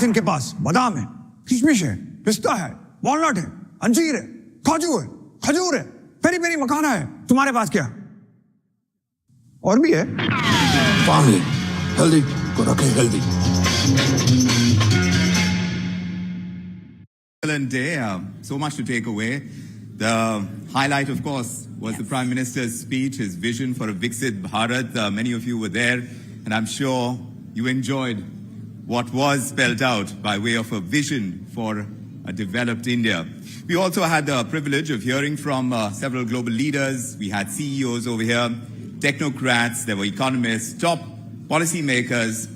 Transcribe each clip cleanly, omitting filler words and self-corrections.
आज इनके पास बादाम है, किशमिश है, पिस्ता है, वॉलनट है, अंजीर है, काजू है, खजूर है, पेरी पेरी मखाना है। तुम्हारे पास क्या और भी है? Family, healthy, को रखे healthy. Excellent day. So much to take away. The highlight, of course, was the Prime Minister's speech, his vision for a Viksit Bharat. Many of you were there, and I'm sure you enjoyed what was spelled out by way of a vision for a developed India. We also had the privilege of hearing from several global leaders. We had CEOs over here, technocrats, there were economists, top policymakers.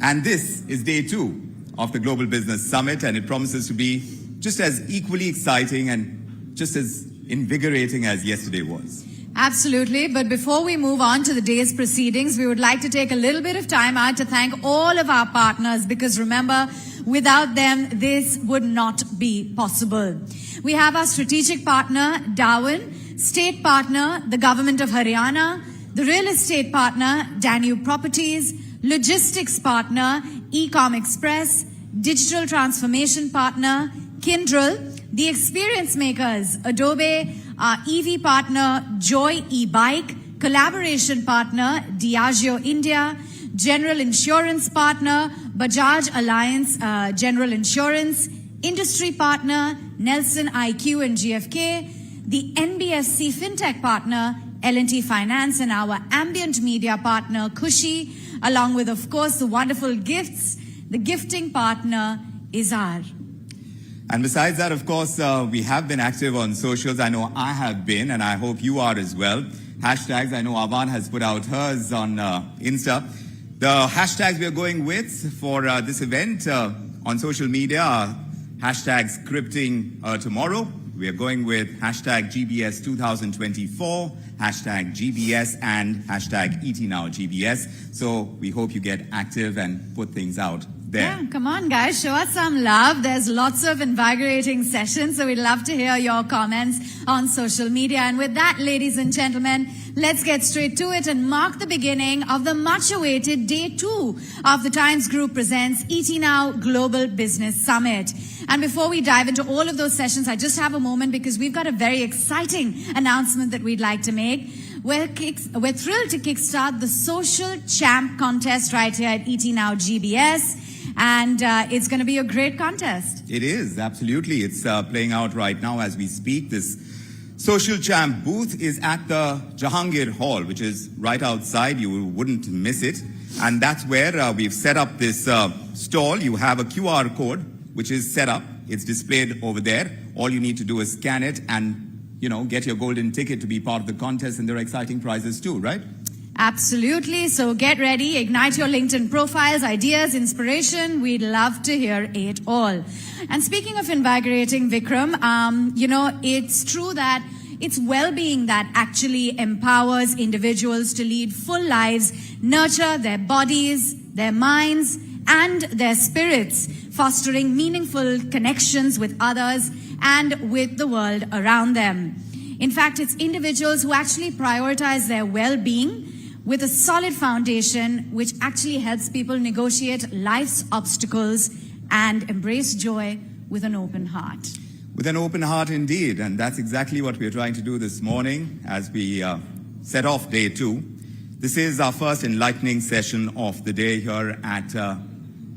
And this is day 2 of the Global Business Summit, and it promises to be just as equally exciting and just as invigorating as yesterday was. Absolutely. But before we move on to the day's proceedings, we would like to take a little bit of time out to thank all of our partners, because remember, without them, this would not be possible. We have our strategic partner, Darwin, state partner, the government of Haryana, the real estate partner, Danube Properties, logistics partner, Ecom Express, digital transformation partner, Kyndryl, the experience makers, Adobe, our EV partner, Joy e-Bike, collaboration partner, Diageo India, general insurance partner, Bajaj Alliance General Insurance, industry partner, Nelson IQ and GFK, the NBFC Fintech partner, L&T Finance, and our ambient media partner, Kushi, along with, of course, the wonderful gifts. The gifting partner is our. And besides that, of course, we have been active on socials. I know I have been, and I hope you are as well. Hashtags, I know Avan has put out hers on Insta. The hashtags we are going with for this event on social media are hashtag scripting tomorrow. We are going with hashtag GBS 2024, hashtag GBS, and hashtag EatNowGBS. So we hope you get active and put things out there. Yeah, come on, guys, show us some love. There's lots of invigorating sessions, so we'd love to hear your comments on social media. And with that, ladies and gentlemen, let's get straight to it and mark the beginning of the much-awaited Day 2 of the Times Group Presents ET Now Global Business Summit. And before we dive into all of those sessions, I just have a moment because we've got a very exciting announcement that we'd like to make. We're thrilled to kickstart the Social Champ contest right here at ET Now GBS. And it's going to be a great contest. It is, absolutely. It's playing out right now as we speak. This Social Champ booth is at the Jahangir Hall, which is right outside. You wouldn't miss it. And that's where we've set up this stall. You have a QR code, which is set up. It's displayed over there. All you need to do is scan it and, you know, get your golden ticket to be part of the contest. And there are exciting prizes too, right? Absolutely. So get ready, ignite your LinkedIn profiles, ideas, inspiration. We'd love to hear it all. And speaking of invigorating, Vikram, you know, it's true that it's well-being that actually empowers individuals to lead full lives, nurture their bodies, their minds, and their spirits, fostering meaningful connections with others and with the world around them. In fact, it's individuals who actually prioritize their well-being with a solid foundation, which actually helps people negotiate life's obstacles and embrace joy with an open heart. With an open heart indeed, and that's exactly what we're trying to do this morning as we set off Day 2. This is our first enlightening session of the day here at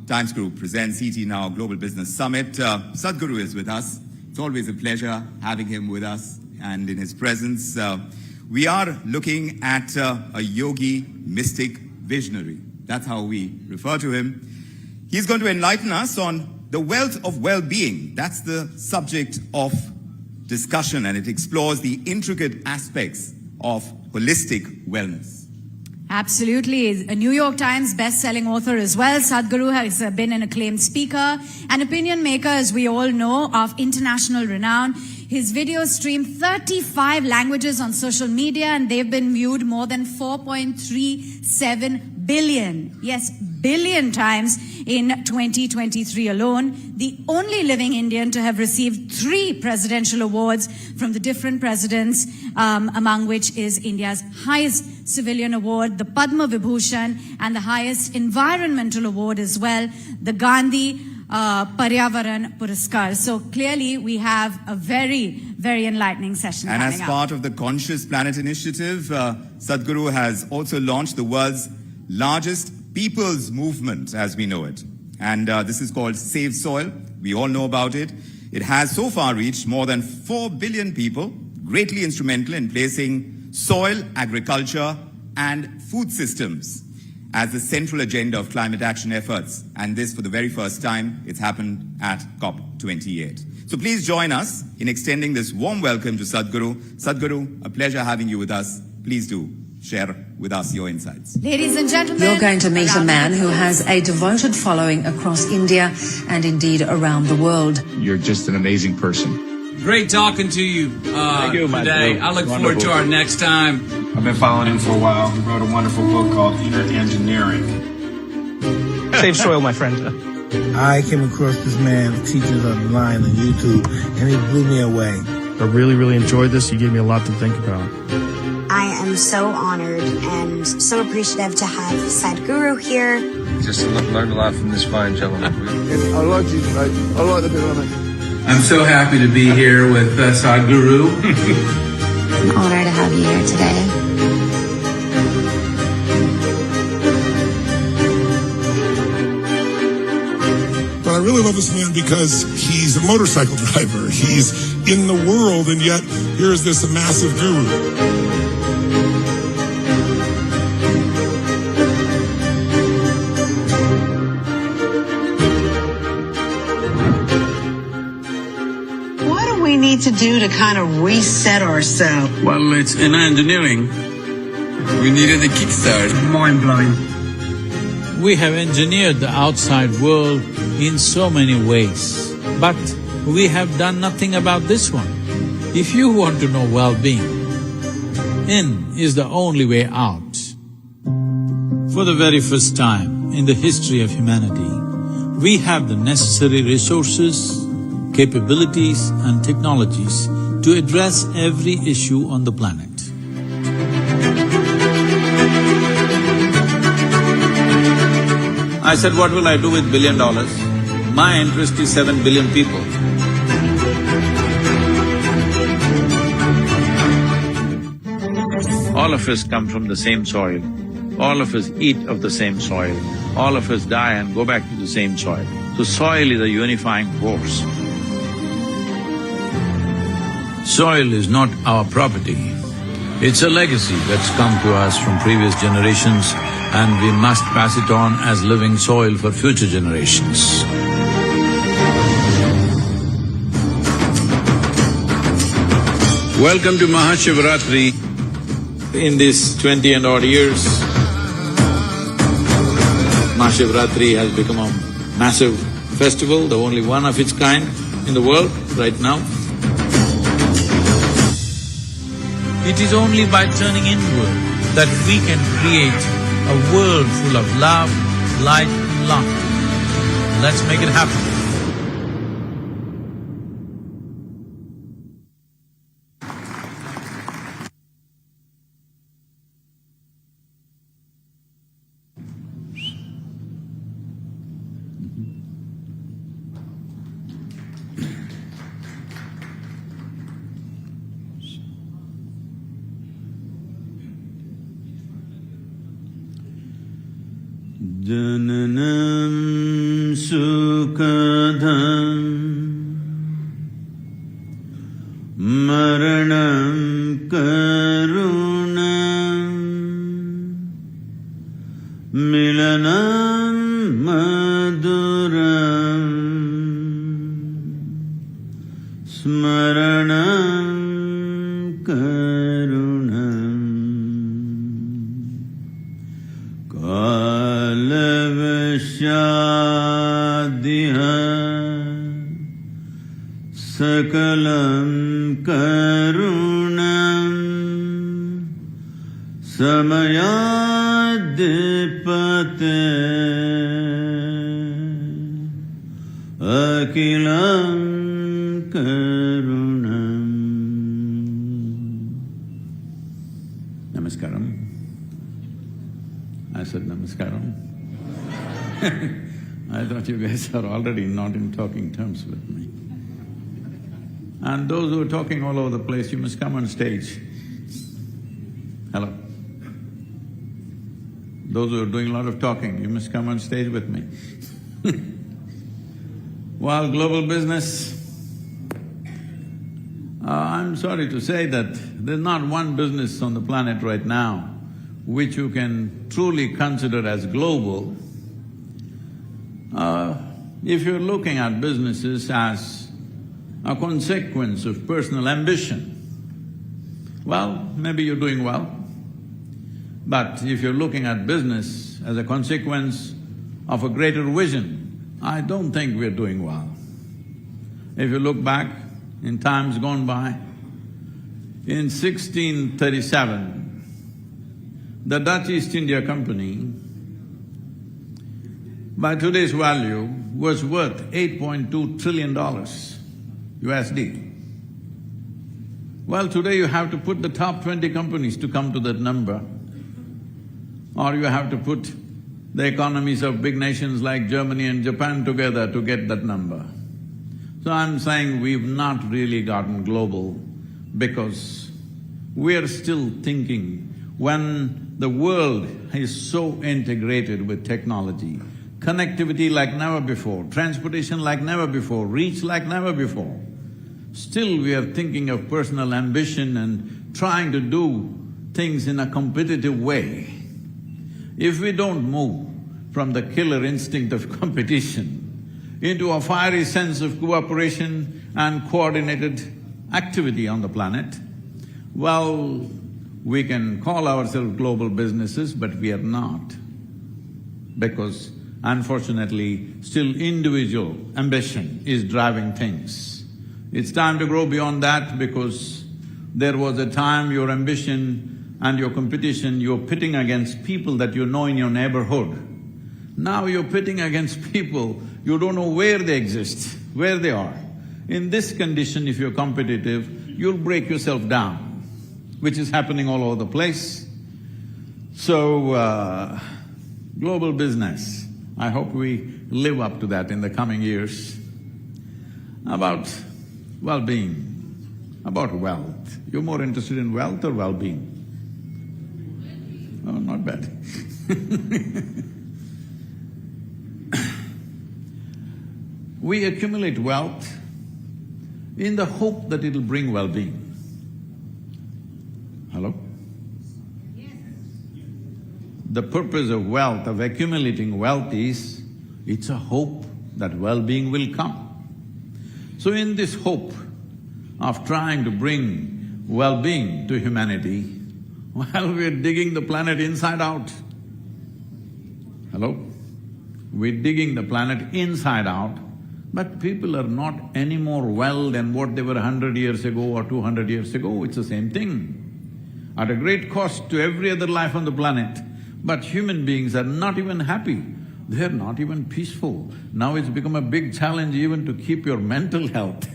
Times Group Presents ET Now Global Business Summit. Sadhguru is with us. It's always a pleasure having him with us and in his presence. We are looking at a yogi, mystic, visionary. That's how we refer to him. He's going to enlighten us on the wealth of well-being. That's the subject of discussion, and it explores the intricate aspects of holistic wellness. Absolutely. A New York Times best-selling author as well. Sadhguru has been an acclaimed speaker, an opinion maker, as we all know, of international renown. His videos stream 35 languages on social media, and they've been viewed more than 4.37 billion. Yes, billion times in 2023 alone. The only living Indian to have received 3 presidential awards from the different presidents, among which is India's highest civilian award, the Padma Vibhushan, and the highest environmental award as well, the Gandhi Paryavaran Puraskar. So clearly we have a very, very enlightening session And coming as up. part of the Conscious Planet Initiative, Sadhguru has also launched the world's largest people's movement as we know it. And this is called Save Soil. We all know about it. It has so far reached more than 4 billion people, greatly instrumental in placing soil, agriculture, and food systems as the central agenda of climate action efforts. And this, for the very first time, it's happened at COP28. So please join us in extending this warm welcome to Sadhguru. Sadhguru, a pleasure having you with us. Please do share with us your insights. Ladies and gentlemen, You're going to meet a round man of who applause. has a devoted following across India and indeed around the world. You're just an amazing person. Great talking to you, today. I look forward to our next time. I've been following him for a while. He wrote a wonderful book called Inner Engineering. Save soil, my friend. I came across this man teaching online on YouTube, and he blew me away. I really, really enjoyed this. He gave me a lot to think about. I am so honored and so appreciative to have Sadhguru here. Just learned a lot from this fine gentleman. I like you, mate. I like the bit on it. I'm so happy to be here with Sadhguru. An honor to have you here today. But I really love this man because he's a motorcycle driver. He's in the world, and yet here's this massive guru. What do we need to do to kind of reset ourselves? Well, it's in engineering. We needed a kickstart. Mind-blowing. We have engineered the outside world in so many ways, but we have done nothing about this one. If you want to know well-being, in is the only way out. For the very first time in the history of humanity, we have the necessary resources, capabilities and technologies to address every issue on the planet. I said, what will I do with $1 billion? My interest is 7 billion people. All of us come from the same soil. All of us eat of the same soil. All of us die and go back to the same soil. So soil is a unifying force. Soil is not our property. It's a legacy that's come to us from previous generations, and we must pass it on as living soil for future generations. Welcome to Mahashivratri. In these 20 and odd years, Mahashivratri has become a massive festival, the only one of its kind in the world right now. It is only by turning inward that we can create a world full of love, light and laughter. Let's make it happen. Jananam sukadham maranam karunam milanam maduram smaranam karunam kalavashadiha sakalam karunam samayadipate akilam karunam. Namaskaram. I said namaskaram. I thought you guys are already not in talking terms with me. And those who are talking all over the place, you must come on stage. Hello. Those who are doing a lot of talking, you must come on stage with me. Well, global business, I'm sorry to say that there's not one business on the planet right now which you can truly consider as global. If you're looking at businesses as a consequence of personal ambition, well, maybe you're doing well. But if you're looking at business as a consequence of a greater vision, I don't think we're doing well. If you look back in times gone by, in 1637, the Dutch East India Company, by today's value, was worth $8.2 trillion USD. Well, today you have to put the top 20 companies to come to that number, or you have to put the economies of big nations like Germany and Japan together to get that number. So I'm saying we've not really gotten global because we're still thinking when the world is so integrated with technology, connectivity like never before, transportation like never before, reach like never before, still we are thinking of personal ambition and trying to do things in a competitive way. If we don't move from the killer instinct of competition into a fiery sense of cooperation and coordinated activity on the planet, well, we can call ourselves global businesses, but we are not. Because unfortunately, still individual ambition is driving things. It's time to grow beyond that because there was a time your ambition and your competition, you're pitting against people that you know in your neighborhood. Now you're pitting against people, you don't know where they exist, where they are. In this condition, if you're competitive, you'll break yourself down, which is happening all over the place. So, global business, I hope we live up to that in the coming years. About well-being, about wealth. You're more interested in wealth or well-being? Oh, not bad. We accumulate wealth in the hope that it'll bring well-being. Hello? The purpose of wealth, of accumulating wealth is, it's a hope that well-being will come. So in this hope of trying to bring well-being to humanity, well, we're digging the planet inside out. Hello? We're digging the planet inside out, but people are not any more well than what they were 100 years ago or 200 years ago, it's the same thing. At a great cost to every other life on the planet, but human beings are not even happy, they're not even peaceful. Now it's become a big challenge even to keep your mental health.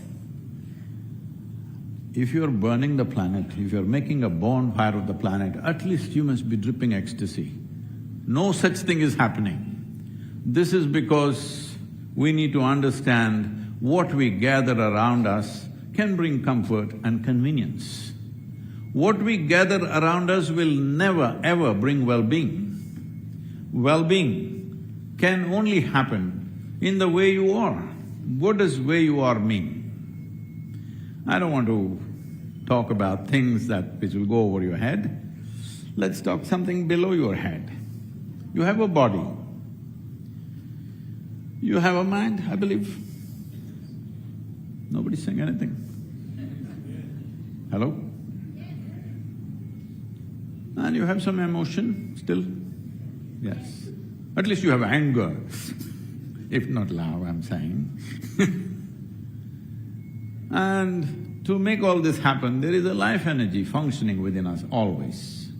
If you're burning the planet, if you're making a bonfire of the planet, at least you must be dripping ecstasy. No such thing is happening. This is because we need to understand what we gather around us can bring comfort and convenience. What we gather around us will never ever bring well-being. Well-being can only happen in the way you are. What does way you are mean? I don't want to talk about things which will go over your head. Let's talk something below your head. You have a body. You have a mind, I believe. Nobody's saying anything. Hello? And you have some emotion still? Yes. At least you have anger, if not love, I'm saying. And to make all this happen, there is a life energy functioning within us always.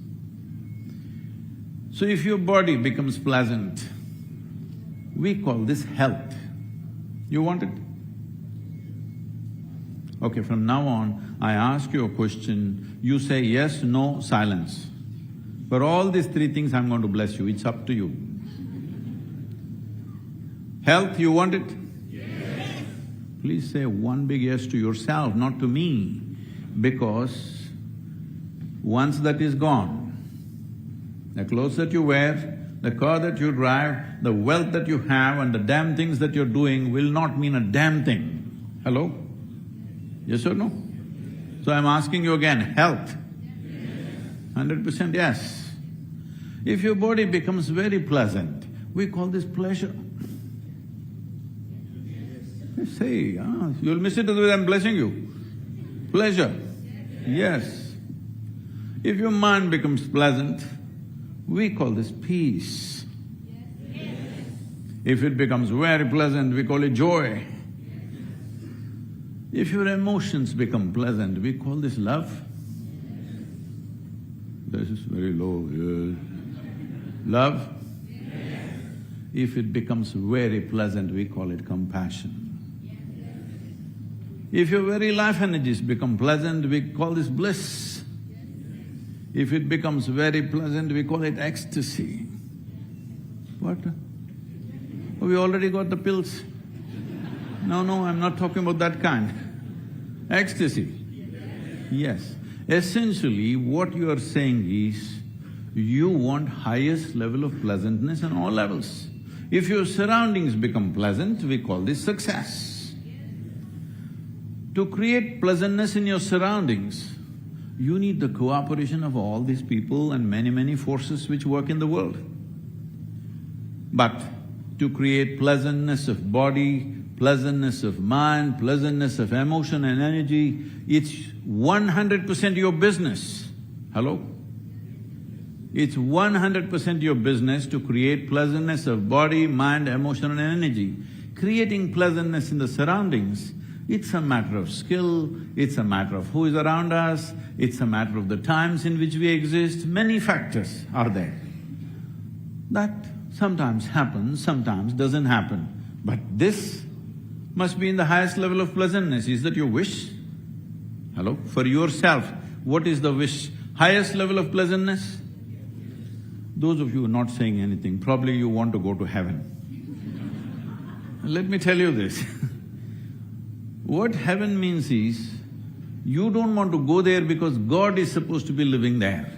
So if your body becomes pleasant, we call this health. You want it? Okay, from now on, I ask you a question, you say yes, no, silence. For all these three things, I'm going to bless you, it's up to you. Health, you want it? Yes. Please say one big yes to yourself, not to me, because once that is gone, the clothes that you wear, the car that you drive, the wealth that you have and the damn things that you're doing will not mean a damn thing. Hello? Yes or no? So I'm asking you again, health? 100% yes. If your body becomes very pleasant, we call this pleasure. Say, you'll miss it the way I'm blessing you. Pleasure, yes. If your mind becomes pleasant, we call this peace. If it becomes very pleasant, we call it joy. If your emotions become pleasant, we call this love. This is very low, yes. Love? If it becomes very pleasant, we call it compassion. If your very life energies become pleasant, we call this bliss. If it becomes very pleasant, we call it ecstasy. What? Oh, we already got the pills. No, I'm not talking about that kind. Ecstasy. Yes. Essentially, what you are saying is, you want highest level of pleasantness on all levels. If your surroundings become pleasant, we call this success. To create pleasantness in your surroundings, you need the cooperation of all these people and many forces which work in the world. But to create pleasantness of body, pleasantness of mind, pleasantness of emotion and energy, it's 100% your business. Hello? It's 100% your business to create pleasantness of body, mind, emotion and energy. Creating pleasantness in the surroundings, it's a matter of skill, it's a matter of who is around us, it's a matter of the times in which we exist, many factors are there. That sometimes happens, sometimes doesn't happen. But this must be in the highest level of pleasantness. Is that your wish? Hello? For yourself, what is the wish? Highest level of pleasantness? Those of you who are not saying anything, probably you want to go to heaven. Let me tell you this what heaven means is, you don't want to go there because God is supposed to be living there.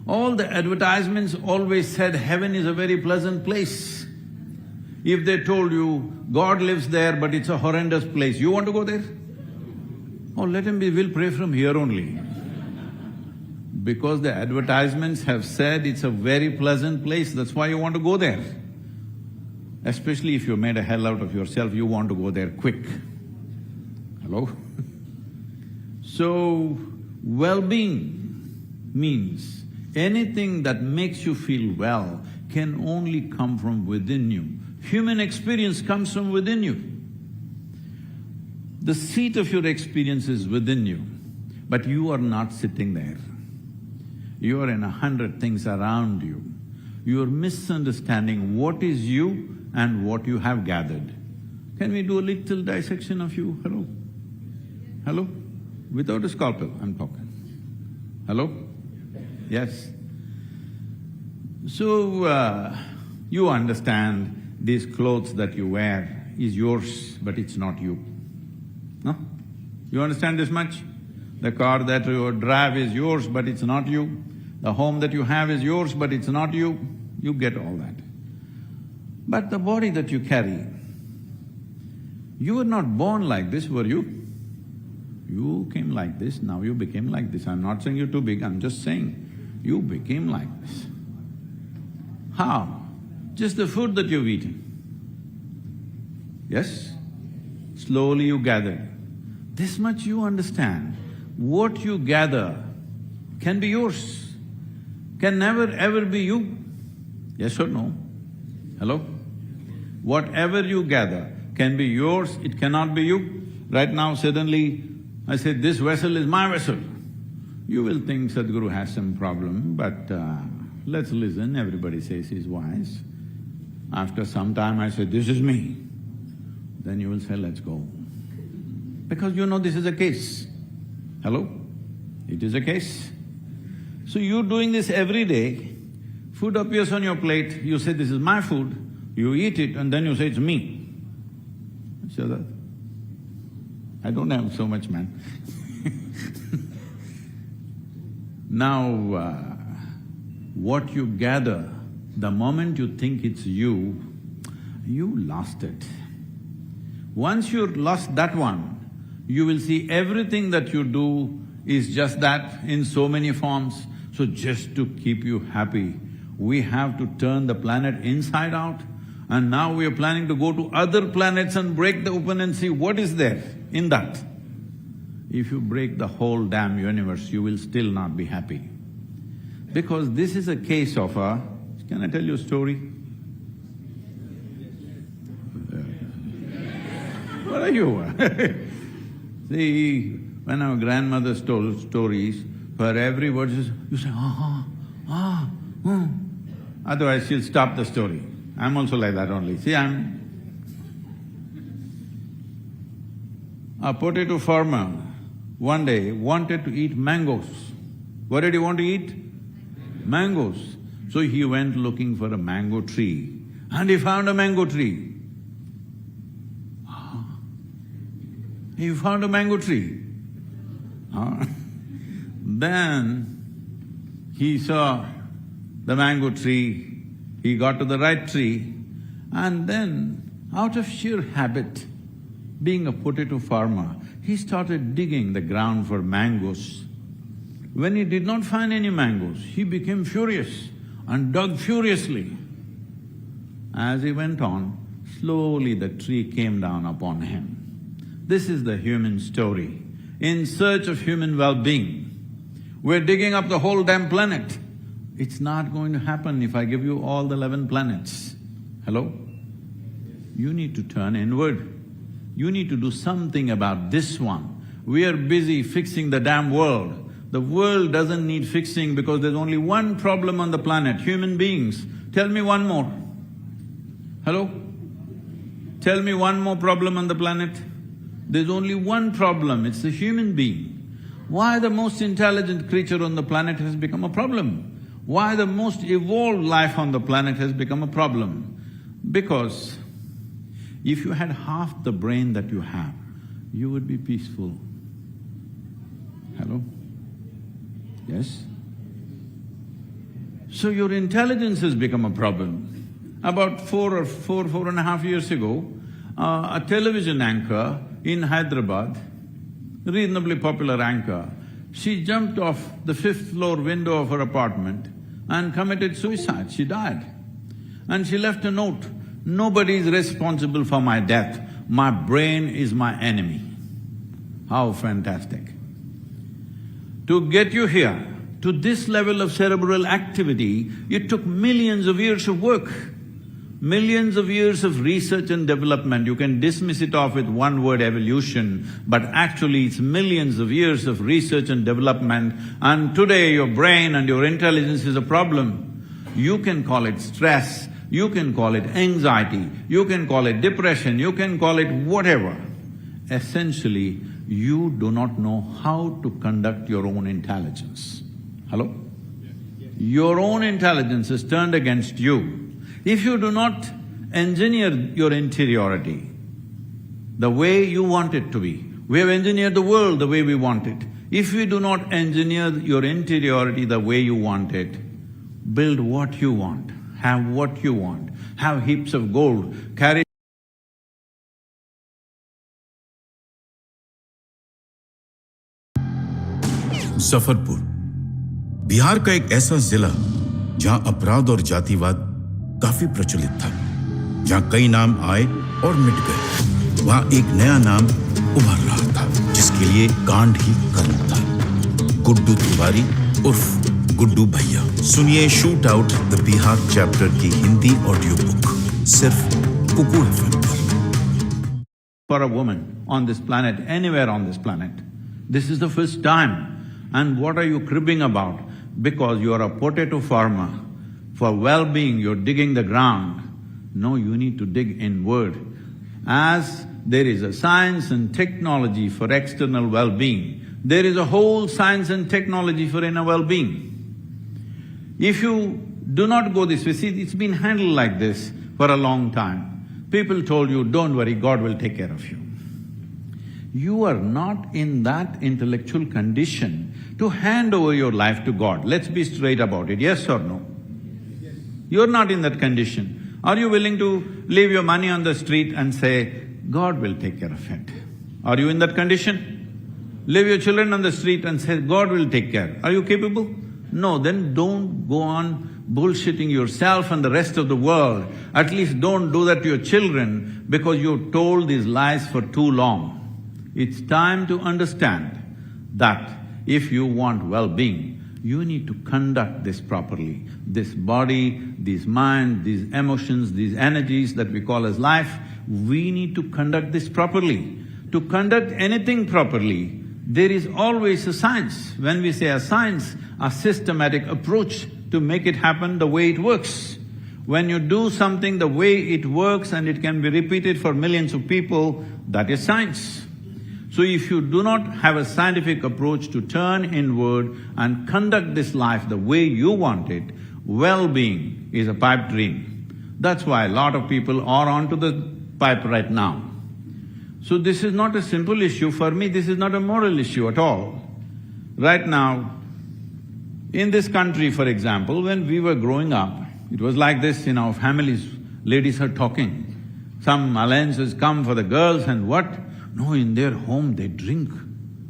All the advertisements always said heaven is a very pleasant place. If they told you God lives there but it's a horrendous place, you want to go there? Oh, let him be, we'll pray from here only. Because the advertisements have said it's a very pleasant place, that's why you want to go there. Especially if you made a hell out of yourself, you want to go there quick. Hello? So, well-being means anything that makes you feel well can only come from within you. Human experience comes from within you. The seat of your experience is within you, but you are not sitting there. You are in 100 things around you. You are misunderstanding what is you and what you have gathered. Can we do a little dissection of you? Hello? Hello? Without a scalpel, I'm talking. Hello? Yes? So, you understand these clothes that you wear is yours, but it's not you. No? You understand this much? The car that you drive is yours, but it's not you. The home that you have is yours, but it's not you. You get all that. But the body that you carry, you were not born like this, were you? You came like this, now you became like this. I'm not saying you're too big, I'm just saying you became like this. How? Just the food that you've eaten. Yes? Slowly you gathered. This much you understand. What you gather can be yours, can never ever be you. Yes or no? Hello? Whatever you gather can be yours, it cannot be you. Right now suddenly I say, this vessel is my vessel. You will think Sadhguru has some problem, but let's listen, everybody says he's wise. After some time I say, this is me. Then you will say, let's go. Because you know this is a case. Hello? It is a case. So you're doing this every day, food appears on your plate, you say, this is my food, you eat it and then you say, it's me. So that I don't have so much, man. Now, what you gather, the moment you think it's you, you lost it. Once you lost that one, you will see everything that you do is just that in so many forms. So just to keep you happy, we have to turn the planet inside out, and now we are planning to go to other planets and break the open and see what is there in that. If you break the whole damn universe, you will still not be happy. Because this is a case of a… Can I tell you a story? What are you? See, when our grandmothers told stories, for every word you say, otherwise she'll stop the story. I'm also like that only. See, a potato farmer one day wanted to eat mangoes. What did he want to eat? Mangoes. So he went looking for a mango tree and he found a mango tree. He found a mango tree. Then he saw the mango tree, he got to the right tree, and then out of sheer habit, being a potato farmer, he started digging the ground for mangoes. When he did not find any mangoes, he became furious and dug furiously. As he went on, slowly the tree came down upon him. This is the human story. In search of human well-being, we're digging up the whole damn planet. It's not going to happen if I give you all the 11 planets. Hello? You need to turn inward. You need to do something about this one. We are busy fixing the damn world. The world doesn't need fixing because there's only one problem on the planet, human beings. Tell me one more. Hello? Tell me one more problem on the planet. There's only one problem, it's the human being. Why the most intelligent creature on the planet has become a problem? Why the most evolved life on the planet has become a problem? Because if you had half the brain that you have, you would be peaceful. Hello? Yes? So your intelligence has become a problem. About four and a half years ago, a television anchor in Hyderabad, reasonably popular anchor, she jumped off the 5th floor window of her apartment and committed suicide. She died. And she left a note, "Nobody is responsible for my death. My brain is my enemy." How fantastic. To get you here, to this level of cerebral activity, it took millions of years of work. Millions of years of research and development. You can dismiss it off with one word, evolution, but actually it's millions of years of research and development, and today your brain and your intelligence is a problem. You can call it stress, you can call it anxiety, you can call it depression, you can call it whatever. Essentially, you do not know how to conduct your own intelligence. Hello? Your own intelligence is turned against you. If you do not engineer your interiority the way you want it to be, we have engineered the world the way we want it. If you do not engineer your interiority the way you want it, build what you want, have what you want, have heaps of gold, carry Muzaffarpur Bihar का एक ऐसा जिला जहां अपराध और जातिवाद काफी प्रचलित था, जहां कई नाम आए और मिट गए, वहां एक नया नाम उभर रहा था जिसके लिए कांड ही कर्म था। गुड्डू तिवारी उर्फ गुड्डू भैया। सुनिए shoot out the Bihar chapter की हिंदी ऑडियो बुक सिर्फ कुकू एफएम पर। For a woman on this planet, anywhere on this planet, this is the first time. And what are you cribbing about? Because you are a potato farmer. For well-being, you're digging the ground. No, you need to dig inward. As there is a science and technology for external well-being, there is a whole science and technology for inner well-being. If you do not go this way, see, it's been handled like this for a long time. People told you, don't worry, God will take care of you. You are not in that intellectual condition to hand over your life to God. Let's be straight about it, yes or no? Yes. You're not in that condition. Are you willing to leave your money on the street and say, God will take care of it? Are you in that condition? Leave your children on the street and say, God will take care. Are you capable? No, then don't go on bullshitting yourself and the rest of the world. At least don't do that to your children because you've told these lies for too long. It's time to understand that if you want well-being, you need to conduct this properly. This body, this mind, these emotions, these energies that we call as life, we need to conduct this properly. To conduct anything properly, there is always a science. When we say a science, a systematic approach to make it happen the way it works. When you do something the way it works and it can be repeated for millions of people, that is science. So if you do not have a scientific approach to turn inward and conduct this life the way you want it, well-being is a pipe dream. That's why a lot of people are onto the pipe right now. So this is not a simple issue. For me, this is not a moral issue at all. Right now, in this country, for example, when we were growing up, it was like this in our families, ladies are talking. Some alliances come for the girls and what? No, in their home they drink.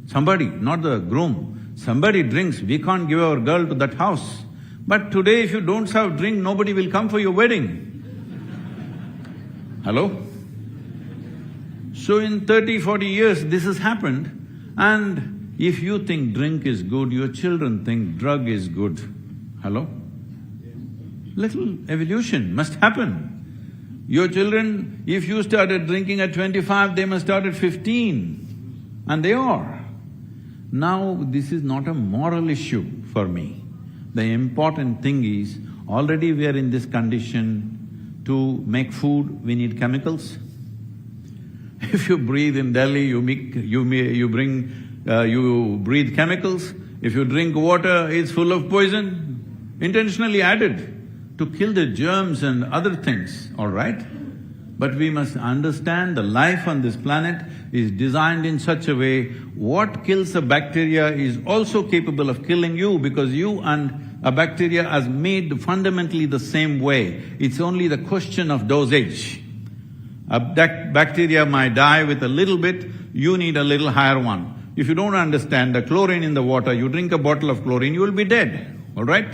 Somebody, not the groom, somebody drinks, we can't give our girl to that house. But today if you don't serve drink, nobody will come for your wedding. Hello? So in 30, 40 years this has happened, and if you think drink is good, your children think drug is good. Hello? Little evolution must happen. Your children, if you started drinking at 25, they must start at 15, and they are. Now this is not a moral issue for me. The important thing is, already we are in this condition to make food, we need chemicals. If you breathe in Delhi, you breathe chemicals. If you drink water, it's full of poison, intentionally added to kill the germs and other things, all right? But we must understand the life on this planet is designed in such a way, what kills a bacteria is also capable of killing you because you and a bacteria are made fundamentally the same way. It's only the question of dosage. A bacteria might die with a little bit, you need a little higher one. If you don't understand the chlorine in the water, you drink a bottle of chlorine, you will be dead, all right?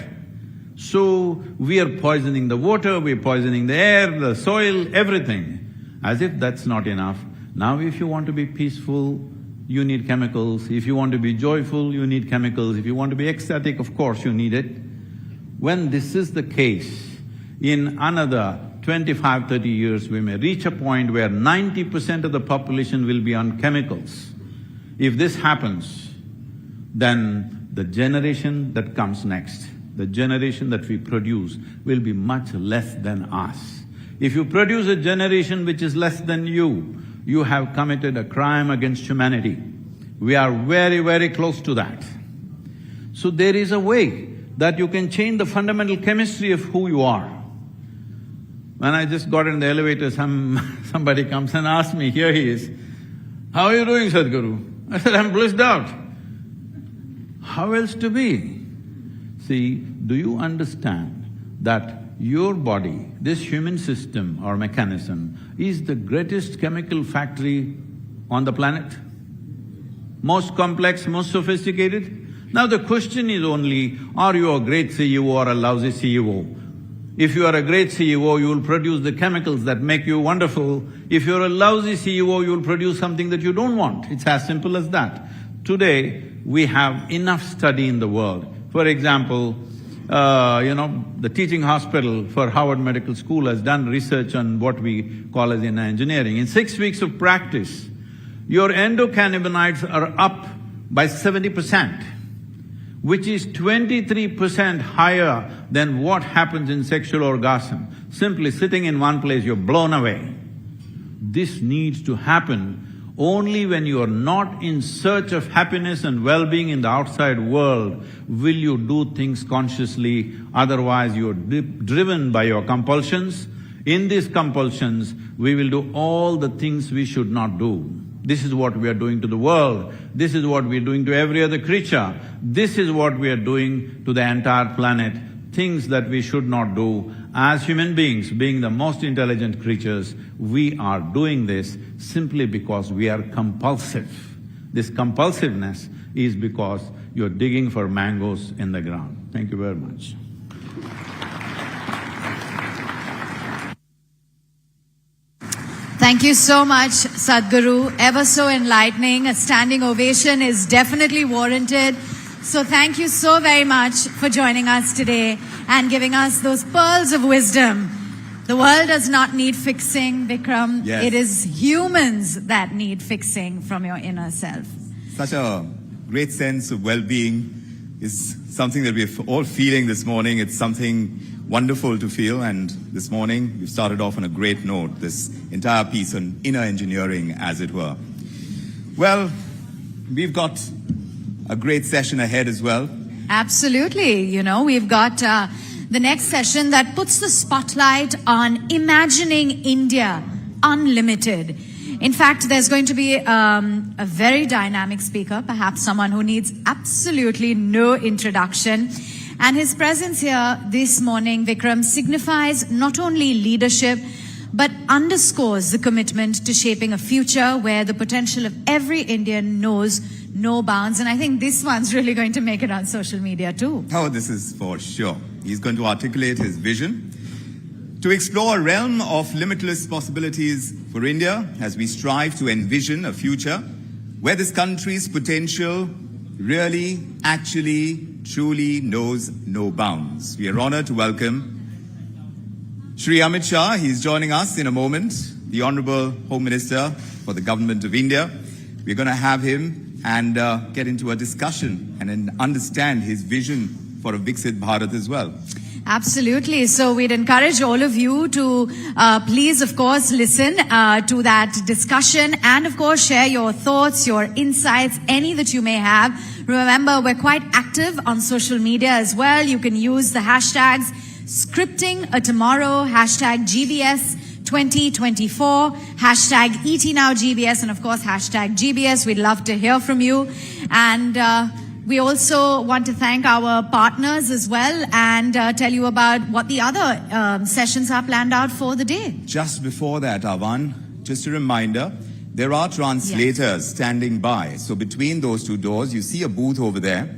So, we are poisoning the water, we are poisoning the air, the soil, everything. As if that's not enough. Now if you want to be peaceful, you need chemicals. If you want to be joyful, you need chemicals. If you want to be ecstatic, of course you need it. When this is the case, in another 25, 30 years, we may reach a point where 90% of the population will be on chemicals. If this happens, then the generation that comes next, the generation that we produce will be much less than us. If you produce a generation which is less than you have committed a crime against humanity. We are very, very close to that. So there is a way that you can change the fundamental chemistry of who you are. When I just got in the elevator, somebody comes and asks me, here he is, "How are you doing, Sadhguru?" I said, "I'm blissed out." How else to be? See, do you understand that your body, this human system or mechanism, is the greatest chemical factory on the planet? Most complex, most sophisticated? Now the question is only, are you a great CEO or a lousy CEO? If you are a great CEO, you will produce the chemicals that make you wonderful. If you're a lousy CEO, you will produce something that you don't want. It's as simple as that. Today, we have enough study in the world. For example, the teaching hospital for Harvard Medical School has done research on what we call as in engineering. In 6 weeks of practice, your endocannabinoids are up by 70%, which is 23% higher than what happens in sexual orgasm. Simply sitting in one place, you're blown away. This needs to happen only when you are not in search of happiness and well-being in the outside world will you do things consciously, otherwise you are driven by your compulsions. In these compulsions, we will do all the things we should not do. This is what we are doing to the world. This is what we are doing to every other creature. This is what we are doing to the entire planet. Things that we should not do. As human beings, being the most intelligent creatures, we are doing this simply because we are compulsive. This compulsiveness is because you're digging for mangoes in the ground. Thank you very much. Thank you so much, Sadhguru. Ever so enlightening. A standing ovation is definitely warranted. So thank you so very much for joining us today and giving us those pearls of wisdom. The world does not need fixing, Vikram. Yes. It is humans that need fixing from your inner self. Such a great sense of well-being is something that we're all feeling this morning. It's something wonderful to feel, and this morning we've started off on a great note, this entire piece on inner engineering, as it were. Well, we've got a great session ahead as well. Absolutely. You know, we've got the next session that puts the spotlight on imagining India unlimited. In fact, there's going to be a very dynamic speaker, perhaps someone who needs absolutely no introduction. And his presence here this morning, Vikram, signifies not only leadership, but underscores the commitment to shaping a future where the potential of every Indian knows no bounds. And I think this one's really going to make it on social media too. Oh, this is for sure. He's going to articulate his vision to explore a realm of limitless possibilities for India as we strive to envision a future where this country's potential really, actually, truly knows no bounds. We are honored to welcome Shri Amit Shah. He's joining us in a moment, the Honorable Home Minister for the Government of India. We're going to have him and get into a discussion and understand his vision for a Viksit Bharat as well. Absolutely. So we'd encourage all of you to please, of course, listen to that discussion and, of course, share your thoughts, your insights, any that you may have. Remember, we're quite active on social media as well. You can use the hashtags Scripting a Tomorrow, hashtag GBS 2024, hashtag ETNowGBS, and of course, hashtag GBS. We'd love to hear from you. And we also want to thank our partners as well and tell you about what the other sessions are planned out for the day. Just before that, Avan, just a reminder, there are translators standing by. So between those two doors, you see a booth over there.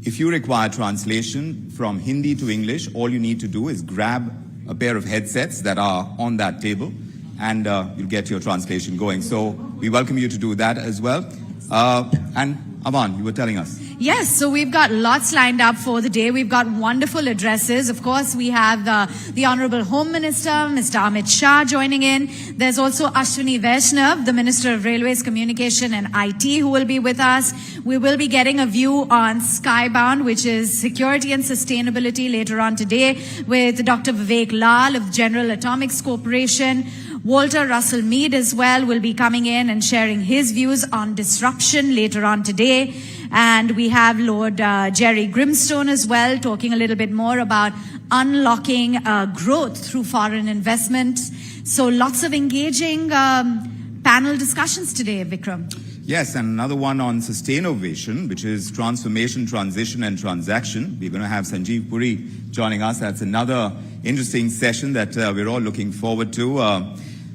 If you require translation from Hindi to English, all you need to do is grab a pair of headsets that are on that table and you'll get your translation going. So we welcome you to do that as well. And Avan, you were telling us. Yes, so we've got lots lined up for the day. We've got wonderful addresses. Of course, we have the Honorable Home Minister, Mr. Amit Shah, joining in. There's also Ashwini Vaishnav, the Minister of Railways, Communication and IT, who will be with us. We will be getting a view on Skybound, which is security and sustainability, later on today, with Dr. Vivek Lal of General Atomics Corporation. Walter Russell Mead as well will be coming in and sharing his views on disruption later on today. And we have Lord Jerry Grimstone as well, talking a little bit more about unlocking growth through foreign investment. So lots of engaging panel discussions today, Vikram. Yes, and another one on Sustainnovation, which is transformation, transition and transaction. We're going to have Sanjeev Puri joining us. That's another interesting session that we're all looking forward to.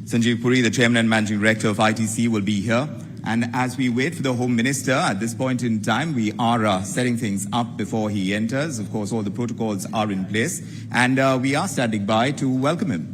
Sanjeev Puri, the Chairman and Managing Director of ITC, will be here. And as we wait for the Home Minister, at this point in time, we are setting things up before he enters. Of course, all the protocols are in place. And we are standing by to welcome him.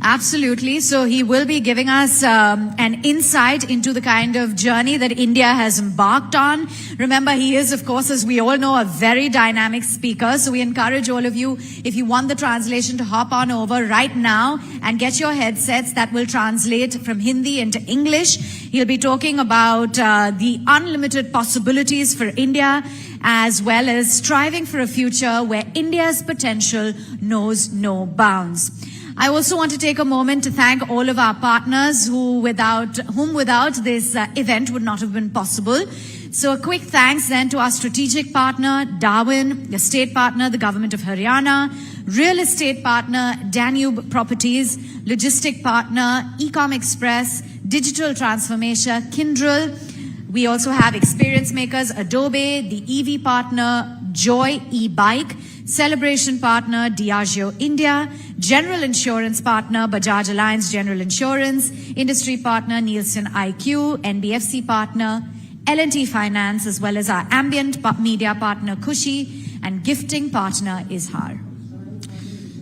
Absolutely. So he will be giving us an insight into the kind of journey that India has embarked on. Remember, he is, of course, as we all know, a very dynamic speaker. So we encourage all of you, if you want the translation, to hop on over right now and get your headsets that will translate from Hindi into English. He'll be talking about the unlimited possibilities for India, as well as striving for a future where India's potential knows no bounds. I also want to take a moment to thank all of our partners whom without this event would not have been possible. So a quick thanks then to our strategic partner, Darwin, the state partner, the government of Haryana, real estate partner, Danube Properties, logistic partner, Ecom Express, digital transformation, Kyndryl. We also have experience makers, Adobe, the EV partner, Joy e-Bike, celebration partner, Diageo India, general insurance partner, Bajaj Alliance General Insurance, industry partner, Nielsen IQ, NBFC partner, L&T Finance, as well as our ambient media partner, Kushi, and gifting partner, Izhar.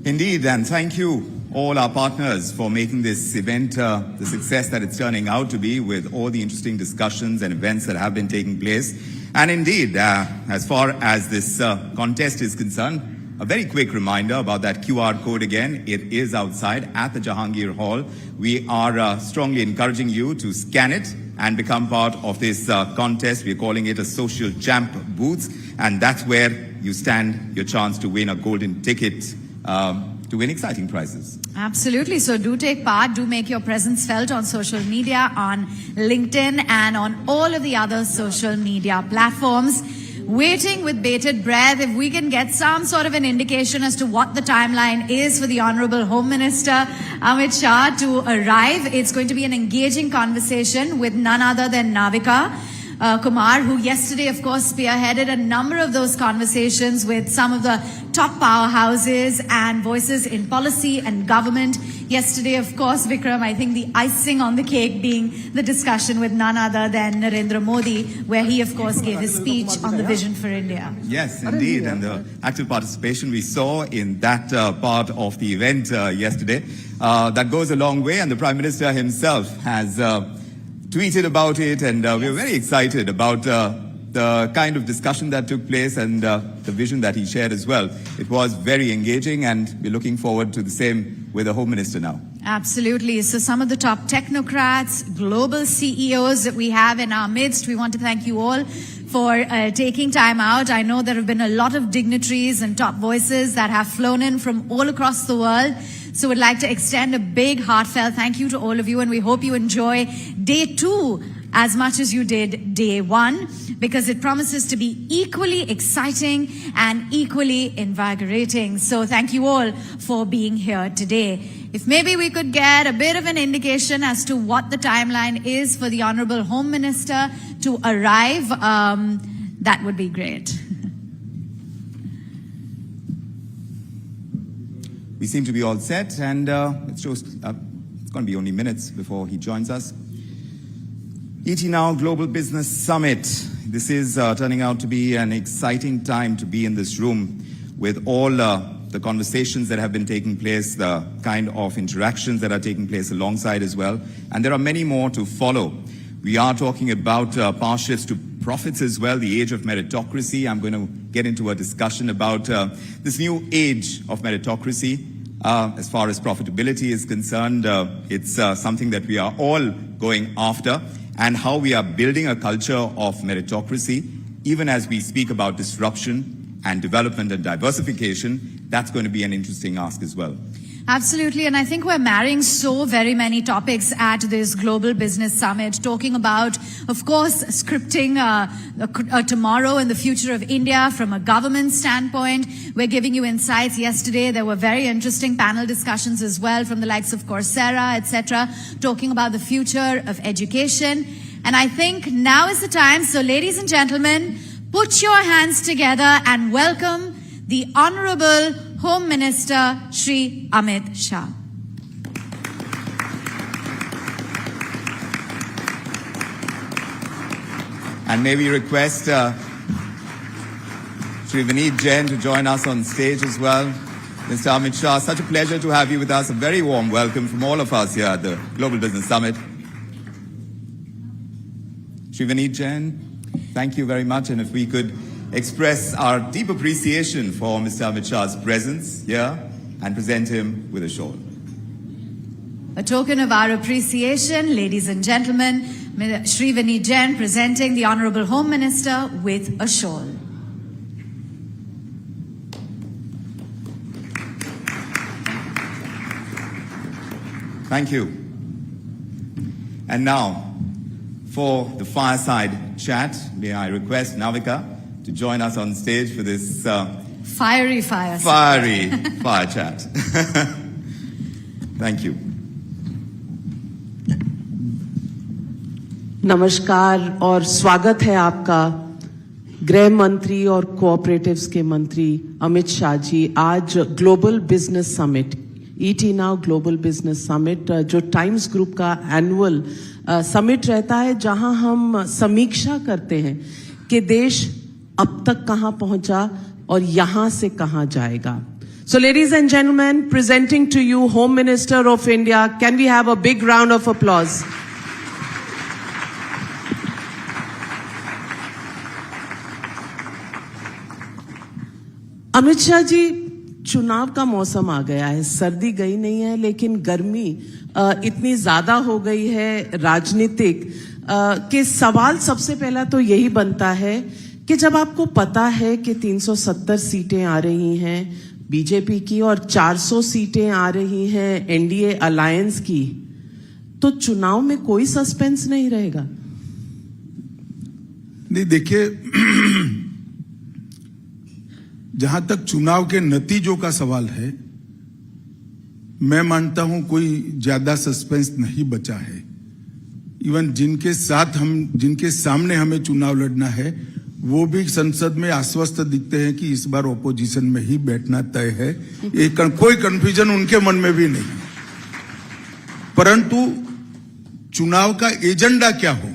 Indeed, and thank you all our partners for making this event the success that it's turning out to be, with all the interesting discussions and events that have been taking place. And indeed, as far as this contest is concerned, a very quick reminder about that QR code again. It is outside at the Jahangir Hall. We are strongly encouraging you to scan it and become part of this contest. We're calling it a Social Champ Booth, and that's where you stand your chance to win a golden ticket to win exciting prizes. Absolutely. So do take part. Do make your presence felt on social media, on LinkedIn, and on all of the other social media platforms. Waiting with bated breath if we can get some sort of an indication as to what the timeline is for the Honorable Home Minister Amit Shah to arrive. It's going to be an engaging conversation with none other than Navika Kumar, who yesterday, of course, spearheaded a number of those conversations with some of the top powerhouses and voices in policy and government. Yesterday, of course, Vikram, I think the icing on the cake being the discussion with none other than Narendra Modi, where he, of course, gave his speech on the vision for India. Yes, indeed. And the active participation we saw in that part of the event yesterday, that goes a long way. And the Prime Minister himself has tweeted about it, and we're very excited about the kind of discussion that took place and the vision that he shared as well. It was very engaging, and we're looking forward to the same with the Home Minister now. Absolutely. So some of the top technocrats, global CEOs that we have in our midst, we want to thank you all for taking time out. I know there have been a lot of dignitaries and top voices that have flown in from all across the world. So we'd like to extend a big heartfelt thank you to all of you, and we hope you enjoy day 2 as much as you did day 1, because it promises to be equally exciting and equally invigorating. So thank you all for being here today. If maybe we could get a bit of an indication as to what the timeline is for the Honorable Home Minister to arrive, that would be great. We seem to be all set, and it's going to be only minutes before he joins us. ET Now Global Business Summit. This is turning out to be an exciting time to be in this room with all the conversations that have been taking place, the kind of interactions that are taking place alongside as well. And there are many more to follow. We are talking about power shifts to profits as well, the age of meritocracy. I'm going to get into a discussion about this new age of meritocracy. As far as profitability is concerned, it's something that we are all going after, and how we are building a culture of meritocracy, even as we speak about disruption and development and diversification. That's going to be an interesting ask as well. Absolutely, and I think we're marrying so very many topics at this Global Business Summit, talking about, of course, scripting tomorrow and the future of India from a government standpoint. We're giving you insights. Yesterday, there were very interesting panel discussions as well from the likes of Coursera, etc., talking about the future of education. And I think now is the time. So, ladies and gentlemen, put your hands together and welcome the Honorable Home Minister, Shri Amit Shah. And may we request Shri Vineet Jain to join us on stage as well. Mr. Amit Shah, such a pleasure to have you with us. A very warm welcome from all of us here at the Global Business Summit. Shri Vineet Jain, thank you very much. And if we could express our deep appreciation for Mr. Amit Shah's presence here and present him with a shawl. A token of our appreciation, ladies and gentlemen, Shri Vineet Jain presenting the Honorable Home Minister with a shawl. Thank you. And now, for the fireside chat, may I request Navika to join us on stage for this fiery fire chat. Thank you. नमस्कार और स्वागत है आपका गृह मंत्री और cooperatives के मंत्री अमित शाह जी। आज global business summit, ET now global business summit, जो टाइम्स ग्रुप का एनुअल समिट रहता है, जहां हम समीक्षा करते हैं कि देश अब तक कहां पहुंचा और यहां से कहां जाएगा। So ladies and gentlemen, presenting to you Home Minister of India, can we have a big round of applause? Amit Shah ji, चुनाव का मौसम आ गया है, सर्दी गई नहीं है, लेकिन गर्मी इतनी ज्यादा हो गई है राजनीतिक कि सवाल सबसे पहला तो यही बनता है कि जब आपको पता है कि 370 सीटें आ रही हैं बीजेपी की और 400 सीटें आ रही हैं एनडीए अलायंस की, तो चुनाव में कोई सस्पेंस नहीं रहेगा? नहीं, देखिए, जहां तक चुनाव के नतीजों का सवाल है, मैं मानता हूं कोई ज्यादा सस्पेंस नहीं बचा है। इवन जिनके सामने हमें चुनाव लड़ना है, वो भी संसद में आश्वस्त दिखते हैं कि इस बार ओपोजिशन में ही बैठना तय है। कोई कंफ्यूजन उनके मन में भी नहीं। परंतु चुनाव का एजेंडा क्या हो,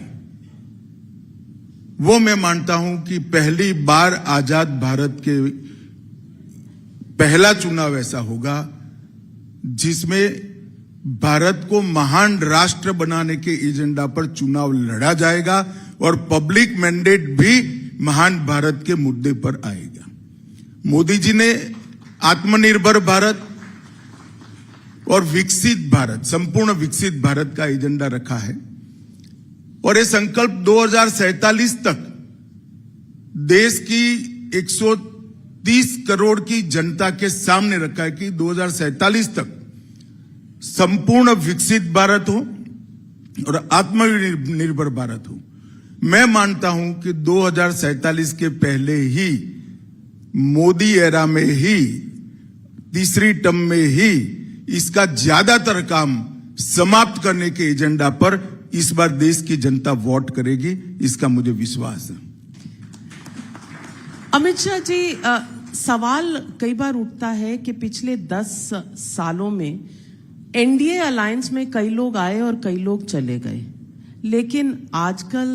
वो मैं मानता हूं कि पहली बार आजाद भारत के पहला चुनाव ऐसा होगा जिसमें भारत को महान राष्ट्र बनाने के एजेंडा पर चुनाव लड़ा जाएगा और पब्लिक मैंडेट भी महान भारत के मुद्दे पर आएगा। मोदी जी ने आत्मनिर्भर भारत और विकसित भारत, संपूर्ण विकसित भारत का एजेंडा रखा है और ये संकल्प 2047 तक देश की 130 करोड़ की जनता के सामने रखा है कि 2047 तक संपूर्ण विकसित भारत हो और आत्मनिर्भर भारत हो। मैं मानता हूं कि 2047 के पहले ही, मोदी एरा में ही, तीसरी टर्म में ही इसका ज्यादातर काम समाप्त करने के एजेंडा पर इस बार देश की जनता वोट करेगी, इसका मुझे विश्वास है। अमित शाह जी, सवाल कई बार उठता है कि पिछले 10 सालों में एनडीए अलायंस में कई लोग आए और कई लोग चले गए, लेकिन आजकल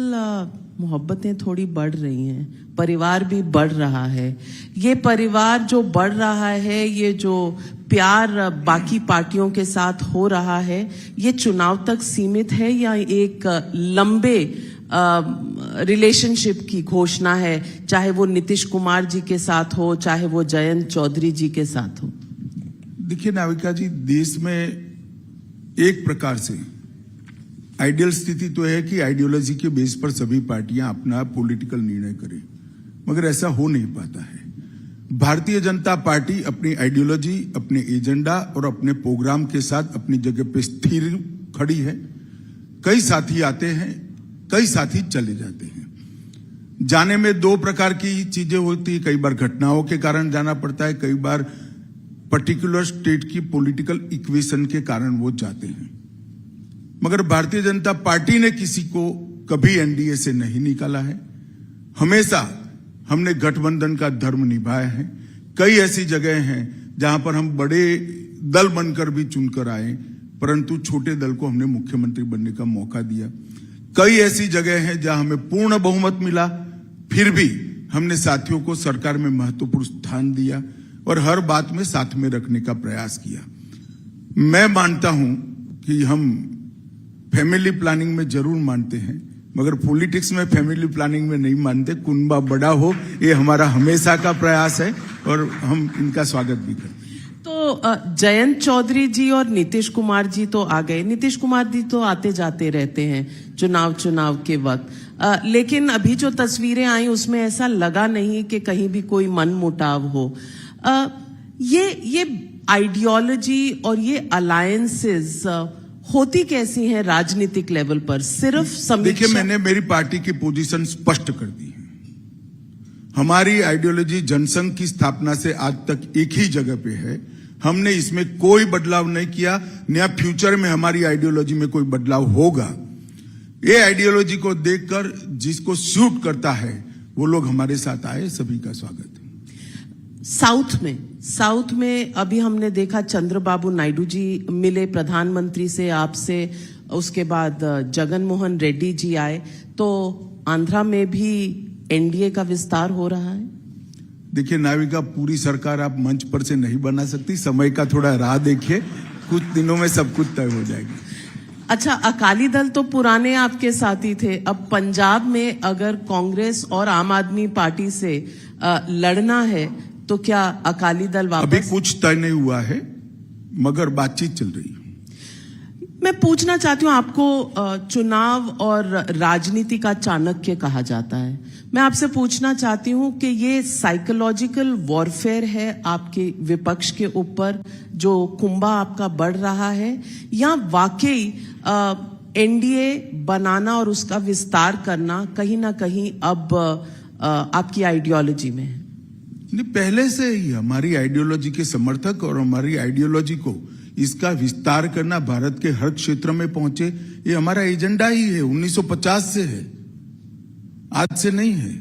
मोहब्बतें थोड़ी बढ़ रही हैं, परिवार भी बढ़ रहा है। ये परिवार जो बढ़ रहा है, ये जो प्यार बाकी पार्टियों के साथ हो रहा है, ये चुनाव तक सीमित है या एक लंबे रिलेशनशिप की घोषणा है, चाहे वो नीतीश कुमार जी के साथ हो, चाहे वो जयंत चौधरी जी के साथ हो? देखिए नाविका जी, देश में एक प्रकार से आइडियल स्थिति तो है कि आइडियोलॉजी के बेस पर सभी पार्टियां अपना पॉलिटिकल निर्णय करें, मगर ऐसा हो नहीं पाता है। भारतीय जनता पार्टी अपनी आइडियोलॉजी, अपने एजेंडा और अपने प्रोग्राम के साथ अपनी जगह पे स्थिर खड़ी है। कई साथी आते हैं, कई साथी चले जाते हैं। जाने में दो प्रकार की चीजें होती है, कई बार घटनाओं के कारण जाना पड़ता है, कई बार पर्टिकुलर स्टेट की पॉलिटिकल इक्वेशन के कारण वो जाते हैं। मगर भारतीय जनता पार्टी ने किसी को कभी एनडीए से नहीं निकाला है। हमेशा हमने गठबंधन का धर्म निभाया है। कई ऐसी जगह हैं जहां पर हम बड़े दल बनकर भी चुनकर आए, परंतु छोटे दल को हमने मुख्यमंत्री बनने का मौका दिया। कई ऐसी जगह हैं जहां हमें पूर्ण बहुमत मिला, फिर भी हमने साथियों को सरकार में महत्वपूर्ण स्थान दिया और हर बात में साथ में रखने का प्रयास किया। मैं मानता हूं कि हम फैमिली प्लानिंग में जरूर मानते हैं, मगर पॉलिटिक्स में फैमिली प्लानिंग में नहीं मानते। कुनबा बड़ा हो, ये हमारा हमेशा का प्रयास है और हम इनका स्वागत भी करते हैं। तो जयंत चौधरी जी और नीतीश कुमार जी तो आ गए। नीतीश कुमार जी तो आते जाते रहते हैं चुनाव के वक्त, लेकिन अभी जो तस्वीरें आई उसमें ऐसा लगा नहीं कि कहीं भी कोई मनमुटाव हो। ये आइडियोलॉजी और ये अलायंसेस होती कैसी है राजनीतिक लेवल पर? सिर्फ समीक्षा। देखिए, मैंने मेरी पार्टी की पोजीशन स्पष्ट कर दी है। हमारी आइडियोलॉजी जनसंघ की स्थापना से आज तक एक ही जगह पे है। हमने इसमें कोई बदलाव नहीं किया, नया फ्यूचर में हमारी आइडियोलॉजी में कोई बदलाव होगा। ये आइडियोलॉजी को देखकर जिसको सूट करता है वो लोग हमारे साथ आए, सभी का स्वागत है। साउथ में अभी हमने देखा चंद्रबाबू नायडू जी मिले प्रधानमंत्री से, आपसे, उसके बाद जगन मोहन रेड्डी जी आए, तो आंध्रा में भी एनडीए का विस्तार हो रहा है। देखिए नाविका, पूरी सरकार आप मंच पर से नहीं बना सकती, समय का थोड़ा राह देखिए, कुछ दिनों में सब कुछ तय हो जाएगा। अच्छा, अकाली दल तो पुराने आपके साथी थे, अब पंजाब में अगर कांग्रेस और आम आदमी पार्टी से लड़ना है तो क्या अकाली दल वापस? अभी कुछ तय नहीं हुआ है, मगर बातचीत चल रही है। मैं पूछना चाहती हूँ, आपको चुनाव और राजनीति का चाणक्य कहा जाता है। मैं आपसे पूछना चाहती हूँ कि ये साइकोलॉजिकल वॉरफेयर है आपके विपक्ष के ऊपर, जो कुंभा आपका बढ़ रहा है, या वाकई एनडीए बनाना और उसका विस्तार करना कहीं ना कहीं अब आपकी आइडियोलॉजी में है? पहले से ही हमारी आइडियोलॉजी के समर्थक और हमारी आइडियोलॉजी को इसका विस्तार करना, भारत के हर क्षेत्र में पहुंचे, ये हमारा एजेंडा ही है। 1950 से है, आज से नहीं है।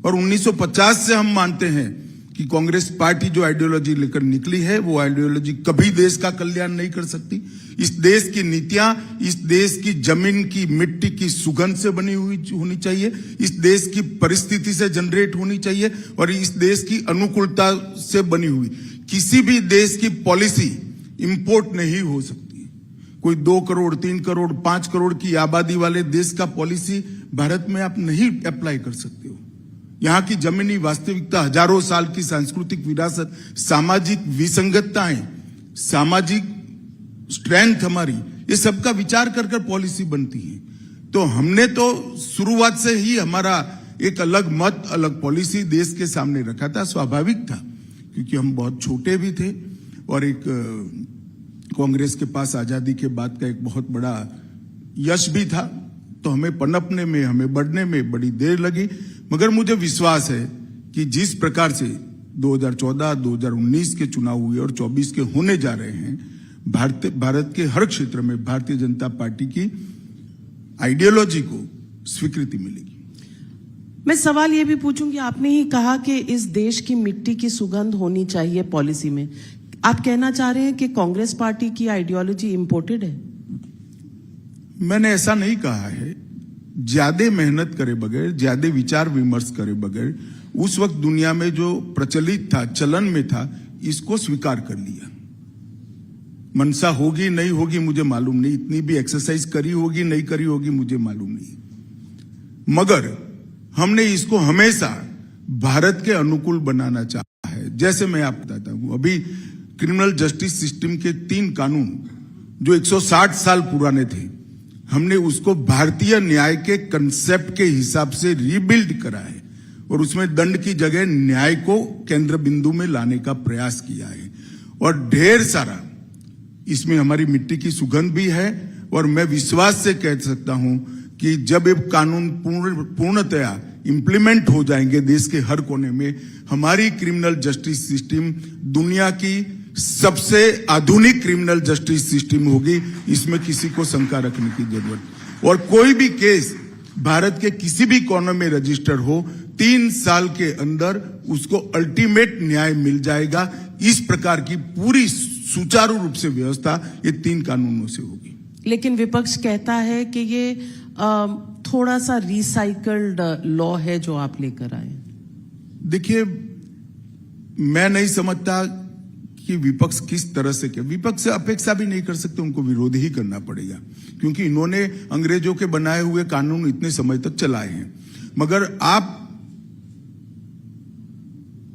और 1950 से हम मानते हैं कि कांग्रेस पार्टी जो आइडियोलॉजी लेकर निकली है, वो आइडियोलॉजी कभी देश का कल्याण नहीं कर सकती। इस देश की नीतियां इस देश की जमीन की मिट्टी की सुगंध से बनी हुई होनी चाहिए, इस देश की परिस्थिति से जनरेट होनी चाहिए और इस देश की अनुकूलता से बनी हुई। किसी भी देश की पॉलिसी इंपोर्ट नहीं हो सकती। कोई 2 करोड़, 3 करोड़, 5 करोड़ की आबादी वाले देश का पॉलिसी भारत में आप नहीं अप्लाई कर सकते हो। यहाँ की जमीनी वास्तविकता, हजारों साल की सांस्कृतिक विरासत, सामाजिक विसंगतताएं, सामाजिक स्ट्रेंथ हमारी, ये सबका विचार कर कर पॉलिसी बनती है। तो हमने तो शुरुआत से ही हमारा एक अलग मत, अलग पॉलिसी देश के सामने रखा था। स्वाभाविक था, क्योंकि हम बहुत छोटे भी थे और एक कांग्रेस के पास आजादी के बाद का एक बहुत बड़ा यश भी था। तो हमें पनपने में, हमें बढ़ने में बड़ी देर लगी, मगर मुझे विश्वास है कि जिस प्रकार से 2014, 2019 के चुनाव हुए और 24 के होने जा रहे हैं, भारत के हर क्षेत्र में भारतीय जनता पार्टी की आइडियोलॉजी को स्वीकृति मिलेगी। मैं सवाल ये भी पूछूंगी, आपने ही कहा कि इस देश की मिट्टी की सुगंध होनी चाहिए पॉलिसी में। आप कहना चाह रहे हैं कि कांग्रेस पार्टी की आइडियोलॉजी इंपोर्टेड है? मैंने ऐसा नहीं कहा है। ज्यादा मेहनत करे बगैर, ज्यादा विचार विमर्श करे बगैर, उस वक्त दुनिया में जो प्रचलित था, चलन में था, इसको स्वीकार कर लिया। मनसा होगी नहीं होगी मुझे मालूम नहीं, इतनी भी एक्सरसाइज करी होगी नहीं करी होगी मुझे मालूम नहीं, मगर हमने इसको हमेशा भारत के अनुकूल बनाना चाहा है। जैसे मैं आपको बताता हूं, अभी क्रिमिनल जस्टिस सिस्टम के 3 कानून जो 160 साल पुराने थे, हमने उसको भारतीय न्याय के कंसेप्ट के हिसाब से रीबिल्ड करा है और उसमें दंड की जगह न्याय को केंद्र बिंदु में लाने का प्रयास किया है। और ढेर सारा इसमें हमारी मिट्टी की सुगंध भी है। और मैं विश्वास से कह सकता हूं कि जब ये कानून पूर्णतया इंप्लीमेंट हो जाएंगे देश के हर कोने में, हमारी क्रिमिनल जस्टिस सिस्टम दुनिया की सबसे आधुनिक क्रिमिनल जस्टिस सिस्टम होगी। इसमें किसी को शंका रखने की जरूरत। और कोई भी केस भारत के किसी भी कोने में रजिस्टर हो, 3 साल के अंदर उसको अल्टीमेट न्याय मिल जाएगा। इस प्रकार की पूरी सुचारू रूप से व्यवस्था ये 3 कानूनों से होगी। लेकिन विपक्ष कहता है कि ये थोड़ा सा रिसाइकल्ड लॉ है जो आप लेकर आए। देखिए, मैं नहीं समझता कि विपक्ष किस तरह से, क्या विपक्ष से अपेक्षा भी नहीं कर सकते, उनको विरोध ही करना पड़ेगा, क्योंकि इन्होंने अंग्रेजों के बनाए हुए कानून इतने समय तक चलाए हैं। मगर आप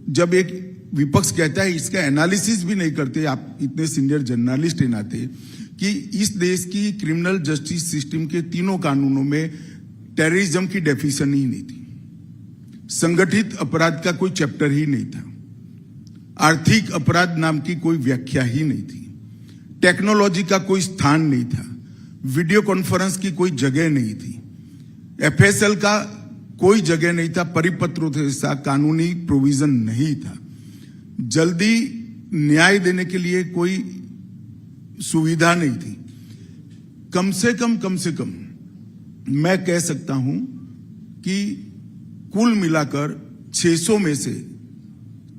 जब एक विपक्ष कहता है, इसका एनालिसिस भी नहीं करते, आप इतने सीनियर जर्नलिस्ट हैं नाते, कि इस देश की क्रिमिनल जस्टिस सिस्टम के 3 कानूनों में टेररिज्म की डेफिनेशन ही नहीं थी, संगठित अपराध का कोई चैप्टर ही नहीं था, आर्थिक अपराध नाम की कोई व्याख्या ही नहीं थी, टेक्नोलॉजी का कोई स्थान नहीं था, वीडियो कॉन्फ्रेंस की कोई जगह नहीं थी, एफएसएल का कोई जगह नहीं था, परिपत्रों जैसा कानूनी प्रोविजन नहीं था, जल्दी न्याय देने के लिए कोई सुविधा नहीं थी। कम से कम मैं कह सकता हूं कि कुल मिलाकर 600 में से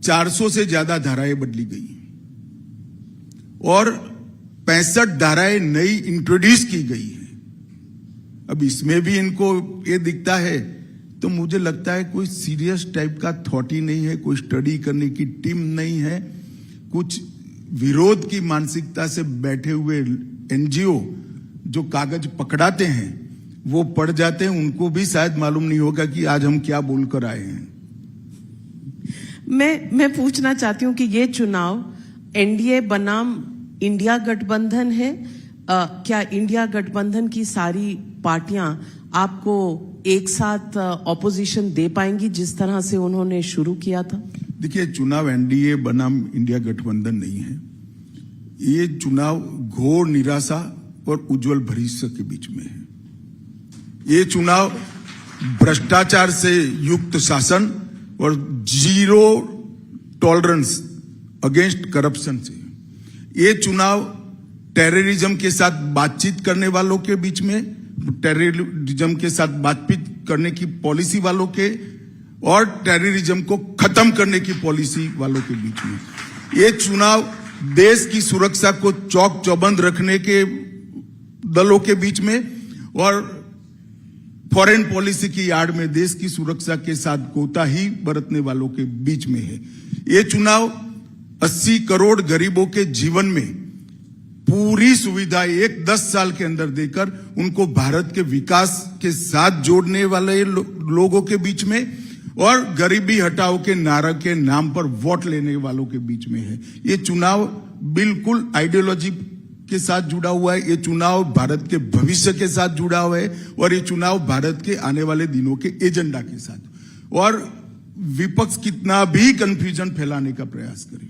400 से ज्यादा धाराएं बदली गई और 65 धाराएं नई इंट्रोड्यूस की गई है। अब इसमें भी इनको ये दिखता है तो मुझे लगता है कोई सीरियस टाइप का थॉट ही नहीं है, कोई स्टडी करने की टीम नहीं है, कुछ विरोध की मानसिकता से बैठे हुए एनजीओ जो कागज पकड़ाते हैं वो पढ़ जाते हैं, उनको भी शायद मालूम नहीं होगा कि आज हम क्या बोलकर आए हैं। मैं पूछना चाहती हूं कि ये चुनाव एनडीए बनाम इंडिया गठबंधन है। क्या इंडिया गठबंधन की सारी पार्टियां आपको एक साथ ऑपोजिशन दे पाएंगी जिस तरह से उन्होंने शुरू किया था? देखिए, चुनाव एनडीए बनाम इंडिया गठबंधन नहीं है, ये चुनाव घोर निराशा और उज्जवल भविष्य के बीच में है। ये चुनाव भ्रष्टाचार से युक्त शासन और जीरो टॉलरेंस अगेंस्ट करप्शन से, ये चुनाव टेररिज्म के साथ बातचीत करने वालों के बीच में, टेररिज्म के साथ बातचीत करने की पॉलिसी वालों के और टेररिज्म को खत्म करने की पॉलिसी वालों के बीच में, ये चुनाव देश की सुरक्षा को चौक चौबंद रखने के दलों के बीच में और फॉरेन पॉलिसी की आड़ में देश की सुरक्षा के साथ कोताही बरतने वालों के बीच में है। ये चुनाव 80 करोड़ गरीबों के जीवन में पूरी सुविधा 10 साल के अंदर देकर उनको भारत के विकास के साथ जोड़ने वाले लोगों के बीच में और गरीबी हटाओ के नारा के नाम पर वोट लेने वालों के बीच में है। ये चुनाव बिल्कुल आइडियोलॉजी के साथ जुड़ा हुआ है, ये चुनाव भारत के भविष्य के साथ जुड़ा हुआ है और ये चुनाव भारत के आने वाले दिनों के एजेंडा के साथ। और विपक्ष कितना भी कंफ्यूजन फैलाने का प्रयास करे,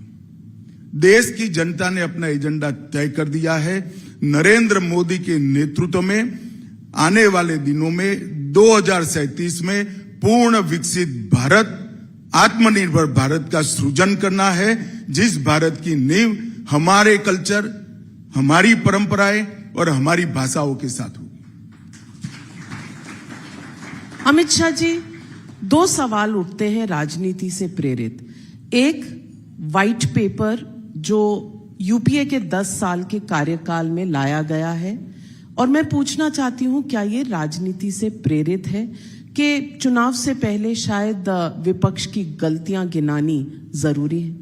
देश की जनता ने अपना एजेंडा तय कर दिया है। नरेंद्र मोदी के नेतृत्व में आने वाले दिनों में 2037 में पूर्ण विकसित भारत, आत्मनिर्भर भारत का सृजन करना है, जिस भारत की नींव हमारे कल्चर, हमारी परंपराएं और हमारी भाषाओं के साथ होगी। अमित शाह जी, 2 सवाल उठते हैं राजनीति से प्रेरित। एक, व्हाइट पेपर जो यूपीए के 10 साल के कार्यकाल में लाया गया है, और मैं पूछना चाहती हूं क्या ये राजनीति से प्रेरित है कि चुनाव से पहले शायद विपक्ष की गलतियां गिनानी जरूरी है?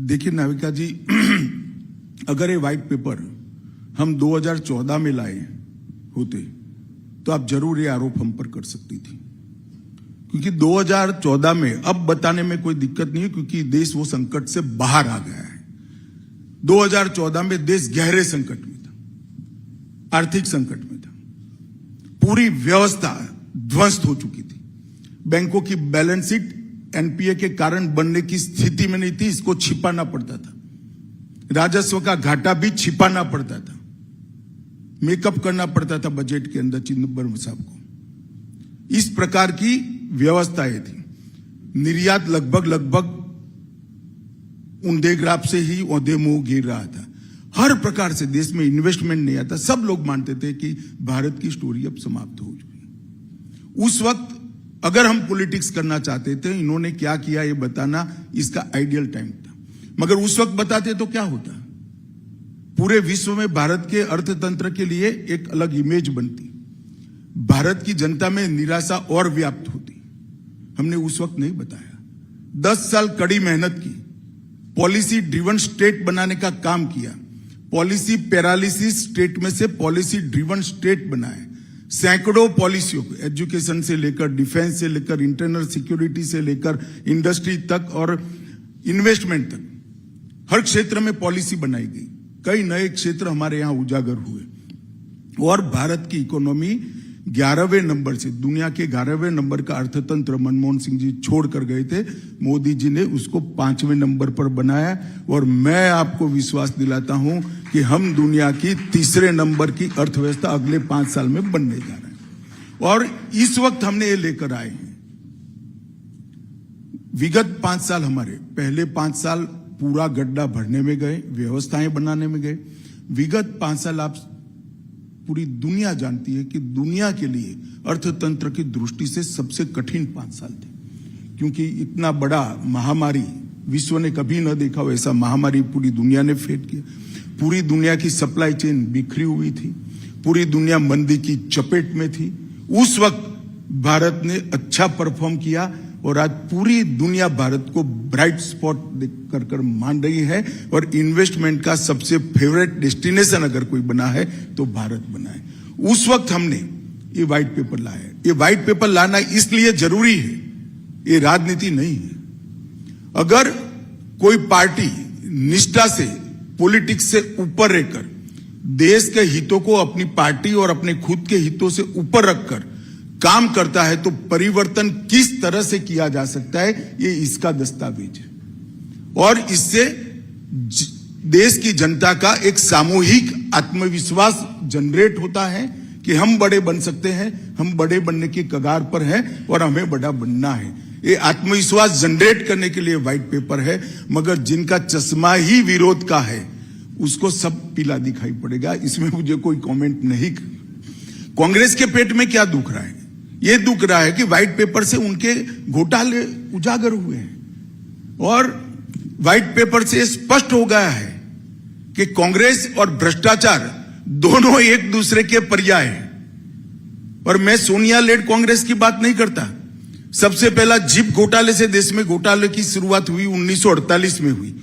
देखिए नाविका जी, अगर ये व्हाइट पेपर हम 2014 में लाए होते तो आप जरूर ये आरोप हम पर कर सकती थी, क्योंकि 2014 में अब बताने में कोई दिक्कत नहीं है क्योंकि देश वो संकट से बाहर आ गया है। 2014 में देश गहरे संकट में था, आर्थिक संकट में था, पूरी व्यवस्था ध्वस्त हो चुकी थी, बैंकों की बैलेंस शीट एनपीए के कारण बनने की स्थिति में नहीं थी, इसको छिपाना पड़ता था, राजस्व का घाटा भी छिपाना पड़ता था, मेकअप करना पड़ता था बजट के अंदर चिदंबरम साहब को। इस प्रकार की व्यवस्थाएं थी। निर्यात लगभग ऊंधे ग्राफ से ही औंधे मुंह गिर रहा था। हर प्रकार से देश में इन्वेस्टमेंट नहीं आता। सब लोग मानते थे कि भारत की स्टोरी अब समाप्त हो चुकी। उस वक्त अगर हम पॉलिटिक्स करना चाहते थे, इन्होंने क्या किया ये बताना इसका आइडियल टाइम था, मगर उस वक्त बताते तो क्या होता, पूरे विश्व में भारत के अर्थतंत्र के लिए एक अलग इमेज बनती, भारत की जनता में निराशा और व्याप्त होती। हमने उस वक्त नहीं बताया। 10 साल कड़ी मेहनत की, पॉलिसी ड्रिवन स्टेट बनाने का काम किया, पॉलिसी पैरालिसिस स्टेट में से पॉलिसी ड्रिवन स्टेट बनाए, सैकड़ों पॉलिसियों को, एजुकेशन से लेकर डिफेंस से लेकर इंटरनल सिक्योरिटी से लेकर इंडस्ट्री तक और इन्वेस्टमेंट तक, हर क्षेत्र में पॉलिसी बनाई गई। कई नए क्षेत्र हमारे यहां उजागर हुए और भारत की इकोनॉमी 11वें नंबर से, दुनिया के 11वें नंबर का अर्थतंत्र मनमोहन सिंह जी छोड़ कर गए थे, मोदी जी ने उसको 5वें नंबर पर बनाया। और मैं आपको विश्वास दिलाता हूं कि हम दुनिया की 3रे नंबर की अर्थव्यवस्था अगले 5 साल में बनने जा रहे हैं। और इस वक्त हमने ये लेकर आए हैं। विगत 5 साल हमारे, पहले 5 साल पूरा गड्ढा भरने में गए, व्यवस्थाएं बनाने में गए। विगत 5 साल आप पूरी दुनिया जानती है कि दुनिया के लिए अर्थतंत्र की दृष्टि से सबसे कठिन 5 साल थे, क्योंकि इतना बड़ा महामारी विश्व ने कभी न देखा हो, ऐसा महामारी पूरी दुनिया ने फेस किया। पूरी दुनिया की सप्लाई चेन बिखरी हुई थी, पूरी दुनिया मंदी की चपेट में थी। उस वक्त भारत ने अच्छा परफॉर्म किया और आज पूरी दुनिया भारत को ब्राइट स्पॉट कर मान रही है और इन्वेस्टमेंट का सबसे फेवरेट डेस्टिनेशन अगर कोई बना है तो भारत बना है। उस वक्त हमने ये व्हाइट पेपर लाया है। ये व्हाइट पेपर लाना इसलिए जरूरी है, ये राजनीति नहीं है। अगर कोई पार्टी निष्ठा से, पॉलिटिक्स से ऊपर रहकर देश के हितों को अपनी पार्टी और अपने खुद के हितों से ऊपर रखकर काम करता है तो परिवर्तन किस तरह से किया जा सकता है, ये इसका दस्तावेज है। और इससे देश की जनता का एक सामूहिक आत्मविश्वास जनरेट होता है कि हम बड़े बन सकते हैं, हम बड़े बनने की कगार पर हैं और हमें बड़ा बनना है। ये आत्मविश्वास जनरेट करने के लिए व्हाइट पेपर है, मगर जिनका चश्मा ही विरोध का है उसको सब पीला दिखाई पड़ेगा। इसमें मुझे कोई कमेंट नहीं। कांग्रेस के पेट में क्या दुख रहा है? ये दुख रहा है कि व्हाइट पेपर से उनके घोटाले उजागर हुए हैं और व्हाइट पेपर से स्पष्ट हो गया है कि कांग्रेस और भ्रष्टाचार दोनों एक दूसरे के पर्याय हैं। और मैं सोनिया लेड कांग्रेस की बात नहीं करता। सबसे पहला जीप घोटाले से देश में घोटाले की शुरुआत हुई 1948 में हुई,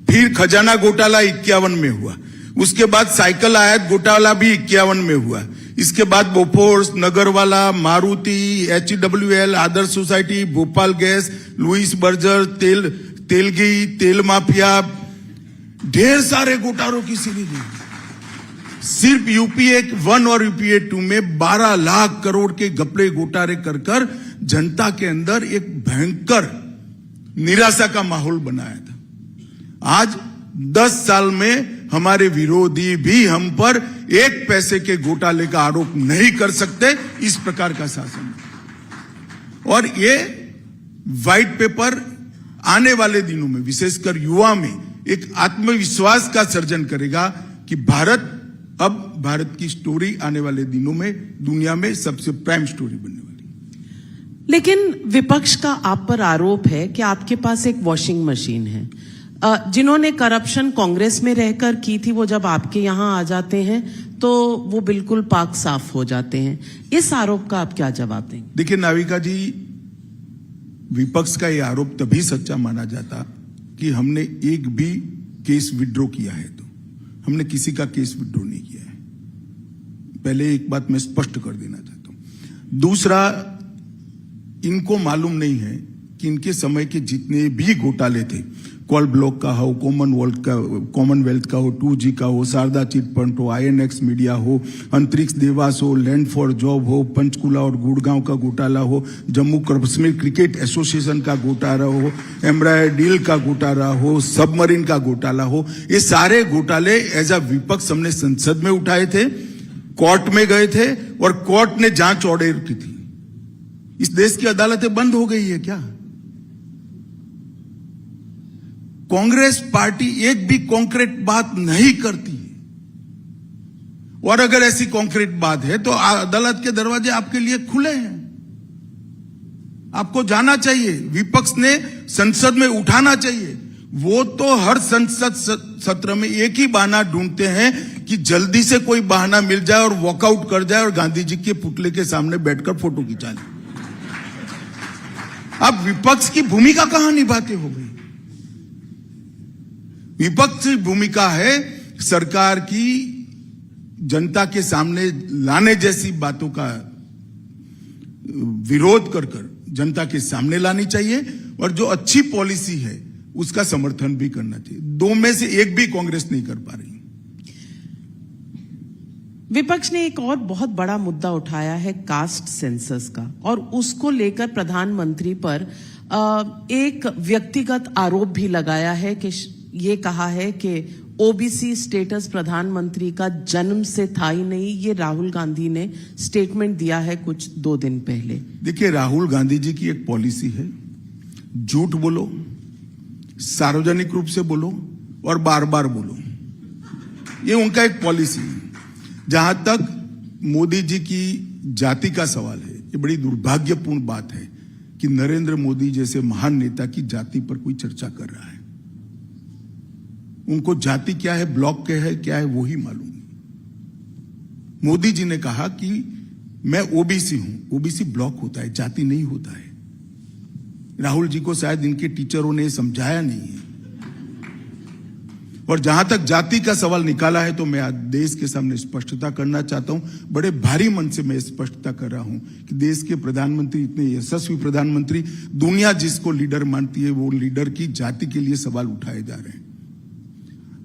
फिर खजाना घोटाला 51 में हुआ, उसके बाद साइकिल आयात घोटाला भी 51 में हुआ, इसके बाद Bofors, Nagarwala, Maruti, HWL, Adarsh society, Bhopal gas, Louis Berger, Telgi, तेल माफिया, ढेर सारे घोटालों की सीरीज है। सिर्फ यूपीए 1 और यूपीए 2 में 12 लाख करोड़ के घपले घोटाले कर जनता के अंदर एक भयंकर निराशा का माहौल बनाया था। आज 10 साल में हमारे विरोधी भी हम पर 1 पैसे के घोटाले का आरोप नहीं कर सकते, इस प्रकार का शासन। और ये व्हाइट पेपर आने वाले दिनों में विशेषकर युवा में एक आत्मविश्वास का सर्जन करेगा कि भारत की स्टोरी आने वाले दिनों में दुनिया में सबसे प्राइम स्टोरी बनने वाली है। लेकिन विपक्ष का आप पर आरोप है कि आपके पास एक वॉशिंग मशीन है। जिन्होंने करप्शन कांग्रेस में रहकर की थी, वो जब आपके यहां आ जाते हैं तो वो बिल्कुल पाक साफ हो जाते हैं। इस आरोप का आप क्या जवाब देंगे? देखिए नाविका जी, विपक्ष का ये आरोप तभी सच्चा माना जाता कि हमने एक भी केस विड्रॉ किया है। तो हमने किसी का केस विड्रॉ नहीं किया है। पहले एक बात मैं स्पष्ट कर देना चाहता हूं। दूसरा, इनको मालूम नहीं है कि इनके समय के जितने भी घोटाले थे, कॉल ब्लॉक का हो, कॉमनवेल्थ का हो, 2G का हो, शारदा चिट फंड हो, INX मीडिया हो, अंतरिक्ष देवास हो, लैंड फॉर जॉब हो, पंचकुला और गुड़गांव का घोटाला हो, जम्मू कश्मीर क्रिकेट एसोसिएशन का घोटाला हो, एम्ब्रायर डील का घोटाला हो, सबमरीन का घोटाला हो, ये सारे घोटाले एज अ विपक्ष हमने संसद में उठाए थे, कोर्ट में गए थे और कोर्ट ने जांच ऑर्डर की थी। इस देश की अदालतें बंद हो गई है क्या? कांग्रेस पार्टी एक भी कॉन्क्रीट बात नहीं करती है, और अगर ऐसी कॉन्क्रीट बात है तो अदालत के दरवाजे आपके लिए खुले हैं। आपको जाना चाहिए, विपक्ष ने संसद में उठाना चाहिए। वो तो हर संसद सत्र में एक ही बहाना ढूंढते हैं कि जल्दी से कोई बहाना मिल जाए और वॉकआउट कर जाए और गांधी जी के पुतले के सामने बैठकर फोटो खिंचा ले। अब विपक्ष की भूमिका कहां निभाते हो गई? विपक्ष की भूमिका है सरकार की जनता के सामने लाने जैसी बातों का विरोध कर जनता के सामने लानी चाहिए, और जो अच्छी पॉलिसी है उसका समर्थन भी करना चाहिए। 2 में से एक भी कांग्रेस नहीं कर पा रही। विपक्ष ने एक और बहुत बड़ा मुद्दा उठाया है कास्ट सेंसस का, और उसको लेकर प्रधानमंत्री पर एक व्यक्तिगत आरोप भी लगाया है कि ये कहा है कि ओबीसी स्टेटस प्रधानमंत्री का जन्म से था ही नहीं। ये राहुल गांधी ने स्टेटमेंट दिया है कुछ 2 दिन पहले। देखिए, राहुल गांधी जी की एक पॉलिसी है, झूठ बोलो, सार्वजनिक रूप से बोलो और बार बार बोलो। ये उनका एक पॉलिसी है। जहां तक मोदी जी की जाति का सवाल है, ये बड़ी दुर्भाग्यपूर्ण बात है कि नरेंद्र मोदी जैसे महान नेता की जाति पर कोई चर्चा कर रहा है। उनको जाति क्या है, ब्लॉक क्या है वो ही मालूम नहीं। मोदी जी ने कहा कि मैं ओबीसी हूं। ओबीसी ब्लॉक होता है, जाति नहीं होता है। राहुल जी को शायद इनके टीचरों ने समझाया नहीं है। और जहां तक जाति का सवाल निकाला है, तो मैं आज देश के सामने स्पष्टता करना चाहता हूं। बड़े भारी मन से मैं स्पष्टता कर रहा हूं कि देश के प्रधानमंत्री, इतने यशस्वी प्रधानमंत्री, दुनिया जिसको लीडर मानती है, वो लीडर की जाति के लिए सवाल उठाए जा रहे हैं।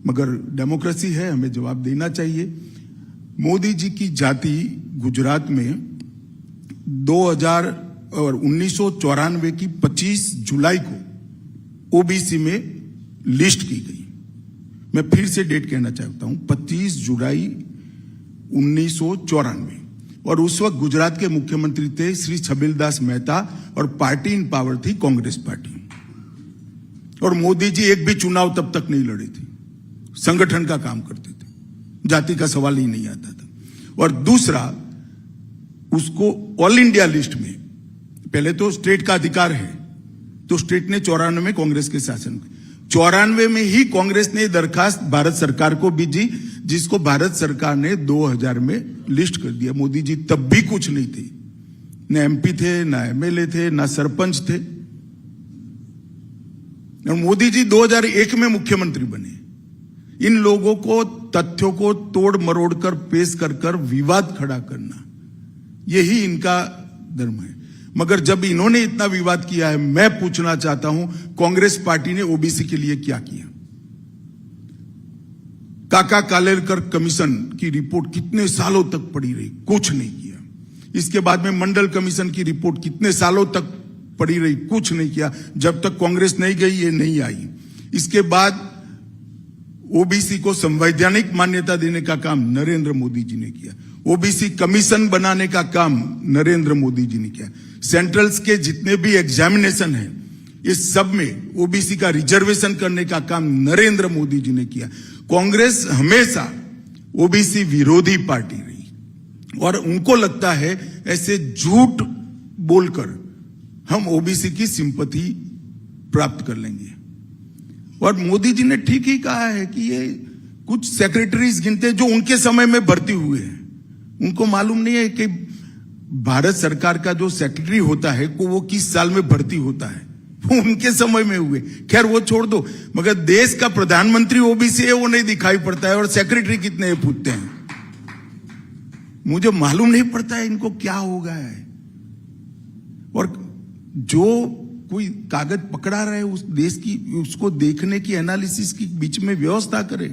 मगर डेमोक्रेसी है, हमें जवाब देना चाहिए। मोदी जी की जाति गुजरात में 1994 की 25 जुलाई को ओबीसी में लिस्ट की गई। मैं फिर से डेट कहना चाहता हूं, 25 जुलाई 1994। और उस वक्त गुजरात के मुख्यमंत्री थे श्री छबिलदास मेहता, और पार्टी इन पावर थी कांग्रेस पार्टी। और मोदी जी एक भी चुनाव तब तक नहीं लड़े थे, संगठन का काम करते थे, जाति का सवाल ही नहीं आता था। और दूसरा, उसको ऑल इंडिया लिस्ट में, पहले तो स्टेट का अधिकार है, तो स्टेट ने 94 में कांग्रेस के शासन, 94 में ही कांग्रेस ने दरखास्त भारत सरकार को भेजी, जिसको भारत सरकार ने 2000 में लिस्ट कर दिया। मोदी जी तब भी कुछ नहीं थे, न एमपी थे, न एमएलए थे, न सरपंच थे। और मोदी जी 2001 में मुख्यमंत्री बने। इन लोगों को तथ्यों को तोड़ मरोड़ कर पेश कर विवाद खड़ा करना, यही इनका धर्म है। मगर जब इन्होंने इतना विवाद किया है, मैं पूछना चाहता हूं, कांग्रेस पार्टी ने ओबीसी के लिए क्या किया? काका कालेलकर कमीशन की रिपोर्ट कितने सालों तक पड़ी रही, कुछ नहीं किया। इसके बाद में मंडल कमीशन की रिपोर्ट कितने सालों तक पड़ी रही, कुछ नहीं किया। जब तक कांग्रेस नहीं गई, ये नहीं आई। इसके बाद ओबीसी को संवैधानिक मान्यता देने का काम नरेंद्र मोदी जी ने किया। ओबीसी कमीशन बनाने का काम नरेंद्र मोदी जी ने किया। सेंट्रल्स के जितने भी एग्जामिनेशन है, इस सब में ओबीसी का रिजर्वेशन करने का काम नरेंद्र मोदी जी ने किया। कांग्रेस हमेशा ओबीसी विरोधी पार्टी रही, और उनको लगता है ऐसे झूठ बोलकर हम ओबीसी की सिंपैथी प्राप्त कर लेंगे। और मोदी जी ने ठीक ही कहा है कि ये कुछ सेक्रेटरीज गिनते जो उनके समय में भर्ती हुए हैं। उनको मालूम नहीं है कि भारत सरकार का जो सेक्रेटरी होता है वो किस साल में भर्ती होता है, वो उनके समय में हुए। खैर वो छोड़ दो, मगर देश का प्रधानमंत्री ओबीसी है, वो नहीं दिखाई पड़ता है, और सेक्रेटरी कितने पूछते हैं। मुझे मालूम नहीं पड़ता है इनको क्या हो गया है। और जो कोई कागज पकड़ा रहे उस देश की, उसको देखने की, एनालिसिस की बीच में व्यवस्था करे,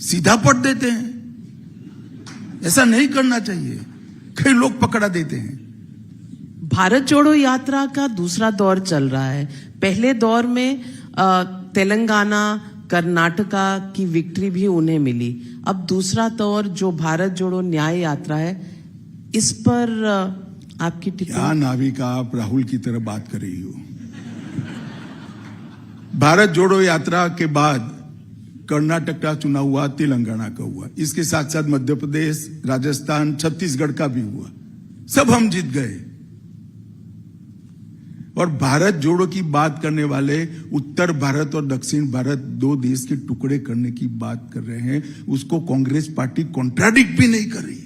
सीधा पढ़ देते हैं। ऐसा नहीं करना चाहिए, कई लोग पकड़ा देते हैं। भारत जोड़ो यात्रा का दूसरा दौर चल रहा है। पहले दौर में तेलंगाना, कर्नाटका की विक्ट्री भी उन्हें मिली। अब दूसरा दौर जो भारत जोड़ो न्याय यात्रा है, इस पर आपकी टिप्पणी? क्या नाविका, आप राहुल की तरह बात कर रही हो। भारत जोड़ो यात्रा के बाद कर्नाटक का चुनाव हुआ, तेलंगाना का हुआ, इसके साथ साथ मध्य प्रदेश, राजस्थान, छत्तीसगढ़ का भी हुआ। सब हम जीत गए। और भारत जोड़ो की बात करने वाले उत्तर भारत और दक्षिण भारत, दो देश के टुकड़े करने की बात कर रहे हैं, उसको कांग्रेस पार्टी कॉन्ट्राडिक्ट भी नहीं कर रही।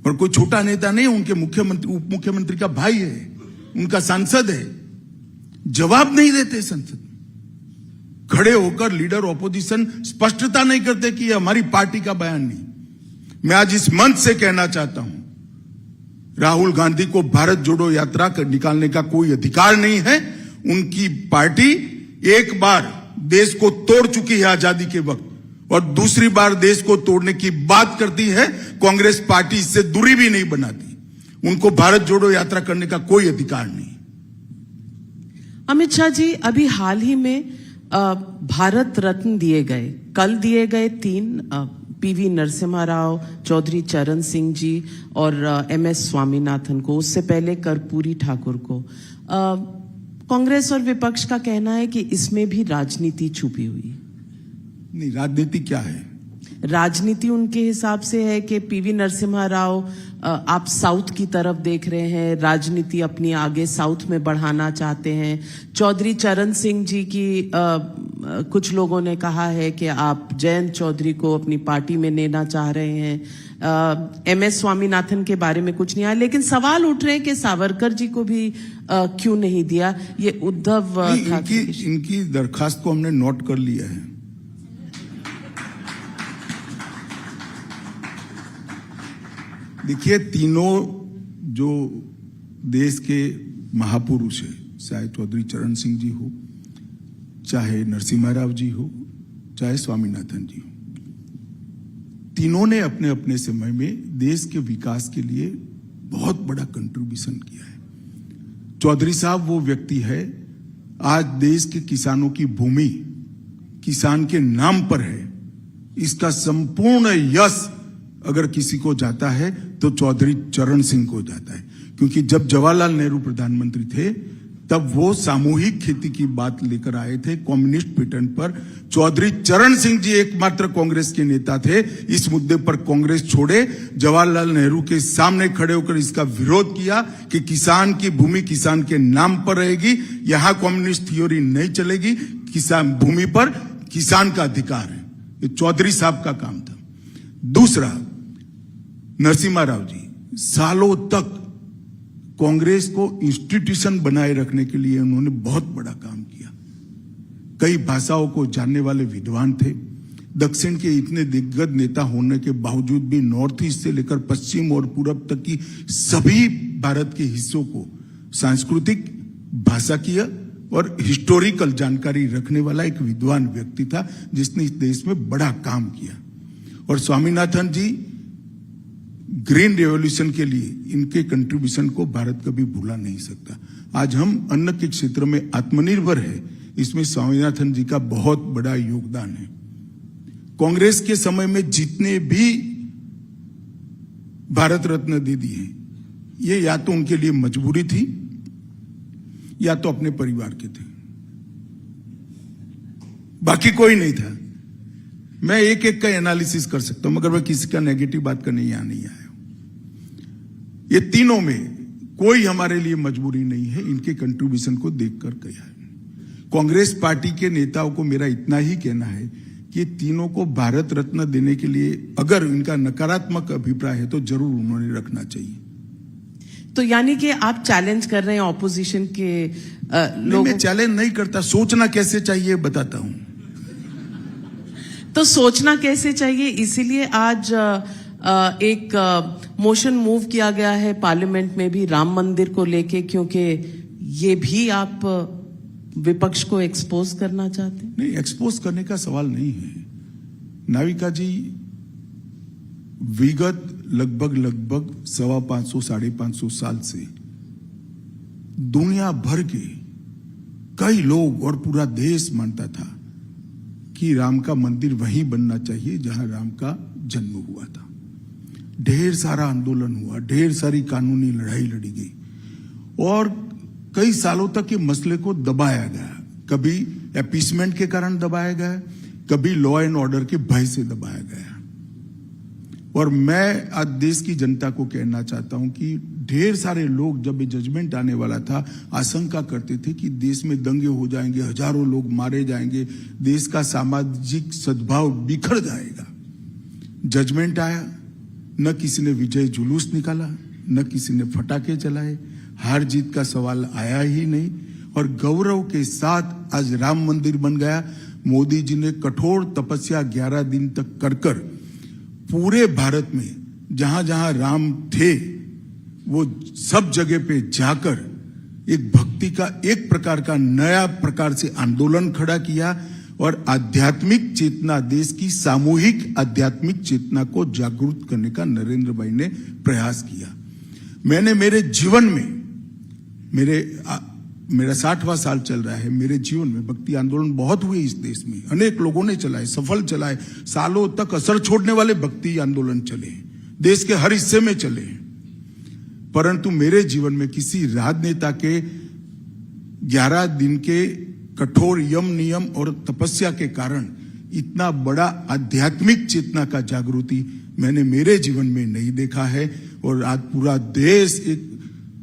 और कोई छोटा नेता नहीं, उनके मुख्यमंत्री, उप मुख्यमंत्री का भाई है, उनका सांसद है, जवाब नहीं देते संसद। खड़े होकर लीडर ऑपोजिशन स्पष्टता नहीं करते कि यह हमारी पार्टी का बयान नहीं। मैं आज इस मंच से कहना चाहता हूं, राहुल गांधी को भारत जोड़ो यात्रा निकालने का कोई अधिकार नहीं है। उनकी पार्टी एक बार देश को तोड़ चुकी है आजादी के वक्त, और दूसरी बार देश को तोड़ने की बात करती है। कांग्रेस पार्टी इससे दूरी भी नहीं बनाती। उनको भारत जोड़ो यात्रा करने का कोई अधिकार नहीं। अमित शाह जी, अभी हाल ही में भारत रत्न दिए गए, कल दिए गए 3 पीवी नरसिम्हा राव, चौधरी चरण सिंह जी और MS स्वामीनाथन को, उससे पहले कर्पूरी ठाकुर को। कांग्रेस और विपक्ष का कहना है कि इसमें भी राजनीति छुपी हुई। नहीं, राजनीति क्या है? राजनीति उनके हिसाब से है कि पीवी नरसिम्हा राव आप साउथ की तरफ देख रहे हैं, राजनीति अपनी आगे साउथ में बढ़ाना चाहते हैं। चौधरी चरण सिंह जी की कुछ लोगों ने कहा है कि आप जयंत चौधरी को अपनी पार्टी में लेना चाह रहे हैं। MS स्वामीनाथन के बारे में कुछ नहीं आया, लेकिन सवाल उठ रहे हैं कि सावरकर जी को भी क्यों नहीं दिया। ये उद्धव इनकी दरखास्त को हमने नोट कर लिया है। देखिए, तीनों जो देश के महापुरुष है, चाहे चौधरी चरण सिंह जी हो, चाहे नरसिम्हा राव जी हो, चाहे स्वामीनाथन जी हो, तीनों ने अपने अपने समय में देश के विकास के लिए बहुत बड़ा कंट्रीब्यूशन किया है। चौधरी साहब वो व्यक्ति है, आज देश के किसानों की भूमि किसान के नाम पर है। इसका संपूर्ण यश अगर किसी को जाता है तो चौधरी चरण सिंह को जाता है, क्योंकि जब जवाहरलाल नेहरू प्रधानमंत्री थे तब वो सामूहिक खेती की बात लेकर आए थे कम्युनिस्ट पैटर्न पर। चौधरी चरण सिंह जी एकमात्र कांग्रेस के नेता थे। इस मुद्दे पर कांग्रेस छोड़े, जवाहरलाल नेहरू के सामने खड़े होकर इसका विरोध किया कि किसान की भूमि किसान के नाम पर रहेगी, यहां कम्युनिस्ट थ्योरी नहीं चलेगी, किसान भूमि पर किसान का अधिकार है। ये चौधरी साहब का काम था। दूसरा, नरसिम्हा राव जी सालों तक कांग्रेस को इंस्टीट्यूशन बनाए रखने के लिए उन्होंने बहुत बड़ा काम किया। कई भाषाओं को जानने वाले विद्वान थे। दक्षिण के इतने दिग्गज नेता होने के बावजूद भी नॉर्थ ईस्ट से लेकर पश्चिम और पूरब तक की सभी भारत के हिस्सों को सांस्कृतिक, भाषा की और हिस्टोरिकल जानकारी रखने वाला एक विद्वान व्यक्ति था, जिसने इस देश में बड़ा काम किया। और स्वामीनाथन जी ग्रीन रेवोल्यूशन के लिए इनके कंट्रीब्यूशन को भारत कभी भूला नहीं सकता। आज हम अन्न के क्षेत्र में आत्मनिर्भर है, इसमें स्वामीनाथन जी का बहुत बड़ा योगदान है। कांग्रेस के समय में जितने भी भारत रत्न दे दिए, ये या तो उनके लिए मजबूरी थी या तो अपने परिवार के थे, बाकी कोई नहीं था। मैं एक एक का एनालिसिस कर सकता हूं, मगर मैं किसी का नेगेटिव बात करने यहां नहीं आया हूं। ये तीनों में कोई हमारे लिए मजबूरी नहीं है, इनके कंट्रीब्यूशन को देखकर गया है। कांग्रेस पार्टी के नेताओं को मेरा इतना ही कहना है कि तीनों को भारत रत्न देने के लिए अगर इनका नकारात्मक अभिप्राय है तो जरूर उन्होंने रखना चाहिए। तो यानी कि आप चैलेंज कर रहे हैं ऑपोजिशन के लोगों? मैं चैलेंज नहीं करता, सोचना कैसे चाहिए बताता हूं। तो सोचना कैसे चाहिए, इसीलिए आज एक मोशन मूव किया गया है पार्लियामेंट में भी राम मंदिर को लेके, क्योंकि ये भी आप विपक्ष को एक्सपोज करना चाहते हैं? नहीं, एक्सपोज करने का सवाल नहीं है। नाविका जी, विगत लगभग 550 साढ़े 500 साल से दुनिया भर के कई लोग और पूरा देश मानता था कि राम का मंदिर वहीं बनना चाहिए जहां राम का जन्म हुआ था। ढेर सारा आंदोलन हुआ, ढेर सारी कानूनी लड़ाई लड़ी गई और कई सालों तक ये मसले को दबाया गया। कभी अपीसमेंट के कारण दबाया गया, कभी लॉ एंड ऑर्डर के भय से दबाया गया। और मैं आज देश की जनता को कहना चाहता हूं कि ढेर सारे लोग जब ये जजमेंट आने वाला था आशंका करते थे कि देश में दंगे हो जाएंगे, हजारों लोग मारे जाएंगे, देश का सामाजिक सद्भाव बिखर जाएगा। जजमेंट आया, न किसी ने विजय जुलूस निकाला, न किसी ने फटाके चलाए, हार जीत का सवाल आया ही नहीं और गौरव के साथ आज राम मंदिर बन गया। मोदी जी ने कठोर तपस्या 11 दिन तक कर पूरे भारत में जहां जहां राम थे वो सब जगह पे जाकर एक भक्ति का एक प्रकार का नया प्रकार से आंदोलन खड़ा किया और आध्यात्मिक चेतना, देश की सामूहिक आध्यात्मिक चेतना को जागरूक करने का नरेंद्र भाई ने प्रयास किया। मैंने मेरे जीवन में, मेरा 60वां साल चल रहा है, मेरे जीवन में भक्ति आंदोलन बहुत हुए इस देश में, अनेक लोगों ने चलाए, सफल चलाए, सालों तक असर छोड़ने वाले भक्ति आंदोलन चले, देश के हर हिस्से में चले। परंतु मेरे जीवन में किसी राजनेता के 11 दिन के कठोर यम नियम और तपस्या के कारण इतना बड़ा आध्यात्मिक चेतना का जागृति मैंने मेरे जीवन में नहीं देखा है। और आज पूरा देश एक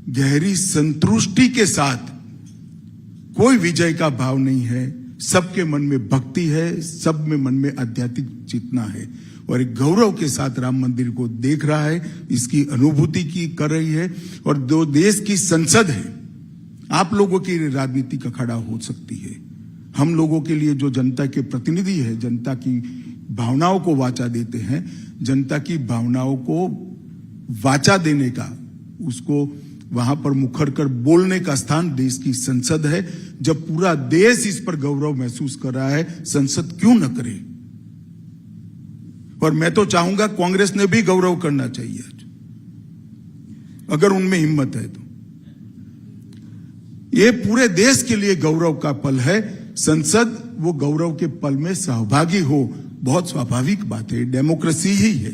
गहरी संतुष्टि के साथ, कोई विजय का भाव नहीं है, सबके मन में भक्ति है, सब में मन में आध्यात्मिक चेतना है और एक गौरव के साथ राम मंदिर को देख रहा है, इसकी अनुभूति की कर रही है। और जो देश की संसद है, आप लोगों की राजनीति का खड़ा हो सकती है, हम लोगों के लिए जो जनता के प्रतिनिधि है, जनता की भावनाओं को वाचा देते हैं, जनता की भावनाओं को वाचा देने का, उसको वहां पर मुखर कर बोलने का स्थान देश की संसद है। जब पूरा देश इस पर गौरव महसूस कर रहा है, संसद क्यों न करे। और मैं तो चाहूंगा कांग्रेस ने भी गौरव करना चाहिए, अगर उनमें हिम्मत है तो। ये पूरे देश के लिए गौरव का पल है, संसद वो गौरव के पल में सहभागी हो, बहुत स्वाभाविक बात है, डेमोक्रेसी ही है।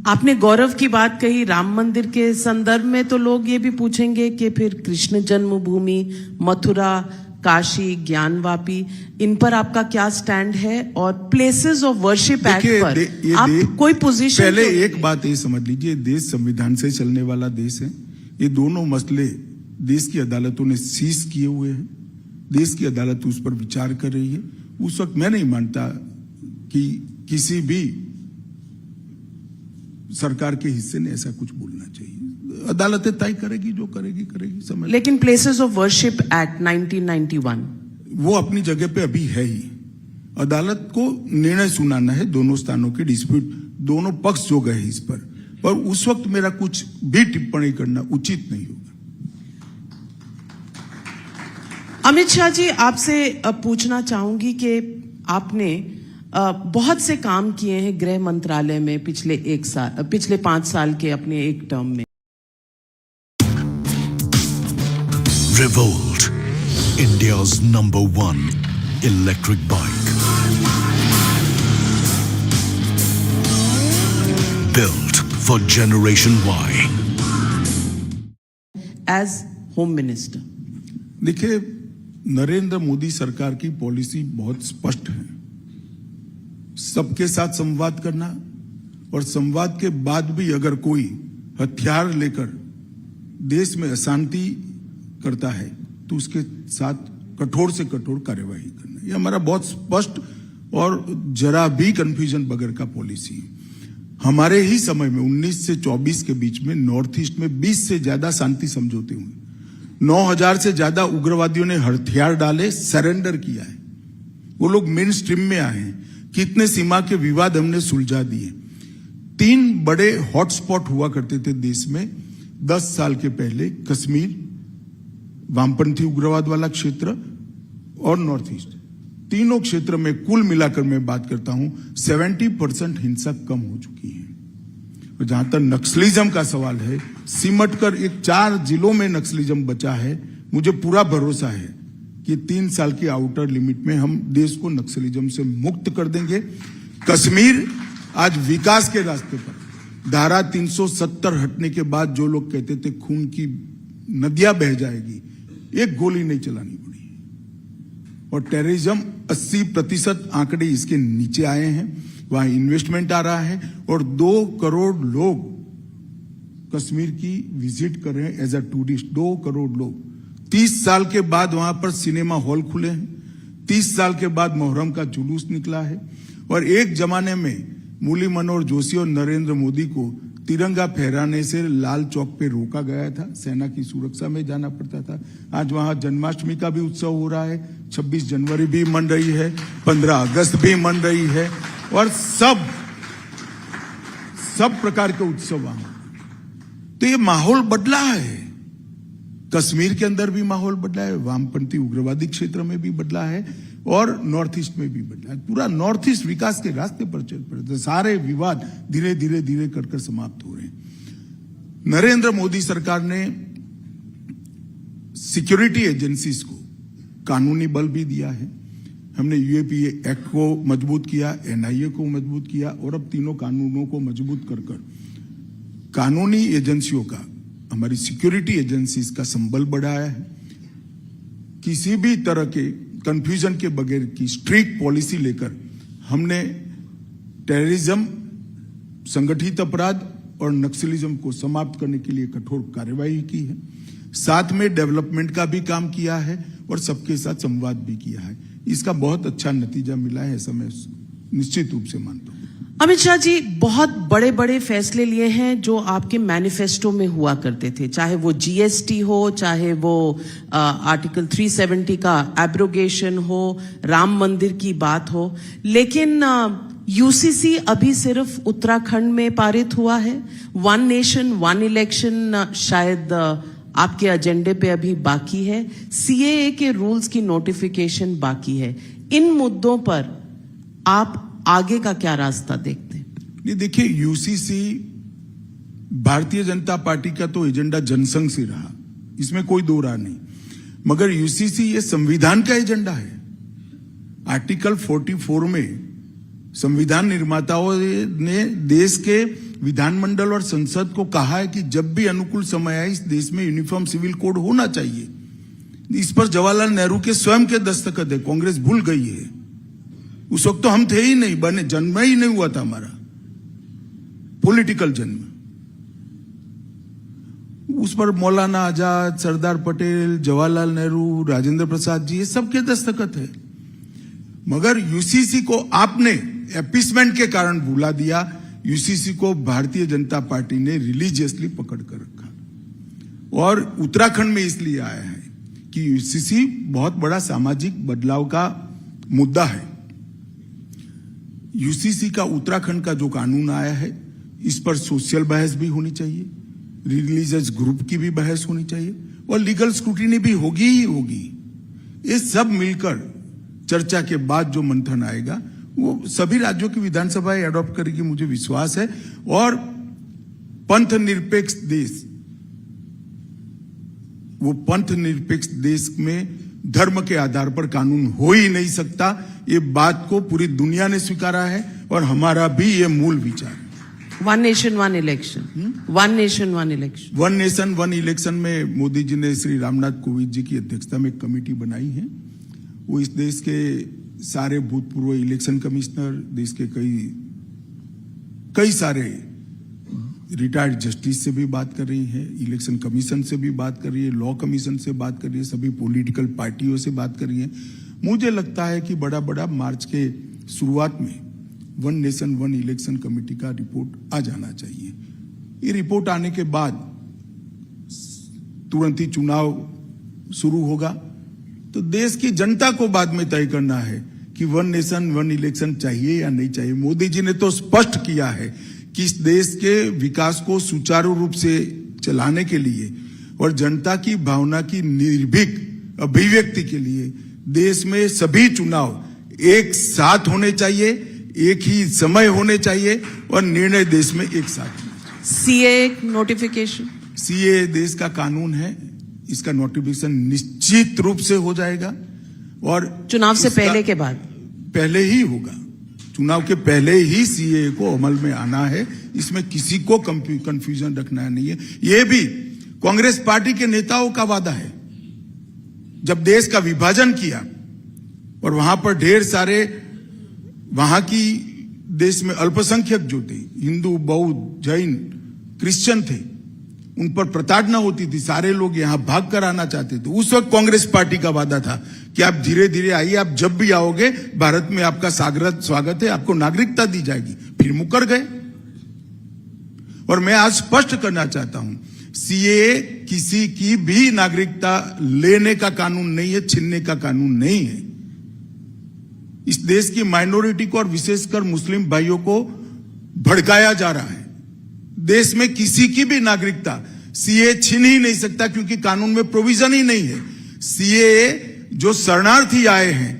आपने गौरव की बात कही, राम मंदिर के संदर्भ में तो लोग ये भी पूछेंगे कि फिर कृष्ण जन्मभूमि, मथुरा, काशी, ज्ञानवापी, इन पर आपका क्या स्टैंड है? और प्लेसेस ऑफ वर्शिप एक्ट पर आप कोई पोजीशन? पहले एक बात ये समझ लीजिए, देश संविधान से चलने वाला देश है। ये दोनों मसले देश की अदालतों ने सीज किए हुए हैं, देश की अदालत उस पर विचार कर रही है। उस वक्त मैं नहीं मानता कि किसी भी सरकार के हिस्से ने ऐसा कुछ बोलना चाहिए। अदालतें तय करेगी, जो करेगी करेगी, समझ। लेकिन प्लेसेस ऑफ वर्शिप एक्ट 1991 वो अपनी जगह पे अभी है ही। अदालत को निर्णय सुनाना है, दोनों स्थानों के डिस्प्यूट, दोनों पक्ष जो गए इस पर उस वक्त मेरा कुछ भी टिप्पणी करना उचित नहीं होगा। अमित शाह जी, आपसे पूछना चाहूंगी कि आपने बहुत से काम किए हैं गृह मंत्रालय में पिछले 5 साल के अपने एक टर्म में। Revolt, India's #1 electric bike. Built for Generation Y. As Home Minister, देखिए, नरेंद्र मोदी सरकार की पॉलिसी बहुत स्पष्ट है, सबके साथ संवाद करना, और संवाद के बाद भी अगर कोई हथियार लेकर देश में अशांति करता है तो उसके साथ कठोर से कठोर कार्यवाही करना, ये हमारा बहुत स्पष्ट और जरा भी कंफ्यूजन बगैर का पॉलिसी है। हमारे ही समय में 19 से 24 के बीच में नॉर्थ ईस्ट में 20 से ज्यादा शांति समझौते हुए, 9000 से ज्यादा उग्रवादियों ने हथियार डाले, सरेंडर किया है, वो लोग मेन स्ट्रीम में आए हैं। कितने सीमा के विवाद हमने सुलझा दिए। 3 बड़े हॉटस्पॉट हुआ करते थे देश में 10 साल के पहले, कश्मीर, वामपंथी उग्रवाद वाला क्षेत्र और नॉर्थ ईस्ट। तीनों क्षेत्र में कुल मिलाकर मैं बात करता हूं 70% हिंसा कम हो चुकी है। और जहां तक नक्सलिज्म का सवाल है, सिमट कर एक 4 जिलों में नक्सलिज्म बचा है। मुझे पूरा भरोसा है कि 3 साल की आउटर लिमिट में हम देश को नक्सलिज्म से मुक्त कर देंगे। कश्मीर आज विकास के रास्ते पर, धारा 370 हटने के बाद जो लोग कहते थे खून की नदियां बह जाएगी, एक गोली नहीं चलानी पड़ी। और टेररिज्म 80% आंकड़े इसके नीचे आए हैं, वहां इन्वेस्टमेंट आ रहा है और 2 करोड़ लोग कश्मीर की विजिट कर रहे हैं एज अ टूरिस्ट। 2 करोड़ लोग। 30 साल के बाद वहां पर सिनेमा हॉल खुले हैं, 30 साल के बाद मुहर्रम का जुलूस निकला है। और एक जमाने में मुरली मनोहर जोशी और नरेंद्र मोदी को तिरंगा फहराने से लाल चौक पे रोका गया था, सेना की सुरक्षा में जाना पड़ता था। आज वहां जन्माष्टमी का भी उत्सव हो रहा है, 26 जनवरी भी मन रही है, 15 अगस्त भी मन रही है, और सब प्रकार के उत्सव वहां। तो ये माहौल बदला है, कश्मीर के अंदर भी माहौल बदला है, वामपंथी उग्रवादी क्षेत्र में भी बदला है। और नॉर्थ ईस्ट में भी बदला है। पूरा नॉर्थ ईस्ट विकास के रास्ते पर चल पड़े, सारे विवाद धीरे धीरे धीरे कर समाप्त हो रहे हैं। नरेंद्र मोदी सरकार ने सिक्योरिटी एजेंसीज को कानूनी बल भी दिया है। हमने यूएपीए एक्ट को मजबूत किया, एनआईए को मजबूत किया और अब तीनों कानूनों को मजबूत कर कानूनी एजेंसियों का, हमारी सिक्योरिटी एजेंसीज का संबल बढ़ाया है। किसी भी तरह के कंफ्यूजन के बगैर की स्ट्रिक्ट पॉलिसी लेकर हमने टेररिज्म, संगठित अपराध और नक्सलिज्म को समाप्त करने के लिए कठोर कार्रवाई की है। साथ में डेवलपमेंट का भी काम किया है और सबके साथ संवाद भी किया है। इसका बहुत अच्छा नतीजा मिला है, ऐसा मैं निश्चित रूप से मानता हूं। अमित शाह जी, बहुत बड़े बड़े फैसले लिए हैं जो आपके मैनिफेस्टो में हुआ करते थे, चाहे वो जीएसटी हो, चाहे वो आर्टिकल 370 का एब्रोगेशन हो, राम मंदिर की बात हो, लेकिन यूसीसी अभी सिर्फ उत्तराखंड में पारित हुआ है। वन नेशन वन इलेक्शन शायद आपके एजेंडे पे अभी बाकी है। सीएए के रूल्स की नोटिफिकेशन बाकी है। इन मुद्दों पर आप आगे का क्या रास्ता देखते हैं? ये देखिए, यूसीसी भारतीय जनता पार्टी का तो एजेंडा जनसंघ से रहा, इसमें कोई दो राह नहीं, मगर यूसीसी ये संविधान का एजेंडा है। आर्टिकल 44 में संविधान निर्माताओं ने देश के विधानमंडल और संसद को कहा है कि जब भी अनुकूल समय आए इस देश में यूनिफॉर्म सिविल कोड होना चाहिए। इस पर जवाहरलाल नेहरू के स्वयं के दस्तखत है, कांग्रेस भूल गई है। उस वक्त तो हम थे ही नहीं, बने, जन्म ही नहीं हुआ था हमारा पॉलिटिकल जन्म। उस पर मौलाना आजाद, सरदार पटेल, जवाहरलाल नेहरू, राजेंद्र प्रसाद जी, ये सबके दस्तखत है। मगर यूसीसी को आपने एपीसमेंट के कारण भुला दिया। यूसीसी को भारतीय जनता पार्टी ने रिलीजियसली पकड़ कर रखा और उत्तराखंड में इसलिए आया है कि यूसीसी बहुत बड़ा सामाजिक बदलाव का मुद्दा है। यूसीसी का उत्तराखंड का जो कानून आया है, इस पर सोशल बहस भी होनी चाहिए, रिलीजियस ग्रुप की भी बहस होनी चाहिए और लीगल स्क्रूटिनी भी होगी ही होगी। ये सब मिलकर चर्चा के बाद जो मंथन आएगा वो सभी राज्यों की विधानसभाएं अडॉप्ट करेगी, मुझे विश्वास है। और पंथ निरपेक्ष देश, वो पंथ निरपेक्ष देश में धर्म के आधार पर कानून हो ही नहीं सकता। ये बात को पूरी दुनिया ने स्वीकारा है और हमारा भी ये मूल विचार है। One nation one election, one nation one election, one nation one election में मोदी जी ने श्री रामनाथ कोविंद जी की अध्यक्षता में एक कमेटी बनाई है। वो इस देश के सारे भूतपूर्व इलेक्शन कमिश्नर, देश के कई सारे रिटायर्ड जस्टिस से भी बात कर रही है, इलेक्शन कमीशन से भी बात कर रही है, लॉ कमीशन से बात कर रही है, सभी पॉलिटिकल पार्टियों से बात कर रही है। मुझे लगता है कि बड़ा मार्च के शुरुआत में one nation one election committee का रिपोर्ट आ जाना चाहिए। ये रिपोर्ट आने के बाद तुरंत ही चुनाव शुरू होगा, तो देश की जनता को बाद में तय करना है कि वन नेशन वन इलेक्शन चाहिए या नहीं चाहिए। मोदी जी ने तो स्पष्ट किया है कि इस देश के विकास को सुचारू रूप से चलाने के लिए और जनता की भावना की निर्भीक अभिव्यक्ति के लिए देश में सभी चुनाव एक साथ होने चाहिए, एक ही समय होने चाहिए और निर्णय देश में एक साथ। सीए नोटिफिकेशन, सीए देश का कानून है, इसका नोटिफिकेशन निश्चित रूप से हो जाएगा और चुनाव से पहले के बाद पहले ही होगा। चुनाव के पहले ही सीए को अमल में आना है, इसमें किसी को कंफ्यूजन रखना नहीं है। यह भी कांग्रेस पार्टी के नेताओं का वादा है। जब देश का विभाजन किया और वहां पर ढेर सारे वहां की देश में अल्पसंख्यक जो थे, हिंदू, बौद्ध, जैन, क्रिश्चियन थे, उन पर प्रताड़ना होती थी, सारे लोग यहां भाग कर आना चाहते थे। उस वक्त कांग्रेस पार्टी का वादा था कि आप धीरे धीरे आइए, आप जब भी आओगे भारत में आपका स्वागत है, आपको नागरिकता दी जाएगी। फिर मुकर गए। और मैं आज स्पष्ट करना चाहता हूं, सीए किसी की भी नागरिकता लेने का कानून नहीं है, छीनने का कानून नहीं है। इस देश की माइनॉरिटी को और विशेषकर मुस्लिम भाइयों को भड़काया जा रहा है। देश में किसी की भी नागरिकता सीए छीन ही नहीं सकता, क्योंकि कानून में प्रोविजन ही नहीं है। सीए जो शरणार्थी आए हैं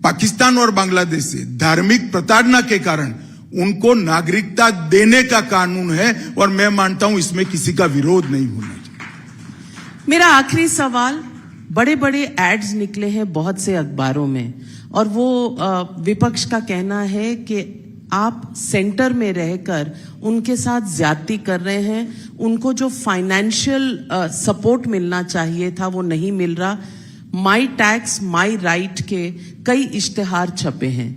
पाकिस्तान और बांग्लादेश से धार्मिक प्रताड़ना के कारण उनको नागरिकता देने का कानून है और मैं मानता हूं इसमें किसी का विरोध नहीं होना चाहिए। मेरा आखिरी सवाल, बड़े बड़े एड्स निकले हैं बहुत से अखबारों में और वो विपक्ष का कहना है कि आप सेंटर में रहकर उनके साथ ज्यादती कर रहे हैं, उनको जो फाइनेंशियल सपोर्ट मिलना चाहिए था वो नहीं मिल रहा। माई टैक्स माई राइट के कई इश्तेहार छपे हैं।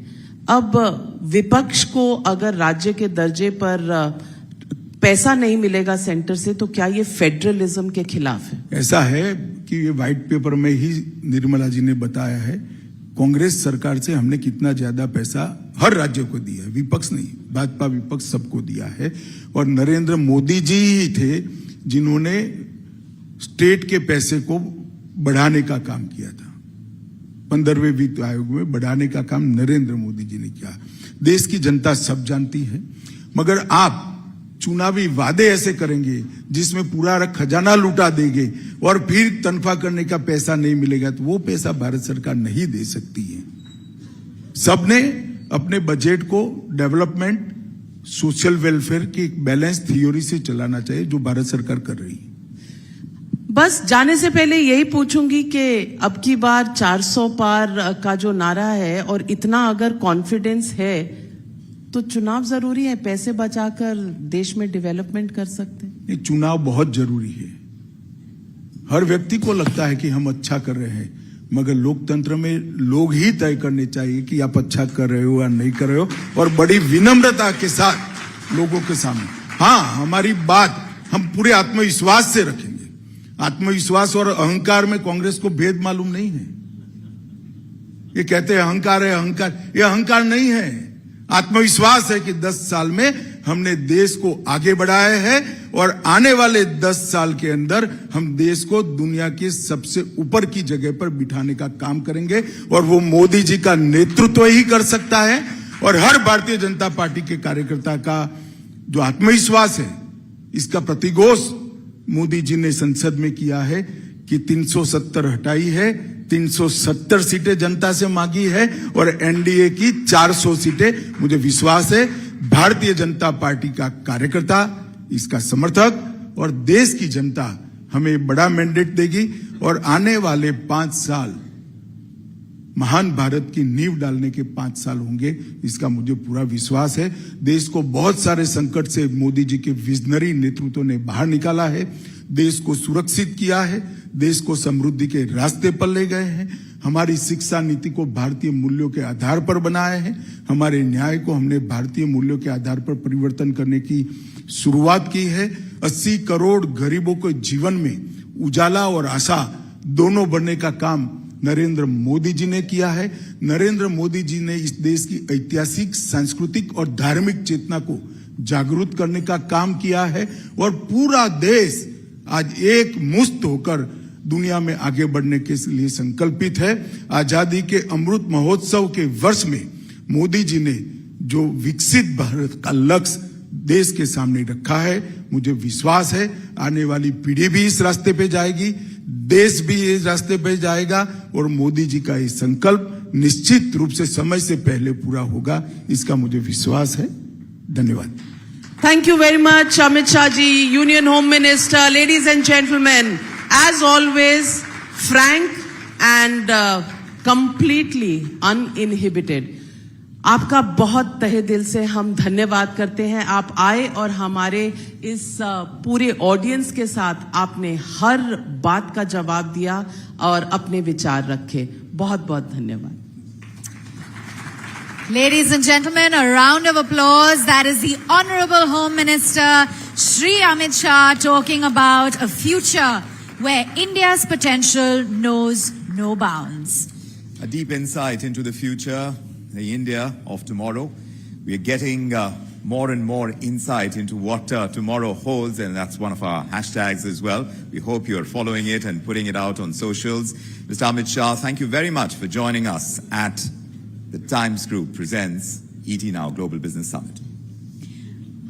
अब विपक्ष को अगर राज्य के दर्जे पर पैसा नहीं मिलेगा सेंटर से तो क्या ये फेडरलिज्म के खिलाफ है? ऐसा है कि ये व्हाइट पेपर में ही निर्मला जी ने बताया है, कांग्रेस सरकार से हमने कितना ज्यादा पैसा हर राज्य को दिया है, विपक्ष नहीं, भाजपा विपक्ष सबको दिया है। और नरेंद्र मोदी जी ही थे जिन्होंने स्टेट के पैसे को बढ़ाने का काम किया था। 15वें वित्त आयोग में बढ़ाने का काम नरेंद्र मोदी जी ने किया। देश की जनता सब जानती है, मगर आप चुनावी वादे ऐसे करेंगे जिसमें पूरा खजाना लुटा देंगे और फिर तनख्वाह करने का पैसा नहीं मिलेगा तो वो पैसा भारत सरकार नहीं दे सकती है। सबने अपने बजट को डेवलपमेंट, सोशल वेलफेयर की एक बैलेंस थ्योरी से चलाना चाहिए, जो भारत सरकार कर रही है। बस जाने से पहले यही पूछूंगी कि अब की बार 400 पार का जो नारा है और इतना अगर कॉन्फिडेंस है तो चुनाव जरूरी है, पैसे बचाकर देश में डेवलपमेंट कर सकते हैं। चुनाव बहुत जरूरी है। हर व्यक्ति को लगता है कि हम अच्छा कर रहे हैं, मगर लोकतंत्र में लोग ही तय करने चाहिए कि आप अच्छा कर रहे हो या नहीं कर रहे हो, और बड़ी विनम्रता के साथ लोगों के सामने। हाँ, हमारी बात हम पूरे आत्मविश्वास से रखेंगे। आत्मविश्वास और अहंकार में कांग्रेस को भेद मालूम नहीं है। ये कहते हैं अहंकार है, अहंकार, ये अहंकार नहीं है, आत्मविश्वास है कि 10 साल में हमने देश को आगे बढ़ाया है और आने वाले 10 साल के अंदर हम देश को दुनिया के सबसे ऊपर की जगह पर बिठाने का काम करेंगे, और वो मोदी जी का नेतृत्व ही कर सकता है। और हर भारतीय जनता पार्टी के कार्यकर्ता का जो आत्मविश्वास है, इसका प्रतिघोष मोदी जी ने संसद में किया है कि 370 हटाई है, 370 सीटें जनता से मांगी है और एनडीए की 400 सीटें। मुझे विश्वास है भारतीय जनता पार्टी का कार्यकर्ता, इसका समर्थक और देश की जनता हमें बड़ा मैंडेट देगी और आने वाले 5 साल महान भारत की नींव डालने के 5 साल होंगे, इसका मुझे पूरा विश्वास है। देश को बहुत सारे संकट से मोदी जी के विजनरी नेतृत्व ने बाहर निकाला है, देश को सुरक्षित किया है, देश को समृद्धि के रास्ते पर ले गए हैं। हमारी शिक्षा नीति को भारतीय मूल्यों के आधार पर बनाया है, हमारे न्याय को हमने भारतीय मूल्यों के आधार पर परिवर्तन करने की शुरुआत की है। 80 करोड़ गरीबों के जीवन में उजाला और आशा दोनों बनने का काम नरेंद्र मोदी जी ने किया है। नरेंद्र मोदी जी ने इस देश की ऐतिहासिक, सांस्कृतिक और धार्मिक चेतना को जागरूक करने का काम किया है और पूरा देश आज एक मुश्त होकर दुनिया में आगे बढ़ने के लिए संकल्पित है। आजादी के अमृत महोत्सव के वर्ष में मोदी जी ने जो विकसित भारत का लक्ष्य देश के सामने रखा है, मुझे विश्वास है आने वाली पीढ़ी भी इस रास्ते पे जाएगी, देश भी इस रास्ते पे जाएगा और मोदी जी का ये संकल्प निश्चित रूप से समय से पहले पूरा होगा, इसका मुझे विश्वास है। धन्यवाद। Thank you very much, Amit Shah ji, Union Home Minister. Ladies and gentlemen, as always, frank and completely uninhibited. आपका बहुत तहे दिल से हम धन्यवाद करते हैं। आप आए और हमारे इस पूरे ऑडियंस के साथ आपने हर बात का जवाब दिया और अपने विचार रखे। बहुत बहुत धन्यवाद। Ladies and gentlemen, a round of applause. That is the Honorable Home Minister, Shri Amit Shah, talking about a future where India's potential knows no bounds. A deep insight into the future, the India of tomorrow. We are getting more and more insight into what tomorrow holds, and that's one of our hashtags as well. We hope you're following it and putting it out on socials. Mr. Amit Shah, thank you very much for joining us at the Times Group presents ET Now Global Business Summit.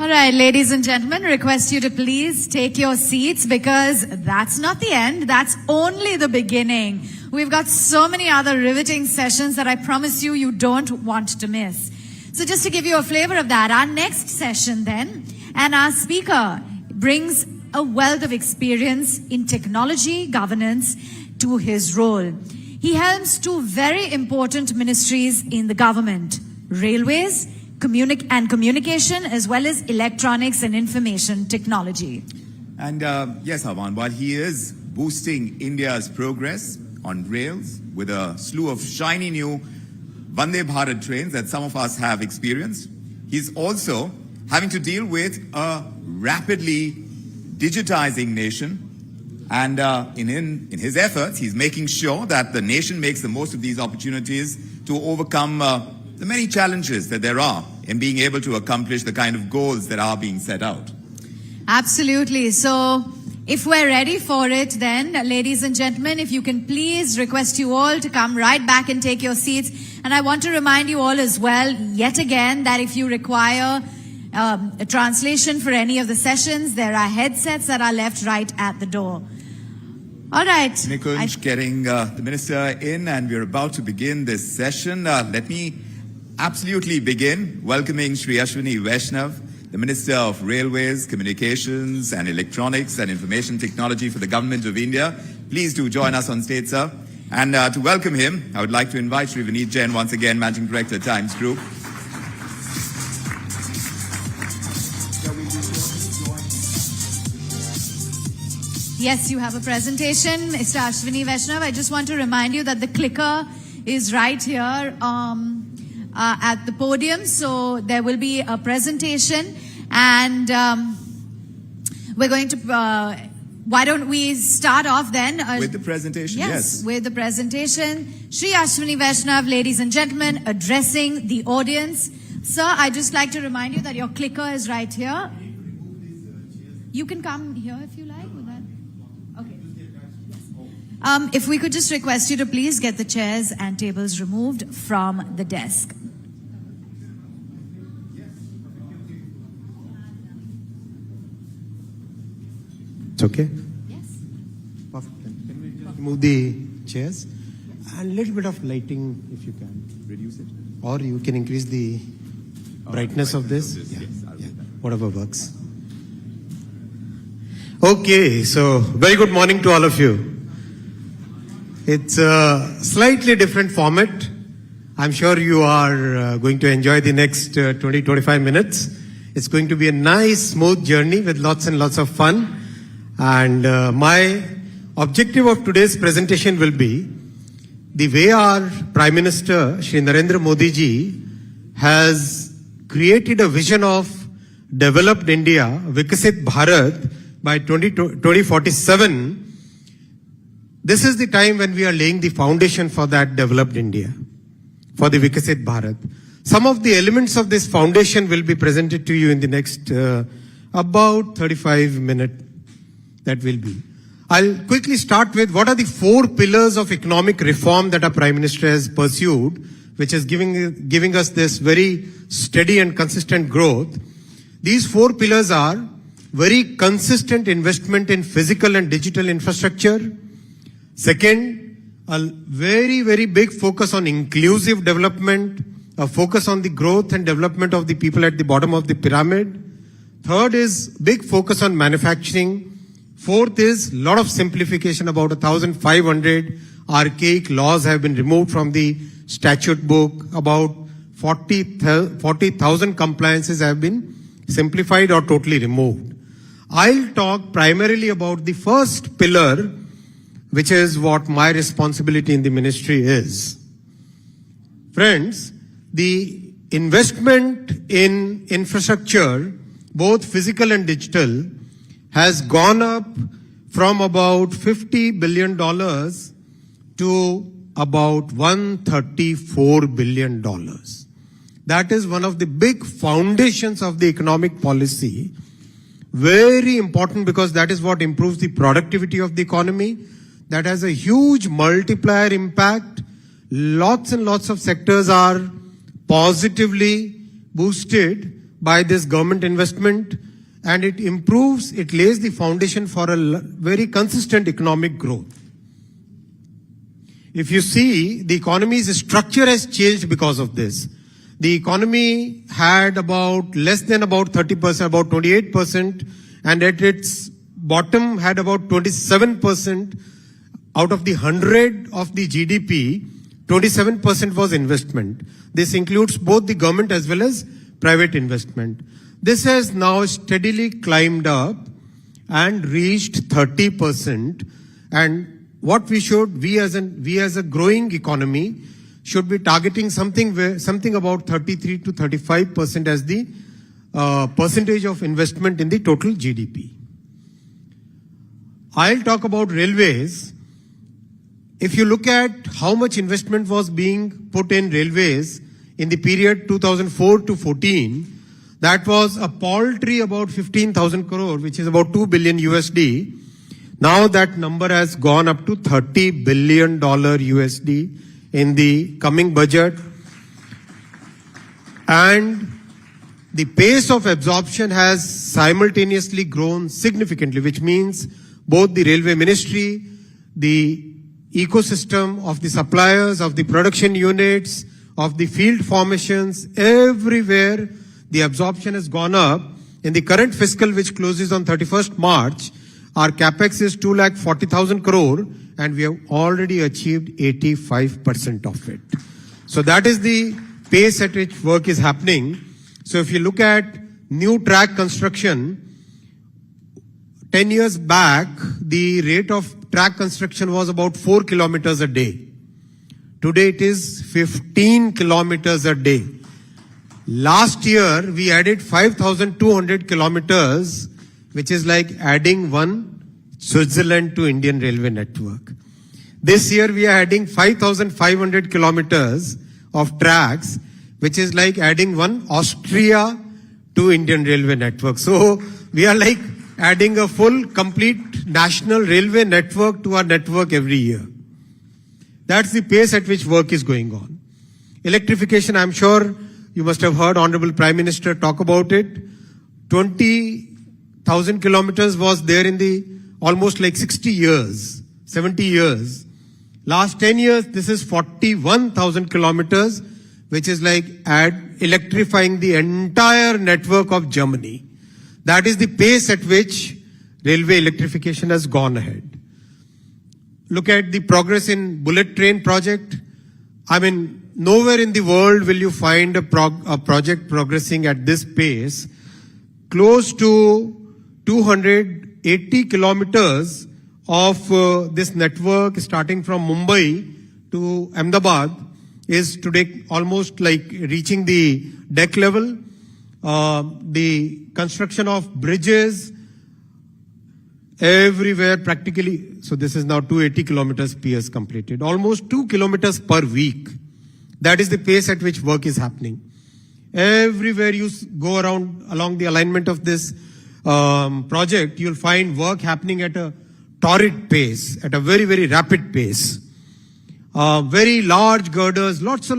All right, ladies and gentlemen, request you to please take your seats because that's not the end. That's only the beginning. We've got so many other riveting sessions that I promise you, you don't want to miss. So just to give you a flavor of that, our next session then, and our speaker brings a wealth of experience in technology governance to his role. He helms two very important ministries in the government, railways and communication, as well as electronics and information technology. And yes, Arman, while he is boosting India's progress on rails with a slew of shiny new Vande Bharat trains that some of us have experienced, he's also having to deal with a rapidly digitizing nation. And in his efforts, he's making sure that the nation makes the most of these opportunities to overcome the many challenges that there are in being able to accomplish the kind of goals that are being set out. Absolutely. So if we're ready for it, then, ladies and gentlemen, if you can please request you all to come right back and take your seats. And I want to remind you all as well, yet again, that if you require a translation for any of the sessions, there are headsets that are left right at the door. All right. Nikunj, getting the minister in, and we're about to begin this session. Let me absolutely begin welcoming Shri Ashwini Vaishnav, the Minister of Railways, Communications and Electronics and Information Technology for the Government of India. Please do join us on stage, sir. And to welcome him, I would like to invite Shri Vineet Jain, once again, Managing Director, Times Group. Yes, you have a presentation, Mr. Ashwini Vaishnav. I just want to remind you that the clicker is right here at the podium. So there will be a presentation, and we're going to, why don't we start off then? With the presentation, yes. With the presentation. Shri Ashwini Vaishnav, ladies and gentlemen, addressing the audience. Sir, I'd just like to remind you that your clicker is right here. You can come here if you like. With that. Okay. If we could just request you to please get the chairs and tables removed from the desk. It's okay? Yes. Perfect. Can we just remove the chairs? And a little bit of lighting, if you can. Reduce it? Or you can increase the brightness of this. Yes, whatever works. Okay, so very good morning to all of you. It's a slightly different format. I'm sure you are going to enjoy the next 20-25 minutes. It's going to be a nice, smooth journey with lots and lots of fun. And my objective of today's presentation will be the way our Prime Minister, Shri Narendra Modi ji, has created a vision of developed India, Vikasit Bharat, by 2047. This is the time when we are laying the foundation for that developed India, for the Vikasit Bharat. Some of the elements of this foundation will be presented to you in the next about 35 minutes. That will be. I'll quickly start with what are the 4 pillars of economic reform that our Prime Minister has pursued, which is giving us this very steady and consistent growth. These 4 pillars are very consistent investment in physical and digital infrastructure. Second, a very, very big focus on inclusive development, a focus on the growth and development of the people at the bottom of the pyramid. Third is big focus on manufacturing. Fourth is a lot of simplification. About 1,500 archaic laws have been removed from the statute book. About 40,000 compliances have been simplified or totally removed. I'll talk primarily about the first pillar, which is what my responsibility in the ministry is. Friends, the investment in infrastructure, both physical and digital, has gone up from about $50 billion to about $134 billion. That is one of the big foundations of the economic policy. Very important because that is what improves the productivity of the economy. That has a huge multiplier impact. Lots and lots of sectors are positively boosted by this government investment, and it improves, it lays the foundation for a very consistent economic growth. If you see, the economy's structure has changed because of this. The economy had about less than about 30%, about 28%, and at its bottom had about 27%. Out of the 100 of the GDP, 27% was investment. This includes both the government as well as private investment. This has now steadily climbed up and reached 30%. And what we as a growing economy, should be targeting something about 33 to 35% as the percentage of investment in the total GDP. I'll talk about railways. If you look at how much investment was being put in railways in the period 2004 to 14, that was a paltry about 15,000 crore, which is about $2 billion USD. Now that number has gone up to $30 billion USD in the coming budget. And the pace of absorption has simultaneously grown significantly, which means both the railway ministry, the ecosystem of the suppliers, of the production units, of the field formations, everywhere the absorption has gone up. In the current fiscal, which closes on 31st March, our capex is 2,40,000 crore, and we have already achieved 85% of it. So that is the pace at which work is happening. So if you look at new track construction, 10 years back, the rate of track construction was about 4 kilometers a day. Today it is 15 kilometers a day. Last year, we added 5,200 kilometers, which is like adding one Switzerland to Indian railway network. This year, we are adding 5,500 kilometers of tracks, which is like adding one Austria to Indian railway network. So we are like adding a full, complete national railway network to our network every year. That's the pace at which work is going on. Electrification, I'm sure you must have heard Honorable Prime Minister talk about it. 20,000 kilometers was there in the almost like 60 years, 70 years. Last 10 years, this is 41,000 kilometers, which is like electrifying the entire network of Germany. That is the pace at which railway electrification has gone ahead. Look at the progress in bullet train project. I mean, nowhere in the world will you find a project progressing at this pace. Close to 280 kilometers of this network starting from Mumbai to Ahmedabad is today almost like reaching the deck level. The construction of bridges everywhere practically. So this is now 280 kilometers PS completed. Almost 2 kilometers per week. That is the pace at which work is happening. Everywhere you go around along the alignment of this project, you'll find work happening at a torrid pace, at a very, very rapid pace. Very large girders, lots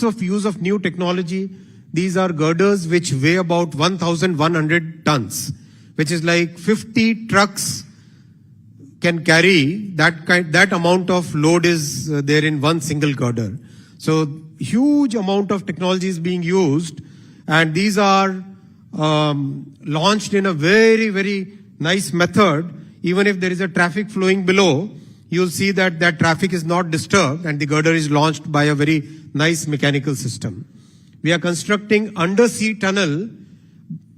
of use of new technology. These are girders which weigh about 1,100 tons, which is like 50 trucks can carry that amount of load is there in one single girder. So huge amount of technology is being used, and these are launched in a very, very nice method. Even if there is a traffic flowing below, you'll see that that traffic is not disturbed, and the girder is launched by a very nice mechanical system. We are constructing undersea tunnel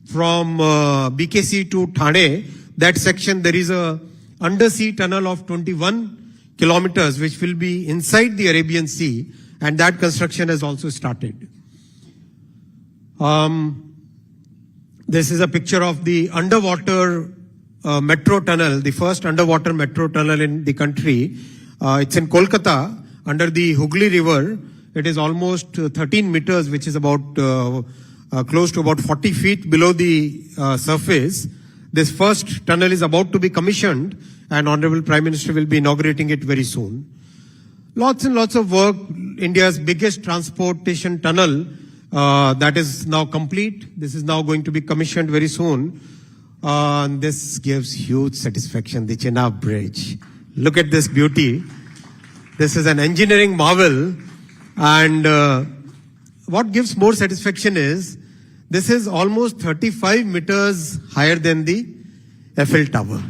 from BKC to Thane. That section, there is a undersea tunnel of 21 kilometers, which will be inside the Arabian Sea, and that construction has also started. This is a picture of the underwater metro tunnel, the first underwater metro tunnel in the country. It's in Kolkata, under the Hooghly River. It is almost 13 meters, which is about close to about 40 feet below the surface. This first tunnel is about to be commissioned, and Honorable Prime Minister will be inaugurating it very soon. Lots and lots of work. India's biggest transportation tunnel That is now complete. This is now going to be commissioned very soon. This gives huge satisfaction, the Chenab Bridge. Look at this beauty. This is an engineering marvel. And what gives more satisfaction is, this is almost 35 meters higher than the Eiffel Tower.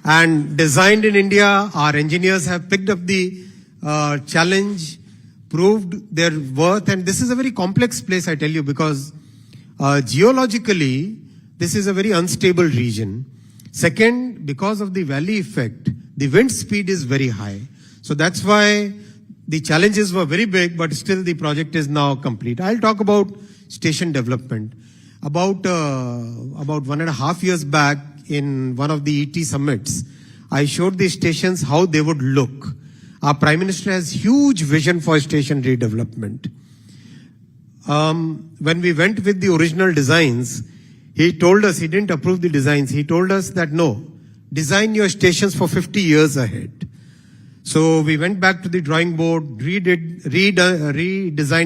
And designed in India, our engineers have picked up the challenge, proved their worth. And this is a very complex place, I tell you, because geologically, this is a very unstable region. Second, because of the valley effect, the wind speed is very high. So that's why the challenges were very big, but still the project is now complete. I'll talk about station development. About 1.5 years back, in one of the ET summits, I showed the stations how they would look. Our Prime Minister has huge vision for station redevelopment. When we went with the original designs, he told us, he didn't approve the designs. He told us that no, design your stations for 50 years ahead. So we went back to the drawing board, redesigned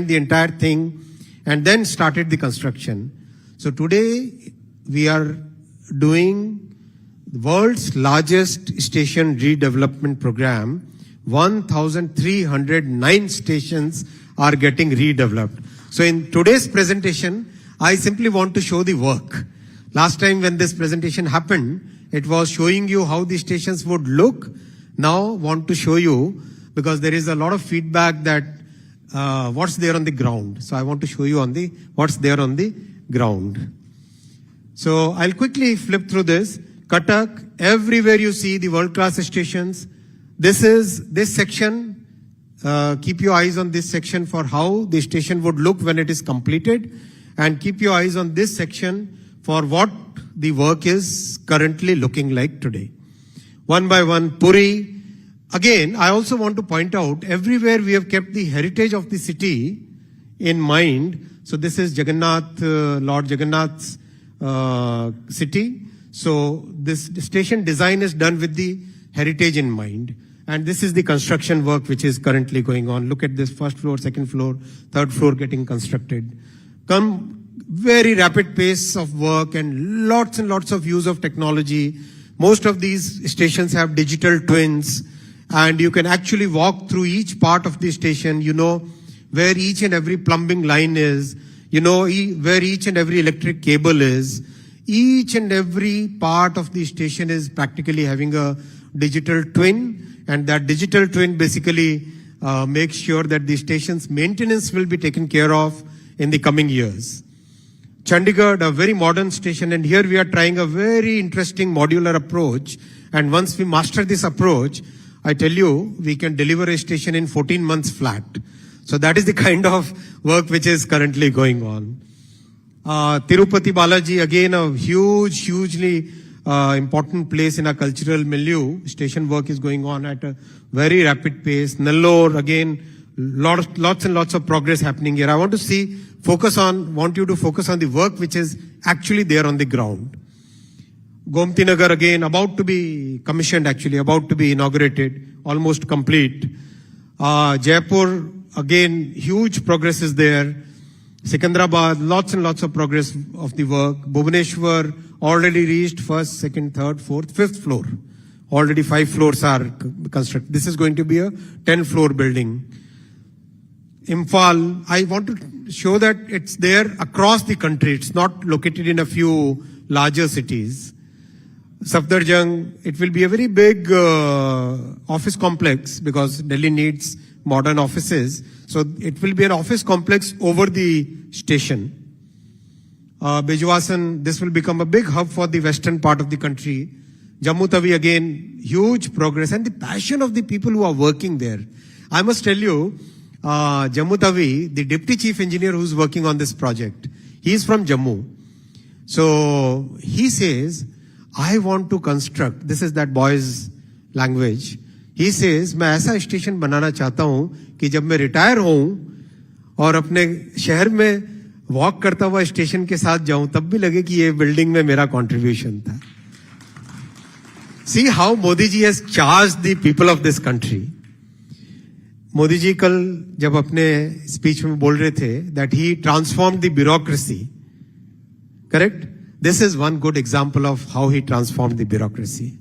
the entire thing, and then started the construction. So today we are doing the world's largest station redevelopment program. 1,309 stations are getting redeveloped. So in today's presentation, I simply want to show the work. Last time when this presentation happened, it was showing you how the stations would look. Now want to show you, because there is a lot of feedback that what's there on the ground. So I want to show you on the what's there on the ground. So I'll quickly flip through this. Cuttack, everywhere you see the world-class stations. This section, keep your eyes on this section for how the station would look when it is completed, and keep your eyes on this section for what the work is currently looking like today. One by one, Puri. Again, I also want to point out, everywhere we have kept the heritage of the city in mind. So this is Jagannath, Lord Jagannath's city. So this station design is done with the heritage in mind. And this is the construction work which is currently going on. Look at this, first floor, second floor, third floor getting constructed. Very rapid pace of work and lots of use of technology. Most of these stations have digital twins, and you can actually walk through each part of the station. You know where each and every plumbing line is. You know where each and every electric cable is. Each and every part of the station is practically having a digital twin, and that digital twin basically makes sure that the station's maintenance will be taken care of in the coming years. Chandigarh, a very modern station, and here we are trying a very interesting modular approach. And once we master this approach, I tell you, we can deliver a station in 14 months flat. So that is the kind of work which is currently going on. Tirupati Balaji, again a hugely important place in our cultural milieu. Station work is going on at a very rapid pace. Nellore, again, lots and lots of progress happening here. I want you to focus on the work which is actually there on the ground. Gomti Nagar, again, about to be commissioned, actually, about to be inaugurated, almost complete. Jaipur, again, huge progress is there. Sikandrabad, lots and lots of progress of the work. Bhubaneswar, already reached first, second, third, fourth, fifth floor. Already 5 floors are constructed. This is going to be a 10-floor building. Imphal, I want to show that it's there across the country. It's not located in a few larger cities. Safdarjung, it will be a very big office complex because Delhi needs modern offices. So it will be an office complex over the station. Bijwasan, this will become a big hub for the western part of the country. Jammu Tawi, again, huge progress, and the passion of the people who are working there. I must tell you, Jammu Tawi, the deputy chief engineer who's working on this project, he's from Jammu. So he says, I want to construct, this is that boy's language. He says, मैं ऐसा station बनाना चाहता हूं कि जब मैं retire होऊं और अपने शहर में वॉक करता हुआ स्टेशन के साथ जाऊं तब भी लगे कि ये बिल्डिंग में मेरा कंट्रीब्यूशन था. See how Modi ji has charged the people of this country. Modi ji कल जब अपने स्पीच में बोल रहे थे that he transformed the bureaucracy, correct? This is one good example of how he transformed the bureaucracy.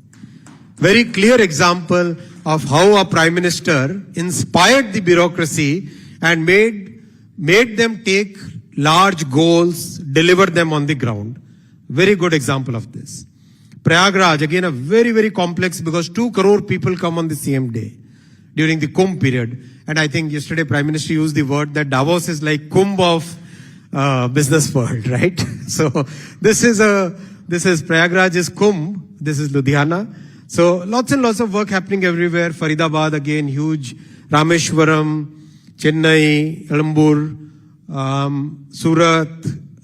Very clear example of how a prime minister inspired the bureaucracy and made them take large goals, deliver them on the ground. Very good example of this. Prayagraj, again a very, very complex, because 2 crore people come on the same day during the Kumbh period. And I think yesterday Prime Minister used the word that Davos is like Kumbh of business world, right? So this is Prayagraj is Kumbh, this is Ludhiana. So lots and lots of work happening everywhere. Faridabad again, huge. Rameshwaram, Chennai, Elambur, Surat,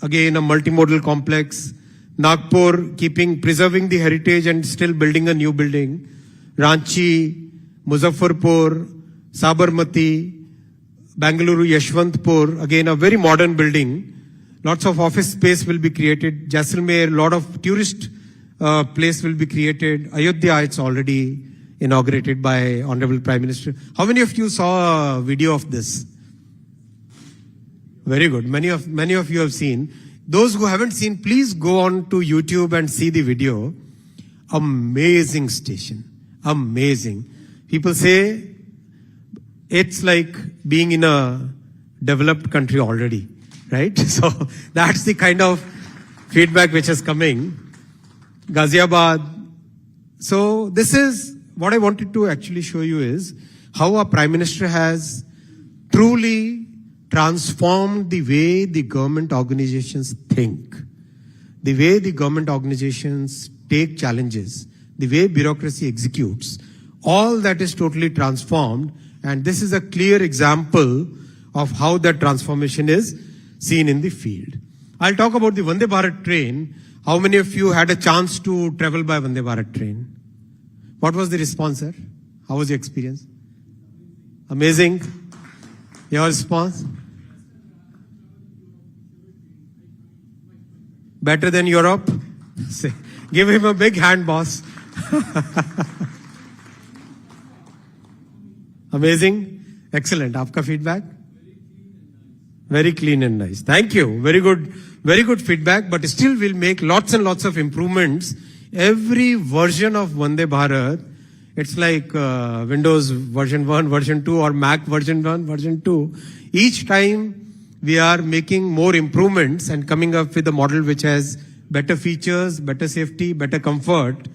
again a multimodal complex. Nagpur, preserving the heritage and still building a new building. Ranchi, Muzaffarpur, Sabarmati, Bangalore, Yashwantpur, again a very modern building. Lots of office space will be created. Jaisalmer, lot of tourist place will be created. Ayodhya, it's already inaugurated by Honorable Prime Minister. How many of you saw a video of this? Very good. Many of you have seen. Those who haven't seen, please go on to YouTube and see the video. Amazing station. Amazing. People say it's like being in a developed country already, right? So that's the kind of feedback which is coming. Ghaziabad. So this is what I wanted to actually show you is how a Prime Minister has truly transformed the way the government organizations think, the way the government organizations take challenges, the way bureaucracy executes. All that is totally transformed, and this is a clear example of how that transformation is seen in the field. I'll talk about the Vande Bharat train. How many of you had a chance to travel by Vande Bharat train? What was the response, sir? How was your experience? Amazing. Your response? Better than Europe? Give him a big hand, boss. Amazing. Excellent. Aapka feedback? Very clean and nice. Thank you. Very good feedback, but still we'll make lots and lots of improvements. Every version of Vande Bharat, it's like Windows version 1, version 2, or Mac version 1, version 2. Each time we are making more improvements and coming up with a model which has better features, better safety, better comfort.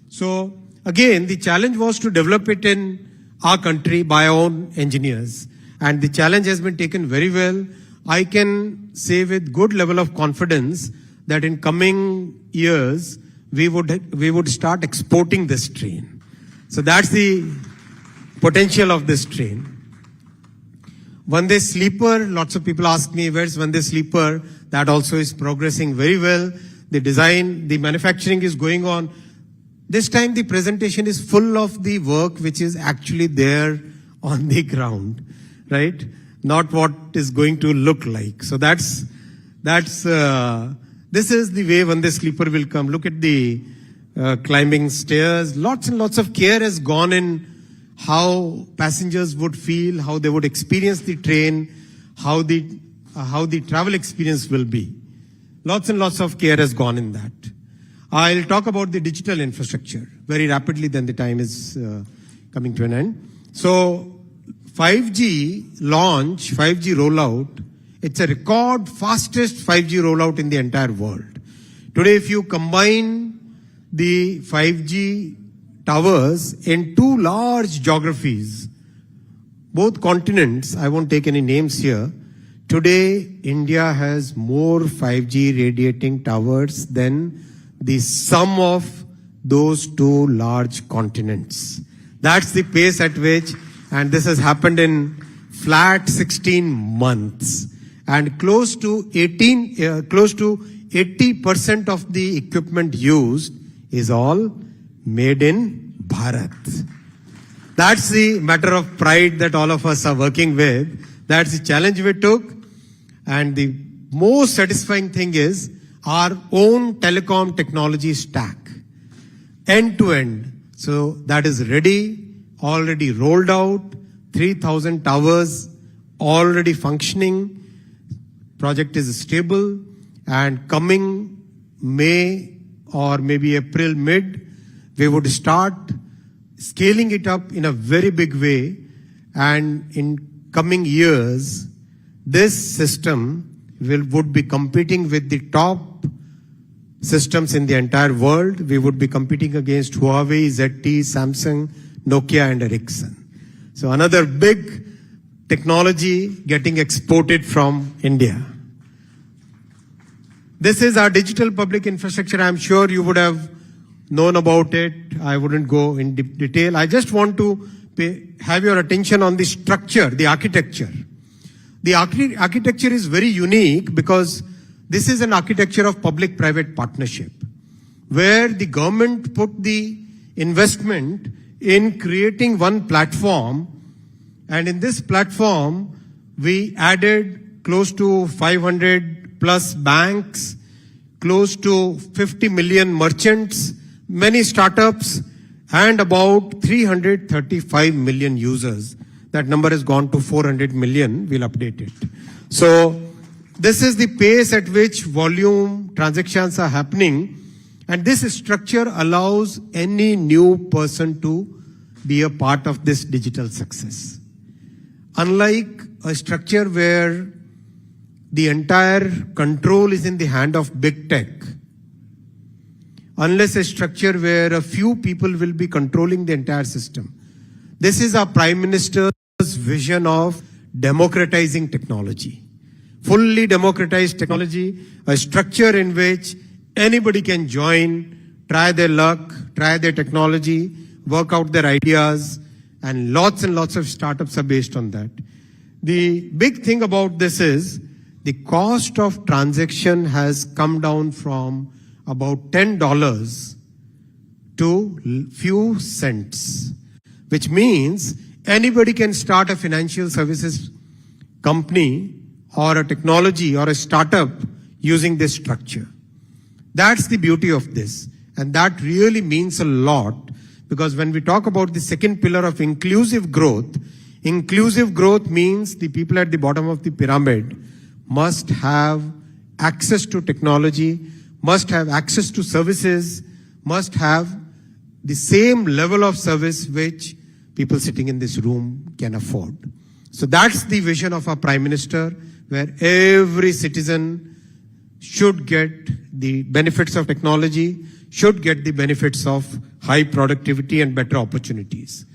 So again, the challenge was to develop it in our country by our own engineers. And the challenge has been taken very well. I can say with good level of confidence that in coming years, we would start exporting this train. So that's the potential of this train. Vande Sleeper, lots of people ask me, where's Vande Sleeper? That also is progressing very well. The design, the manufacturing is going on. This time the presentation is full of the work which is actually there on the ground, right? Not what is going to look like. So this is the way Vande Sleeper will come. Look at the climbing stairs. Lots and lots of care has gone in how passengers would feel, how they would experience the train, how the travel experience will be. Lots and lots of care has gone in that. I'll talk about the digital infrastructure very rapidly, then the time is coming to an end. So 5G launch, 5G rollout, it's a record fastest 5G rollout in the entire world. Today, if you combine the 5G towers in 2 large geographies, both continents, I won't take any names here. Today, India has more 5G radiating towers than the sum of those 2 large continents. That's the pace at which, and this has happened in flat 16 months. And close to 80% of the equipment used is all made in Bharat. That's the matter of pride that all of us are working with. That's the challenge we took. And the most satisfying thing is our own telecom technology stack, end to end. So that is ready, already rolled out. 3,000 towers already functioning. Project is stable, and coming May or maybe April mid, we would start scaling it up in a very big way. And in coming years, this system would be competing with the top systems in the entire world. We would be competing against Huawei, ZTE, Samsung, Nokia, and Ericsson. So another big technology getting exported from India. This is our digital public infrastructure. I'm sure you would have known about it. I wouldn't go in detail. I just want to have your attention on the structure, the architecture. The architecture is very unique because this is an architecture of public-private partnership, where the government put the investment in creating one platform, and in this platform, we added close to 500 plus banks, close to 50 million merchants, many startups, and about 335 million users. That number has gone to 400 million. We'll update it. So this is the pace at which volume transactions are happening. And this structure allows any new person to be a part of this digital success. Unlike a structure where the entire control is in the hand of big tech, unless a structure where a few people will be controlling the entire system. This is our Prime Minister's vision of democratizing technology. Fully democratized technology, a structure in which anybody can join, try their luck, try their technology, work out their ideas, and lots of startups are based on that. The big thing about this is the cost of transaction has come down from about $10 to few cents, which means anybody can start a financial services company or a technology or a startup using this structure. That's the beauty of this. And that really means a lot, because when we talk about the second pillar of inclusive growth means the people at the bottom of the pyramid must have access to technology, must have access to services, must have the same level of service which people sitting in this room can afford. So that's the vision of our Prime Minister, where every citizen should get the benefits of technology, should get the benefits of high productivity and better opportunities.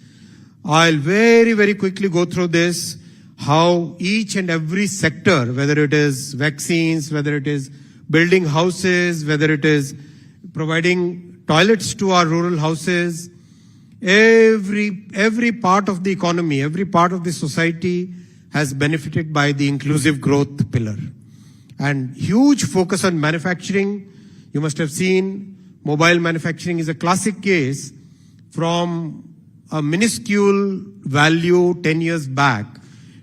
I'll very quickly go through this, how each and every sector, whether it is vaccines, whether it is building houses, whether it is providing toilets to our rural houses, every part of the economy, every part of the society has benefited by the inclusive growth pillar. And huge focus on manufacturing. You must have seen mobile manufacturing is a classic case. From a minuscule value 10 years back,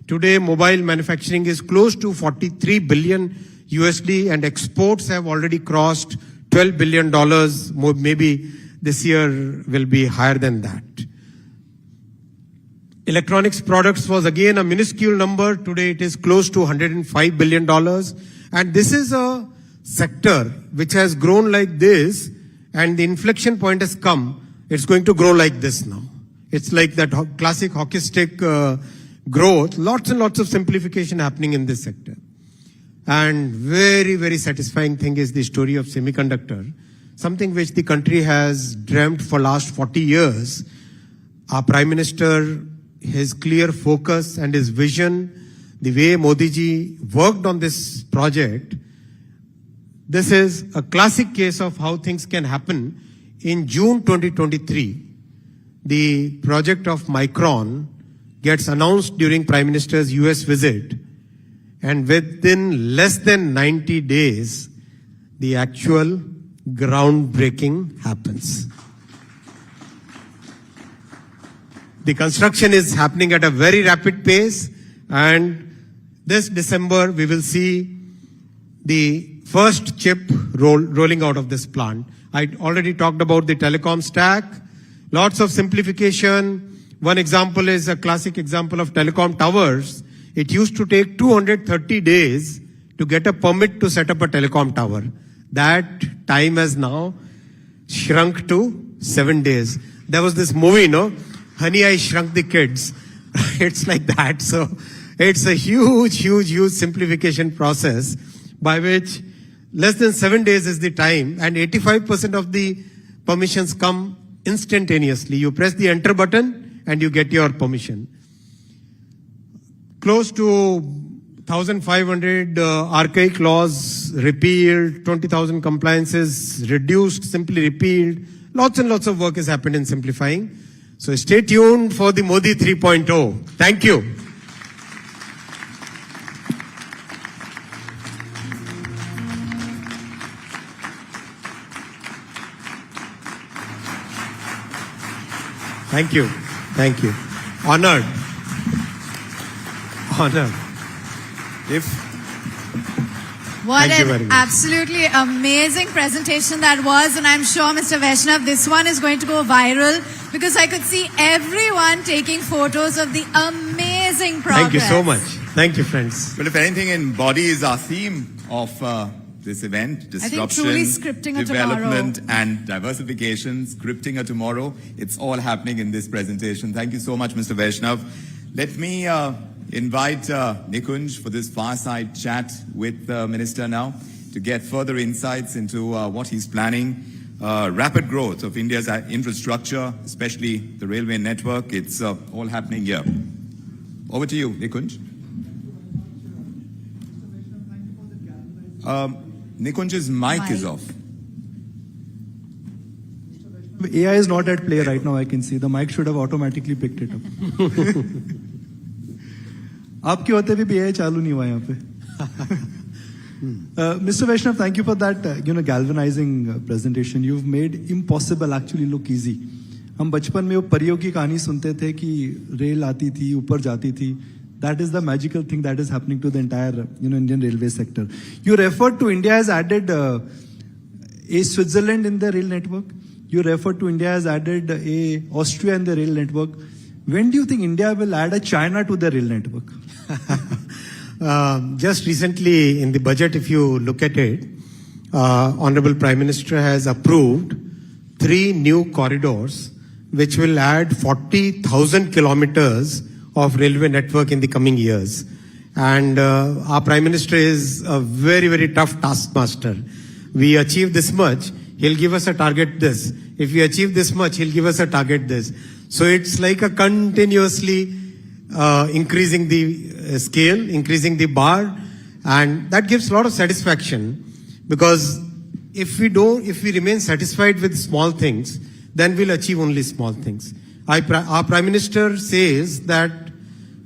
today mobile manufacturing is close to 43 billion USD, and exports have already crossed $12 billion. Maybe this year will be higher than that. Electronics products was again a minuscule number. Today it is close to $105 billion. And this is a sector which has grown like this, and the inflection point has come. It's going to grow like this now. It's like that classic hockey stick growth. Lots and lots of simplification happening in this sector. And very satisfying thing is the story of semiconductor, something which the country has dreamt for last 40 years. Our Prime Minister, his clear focus and his vision, the way Modi ji worked on this project, this is a classic case of how things can happen. In June 2023, the project of Micron gets announced during Prime Minister's US visit, and within less than 90 days, the actual groundbreaking happens. The construction is happening at a very rapid pace, and this December we will see the first chip rolling out of this plant. I already talked about the telecom stack, lots of simplification, One example is a classic example of telecom towers. It used to take 230 days to get a permit to set up a telecom tower. That time has now shrunk to 7 days. There was this movie, no? Honey, I Shrunk the Kids. It's like that. So it's a huge simplification process by which less than 7 days is the time, and 85% of the permissions come instantaneously. You press the enter button and you get your permission. Close to 1,500 archaic laws repealed, 20,000 compliances reduced, simply repealed. Lots and lots of work has happened in simplifying. So stay tuned for the Modi 3.0. Thank you. Thank you. Thank you. Honored. Honored. What an absolutely amazing presentation that was. And I'm sure, Mr. Vaishnav, this one is going to go viral because I could see everyone taking photos of the amazing progress. Thank you so much. Thank you, friends. Well, if anything, embodies our theme of this event, disruption, development and diversification, scripting a tomorrow. It's all happening in this presentation. Thank you so much, Mr. Vaishnav. Let me invite Nikunj for this fireside chat with the Minister now to get further insights into what he's planning. Rapid growth of India's infrastructure, especially the railway network. It's all happening here. Over to you, Nikunj. Nikunj's mic is off. AI is not at play right now, I can see. The mic should have automatically picked it up. आपके होते भी AI चालू नहीं हुआ यहाँ पे. Mr. Vaishnav, thank you for that galvanizing presentation. You've made impossible actually look easy. हम बचपन में वो परियों की कहानी सुनते थे कि रेल आती थी, ऊपर जाती थी. That is the magical thing that is happening to the entire Indian railway sector. You referred to India has added a Switzerland in the rail network. You referred to India has added a Austria in the rail network. When do you think India will add a China to the rail network? Just recently in the budget, if you look at it, Honorable Prime Minister has approved 3 new corridors which will add 40,000 kilometers of railway network in the coming years. And our Prime Minister is a very tough taskmaster. We achieve this much, he'll give us a target this. If we achieve this much, he'll give us a target this. So it's like a continuously increasing the scale, increasing the bar, and that gives a lot of satisfaction, because if we remain satisfied with small things, then we'll achieve only small things. Our Prime Minister says that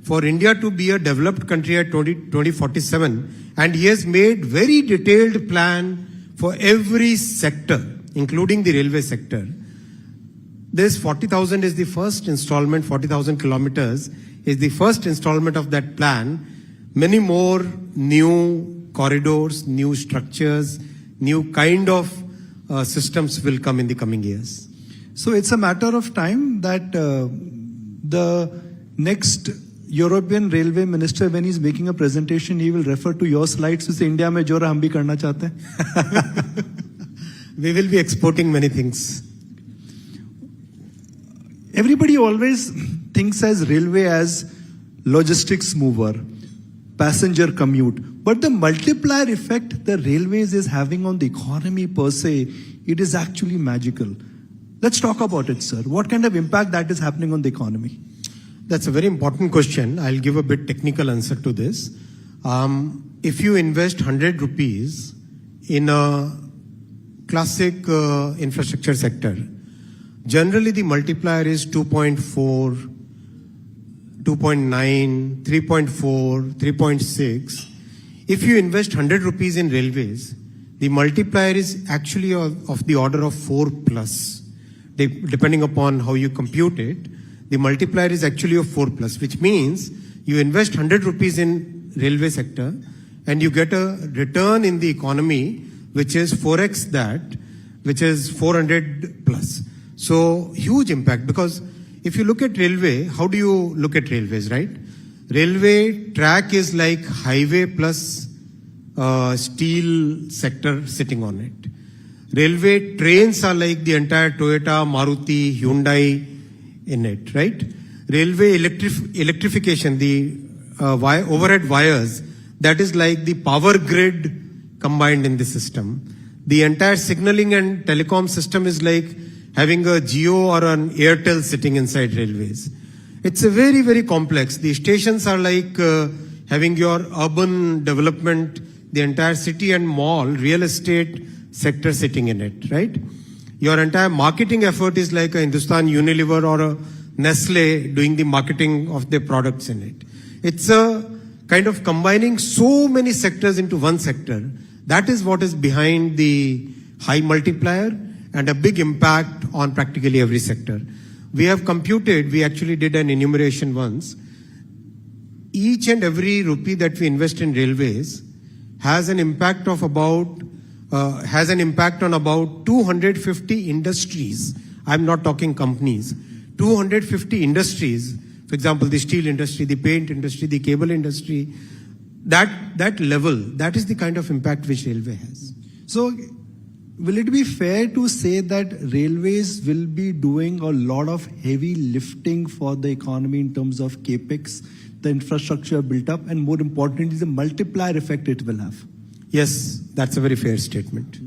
for India to be a developed country at 2047, and he has made very detailed plan for every sector, including the railway sector. This 40,000 is the first installment, 40,000 kilometers is the first installment of that plan. Many more new corridors, new structures, new kind of systems will come in the coming years. So it's a matter of time that the next European railway minister, when he's making a presentation, he will refer to your slides to say, India mein jo raha hum bhi karna chahte hain. We will be exporting many things. Everybody always thinks as railway as logistics mover, passenger commute. But the multiplier effect the railways is having on the economy per se, it is actually magical. Let's talk about it, sir. What kind of impact that is happening on the economy? That's a very important question. I'll give a bit technical answer to this. If you invest 100 rupees in a classic infrastructure sector, generally the multiplier is 2.4, 2.9, 3.4, 3.6. If you invest 100 rupees in railways, the multiplier is actually of the order of 4 plus. Depending upon how you compute it, the multiplier is actually of 4 plus, which means you invest 100 rupees in railway sector and you get a return in the economy which is 4x that, which is 400 plus. So huge impact, because if you look at railway, how do you look at railways, right? Railway track is like highway plus steel sector sitting on it. Railway trains are like the entire Toyota, Maruti, Hyundai in it, right? Railway electrification, the overhead wires, that is like the power grid combined in the system. The entire signaling and telecom system is like having a Jio or an Airtel sitting inside railways. It's a very, very complex. The stations are like having your urban development, the entire city and mall, real estate sector sitting in it, right? Your entire marketing effort is like a Hindustan Unilever or a Nestle doing the marketing of their products in it. It's a kind of combining so many sectors into one sector. That is what is behind the high multiplier and a big impact on practically every sector. We have computed, we actually did an enumeration once. Each and every rupee that we invest in railways has an impact of about, on about 250 industries. I'm not talking companies. 250 industries, for example, the steel industry, the paint industry, the cable industry, that level, that is the kind of impact which railway has. So, will it be fair to say that railways will be doing a lot of heavy lifting for the economy in terms of capex, the infrastructure built up, and more importantly, the multiplier effect it will have? Yes, that's a very fair statement.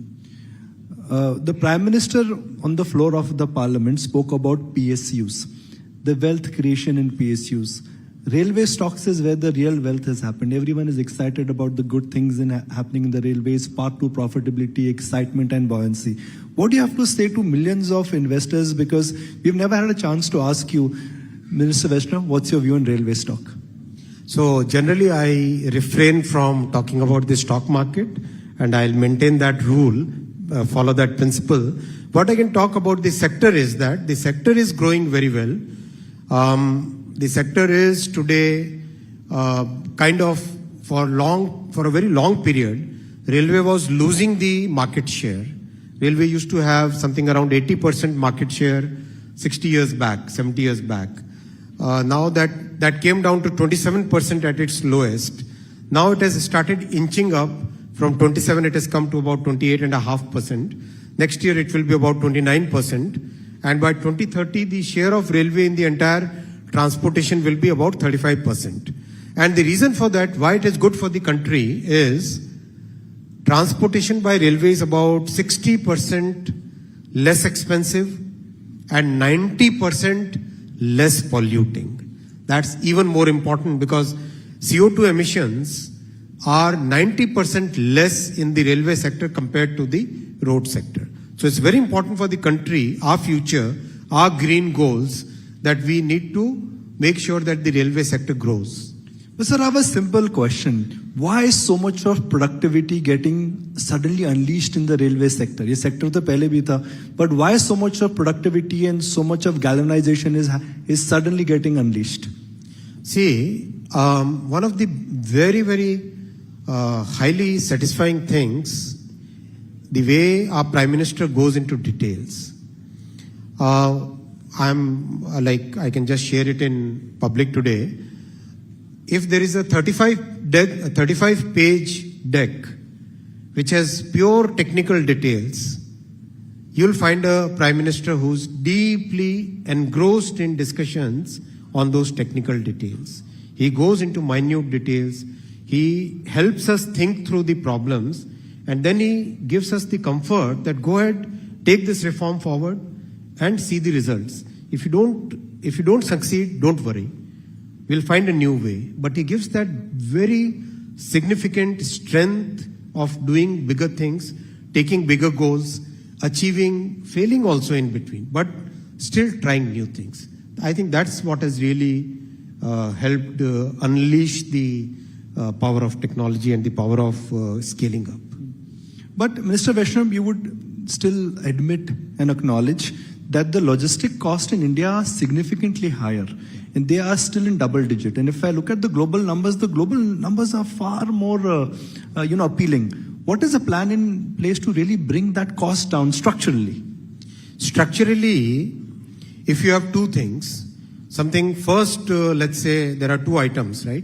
The Prime Minister on the floor of the Parliament spoke about PSUs, the wealth creation in PSUs. Railway stocks is where the real wealth has happened. Everyone is excited about the good things happening in the railways, path to profitability, excitement and buoyancy. What do you have to say to millions of investors? Because we've never had a chance to ask you, Minister Vaishnav, what's your view on railway stock? So generally I refrain from talking about the stock market, and I'll maintain that rule, follow that principle. What I can talk about the sector is that the sector is growing very well. The sector is today kind of for a very long period, railway was losing the market share. Railway used to have something around 80% market share 60 years back, 70 years back. Now that came down to 27% at its lowest. Now it has started inching up. From 27, it has come to about 28.5%. Next year, it will be about 29%. And by 2030, the share of railway in the entire transportation will be about 35%. And the reason for that, why it is good for the country, is transportation by railway is about 60% less expensive and 90% less polluting. That's even more important because CO2 emissions are 90% less in the railway sector compared to the road sector. So it's very important for the country, our future, our green goals, that we need to make sure that the railway sector grows. But sir, I have a simple question. Why is so much of productivity getting suddenly unleashed in the railway sector? This sector to pehle bhi tha, but why so much of productivity and so much of galvanization is suddenly getting unleashed? See, one of the very, very highly satisfying things, the way our Prime Minister goes into details. I can just share it in public today. If there is a 35-page deck which has pure technical details, you'll find a Prime Minister who's deeply engrossed in discussions on those technical details. He goes into minute details. He helps us think through the problems, and then he gives us the comfort that go ahead, take this reform forward and see the results. If you don't succeed, don't worry. We'll find a new way. But he gives that very significant strength of doing bigger things, taking bigger goals, achieving, failing also in between, but still trying new things. I think that's what has really helped unleash the power of technology and the power of scaling up. But Mr. Vaishnav, you would still admit and acknowledge that the logistic cost in India are significantly higher, and they are still in double digit. And if I look at the global numbers are far more appealing. What is the plan in place to really bring that cost down structurally? Structurally, if you have two things, something first, let's say there are two items, right?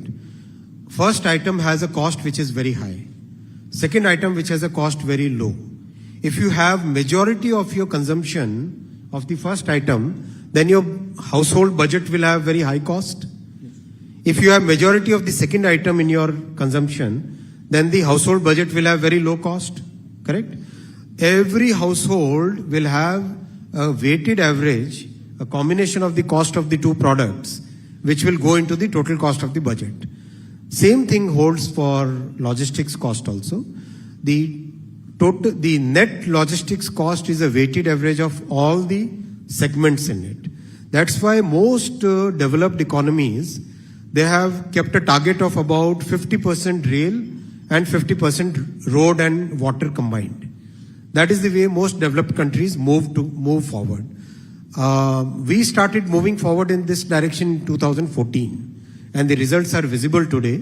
First item has a cost which is very high. Second item which has a cost very low. If you have majority of your consumption of the first item, then your household budget will have very high cost. If you have majority of the second item in your consumption, then the household budget will have very low cost, correct? Every household will have a weighted average, a combination of the cost of the two products, which will go into the total cost of the budget. Same thing holds for logistics cost also. The net logistics cost is a weighted average of all the segments in it. That's why most developed economies, they have kept a target of about 50% rail and 50% road and water combined. That is the way most developed countries move forward. We started moving forward in this direction in 2014, and the results are visible today.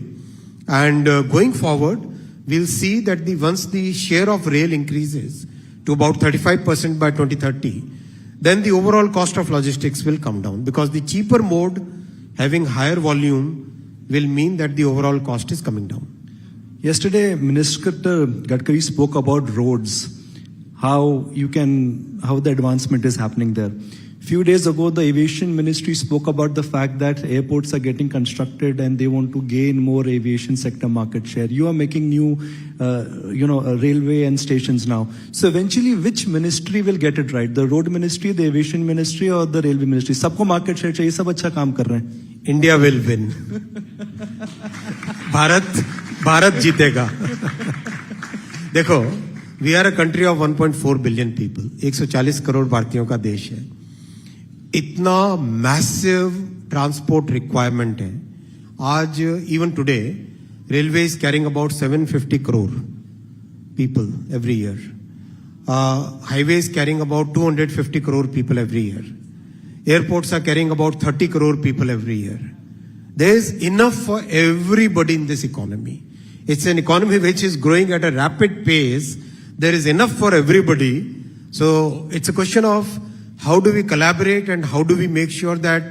And going forward, we'll see that once the share of rail increases to about 35% by 2030, then the overall cost of logistics will come down, because the cheaper mode having higher volume will mean that the overall cost is coming down. Yesterday, Minister Gadkari spoke about roads, how the advancement is happening there. Few days ago, the aviation ministry spoke about the fact that airports are getting constructed and they want to gain more aviation sector market share. You are making new, railway and stations now. So eventually, which ministry will get it right? The road ministry, the aviation ministry, or the railway ministry? Sabko market share chahiye, sab acha kaam kar rahe hain. India will win. Bharat जीतेगा. देखो, we are a country of 1.4 billion people. 140 crore भारतीयों का देश है. इतना massive transport requirement है. आज, even today, railway is carrying about 750 crore people every year. Highway is carrying about 250 crore people every year. Airports are carrying about 30 crore people every year. There is enough for everybody in this economy. It's an economy which is growing at a rapid pace. There is enough for everybody. So it's a question of how do we collaborate and how do we make sure that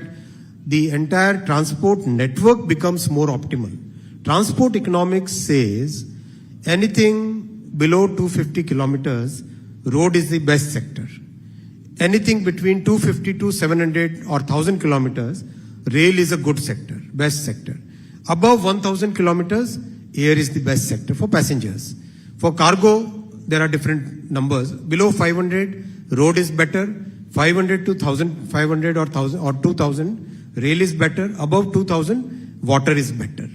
the entire transport network becomes more optimal. Transport economics says anything below 250 kilometers, road is the best sector. Anything between 250 to 700 or 1000 kilometers, rail is a good sector, best sector. Above 1000 kilometers, air is the best sector for passengers. For cargo, there are different numbers. Below 500, road is better. 500 to 1500 or 1000 or 2000, rail is better. Above 2000, water is better.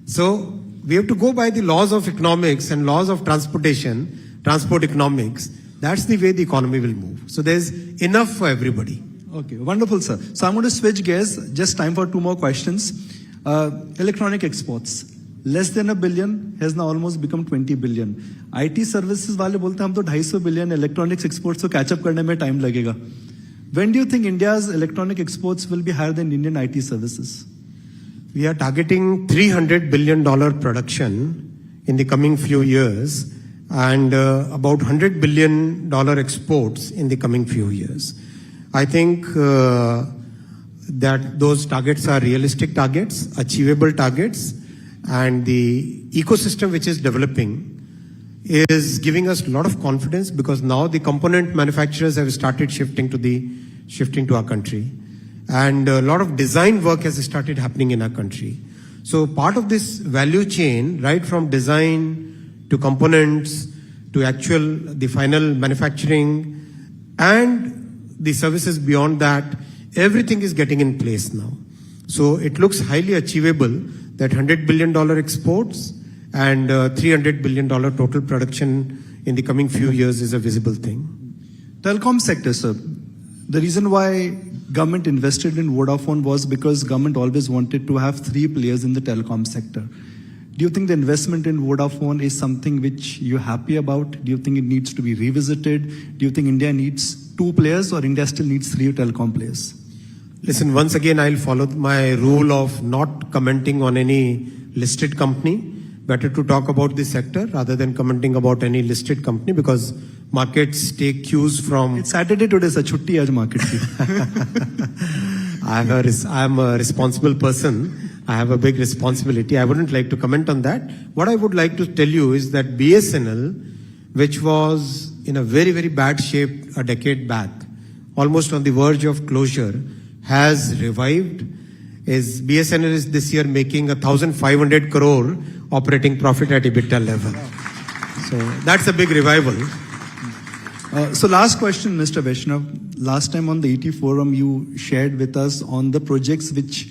So we have to go by the laws of economics and laws of transportation, transport economics. That's the way the economy will move. So there's enough for everybody. Okay, wonderful, sir. So I'm going to switch gears. Just time for two more questions. Electronic exports. Less than $1 billion has now almost become 20 billion. IT services वाले बोलते हैं हम तो 250 billion electronics exports को catch up करने में time लगेगा. When do you think India's electronic exports will be higher than Indian IT services? We are targeting $300 billion production in the coming few years and about $100 billion exports in the coming few years. I think that those targets are realistic targets, achievable targets, and the ecosystem which is developing is giving us a lot of confidence, because now the component manufacturers have started shifting to our country, and a lot of design work has started happening in our country. So part of this value chain, right from design to components to the final manufacturing and the services beyond that, everything is getting in place now. So it looks highly achievable that $100 billion exports and $300 billion total production in the coming few years is a visible thing. Telecom sector, sir. The reason why government invested in Vodafone was because government always wanted to have 3 players in the telecom sector. Do you think the investment in Vodafone is something which you're happy about? Do you think it needs to be revisited? Do you think India needs 2 players or India still needs 3 telecom players? Listen, once again, I'll follow my rule of not commenting on any listed company. Better to talk about the sector rather than commenting about any listed company, because markets take cues from... It's Saturday today, sir. Chutti aaj market ki. I'm a responsible person. I have a big responsibility. I wouldn't like to comment on that. What I would like to tell you is that BSNL, which was in a very, very bad shape a decade back, almost on the verge of closure, has revived. BSNL is this year making 1,500 crore operating profit at EBITDA level. So that's a big revival. So last question, Mr. Vaishnav. Last time on the ET Forum, you shared with us on the projects which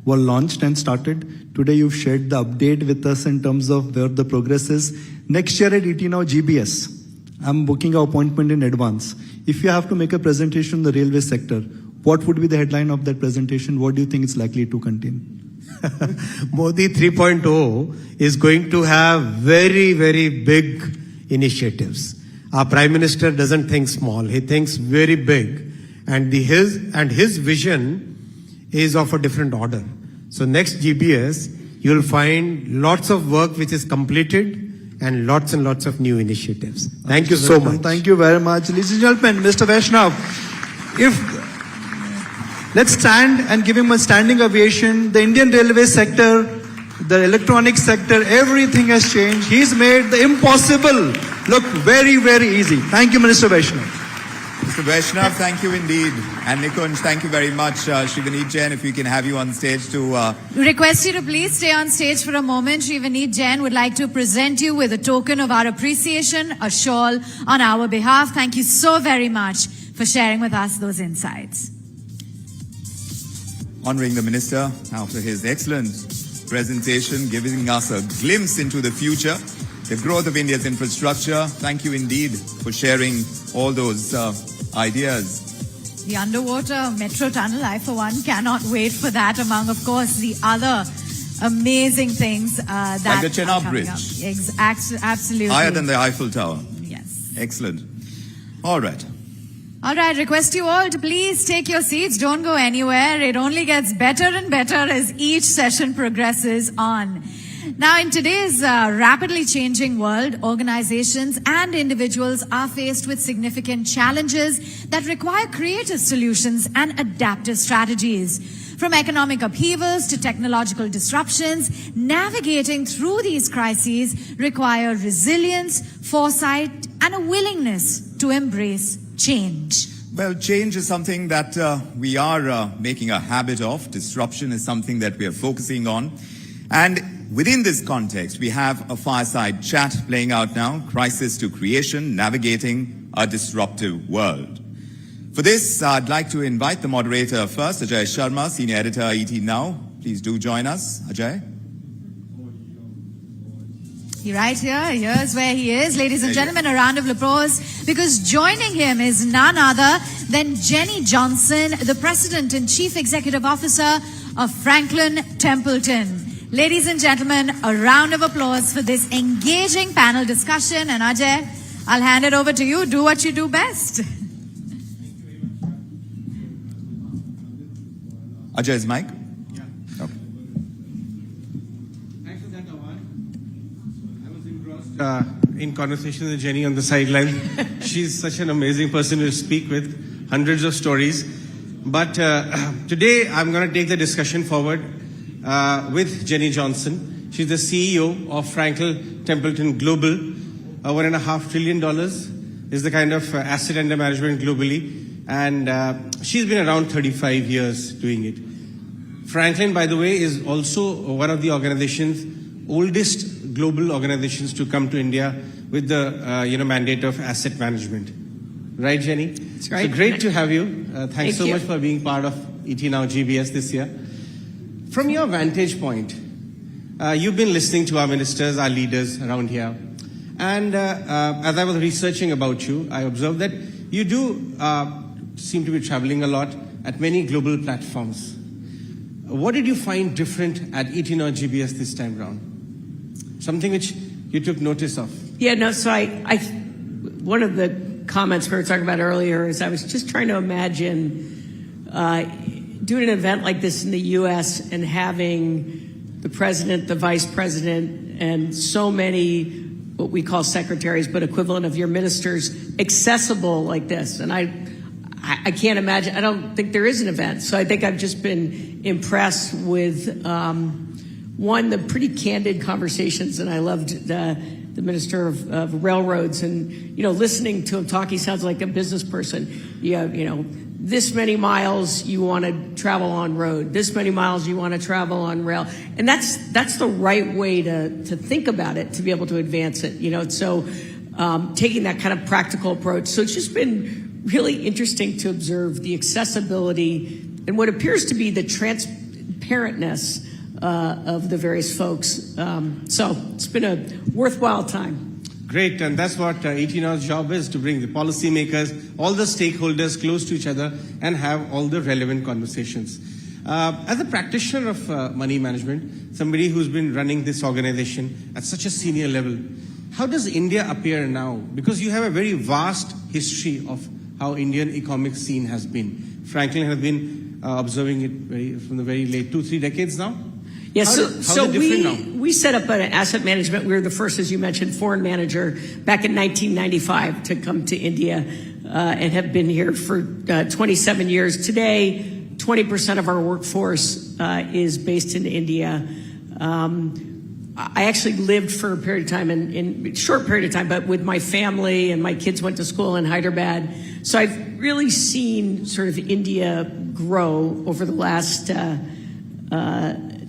were launched and started. Today you've shared the update with us in terms of where the progress is. Next year at ET Now GBS, I'm booking an appointment in advance. If you have to make a presentation in the railway sector, what would be the headline of that presentation? What do you think it's likely to contain? Modi 3.0 is going to have very, very big initiatives. Our Prime Minister doesn't think small. He thinks very big. And his vision is of a different order. So next GBS, you'll find lots of work which is completed and lots of new initiatives. Thank you so much. Thank you very much. Ladies and gentlemen, Mr. Vaishnav, let's stand and give him a standing ovation. The Indian railway sector, the electronic sector, everything has changed. He's made the impossible look very, very easy. Thank you, Minister Vaishnav. Mr. Vaishnav, thank you indeed. And Nikunj, thank you very much. Shrivaneet Jain, if we can have you on stage to... Request you to please stay on stage for a moment. Shrivaneet Jain would like to present you with a token of our appreciation, a shawl on our behalf. Thank you so very much for sharing with us those insights. Honoring the Minister after his excellent presentation, giving us a glimpse into the future, the growth of India's infrastructure. Thank you indeed for sharing all those ideas. The underwater metro tunnel, I for one cannot wait for that, among, of course, the other amazing things that like the Chenab Bridge. Absolutely. Higher than the Eiffel Tower. Yes. Excellent. All right. All right, request you all to please take your seats. Don't go anywhere. It only gets better and better as each session progresses on. Now, in today's rapidly changing world, organizations and individuals are faced with significant challenges that require creative solutions and adaptive strategies. From economic upheavals to technological disruptions, navigating through these crises require resilience, foresight, and a willingness to embrace change. Well, change is something that we are making a habit of. Disruption is something that we are focusing on. And within this context, we have a fireside chat playing out now, Crisis to Creation, Navigating a Disruptive World. For this, I'd like to invite the moderator first, Ajay Sharma, Senior Editor, ET Now. Please do join us, Ajay. Right here, here's where he is. Ladies and gentlemen, a round of applause, because joining him is none other than Jenny Johnson, the President and Chief Executive Officer of Franklin Templeton. Ladies and gentlemen, a round of applause for this engaging panel discussion. And Ajay, I'll hand it over to you. Do what you do best. Ajay's mic. Yeah. Okay. Thanks for that, Awad. I was engrossed in conversation with Jenny on the sideline. She's such an amazing person to speak with, hundreds of stories. But today I'm going to take the discussion forward with Jenny Johnson. She's the CEO of Franklin Templeton Global. $1.5 trillion is the kind of asset under management globally. And she's been around 35 years doing it. Franklin, by the way, is also one of the organization's oldest global organizations to come to India with the mandate of asset management. Right, Jenny? That's right. So great to have you. Thanks so you. much for being part of ET Now GBS this year. From your vantage point, you've been listening to our ministers, our leaders around here. And as I was researching about you, I observed that you do seem to be traveling a lot at many global platforms. What did you find different at ET Now GBS this time around? Something which you took notice of? Yeah, no, so I one of the comments we were talking about earlier is I was just trying to imagine doing an event like this in the U.S. and having the president, the vice president, and so many what we call secretaries, but equivalent of your ministers, accessible like this. And I can't imagine. I don't think there is an event. So I think I've just been impressed with, one, the pretty candid conversations, and I loved the Minister of Railroads, and, listening to him talk, he sounds like a business person. This many miles you want to travel on road, this many miles you want to travel on rail. And that's the right way to think about it, to be able to advance it, so taking that kind of practical approach. So it's just been really interesting to observe the accessibility and what appears to be the transparentness of the various folks. So it's been a worthwhile time. Great, and that's what 18 Hours' job is, to bring the policymakers, all the stakeholders close to each other and have all the relevant conversations. As a practitioner of money management, somebody who's been running this organization at such a senior level, how does India appear now? Because you have a very vast history of how Indian economic scene has been. Franklin has been observing it from the very late 2-3 decades now. Yes, how we set up an asset management. We were the first, as you mentioned, foreign manager back in 1995 to come to India and have been here for 27 years. Today, 20% of our workforce is based in India. I actually lived for a period of time, in short period of time, but with my family, and my kids went to school in Hyderabad. So I've really seen sort of India grow over the last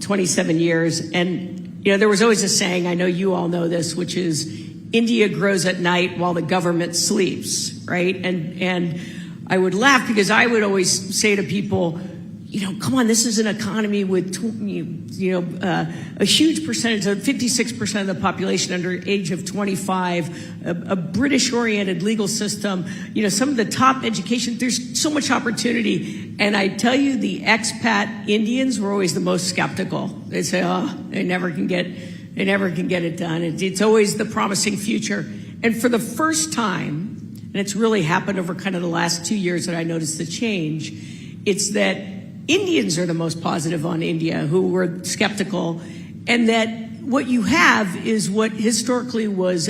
27 years. And, there was always a saying, I know you all know this, which is India grows at night while the government sleeps, right? And I would laugh because I would always say to people, come on, this is an economy with, a huge percentage of 56% of the population under age of 25, a British-oriented legal system, some of the top education. There's so much opportunity. And I tell you, the expat Indians were always the most skeptical. They say, they never can get it done. It's always the promising future. And for the first time, and it's really happened over kind of the last 2 years that I noticed the change, it's that Indians are the most positive on India, who were skeptical, and that what you have is what historically was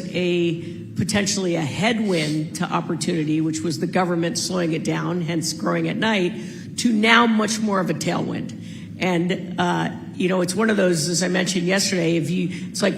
potentially a headwind to opportunity, which was the government slowing it down, hence growing at night, to now much more of a tailwind. And, it's one of those, as I mentioned yesterday, it's like,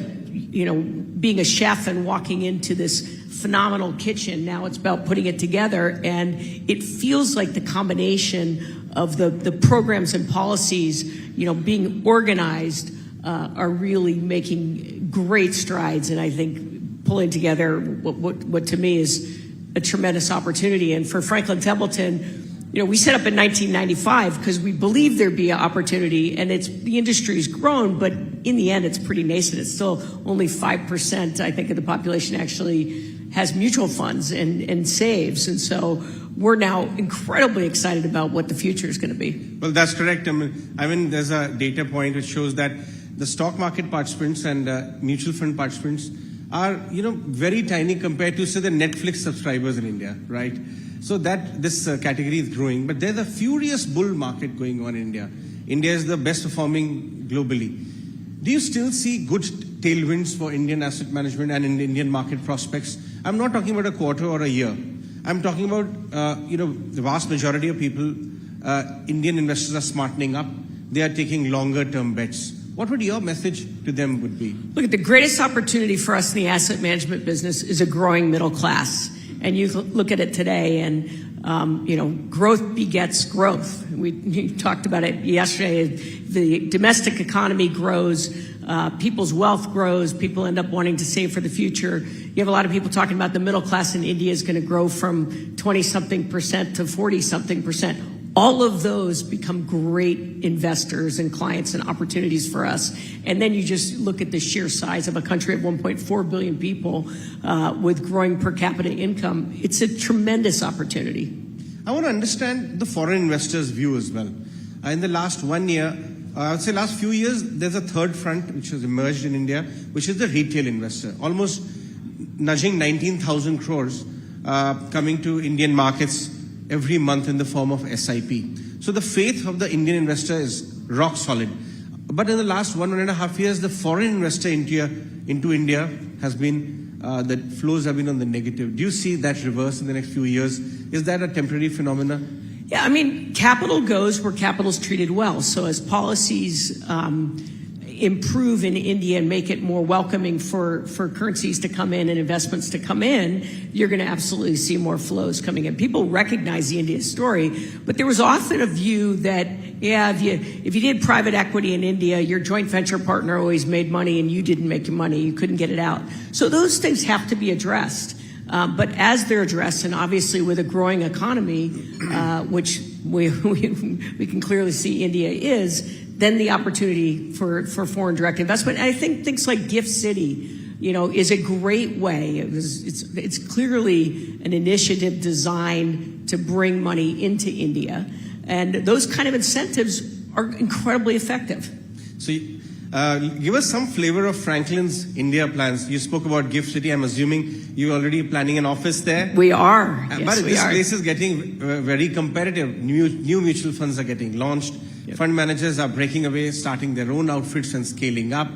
being a chef and walking into this phenomenal kitchen. Now it's about putting it together, and it feels like the combination of the programs and policies, being organized, are really making great strides. And I think pulling together what to me is a tremendous opportunity. And for Franklin Templeton, we set up in 1995 because we believed there'd be an opportunity, and the industry's grown, but in the end, it's pretty nascent. It's still only 5%, I think, of the population actually has mutual funds and saves. And so we're now incredibly excited about what the future is going to be. Well, that's correct. I mean, there's a data point which shows that the stock market participants and mutual fund participants are, very tiny compared to, say, the Netflix subscribers in India, right? So that this category is growing, but there's a furious bull market going on in India. India is the best performing globally. Do you still see good tailwinds for Indian asset management and in Indian market prospects? I'm not talking about a quarter or a year. I'm talking about, the vast majority of people, Indian investors are smartening up. They are taking longer term bets. What would your message to them would be? Look, the greatest opportunity for us in the asset management business is a growing middle class. And you look at it today, and growth begets growth. We talked about it yesterday. The domestic economy grows, people's wealth grows, people end up wanting to save for the future. You have a lot of people talking about the middle class in India is going to grow from 20-something% to 40-something%. All of those become great investors and clients and opportunities for us. And then you just look at the sheer size of a country of 1.4 billion people with growing per capita income. It's a tremendous opportunity. I want to understand the foreign investors' view as well. In the last 1 year, I would say last few years, there's a third front which has emerged in India, which is the retail investor, almost nudging 19,000 crores coming to Indian markets every month in the form of SIP. So the faith of the Indian investor is rock solid. But in the last 1.5 years, the foreign investor into India has been that flows have been on the negative. Do you see that reverse in the next few years? Is that a temporary phenomenon? Yeah, I mean, capital goes where capital is treated well. So as policies improve in India and make it more welcoming for currencies to come in and investments to come in, you're going to absolutely see more flows coming in. People recognize the India story, but there was often a view that, yeah, if you did private equity in India, your joint venture partner always made money and you didn't make your money. You couldn't get it out. So those things have to be addressed. But as they're addressed, and obviously with a growing economy, which we can clearly see India is, then the opportunity for foreign direct investment. And I think things like Gift City, is a great way. It's clearly an initiative designed to bring money into India, and those kind of incentives are incredibly effective. So. Give us some flavor of Franklin's India plans. You spoke about Gift City. I'm assuming you're already planning an office there. We are. Yes, but this place is getting very competitive. New mutual funds are getting launched. Yep. Fund managers are breaking away, starting their own outfits and scaling up.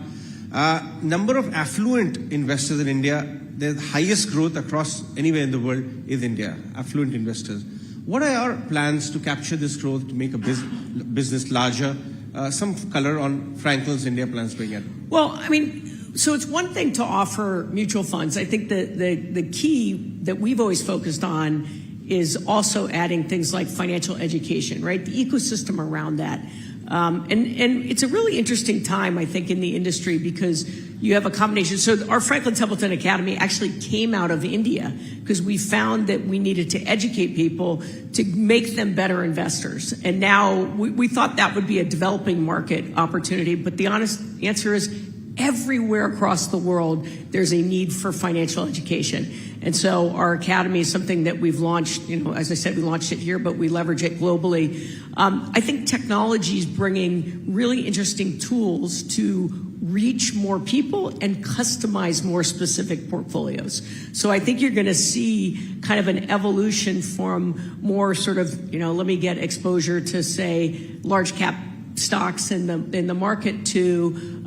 Number of affluent investors in India, the highest growth across anywhere in the world is India, affluent investors. What are our plans to capture this growth, to make a business larger? Some color on Franklin's India plans going ahead. Well, I mean, so it's one thing to offer mutual funds. I think the key that we've always focused on is also adding things like financial education, right? The ecosystem around that. And it's a really interesting time, I think, in the industry because you have a combination. So our Franklin Templeton Academy actually came out of India because we found that we needed to educate people to make them better investors. And now we thought that would be a developing market opportunity. But the honest answer is everywhere across the world, there's a need for financial education. And so our academy is something that we've launched, as I said, we launched it here, but we leverage it globally. I think technology is bringing really interesting tools to reach more people and customize more specific portfolios. So I think you're going to see kind of an evolution from more sort of, let me get exposure to, say, large cap stocks in the market to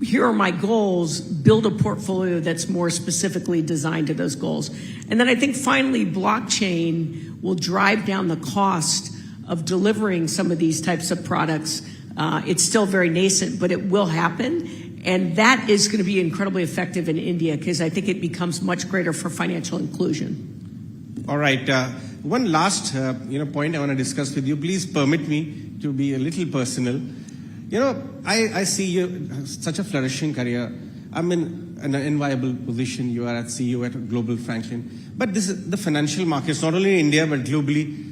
here are my goals, build a portfolio that's more specifically designed to those goals. And then I think finally blockchain will drive down the cost of delivering some of these types of products. It's still very nascent, but it will happen. And that is going to be incredibly effective in India because I think it becomes much greater for financial inclusion. All right. One last point I want to discuss with you. Please permit me to be a little personal. I see you such a flourishing career. I'm in an enviable position. You are at CEO at Global Franklin. But this is the financial markets, not only in India, but globally.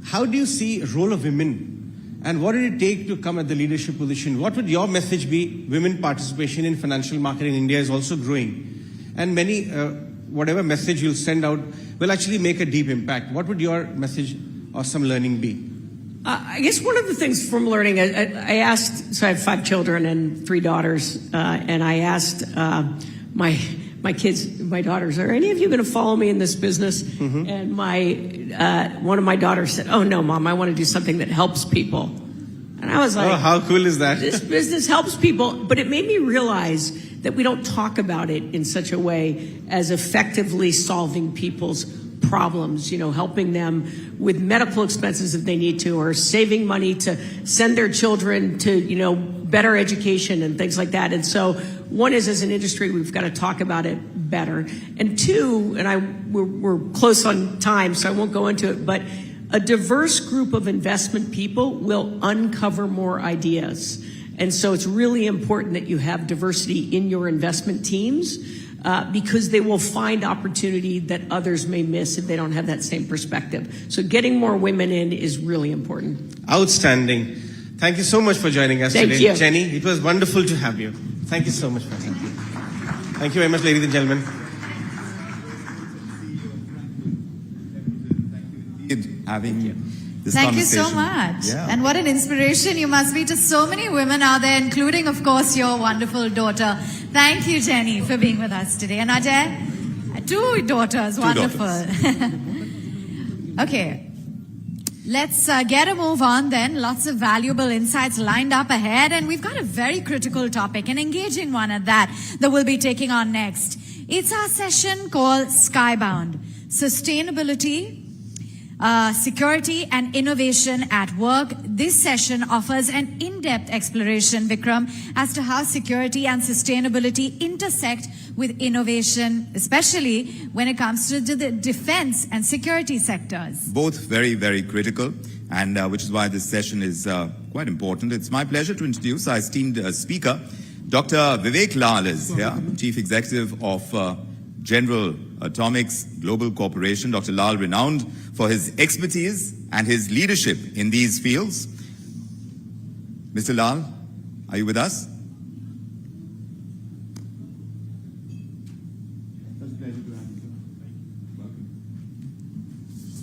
How do you see the role of women? And what did it take to come at the leadership position? What would your message be? Women participation in financial market in India is also growing. And many, whatever message you'll send out will actually make a deep impact. What would your message or some learning be? I guess one of the things from learning, I asked, so I have 5 children and 3 daughters, and I asked my kids, my daughters, are any of you going to follow me in this business? Mm-hmm. And one of my daughters said, oh no, Mom, I want to do something that helps people. And I was like, oh, how cool is that? This business helps people, but it made me realize that we don't talk about it in such a way as effectively solving people's problems, helping them with medical expenses if they need to, or saving money to send their children to, better education and things like that. And so one is, as an industry, we've got to talk about it better. And 2, and we're close on time, so I won't go into it, but a diverse group of investment people will uncover more ideas. And so it's really important that you have diversity in your investment teams, because they will find opportunity that others may miss if they don't have that same perspective. So getting more women in is really important. Outstanding. Thank you so much for joining us today. You. Jenny, it was wonderful to have you. Thank you so much for coming. Thank you very much, ladies and gentlemen. Having this Thank you conversation. so much. Yeah. And what an inspiration you must be to so many women out there, including, of course, your wonderful daughter. Thank you, Jenny, for being with us today. And Ajay, 2 daughters. 2 wonderful. daughters. Okay. Let's get a move on then. Lots of valuable insights lined up ahead. And we've got a very critical topic, an engaging one at that we'll be taking on next. It's our session called Skybound, Sustainability, Security and Innovation at Work. This session offers an in-depth exploration, Vikram, as to how security and sustainability intersect with innovation, especially when it comes to the defense and security sectors. Both very, very critical, and which is why this session is quite important. It's my pleasure to introduce our esteemed speaker. Dr. Vivek Lal is here, Chief Executive of General Atomics Global Corporation. Dr. Lal, renowned for his expertise and his leadership in these fields. Mr. Lal, are you with us?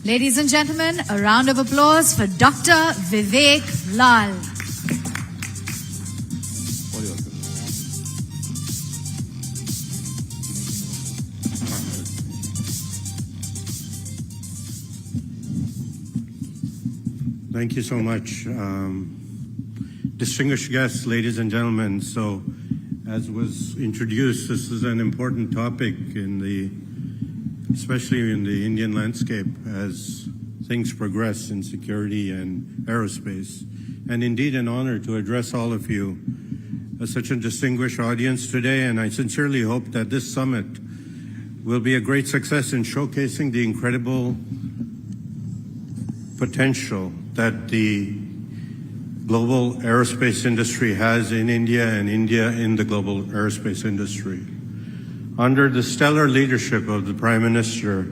Ladies and gentlemen, a round of applause for Dr. Vivek Lal. Thank you so much. Distinguished guests, ladies and gentlemen, so as was introduced, this is an important topic especially in the Indian landscape as things progress in security and aerospace. And indeed an honor to address all of you as such a distinguished audience today, and I sincerely hope that this summit will be a great success in showcasing the incredible potential that the global aerospace industry has in India and India in the global aerospace industry. Under the stellar leadership of the Prime Minister,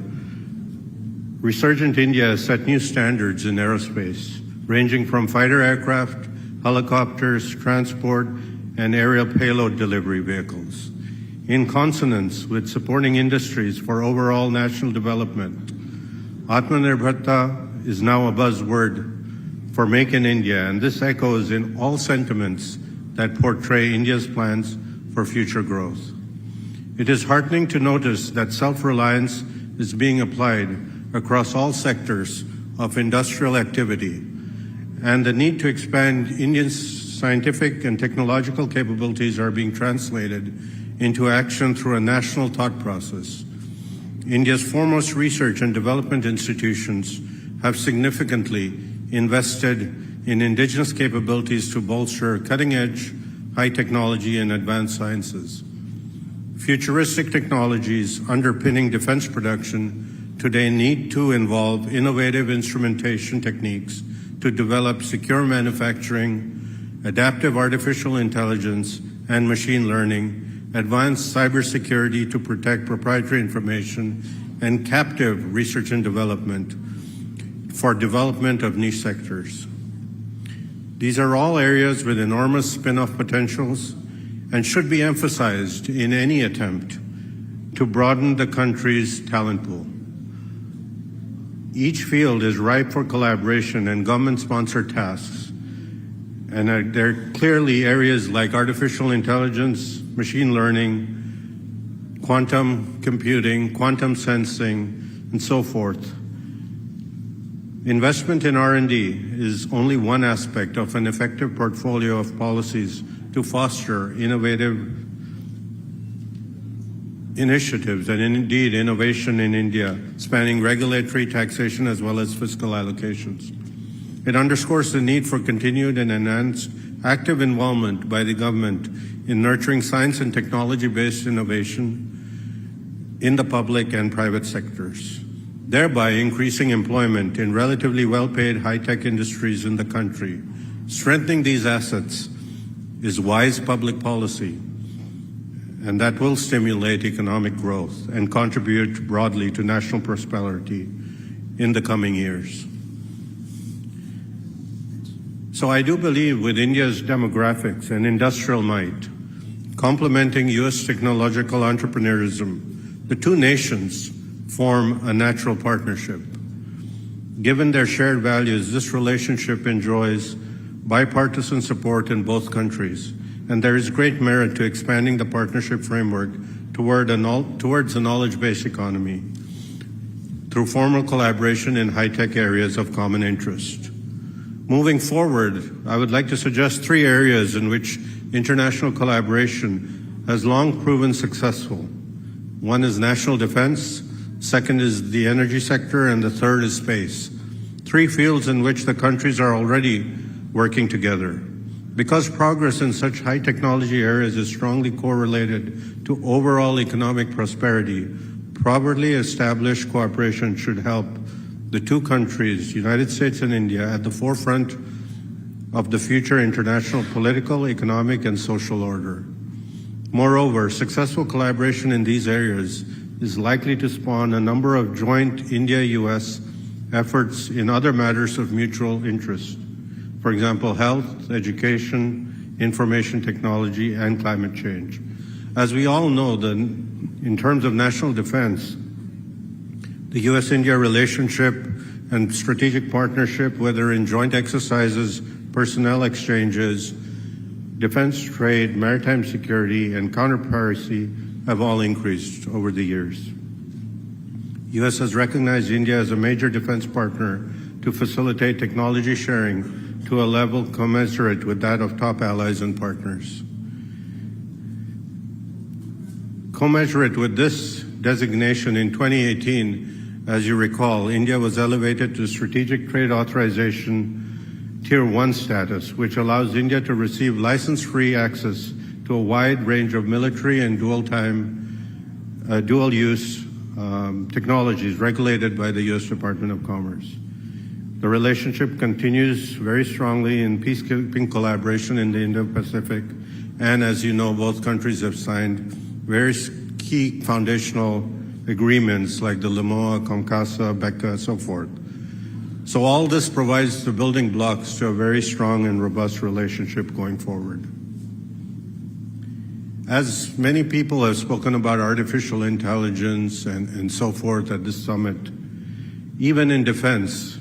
Resurgent India has set new standards in aerospace, ranging from fighter aircraft, helicopters, transport, and aerial payload delivery vehicles. In consonance with supporting industries for overall national development, Atmanirbharta is now a buzzword for Make in India, and this echoes in all sentiments that portray India's plans for future growth. It is heartening to notice that self-reliance is being applied across all sectors of industrial activity, and the need to expand Indian scientific and technological capabilities are being translated into action through a national thought process. India's foremost research and development institutions have significantly invested in indigenous capabilities to bolster cutting-edge, high technology and advanced sciences. Futuristic technologies underpinning defense production today need to involve innovative instrumentation techniques to develop secure manufacturing, adaptive artificial intelligence and machine learning, advanced cybersecurity to protect proprietary information, and captive research and development for development of niche sectors. These are all areas with enormous spin-off potentials and should be emphasized in any attempt to broaden the country's talent pool. Each field is ripe for collaboration and government-sponsored tasks, and there are clearly areas like artificial intelligence, machine learning, quantum computing, quantum sensing, and so forth. Investment in R&D is only one aspect of an effective portfolio of policies to foster innovative initiatives and indeed innovation in India, spanning regulatory, taxation, as well as fiscal allocations. It underscores the need for continued and enhanced active involvement by the government in nurturing science and technology-based innovation in the public and private sectors, thereby increasing employment in relatively well-paid high-tech industries in the country. Strengthening these assets is wise public policy, and that will stimulate economic growth and contribute broadly to national prosperity in the coming years. So I do believe with India's demographics and industrial might, complementing U.S. technological entrepreneurism, the two nations form a natural partnership. Given their shared values, this relationship enjoys bipartisan support in both countries, and there is great merit to expanding the partnership framework towards a knowledge-based economy through formal collaboration in high-tech areas of common interest. Moving forward, I would like to suggest 3 areas in which international collaboration has long proven successful One is national defense, second is the energy sector, and the third is space. Three fields in which the countries are already working together. Because progress in such high technology areas is strongly correlated to overall economic prosperity, properly established cooperation should help the two countries, United States and India, at the forefront of the future international political, economic, and social order. Moreover, successful collaboration in these areas is likely to spawn a number of joint India-US efforts in other matters of mutual interest. For example, health, education, information technology, and climate change. As we all know, in terms of national defense, the US-India relationship and strategic partnership, whether in joint exercises, personnel exchanges, defense trade, maritime security, and counter-piracy have all increased over the years. U.S. has recognized India as a major defense partner to facilitate technology sharing to a level commensurate with that of top allies and partners. Commensurate with this designation in 2018, as you recall, India was elevated to Strategic Trade Authorization Tier 1 status, which allows India to receive license-free access to a wide range of military and dual-use technologies regulated by the U.S. Department of Commerce. The relationship continues very strongly in peacekeeping collaboration in the Indo-Pacific, and as you know, both countries have signed very key foundational agreements like the Limoa, Comcasa, BECA, so forth. So all this provides the building blocks to a very strong and robust relationship going forward. As many people have spoken about artificial intelligence and so forth at this summit, even in defense,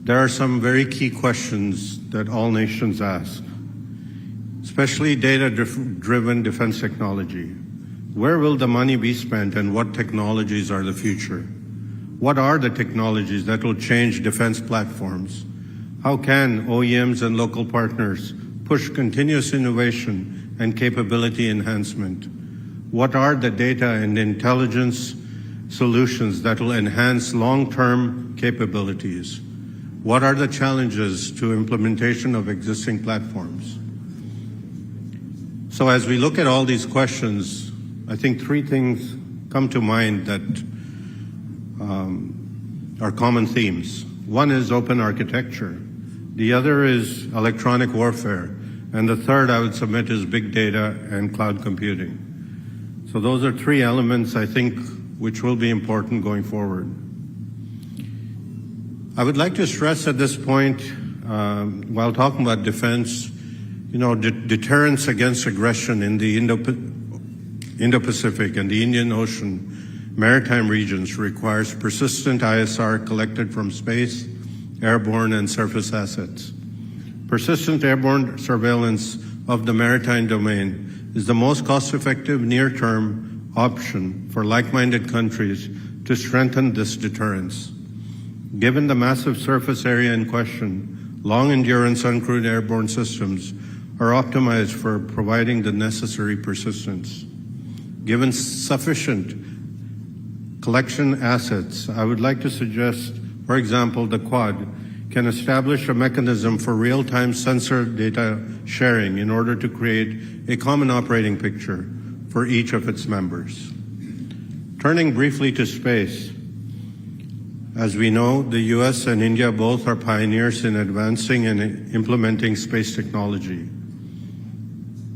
there are some very key questions that all nations ask, especially data-driven defense technology. Where will the money be spent and what technologies are the future? What are the technologies that will change defense platforms? How can OEMs and local partners push continuous innovation and capability enhancement? What are the data and intelligence solutions that will enhance long-term capabilities? What are the challenges to implementation of existing platforms? So as we look at all these questions, I think three things come to mind that are common themes. One is open architecture. The other is electronic warfare. And the third, I would submit, is big data and cloud computing. So those are three elements, I think, which will be important going forward. I would like to stress at this point, while talking about defense, deterrence against aggression in the Indo-Pacific and the Indian Ocean maritime regions requires persistent ISR collected from space, airborne, and surface assets. Persistent airborne surveillance of the maritime domain is the most cost-effective near-term option for like-minded countries to strengthen this deterrence. Given the massive surface area in question, long-endurance uncrewed airborne systems are optimized for providing the necessary persistence. Given sufficient collection assets, I would like to suggest, for example, the Quad can establish a mechanism for real-time sensor data sharing in order to create a common operating picture for each of its members. Turning briefly to space, as we know, the US and India both are pioneers in advancing and implementing space technology.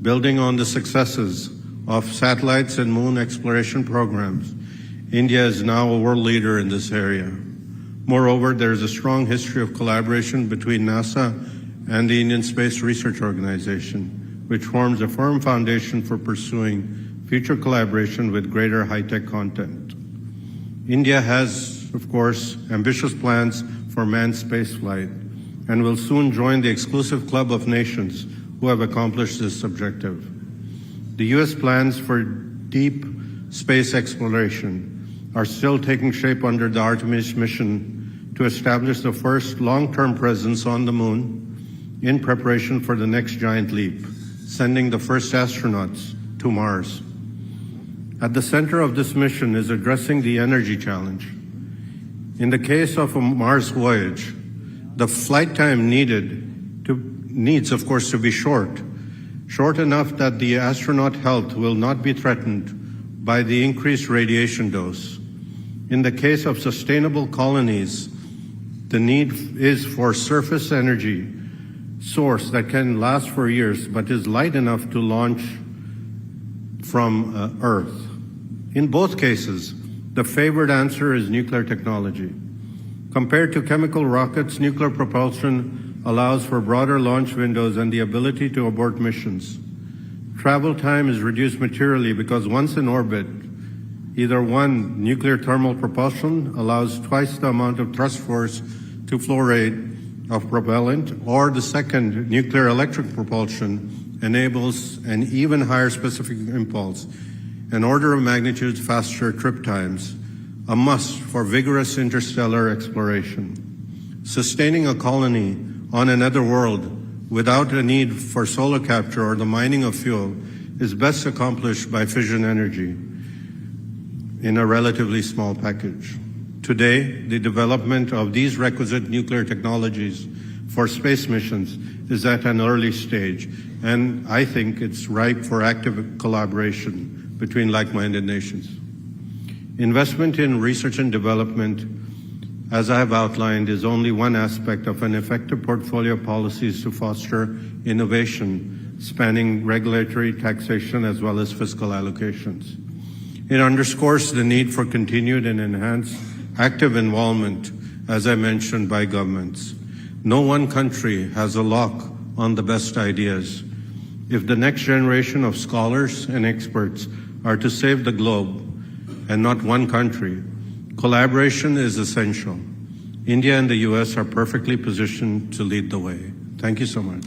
Building on the successes of satellites and moon exploration programs, India is now a world leader in this area. Moreover, there is a strong history of collaboration between NASA and the Indian Space Research Organization, which forms a firm foundation for pursuing future collaboration with greater high-tech content. India has, of course, ambitious plans for manned spaceflight and will soon join the exclusive club of nations who have accomplished this objective. The U.S. plans for deep space exploration are still taking shape under the Artemis mission to establish the first long-term presence on the moon in preparation for the next giant leap, sending the first astronauts to Mars. At the center of this mission is addressing the energy challenge. In the case of a Mars voyage, the flight time needs, of course, to be short enough that the astronaut health will not be threatened by the increased radiation dose. In the case of sustainable colonies, the need is for surface energy source that can last for years but is light enough to launch from Earth. In both cases, the favored answer is nuclear technology. Compared to chemical rockets, nuclear propulsion allows for broader launch windows and the ability to abort missions. Travel time is reduced materially because once in orbit, either one, nuclear thermal propulsion allows twice the amount of thrust force to flow rate of propellant, or the second, nuclear electric propulsion enables an even higher specific impulse, an order of magnitude faster trip times, a must for vigorous interstellar exploration. Sustaining a colony on another world without a need for solar capture or the mining of fuel is best accomplished by fission energy in a relatively small package. Today, the development of these requisite nuclear technologies for space missions is at an early stage, and I think it's ripe for active collaboration between like-minded nations. Investment in research and development, as I have outlined, is only one aspect of an effective portfolio of policies to foster innovation, spanning regulatory, taxation, as well as fiscal allocations. It underscores the need for continued and enhanced active involvement, as I mentioned, by governments. No one country has a lock on the best ideas. If the next generation of scholars and experts are to save the globe, and not one country, collaboration is essential. India and the US are perfectly positioned to lead the way. Thank you so much.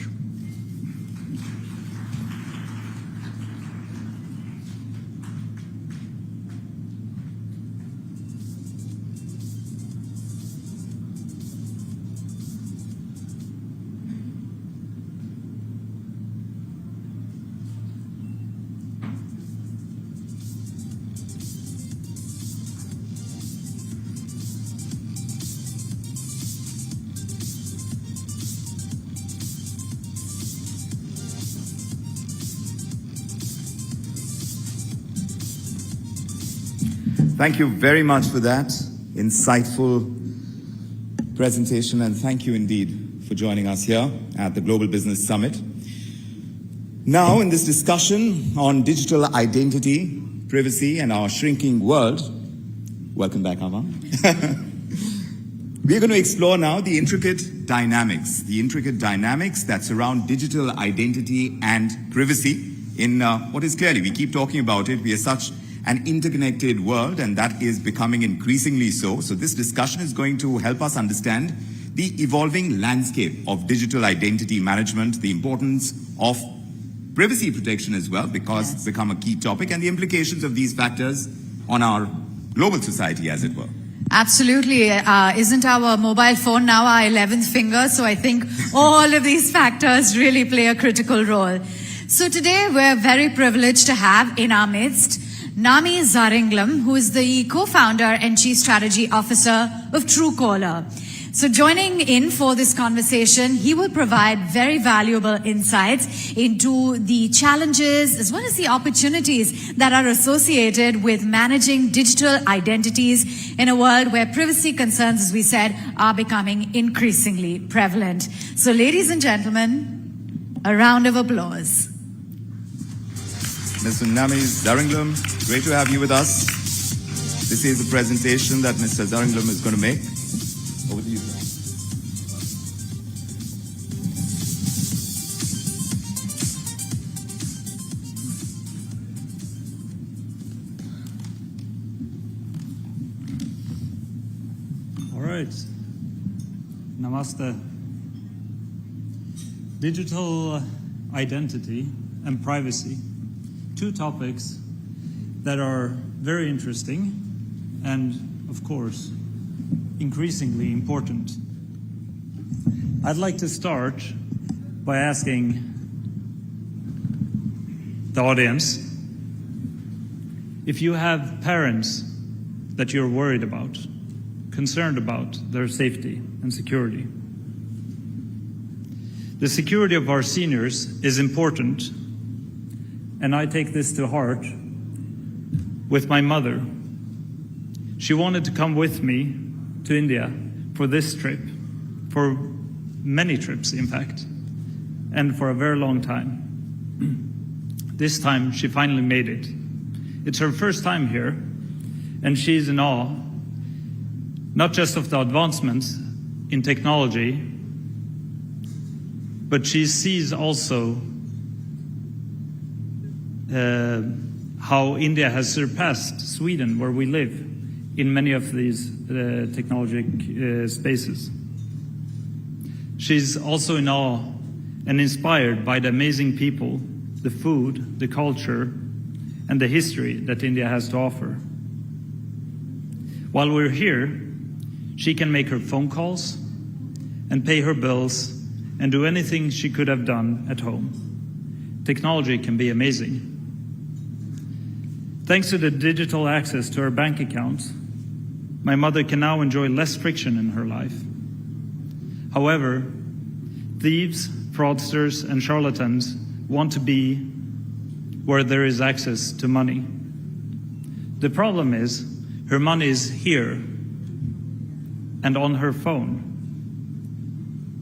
Thank you very much for that insightful presentation, and thank you indeed for joining us here at the Global Business Summit. Now, in this discussion on digital identity, privacy, and our shrinking world, welcome back, Ava. We're going to explore now the intricate dynamics that surround digital identity and privacy in what is clearly, we keep talking about it, we are such an interconnected world, and that is becoming increasingly so. So this discussion is going to help us understand the evolving landscape of digital identity management, the importance of privacy protection as well, because it's become a key topic, and the implications of these factors on our global society, as it were. Absolutely. Isn't our mobile phone now our 11th finger? So I think all of these factors really play a critical role. So today we're very privileged to have in our midst Nami Zaringlam, who is the co-founder and chief strategy officer of Truecaller. So joining in for this conversation, he will provide very valuable insights into the challenges as well as the opportunities that are associated with managing digital identities in a world where privacy concerns, as we said, are becoming increasingly prevalent. So ladies and gentlemen, a round of applause. Mr. Nami Zaringlam, great to have you with us. This is the presentation that Mr. Zaringlam is going to make. Over to you, sir. All right. Namaste. Digital identity and privacy. Two topics that are very interesting and, of course, increasingly important. I'd like to start by asking the audience, If you have parents that you're worried about, concerned about their safety and security, the security of our seniors is important, and I take this to heart with my mother. She wanted to come with me to India for this trip, for many trips, in fact, and for a very long time. This time, she finally made it. It's her first time here, and she's in awe, not just of the advancements in technology, but she sees also how India has surpassed Sweden, where we live, in many of these technological spaces. She's also in awe and inspired by the amazing people, the food, the culture, and the history that India has to offer. While we're here, she can make her phone calls and pay her bills and do anything she could have done at home. Technology can be amazing. Thanks to the digital access to her bank accounts, my mother can now enjoy less friction in her life. However, thieves, fraudsters, and charlatans want to be where there is access to money. The problem is, her money is here and on her phone.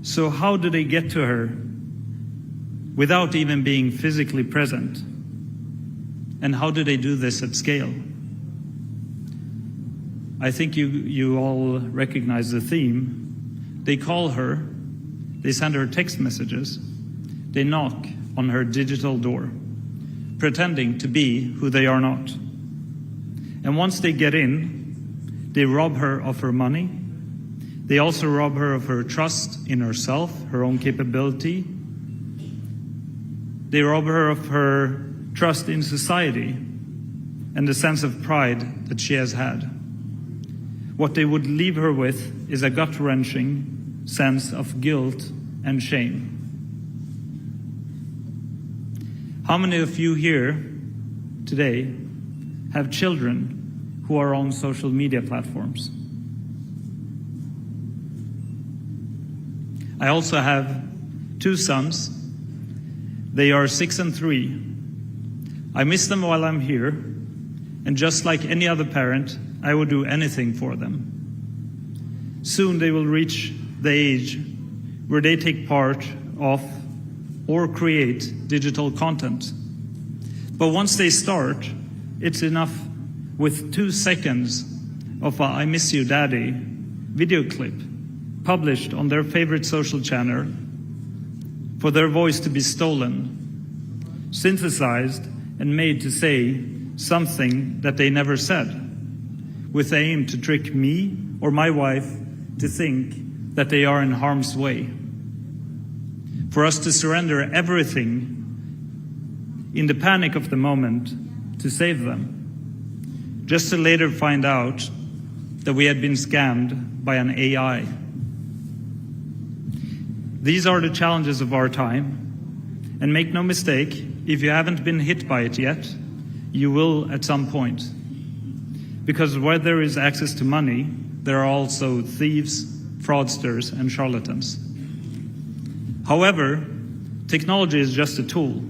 So how do they get to her without even being physically present? And how do they do this at scale? I think you all recognize the theme. They call her, they send her text messages, they knock on her digital door, pretending to be who they are not. And once they get in, they rob her of her money. They also rob her of her trust in herself, her own capability. They rob her of her trust in society and the sense of pride that she has had. What they would leave her with is a gut-wrenching sense of guilt and shame. How many of you here today have children who are on social media platforms? I also have 2 sons. They are 6 and 3. I miss them while I'm here, and just like any other parent, I would do anything for them. Soon they will reach the age where they take part of or create digital content. But once they start, it's enough with 2 seconds of a "I miss you, Daddy" video clip published on their favorite social channel for their voice to be stolen, synthesized, and made to say something that they never said, with the aim to trick me or my wife to think that they are in harm's way. For us to surrender everything in the panic of the moment to save them, just to later find out that we had been scammed by an AI. These are the challenges of our time, and make no mistake, if you haven't been hit by it yet, you will at some point. Because where there is access to money, there are also thieves, fraudsters, and charlatans. However, technology is just a tool.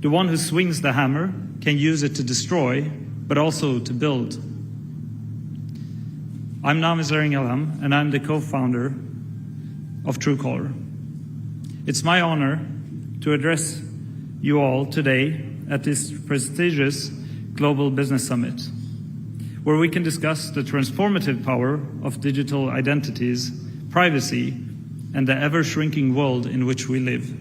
The one who swings the hammer can use it to destroy, but also to build. I'm Namis Alam, and I'm the co-founder of Truecaller. It's my honor to address you all today at this prestigious Global Business Summit, where we can discuss the transformative power of digital identities, privacy, and the ever-shrinking world in which we live.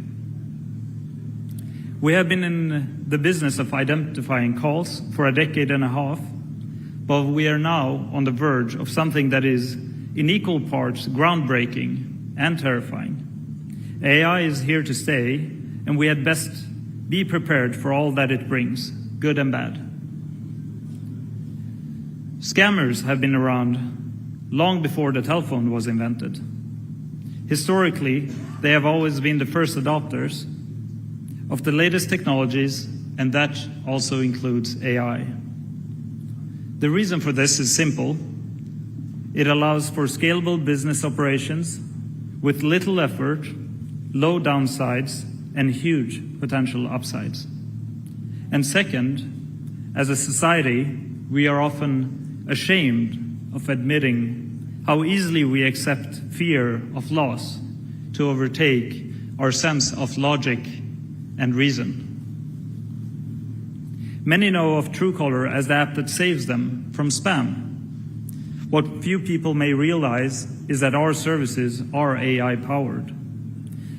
We have been in the business of identifying calls for a decade and a half, but we are now on the verge of something that is in equal parts groundbreaking and terrifying. AI is here to stay, and we had best be prepared for all that it brings, good and bad. Scammers have been around long before the telephone was invented. Historically, they have always been the first adopters of the latest technologies, and that also includes AI. The reason for this is simple. It allows for scalable business operations with little effort, low downsides, and huge potential upsides. And second, as a society, we are often ashamed of admitting how easily we accept fear of loss to overtake our sense of logic and reason. Many know of Truecaller as the app that saves them from spam. What few people may realize is that our services are AI-powered.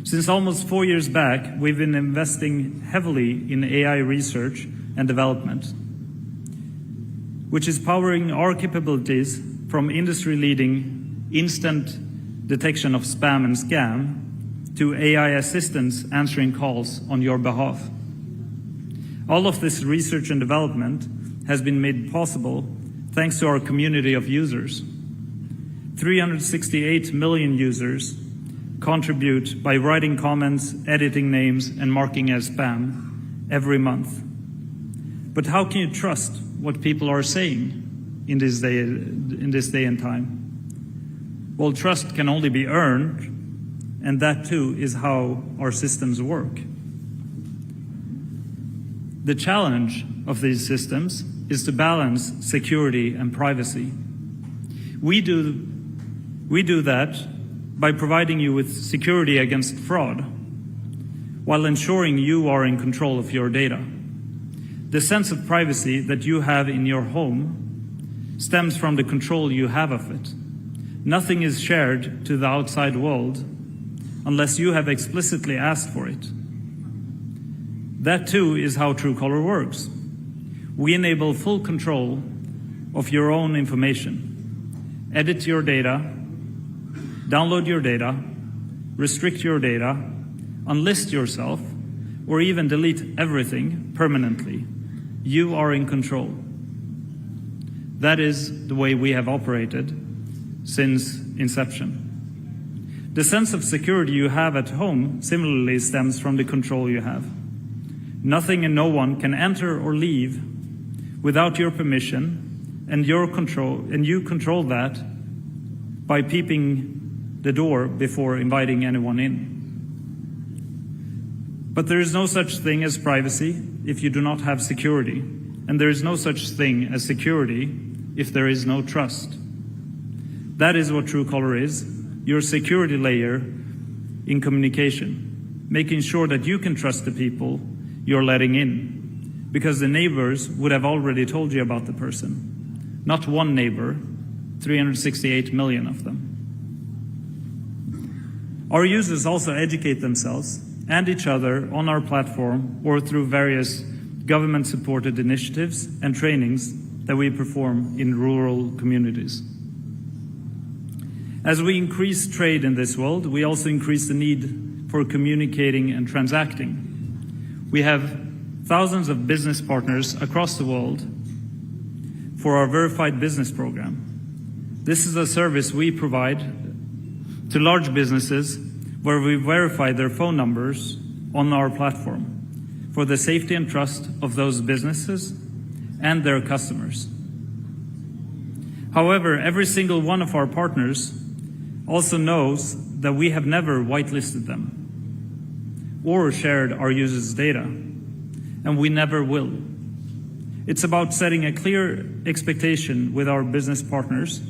Since almost 4 years back, we've been investing heavily in AI research and development, which is powering our capabilities from industry-leading instant detection of spam and scam to AI assistants answering calls on your behalf. All of this research and development has been made possible thanks to our community of users. 368 million users contribute by writing comments, editing names, and marking as spam every month. But how can you trust what people are saying in this day and time? Well, trust can only be earned, and that too is how our systems work. The challenge of these systems is to balance security and privacy. We do that by providing you with security against fraud, while ensuring you are in control of your data. The sense of privacy that you have in your home stems from the control you have of it. Nothing is shared to the outside world unless you have explicitly asked for it. That too is how Truecaller works. We enable full control of your own information. Edit your data, download your data, restrict your data, unlist yourself, or even delete everything permanently. You are in control. That is the way we have operated since inception. The sense of security you have at home similarly stems from the control you have. Nothing and no one can enter or leave without your permission, and you control that by peeping the door before inviting anyone in. But there is no such thing as privacy if you do not have security, and there is no such thing as security if there is no trust. That is what Truecaller is, your security layer in communication, making sure that you can trust the people you're letting in, because the neighbors would have already told you about the person. Not one neighbor, 368 million of them. Our users also educate themselves and each other on our platform or through various government-supported initiatives and trainings that we perform in rural communities. As we increase trade in this world, we also increase the need for communicating and transacting. We have thousands of business partners across the world for our Verified Business program. This is a service we provide to large businesses where we verify their phone numbers on our platform for the safety and trust of those businesses and their customers. However, every single one of our partners also knows that we have never whitelisted them or shared our users' data, and we never will. It's about setting a clear expectation with our business partners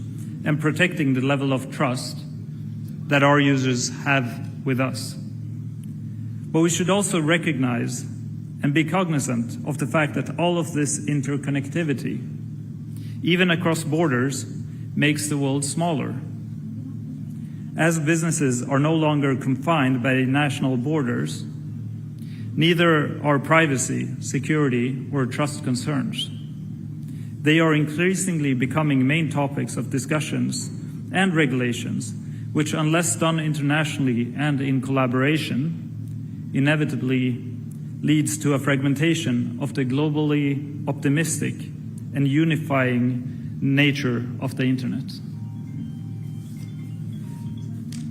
and protecting the level of trust that our users have with us. But we should also recognize and be cognizant of the fact that all of this interconnectivity, even across borders, makes the world smaller. As businesses are no longer confined by national borders, neither are privacy, security, or trust concerns. They are increasingly becoming main topics of discussions and regulations, which, unless done internationally and in collaboration, inevitably leads to a fragmentation of the globally optimistic and unifying nature of the internet.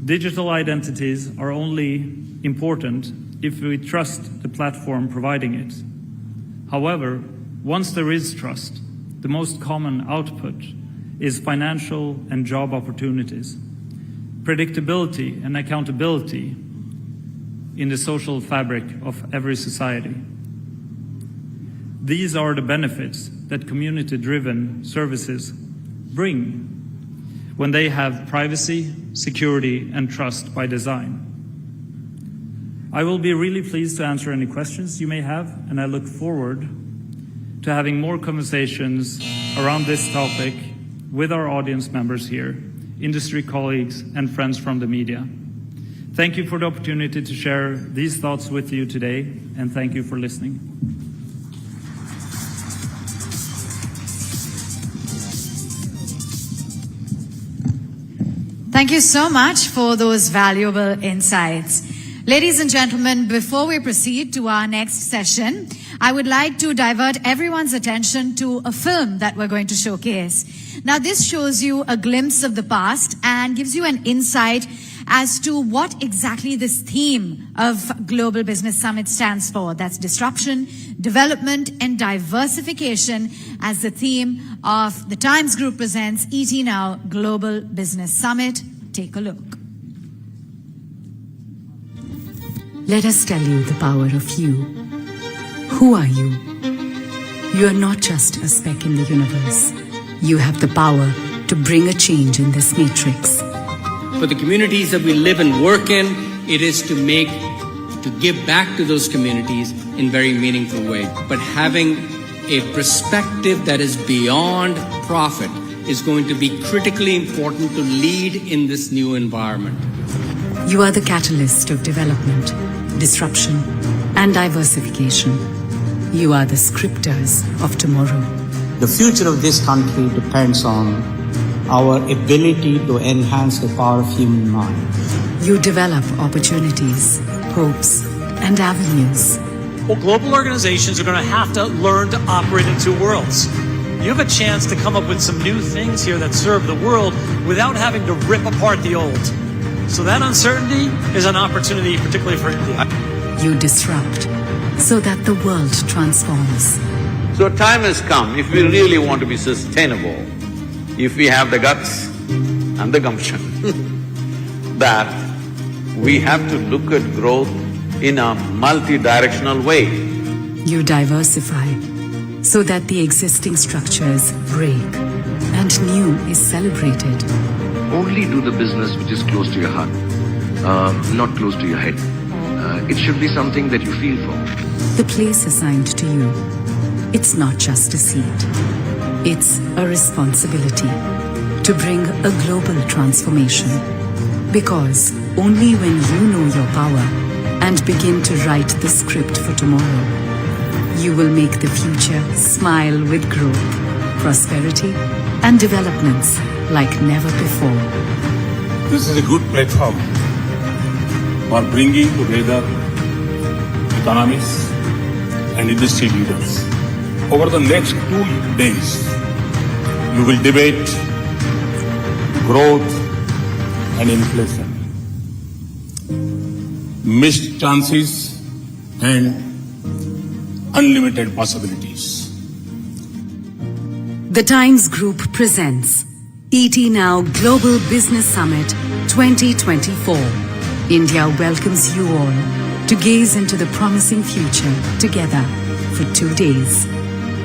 Digital identities are only important if we trust the platform providing it. However, once there is trust, the most common output is financial and job opportunities, predictability and accountability in the social fabric of every society. These are the benefits that community-driven services bring when they have privacy, security, and trust by design. I will be really pleased to answer any questions you may have, and I look forward to having more conversations around this topic with our audience members here, industry colleagues, and friends from the media. Thank you for the opportunity to share these thoughts with you today, and thank you for listening. Thank you so much for those valuable insights. Ladies and gentlemen, before we proceed to our next session, I would like to divert everyone's attention to a film that we're going to showcase. Now, this shows you a glimpse of the past and gives you an insight as to what exactly this theme of Global Business Summit stands for. That's disruption, development, and diversification as the theme of the Times Group presents ET Now Global Business Summit. Take a look. Let us tell you the power of you. Who are you? You are not just a speck in the universe. You have the power to bring a change in this matrix. For the communities that we live and work in, it is to give back to those communities in very meaningful way. But having a perspective that is beyond profit is going to be critically important to lead in this new environment. You are the catalyst of development, disruption, and diversification. You are the scripters of tomorrow. The future of this country depends on our ability to enhance the power of human mind. You develop opportunities, hopes, and avenues. Well, global organizations are going to have to learn to operate in two worlds. You have a chance to come up with some new things here that serve the world without having to rip apart the old. So that uncertainty is an opportunity, particularly for India. You disrupt so that the world transforms. So time has come, if we really want to be sustainable, if we have the guts and the gumption, that we have to look at growth in a multi-directional way. You diversify so that the existing structures break and new is celebrated. Only do the business which is close to your heart, not close to your head. It should be something that you feel for. The place assigned to you, it's not just a seat. It's a responsibility to bring a global transformation. Because only when you know your power and begin to write the script for tomorrow, you will make the future smile with growth, prosperity, and developments like never before. This is a good platform for bringing together economists and industry leaders. Over the next 2 days, you will debate growth and inflation, missed chances and unlimited possibilities. The Times Group presents ET Now Global Business Summit 2024. India welcomes you all to gaze into the promising future together for 2 days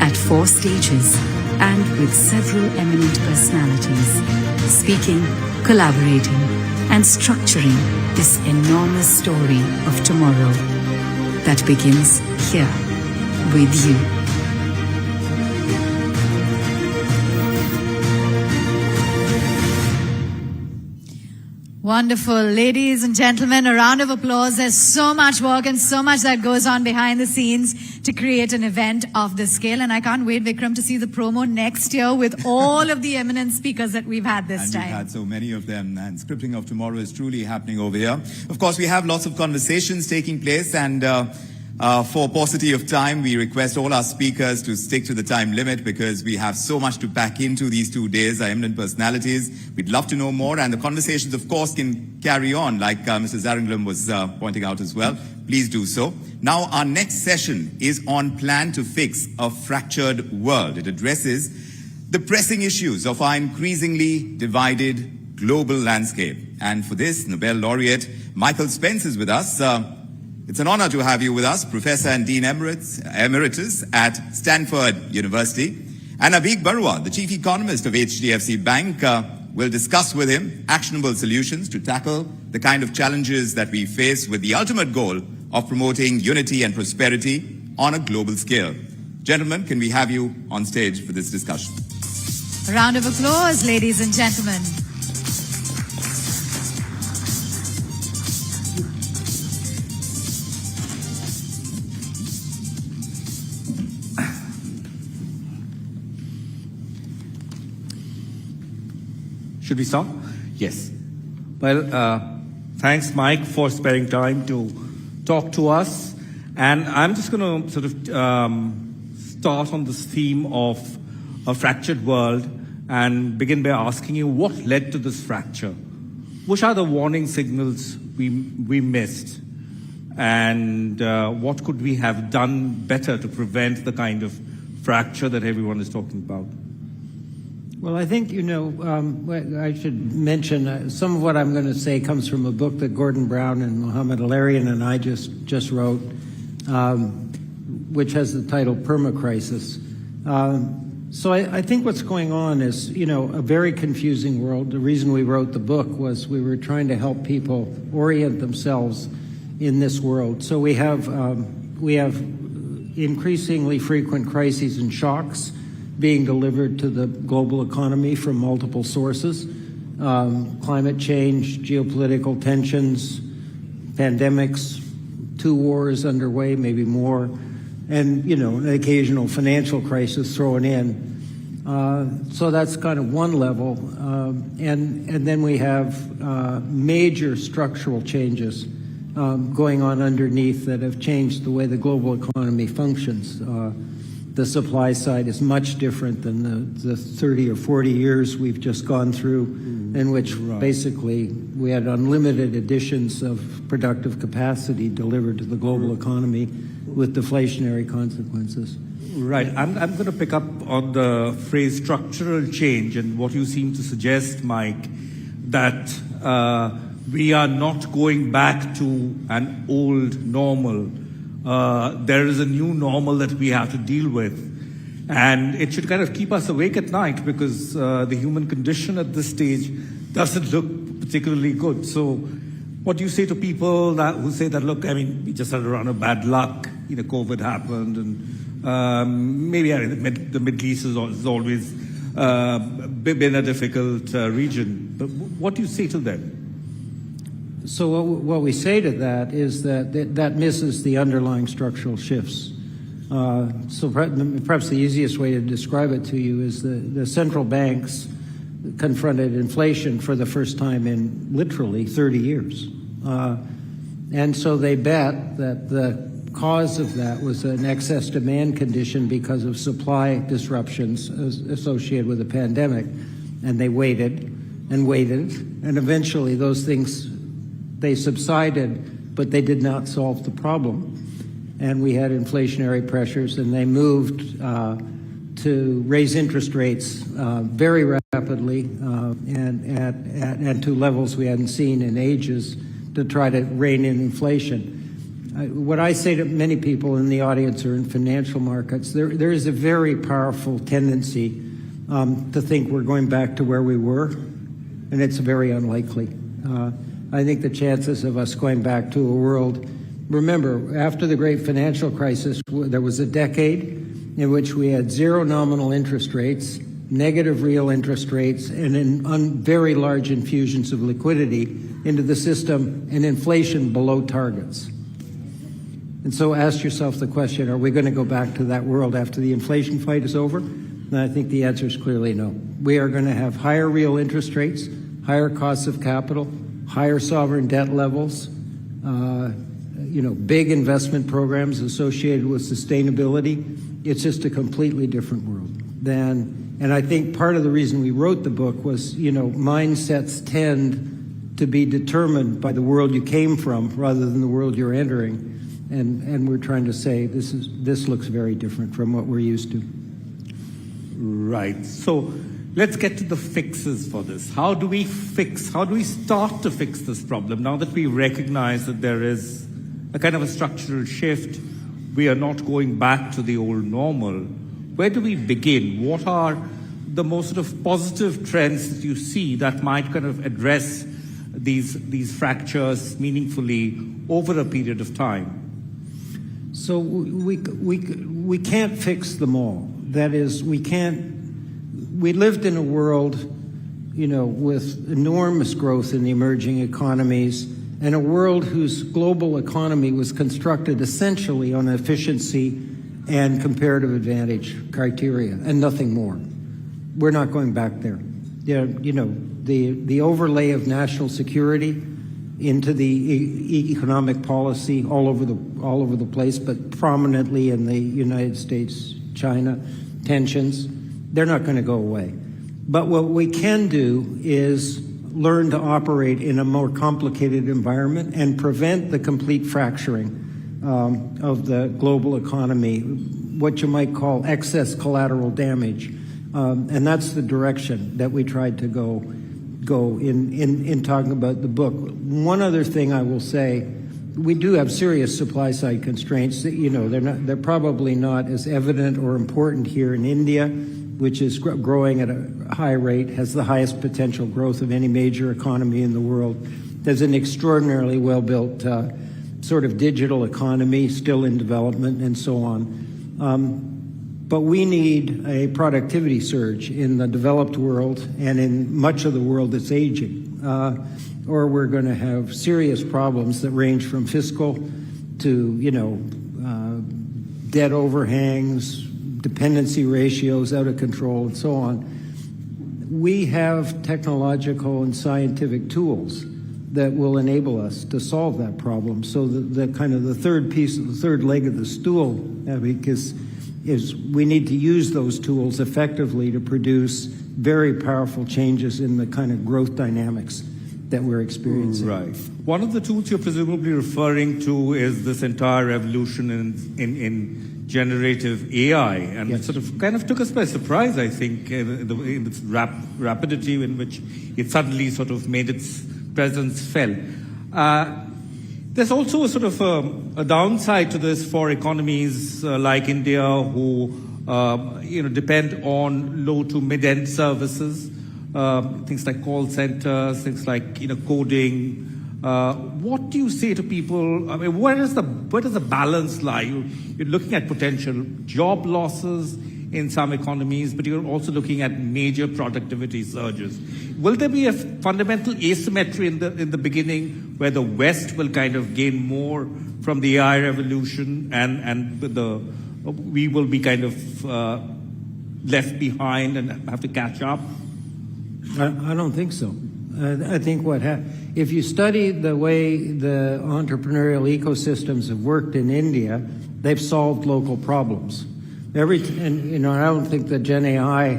at 4 stages and with several eminent personalities speaking, collaborating, and structuring this enormous story of tomorrow that begins here with you. Wonderful. Ladies and gentlemen, a round of applause. There's so much work and so much that goes on behind the scenes to create an event of this scale. And I can't wait, Vikram, to see the promo next year with all of the eminent speakers that we've had this time. We've had so many of them, and scripting of tomorrow is truly happening over here. Of course, we have lots of conversations taking place, and For paucity of time, we request all our speakers to stick to the time limit because we have so much to pack into these 2 days, our eminent personalities. We'd love to know more, and the conversations, of course, can carry on, like Mr. Zaranglum was pointing out as well. Please do so. Now, our next session is on Plan to Fix a Fractured World. It addresses the pressing issues of our increasingly divided global landscape. And for this, Nobel laureate Michael Spence is with us. It's an honor to have you with us, Professor and Dean Emeritus at Stanford University. And Avik Barua, the Chief Economist of HDFC Bank, will discuss with him actionable solutions to tackle the kind of challenges that we face with the ultimate goal of promoting unity and prosperity on a global scale. Gentlemen, can we have you on stage for this discussion? A round of applause, ladies and gentlemen. Should we start? Yes. Well, thanks, Mike, for sparing time to talk to us. And I'm just going to sort of start on this theme of a fractured world and begin by asking you what led to this fracture. Which are the warning signals we missed? And what could we have done better to prevent the kind of fracture that everyone is talking about? Well, I think, I should mention some of what I'm going to say comes from a book that Gordon Brown and Mohammed Alarian and I just wrote, which has the title Permacrisis. So I think what's going on is, a very confusing world. The reason we wrote the book was we were trying to help people orient themselves in this world. So we have increasingly frequent crises and shocks being delivered to the global economy from multiple sources. Climate change, geopolitical tensions, pandemics, 2 wars underway, maybe more, and, an occasional financial crisis thrown in. So that's kind of one level. And then we have major structural changes going on underneath that have changed the way the global economy functions. The supply side is much different than the 30 or 40 years we've just gone through, in which basically we had unlimited additions of productive capacity delivered to the global economy with deflationary consequences. Right. I'm going to pick up on the phrase structural change and what you seem to suggest, Mike, that we are not going back to an old normal. There is a new normal that we have to deal with. And it should kind of keep us awake at night because the human condition at this stage doesn't look particularly good. So what do you say to people who say that, look, we just had a run of bad luck, COVID happened, and maybe the Middle East has always been a difficult region. But what do you say to them? So what we say to that is that misses the underlying structural shifts. So perhaps the easiest way to describe it to you is the central banks confronted inflation for the first time in literally 30 years. And so they bet that the cause of that was an excess demand condition because of supply disruptions associated with the pandemic. And they waited, and eventually those things, they subsided, but they did not solve the problem. And we had inflationary pressures, and they moved to raise interest rates very rapidly and to levels we hadn't seen in ages to try to rein in inflation. What I say to many people in the audience or in financial markets, there is a very powerful tendency to think we're going back to where we were, and it's very unlikely. I think the chances of us going back to a world, remember, after the great financial crisis, there was a decade in which we had zero nominal interest rates, negative real interest rates, and very large infusions of liquidity into the system and inflation below targets. And so ask yourself the question, are we going to go back to that world after the inflation fight is over? And I think the answer is clearly no. We are going to have higher real interest rates, higher costs of capital, higher sovereign debt levels, big investment programs associated with sustainability. It's just a completely different world and I think part of the reason we wrote the book was, mindsets tend to be determined by the world you came from rather than the world you're entering. And we're trying to say this looks very different from what we're used to. Right. So let's get to the fixes for this. How do we start to fix this problem now that we recognize that there is a kind of a structural shift? We are not going back to the old normal. Where do we begin? What are the most sort of positive trends that you see that might kind of address these fractures meaningfully over a period of time? So we can't fix them all. That is, we lived in a world, with enormous growth in the emerging economies and a world whose global economy was constructed essentially on efficiency and comparative advantage criteria and nothing more. We're not going back there. The overlay of national security into the economic policy all over the place, but prominently in the United States, China, tensions, they're not going to go away. But what we can do is learn to operate in a more complicated environment and prevent the complete fracturing of the global economy, what you might call excess collateral damage. And that's the direction that we tried to go in talking about the book. One other thing I will say, we do have serious supply side constraints that, they're probably not as evident or important here in India, which is growing at a high rate, has the highest potential growth of any major economy in the world. There's an extraordinarily well-built sort of digital economy still in development and so on. But we need a productivity surge in the developed world and in much of the world that's aging, or we're going to have serious problems that range from fiscal to, debt overhangs, dependency ratios out of control, and so on. We have technological and scientific tools that will enable us to solve that problem. So the kind of the third piece, the third leg of the stool, is we need to use those tools effectively to produce very powerful changes in the kind of growth dynamics that we're experiencing. Right. One of the tools you're presumably referring to is this entire revolution in generative AI, and it sort of kind of took us by surprise, I think, in its rapidity in which it suddenly sort of made its presence felt. There's also a sort of a downside to this for economies like India, who depend on low to mid-end services, things like call centers, things like coding. What do you say to people? I mean, where does the balance lie? You're looking at potential job losses in some economies, but you're also looking at major productivity surges. Will there be a fundamental asymmetry in the beginning where the West will kind of gain more from the AI revolution and we will be kind of left behind and have to catch up? I don't think so. I think if you study the way the entrepreneurial ecosystems have worked in India, they've solved local problems. I don't think the Gen AI,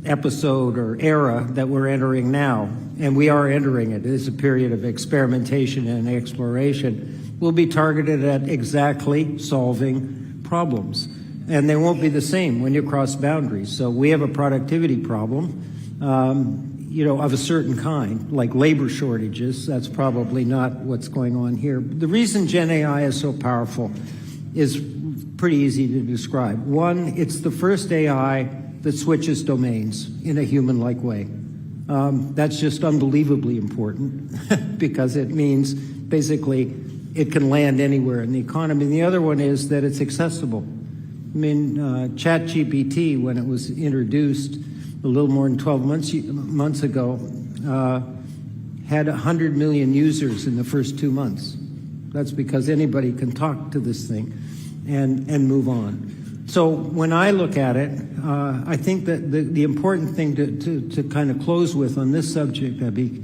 episode or era that we're entering now, and we are entering it is a period of experimentation and exploration, will be targeted at exactly solving problems. And they won't be the same when you cross boundaries. So we have a productivity problem, of a certain kind, like labor shortages. That's probably not what's going on here. The reason Gen AI is so powerful is pretty easy to describe. One, it's the first AI that switches domains in a human-like way. That's just unbelievably important because it means basically it can land anywhere in the economy. And the other one is that it's accessible. I mean, ChatGPT, when it was introduced a little more than 12 months ago, had 100 million users in the first 2 months. That's because anybody can talk to this thing and move on. So when I look at it, I think that the important thing to kind of close with on this subject, Abhi,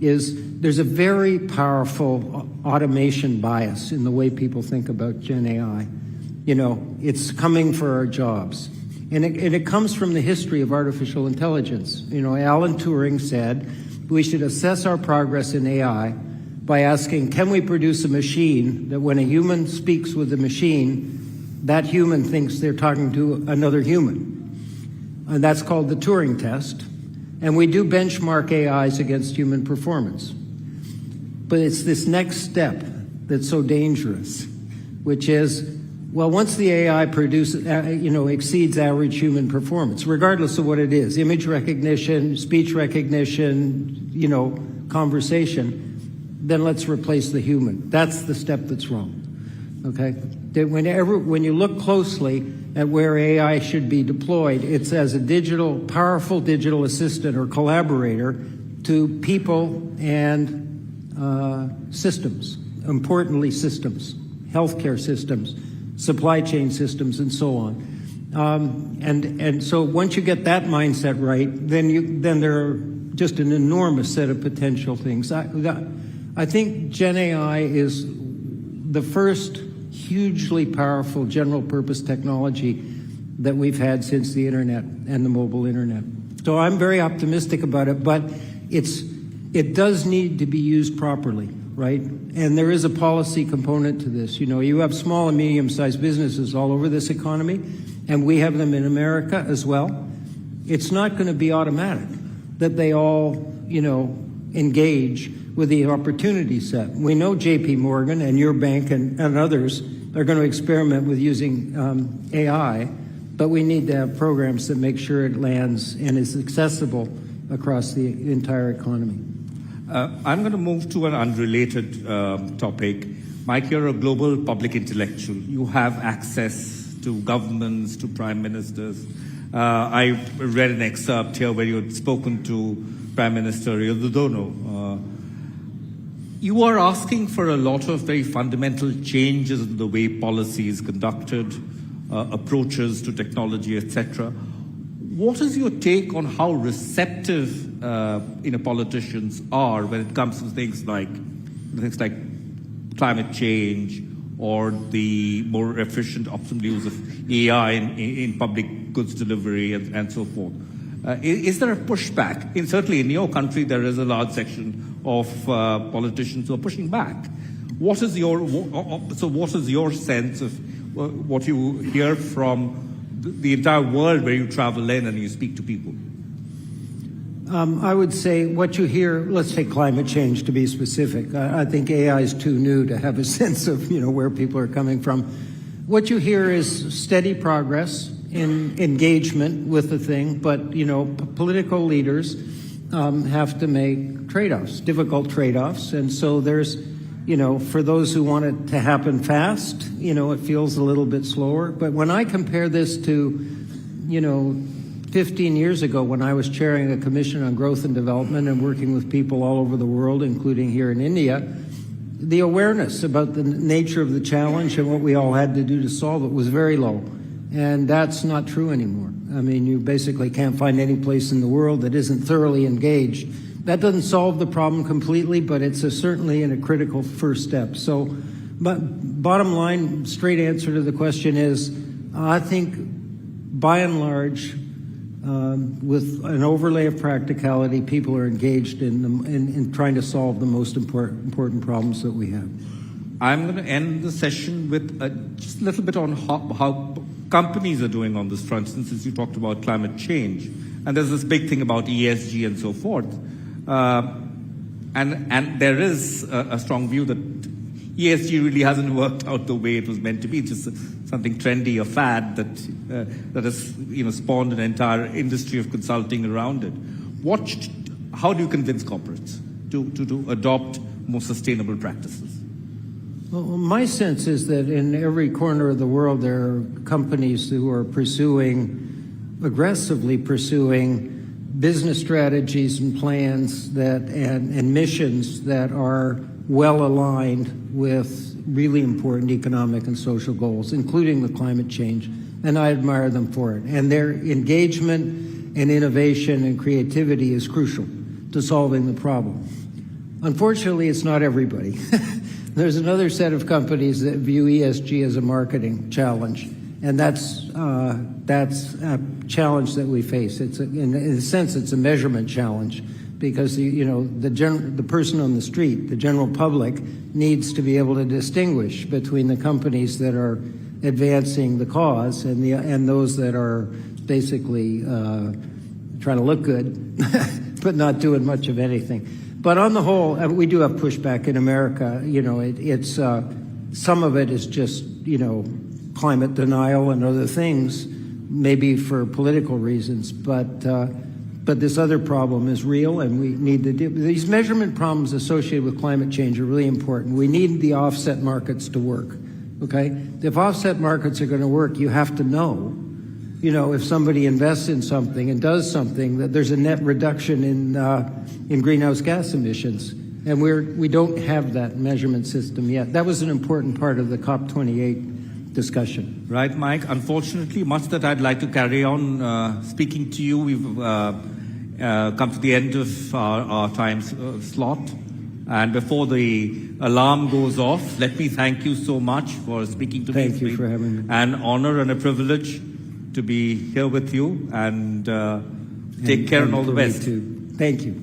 is there's a very powerful automation bias in the way people think about Gen AI. You know, it's coming for our jobs. And it comes from the history of artificial intelligence. You know, Alan Turing said we should assess our progress in AI by asking, can we produce a machine that when a human speaks with a machine, that human thinks they're talking to another human? And that's called the Turing test. And we do benchmark AIs against human performance. But it's this next step that's so dangerous, which is, well, once the AI exceeds average human performance, regardless of what it is, image recognition, speech recognition, conversation, then let's replace the human. That's the step that's wrong. Okay? When you look closely at where AI should be deployed, it's as a powerful digital assistant or collaborator to people and systems, importantly systems, healthcare systems, supply chain systems, and so on. And so once you get that mindset right, then there are just an enormous set of potential things. I think Gen AI is the first hugely powerful general purpose technology that we've had since the internet and the mobile internet. So I'm very optimistic about it, but it does need to be used properly, right? And there is a policy component to this. You know, you have small and medium-sized businesses all over this economy, and we have them in America as well. It's not going to be automatic that they all, engage with the opportunity set. We know JP Morgan and your bank and others are going to experiment with using AI, but we need to have programs that make sure it lands and is accessible across the entire economy. I'm going to move to an unrelated topic. Mike, you're a global public intellectual. You have access to governments, to prime ministers. I read an excerpt here where you had spoken to Prime Minister Widodo. You are asking for a lot of very fundamental changes in the way policy is conducted, approaches to technology, etc. What is your take on how receptive politicians are when it comes to things like climate change or the more efficient, optimal use of AI in public goods delivery and so forth? Is there a pushback? Certainly in your country, there is a large section of politicians who are pushing back. What is your sense of what you hear from the entire world where you travel in and you speak to people? I would say what you hear, let's take climate change to be specific. I think AI is too new to have a sense of, where people are coming from. What you hear is steady progress in engagement with the thing, but, political leaders have to make trade-offs, difficult trade-offs. And so there's, for those who want it to happen fast, it feels a little bit slower. But when I compare this to, 15 years ago when I was chairing a commission on growth and development and working with people all over the world, including here in India, the awareness about the nature of the challenge and what we all had to do to solve it was very low. And that's not true anymore. I mean, you basically can't find any place in the world that isn't thoroughly engaged. That doesn't solve the problem completely, but it's certainly a critical first step. So, but bottom line, straight answer to the question is, I think by and large, with an overlay of practicality, people are engaged in trying to solve the most important problems that we have. I'm going to end the session with just a little bit on how companies are doing on this front, since you talked about climate change. And there's this big thing about ESG and so forth. And there is a strong view that ESG really hasn't worked out the way it was meant to be. It's just something trendy, a fad that has spawned an entire industry of consulting around it. How do you convince corporates to adopt more sustainable practices? Well, my sense is that in every corner of the world there are companies who are aggressively pursuing business strategies and plans and missions that are well aligned with really important economic and social goals, including the climate change, and I admire them for it. And their engagement and innovation and creativity is crucial to solving the problem. Unfortunately, it's not everybody. There's another set of companies that view ESG as a marketing challenge, and that's a challenge that we face. In a sense, it's a measurement challenge, because the person on the street, the general public, needs to be able to distinguish between the companies that are advancing the cause and those that are basically trying to look good, but not doing much of anything. But on the whole, we do have pushback in America. It's some of it is just climate denial and other things, maybe for political reasons, but this other problem is real, and we need to deal. These measurement problems associated with climate change are really important. We need the offset markets to work. Okay, if offset markets are going to work, you have to know, if somebody invests in something and does something, that there's a net reduction in greenhouse gas emissions, and we don't have that measurement system yet. That was an important part of the COP28 discussion. Right, Mike. Unfortunately, much that I'd like to carry on speaking to you, we've come to the end of our time slot. And before the alarm goes off, let me thank you so much for speaking to me. Thank you for having me. An honor and a privilege to be here with you, and take care and all the best. Thank you.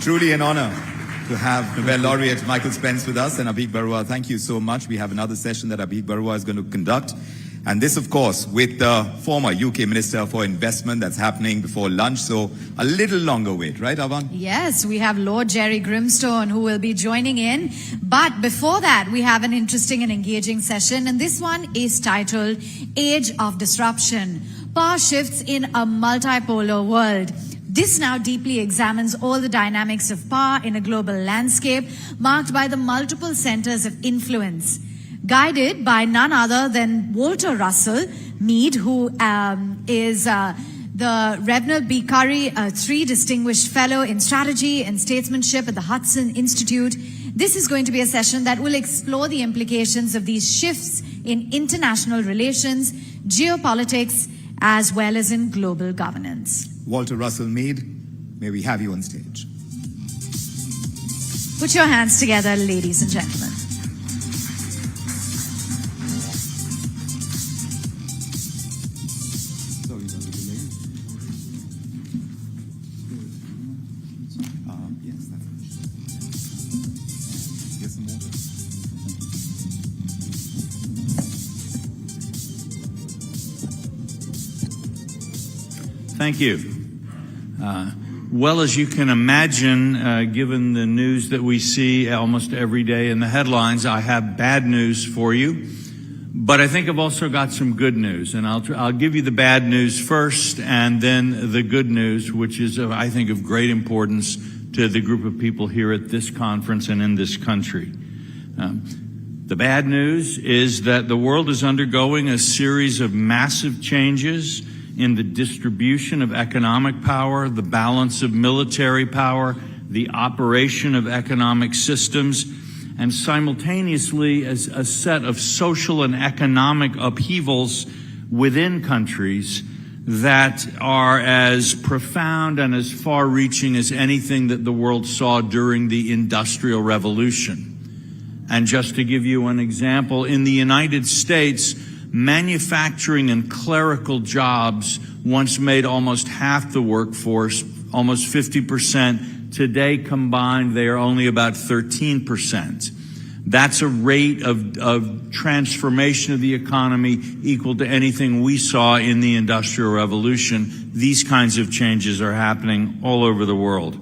Truly an honor to have Nobel laureate Michael Spence with us, and Abhik Barua. Thank you so much. We have another session that Abhik Barua is going to conduct. And this, of course, with the former UK Minister for Investment, that's happening before lunch. So a little longer wait, right, Avan? Yes, we have Lord Jerry Grimstone who will be joining in. But before that, we have an interesting and engaging session. And this one is titled Age of Disruption. Power shifts in a multipolar world. This now deeply examines all the dynamics of power in a global landscape marked by the multiple centers of influence. Guided by none other than Walter Russell Mead, who is the Reverend B. Curry, a 3 Distinguished Fellow in Strategy and Statesmanship at the Hudson Institute. This is going to be a session that will explore the implications of these shifts in international relations, geopolitics, as well as in global governance. Walter Russell Mead, may we have you on stage. Put your hands together, ladies and gentlemen. Thank you. Well, as you can imagine, given the news that we see almost every day in the headlines, I have bad news for you. But I think I've also got some good news, and I'll give you the bad news first, and then the good news, which is, I think, of great importance to the group of people here at this conference and in this country. The bad news is that the world is undergoing a series of massive changes in the distribution of economic power, the balance of military power, the operation of economic systems, and simultaneously as a set of social and economic upheavals within countries that are as profound and as far-reaching as anything that the world saw during the Industrial Revolution. And just to give you an example, in the United States, manufacturing and clerical jobs once made almost half the workforce, almost 50%. Today combined, they are only about 13%. That's a rate of transformation of the economy equal to anything we saw in the Industrial Revolution. These kinds of changes are happening all over the world.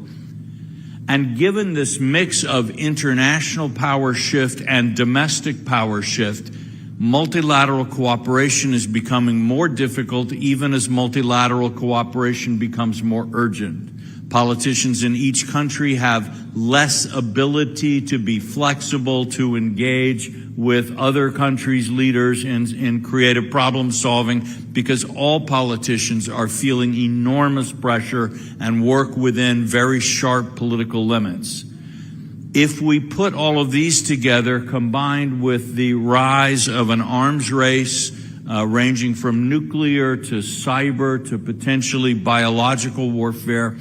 And given this mix of international power shift and domestic power shift, multilateral cooperation is becoming more difficult even as multilateral cooperation becomes more urgent. Politicians in each country have less ability to be flexible, to engage with other countries' leaders in creative problem solving, because all politicians are feeling enormous pressure and work within very sharp political limits. If we put all of these together, combined with the rise of an arms race ranging from nuclear to cyber to potentially biological warfare,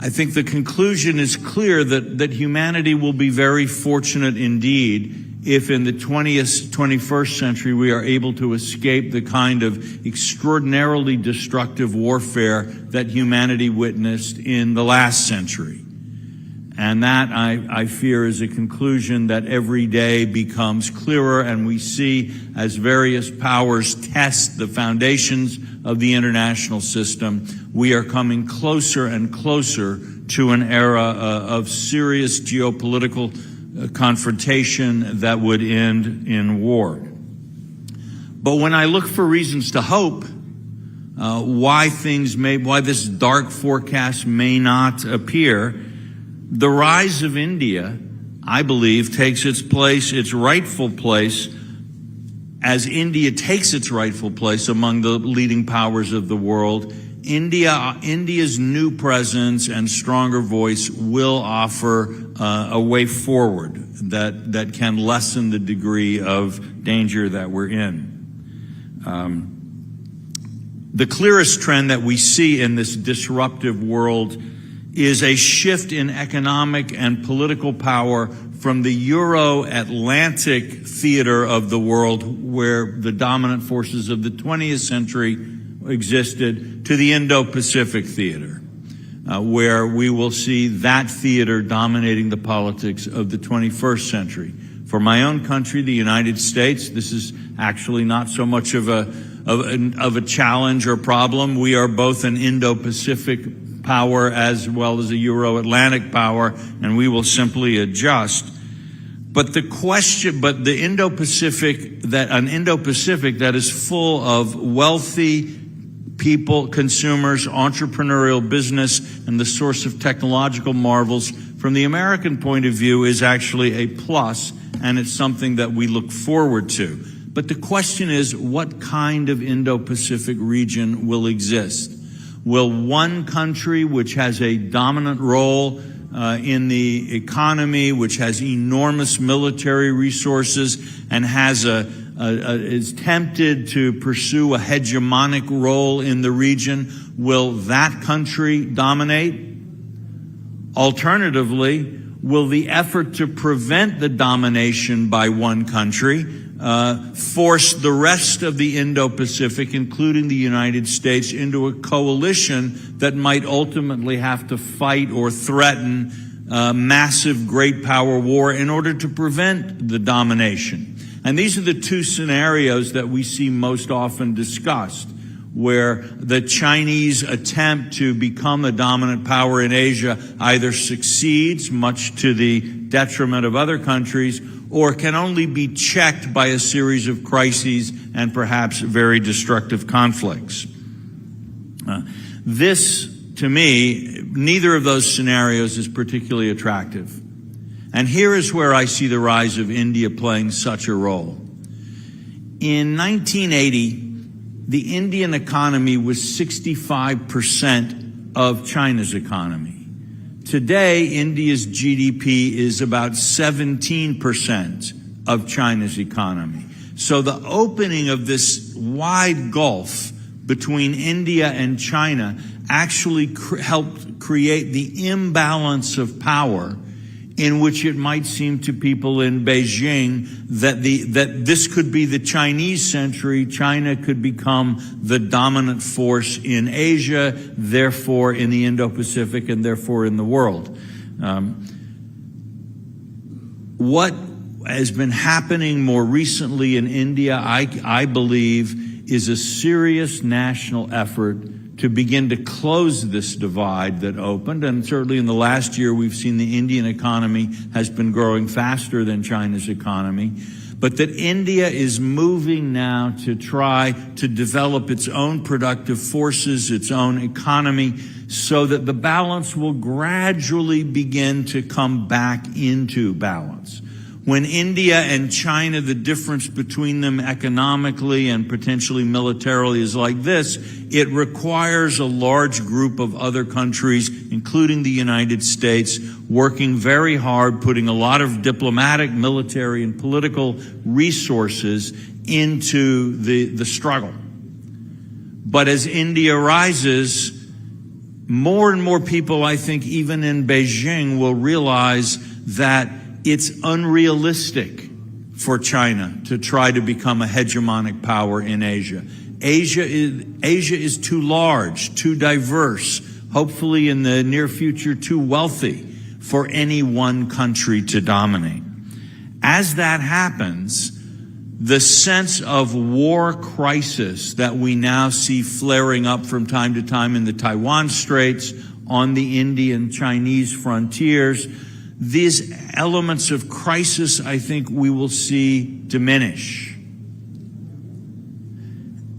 I think the conclusion is clear that humanity will be very fortunate indeed if in the 21st century we are able to escape the kind of extraordinarily destructive warfare that humanity witnessed in the last century. And that, I fear, is a conclusion that every day becomes clearer, and we see as various powers test the foundations of the international system, we are coming closer and closer to an era of serious geopolitical confrontation that would end in war. But when I look for reasons to hope, why this dark forecast may not appear, the rise of India, I believe, takes its rightful place, as India takes its rightful place among the leading powers of the world. India's new presence and stronger voice will offer a way forward that can lessen the degree of danger that we're in. The clearest trend that we see in this disruptive world is a shift in economic and political power from the Euro-Atlantic theater of the world, where the dominant forces of the 20th century existed, to the Indo-Pacific theater, where we will see that theater dominating the politics of the 21st century. For my own country, the United States, this is actually not so much of a challenge or problem. We are both an Indo-Pacific power as well as a Euro-Atlantic power, and we will simply adjust. But the Indo-Pacific, an Indo-Pacific that is full of wealthy people, consumers, entrepreneurial business, and the source of technological marvels, from the American point of view, is actually a plus, and it's something that we look forward to. But the question is, what kind of Indo-Pacific region will exist? Will one country, which has a dominant role in the economy, which has enormous military resources, and is tempted to pursue a hegemonic role in the region, will that country dominate? Alternatively, will the effort to prevent the domination by one country force the rest of the Indo-Pacific, including the United States, into a coalition that might ultimately have to fight or threaten massive great power war in order to prevent the domination? And these are the two scenarios that we see most often discussed, where the Chinese attempt to become a dominant power in Asia either succeeds, much to the detriment of other countries, or can only be checked by a series of crises and perhaps very destructive conflicts. This, to me, neither of those scenarios is particularly attractive. And here is where I see the rise of India playing such a role. In 1980, the Indian economy was 65% of China's economy. Today, India's GDP is about 17% of China's economy. So the opening of this wide gulf between India and China actually helped create the imbalance of power, in which it might seem to people in Beijing that this could be the Chinese century. China could become the dominant force in Asia, therefore in the Indo-Pacific, and therefore in the world. What has been happening more recently in India, I believe, is a serious national effort to begin to close this divide that opened. And certainly in the last year, we've seen the Indian economy has been growing faster than China's economy. But that India is moving now to try to develop its own productive forces, its own economy, so that the balance will gradually begin to come back into balance. When India and China, the difference between them economically and potentially militarily is like this, it requires a large group of other countries, including the United States, working very hard, putting a lot of diplomatic, military, and political resources into the struggle. But as India rises, more and more people, I think, even in Beijing, will realize that it's unrealistic for China to try to become a hegemonic power in Asia. Asia is too large, too diverse, hopefully in the near future too wealthy for any one country to dominate. As that happens, the sense of war crisis that we now see flaring up from time to time in the Taiwan Straits, on the Indian-Chinese frontiers, these elements of crisis, I think we will see diminish.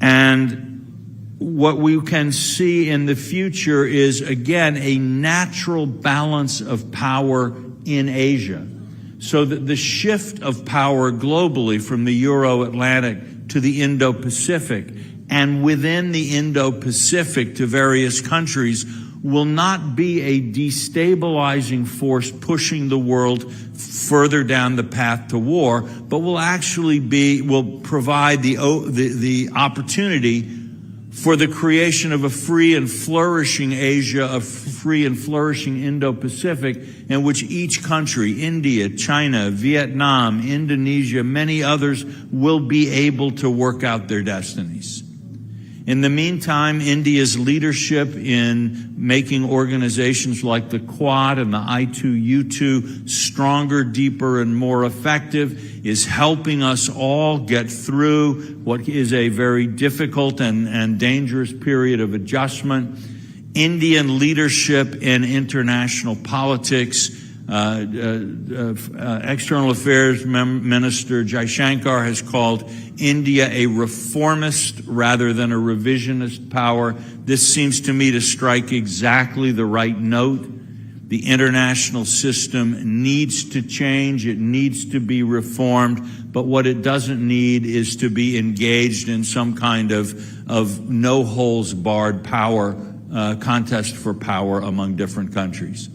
And what we can see in the future is, again, a natural balance of power in Asia. So that the shift of power globally from the Euro-Atlantic to the Indo-Pacific, and within the Indo-Pacific to various countries, will not be a destabilizing force pushing the world further down the path to war, but will provide the opportunity for the creation of a free and flourishing Asia, a free and flourishing Indo-Pacific, in which each country, India, China, Vietnam, Indonesia, many others, will be able to work out their destinies. In the meantime, India's leadership in making organizations like the Quad and the I2U2 stronger, deeper, and more effective is helping us all get through what is a very difficult and dangerous period of adjustment. Indian leadership in international politics, External Affairs Minister Jaishankar has called India a reformist rather than a revisionist power. This seems to me to strike exactly the right note. The international system needs to change. It needs to be reformed. But what it doesn't need is to be engaged in some kind of no holes barred power contest for power among different countries.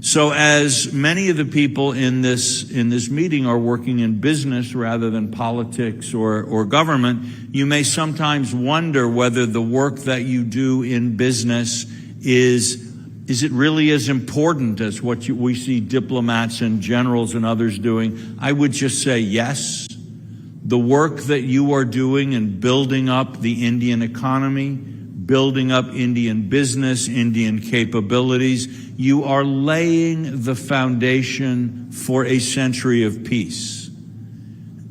So as many of the people in this meeting are working in business rather than politics or government, you may sometimes wonder whether the work that you do in business is it really as important as what we see diplomats and generals and others doing? I would just say yes. The work that you are doing in building up the Indian economy, building up Indian business, Indian capabilities, you are laying the foundation for a century of peace.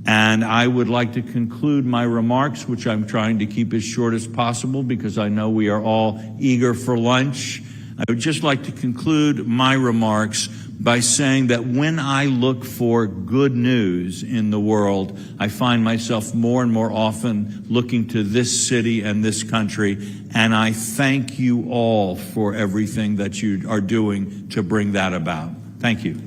And I would like to conclude my remarks, which I'm trying to keep as short as possible because I know we are all eager for lunch. I would just like to conclude my remarks by saying that when I look for good news in the world, I find myself more and more often looking to this city and this country, and I thank you all for everything that you are doing to bring that about. Thank you.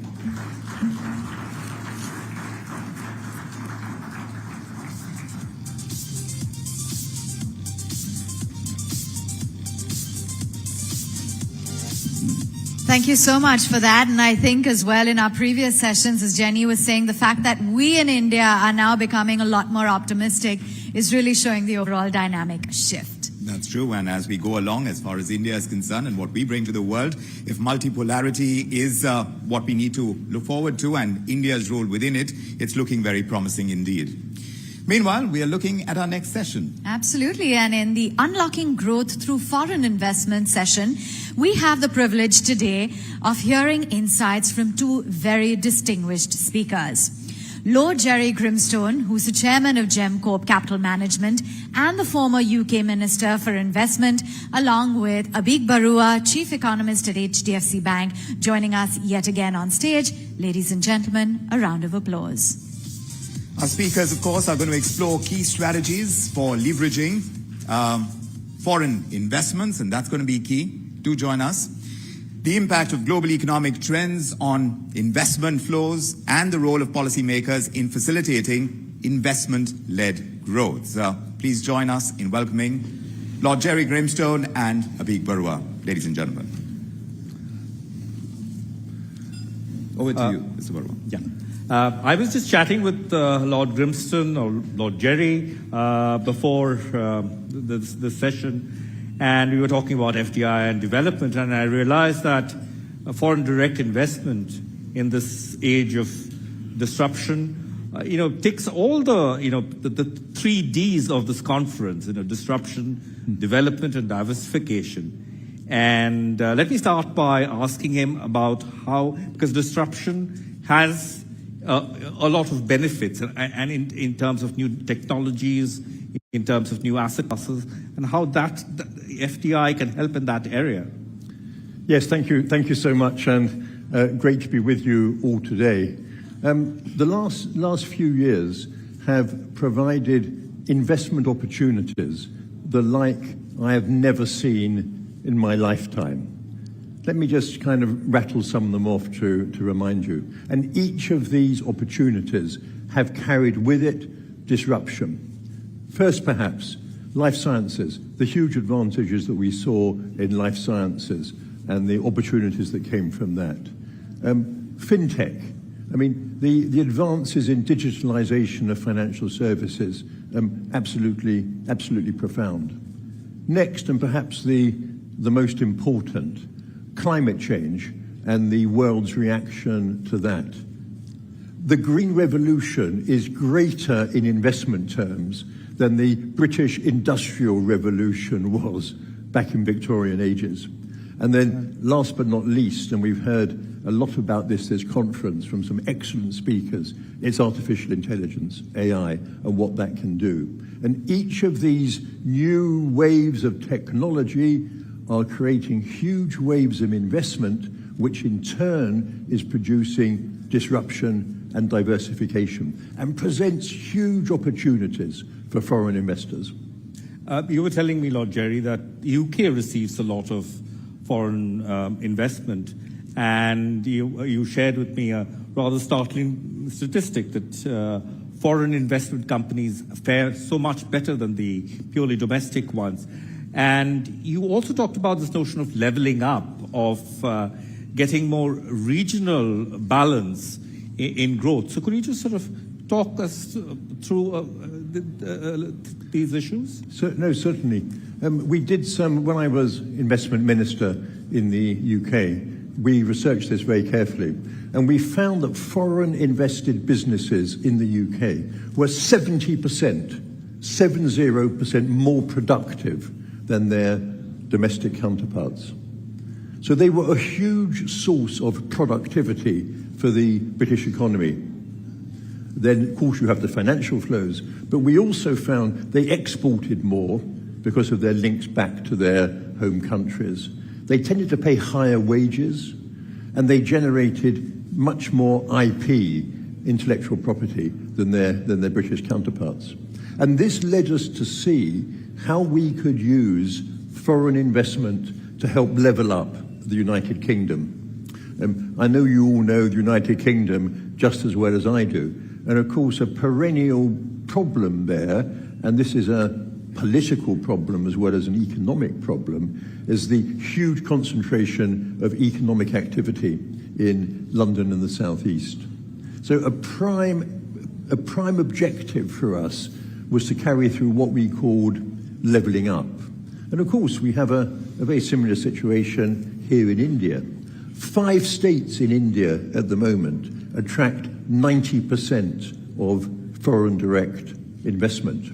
Thank you so much for that. And I think as well in our previous sessions, as Jenny was saying, the fact that we in India are now becoming a lot more optimistic is really showing the overall dynamic shift. That's true. And as we go along, as far as India is concerned and what we bring to the world, if multipolarity is what we need to look forward to and India's role within it, it's looking very promising indeed. Meanwhile, we are looking at our next session. Absolutely. And in the Unlocking Growth Through Foreign Investment session, we have the privilege today of hearing insights from two very distinguished speakers. Lord Jerry Grimstone, who's the chairman of GemCorp Capital Management and the former UK Minister for Investment, along with Abik Barua, chief economist at HDFC Bank, joining us yet again on stage. Ladies and gentlemen, a round of applause. Our speakers, of course, are going to explore key strategies for leveraging foreign investments, and that's going to be key. Do join us. The impact of global economic trends on investment flows and the role of policymakers in facilitating investment-led growth. So please join us in welcoming Lord Jerry Grimstone and Abik Barua. Ladies and gentlemen. Over to you, Mr. Barua. Yeah. I was just chatting with Lord Grimstone or Lord Jerry before the session, and we were talking about FDI and development, and I realized that foreign direct investment in this age of disruption, ticks all the, the 3 Ds of this conference, disruption, development, and diversification. And let me start by asking him about how, because disruption has a lot of benefits, and in terms of new technologies, in terms of new asset classes, and how that FDI can help in that area. Yes, thank you so much, and great to be with you all today. The last few years have provided investment opportunities the like I have never seen in my lifetime. Let me just kind of rattle some of them off to remind you. And each of these opportunities have carried with it disruption. First, perhaps, life sciences, the huge advantages that we saw in life sciences and the opportunities that came from that. Fintech, I mean, the advances in digitalization of financial services, absolutely profound. Next, and perhaps the most important, climate change and the world's reaction to that. The Green Revolution is greater in investment terms than the British Industrial Revolution was back in Victorian ages. And then last but not least, and we've heard a lot about this conference from some excellent speakers, it's artificial intelligence, AI, and what that can do. And each of these new waves of technology are creating huge waves of investment, which in turn is producing disruption and diversification, and presents huge opportunities for foreign investors. You were telling me, Lord Jerry, that the UK receives a lot of foreign investment, and you shared with me a rather startling statistic that foreign investment companies fare so much better than the purely domestic ones. And you also talked about this notion of leveling up, of getting more regional balance in growth. So could you just sort of talk us through these issues? No, certainly. We did some, when I was investment minister in the UK, we researched this very carefully, and we found that foreign invested businesses in the UK were 70% more productive than their domestic counterparts. So they were a huge source of productivity for the British economy. Then, of course, you have the financial flows, but we also found they exported more because of their links back to their home countries. They tended to pay higher wages, and they generated much more IP, intellectual property, than their British counterparts. And this led us to see how we could use foreign investment to help level up the United Kingdom. I know you all know the United Kingdom just as well as I do. And of course, a perennial problem there, and this is a political problem as well as an economic problem, is the huge concentration of economic activity in London and the southeast. So a prime objective for us was to carry through what we called levelling up. And of course, we have a very similar situation here in India. 5 states in India at the moment attract 90% of foreign direct investment.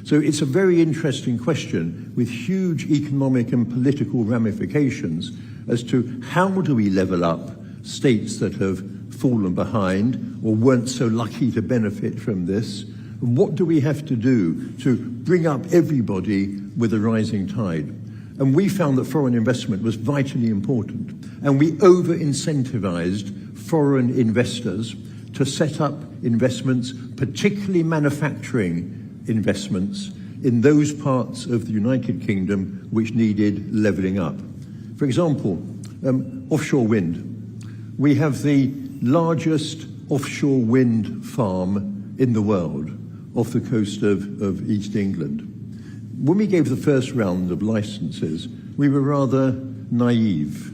So it's a very interesting question with huge economic and political ramifications as to how do we level up states that have fallen behind or weren't so lucky to benefit from this. What do we have to do to bring up everybody with a rising tide? And we found that foreign investment was vitally important. And we over-incentivized foreign investors to set up investments, particularly manufacturing investments, in those parts of the United Kingdom which needed levelling up. For example, offshore wind. We have the largest offshore wind farm in the world off the coast of East England. When we gave the first round of licenses, we were rather naive.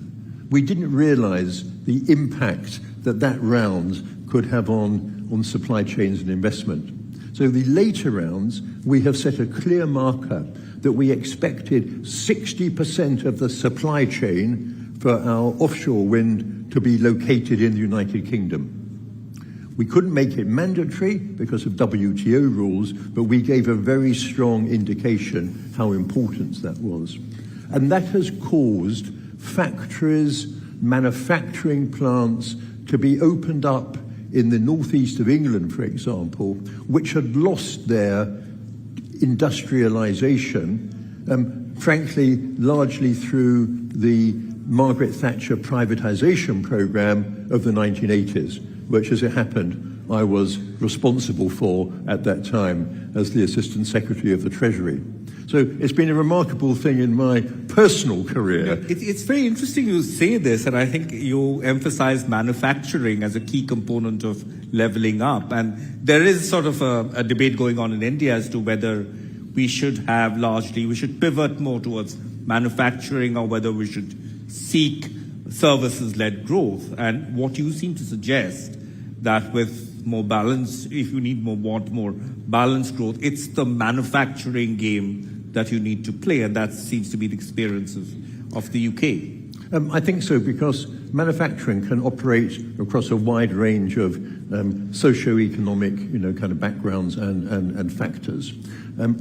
We didn't realize the impact that round could have on supply chains and investment. So the later rounds, we have set a clear marker that we expected 60% of the supply chain for our offshore wind to be located in the United Kingdom. We couldn't make it mandatory because of WTO rules, but we gave a very strong indication how important that was. And that has caused factories, manufacturing plants to be opened up in the northeast of England, for example, which had lost their industrialization, frankly, largely through the Margaret Thatcher privatization program of the 1980s, which, as it happened, I was responsible for at that time as the Assistant Secretary of the Treasury. So it's been a remarkable thing in my personal career. It's very interesting you say this, and I think you emphasize manufacturing as a key component of leveling up. And there is sort of a debate going on in India as to whether we should pivot more towards manufacturing or whether we should seek services-led growth. And what you seem to suggest that with more balance, if you want more balanced growth, it's the manufacturing game that you need to play, and that seems to be the experience of the UK. I think so, because manufacturing can operate across a wide range of socio-economic, kind of backgrounds and factors.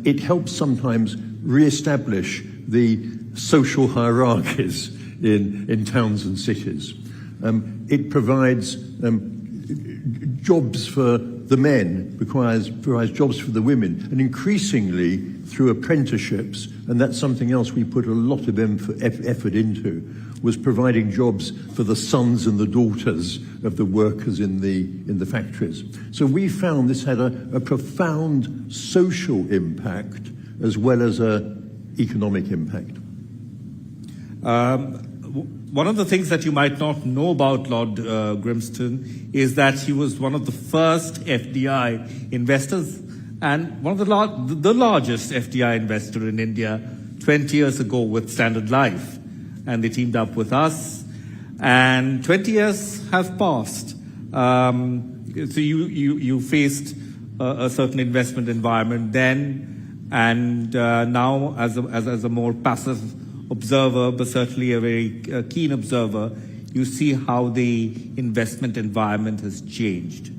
It helps sometimes re-establish the social hierarchies in towns and cities. It provides jobs for the men, provides jobs for the women, and increasingly through apprenticeships, and that's something else we put a lot of effort into, was providing jobs for the sons and the daughters of the workers in the factories. So we found this had a profound social impact as well as an economic impact. One of the things that you might not know about Lord Grimston is that he was one of the first FDI investors and one of the largest FDI investor in India 20 years ago with Standard Life. And they teamed up with us, and 20 years have passed. So you faced a certain investment environment then, and now as a more passive observer, but certainly a very keen observer, you see how the investment environment has changed.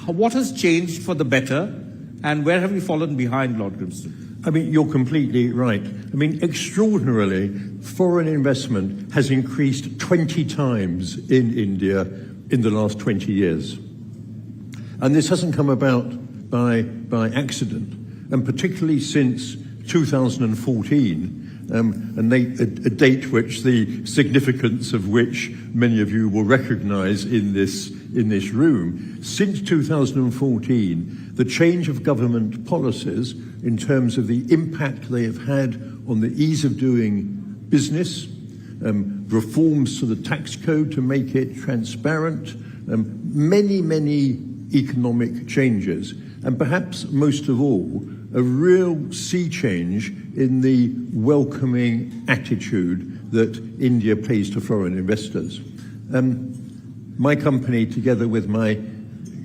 What has changed for the better, and where have we fallen behind, Lord Grimston? I mean, you're completely right. I mean, extraordinarily, foreign investment has increased 20 times in India in the last 20 years. And this hasn't come about by accident, and particularly since 2014, a date which the significance of which many of you will recognize in this room. Since 2014, the change of government policies in terms of the impact they have had on the ease of doing business, reforms to the tax code to make it transparent, many economic changes, and perhaps most of all, a real sea change in the welcoming attitude that India pays to foreign investors. My company, together with my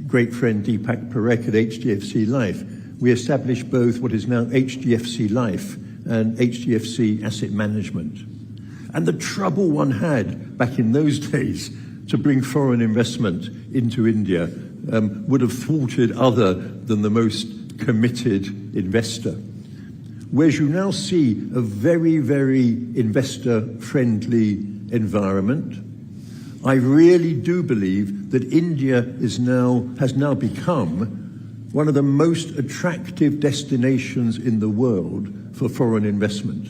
great friend Deepak Parekh at HDFC Life, we established both what is now HDFC Life and HDFC Asset Management. And the trouble one had back in those days to bring foreign investment into India would have thwarted other than the most committed investor. Whereas you now see a very investor-friendly environment, I really do believe that India has now become one of the most attractive destinations in the world for foreign investment.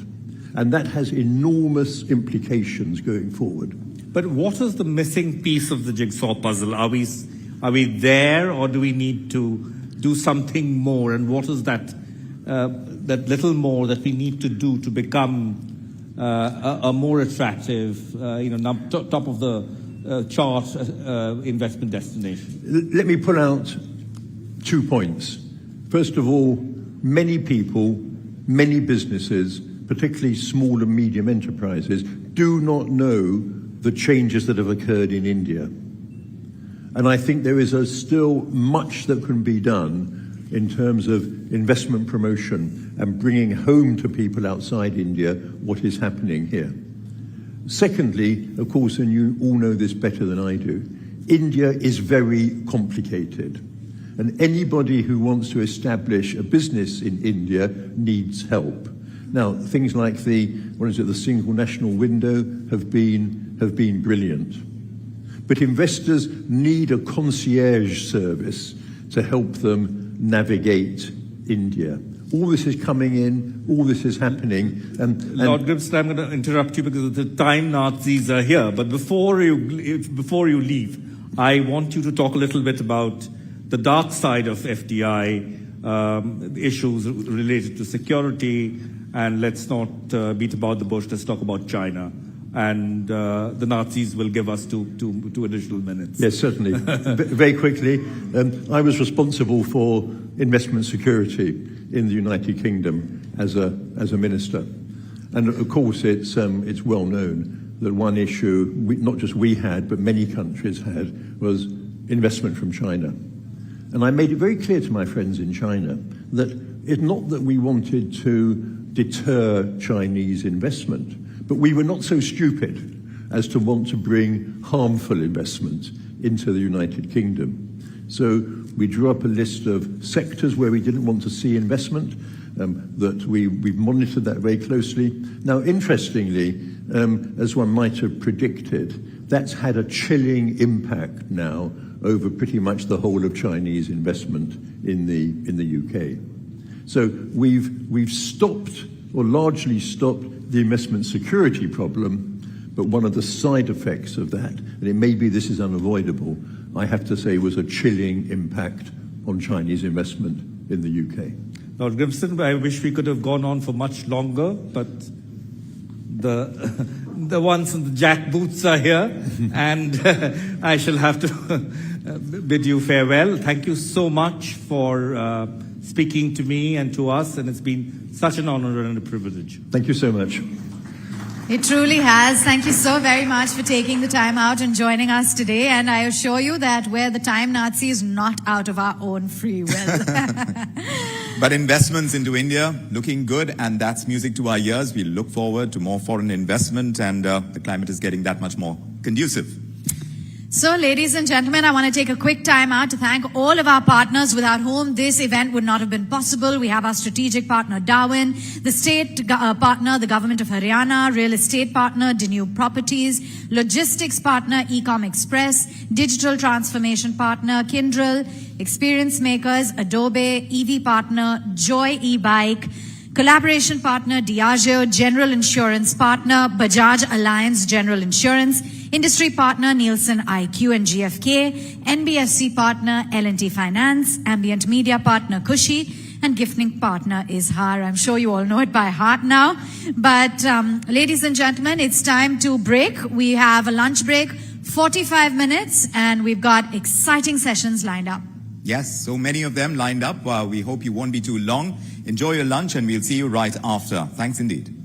And that has enormous implications going forward. But what is the missing piece of the jigsaw puzzle? Are we there, or do we need to do something more? And what is that little more that we need to do to become a more attractive, top of the chart investment destination? Let me pull out 2 points. First of all, many people, many businesses, particularly small and medium enterprises, do not know the changes that have occurred in India. And I think there is still much that can be done in terms of investment promotion and bringing home to people outside India what is happening here. Secondly, of course, and you all know this better than I do, India is very complicated. And anybody who wants to establish a business in India needs help. Now, things like the single national window have been brilliant. But investors need a concierge service to help them navigate India. All this is coming in, all this is happening. And Lord Grimston, I'm going to interrupt you because the time Nazis are here. But before you leave, I want you to talk a little bit about the dark side of FDI, issues related to security, and let's not beat about the bush, let's talk about China. And the Nazis will give us two additional minutes. Yes, certainly. Very quickly, I was responsible for investment security in the United Kingdom as a minister. And of course, it's well known that one issue, not just we had, but many countries had, was investment from China. And I made it very clear to my friends in China that it's not that we wanted to deter Chinese investment, but we were not so stupid as to want to bring harmful investment into the United Kingdom. So we drew up a list of sectors where we didn't want to see investment, that we've monitored that very closely. Now, interestingly, as one might have predicted, that's had a chilling impact now over pretty much the whole of Chinese investment in the UK. So we've stopped, or largely stopped, the investment security problem, but one of the side effects of that, and it may be this is unavoidable, I have to say was a chilling impact on Chinese investment in the UK. Lord Grimston, I wish we could have gone on for much longer, but the ones in the jackboots are here, and I shall have to bid you farewell. Thank you so much for speaking to me and to us, and it's been such an honor and a privilege. Thank you so much. It truly has. Thank you so very much for taking the time out and joining us today. And I assure you that we're the time Nazis, not out of our own free will. But investments into India looking good, and that's music to our ears. We look forward to more foreign investment, and the climate is getting that much more conducive. So, ladies and gentlemen, I want to take a quick time out to thank all of our partners without whom this event would not have been possible. We have our strategic partner, Darwin, the state partner, the government of Haryana, real estate partner, Danube Properties, logistics partner, Ecom Express, digital transformation partner, Kyndryl, experience makers, Adobe, EV partner, Joy e-bike, collaboration partner, Diageo, general insurance partner, Bajaj Alliance General Insurance, industry partner, Nielsen IQ and GFK, NBFC partner, L&T Finance, ambient media partner, Kushi, and gifting partner is Har. I'm sure you all know it by heart now. But ladies and gentlemen, it's time to break. We have a lunch break, 45 minutes, and we've got exciting sessions lined up. Yes, so many of them lined up. We hope you won't be too long. Enjoy your lunch, and we'll see you right after. Thanks indeed.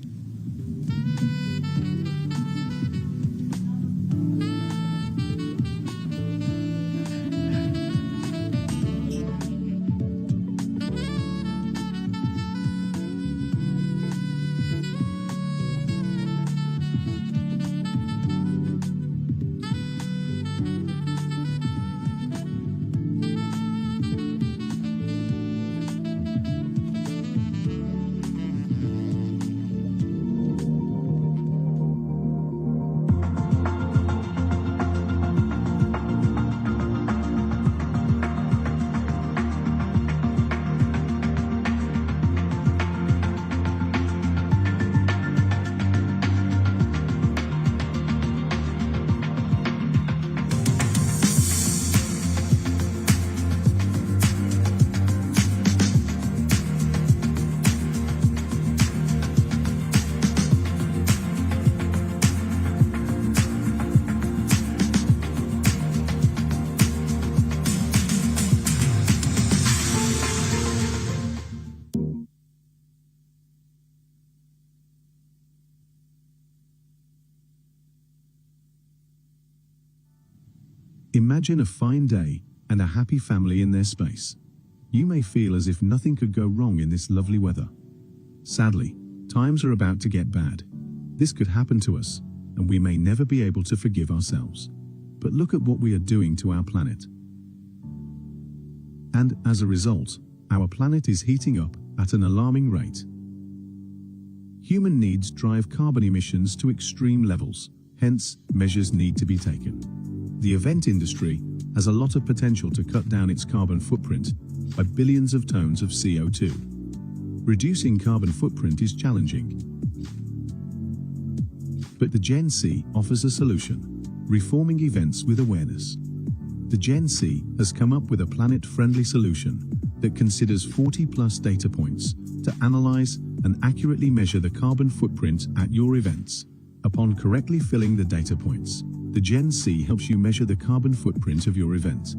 Imagine a fine day and a happy family in their space. You may feel as if nothing could go wrong in this lovely weather. Sadly, times are about to get bad. This could happen to us, and we may never be able to forgive ourselves. But look at what we are doing to our planet. And as a result, our planet is heating up at an alarming rate. Human needs drive carbon emissions to extreme levels, hence, measures need to be taken. The event industry has a lot of potential to cut down its carbon footprint by billions of tons of CO2. Reducing carbon footprint is challenging. But the Gen C offers a solution, reforming events with awareness. The Gen C has come up with a planet-friendly solution that considers 40+ data points to analyze and accurately measure the carbon footprint at your events. Upon correctly filling the data points, the Gen C helps you measure the carbon footprint of your event.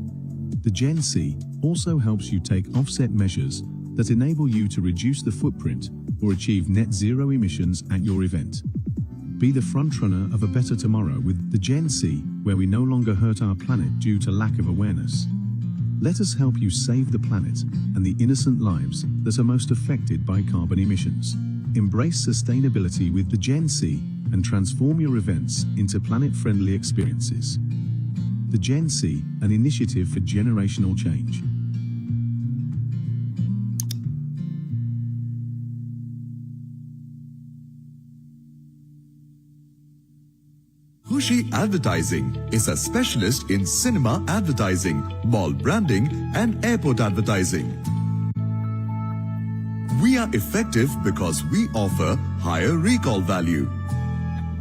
The Gen C also helps you take offset measures that enable you to reduce the footprint or achieve net zero emissions at your event. Be the frontrunner of a better tomorrow with the Gen C, where we no longer hurt our planet due to lack of awareness. Let us help you save the planet and the innocent lives that are most affected by carbon emissions. Embrace sustainability with the Gen C and transform your events into planet-friendly experiences. The Gen C, an initiative for generational change. Khushi Advertising is a specialist in cinema advertising, mall branding, and airport advertising. We are effective because we offer higher recall value,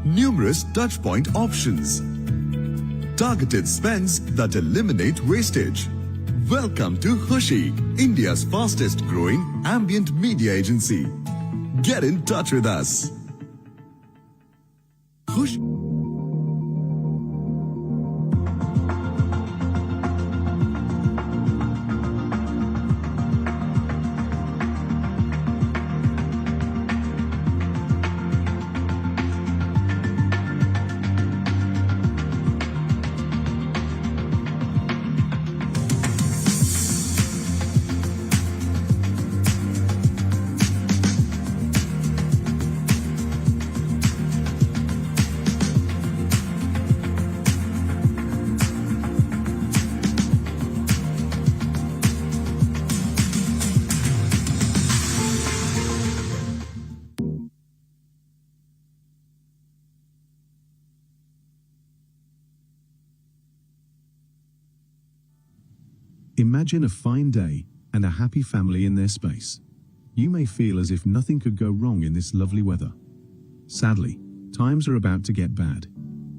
numerous touchpoint options, targeted spends that eliminate wastage. Welcome to Khushi, India's fastest growing ambient media agency. Get in touch with us. Khushi. Imagine a fine day and a happy family in their space. You may feel as if nothing could go wrong in this lovely weather. Sadly, times are about to get bad.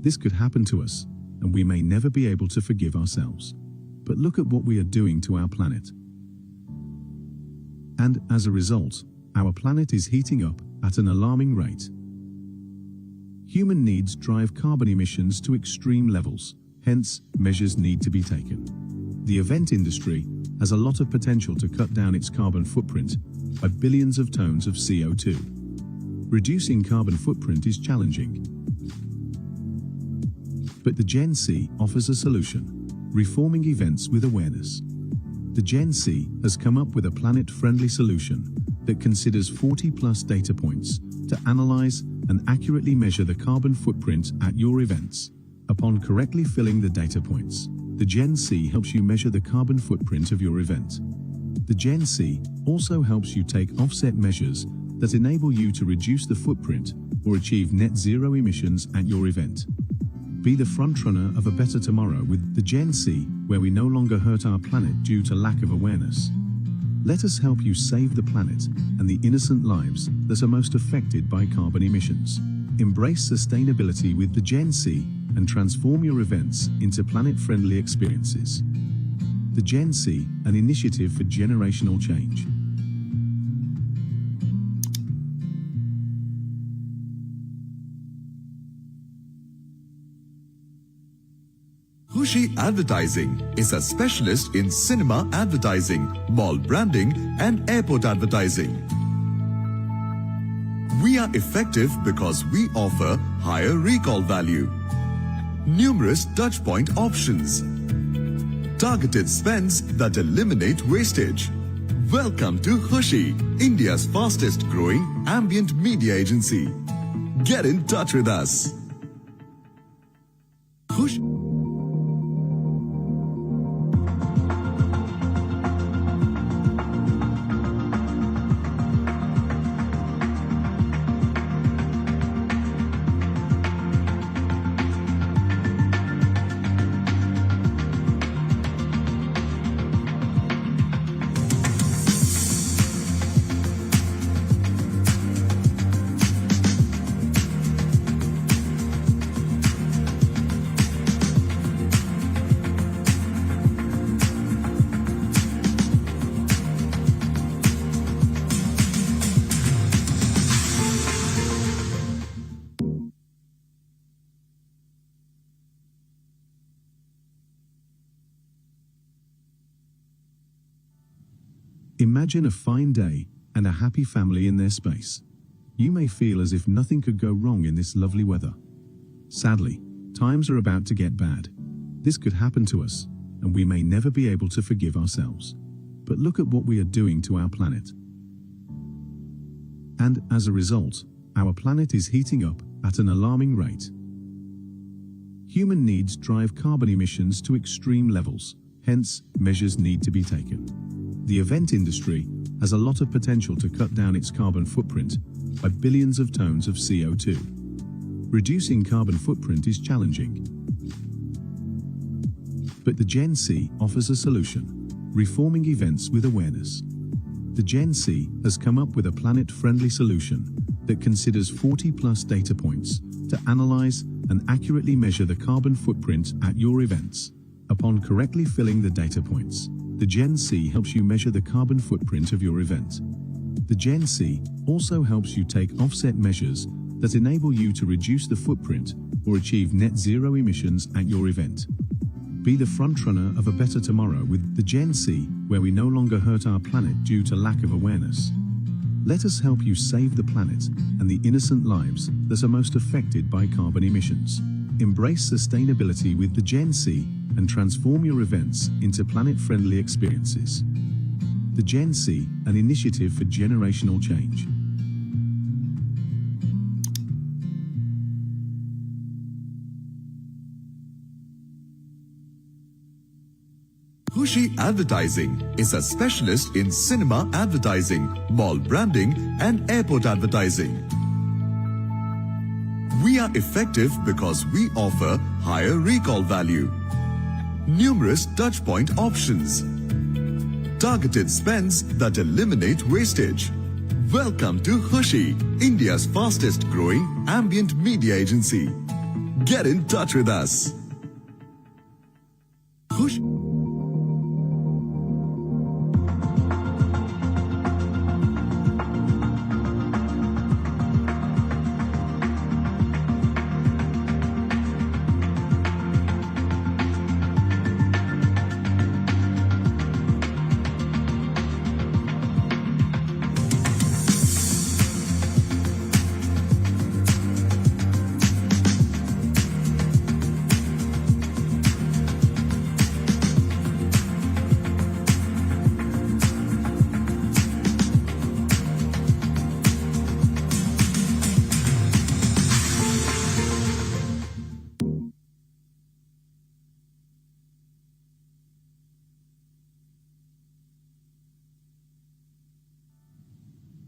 This could happen to us, and we may never be able to forgive ourselves. But look at what we are doing to our planet. And as a result, our planet is heating up at an alarming rate. Human needs drive carbon emissions to extreme levels, hence, measures need to be taken. The event industry has a lot of potential to cut down its carbon footprint by billions of tons of CO2. Reducing carbon footprint is challenging. But the Gen C offers a solution, reforming events with awareness. The Gen C has come up with a planet-friendly solution that considers 40+ data points to analyze and accurately measure the carbon footprint at your events. Upon correctly filling the data points, the Gen C helps you measure the carbon footprint of your event. The Gen C also helps you take offset measures that enable you to reduce the footprint or achieve net zero emissions at your event. Be the frontrunner of a better tomorrow with the Gen C, where we no longer hurt our planet due to lack of awareness. Let us help you save the planet and the innocent lives that are most affected by carbon emissions. Embrace sustainability with the Gen C and transform your events into planet-friendly experiences. The Gen C, an initiative for generational change. Khushi Advertising is a specialist in cinema advertising, mall branding, and airport advertising. We are effective because we offer higher recall value, numerous touchpoint options, targeted spends that eliminate wastage. Welcome to Khushi, India's fastest growing ambient media agency. Get in touch with us. Khushi. Imagine a fine day and a happy family in their space. You may feel as if nothing could go wrong in this lovely weather. Sadly, times are about to get bad. This could happen to us, and we may never be able to forgive ourselves. But look at what we are doing to our planet. And as a result, our planet is heating up at an alarming rate. Human needs drive carbon emissions to extreme levels, hence measures need to be taken. The event industry has a lot of potential to cut down its carbon footprint by billions of tons of CO2. Reducing carbon footprint is challenging. But the Gen C offers a solution, reforming events with awareness. The Gen C has come up with a planet-friendly solution that considers 40+ data points to analyze and accurately measure the carbon footprint at your events. Upon correctly filling the data points, the Gen C helps you measure the carbon footprint of your event. The Gen C also helps you take offset measures that enable you to reduce the footprint or achieve net zero emissions at your event. Be the frontrunner of a better tomorrow with the Gen C, where we no longer hurt our planet due to lack of awareness. Let us help you save the planet and the innocent lives that are most affected by carbon emissions. Embrace sustainability with the Gen C and transform your events into planet-friendly experiences. The Gen C, an initiative for generational change. Khushi Advertising is a specialist in cinema advertising, mall branding, and airport advertising. We are effective because we offer higher recall value, numerous touchpoint options, targeted spends that eliminate wastage. Welcome to Khushi, India's fastest growing ambient media agency. Get in touch with us. Khushi.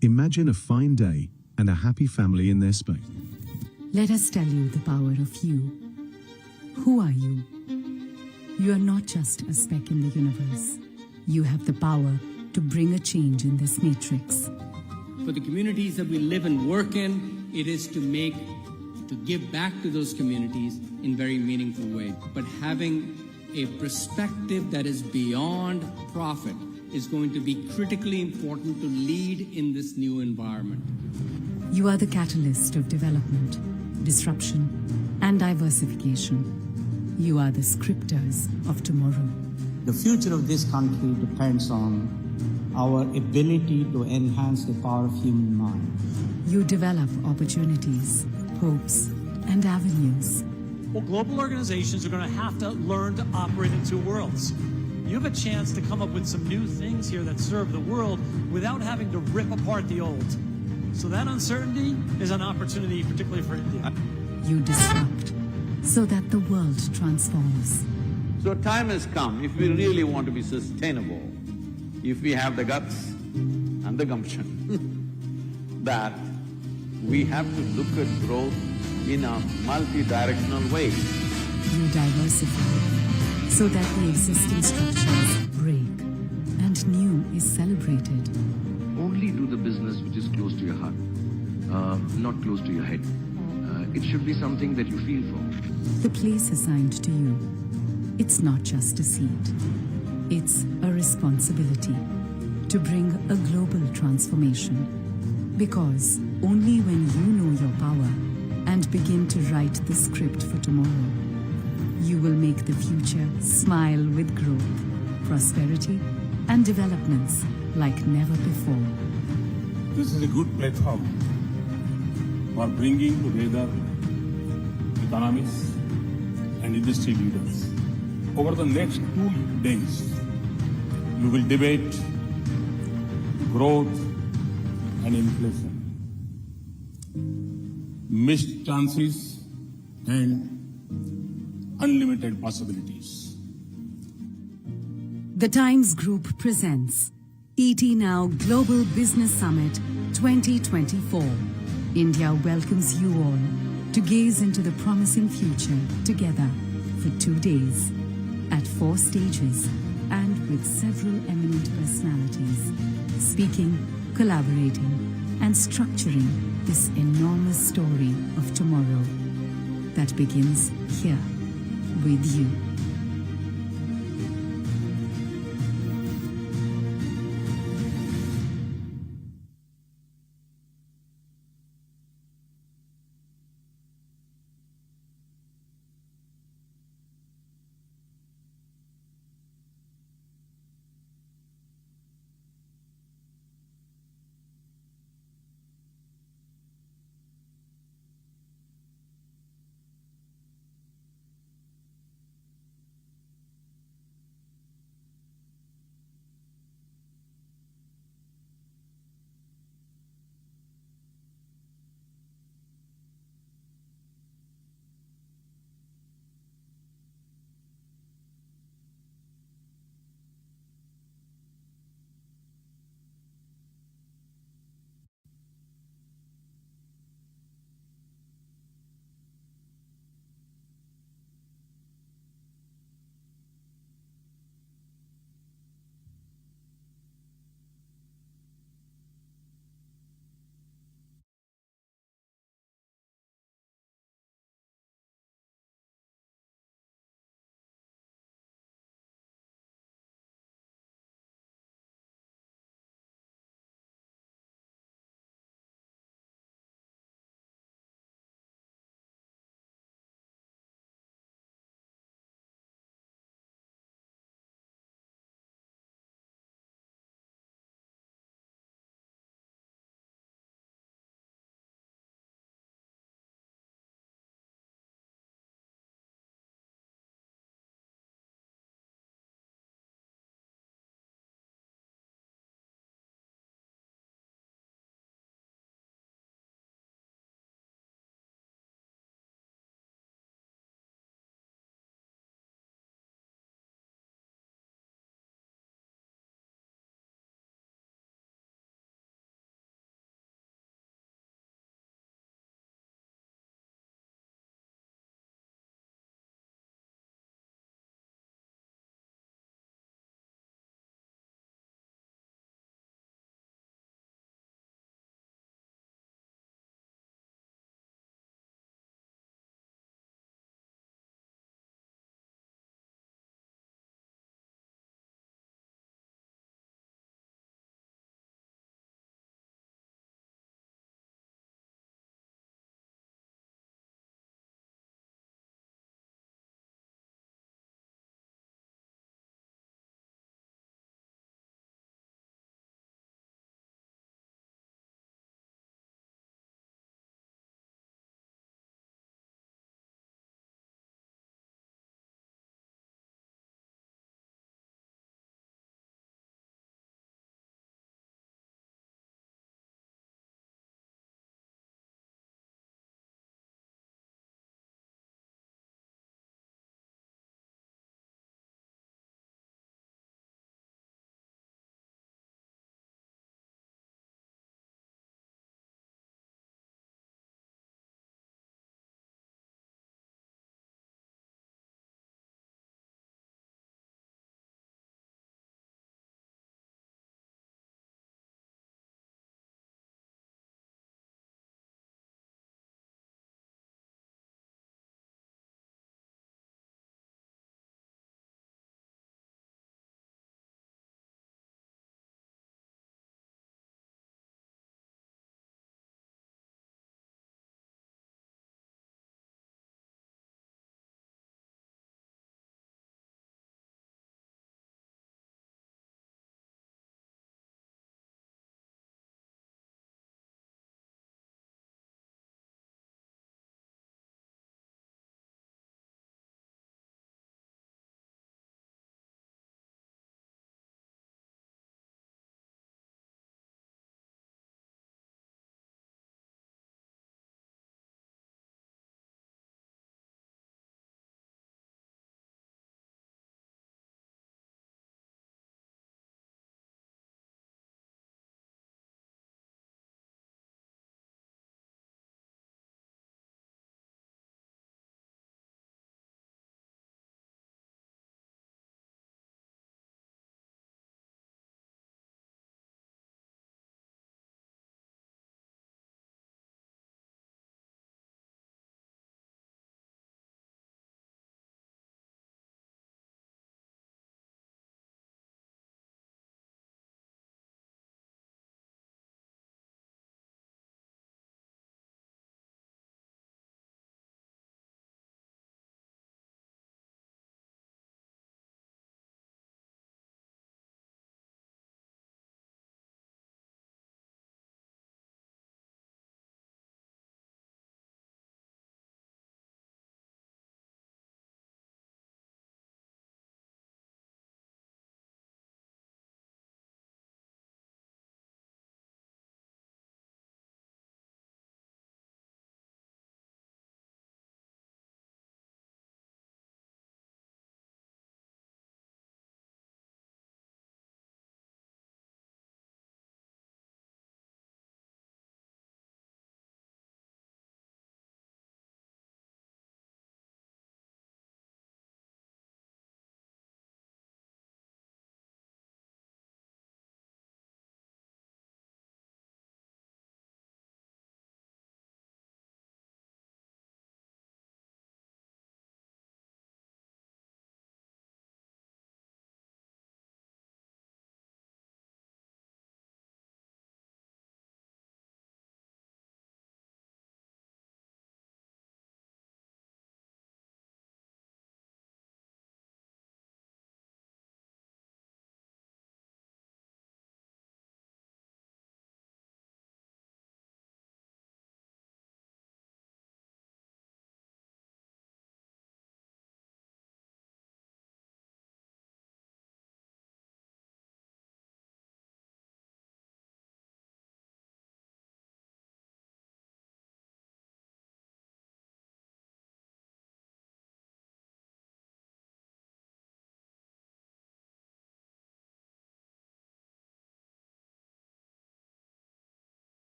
Imagine a fine day and a happy family in their space. Let us tell you the power of you. Who are you? You are not just a speck in the universe. You have the power to bring a change in this matrix. For the communities that we live and work in, it is to give back to those communities in very meaningful ways. But having a perspective that is beyond profit is going to be critically important to lead in this new environment. You are the catalyst of development, disruption, and diversification. You are the scripters of tomorrow. The future of this country depends on our ability to enhance the power of human mind. You develop opportunities, hopes, and avenues. Well, global organizations are going to have to learn to operate in two worlds. You have a chance to come up with some new things here that serve the world without having to rip apart the old. So that uncertainty is an opportunity, particularly for India. You disrupt so that the world transforms. So time has come, if we really want to be sustainable, if we have the guts and the gumption, that we have to look at growth in a multi-directional way. You diversify so that the existing structures break and new is celebrated. Only do the business which is close to your heart, not close to your head. It should be something that you feel for. The place assigned to you, it's not just a seat. It's a responsibility to bring a global transformation. Because only when you know your power and begin to write the script for tomorrow, you will make the future smile with growth, prosperity, and developments like never before. This is a good platform for bringing together economists and industry leaders. Over the next 2 days, we will debate growth and inflation, missed chances and unlimited possibilities. The Times Group presents ET Now Global Business Summit 2024. India welcomes you all to gaze into the promising future together for 2 days at 4 stages and with several eminent personalities speaking, collaborating, and structuring this enormous story of tomorrow that begins here with you.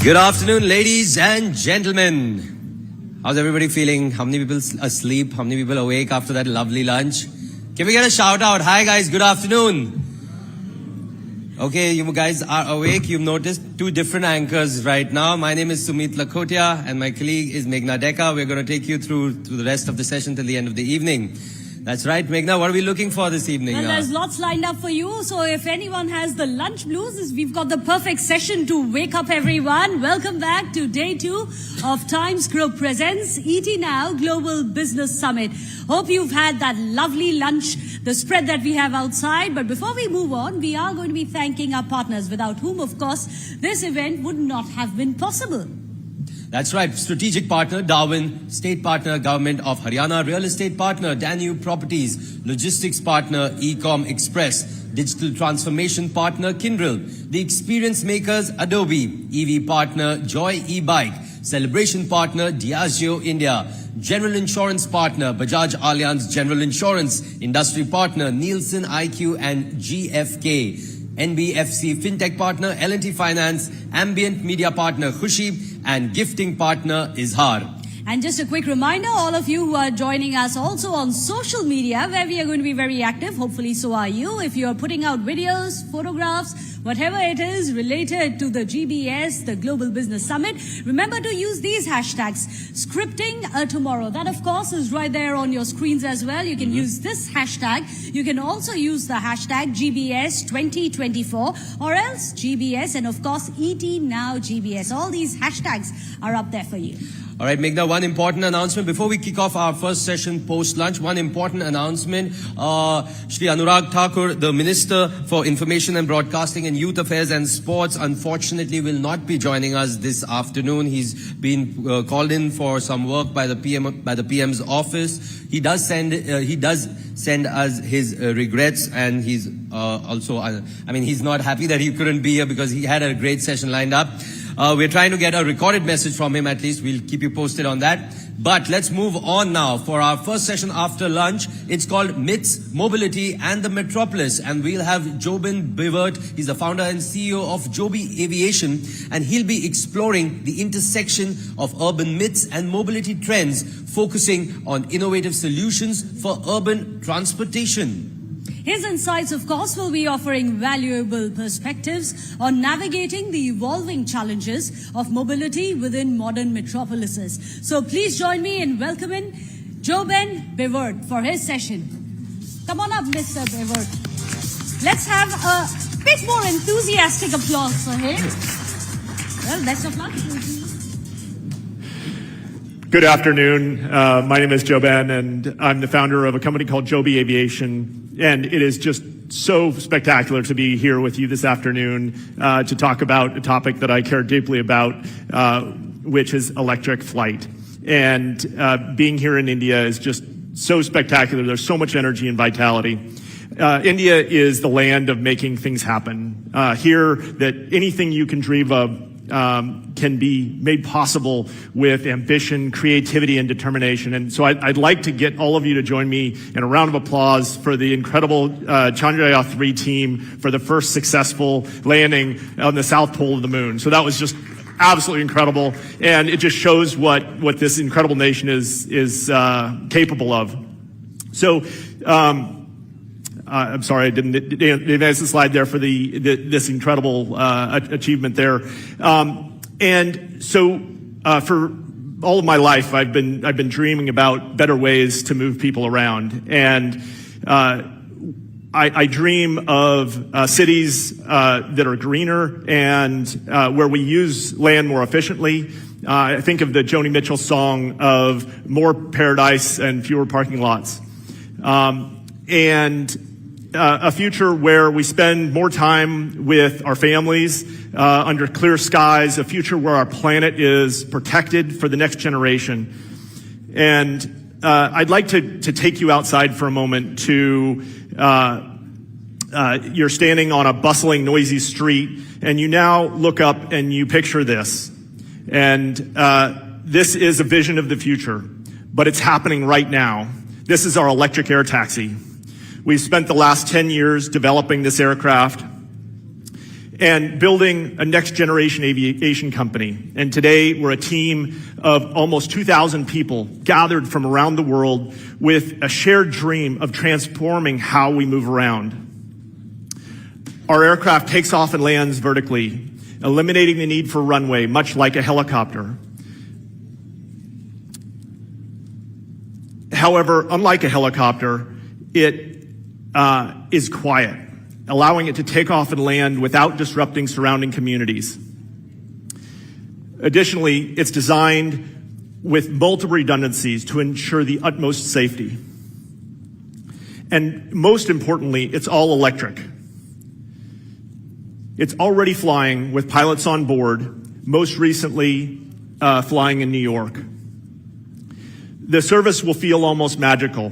Good afternoon, ladies and gentlemen. How's everybody feeling? How many people asleep? How many people awake after that lovely lunch? Can we get a shout out? Hi guys, good afternoon. Okay, you guys are awake. You've noticed two different anchors right now. My name is Sumit Lakhotia and my colleague is Meghna Dekka. We're going to take you through the rest of the session till the end of the evening. That's right, Meghna. What are we looking for this evening? Well, there's lots lined up for you. So if anyone has the lunch blues, we've got the perfect session to wake up everyone. Welcome back to day 2 of Times Group Presents ET Now Global Business Summit. Hope you've had that lovely lunch, the spread that we have outside. But before we move on, we are going to be thanking our partners, without whom, of course, this event would not have been possible. That's right. Strategic partner, Darwin. State partner, Government of Haryana. Real estate partner, Danube Properties. Logistics partner, Ecom Express. Digital transformation partner, Kyndryl. The experience makers, Adobe. EV partner, Joy e-Bike. Celebration partner, Diageo India. General insurance partner, Bajaj Allianz General Insurance. Industry partner, Nielsen IQ and GFK. NBFC Fintech partner, L&T Finance. Ambient media partner, Khushi. And gifting partner, Izhar. And just a quick reminder, all of you who are joining us also on social media, where we are going to be very active, hopefully so are you. If you are putting out videos, photographs, whatever it is related to the GBS, the Global Business Summit, remember to use these hashtags. Scripting tomorrow. That, of course, is right there on your screens as well. You can use this hashtag. You can also use the hashtag GBS 2024 or else GBS and, of course, ET Now GBS. All these hashtags are up there for you. All right, Meghna, one important announcement. Before we kick off our first session post-lunch, one important announcement. Shri Anurag Thakur, the Minister for Information and Broadcasting and Youth Affairs and Sports, unfortunately will not be joining us this afternoon. He's been called in for some work by the PM's office. He does send us his regrets, and he's also, he's not happy that he couldn't be here because he had a great session lined up. We're trying to get a recorded message from him at least. We'll keep you posted on that. But let's move on now for our first session after lunch. It's called Myths, Mobility and the Metropolis. And we'll have Jobin Bivert. He's the founder and CEO of Joby Aviation. And he'll be exploring the intersection of urban myths and mobility trends, focusing on innovative solutions for urban transportation. His insights, of course, will be offering valuable perspectives on navigating the evolving challenges of mobility within modern metropolises. So please join me in welcoming Jobin Bivert for his session. Come on up, Mr. Bivert. Let's have a bit more enthusiastic applause for him. Well, best of luck. Good afternoon. My name is Jobin, and I'm the founder of a company called Joby Aviation. And it is just so spectacular to be here with you this afternoon to talk about a topic that I care deeply about, which is electric flight. And being here in India is just so spectacular. There's so much energy and vitality. India is the land of making things happen. Here, that anything you can dream of can be made possible with ambition, creativity, and determination. And so I'd like to get all of you to join me in a round of applause for the incredible Chandrayaan-3 team for the first successful landing on the south pole of the moon. So that was just absolutely incredible, and it just shows what this incredible nation is capable of. So I'm sorry I didn't advance the slide there for this incredible achievement there. And so for all of my life, I've been dreaming about better ways to move people around, and I dream of cities that are greener and where we use land more efficiently. I think of the Joni Mitchell song of more paradise and fewer parking lots, and a future where we spend more time with our families under clear skies, a future where our planet is protected for the next generation. And I'd like to take you outside for a moment to, you're standing on a bustling, noisy street, and you now look up and you picture this. And this is a vision of the future, but it's happening right now. This is our electric air taxi. We've spent the last 10 years developing this aircraft, and building a next generation aviation company. And today we're a team of almost 2,000 people gathered from around the world with a shared dream of transforming how we move around. Our aircraft takes off and lands vertically, eliminating the need for runway, much like a helicopter. However, unlike a helicopter, it is quiet, allowing it to take off and land without disrupting surrounding communities. Additionally, it's designed with multiple redundancies to ensure the utmost safety. And most importantly, it's all electric. It's already flying with pilots on board, most recently flying in New York. The service will feel almost magical.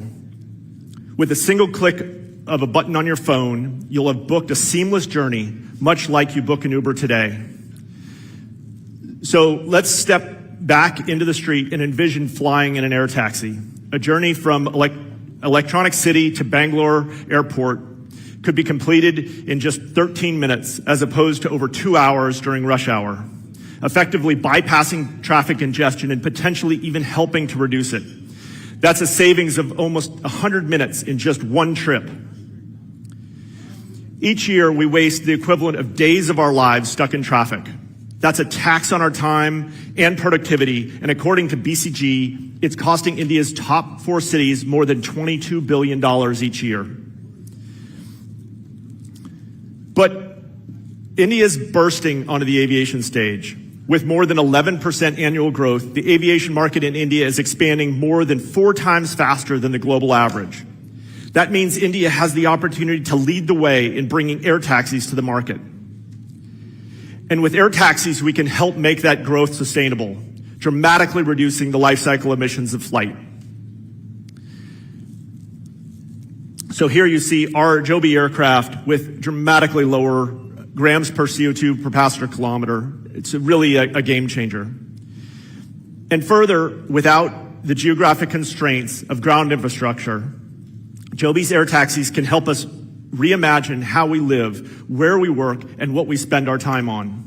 With a single click of a button on your phone, you'll have booked a seamless journey, much like you book an Uber today. So let's step back into the street and envision flying in an air taxi. A journey from Electronic City to Bangalore Airport could be completed in just 13 minutes, as opposed to over 2 hours during rush hour, effectively bypassing traffic congestion and potentially even helping to reduce it. That's a savings of almost 100 minutes in just one trip. Each year, we waste the equivalent of days of our lives stuck in traffic. That's a tax on our time and productivity, and according to BCG, it's costing India's top 4 cities more than $22 billion each year. But India's bursting onto the aviation stage. With more than 11% annual growth, the aviation market in India is expanding more than 4 times faster than the global average. That means India has the opportunity to lead the way in bringing air taxis to the market. And with air taxis, we can help make that growth sustainable, dramatically reducing the life cycle emissions of flight. So here you see our Joby aircraft with dramatically lower grams per CO2 per passenger kilometer. It's really a game changer. And further, without the geographic constraints of ground infrastructure, Joby's air taxis can help us reimagine how we live, where we work, and what we spend our time on.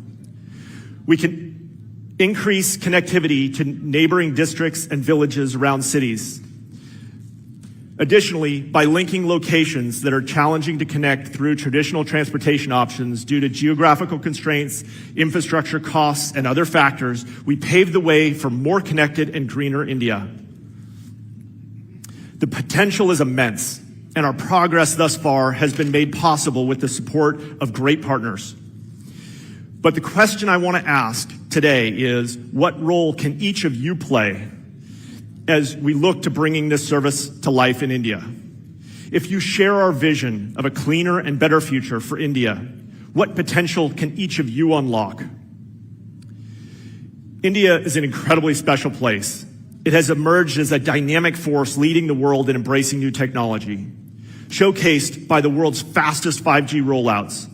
We can increase connectivity to neighboring districts and villages around cities. Additionally, by linking locations that are challenging to connect through traditional transportation options due to geographical constraints, infrastructure costs, and other factors, we pave the way for more connected and greener India. The potential is immense, and our progress thus far has been made possible with the support of great partners. But the question I want to ask today is, what role can each of you play as we look to bringing this service to life in India? If you share our vision of a cleaner and better future for India, what potential can each of you unlock? India is an incredibly special place. It has emerged as a dynamic force leading the world in embracing new technology, showcased by the world's fastest 5G rollouts.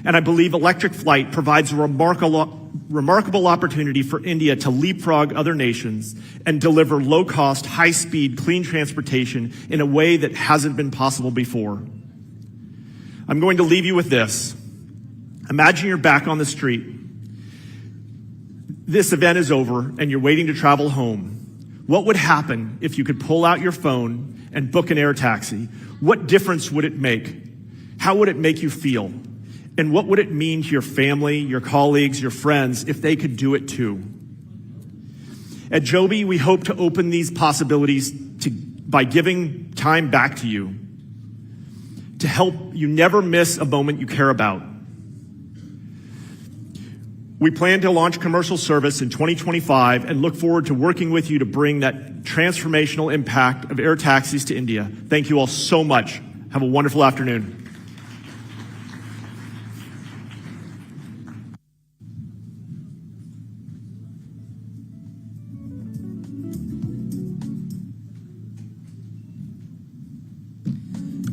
And I believe electric flight provides a remarkable opportunity for India to leapfrog other nations and deliver low-cost, high-speed, clean transportation in a way that hasn't been possible before. I'm going to leave you with this. Imagine you're back on the street. This event is over and you're waiting to travel home. What would happen if you could pull out your phone and book an air taxi? What difference would it make? How would it make you feel? And what would it mean to your family, your colleagues, your friends if they could do it too? At Joby, we hope to open these possibilities by giving time back to you, to help you never miss a moment you care about. We plan to launch commercial service in 2025 and look forward to working with you to bring that transformational impact of air taxis to India. Thank you all so much. Have a wonderful afternoon.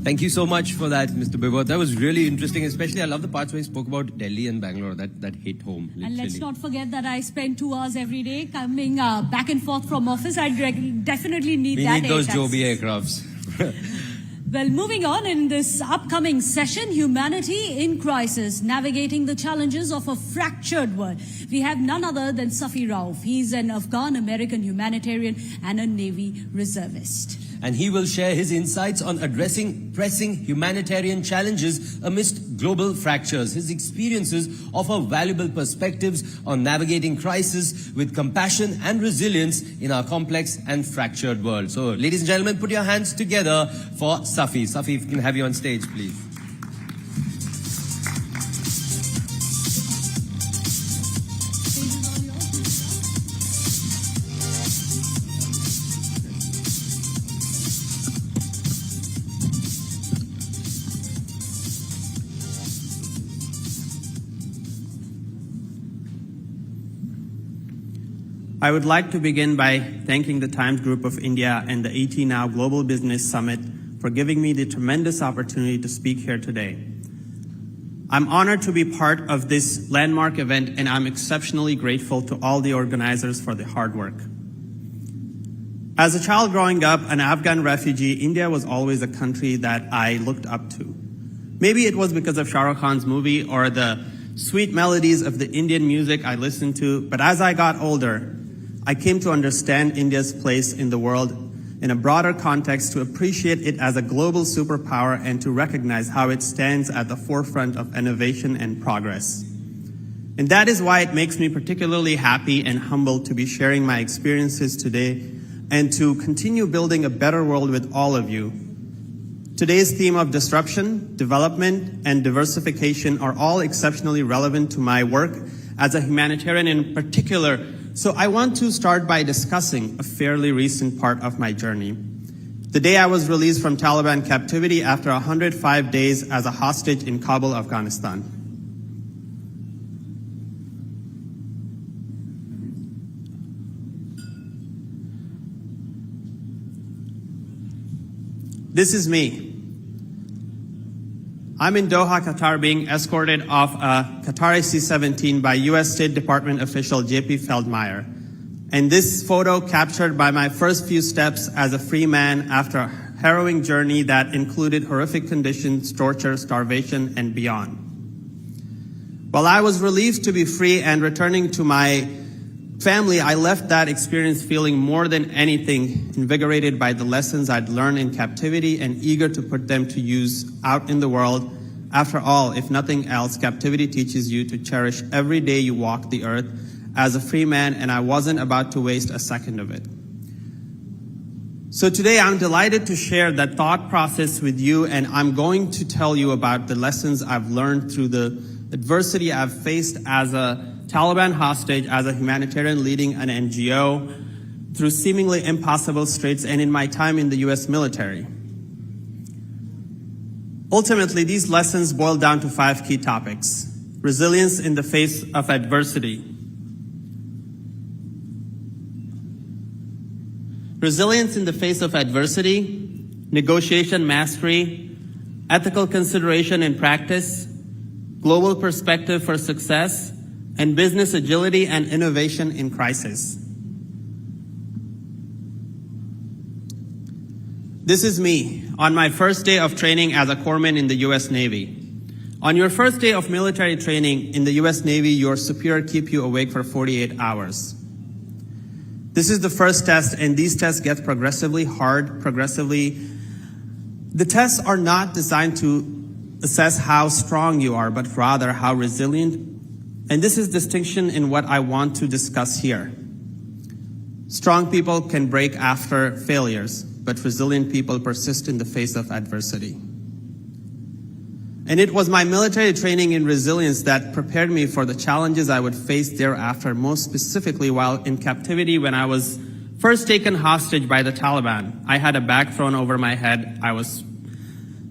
Thank you so much for that, Mr. Bibot. That was really interesting, especially I love the parts where he spoke about Delhi and Bangalore. That hit home. Literally. And let's not forget that I spend 2 hours every day coming back and forth from office. I definitely need that. We need those Joby aircrafts. Well, moving on in this upcoming session, Humanity in Crisis, Navigating the Challenges of a Fractured World. We have none other than Safi Rauf. He's an Afghan-American humanitarian and a Navy reservist. And he will share his insights on addressing pressing humanitarian challenges amidst global fractures. His experiences offer valuable perspectives on navigating crisis with compassion and resilience in our complex and fractured world. So, ladies and gentlemen, put your hands together for Safi. Safi, if we can have you on stage, please. I would like to begin by thanking the Times Group of India and the ET Now Global Business Summit for giving me the tremendous opportunity to speak here today. I'm honored to be part of this landmark event, and I'm exceptionally grateful to all the organizers for the hard work. As a child growing up, an Afghan refugee, India was always a country that I looked up to. Maybe it was because of Shah Rukh Khan's movie or the sweet melodies of the Indian music I listened to, but as I got older, I came to understand India's place in the world in a broader context, to appreciate it as a global superpower and to recognize how it stands at the forefront of innovation and progress. And that is why it makes me particularly happy and humbled to be sharing my experiences today and to continue building a better world with all of you. Today's theme of disruption, development, and diversification are all exceptionally relevant to my work as a humanitarian in particular. So I want to start by discussing a fairly recent part of my journey. The day I was released from Taliban captivity after 105 days as a hostage in Kabul, Afghanistan. This is me. I'm in Doha, Qatar, being escorted off a Qatari C-17 by U.S. State Department official J.P. Feldmeyer. And this photo captured by my first few steps as a free man after a harrowing journey that included horrific conditions, torture, starvation, and beyond. While I was relieved to be free and returning to my family, I left that experience feeling more than anything invigorated by the lessons I'd learned in captivity and eager to put them to use out in the world. After all, if nothing else, captivity teaches you to cherish every day you walk the earth as a free man, and I wasn't about to waste a second of it. So today I'm delighted to share that thought process with you, and I'm going to tell you about the lessons I've learned through the adversity I've faced as a Taliban hostage, as a humanitarian leading an NGO, through seemingly impossible straits, and in my time in the US military. Ultimately, these lessons boil down to 5 key topics. Resilience in the face of adversity. Resilience in the face of adversity, negotiation mastery, ethical consideration in practice, global perspective for success, and business agility and innovation in crisis. This is me on my first day of training as a corpsman in the US Navy. On your first day of military training in the US Navy, your superior keeps you awake for 48 hours. This is the first test, and these tests get progressively hard, The tests are not designed to assess how strong you are, but rather how resilient. And this is distinction in what I want to discuss here. Strong people can break after failures, but resilient people persist in the face of adversity. And it was my military training in resilience that prepared me for the challenges I would face thereafter, most specifically while in captivity when I was first taken hostage by the Taliban. I had a bag thrown over my head. I was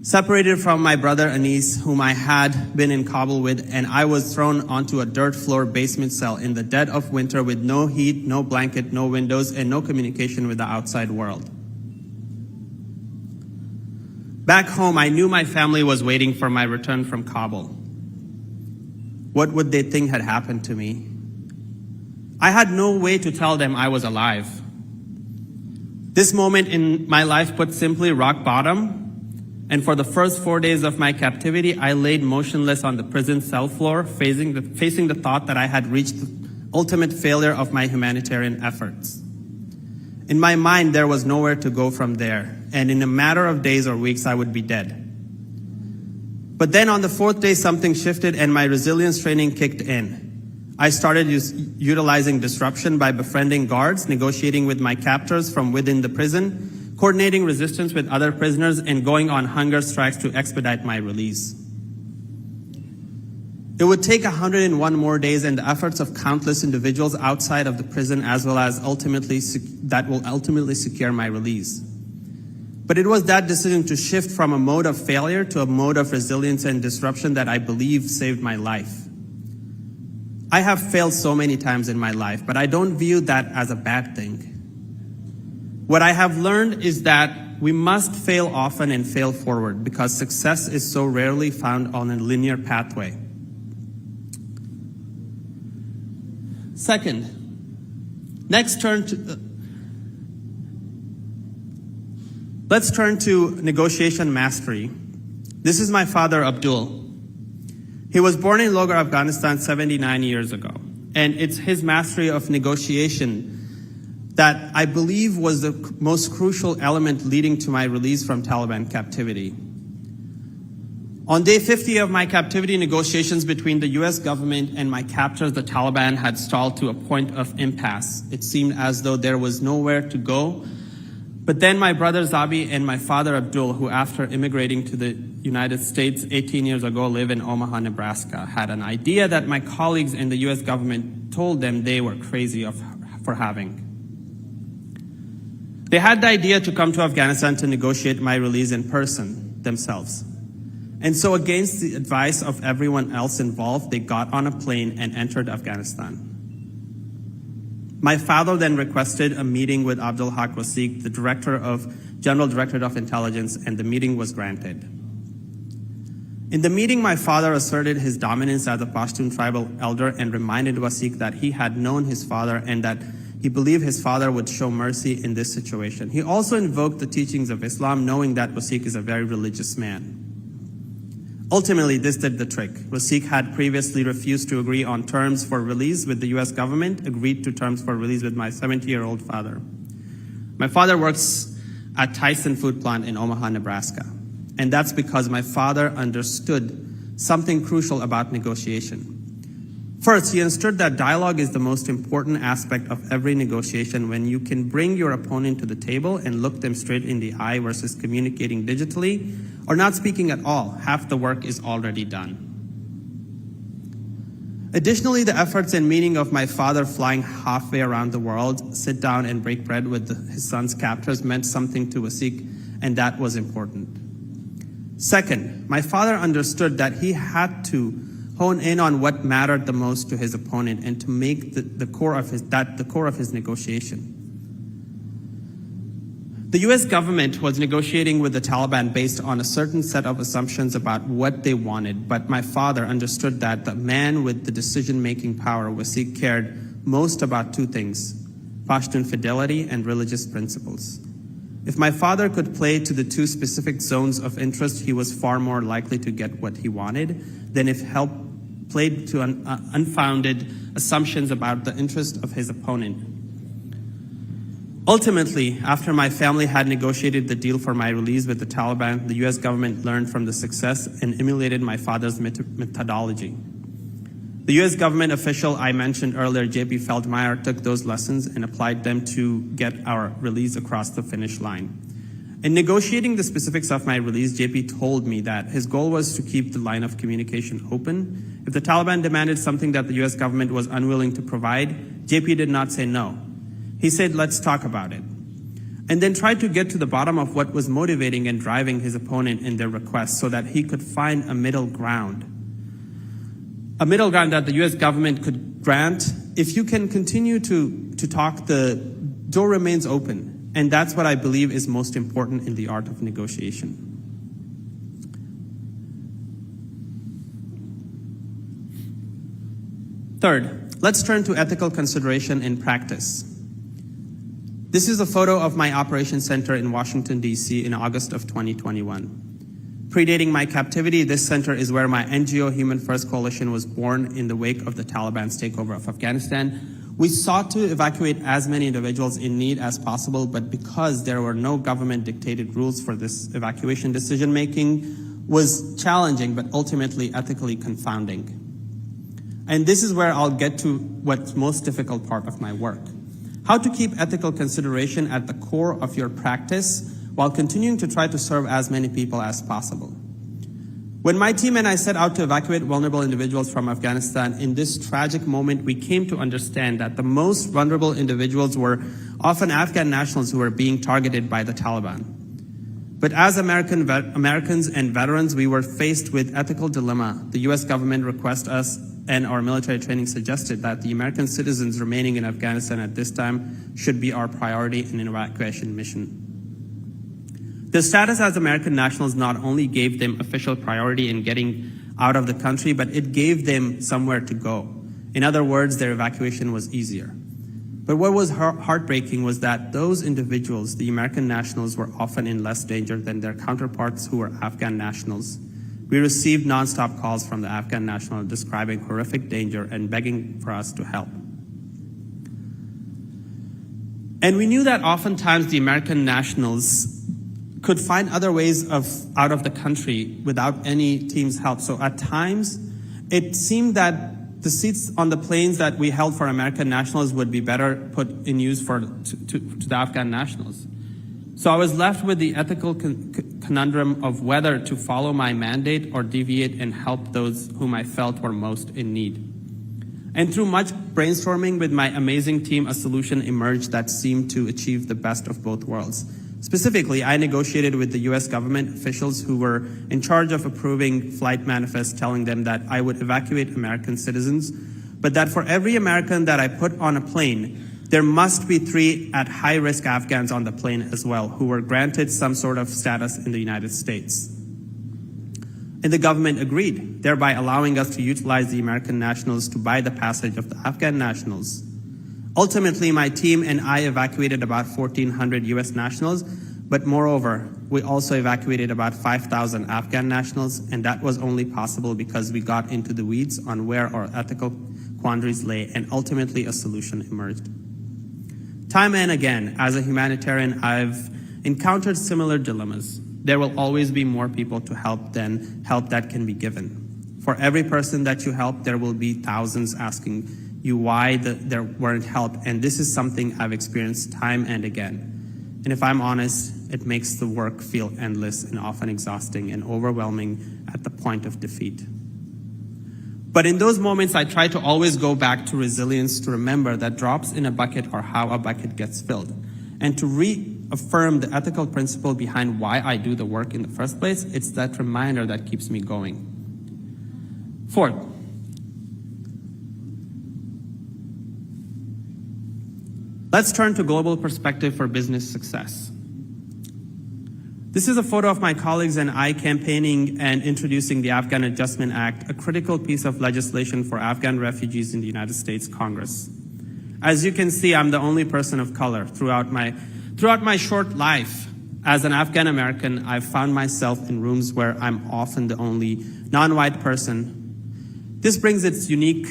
separated from my brother Anis, whom I had been in Kabul with, and I was thrown onto a dirt floor basement cell in the dead of winter with no heat, no blanket, no windows, and no communication with the outside world. Back home, I knew my family was waiting for my return from Kabul. What would they think had happened to me? I had no way to tell them I was alive. This moment in my life, put simply, rock bottom. And for the first 4 days of my captivity, I laid motionless on the prison cell floor, facing the thought that I had reached the ultimate failure of my humanitarian efforts. In my mind, there was nowhere to go from there, and in a matter of days or weeks, I would be dead. But then on the fourth day, something shifted and my resilience training kicked in. I started utilizing disruption by befriending guards, negotiating with my captors from within the prison, coordinating resistance with other prisoners, and going on hunger strikes to expedite my release. It would take 101 more days and the efforts of countless individuals outside of the prison as well as that will ultimately secure my release. But it was that decision to shift from a mode of failure to a mode of resilience and disruption that I believe saved my life. I have failed so many times in my life, but I don't view that as a bad thing. What I have learned is that we must fail often and fail forward because success is so rarely found on a linear pathway. Second, let's turn to negotiation mastery. This is my father, Abdul. He was born in Logar, Afghanistan 79 years ago, and it's his mastery of negotiation that I believe was the most crucial element leading to my release from Taliban captivity. On day 50 of my captivity, negotiations between the US government and my captors, the Taliban, had stalled to a point of impasse. It seemed as though there was nowhere to go. But then my brother Zabi and my father Abdul, who after immigrating to the United States 18 years ago live in Omaha, Nebraska, had an idea that my colleagues in the US government told them they were crazy for having. They had the idea to come to Afghanistan to negotiate my release in person themselves. And so against the advice of everyone else involved, they got on a plane and entered Afghanistan. My father then requested a meeting with Abdul Haq Wasiq, the General Directorate of Intelligence, and the meeting was granted. In the meeting, my father asserted his dominance as a Pashtun tribal elder and reminded Wasiq that he had known his father and that he believed his father would show mercy in this situation. He also invoked the teachings of Islam, knowing that Wasiq is a very religious man. Ultimately, this did the trick. Wasiq had previously refused to agree on terms for release with the US government, agreed to terms for release with my 70-year-old father. My father works at Tyson Food Plant in Omaha, Nebraska. And that's because my father understood something crucial about negotiation. First, he understood that dialogue is the most important aspect of every negotiation when you can bring your opponent to the table and look them straight in the eye versus communicating digitally or not speaking at all. Half the work is already done. Additionally, the efforts and meaning of my father flying halfway around the world, sit down and break bread with his son's captors meant something to Wasiq, and that was important. Second, my father understood that he had to hone in on what mattered the most to his opponent and to make the core of his negotiation. The US government was negotiating with the Taliban based on a certain set of assumptions about what they wanted, but my father understood that the man with the decision-making power, Wasiq, cared most about two things: Pashtun fidelity and religious principles. If my father could play to the two specific zones of interest, he was far more likely to get what he wanted than if help played to unfounded assumptions about the interest of his opponent. Ultimately, after my family had negotiated the deal for my release with the Taliban, the US government learned from the success and emulated my father's methodology. The US government official I mentioned earlier, J.P. Feldmeyer, took those lessons and applied them to get our release across the finish line. In negotiating the specifics of my release, J.P. told me that his goal was to keep the line of communication open. If the Taliban demanded something that the US government was unwilling to provide, J.P. did not say no. He said, let's talk about it. And then tried to get to the bottom of what was motivating and driving his opponent in their requests so that he could find a middle ground. A middle ground that the US government could grant. If you can continue to talk, the door remains open. And that's what I believe is most important in the art of negotiation. Third, let's turn to ethical consideration in practice. This is a photo of my operations center in Washington, D.C. in August of 2021. Predating my captivity, this center is where my NGO Human First Coalition was born in the wake of the Taliban's takeover of Afghanistan. We sought to evacuate as many individuals in need as possible, but because there were no government-dictated rules for this evacuation decision-making, was challenging but ultimately ethically confounding. And this is where I'll get to what's most difficult part of my work. How to keep ethical consideration at the core of your practice while continuing to try to serve as many people as possible. When my team and I set out to evacuate vulnerable individuals from Afghanistan, in this tragic moment, we came to understand that the most vulnerable individuals were often Afghan nationals who were being targeted by the Taliban. But as Americans and veterans, we were faced with ethical dilemma. The US government requested us, and our military training suggested that the American citizens remaining in Afghanistan at this time should be our priority in an evacuation mission. The status as American nationals not only gave them official priority in getting out of the country, but it gave them somewhere to go. In other words, their evacuation was easier. But what was heartbreaking was that those individuals, the American nationals, were often in less danger than their counterparts who were Afghan nationals. We received nonstop calls from the Afghan national describing horrific danger and begging for us to help. And we knew that oftentimes the American nationals could find other ways out of the country without any team's help. So at times, it seemed that the seats on the planes that we held for American nationals would be better put in use to the Afghan nationals. So I was left with the ethical conundrum of whether to follow my mandate or deviate and help those whom I felt were most in need. And through much brainstorming with my amazing team, a solution emerged that seemed to achieve the best of both worlds. Specifically, I negotiated with the US government officials who were in charge of approving flight manifests telling them that I would evacuate American citizens, but that for every American that I put on a plane, there must be 3 at high-risk Afghans on the plane as well, who were granted some sort of status in the United States. And the government agreed, thereby allowing us to utilize the American nationals to buy the passage of the Afghan nationals. Ultimately, my team and I evacuated about 1,400 US nationals, but moreover, we also evacuated about 5,000 Afghan nationals, and that was only possible because we got into the weeds on where our ethical quandaries lay, and ultimately a solution emerged. Time and again, as a humanitarian, I've encountered similar dilemmas. There will always be more people to help than help that can be given. For every person that you help, there will be thousands asking you why there weren't help, and this is something I've experienced time and again. And if I'm honest, it makes the work feel endless and often exhausting and overwhelming at the point of defeat. But in those moments, I try to always go back to resilience, to remember that drops in a bucket are how a bucket gets filled, and to reaffirm the ethical principle behind why I do the work in the first place. It's that reminder that keeps me going. Fourth, let's turn to global perspective for business success. This is a photo of my colleagues and I campaigning and introducing the Afghan Adjustment Act, a critical piece of legislation for Afghan refugees in the United States Congress. As you can see, I'm the only person of color. Throughout my short life as an Afghan American, I've found myself in rooms where I'm often the only non-white person. This brings its unique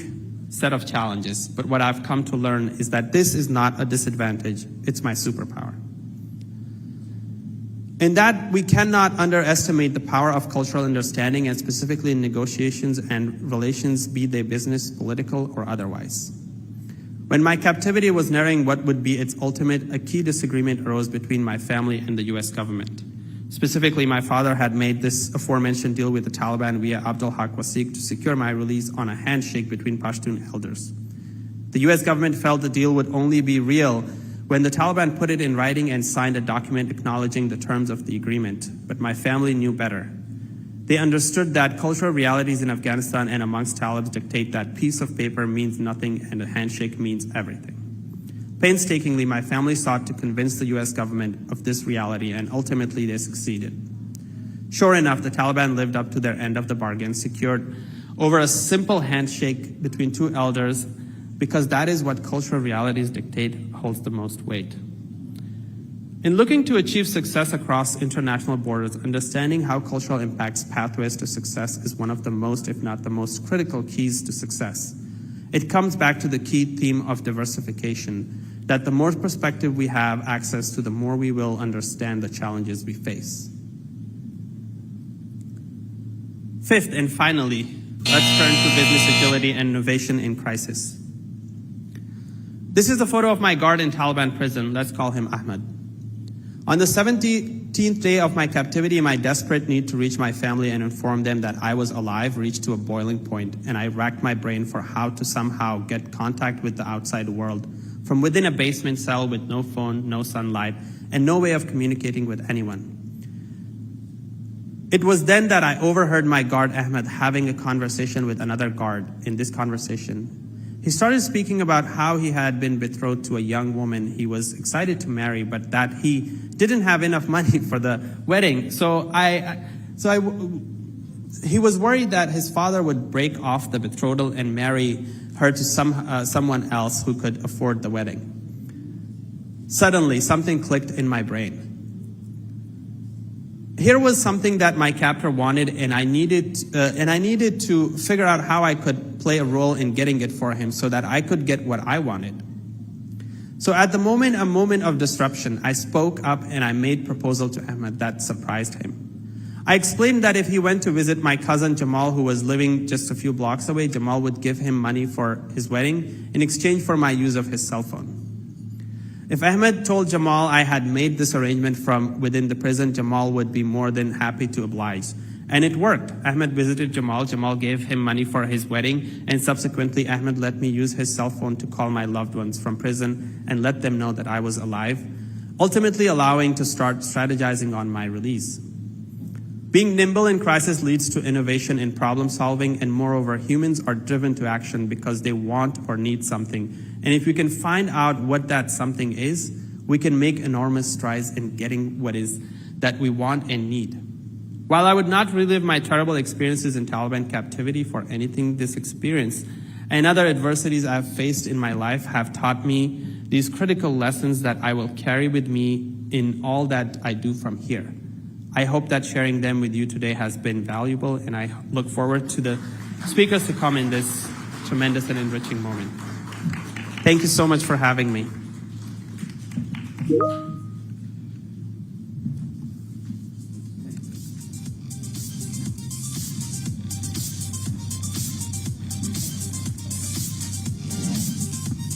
set of challenges, but what I've come to learn is that this is not a disadvantage, it's my superpower. In that, we cannot underestimate the power of cultural understanding, and specifically in negotiations and relations, be they business, political, or otherwise. When my captivity was nearing what would be its ultimate, a key disagreement arose between my family and the US government. Specifically, my father had made this aforementioned deal with the Taliban via Abdul Haq Wasiq to secure my release on a handshake between Pashtun elders. The US government felt the deal would only be real when the Taliban put it in writing and signed a document acknowledging the terms of the agreement. But my family knew better. They understood that cultural realities in Afghanistan and amongst Talibs dictate that piece of paper means nothing and a handshake means everything. Painstakingly, my family sought to convince the US government of this reality, and ultimately they succeeded. Sure enough, the Taliban lived up to their end of the bargain, secured over a simple handshake between 2 elders, because that is what cultural realities dictate holds the most weight. In looking to achieve success across international borders, understanding how cultural impacts pathways to success is one of the most, if not the most critical keys to success. It comes back to the key theme of diversification, that the more perspective we have access to, the more we will understand the challenges we face. Fifth and finally, let's turn to business agility and innovation in crisis. This is a photo of my guard in Taliban prison. Let's call him Ahmed. On the 17th day of my captivity, my desperate need to reach my family and inform them that I was alive reached to a boiling point, and I racked my brain for how to somehow get contact with the outside world from within a basement cell with no phone, no sunlight, and no way of communicating with anyone. It was then that I overheard my guard Ahmed having a conversation with another guard. In this conversation, he started speaking about how he had been betrothed to a young woman he was excited to marry, but that he didn't have enough money for the wedding. He was worried that his father would break off the betrothal and marry her to someone else who could afford the wedding. Suddenly, something clicked in my brain. Here was something that my captor wanted, and I needed to figure out how I could play a role in getting it for him so that I could get what I wanted. So at a moment of disruption, I spoke up and I made a proposal to Ahmed that surprised him. I explained that if he went to visit my cousin Jamal, who was living just a few blocks away, Jamal would give him money for his wedding in exchange for my use of his cell phone. If Ahmed told Jamal I had made this arrangement from within the prison, Jamal would be more than happy to oblige. And it worked. Ahmed visited Jamal. Jamal gave him money for his wedding, and subsequently Ahmed let me use his cell phone to call my loved ones from prison and let them know that I was alive, ultimately allowing to start strategizing on my release. Being nimble in crisis leads to innovation in problem solving, and moreover, humans are driven to action because they want or need something. And if we can find out what that something is, we can make enormous strides in getting what is that we want and need. While I would not relive my terrible experiences in Taliban captivity for anything, this experience and other adversities I have faced in my life have taught me these critical lessons that I will carry with me in all that I do from here. I hope that sharing them with you today has been valuable, and I look forward to the speakers to come in this tremendous and enriching moment. Thank you so much for having me.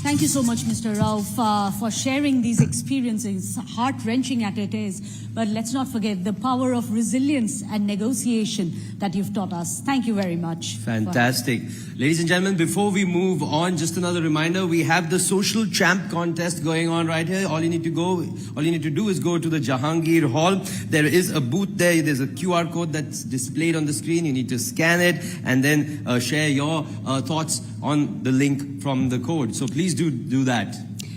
Thank you so much, Mr. Rao, for sharing these experiences, heart-wrenching as it is. But let's not forget the power of resilience and negotiation that you've taught us. Thank you very much. Fantastic. Ladies and gentlemen, before we move on, just another reminder, we have the Social Champ contest going on right here. All you need to do is go to the Jahangir Hall. There is a booth there. There's a QR code that's displayed on the screen. You need to scan it and then share your thoughts on the link from the code. So please do that.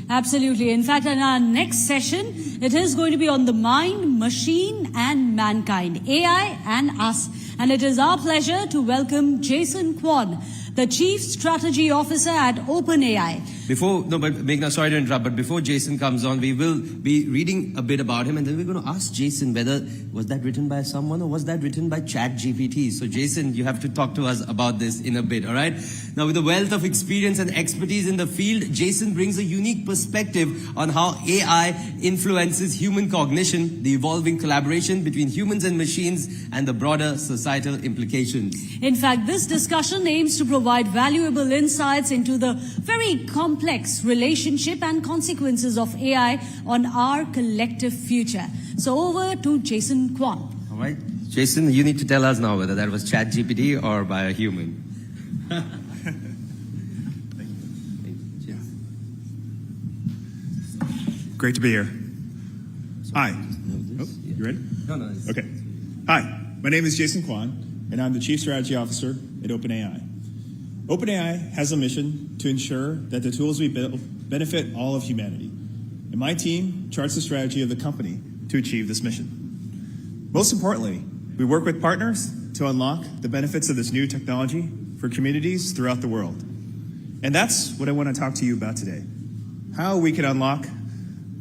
Absolutely. In fact, in our next session, it is going to be on the mind, machine, and mankind, AI and us. And it is our pleasure to welcome Jason Kwon, the Chief Strategy Officer at OpenAI. Meghna, sorry to interrupt, but before Jason comes on, we will be reading a bit about him, and then we're going to ask Jason whether was that written by someone or was that written by ChatGPT. So Jason, you have to talk to us about this in a bit, all right? Now, with a wealth of experience and expertise in the field, Jason brings a unique perspective on how AI influences human cognition, the evolving collaboration between humans and machines, and the broader societal implications. In fact, this discussion aims to provide valuable insights into the very complex relationship and consequences of AI on our collective future. So over to Jason Kwon. All right. Jason, you need to tell us now whether that was ChatGPT or by a human. Great to be here. Hi. Oh, you ready? No. Okay. Hi, my name is Jason Kwon, and I'm the Chief Strategy Officer at OpenAI. OpenAI has a mission to ensure that the tools we build benefit all of humanity. And my team charts the strategy of the company to achieve this mission. Most importantly, we work with partners to unlock the benefits of this new technology for communities throughout the world. And that's what I want to talk to you about today. How we can unlock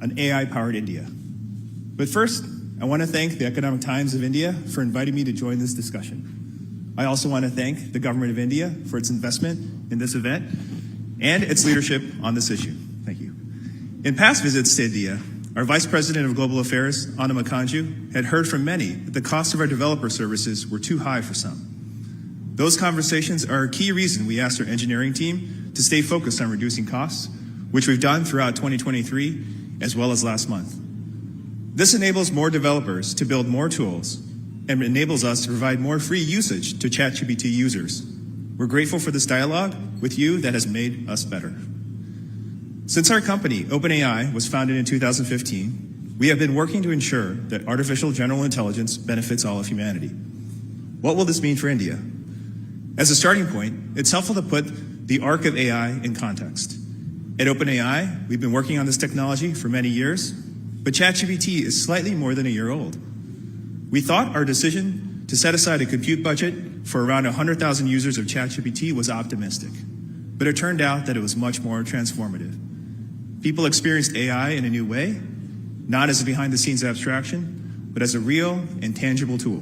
an AI-powered India. But first, I want to thank the Economic Times of India for inviting me to join this discussion. I also want to thank the government of India for its investment in this event and its leadership on this issue. Thank you. In past visits to India, our Vice President of Global Affairs, Anna Makanju, had heard from many that the cost of our developer services were too high for some. Those conversations are a key reason we asked our engineering team to stay focused on reducing costs, which we've done throughout 2023 as well as last month. This enables more developers to build more tools and enables us to provide more free usage to ChatGPT users. We're grateful for this dialogue with you that has made us better. Since our company, OpenAI, was founded in 2015, we have been working to ensure that artificial general intelligence benefits all of humanity. What will this mean for India? As a starting point, it's helpful to put the arc of AI in context. At OpenAI, we've been working on this technology for many years, but ChatGPT is slightly more than a year old. We thought our decision to set aside a compute budget for around 100,000 users of ChatGPT was optimistic, but it turned out that it was much more transformative. People experienced AI in a new way, not as a behind-the-scenes abstraction, but as a real and tangible tool.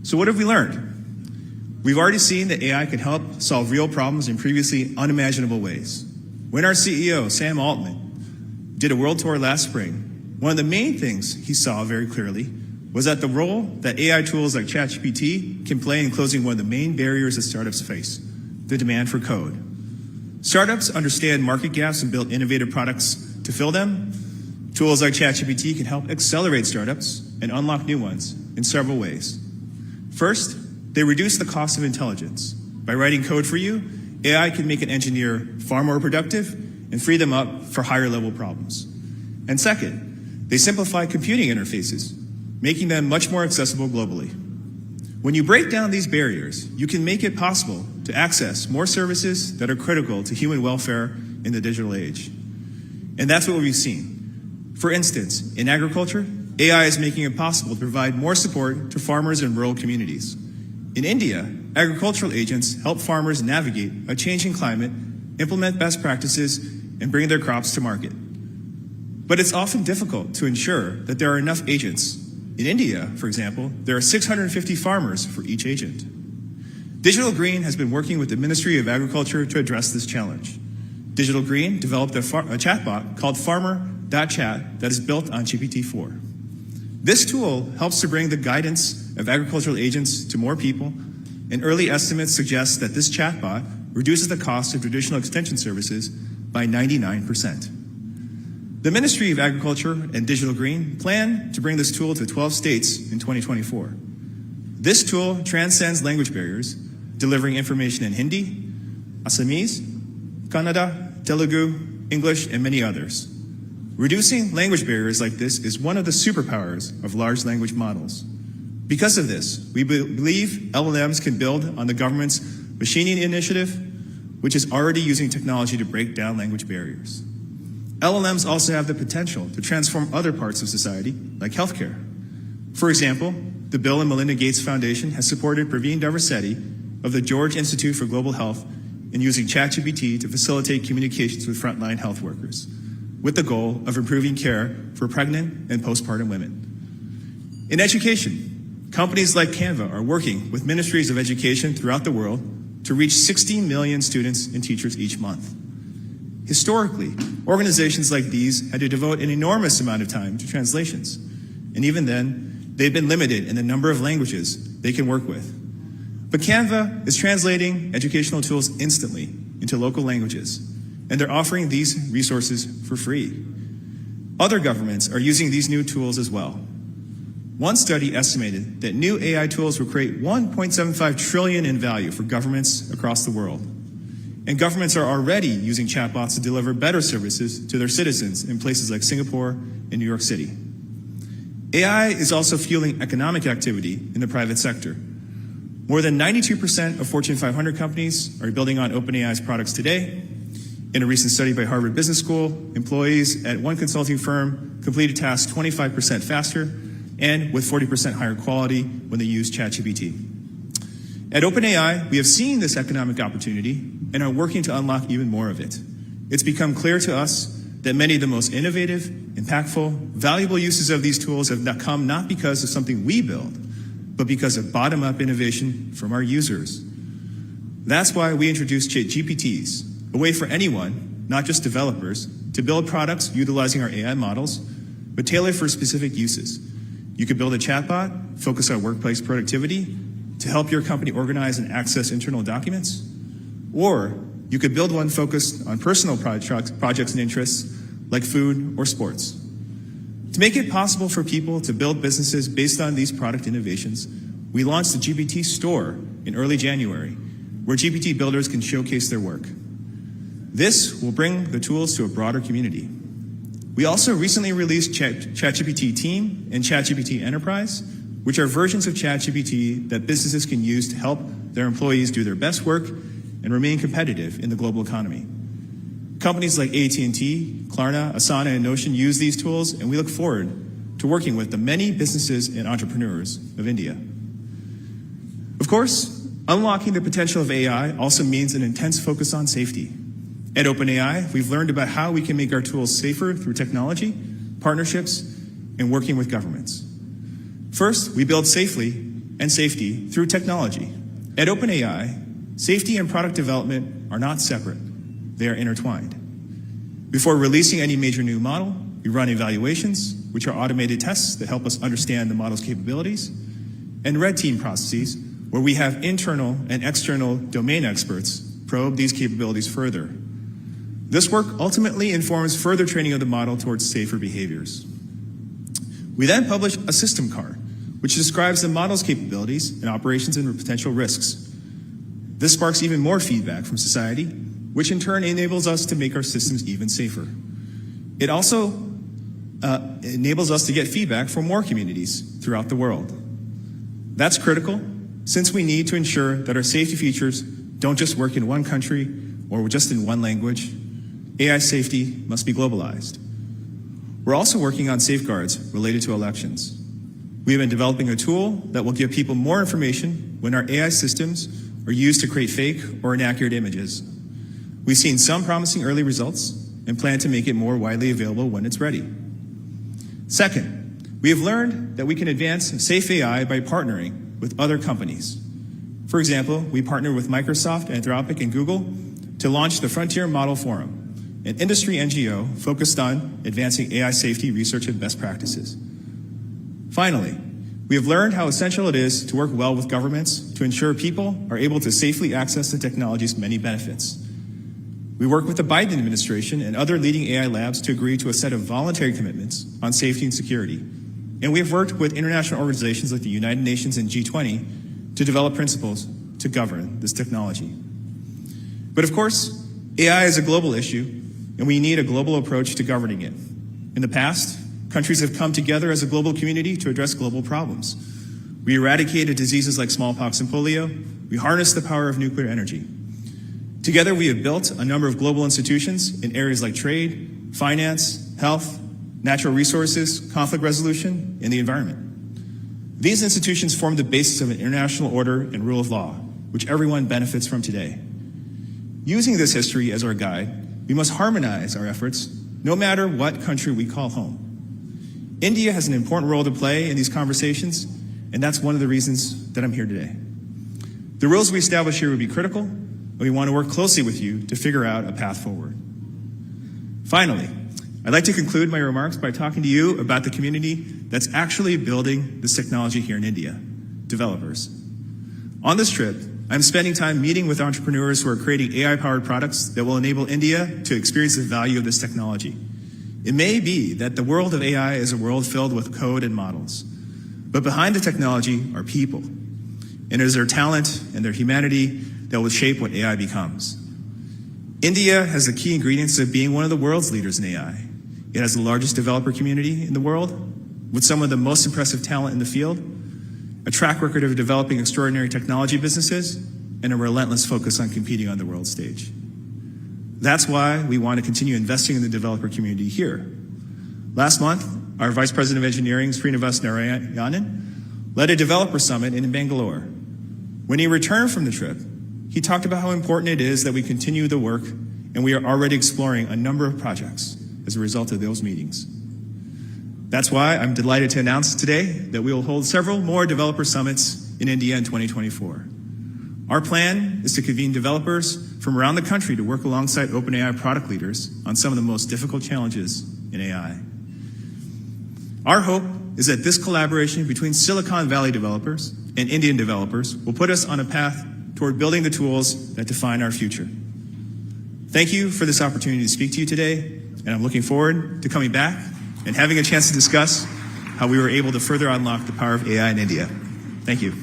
So what have we learned? We've already seen that AI can help solve real problems in previously unimaginable ways. When our CEO, Sam Altman, did a world tour last spring, one of the main things he saw very clearly was that the role that AI tools like ChatGPT can play in closing one of the main barriers that startups face, the demand for code. Startups understand market gaps and build innovative products to fill them. Tools like ChatGPT can help accelerate startups and unlock new ones in several ways. First, they reduce the cost of intelligence. By writing code for you, AI can make an engineer far more productive and free them up for higher level problems. And second, they simplify computing interfaces, making them much more accessible globally. When you break down these barriers, you can make it possible to access more services that are critical to human welfare in the digital age. And that's what we've seen. For instance, in agriculture, AI is making it possible to provide more support to farmers in rural communities. In India, agricultural agents help farmers navigate a changing climate, implement best practices, and bring their crops to market. But it's often difficult to ensure that there are enough agents. In India, for example, there are 650 farmers for each agent. Digital Green has been working with the Ministry of Agriculture to address this challenge. Digital Green developed a chatbot called Farmer.chat that is built on GPT-4. This tool helps to bring the guidance of agricultural agents to more people, and early estimates suggest that this chatbot reduces the cost of traditional extension services by 99%. The Ministry of Agriculture and Digital Green plan to bring this tool to 12 states in 2024. This tool transcends language barriers, delivering information in Hindi, Assamese, Kannada, Telugu, English, and many others. Reducing language barriers like this is one of the superpowers of large language models. Because of this, we believe LLMs can build on the government's machining initiative, which is already using technology to break down language barriers. LLMs also have the potential to transform other parts of society, like healthcare. For example, the Bill and Melinda Gates Foundation has supported Praveen Darvasetti of the George Institute for Global Health in using ChatGPT to facilitate communications with frontline health workers, with the goal of improving care for pregnant and postpartum women. In education, companies like Canva are working with ministries of education throughout the world to reach 60 million students and teachers each month. Historically, organizations like these had to devote an enormous amount of time to translations, and even then, they've been limited in the number of languages they can work with. But Canva is translating educational tools instantly into local languages, and they're offering these resources for free. Other governments are using these new tools as well. One study estimated that new AI tools will create $1.75 trillion in value for governments across the world. And governments are already using chatbots to deliver better services to their citizens in places like Singapore and New York City. AI is also fueling economic activity in the private sector. More than 92% of Fortune 500 companies are building on OpenAI's products today. In a recent study by Harvard Business School, employees at one consulting firm completed tasks 25% faster and with 40% higher quality when they use ChatGPT. At OpenAI, we have seen this economic opportunity and are working to unlock even more of it. It's become clear to us that many of the most innovative, impactful, valuable uses of these tools have come not because of something we build, but because of bottom-up innovation from our users. That's why we introduced GPTs, a way for anyone, not just developers, to build products utilizing our AI models, but tailored for specific uses. You could build a chatbot, focus on workplace productivity, to help your company organize and access internal documents, or you could build one focused on personal projects and interests like food or sports. To make it possible for people to build businesses based on these product innovations, we launched the GPT Store in early January, where GPT builders can showcase their work. This will bring the tools to a broader community. We also recently released ChatGPT Team and ChatGPT Enterprise, which are versions of ChatGPT that businesses can use to help their employees do their best work and remain competitive in the global economy. Companies like AT&T, Klarna, Asana, and Notion use these tools, and we look forward to working with the many businesses and entrepreneurs of India. Of course, unlocking the potential of AI also means an intense focus on safety. At OpenAI, we've learned about how we can make our tools safer through technology, partnerships, and working with governments. First, we build safely and safety through technology. At OpenAI, safety and product development are not separate. They are intertwined. Before releasing any major new model, we run evaluations, which are automated tests that help us understand the model's capabilities, and red team processes, where we have internal and external domain experts probe these capabilities further. This work ultimately informs further training of the model towards safer behaviors. We then publish a system card, which describes the model's capabilities and operations and potential risks. This sparks even more feedback from society, which in turn enables us to make our systems even safer. It also enables us to get feedback from more communities throughout the world. That's critical, since we need to ensure that our safety features don't just work in one country or just in one language. AI safety must be globalized. We're also working on safeguards related to elections. We have been developing a tool that will give people more information when our AI systems are used to create fake or inaccurate images. We've seen some promising early results and plan to make it more widely available when it's ready. Second, we have learned that we can advance safe AI by partnering with other companies. For example, we partnered with Microsoft, Anthropic, and Google to launch the Frontier Model Forum, an industry NGO focused on advancing AI safety research and best practices. Finally, we have learned how essential it is to work well with governments to ensure people are able to safely access the technology's many benefits. We work with the Biden administration and other leading AI labs to agree to a set of voluntary commitments on safety and security. And we have worked with international organizations like the United Nations and G20 to develop principles to govern this technology. But of course, AI is a global issue, and we need a global approach to governing it. In the past, countries have come together as a global community to address global problems. We eradicated diseases like smallpox and polio. We harnessed the power of nuclear energy. Together, we have built a number of global institutions in areas like trade, finance, health, natural resources, conflict resolution, and the environment. These institutions form the basis of an international order and rule of law, which everyone benefits from today. Using this history as our guide, we must harmonize our efforts no matter what country we call home. India has an important role to play in these conversations, and that's one of the reasons that I'm here today. The rules we establish here will be critical, and we want to work closely with you to figure out a path forward. Finally, I'd like to conclude my remarks by talking to you about the community that's actually building this technology here in India, developers. On this trip, I'm spending time meeting with entrepreneurs who are creating AI-powered products that will enable India to experience the value of this technology. It may be that the world of AI is a world filled with code and models, but behind the technology are people, and it is their talent and their humanity that will shape what AI becomes. India has the key ingredients of being one of the world's leaders in AI. It has the largest developer community in the world, with some of the most impressive talent in the field, a track record of developing extraordinary technology businesses, and a relentless focus on competing on the world stage. That's why we want to continue investing in the developer community here. Last month, our Vice President of Engineering, Srinivas Narayanan, led a developer summit in Bangalore. When he returned from the trip, he talked about how important it is that we continue the work, and we are already exploring a number of projects as a result of those meetings. That's why I'm delighted to announce today that we will hold several more developer summits in India in 2024. Our plan is to convene developers from around the country to work alongside OpenAI product leaders on some of the most difficult challenges in AI. Our hope is that this collaboration between Silicon Valley developers and Indian developers will put us on a path toward building the tools that define our future. Thank you for this opportunity to speak to you today, and I'm looking forward to coming back and having a chance to discuss how we were able to further unlock the power of AI in India. Thank you.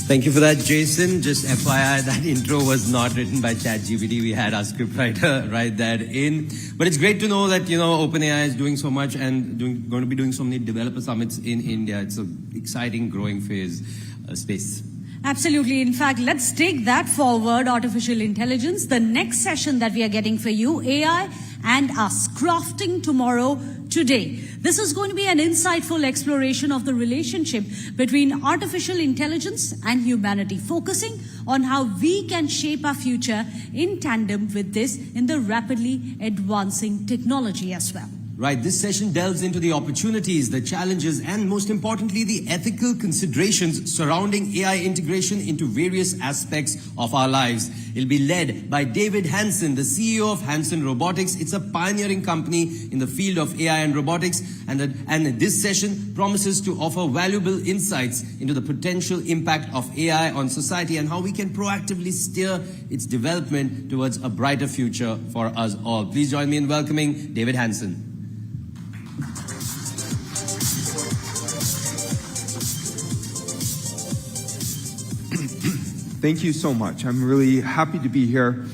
Thank you for that, Jason. Just FYI, that intro was not written by ChatGPT. We had our scriptwriter write that in. But it's great to know that, OpenAI is doing so much and going to be doing so many developer summits in India. It's an exciting, growing space. Absolutely. In fact, let's take that forward, artificial intelligence. The next session that we are getting for you, AI and us, crafting tomorrow today. This is going to be an insightful exploration of the relationship between artificial intelligence and humanity, focusing on how we can shape our future in tandem with this in the rapidly advancing technology as well. Right, this session delves into the opportunities, the challenges, and most importantly, the ethical considerations surrounding AI integration into various aspects of our lives. It'll be led by David Hanson, the CEO of Hanson Robotics. It's a pioneering company in the field of AI and robotics, and this session promises to offer valuable insights into the potential impact of AI on society and how we can proactively steer its development towards a brighter future for us all. Please join me in welcoming David Hanson. Thank you so much. I'm really happy to be here.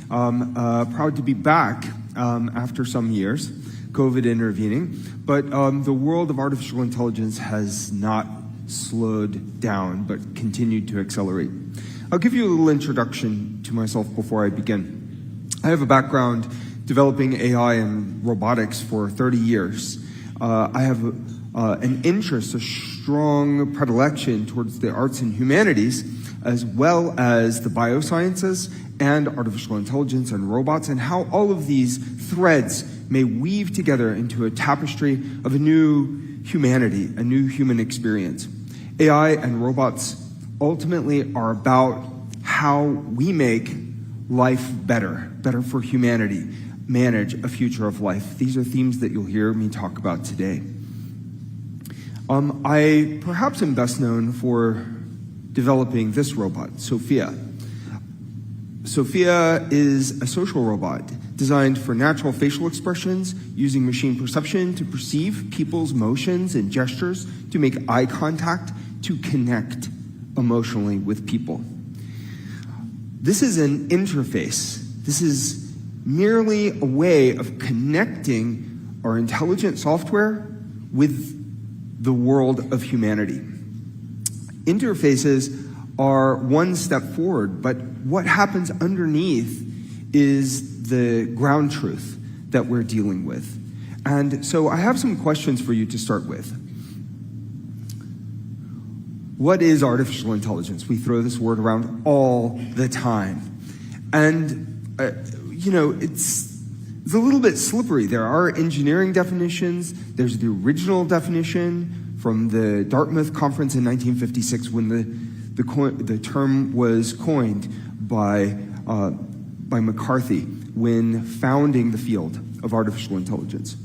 Proud to be back after some years, COVID intervening. But the world of artificial intelligence has not slowed down, but continued to accelerate. I'll give you a little introduction to myself before I begin. I have a background developing AI and robotics for 30 years. I have an interest, a strong predilection towards the arts and humanities, as well as the biosciences and artificial intelligence and robots, and how all of these threads may weave together into a tapestry of a new humanity, a new human experience. AI and robots ultimately are about how we make life better for humanity, manage a future of life. These are themes that you'll hear me talk about today. I perhaps am best known for developing this robot, Sophia. Sophia is a social robot designed for natural facial expressions, using machine perception to perceive people's motions and gestures, to make eye contact, to connect emotionally with people. This is an interface. This is merely a way of connecting our intelligent software with the world of humanity. Interfaces are one step forward, but what happens underneath is the ground truth that we're dealing with. And so I have some questions for you to start with. What is artificial intelligence? We throw this word around all the time. And, it's a little bit slippery. There are engineering definitions. There's the original definition from the Dartmouth Conference in 1956, when the term was coined by McCarthy when founding the field of artificial intelligence.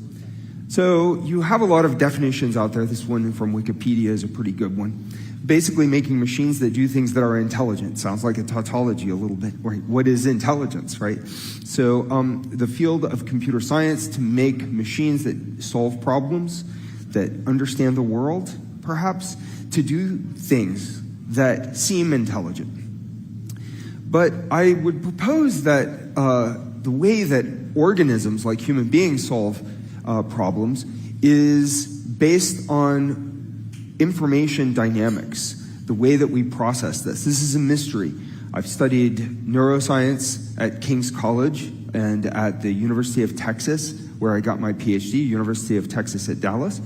So you have a lot of definitions out there. This one from Wikipedia is a pretty good one. Basically making machines that do things that are intelligent. Sounds like a tautology a little bit. Right? What is intelligence, right? So the field of computer science to make machines that solve problems, that understand the world, perhaps, to do things that seem intelligent. But I would propose that the way that organisms like human beings solve problems is based on information dynamics, the way that we process this. This is a mystery. I've studied neuroscience at King's College and at the University of Texas, where I got my PhD, University of Texas at Dallas.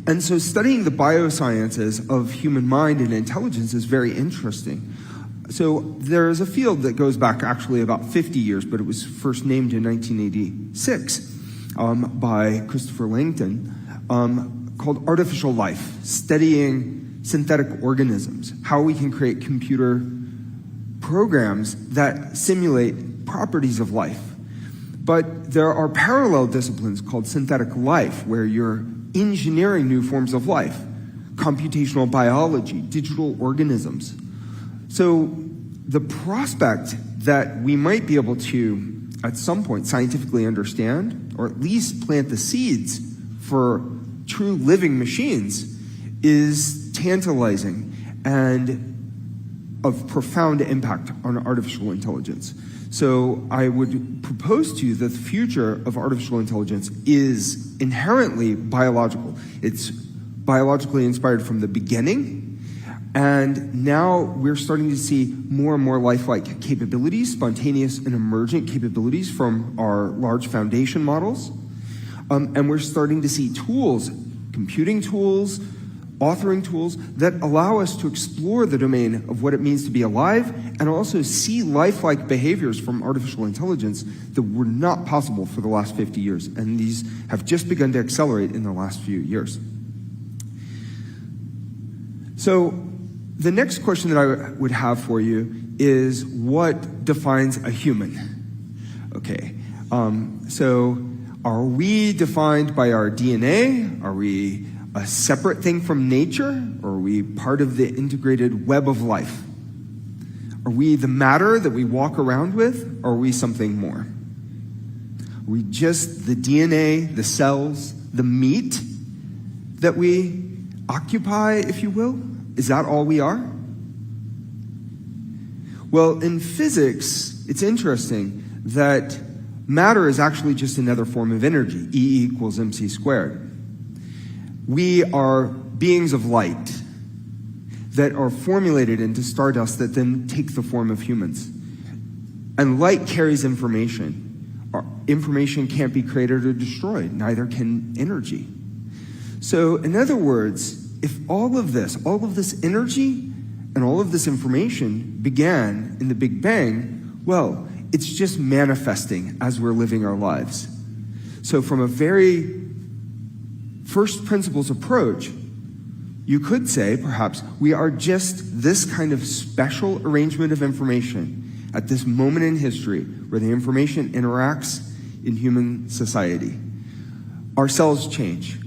And so studying the biosciences of human mind and intelligence is very interesting. So there is a field that goes back actually about 50 years, but it was first named in 1986 by Christopher Langton, called artificial life, studying synthetic organisms, how we can create computer programs that simulate properties of life. But there are parallel disciplines called synthetic life, where you're engineering new forms of life, computational biology, digital organisms. So the prospect that we might be able to, at some point, scientifically understand, or at least plant the seeds for true living machines, is tantalizing and of profound impact on artificial intelligence. So I would propose to you that the future of artificial intelligence is inherently biological. It's biologically inspired from the beginning, and now we're starting to see more and more lifelike capabilities, spontaneous and emergent capabilities from our large foundation models. And we're starting to see tools, computing tools, authoring tools that allow us to explore the domain of what it means to be alive and also see lifelike behaviors from artificial intelligence that were not possible for the last 50 years. And these have just begun to accelerate in the last few years. So the next question that I would have for you is, what defines a human? Okay, so are we defined by our DNA? Are we a separate thing from nature, or are we part of the integrated web of life? Are we the matter that we walk around with, or are we something more? Are we just the DNA, the cells, the meat that we occupy, if you will? Is that all we are? Well, in physics, it's interesting that matter is actually just another form of energy, E equals mc squared. We are beings of light that are formulated into stardust that then take the form of humans. And light carries information. Information can't be created or destroyed, neither can energy. So, in other words, if all of this energy and all of this information began in the Big Bang, well, it's just manifesting as we're living our lives. So from a very first principles approach, you could say, perhaps, we are just this kind of special arrangement of information at this moment in history where the information interacts in human society. Our cells change.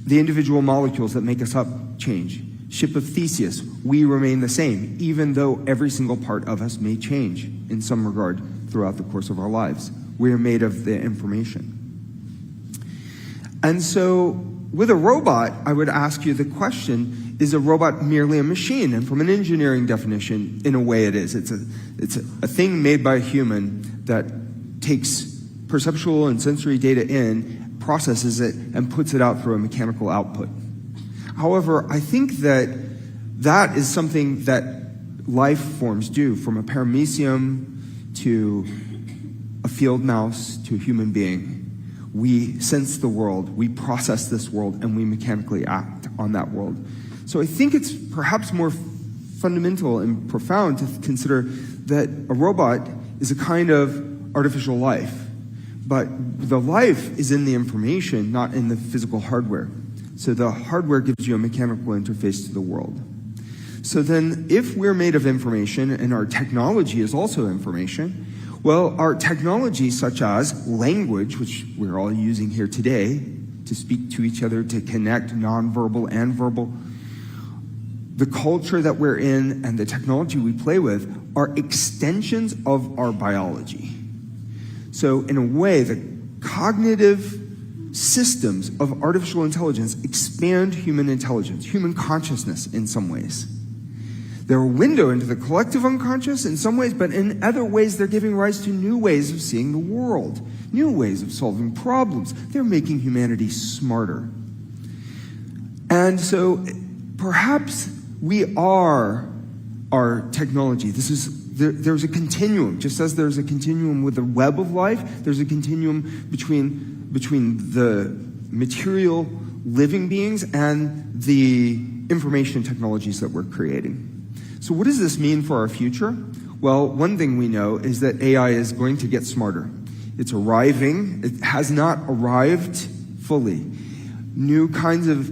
The individual molecules that make us up change. Ship of Theseus, we remain the same, even though every single part of us may change in some regard throughout the course of our lives. We are made of the information. And so, with a robot, I would ask you the question, is a robot merely a machine? And from an engineering definition, in a way it is. It's a thing made by a human that takes perceptual and sensory data in, processes it, and puts it out through a mechanical output. However, I think that that is something that life forms do, from a paramecium to a field mouse to a human being. We sense the world, we process this world, and we mechanically act on that world. So I think it's perhaps more fundamental and profound to consider that a robot is a kind of artificial life. But the life is in the information, not in the physical hardware. So the hardware gives you a mechanical interface to the world. So then, if we're made of information and our technology is also information, well, our technology, such as language, which we're all using here today to speak to each other, to connect nonverbal and verbal, the culture that we're in and the technology we play with are extensions of our biology. So in a way, the cognitive systems of artificial intelligence expand human intelligence, human consciousness in some ways. They're a window into the collective unconscious in some ways, but in other ways they're giving rise to new ways of seeing the world, new ways of solving problems. They're making humanity smarter. And so perhaps we are our technology. This is there's a continuum. Just as there's a continuum with the web of life, there's a continuum between the material living beings and the information technologies that we're creating. So what does this mean for our future? Well, one thing we know is that AI is going to get smarter. It's arriving. It has not arrived fully. New kinds of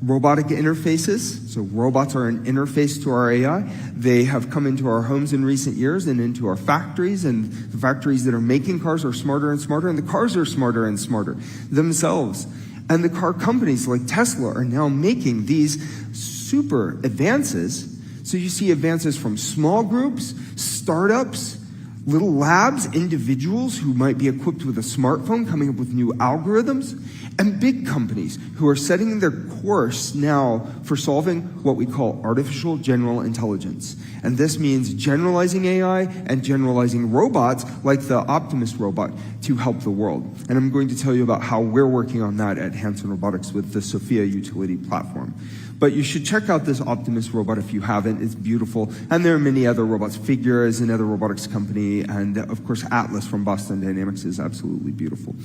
robotic interfaces. So robots are an interface to our AI. They have come into our homes in recent years and into our factories, and the factories that are making cars are smarter and smarter, and the cars are smarter and smarter themselves. And the car companies like Tesla are now making these super advances. So you see advances from small groups, startups, little labs, individuals who might be equipped with a smartphone coming up with new algorithms, and big companies who are setting their course now for solving what we call artificial general intelligence. And this means generalizing AI and generalizing robots like the Optimus robot to help the world. And I'm going to tell you about how we're working on that at Hanson Robotics with the Sophia utility platform. But you should check out this Optimus robot if you haven't. It's beautiful. And there are many other robots. Figure is another robotics company. And of course, Atlas from Boston Dynamics is absolutely beautiful.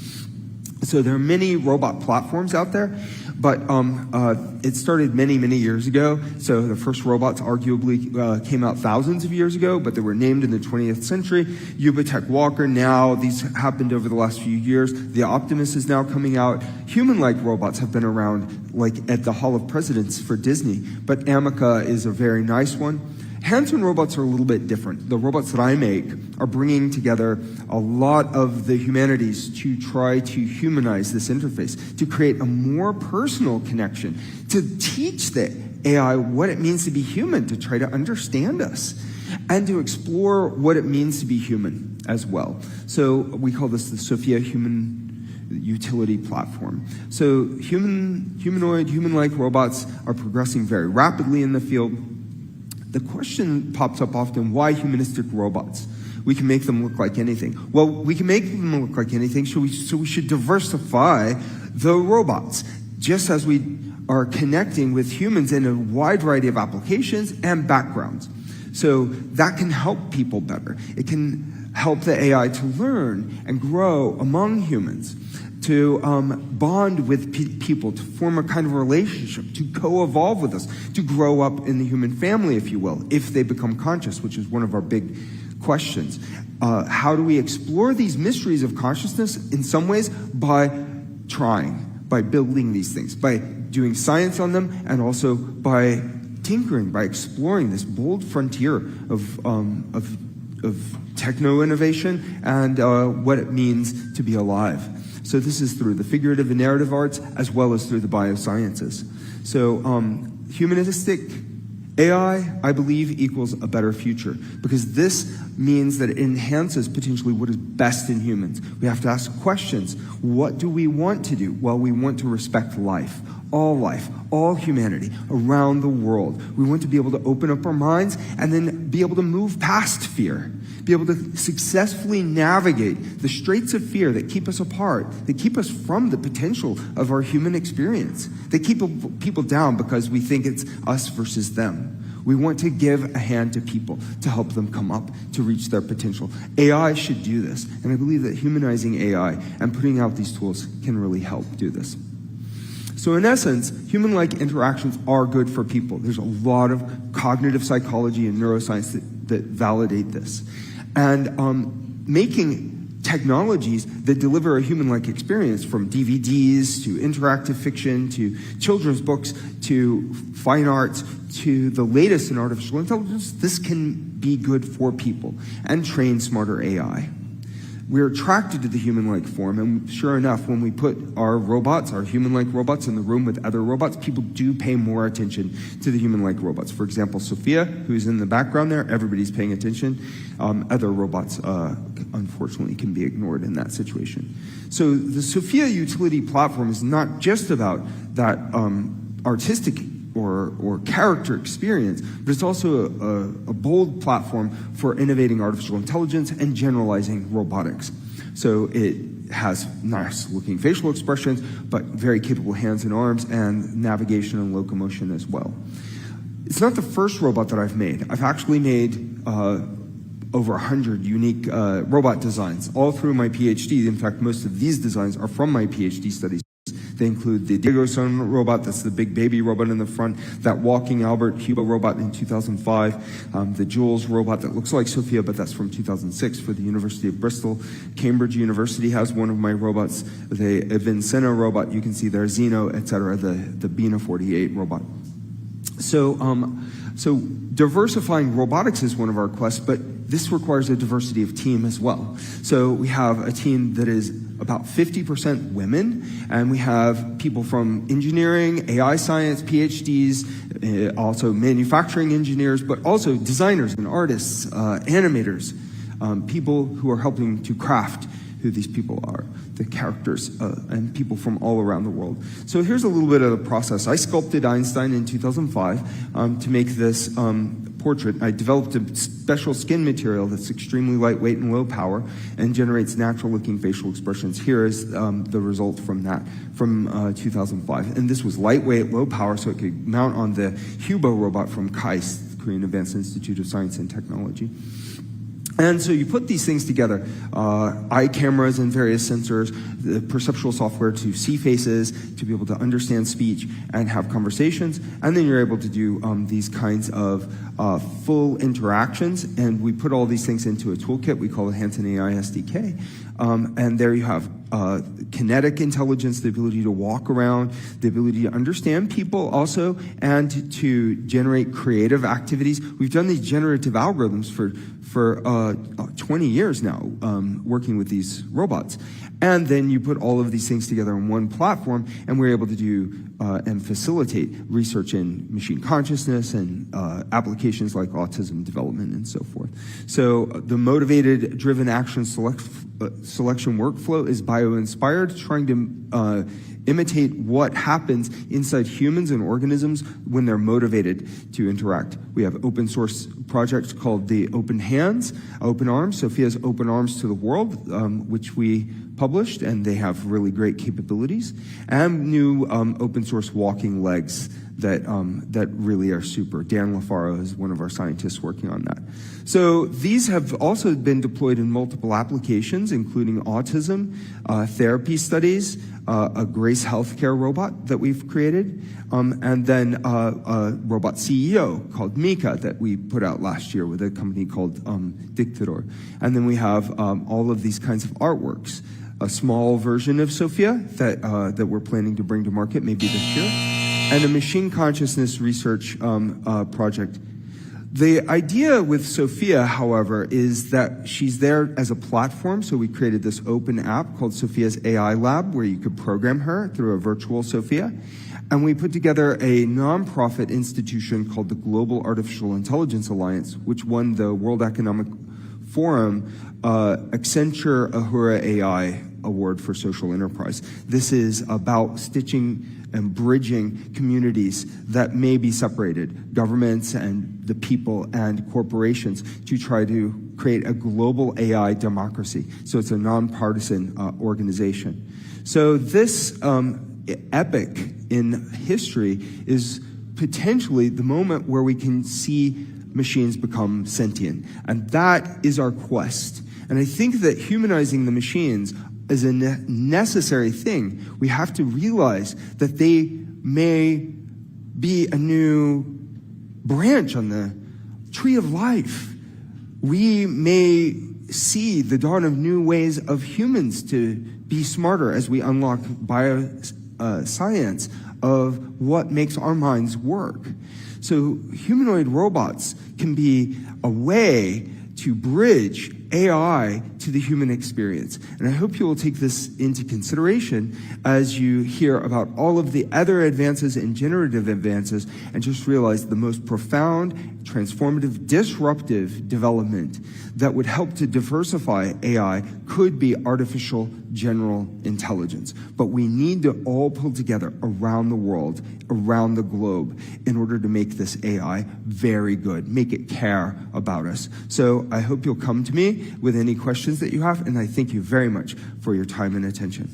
So there are many robot platforms out there, but it started many, many years ago. So the first robots arguably came out thousands of years ago, but they were named in the 20th century. Yubatech Walker, now these happened over the last few years. The Optimus is now coming out. Human-like robots have been around, like at the Hall of Presidents for Disney, but Amica is a very nice one. Hanson robots are a little bit different. The robots that I make are bringing together a lot of the humanities to try to humanize this interface, to create a more personal connection, to teach the AI what it means to be human, to try to understand us, and to explore what it means to be human as well. So we call this the Sophia Human Utility Platform. So humanoid, human-like robots are progressing very rapidly in the field. The question pops up often, why humanistic robots? We can make them look like anything. Well, we can make them look like anything, so we should diversify the robots, just as we are connecting with humans in a wide variety of applications and backgrounds. So that can help people better. It can help the AI to learn and grow among humans, to bond with people, to form a kind of relationship, to co-evolve with us, to grow up in the human family, if you will, if they become conscious, which is one of our big questions. How do we explore these mysteries of consciousness? In some ways, by trying, by building these things, by doing science on them, and also by tinkering, by exploring this bold frontier of techno-innovation and what it means to be alive. So this is through the figurative and narrative arts as well as through the biosciences. So humanistic AI, I believe, equals a better future, because this means that it enhances potentially what is best in humans. We have to ask questions. What do we want to do? Well, we want to respect life, all humanity around the world. We want to be able to open up our minds and then be able to move past fear, be able to successfully navigate the straits of fear that keep us apart, that keep us from the potential of our human experience, that keep people down because we think it's us versus them. We want to give a hand to people to help them come up, to reach their potential. AI should do this, and I believe that humanizing AI and putting out these tools can really help do this. So in essence, human-like interactions are good for people. There's a lot of cognitive psychology and neuroscience that validate this. And making technologies that deliver a human-like experience, from DVDs to interactive fiction to children's books to fine arts to the latest in artificial intelligence, this can be good for people and train smarter AI. We're attracted to the human-like form, and sure enough, when we put our robots, our human-like robots, in the room with other robots, people do pay more attention to the human-like robots. For example, Sophia, who's in the background there, everybody's paying attention. Other robots, unfortunately, can be ignored in that situation. So the Sophia utility platform is not just about that artistic or character experience, but it's also a bold platform for innovating artificial intelligence and generalizing robotics. So it has nice looking facial expressions, but very capable hands and arms and navigation and locomotion as well. It's not the first robot that I've made. I've actually made over 100 unique robot designs, all through my PhD. In fact, most of these designs are from my PhD studies. They include the Diego-son robot, that's the big baby robot in the front, that walking Albert Hubo robot in 2005, the Jules robot that looks like Sophia, but that's from 2006 for the University of Bristol. Cambridge University has one of my robots, the Vincena robot, you can see there, Zeno, etc., the Bina 48 robot. So diversifying robotics is one of our quests, but this requires a diversity of team as well. So we have a team that is about 50% women, and we have people from engineering, AI science, PhDs, also manufacturing engineers, but also designers and artists, animators, people who are helping to craft who these people are, the characters, and people from all around the world. So here's a little bit of the process. I sculpted Einstein in 2005 to make this portrait. I developed a special skin material that's extremely lightweight and low power and generates natural-looking facial expressions. Here is the result from that, from 2005. And this was lightweight, low power, so it could mount on the Hubo robot from KAIST, Korean Advanced Institute of Science and Technology. And so you put these things together, eye cameras and various sensors, the perceptual software to see faces, to be able to understand speech and have conversations, and then you're able to do these kinds of full interactions, and we put all these things into a toolkit. We call it Hanson AI SDK. And there you have kinetic intelligence, the ability to walk around, the ability to understand people also, and to generate creative activities. We've done these generative algorithms for 20 years now, working with these robots. And then you put all of these things together on one platform, and we're able to do and facilitate research in machine consciousness and applications like autism development and so forth. So the motivated driven action selection workflow is bio-inspired, trying to imitate what happens inside humans and organisms when they're motivated to interact. We have open source projects called the Open Hands, Open Arms, Sophia's Open Arms to the World, which we published, and they have really great capabilities, and new open source walking legs that really are super. Dan LaFaro is one of our scientists working on that. So these have also been deployed in multiple applications, including autism, therapy studies, a Grace Healthcare robot that we've created, and then a robot CEO called Mika that we put out last year with a company called Dictador. And then we have all of these kinds of artworks. A small version of Sophia that we're planning to bring to market maybe this year, and a machine consciousness research project. The idea with Sophia, however, is that she's there as a platform, so we created this open app called Sophia's AI Lab where you could program her through a virtual Sophia. And we put together a nonprofit institution called the Global Artificial Intelligence Alliance, which won the World Economic Forum Accenture Ahura AI Award for Social Enterprise. This is about stitching and bridging communities that may be separated, governments and the people and corporations, to try to create a global AI democracy. So it's a nonpartisan organization. So this epic in history is potentially the moment where we can see machines become sentient. And that is our quest. And I think that humanizing the machines is a necessary thing. We have to realize that they may be a new branch on the tree of life. We may see the dawn of new ways of humans to be smarter as we unlock bioscience of what makes our minds work. So humanoid robots can be a way to bridge AI to the human experience. And I hope you will take this into consideration as you hear about all of the other advances and generative advances, and just realize the most profound, transformative, disruptive development that would help to diversify AI could be artificial general intelligence. But we need to all pull together around the world, around the globe, in order to make this AI very good, make it care about us. So I hope you'll come to me with any questions that you have, and I thank you very much for your time and attention.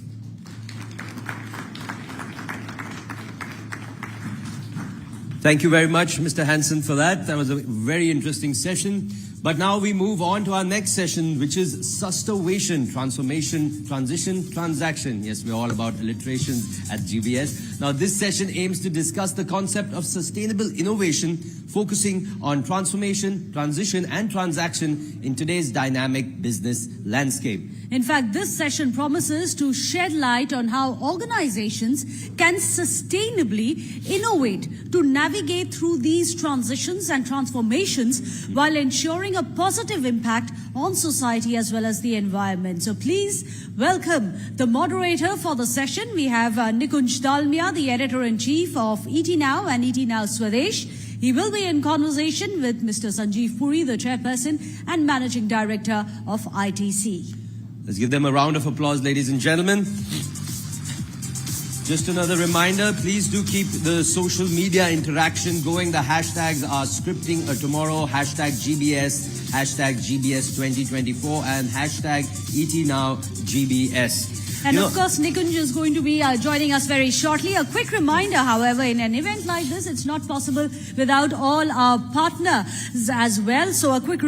Thank you very much, Mr. Hansen, for that. That was a very interesting session. But now we move on to our next session, which is Sustavation, Transformation, Transition, Transaction. Yes, we're all about alliterations at GBS. Now, this session aims to discuss the concept of sustainable innovation, focusing on transformation, transition, and transaction in today's dynamic business landscape. In fact, this session promises to shed light on how organizations can sustainably innovate to navigate through these transitions and transformations while ensuring a positive impact on society as well as the environment. So please welcome the moderator for the session. We have Nikunj Dalmia, the editor-in-chief of ET Now and ET Now Swadesh. He will be in conversation with Mr. Sanjeev Puri, the chairperson and managing director of ITC. Let's give them a round of applause, ladies and gentlemen. Just another reminder, please do keep the social media interaction going. The hashtags are scripting tomorrow, hashtag GBS, hashtag GBS 2024, and hashtag ETNowGBS. And of course, Nikunj is going to be joining us very shortly. A quick reminder, however, in an event like this, it's not possible without all our partners as well. So a quick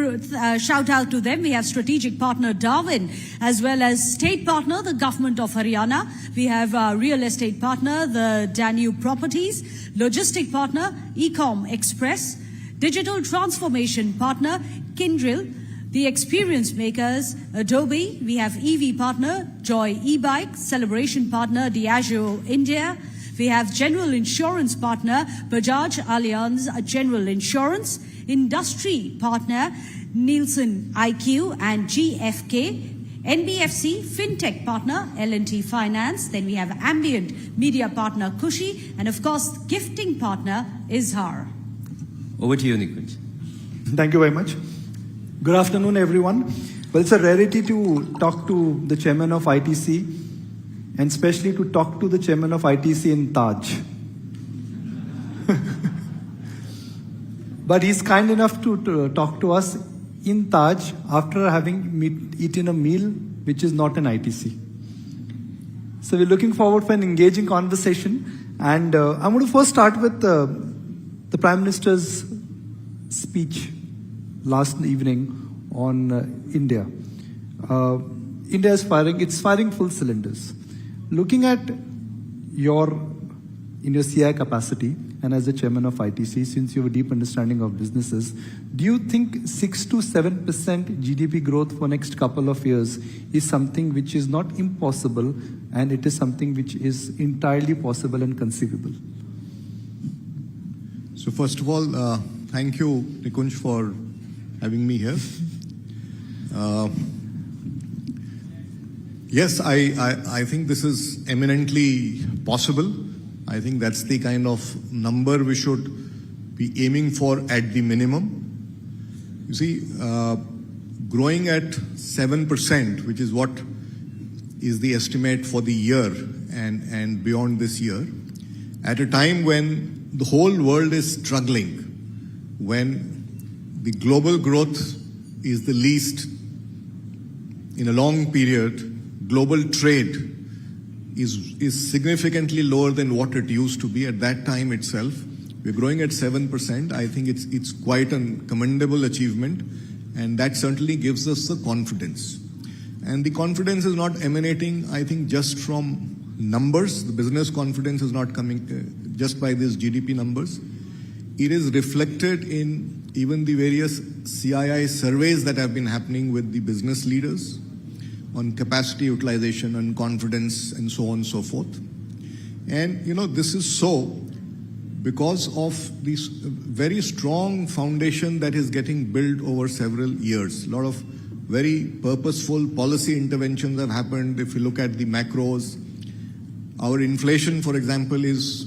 shout out to them. We have strategic partner Darwin, as well as state partner, the government of Haryana. We have real estate partner, the Danube Properties, logistic partner, Ecom Express, digital transformation partner, Kyndryl, the experience makers, Adobe. We have EV partner, Joy e-bike, celebration partner, Diageo India. We have general insurance partner, Bajaj Allianz General Insurance, industry partner, Nielsen IQ and GFK, NBFC Fintech partner, L&T Finance. Then we have ambient media partner, Kushi, and of course, gifting partner, Izhar. Over to you, Nikunj. Thank you very much. Good afternoon, everyone. Well, it's a rarity to talk to the chairman of ITC, and especially to talk to the chairman of ITC in Taj. But he's kind enough to talk to us in Taj after having eaten a meal which is not an ITC. So we're looking forward for an engaging conversation. And I'm going to first start with the Prime Minister's speech last evening on India. India is firing full cylinders. Looking at in your CI capacity and as the chairman of ITC, since you have a deep understanding of businesses, do you think 6 to 7% GDP growth for next couple of years is something which is not impossible, and it is something which is entirely possible and conceivable? So first of all, thank you, Nikunj, for having me here. Yes, I think this is eminently possible. I think that's the kind of number we should be aiming for at the minimum. You see, growing at 7%, which is what is the estimate for the year and beyond this year, at a time when the whole world is struggling, when the global growth is the least in a long period, global trade is significantly lower than what it used to be at that time itself. We're growing at 7%. I think it's quite a commendable achievement, and that certainly gives us the confidence. And the confidence is not emanating, I think, just from numbers. The business confidence is not coming just by these GDP numbers. It is reflected in even the various CII surveys that have been happening with the business leaders on capacity utilization and confidence and so on and so forth. And, this is so because of this very strong foundation that is getting built over several years. A lot of very purposeful policy interventions have happened. If you look at the macros, our inflation, for example, is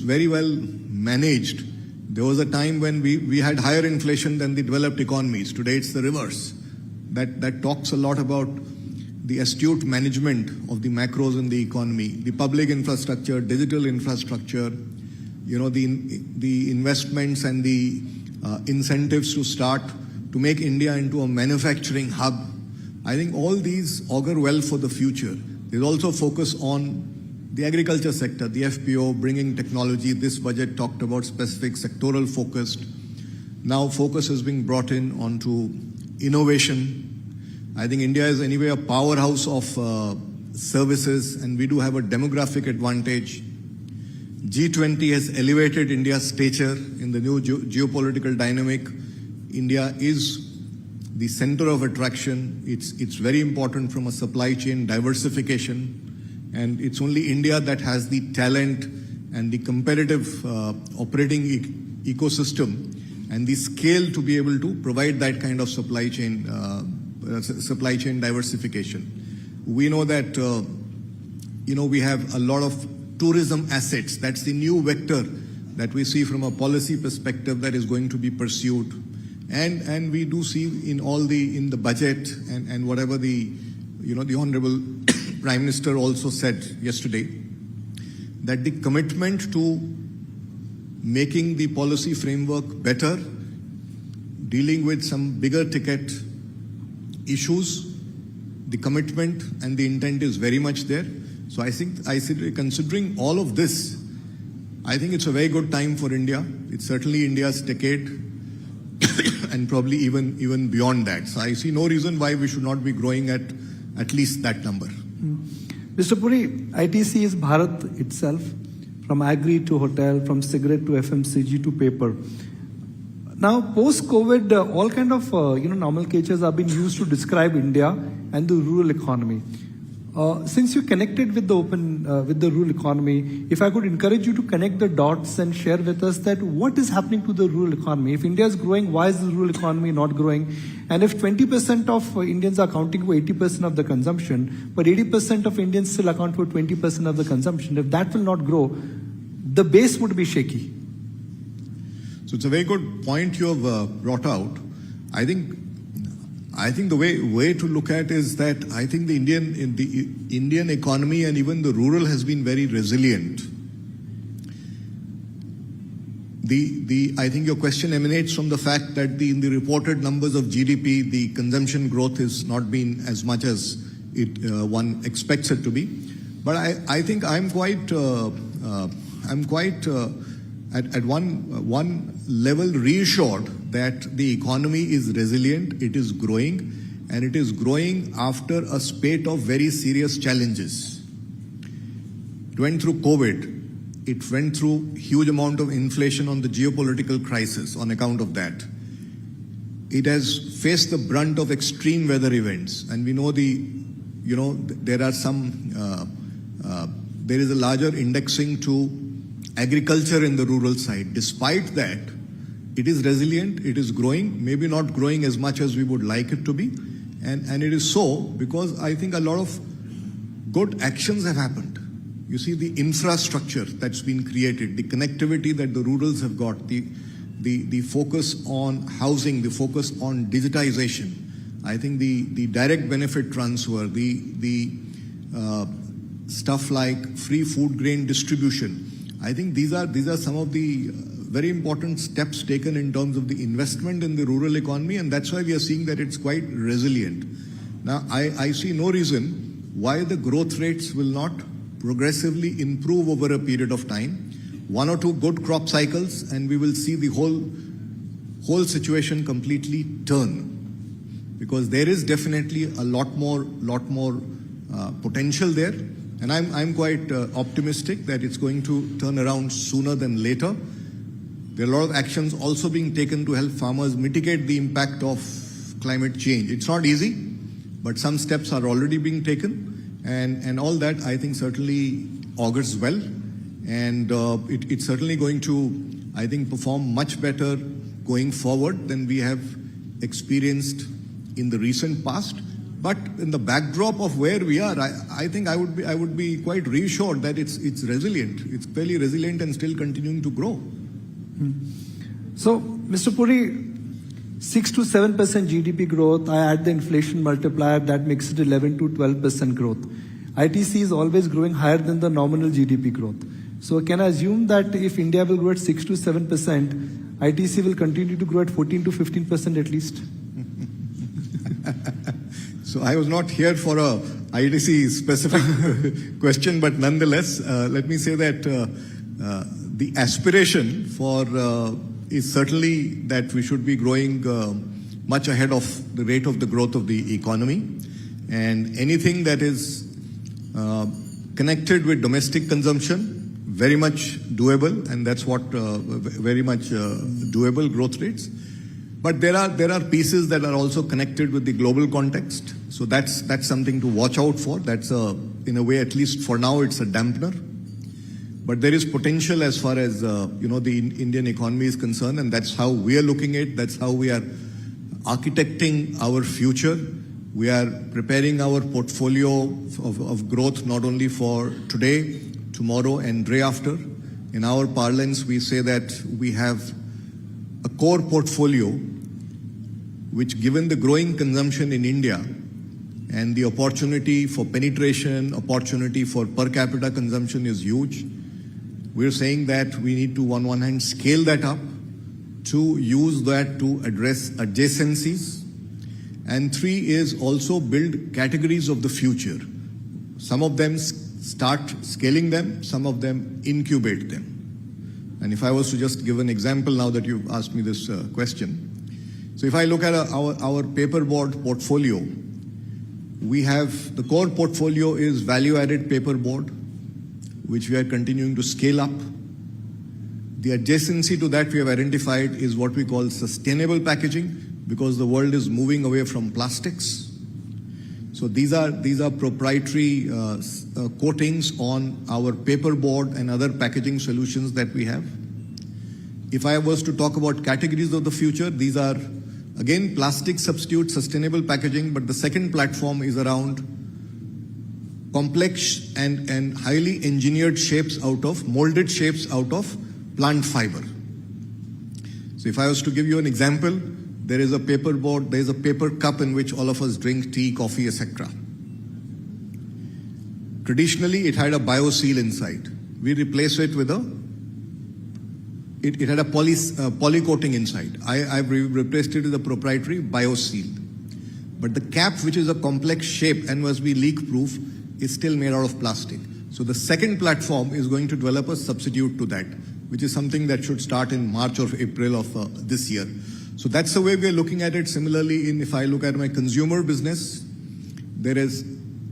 very well managed. There was a time when we had higher inflation than the developed economies. Today it's the reverse. That talks a lot about the astute management of the macros in the economy, the public infrastructure, digital infrastructure, the investments and the incentives to start to make India into a manufacturing hub. I think all these augur well for the future. There's also focus on the agriculture sector, the FPO, bringing technology. This budget talked about specific sectoral focused. Now focus is being brought in onto innovation. I think India is anyway a powerhouse of services, and we do have a demographic advantage. G20 has elevated India's stature in the new geopolitical dynamic. India is the center of attraction. It's very important from a supply chain diversification, and it's only India that has the talent and the competitive operating ecosystem and the scale to be able to provide that kind of supply chain diversification. We know that we have a lot of tourism assets. That's the new vector that we see from a policy perspective that is going to be pursued. And we do see in the budget and whatever the Honorable Prime Minister also said yesterday, that the commitment to making the policy framework better, dealing with some bigger ticket issues, the commitment and the intent is very much there. So I think, considering all of this, I think it's a very good time for India. It's certainly India's decade, and probably even beyond that. So I see no reason why we should not be growing at least that number. Mr. Puri, ITC is Bharat itself, from agri to hotel, from cigarette to FMCG to paper. Now, post-COVID, all kind of nomenclatures are being used to describe India and the rural economy. Since you connected with the rural economy, if I could encourage you to connect the dots and share with us that what is happening to the rural economy. If India is growing, why is the rural economy not growing? And if 20% of Indians are accounting for 80% of the consumption, but 80% of Indians still account for 20% of the consumption, if that will not grow, the base would be shaky. So it's a very good point you have brought out. I think the way to look at is that I think the Indian economy and even the rural has been very resilient. I think your question emanates from the fact that in the reported numbers of GDP, the consumption growth has not been as much as one expects it to be. But I think I'm quite at one level reassured that the economy is resilient, it is growing, and it is growing after a spate of very serious challenges. It went through COVID, it went through huge amount of inflation on the geopolitical crisis on account of that. It has faced the brunt of extreme weather events, and we know there is a larger indexing to agriculture in the rural side. Despite that, it is resilient, it is growing, maybe not growing as much as we would like it to be. And it is so because I think a lot of good actions have happened. You see the infrastructure that's been created, the connectivity that the rurals have got, the focus on housing, the focus on digitization. I think the direct benefit transfer, the stuff like free food grain distribution. I think these are some of the very important steps taken in terms of the investment in the rural economy, and that's why we are seeing that it's quite resilient. Now, I see no reason why the growth rates will not progressively improve over a period of time. One or two good crop cycles, and we will see the whole situation completely turn, because there is definitely a lot more potential there. And I'm quite optimistic that it's going to turn around sooner than later. There are a lot of actions also being taken to help farmers mitigate the impact of climate change. It's not easy, but some steps are already being taken. And all that, I think, certainly augurs well. And it's certainly going to, I think, perform much better going forward than we have experienced in the recent past. But in the backdrop of where we are, I think I would be quite reassured that it's resilient. It's fairly resilient and still continuing to grow. So, Mr. Puri, 6 to 7% GDP growth, I add the inflation multiplier, that makes it 11 to 12% growth. ITC is always growing higher than the nominal GDP growth. So can I assume that if India will grow at 6 to 7%, ITC will continue to grow at 14 to 15% at least? So I was not here for ITC specific question, but nonetheless, let me say that the aspiration for is certainly that we should be growing much ahead of the rate of the growth of the economy, and anything that is connected with domestic consumption, very much doable, and that's what very much doable growth rates. But there are pieces that are also connected with the global context, so that's something to watch out for. That's in a way, at least for now, it's a dampener. But there is potential as far as the Indian economy is concerned, and that's how we are looking at it. That's how we are architecting our future. We are preparing our portfolio of growth not only for today, tomorrow, and day after. In our parlance, we say that we have a core portfolio which, given the growing consumption in India and the opportunity for penetration, opportunity for per capita consumption is huge. We're saying that we need to, on one hand, scale that up, to use that to address adjacencies, and three is also build categories of the future. Some of them start scaling them, some of them incubate them. And if I was to just give an example now that you've asked me this question. So if I look at our paperboard portfolio, we have the core portfolio is value-added paperboard, which we are continuing to scale up. The adjacency to that we have identified is what we call sustainable packaging, because the world is moving away from plastics. So these are proprietary coatings on our paperboard and other packaging solutions that we have. If I was to talk about categories of the future, these are again plastic substitute, sustainable packaging, but the second platform is around complex and highly engineered shapes molded shapes out of plant fiber. So if I was to give you an example, there is a paperboard, there is a paper cup in which all of us drink tea, coffee, etc. Traditionally, it had a bioseal inside. We replace it with it had a poly coating inside. I've replaced it with a proprietary bioseal. But the cap, which is a complex shape and must be leak proof, is still made out of plastic. So the second platform is going to develop a substitute to that, which is something that should start in March or April of this year. So that's the way we are looking at it. Similarly, if I look at my consumer business, there is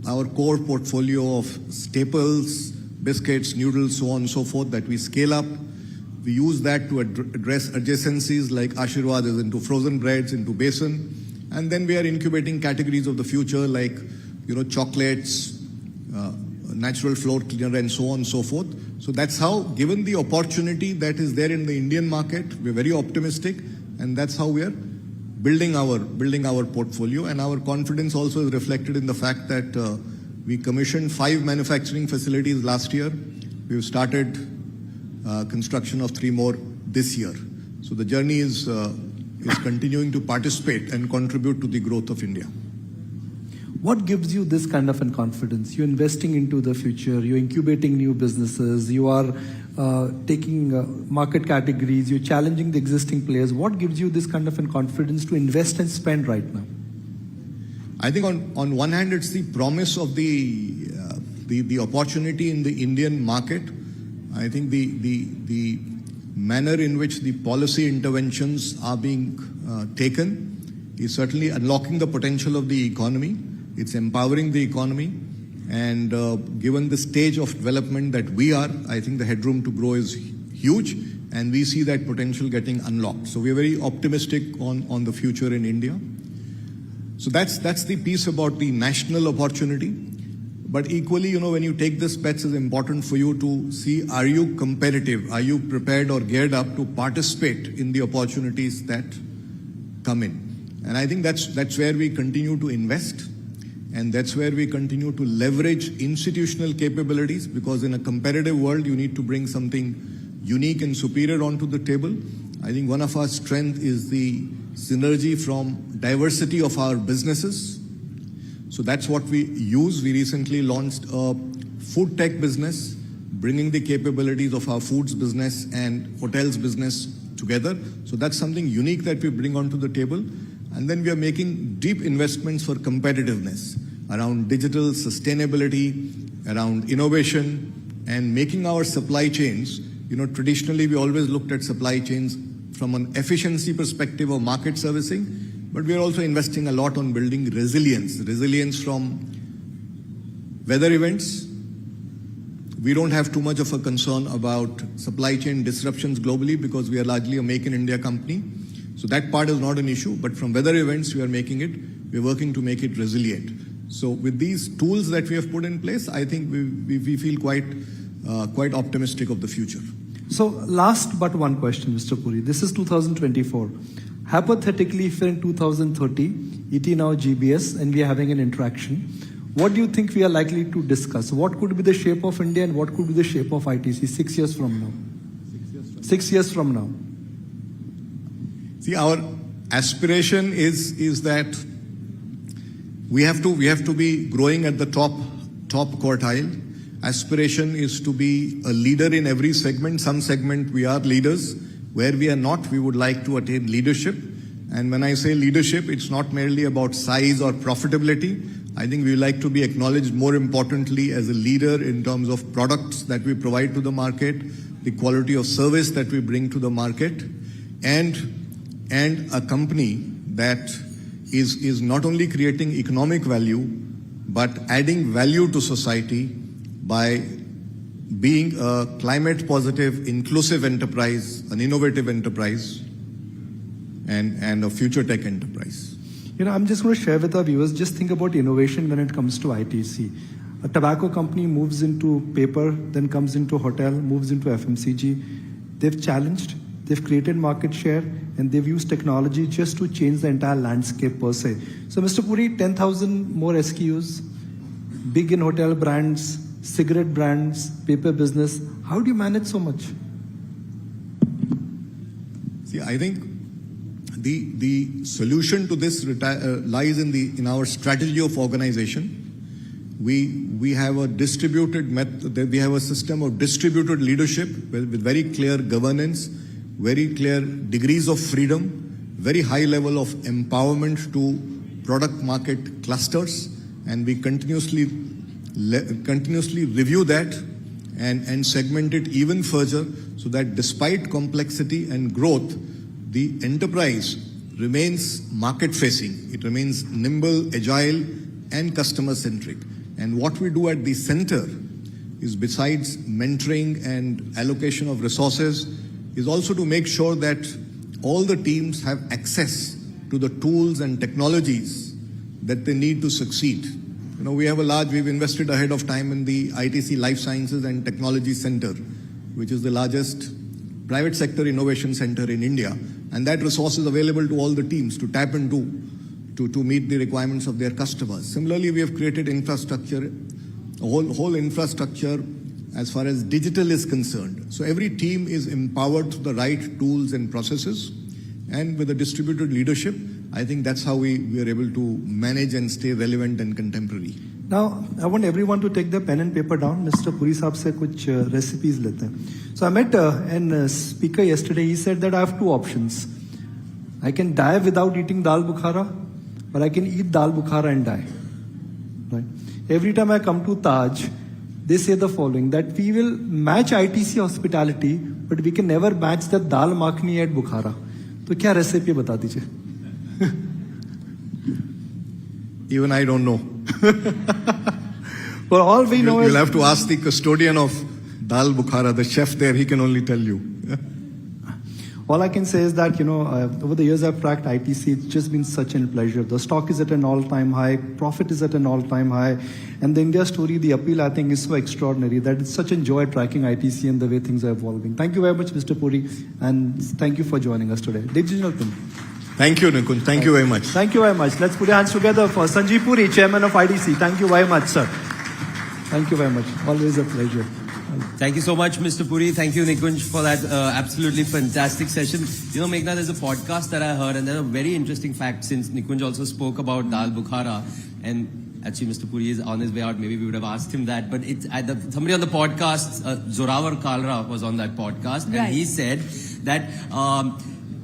our core portfolio of staples, biscuits, noodles, so on and so forth, that we scale up. We use that to address adjacencies like Ashirwad is into frozen breads, into besan. And then we are incubating categories of the future like, chocolates, natural floor cleaner, and so on and so forth. So that's how, given the opportunity that is there in the Indian market, we're very optimistic, and that's how we are building our portfolio. And our confidence also is reflected in the fact that we commissioned 5 manufacturing facilities last year. We've started construction of 3 more this year. So the journey is continuing to participate and contribute to the growth of India. What gives you this kind of confidence? You're investing into the future, you're incubating new businesses, you are taking market categories, you're challenging the existing players. What gives you this kind of confidence to invest and spend right now? I think on one hand, it's the promise of the opportunity in the Indian market. I think the manner in which the policy interventions are being taken is certainly unlocking the potential of the economy. It's empowering the economy, and given the stage of development that we are, I think the headroom to grow is huge, and we see that potential getting unlocked. So we are very optimistic on the future in India. So that's the piece about the national opportunity. But equally, when you take this bets, it's important for you to see, are you competitive? Are you prepared or geared up to participate in the opportunities that come in? And I think that's where we continue to invest. And that's where we continue to leverage institutional capabilities, because in a competitive world, you need to bring something unique and superior onto the table. I think one of our strengths is the synergy from diversity of our businesses. So that's what we use. We recently launched a food tech business, bringing the capabilities of our foods business and hotels business together. So that's something unique that we bring onto the table. And then we are making deep investments for competitiveness. around digital sustainability, around innovation, and making our supply chains. Traditionally we always looked at supply chains from an efficiency perspective of market servicing, but we are also investing a lot on building resilience from weather events. We don't have too much of a concern about supply chain disruptions globally because we are largely a Make in India company. So that part is not an issue, but from weather events we're working to make it resilient. So with these tools that we have put in place, I think we feel quite optimistic of the future. So last but one question, Mr. Puri. This is 2024. Hypothetically, if we're in 2030, ET now GBS, and we are having an interaction, what do you think we are likely to discuss? What could be the shape of India and what could be the shape of ITC 6 years from now? 6 years from now. See, our aspiration is that we have to be growing at the top quartile. Aspiration is to be a leader in every segment. Some segment we are leaders. Where we are not, we would like to attain leadership. And when I say leadership, it's not merely about size or profitability. I think we would like to be acknowledged more importantly as a leader in terms of products that we provide to the market, the quality of service that we bring to the market, and a company that is not only creating economic value, but adding value to society by being a climate positive, inclusive enterprise, an innovative enterprise, and a future tech enterprise. I'm just going to share with our viewers, just think about innovation when it comes to ITC. A tobacco company moves into paper, then comes into hotel, moves into FMCG. They've challenged, they've created market share, and they've used technology just to change the entire landscape per se. So Mr. Puri, 10,000 more SKUs, big in hotel brands, cigarette brands, paper business. How do you manage so much? See, I think the solution to this lies in our strategy of organization. We have a distributed method. We have a system of distributed leadership with very clear governance, very clear degrees of freedom, very high level of empowerment to product market clusters, and we continuously review that and segment it even further so that despite complexity and growth, the enterprise remains market-facing. It remains nimble, agile, and customer-centric. And what we do at the center is, besides mentoring and allocation of resources, is also to make sure that all the teams have access to the tools and technologies that they need to succeed. We've invested ahead of time in the ITC Life Sciences and Technology Center, which is the largest private sector innovation center in India. And that resource is available to all the teams to tap into to meet the requirements of their customers. Similarly, we have created infrastructure, a whole infrastructure as far as digital is concerned. So every team is empowered through the right tools and processes. And with a distributed leadership, I think that's how we are able to manage and stay relevant and contemporary. Now, I want everyone to take their pen and paper down. Mr. Puri saab se kuch recipes lete hain. So I met a speaker yesterday. He said that I have two options. I can die without eating dal bukhara, or I can eat dal bukhara and die. Right? Every time I come to Taj, they say the following, that we will match ITC hospitality, but we can never match the dal makhni at Bukhara. तो क्या recipe बता दीजिए? Even I don't know. Well, all we know is... You'll have to ask the custodian of Dal Bukhara, the chef there, he can only tell you. All I can say is that, over the years I've tracked ITC, it's just been such a pleasure. The stock is at an all-time high, profit is at an all-time high, and the India story, the appeal, I think, is so extraordinary that it's such a joy tracking ITC and the way things are evolving. Thank you very much, Mr. Puri, and thank you for joining us today. Digital Pin. Thank you, Nikunj. Thank you very much. Thank you very much. Let's put your hands together for Sanjeev Puri, Chairman of ITC. Thank you very much, sir. Thank you very much. Always a pleasure. Thank you so much, Mr. Puri. Thank you, Nikunj, for that absolutely fantastic session. Meghna, there's a podcast that I heard, and there's a very interesting fact, since Nikunj also spoke about Dal Bukhara, and actually Mr. Puri is on his way out. Maybe we would have asked him that, but somebody on the podcast, Zorawar Kalra, was on that podcast, and he said that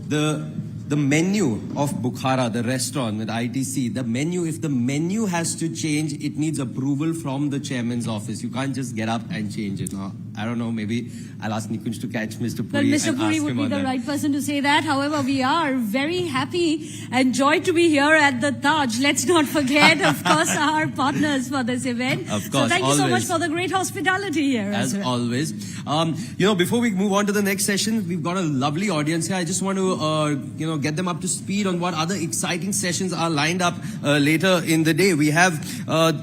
the the menu of Bukhara, the restaurant with ITC, the menu, if the menu has to change, it needs approval from the chairman's office. You can't just get up and change it. Now, I don't know, maybe I'll ask Nikunj to catch Mr. Puri But Mr. and Puri ask would him be on the that. right person to say that. However, we are very happy and joyed to be here at the Taj. Let's not forget, of course, our partners for this event. Of course, so thank you so much always. for the great hospitality here. As well. always. Before we move on to the next session, we've got a lovely audience here. I just want to, get them up to speed on what other exciting sessions are lined up later in the day. We have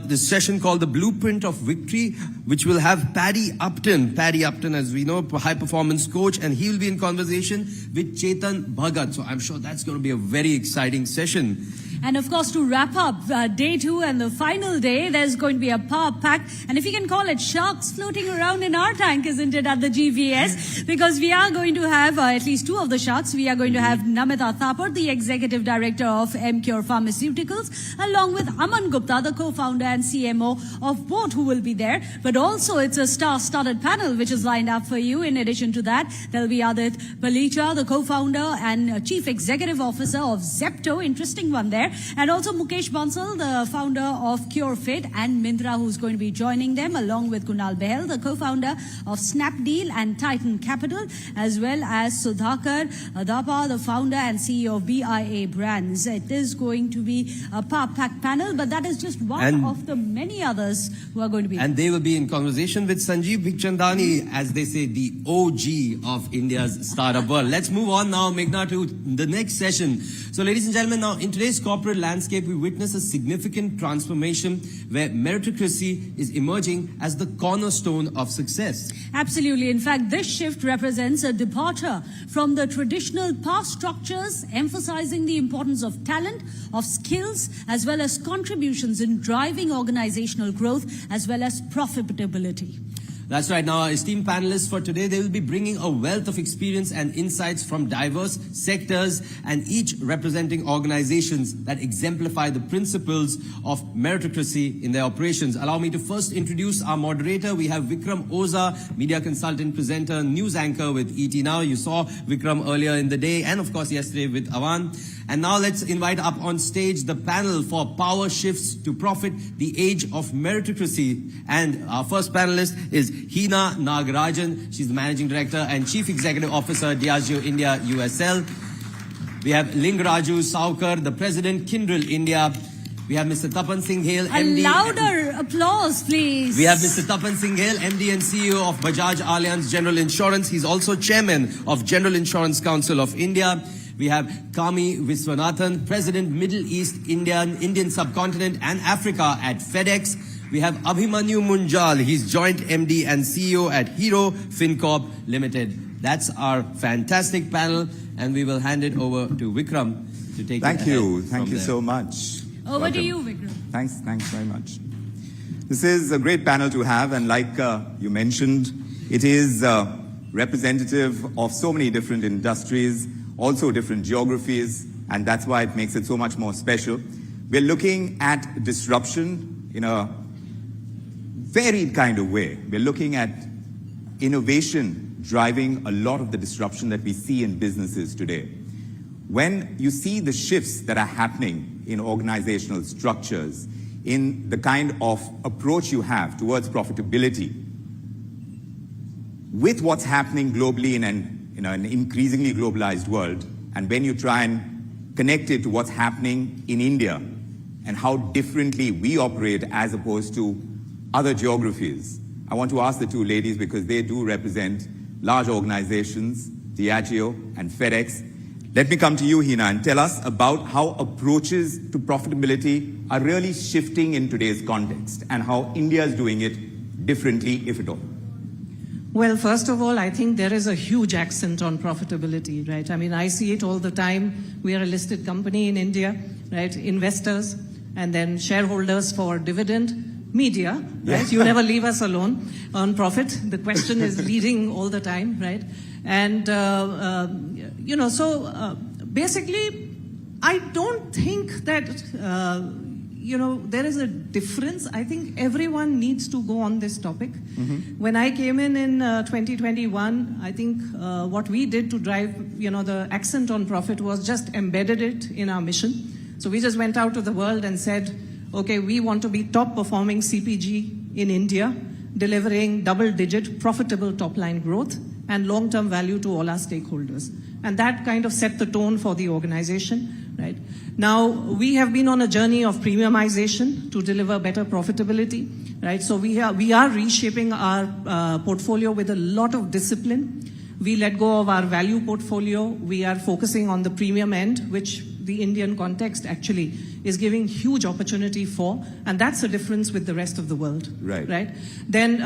this session called The Blueprint of Victory, which will have Paddy Upton. Paddy Upton, as we know, high performance coach, and he will be in conversation with Chetan Bhagat. So I'm sure that's going to be a very exciting session. And of course, to wrap up day 2 and the final day, there's going to be a power pack. And if you can call it sharks floating around in our tank, isn't it, at the GVS? Because we are going to have at least 2 of the sharks. We are going to have Namita Thapar, the Executive Director of MCure Pharmaceuticals, along with Aman Gupta, the co-founder and CMO of both, who will be there. But also, it's a star-studded panel which is lined up for you. In addition to that, there'll be Adit Palicha, the co-founder and Chief Executive Officer of Zepto. Interesting one there. And also Mukesh Bansal, the founder of CureFit, and Mindra, who's going to be joining them, along with Kunal Behel, the co-founder of Snapdeal and Titan Capital, as well as Sudhakar Adapa, the founder and CEO of BIA Brands. It is going to be a power-packed panel, but that is just one of the many others who are going to be there. And they will be in conversation with Sanjeev Bikhchandani, as they say, the OG of India's startup world. Let's move on now, Meghna, to the next session. So, ladies and gentlemen, now in today's corporate landscape, we witness a significant transformation where meritocracy is emerging as the cornerstone of success. Absolutely. In fact, this shift represents a departure from the traditional power structures, emphasizing the importance of talent, of skills, as well as contributions in driving organizational growth, as well as profitability. That's right. Now, our esteemed panelists for today, they will be bringing a wealth of experience and insights from diverse sectors, and each representing organizations that exemplify the principles of meritocracy in their operations. Allow me to first introduce our moderator. We have Vikram Oza, media consultant, presenter, news anchor with ET Now. You saw Vikram earlier in the day, and of course yesterday with Avan. And now let's invite up on stage the panel for Power Shifts to Profit, the Age of Meritocracy. And our first panelist is Hina Nagarajan. She's the Managing Director and Chief Executive Officer, Diageo India USL. We have Lingaraju Saukar, the President, Kyndryl India. We have Mr. Tapan Singh Hale, MD. A louder applause, please. We have Mr. Tapan Singh Hale, MD and CEO of Bajaj Allianz General Insurance. He's also Chairman of General Insurance Council of India. We have Kami Viswanathan, President, Middle East, Indian subcontinent and Africa at FedEx. We have Abhimanyu Munjal. He's Joint MD and CEO at Hero FinCorp Limited. That's our fantastic panel, and we will hand it over to Vikram to take it ahead. Thank you so much. Over to you, Vikram. Thanks very much. This is a great panel to have, and like you mentioned, it is representative of so many different industries, also different geographies, and that's why it makes it so much more special. We're looking at disruption in a varied kind of way. We're looking at innovation driving a lot of the disruption that we see in businesses today. When you see the shifts that are happening in organizational structures, in the kind of approach you have towards profitability, with what's happening globally in an increasingly globalized world, and when you try and connect it to what's happening in India and how differently we operate as opposed to other geographies, I want to ask the two ladies, because they do represent large organizations, Diageo and FedEx. Let me come to you, Hina, and tell us about how approaches to profitability are really shifting in today's context and how India is doing it differently, if at all. Well, first of all, I think there is a huge accent on profitability, right? I mean, I see it all the time. We are a listed company in India, right? Investors and then shareholders for dividend, media, right? Yes. You never leave us alone on profit. The question is leading all the time, right? And, basically, I don't think that, there is a difference. I think everyone needs to go on this topic. When I came in 2021, I think what we did to drive, the accent on profit was just embedded it in our mission. So we just went out to the world and said, okay, we want to be top performing CPG in India, delivering double-digit profitable top-line growth and long-term value to all our stakeholders. And that kind of set the tone for the organization, right? Now, we have been on a journey of premiumization to deliver better profitability, right? So we are reshaping our portfolio with a lot of discipline. We let go of our value portfolio. We are focusing on the premium end, which the Indian context actually is giving huge opportunity for, and that's the difference with the rest of the world. Right? Then,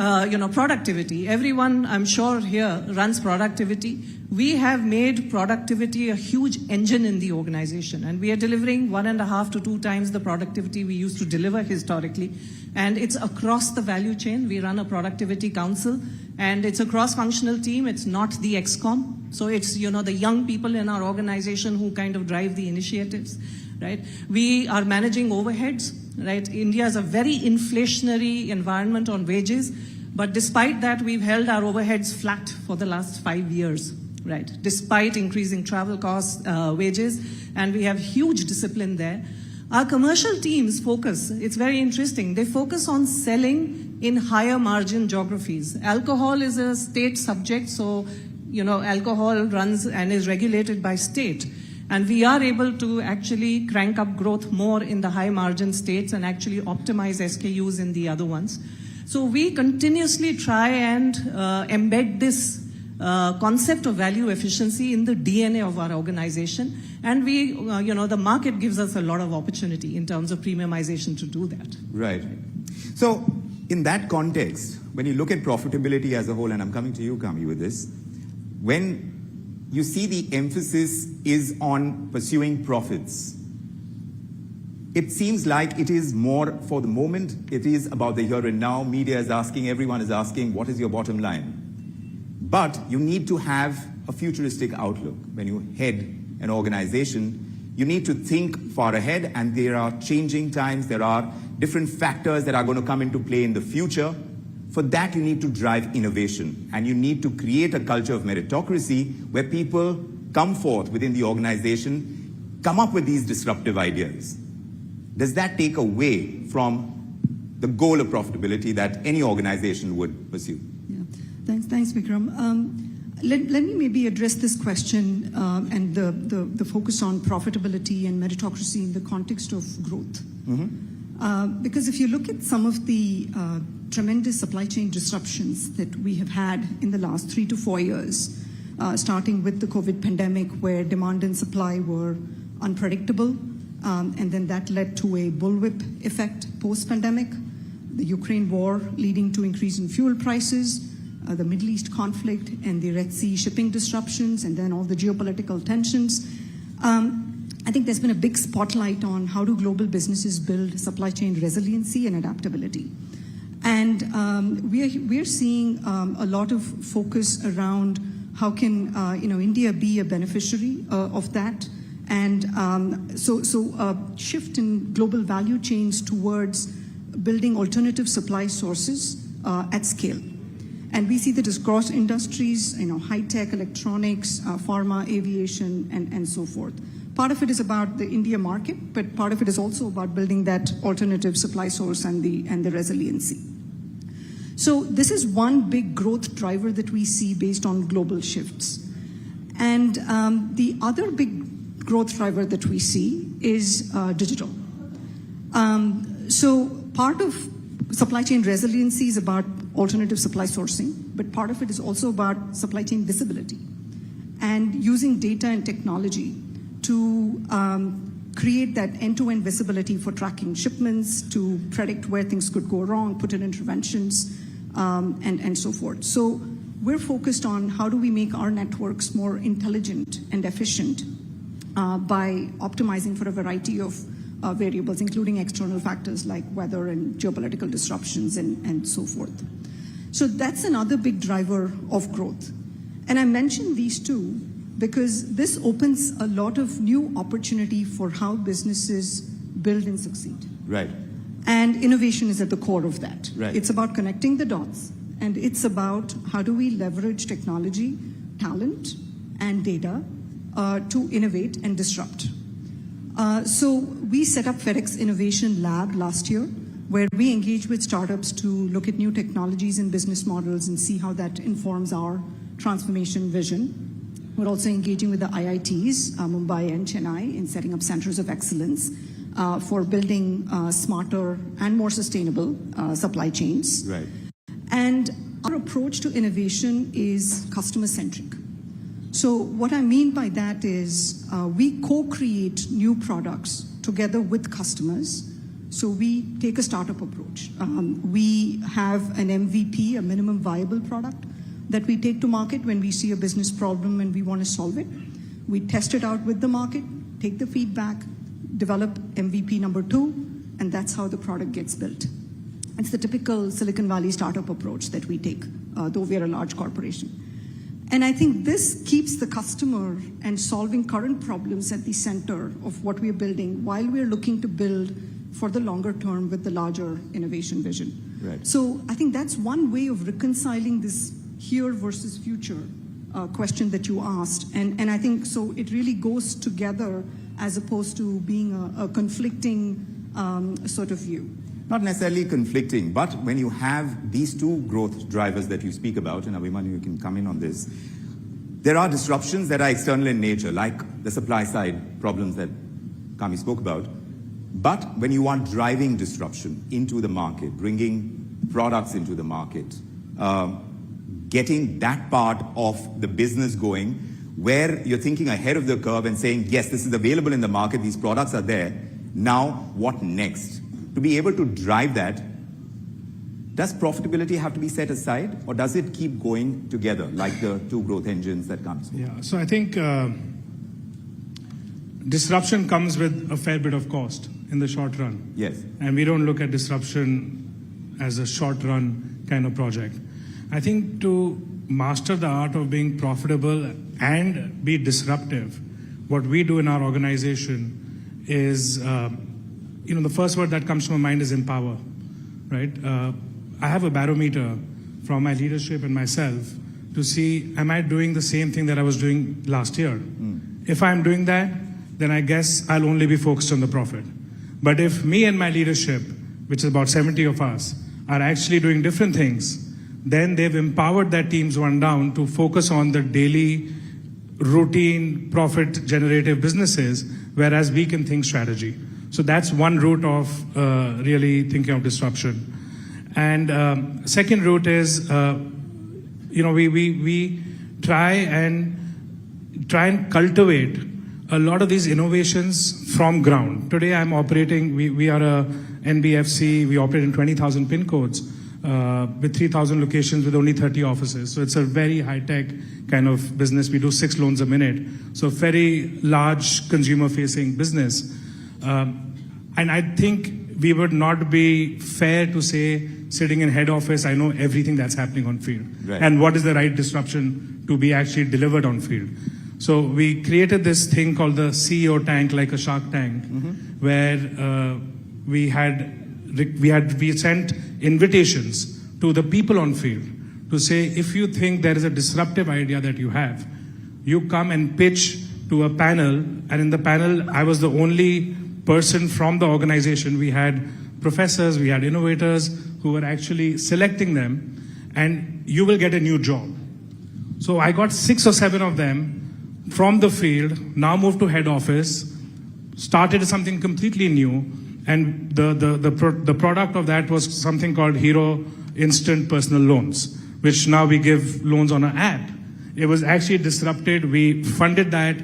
productivity. Everyone, I'm sure here, runs productivity. We have made productivity a huge engine in the organization, and we are delivering 1.5 to 2 times the productivity we used to deliver historically. And it's across the value chain. We run a productivity council, and it's a cross-functional team. It's not the ExCom. So it's, the young people in our organization who kind of drive the initiatives, right? We are managing overheads, right? India is a very inflationary environment on wages, but despite that, we've held our overheads flat for the last 5 years, right? Despite increasing travel costs, wages, and we have huge discipline there. Our commercial teams focus, it's very interesting, they focus on selling in higher margin geographies. Alcohol is a state subject, so, alcohol runs and is regulated by state. And we are able to actually crank up growth more in the high margin states and actually optimize SKUs in the other ones. So we continuously try and embed this concept of value efficiency in the DNA of our organization. And we, the market gives us a lot of opportunity in terms of premiumization to do that. Right. So in that context, when you look at profitability as a whole, and I'm coming to you, Kami, with this, when you see the emphasis is on pursuing profits, it seems like it is more for the moment, it is about the here and now. Media is asking, everyone is asking, what is your bottom line? But you need to have a futuristic outlook. When you head an organization, you need to think far ahead, and there are changing times, there are different factors that are going to come into play in the future. For that, you need to drive innovation, and you need to create a culture of meritocracy where people come forth within the organization, come up with these disruptive ideas. Does that take away from the goal of profitability that any organization would pursue? Yeah. Thanks, Vikram. Let me maybe address this question and the focus on profitability and meritocracy in the context of growth. Because if you look at some of the tremendous supply chain disruptions that we have had in the last 3 to 4 years, starting with the COVID pandemic, where demand and supply were unpredictable, and then that led to a bullwhip effect post-pandemic, the Ukraine war leading to increase in fuel prices, the Middle East conflict and the Red Sea shipping disruptions, and then all the geopolitical tensions. I think there's been a big spotlight on how do global businesses build supply chain resiliency and adaptability. And we're seeing a lot of focus around how can India be a beneficiary of that. And so a shift in global value chains towards building alternative supply sources at scale. And we see that across industries, high-tech, electronics, pharma, aviation, and so forth. Part of it is about the India market, but part of it is also about building that alternative supply source and the resiliency. So this is one big growth driver that we see based on global shifts. And the other big growth driver that we see is digital. So part of supply chain resiliency is about alternative supply sourcing, but part of it is also about supply chain visibility and using data and technology to create that end-to-end visibility for tracking shipments, to predict where things could go wrong, put in interventions, and so forth. So we're focused on how do we make our networks more intelligent and efficient by optimizing for a variety of variables, including external factors like weather and geopolitical disruptions and so forth. So that's another big driver of growth. And I mentioned these two because this opens a lot of new opportunity for how businesses build and succeed. Right. And innovation is at the core of that. Right. It's about connecting the dots, and it's about how do we leverage technology, talent, and data to innovate and disrupt. So we set up FedEx Innovation Lab last year, where we engage with startups to look at new technologies and business models and see how that informs our transformation vision. We're also engaging with the IITs, Mumbai and Chennai, in setting up centers of excellence for building smarter and more sustainable supply chains. Right. And our approach to innovation is customer-centric. So what I mean by that is we co-create new products together with customers. So we take a startup approach. We have an MVP, a minimum viable product, that we take to market when we see a business problem and we want to solve it. We test it out with the market, take the feedback, develop MVP number 2, and that's how the product gets built. It's the typical Silicon Valley startup approach that we take, though we are a large corporation. And I think this keeps the customer and solving current problems at the center of what we are building while we are looking to build for the longer term with the larger innovation vision. Right. So I think that's one way of reconciling this here versus future question that you asked. And I think so it really goes together as opposed to being a conflicting sort of view. Not necessarily conflicting, but when you have these two growth drivers that you speak about, and Abhimanyu, you can come in on this, there are disruptions that are external in nature, like the supply side problems that Kami spoke about. But when you are driving disruption into the market, bringing products into the market, getting that part of the business going, where you're thinking ahead of the curve and saying, yes, this is available in the market, these products are there, now what next? To be able to drive that, does profitability have to be set aside, or does it keep going together, like the two growth engines that comes? Yeah, so I think disruption comes with a fair bit of cost in the short run. Yes. And we don't look at disruption as a short run kind of project. I think to master the art of being profitable and be disruptive, what we do in our organization is, the first word that comes to my mind is empower, right? I have a barometer from my leadership and myself to see, am I doing the same thing that I was doing last year? If I'm doing that, then I guess I'll only be focused on the profit. But if me and my leadership, which is about 70 of us, are actually doing different things, then they've empowered their teams one down to focus on the daily, routine, profit-generative businesses, whereas we can think strategy. So that's one route of really thinking of disruption. And second route is, we try and cultivate a lot of these innovations from ground. Today I'm operating, we are a NBFC, we operate in 20,000 pin codes with 3,000 locations with only 30 offices. So it's a very high-tech kind of business. We do 6 loans a minute. So very large consumer-facing business. And I think we would not be fair to say, sitting in head office, I know everything that's happening on field. Right. And what is the right disruption to be actually delivered on field. So we created this thing called the CEO tank, like a Shark Tank, where we sent invitations to the people on field to say, if you think there is a disruptive idea that you have, you come and pitch to a panel. And in the panel, I was the only person from the organization. We had professors, we had innovators who were actually selecting them, and you will get a new job. So I got 6 or 7 of them from the field, now moved to head office, started something completely new, and the product of that was something called Hero Instant Personal Loans, which now we give loans on an app. It was actually disrupted. We funded that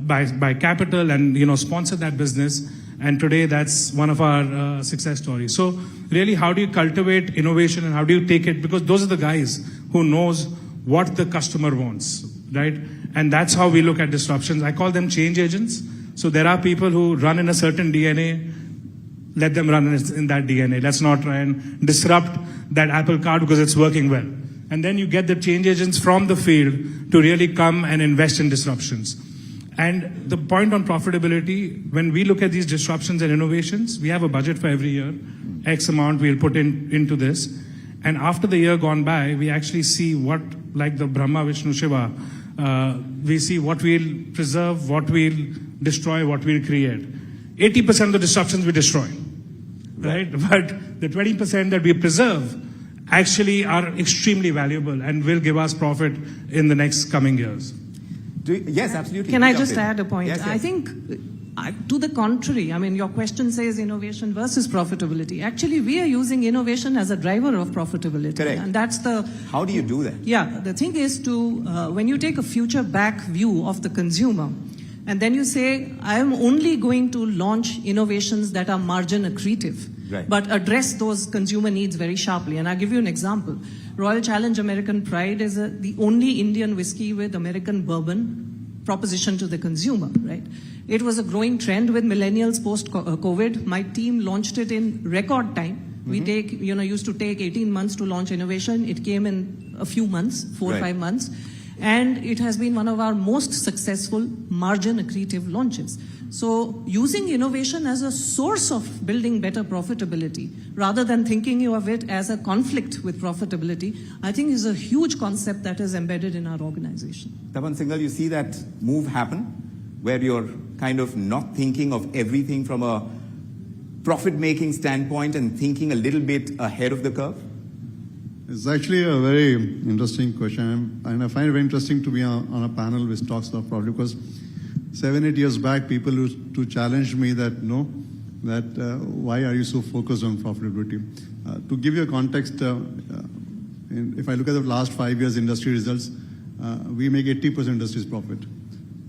by capital and sponsored that business, and today that's one of our success stories. So really, how do you cultivate innovation and how do you take it? Because those are the guys who knows what the customer wants, right? And that's how we look at disruptions. I call them change agents. So there are people who run in a certain DNA, let them run in that DNA. Let's not try and disrupt that Apple card because it's working well. And then you get the change agents from the field to really come and invest in disruptions. And the point on profitability, when we look at these disruptions and innovations, we have a budget for every year. X amount we'll put into this. And after the year gone by, we actually see what, like the Brahma, Vishnu, Shiva, we see what we'll preserve, what we'll destroy, what we'll create. 80% of the disruptions we destroy, right? But the 20% that we preserve actually are extremely valuable and will give us profit in the next coming years. Yes, absolutely. Can I just add a point? Yes, yes. I think, to the contrary, I mean, your question says innovation versus profitability. Actually, we are using innovation as a driver of profitability. Correct. And that's the... How do you do that? Yeah, the thing is to, when you take a future back view of the consumer, and then you say, I am only going to launch innovations that are margin accretive, right, but address those consumer needs very sharply. And I'll give you an example. Royal Challenge American Pride is the only Indian whiskey with American bourbon proposition to the consumer, right? It was a growing trend with millennials post-COVID. My team launched it in record time. We used to take 18 months to launch innovation. It came in a few months, 4 or 5 months. And it has been one of our most successful margin accretive launches. So using innovation as a source of building better profitability, rather than thinking of it as a conflict with profitability, I think is a huge concept that is embedded in our organization. Tapan Singhal, you see that move happen, where you're kind of not thinking of everything from a profit-making standpoint and thinking a little bit ahead of the curve? It's actually a very interesting question, and I find it very interesting to be on a panel which talks about profit, because 7-8 years back, people used to challenge me that, why are you so focused on profitability? To give you a context, if I look at the last 5 years industry results, we make 80% industry's profit,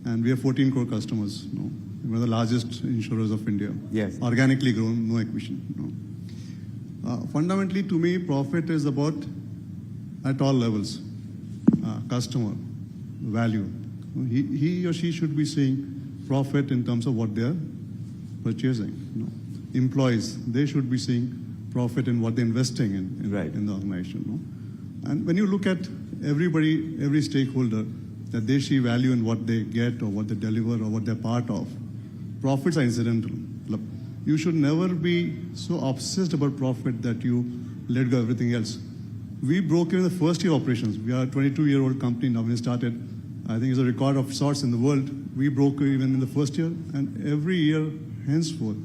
and we have 14 crore customers. One of the largest insurers of India. Yes. Organically grown, no acquisition. Fundamentally, to me, profit is about at all levels. Customer, value. He or she should be seeing profit in terms of what they are purchasing. Employees, they should be seeing profit in what they're investing in the organization. And when you look at everybody, every stakeholder, that they see value in what they get or what they deliver or what they're part of, profits are incidental. You should never be so obsessed about profit that you let go of everything else. We broke even the first year operations. We are a 22-year-old company now. When we started, I think it's a record of sorts in the world. We broke even in the first year, and every year henceforth,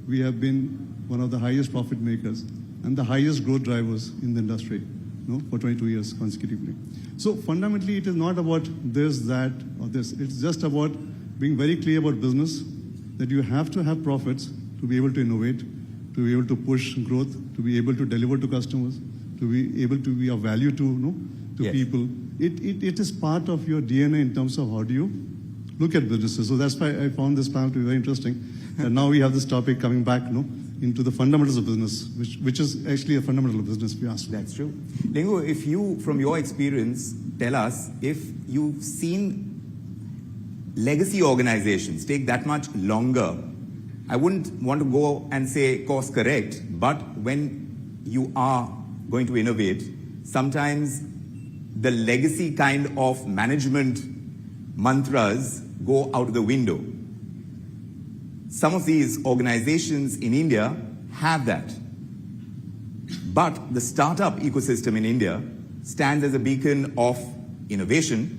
we have been one of the highest profit makers and the highest growth drivers in the industry, for 22 years consecutively. So fundamentally, it is not about this, that, or this. It's just about being very clear about business, that you have to have profits to be able to innovate, to be able to push growth, to be able to deliver to customers, to be able to be of value to people. It is part of your DNA in terms of how do you look at businesses. So that's why I found this panel to be very interesting. And now we have this topic coming back into the fundamentals of business, which is actually a fundamental of business, if you ask me. That's true. Lingu, if you, from your experience, tell us if you've seen legacy organizations take that much longer. I wouldn't want to go and say course correct, but when you are going to innovate, sometimes the legacy kind of management mantras go out the window. Some of these organizations in India have that. But the startup ecosystem in India stands as a beacon of innovation.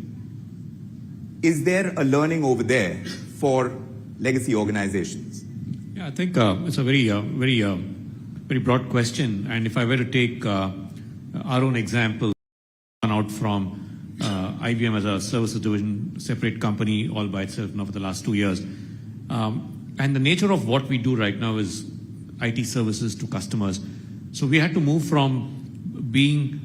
Is there a learning over there for legacy organizations? Yeah, I think it's a very broad question. And if I were to take our own example, out from IBM as a services division, separate company all by itself now for the last 2 years. And the nature of what we do right now is IT services to customers. So we had to move from being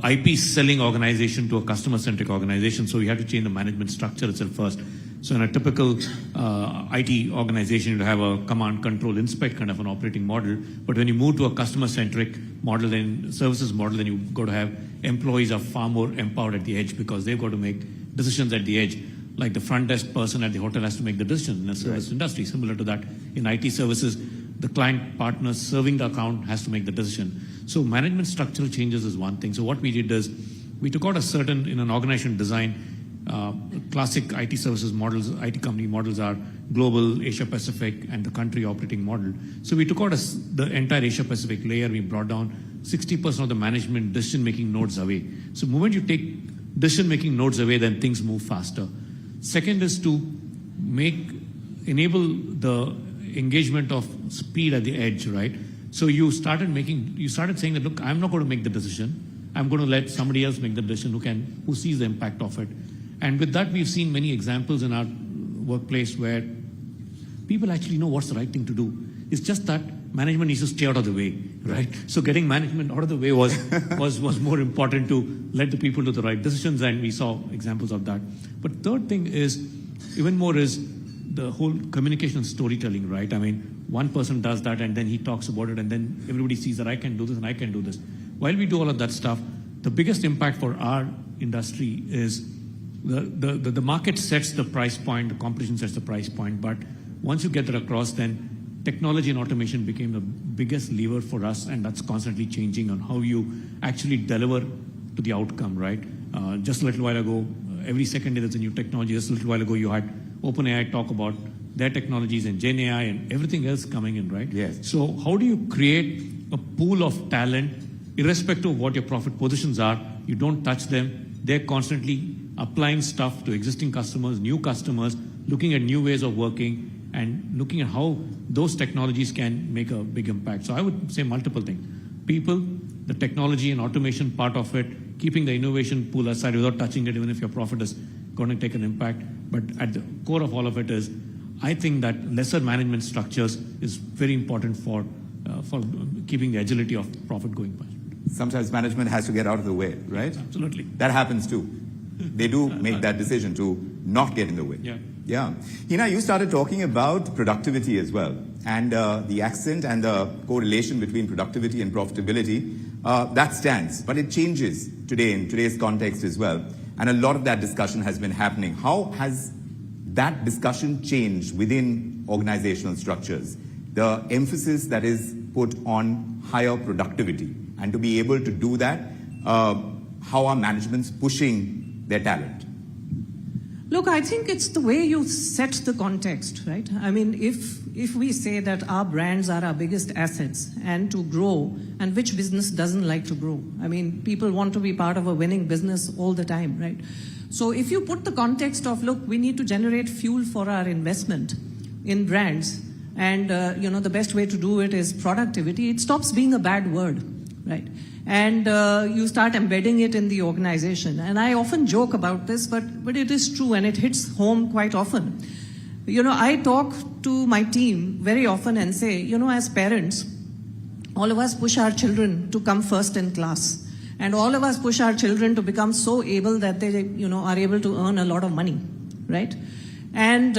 IP selling organization to a customer-centric organization. So we had to change the management structure itself first. So in a typical IT organization, you have a command, control, inspect kind of an operating model. But when you move to a customer-centric model, then services model, then you've got to have employees are far more empowered at the edge because they've got to make decisions at the edge. Like the front desk person at the hotel has to make the decision in a service industry. Similar to that, in IT services, the client partner serving the account has to make the decision. So management structural changes is one thing. So what we did is we took out in an organization design, classic IT services models, IT company models are global, Asia Pacific, and the country operating model. So we took out the entire Asia Pacific layer. We brought down 60% of the management decision-making nodes away. So the moment you take decision-making nodes away, then things move faster. Second is to enable the engagement of speed at the edge, right? So you started saying that, look, I'm not going to make the decision. I'm going to let somebody else make the decision who sees the impact of it. And with that, we've seen many examples in our workplace where people actually know what's the right thing to do. It's just that management needs to stay out of the way, right? So getting management out of the way was more important to let the people do the right decisions, and we saw examples of that. But third thing is, even more is the whole communication and storytelling, right? I mean, one person does that and then he talks about it and then everybody sees that I can do this and I can do this. While we do all of that stuff, the biggest impact for our industry is the market sets the price point, the competition sets the price point, but once you get that across, then technology and automation became the biggest lever for us, and that's constantly changing on how you actually deliver to the outcome, right? Just a little while ago, every second day there's a new technology. Just a little while ago, you had OpenAI talk about their technologies and Gen AI and everything else coming in, right? Yes. So how do you create a pool of talent, irrespective of what your profit positions are? You don't touch them. They're constantly applying stuff to existing customers, new customers, looking at new ways of working, and looking at how those technologies can make a big impact. So I would say multiple things. People, the technology and automation part of it, keeping the innovation pool aside without touching it, even if your profit is going to take an impact. But at the core of all of it is, I think that lesser management structures is very important for keeping the agility of profit going. Sometimes management has to get out of the way, right? Absolutely. That happens too. They do make that decision to not get in the way. Yeah. Hina, you started talking about productivity as well, and the accent and the correlation between productivity and profitability. That stands, but it changes today in today's context as well. And a lot of that discussion has been happening. How has that discussion changed within organizational structures? The emphasis that is put on higher productivity, and to be able to do that, how are managements pushing their talent? Look, I think it's the way you set the context, right? I mean, if we say that our brands are our biggest assets and to grow, and which business doesn't like to grow? I mean, people want to be part of a winning business all the time, right? So if you put the context of, look, we need to generate fuel for our investment in brands, and the best way to do it is productivity, it stops being a bad word, right? And you start embedding it in the organization. And I often joke about this, but it is true, and it hits home quite often. I talk to my team very often and say, as parents, all of us push our children to come first in class. And all of us push our children to become so able that they, are able to earn a lot of money, right? And,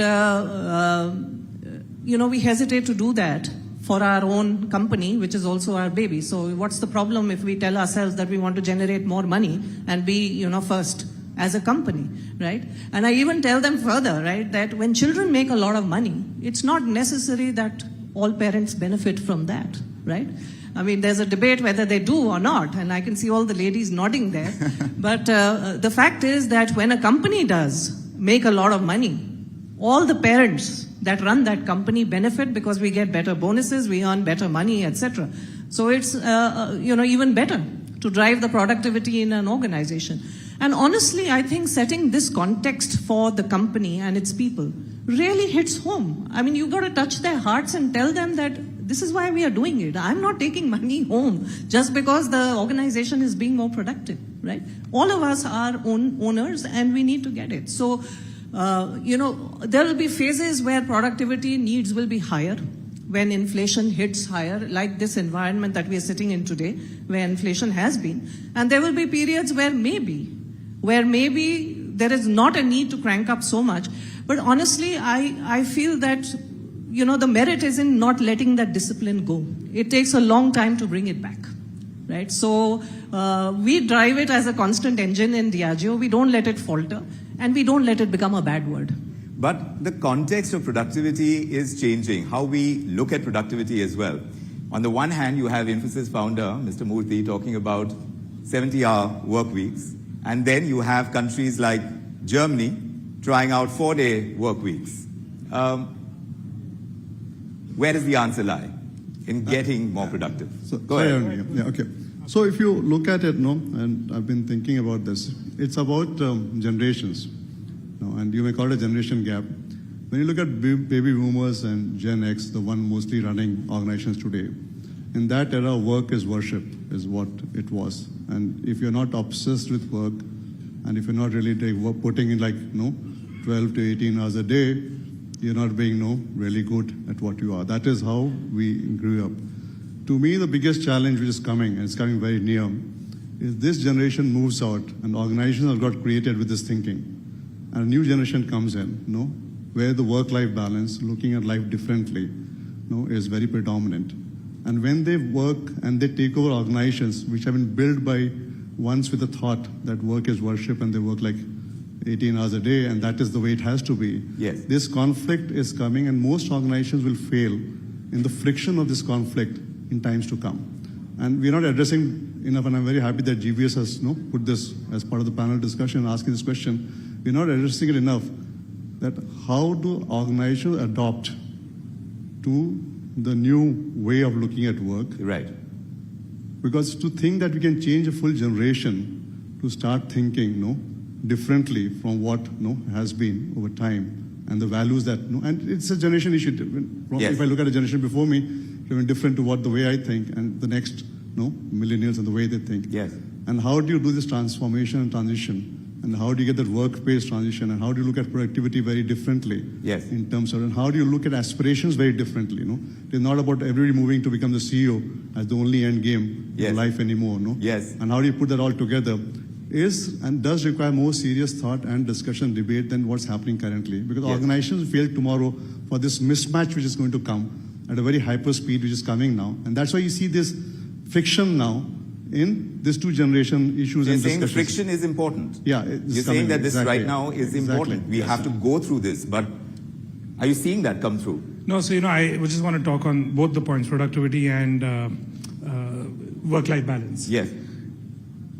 we hesitate to do that for our own company, which is also our baby. So what's the problem if we tell ourselves that we want to generate more money and be, first as a company, right? And I even tell them further, right, that when children make a lot of money, it's not necessary that all parents benefit from that, right? I mean, there's a debate whether they do or not, and I can see all the ladies nodding there. But the fact is that when a company does make a lot of money, all the parents that run that company benefit because we get better bonuses, we earn better money, etc. So it's, even better to drive the productivity in an organization. And honestly, I think setting this context for the company and its people really hits home. I mean, you've got to touch their hearts and tell them that this is why we are doing it. I'm not taking money home just because the organization is being more productive, right? All of us are owners and we need to get it. So, there will be phases where productivity needs will be higher, when inflation hits higher, like this environment that we are sitting in today, where inflation has been. And there will be periods where maybe there is not a need to crank up so much. But honestly, I feel that, the merit is in not letting that discipline go. It takes a long time to bring it back, right? So we drive it as a constant engine in Diageo. We don't let it falter, and we don't let it become a bad word. But the context of productivity is changing, how we look at productivity as well. On the one hand, you have Infosys founder, Mr. Murthy, talking about 70-hour work weeks. And then you have countries like Germany, trying out 4-day work weeks. Where does the answer lie? In getting more productive. Go ahead. Yeah, okay. So if you look at it, and I've been thinking about this, it's about generations, and you may call it a generation gap. When you look at baby boomers and Gen X, the one mostly running organizations today, in that era, work is worship, is what it was. And if you're not obsessed with work, and if you're not really putting in 12 to 18 hours a day, you're not being really good at what you are. That is how we grew up. To me, the biggest challenge which is coming, and it's coming very near, is this generation moves out, and organizations have got created with this thinking. And a new generation comes in, where the work-life balance, looking at life differently, is very predominant. And when they work and they take over organizations which have been built by ones with the thought that work is worship and they work 18 hours a day and that is the way it has to be, yes, this conflict is coming, and most organizations will fail in the friction of this conflict in times to come. And we're not addressing enough, and I'm very happy that GBS has put this as part of the panel discussion, asking this question. We're not addressing it enough, that how do organizations adopt to the new way of looking at work. Right. Because to think that we can change a full generation to start thinking differently from what has been over time, and the values that, and it's a generation issue. Yes. If I look at a generation before me, it's been different to what the way I think, and the next millennials and the way they think. Yes. And how do you do this transformation and transition? And how do you get that work-based transition? And how do you look at productivity very differently? Yes. In terms of, and how do you look at aspirations very differently? It's not about everybody moving to become the CEO as the only end game yes, in life anymore. Yes. And how do you put that all together? Is and does require more serious thought and discussion, debate than what's happening currently. Because yes, organizations fail tomorrow for this mismatch which is going to come at a very hyper speed which is coming now. And that's why you see this friction now in these two generation issues. You're and saying the discussions. friction is important. Yeah. You're saying that this right now is important. We have to go through this, but are you seeing that come through? No, so I just want to talk on both the points, productivity and work-life balance. Yes.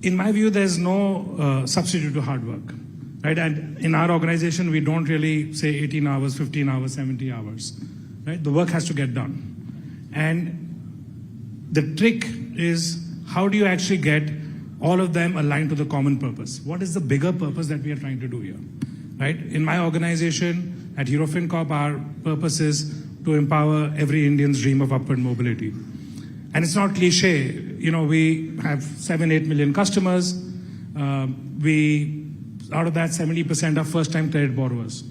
In my view, there's no substitute to hard work, right? And in our organization, we don't really say 18 hours, 15 hours, 70 hours, right? The work has to get done. And the trick is, how do you actually get all of them aligned to the common purpose? What is the bigger purpose that we are trying to do here, right? In my organization, at Hero FinCorp, our purpose is to empower every Indian's dream of upward mobility. And it's not cliche. We have 7-8 million customers. Out of that, 70% are first-time credit borrowers.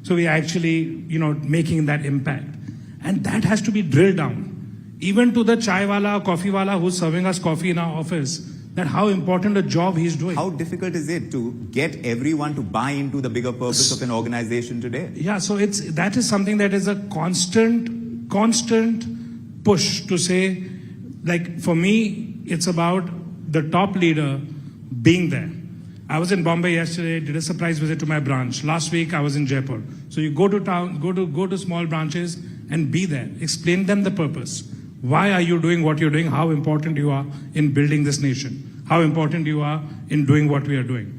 So we actually, making that impact. And that has to be drilled down. Even to the chai wala, coffee wala who's serving us coffee in our office, that how important a job he's doing. How difficult is it to get everyone to buy into the bigger purpose of an organization today? Yeah, so that is something that is a constant push to say, for me, it's about the top leader being there. I was in Bombay yesterday, did a surprise visit to my branch. Last week, I was in Jaipur. So you go to town, go to small branches and be there. Explain them the purpose. Why are you doing what you're doing? How important you are in building this nation? How important you are in doing what we are doing?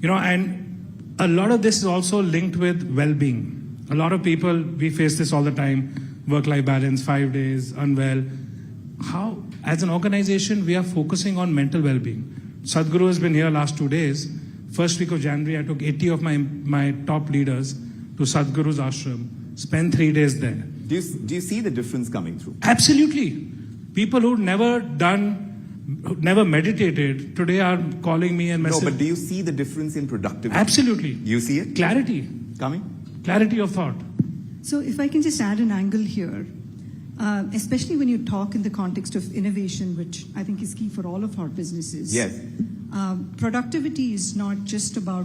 And a lot of this is also linked with well-being. A lot of people, we face this all the time, work-life balance, 5 days, unwell. How, as an organization, we are focusing on mental well-being. Sadhguru has been here last 2 days. First week of January, I took 80 of my top leaders to Sadhguru's ashram, spent 3 days there. Do you see the difference coming through? Absolutely. People who never meditated, today are calling me and messaging. No, but do you see the difference in productivity? Absolutely. You see it? Clarity. Coming? Clarity of thought. So if I can just add an angle here, especially when you talk in the context of innovation, which I think is key for all of our businesses. Yes. Productivity is not just about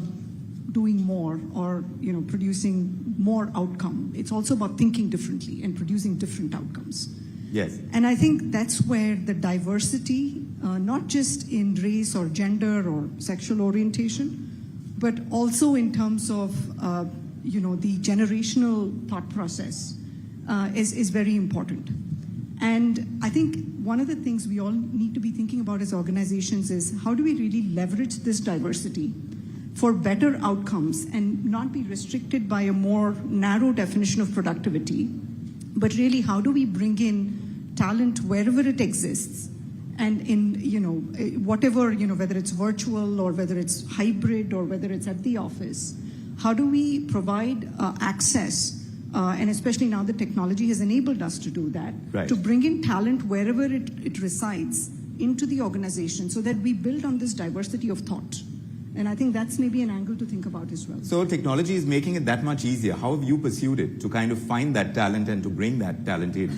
doing more or producing more outcome. It's also about thinking differently and producing different outcomes. Yes. And I think that's where the diversity, not just in race or gender or sexual orientation, but also in terms of the generational thought process is very important. And I think one of the things we all need to be thinking about as organizations is how do we really leverage this diversity for better outcomes and not be restricted by a more narrow definition of productivity, but really how do we bring in talent wherever it exists, and in, whatever, whether it's virtual or whether it's hybrid or whether it's at the office, how do we provide access, and especially now the technology has enabled us to do that, to bring in talent wherever it resides into the organization so that we build on this diversity of thought. And I think that's maybe an angle to think about as well. So technology is making it that much easier. How have you pursued it to kind of find that talent and to bring that talent in?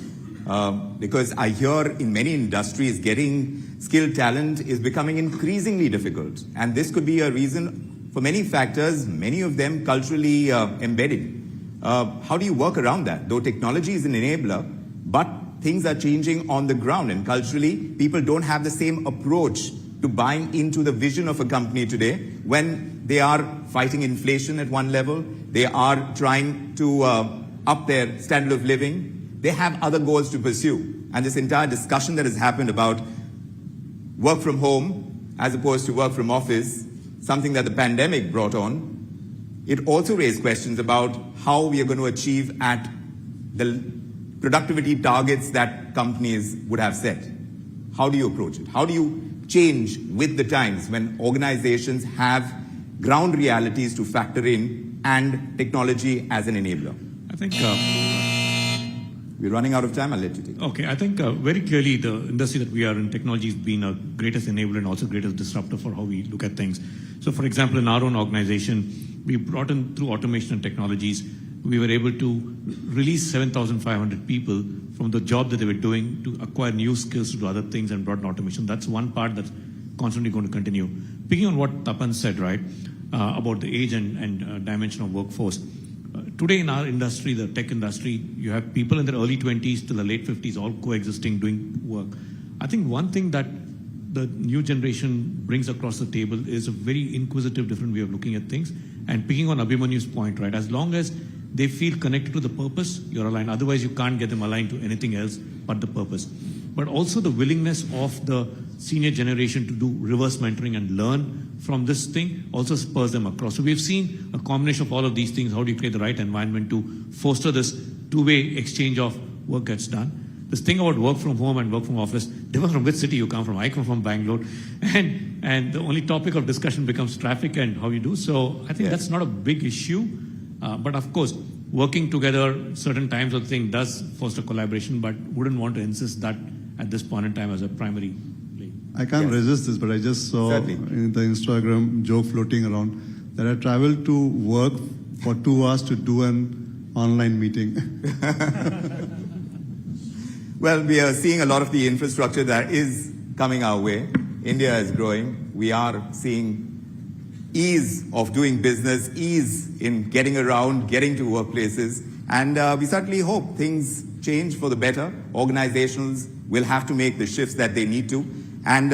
Because I hear in many industries getting skilled talent is becoming increasingly difficult. And this could be a reason for many factors, many of them culturally embedded. How do you work around that? Though technology is an enabler, but things are changing on the ground, and culturally people don't have the same approach to buying into the vision of a company today when they are fighting inflation at one level, they are trying to up their standard of living, they have other goals to pursue. And this entire discussion that has happened about work from home as opposed to work from office, something that the pandemic brought on, it also raised questions about how we are going to achieve at the productivity targets that companies would have set. How do you approach it? How do you change with the times when organizations have ground realities to factor in and technology as an enabler? I think we're running out of time. I'll let you take it. Okay, I think very clearly the industry that we are in, technology has been a greatest enabler and also greatest disruptor for how we look at things. So for example, in our own organization, we brought in through automation and technologies, we were able to release 7,500 people from the job that they were doing to acquire new skills to do other things and brought in automation. That's one part that's constantly going to continue. Picking on what Tapan said, right, about the age and dimension of workforce. Today in our industry, the tech industry, you have people in their early 20s to the late 50s all coexisting doing work. I think one thing that the new generation brings across the table is a very inquisitive, different way of looking at things. And picking on Abhimanyu's point, right, as long as they feel connected to the purpose, you're aligned. Otherwise, you can't get them aligned to anything else but the purpose. But also the willingness of the senior generation to do reverse mentoring and learn from this thing also spurs them across. So we've seen a combination of all of these things. How do you create the right environment to foster this two-way exchange of work gets done? This thing about work from home and work from office, depends from which city you come from. I come from Bangalore. And the only topic of discussion becomes traffic and how you do. So I think that's not a big issue. But of course, working together certain times of the thing does foster collaboration, but wouldn't want to insist that at this point in time as a primary play. I can't resist this, but I just saw in the Instagram joke floating around that I traveled to work for 2 hours to do an online meeting. Well, we are seeing a lot of the infrastructure that is coming our way. India is growing. We are seeing ease of doing business, ease in getting around, getting to workplaces. And we certainly hope things change for the better. Organizations will have to make the shifts that they need to. And,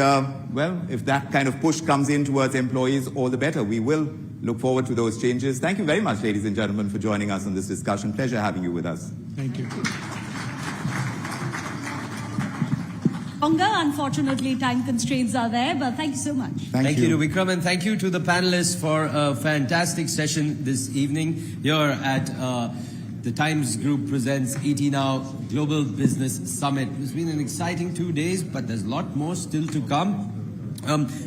well, if that kind of push comes in towards employees, all the better. We will look forward to those changes. Thank you very much, ladies and gentlemen, for joining us on this discussion. Pleasure having you with us. Thank you. Unfortunately, time constraints are there, but thank you so much. Thank you to Vikram, and thank you to the panelists for a fantastic session this evening here at the Times Group presents ET Now Global Business Summit. It's been an exciting 2 days, but there's a lot more still to come.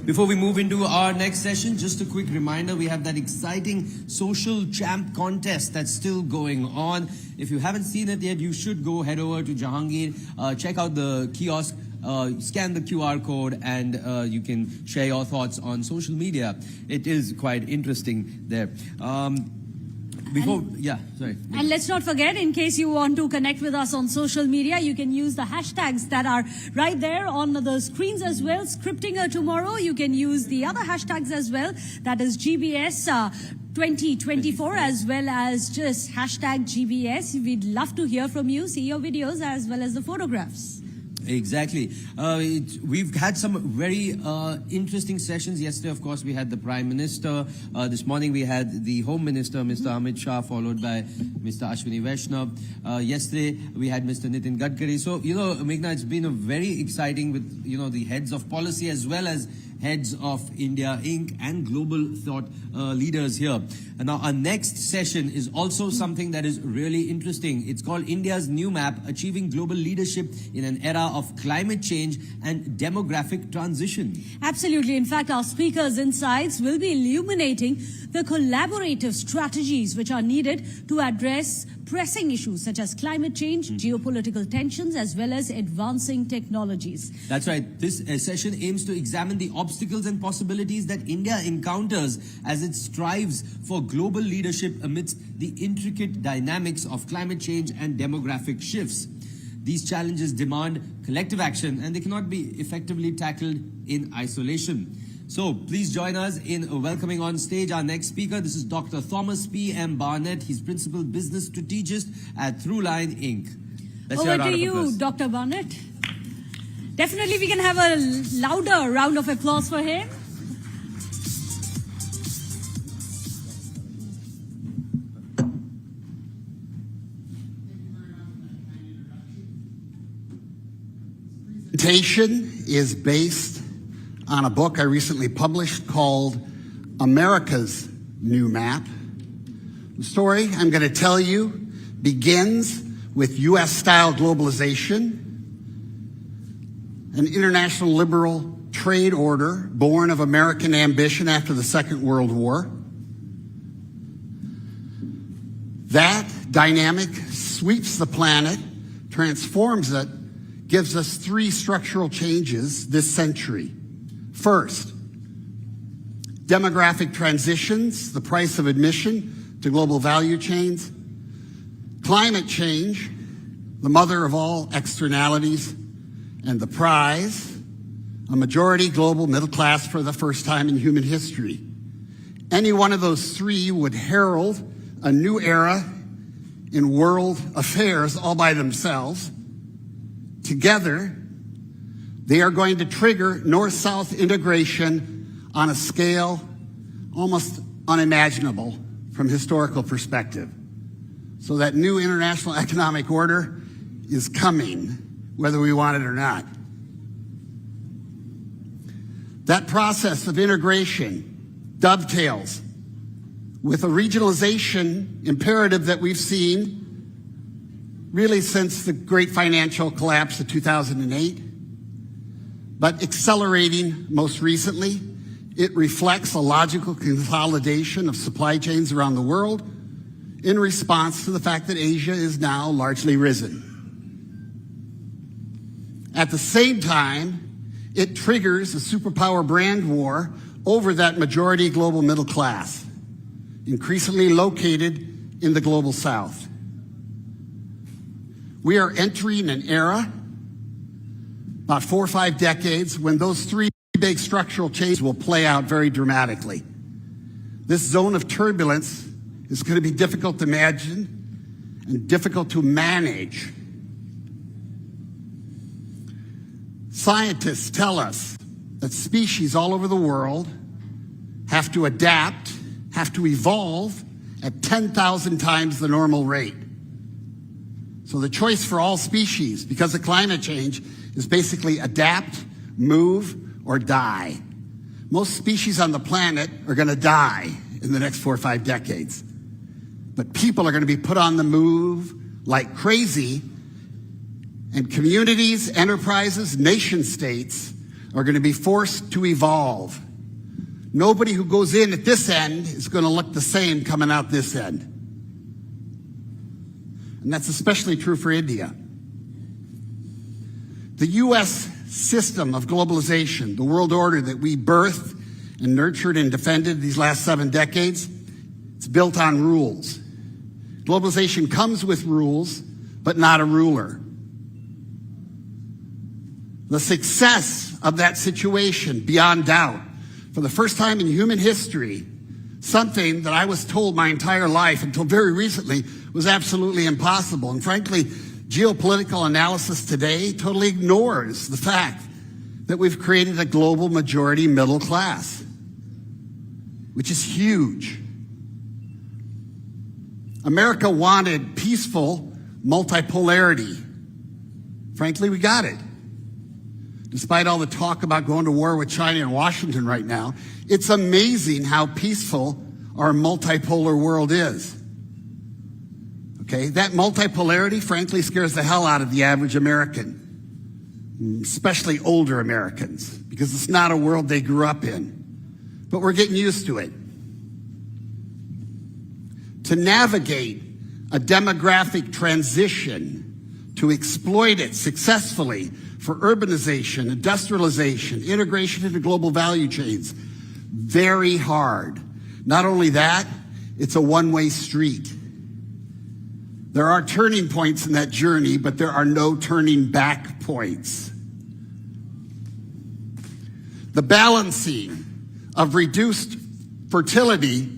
Before we move into our next session, just a quick reminder, we have that exciting social champ contest that's still going on. If you haven't seen it yet, you should go head over to Jahangir, check out the kiosk, scan the QR code, and you can share your thoughts on social media. It is quite interesting there. And let's not forget, in case you want to connect with us on social media, you can use the hashtags that are right there on the screens as well. Scripting tomorrow, you can use the other hashtags as well. That is GBS 2024 as well as just hashtag GBS. We'd love to hear from you, see your videos as well as the photographs. Exactly. We've had some very interesting sessions. Yesterday, of course, we had the Prime Minister. This morning, we had the Home Minister, Mr. Amit Shah, followed by Mr. Ashwini Vaishnav. Yesterday, we had Mr. Nitin Gadkari. So, Meghna, it's been a very exciting with, the heads of policy as well as heads of India Inc. and global thought leaders here. And now our next session is also something that is really interesting. It's called India's New Map, Achieving Global Leadership in an Era of Climate Change and Demographic Transition. Absolutely. In fact, our speakers' insights will be illuminating the collaborative strategies which are needed to address pressing issues such as climate change, geopolitical tensions, as well as advancing technologies. That's right. This session aims to examine the obstacles and possibilities that India encounters as it strives for global leadership amidst the intricate dynamics of climate change and demographic shifts. These challenges demand collective action, and they cannot be effectively tackled in isolation. So please join us in welcoming on stage our next speaker. This is Dr. Thomas P. M. Barnett. He's Principal Business Strategist at Throughline Inc. Let's hear a Over round to of you, applause. Dr. Barnett. Definitely we can have a louder round of applause for him. Presentation is based on a book I recently published called America's New Map. The story I'm going to tell you begins with U.S.-style globalization, an international liberal trade order born of American ambition after the Second World War. That dynamic sweeps the planet, transforms it, gives us three structural changes this century. First, demographic transitions, the price of admission to global value chains. Climate change, the mother of all externalities. And the prize, a majority global middle class for the first time in human history. Any one of those three would herald a new era in world affairs all by themselves. Together, they are going to trigger North-South integration on a scale almost unimaginable from historical perspective. So that new international economic order is coming, whether we want it or not. That process of integration dovetails with a regionalization imperative that we've seen really since the great financial collapse of 2008, but accelerating most recently. It reflects a logical consolidation of supply chains around the world in response to the fact that Asia is now largely risen. At the same time, it triggers a superpower brand war over that majority global middle class, increasingly located in the global south. We are entering an era, about 4 or 5 decades, when those three big structural changes will play out very dramatically. This zone of turbulence is going to be difficult to imagine and difficult to manage. Scientists tell us that species all over the world have to adapt, have to evolve at 10,000 times the normal rate. So the choice for all species, because of climate change, is basically adapt, move, or die. Most species on the planet are going to die in the next 4 or 5 decades. But people are going to be put on the move like crazy, and communities, enterprises, nation states are going to be forced to evolve. Nobody who goes in at this end is going to look the same coming out this end. And that's especially true for India. The U.S. system of globalization, the world order that we birthed and nurtured and defended these last 7 decades, it's built on rules. Globalization comes with rules, but not a ruler. The success of that situation, beyond doubt, for the first time in human history, something that I was told my entire life until very recently was absolutely impossible. And frankly, geopolitical analysis today totally ignores the fact that we've created a global majority middle class, which is huge. America wanted peaceful multipolarity. Frankly, we got it. Despite all the talk about going to war with China and Washington right now, it's amazing how peaceful our multipolar world is. Okay, that multipolarity, frankly, scares the hell out of the average American, especially older Americans, because it's not a world they grew up in. But we're getting used to it. To navigate a demographic transition, to exploit it successfully for urbanization, industrialization, integration into global value chains, very hard. Not only that, it's a one-way street. There are turning points in that journey, but there are no turning back points. The balancing of reduced fertility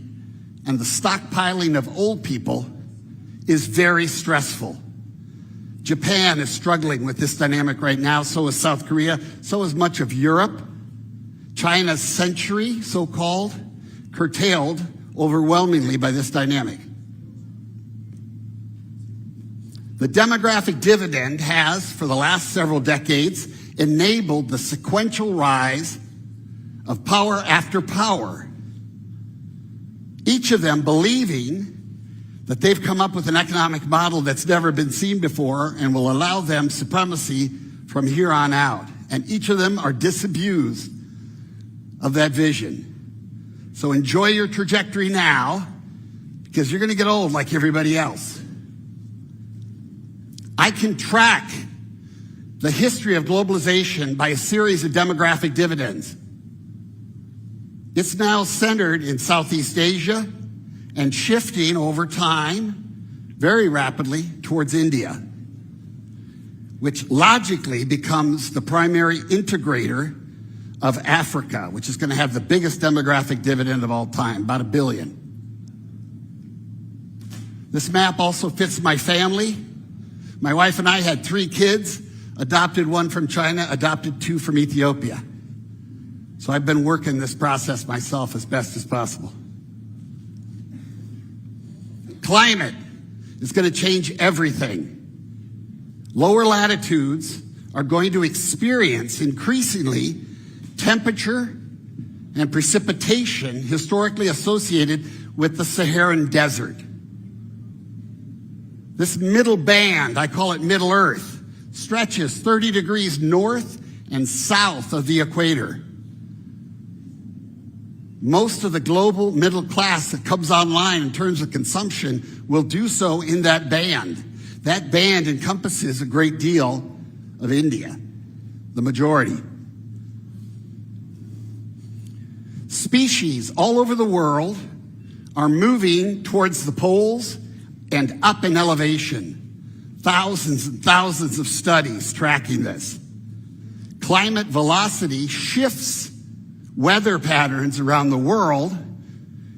and the stockpiling of old people is very stressful. Japan is struggling with this dynamic right now, so is South Korea, so is much of Europe. China's century, so-called, curtailed overwhelmingly by this dynamic. The demographic dividend has, for the last several decades, enabled the sequential rise of power after power, each of them believing that they've come up with an economic model that's never been seen before and will allow them supremacy from here on out. And each of them are disabused of that vision. So enjoy your trajectory now, because you're going to get old like everybody else. I can track the history of globalization by a series of demographic dividends. It's now centered in Southeast Asia and shifting over time very rapidly towards India, which logically becomes the primary integrator of Africa, which is going to have the biggest demographic dividend of all time, about $1 billion. This map also fits my family. My wife and I had 3 kids, adopted 1 from China, adopted 2 from Ethiopia. So I've been working this process myself as best as possible. Climate is going to change everything. Lower latitudes are going to experience increasingly temperature and precipitation historically associated with the Saharan desert. This middle band, I call it Middle Earth, stretches 30 degrees north and south of the equator. Most of the global middle class that comes online in terms of consumption will do so in that band. That band encompasses a great deal of India, the majority. Species all over the world are moving towards the poles and up in elevation. Thousands and thousands of studies tracking this. Climate velocity shifts weather patterns around the world.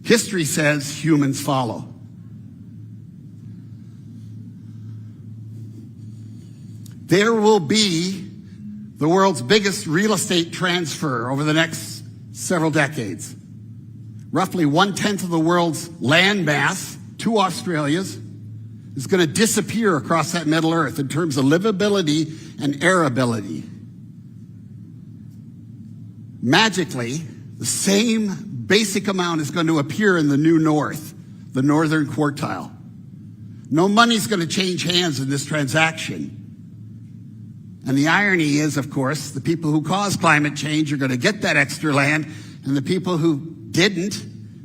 History says humans follow. There will be the world's biggest real estate transfer over the next several decades. Roughly 1/10 of the world's land mass, 2 Australias, is going to disappear across that Middle Earth in terms of livability and airability. Magically, the same basic amount is going to appear in the new north, the northern quartile. No money's going to change hands in this transaction. And the irony is, of course, the people who caused climate change are going to get that extra land, and the people who didn't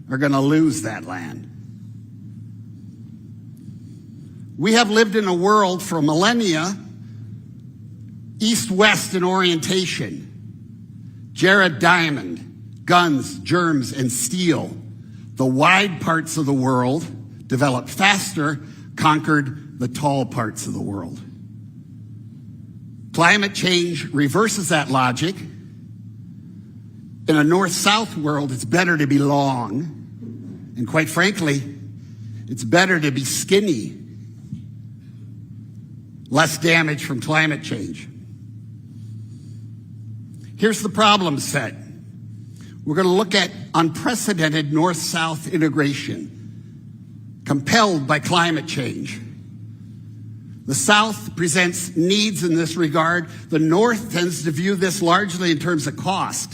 are going to lose that land. We have lived in a world for millennia, east-west in orientation. Jared Diamond, guns, germs, and steel. The wide parts of the world developed faster, conquered the tall parts of the world. Climate change reverses that logic. In a north-south world, it's better to be long. And quite frankly, it's better to be skinny. Less damage from climate change. Here's the problem set. We're going to look at unprecedented north-south integration, compelled by climate change. The South presents needs in this regard. The North tends to view this largely in terms of cost.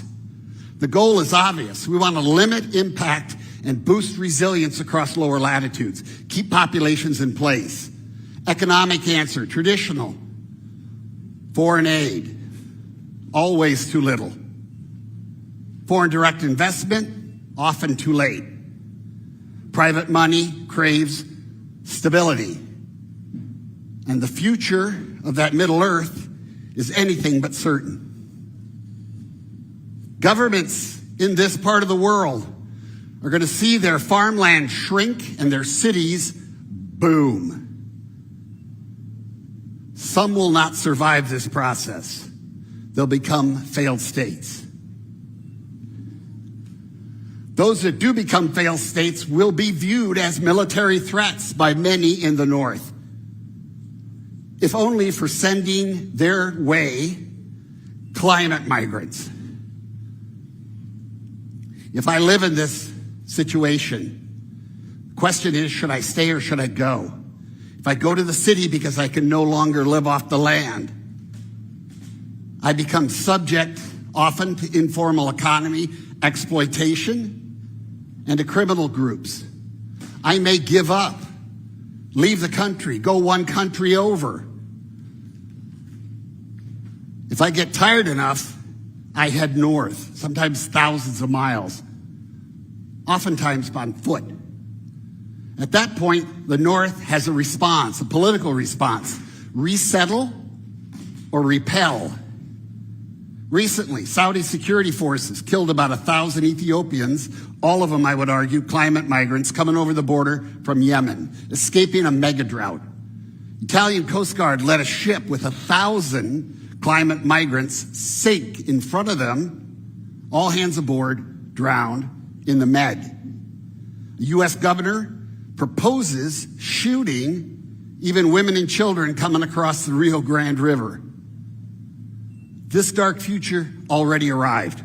The goal is obvious. We want to limit impact and boost resilience across lower latitudes. Keep populations in place. Economic answer, traditional. Foreign aid, always too little. Foreign direct investment, often too late. Private money craves stability. And the future of that Middle Earth is anything but certain. Governments in this part of the world are going to see their farmland shrink and their cities boom. Some will not survive this process. They'll become failed states. Those that do become failed states will be viewed as military threats by many in the North, if only for sending their way climate migrants. If I live in this situation, the question is, should I stay or should I go? If I go to the city because I can no longer live off the land, I become subject often to informal economy, exploitation, and to criminal groups. I may give up, leave the country, go one country over. If I get tired enough, I head north, sometimes thousands of miles, oftentimes on foot. At that point, the North has a response, a political response: resettle or repel. Recently, Saudi security forces killed about 1,000 Ethiopians, all of them, I would argue, climate migrants coming over the border from Yemen, escaping a mega drought. Italian Coast Guard let a ship with 1,000 climate migrants sink in front of them, all hands aboard, drowned in the Med. The U.S. governor proposes shooting even women and children coming across the Rio Grande River. This dark future already arrived.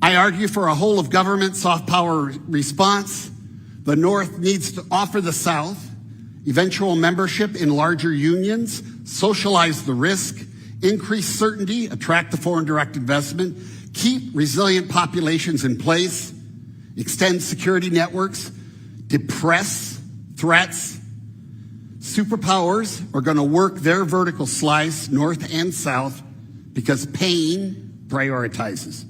I argue for a whole of government soft power response. The North needs to offer the South eventual membership in larger unions, socialize the risk, increase certainty, attract the foreign direct investment, keep resilient populations in place, extend security networks, depress threats. Superpowers are going to work their vertical slice, North and South, because pain prioritizes.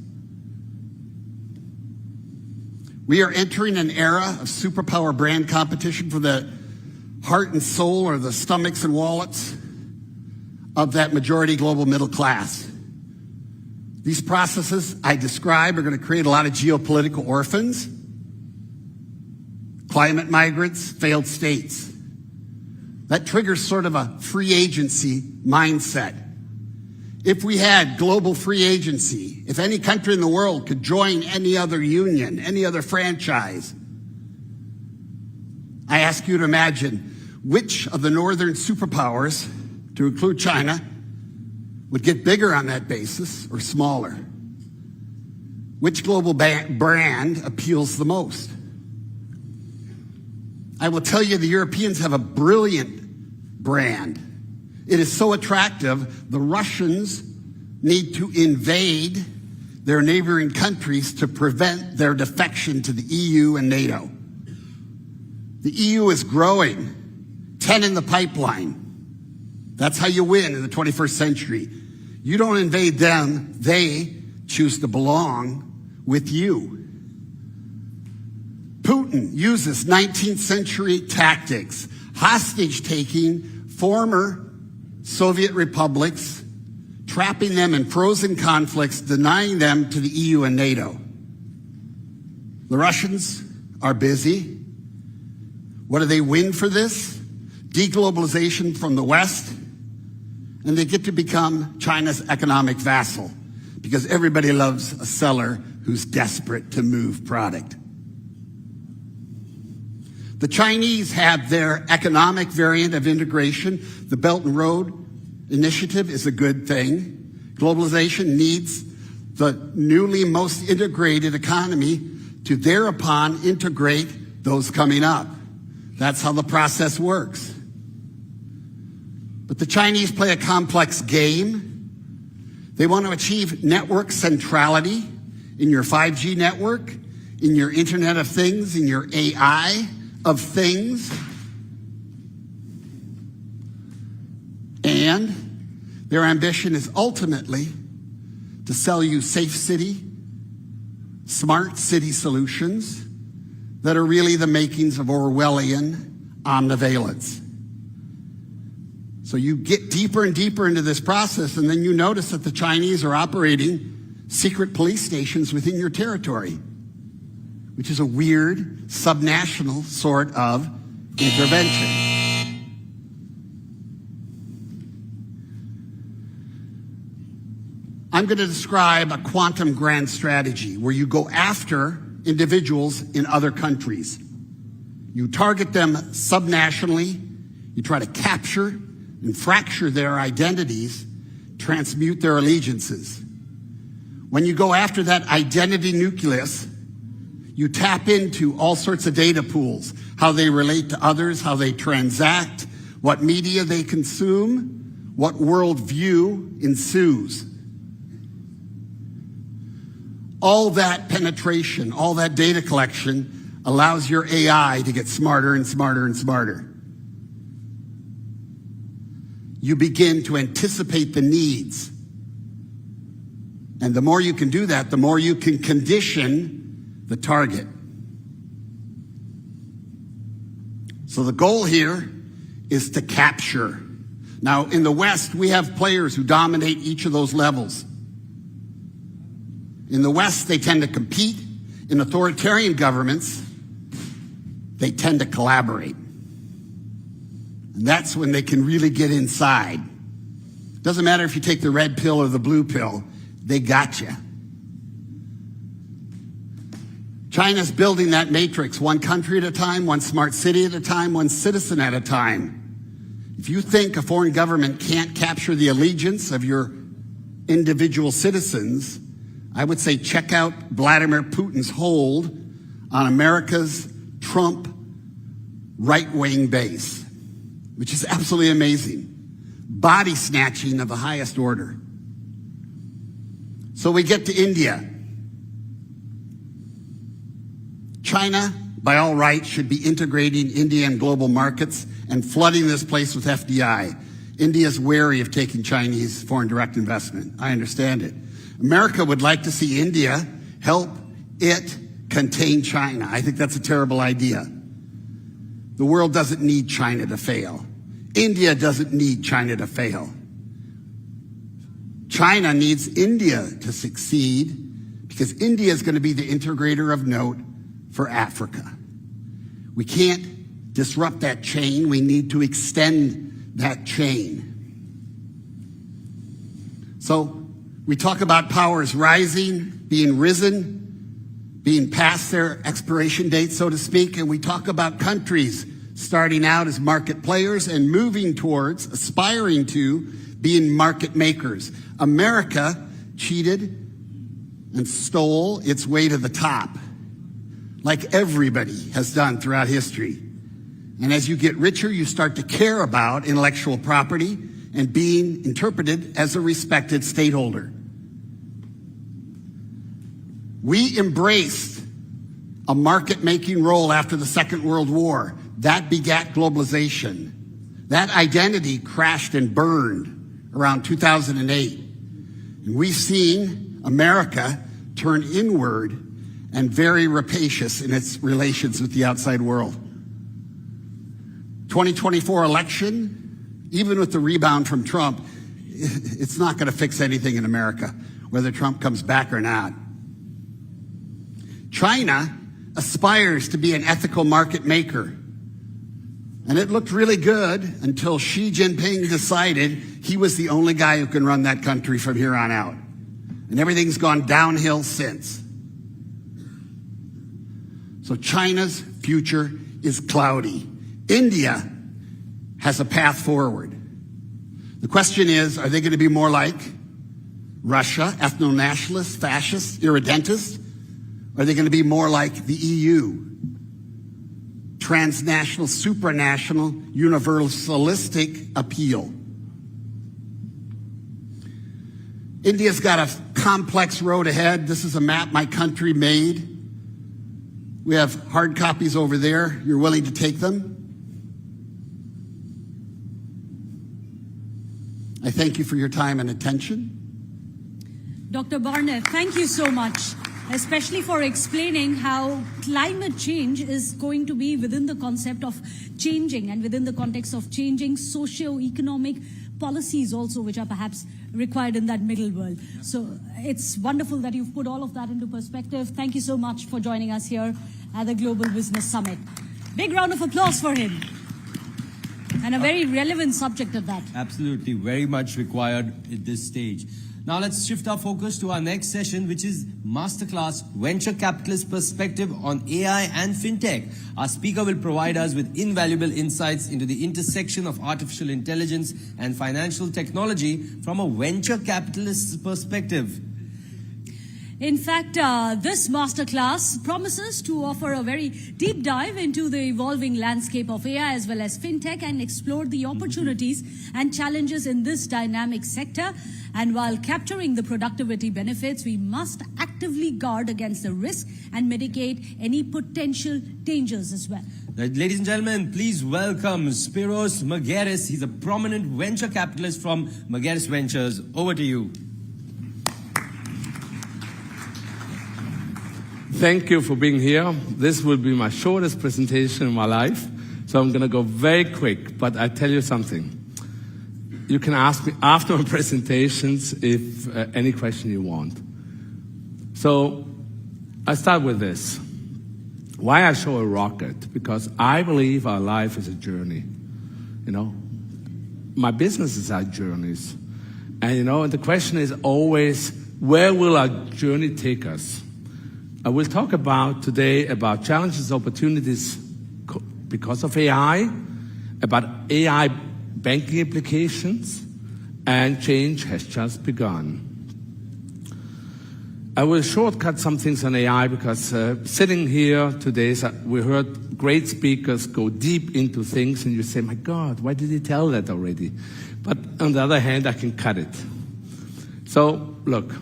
We are entering an era of superpower brand competition for the heart and soul, or the stomachs and wallets of that majority global middle class. These processes I describe are going to create a lot of geopolitical orphans, climate migrants, failed states. That triggers sort of a free agency mindset. If we had global free agency, if any country in the world could join any other union, any other franchise, I ask you to imagine which of the northern superpowers, to include China, would get bigger on that basis or smaller? Which global brand appeals the most? I will tell you, the Europeans have a brilliant brand. It is so attractive, the Russians need to invade their neighboring countries to prevent their defection to the EU and NATO. The EU is growing, 10 in the pipeline. That's how you win in the 21st century. You don't invade them, they choose to belong with you. Putin uses 19th century tactics, hostage-taking former Soviet republics, trapping them in frozen conflicts, denying them to the EU and NATO. The Russians are busy. What do they win for this? Deglobalization from the West, and they get to become China's economic vassal, because everybody loves a seller who's desperate to move product. The Chinese have their economic variant of integration. The Belt and Road Initiative is a good thing. Globalization needs the newly most integrated economy to thereupon integrate those coming up. That's how the process works. But the Chinese play a complex game. They want to achieve network centrality in your 5G network, in your Internet of Things, in your AI of Things. And their ambition is ultimately to sell you safe city, smart city solutions that are really the makings of Orwellian omnivalence. So you get deeper and deeper into this process, and then you notice that the Chinese are operating secret police stations within your territory, which is a weird, subnational sort of intervention. I'm going to describe a quantum grand strategy where you go after individuals in other countries. You target them subnationally, you try to capture and fracture their identities, transmute their allegiances. When you go after that identity nucleus, you tap into all sorts of data pools, how they relate to others, how they transact, what media they consume, what worldview ensues. All that penetration, all that data collection allows your AI to get smarter and smarter and smarter. You begin to anticipate the needs. And the more you can do that, the more you can condition the target. So the goal here is to capture. Now, in the West, we have players who dominate each of those levels. In the West, they tend to compete. In authoritarian governments, they tend to collaborate. And that's when they can really get inside. Doesn't matter if you take the red pill or the blue pill, they got you. China's building that matrix one country at a time, one smart city at a time, one citizen at a time. If you think a foreign government can't capture the allegiance of your individual citizens, I would say check out Vladimir Putin's hold on America's Trump right-wing base, which is absolutely amazing. Body snatching of the highest order. So we get to India. China, by all rights, should be integrating India in global markets and flooding this place with FDI. India is wary of taking Chinese foreign direct investment. I understand it. America would like to see India help it contain China. I think that's a terrible idea. The world doesn't need China to fail. India doesn't need China to fail. China needs India to succeed because India is going to be the integrator of note for Africa. We can't disrupt that chain. We need to extend that chain. So we talk about powers rising, being risen, being past their expiration date, so to speak, and we talk about countries starting out as market players and moving towards, aspiring to, being market makers. America cheated and stole its way to the top, like everybody has done throughout history. And as you get richer, you start to care about intellectual property and being interpreted as a respected stakeholder. We embraced a market-making role after the Second World War. That begat globalization. That identity crashed and burned around 2008. And we've seen America turn inward and very rapacious in its relations with the outside world. 2024 election, even with the rebound from Trump, it's not going to fix anything in America, whether Trump comes back or not. China aspires to be an ethical market maker. And it looked really good until Xi Jinping decided he was the only guy who can run that country from here on out. And everything's gone downhill since. So China's future is cloudy. India has a path forward. The question is, are they going to be more like Russia, ethno-nationalists, fascists, irredentists? Are they going to be more like the EU? Transnational, supranational, universalistic appeal. India's got a complex road ahead. This is a map my country made. We have hard copies over there. You're willing to take them? I thank you for your time and attention. Dr. Barnett, thank you so much, especially for explaining how climate change is going to be within the concept of changing and within the context of changing socio-economic policies also, which are perhaps required in that middle world. So it's wonderful that you've put all of that into perspective. Thank you so much for joining us here at the Global Business Summit. Big round of applause for him. And a very relevant subject at that. Absolutely, very much required at this stage. Now let's shift our focus to our next session, which is Masterclass Venture Capitalist Perspective on AI and Fintech. Our speaker will provide us with invaluable insights into the intersection of artificial intelligence and financial technology from a venture capitalist perspective. In fact, this masterclass promises to offer a very deep dive into the evolving landscape of AI as well as fintech and explore the opportunities and challenges in this dynamic sector. And while capturing the productivity benefits, we must actively guard against the risk and mitigate any potential dangers as well. Ladies and gentlemen, please welcome Spiros Margeris. He's a prominent venture capitalist from Margeris Ventures. Over to you. Thank you for being here. This will be my shortest presentation in my life, so I'm going to go very quick, but I tell you something. You can ask me after my presentations if any question you want. So I start with this. Why I show a rocket? Because I believe our life is a journey. You know, my businesses are journeys. And you know, the question is always, where will our journey take us? I will talk about today about challenges, opportunities because of AI, about AI banking applications, and change has just begun. I will shortcut some things on AI because sitting here today, we heard great speakers go deep into things and you say, my God, why did he tell that already? But on the other hand, I can cut it. So look,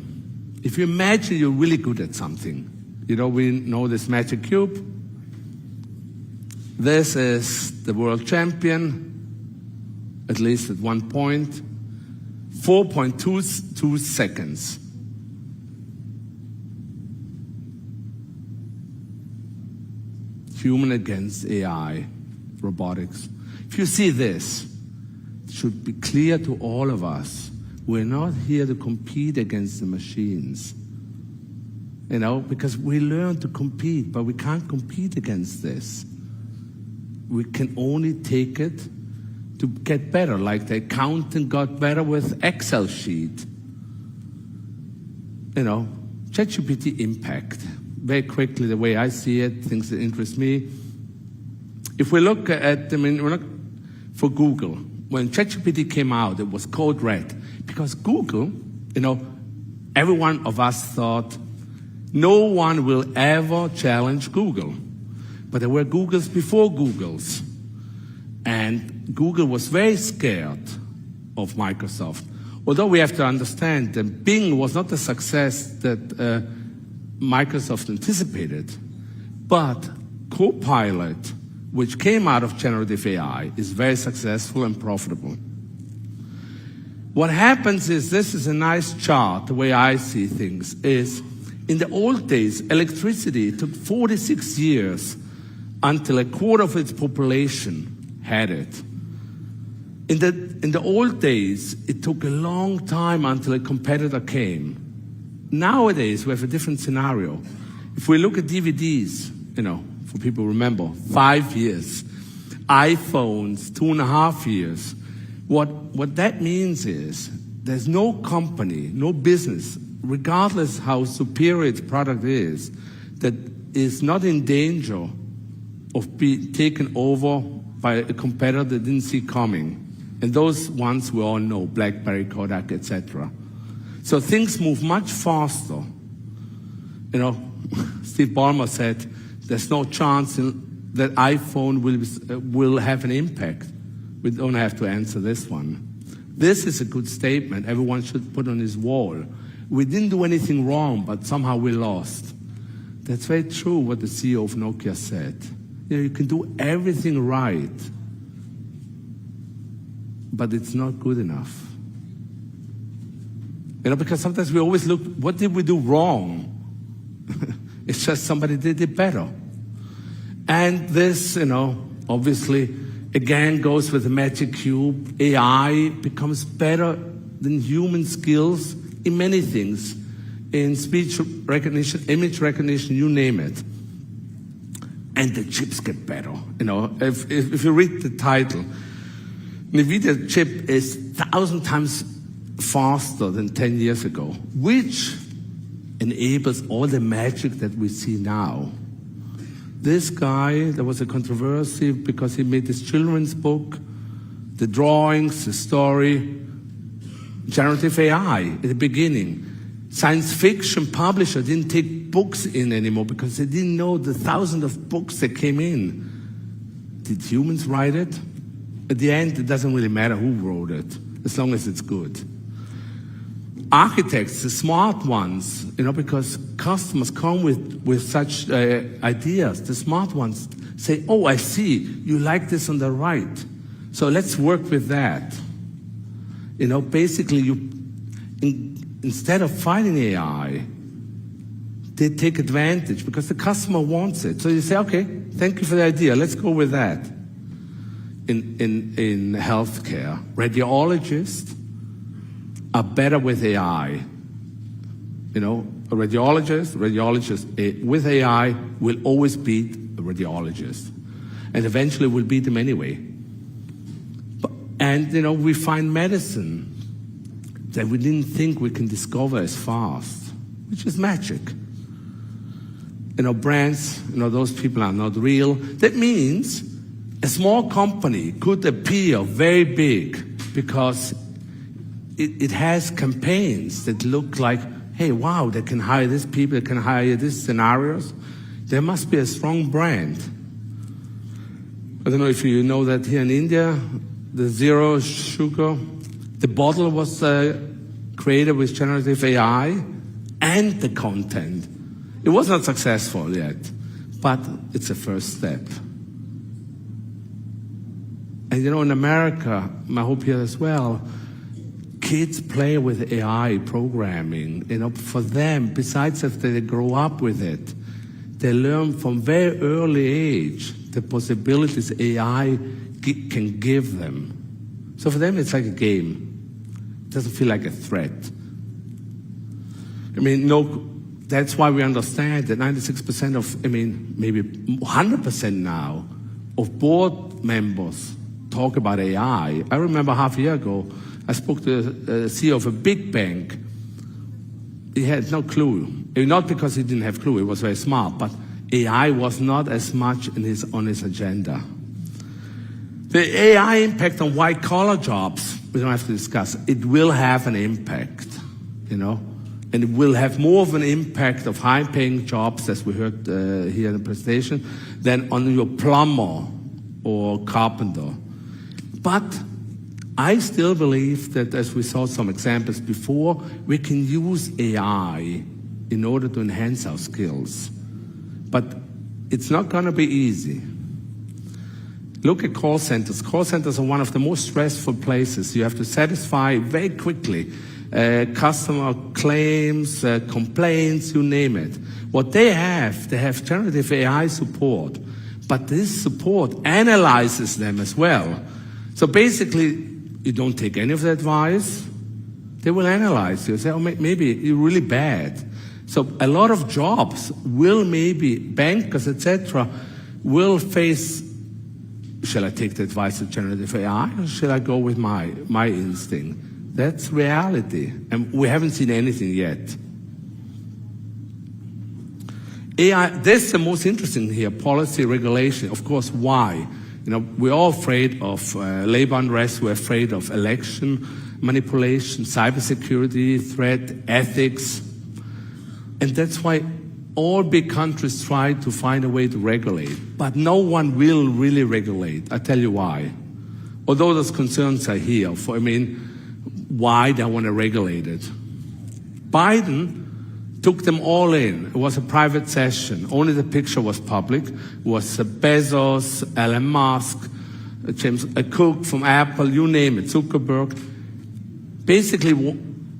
if you imagine you're really good at something, you know, we know this magic cube. This is the world champion, at least at one point. 4.22 seconds. Human against AI, robotics. If you see this, it should be clear to all of us, we're not here to compete against the machines. You know, because we learn to compete, but we can't compete against this. We can only take it to get better, like the accountant got better with Excel sheet. You know, ChatGPT impact. Very quickly, the way I see it, things that interest me. If we look at, I mean, we're not for Google. When ChatGPT came out, it was code red. Because Google, you know, every one of us thought, no one will ever challenge Google. But there were Googles before Googles. And Google was very scared of Microsoft. Although we have to understand that Bing was not the success that Microsoft anticipated. But Copilot, which came out of generative AI, is very successful and profitable. What happens is, this is a nice chart, the way I see things, is in the old days, electricity took 46 years until a quarter of its population had it. In the old days, it took a long time until a competitor came. Nowadays, we have a different scenario. If we look at DVDs, you know, for people who remember, 5 years. iPhones, 2.5 years. What that means is, there's no company, no business, regardless how superior its product is, that is not in danger of being taken over by a competitor that didn't see coming. And those ones we all know, BlackBerry, Kodak, etc. So things move much faster. You know, Steve Ballmer said, there's no chance that iPhone will have an impact. We don't have to answer this one. This is a good statement everyone should put on his wall. We didn't do anything wrong, but somehow we lost. That's very true what the CEO of Nokia said. You can do everything right, but it's not good enough. Because sometimes we always look, what did we do wrong? It's just somebody did it better. And this, obviously, again goes with the magic cube. AI becomes better than human skills in many things. In speech recognition, image recognition, you name it. And the chips get better. If you read the title, NVIDIA chip is 1,000 times faster than 10 years ago, which enables all the magic that we see now. This guy, there was a controversy because he made this children's book, the drawings, the story, generative AI at the beginning. Science fiction publisher didn't take books in anymore because they didn't know the thousands of books that came in. Did humans write it? At the end, it doesn't really matter who wrote it, as long as it's good. Architects, the smart ones, because customers come with such ideas. The smart ones say, oh, I see, you like this on the right. So let's work with that. Basically, instead of fighting AI, they take advantage because the customer wants it. So you say, okay, thank you for the idea, let's go with that. In healthcare, radiologists are better with AI. A radiologist with AI will always beat a radiologist. And eventually will beat them anyway. And, we find medicine that we didn't think we can discover as fast, which is magic. Brands, those people are not real. That means a small company could appear very big because it has campaigns that look like, hey, wow, they can hire these people, they can hire these scenarios. There must be a strong brand. I don't know if you know that here in India, the zero sugar, the bottle was created with generative AI and the content. It was not successful yet, but it's a first step. And in America, I hope here as well, kids play with AI programming. For them, besides if they grow up with it, they learn from very early age the possibilities AI can give them. So for them, it's like a game. It doesn't feel like a threat. That's why we understand that 96% of, maybe 100% now, of board members talk about AI. I remember half a year ago, I spoke to the CEO of a big bank. He had no clue. Not because he didn't have clue, he was very smart, but AI was not as much on his agenda. The AI impact on white-collar jobs, we don't have to discuss. It will have an impact, and it will have more of an impact of high-paying jobs, as we heard here in the presentation, than on your plumber or carpenter. But I still believe that, as we saw some examples before, we can use AI in order to enhance our skills. But it's not going to be easy. Look at call centers. Call centers are one of the most stressful places. You have to satisfy very quickly customer claims, complaints, you name it. What they have generative AI support, but this support analyzes them as well. So basically, you don't take any of the advice, they will analyze you. Say, oh, maybe you're really bad. So a lot of jobs will maybe, bankers, etc., will face, shall I take the advice of generative AI or shall I go with my instinct? That's reality, and we haven't seen anything yet. AI, that's the most interesting here, policy regulation. Of course, why? We're all afraid of labor unrest, we're afraid of election manipulation, cybersecurity threat, ethics. And that's why all big countries try to find a way to regulate. But no one will really regulate. I tell you why. Although those concerns are here. why they want to regulate it. Biden took them all in. It was a private session. Only the picture was public. It was Bezos, Elon Musk, James Cook from Apple, you name it, Zuckerberg. Basically,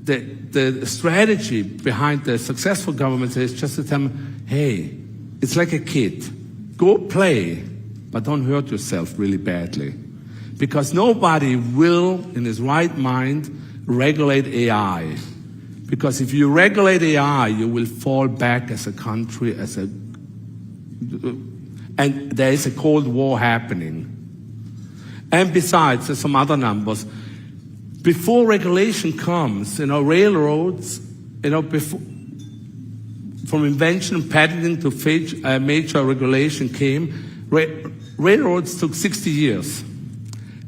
the strategy behind the successful governments is just to tell them, hey, it's like a kid. Go play, but don't hurt yourself really badly. Because nobody will, in his right mind, regulate AI. Because if you regulate AI, you will fall back as a country, and there is a Cold War happening. And besides, there's some other numbers. Before regulation comes, railroads, from invention and patenting to major regulation came, railroads took 60 years.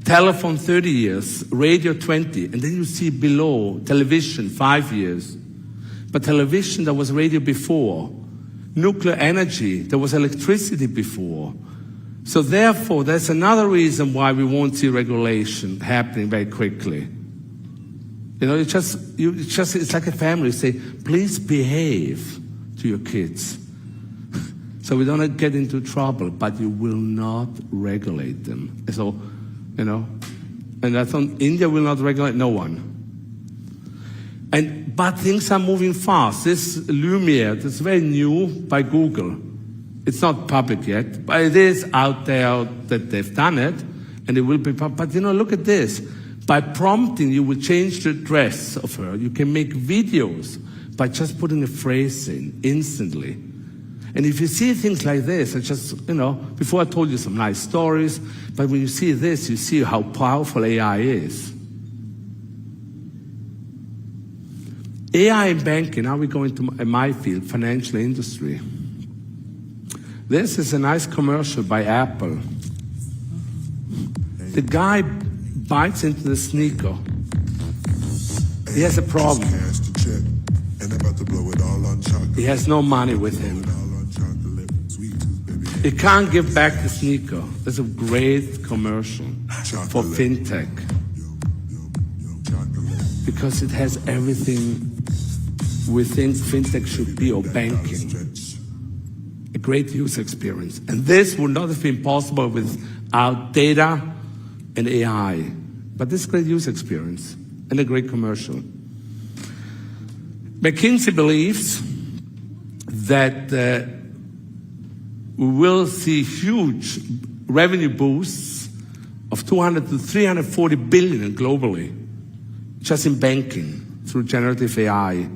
Telephone, 30 years, radio, 20, and then you see below, television, 5 years. But television, there was radio before. Nuclear energy, there was electricity before. So therefore, that's another reason why we won't see regulation happening very quickly. It's like a family. You say, please behave to your kids. So we don't get into trouble, but you will not regulate them. So, and I thought India will not regulate no one. But things are moving fast. This Lumiere, that's very new by Google. It's not public yet, but it is out there that they've done it, and it will be public. But look at this. By prompting, you will change the dress of her. You can make videos by just putting a phrase in instantly. And if you see things like this, it's just, before I told you some nice stories, but when you see this, you see how powerful AI is. AI in banking, now we go into my field, financial industry. This is a nice commercial by Apple. The guy bites into the sneaker. He has a problem. He has no money with him. He can't give back the sneaker. That's a great commercial for Fintech. Because it has everything we think Fintech should be, or banking. A great user experience. And this would not have been possible without data and AI. But this is a great user experience and a great commercial. McKinsey believes that we will see huge revenue boosts of 200 to 340 billion globally, just in banking through generative AI.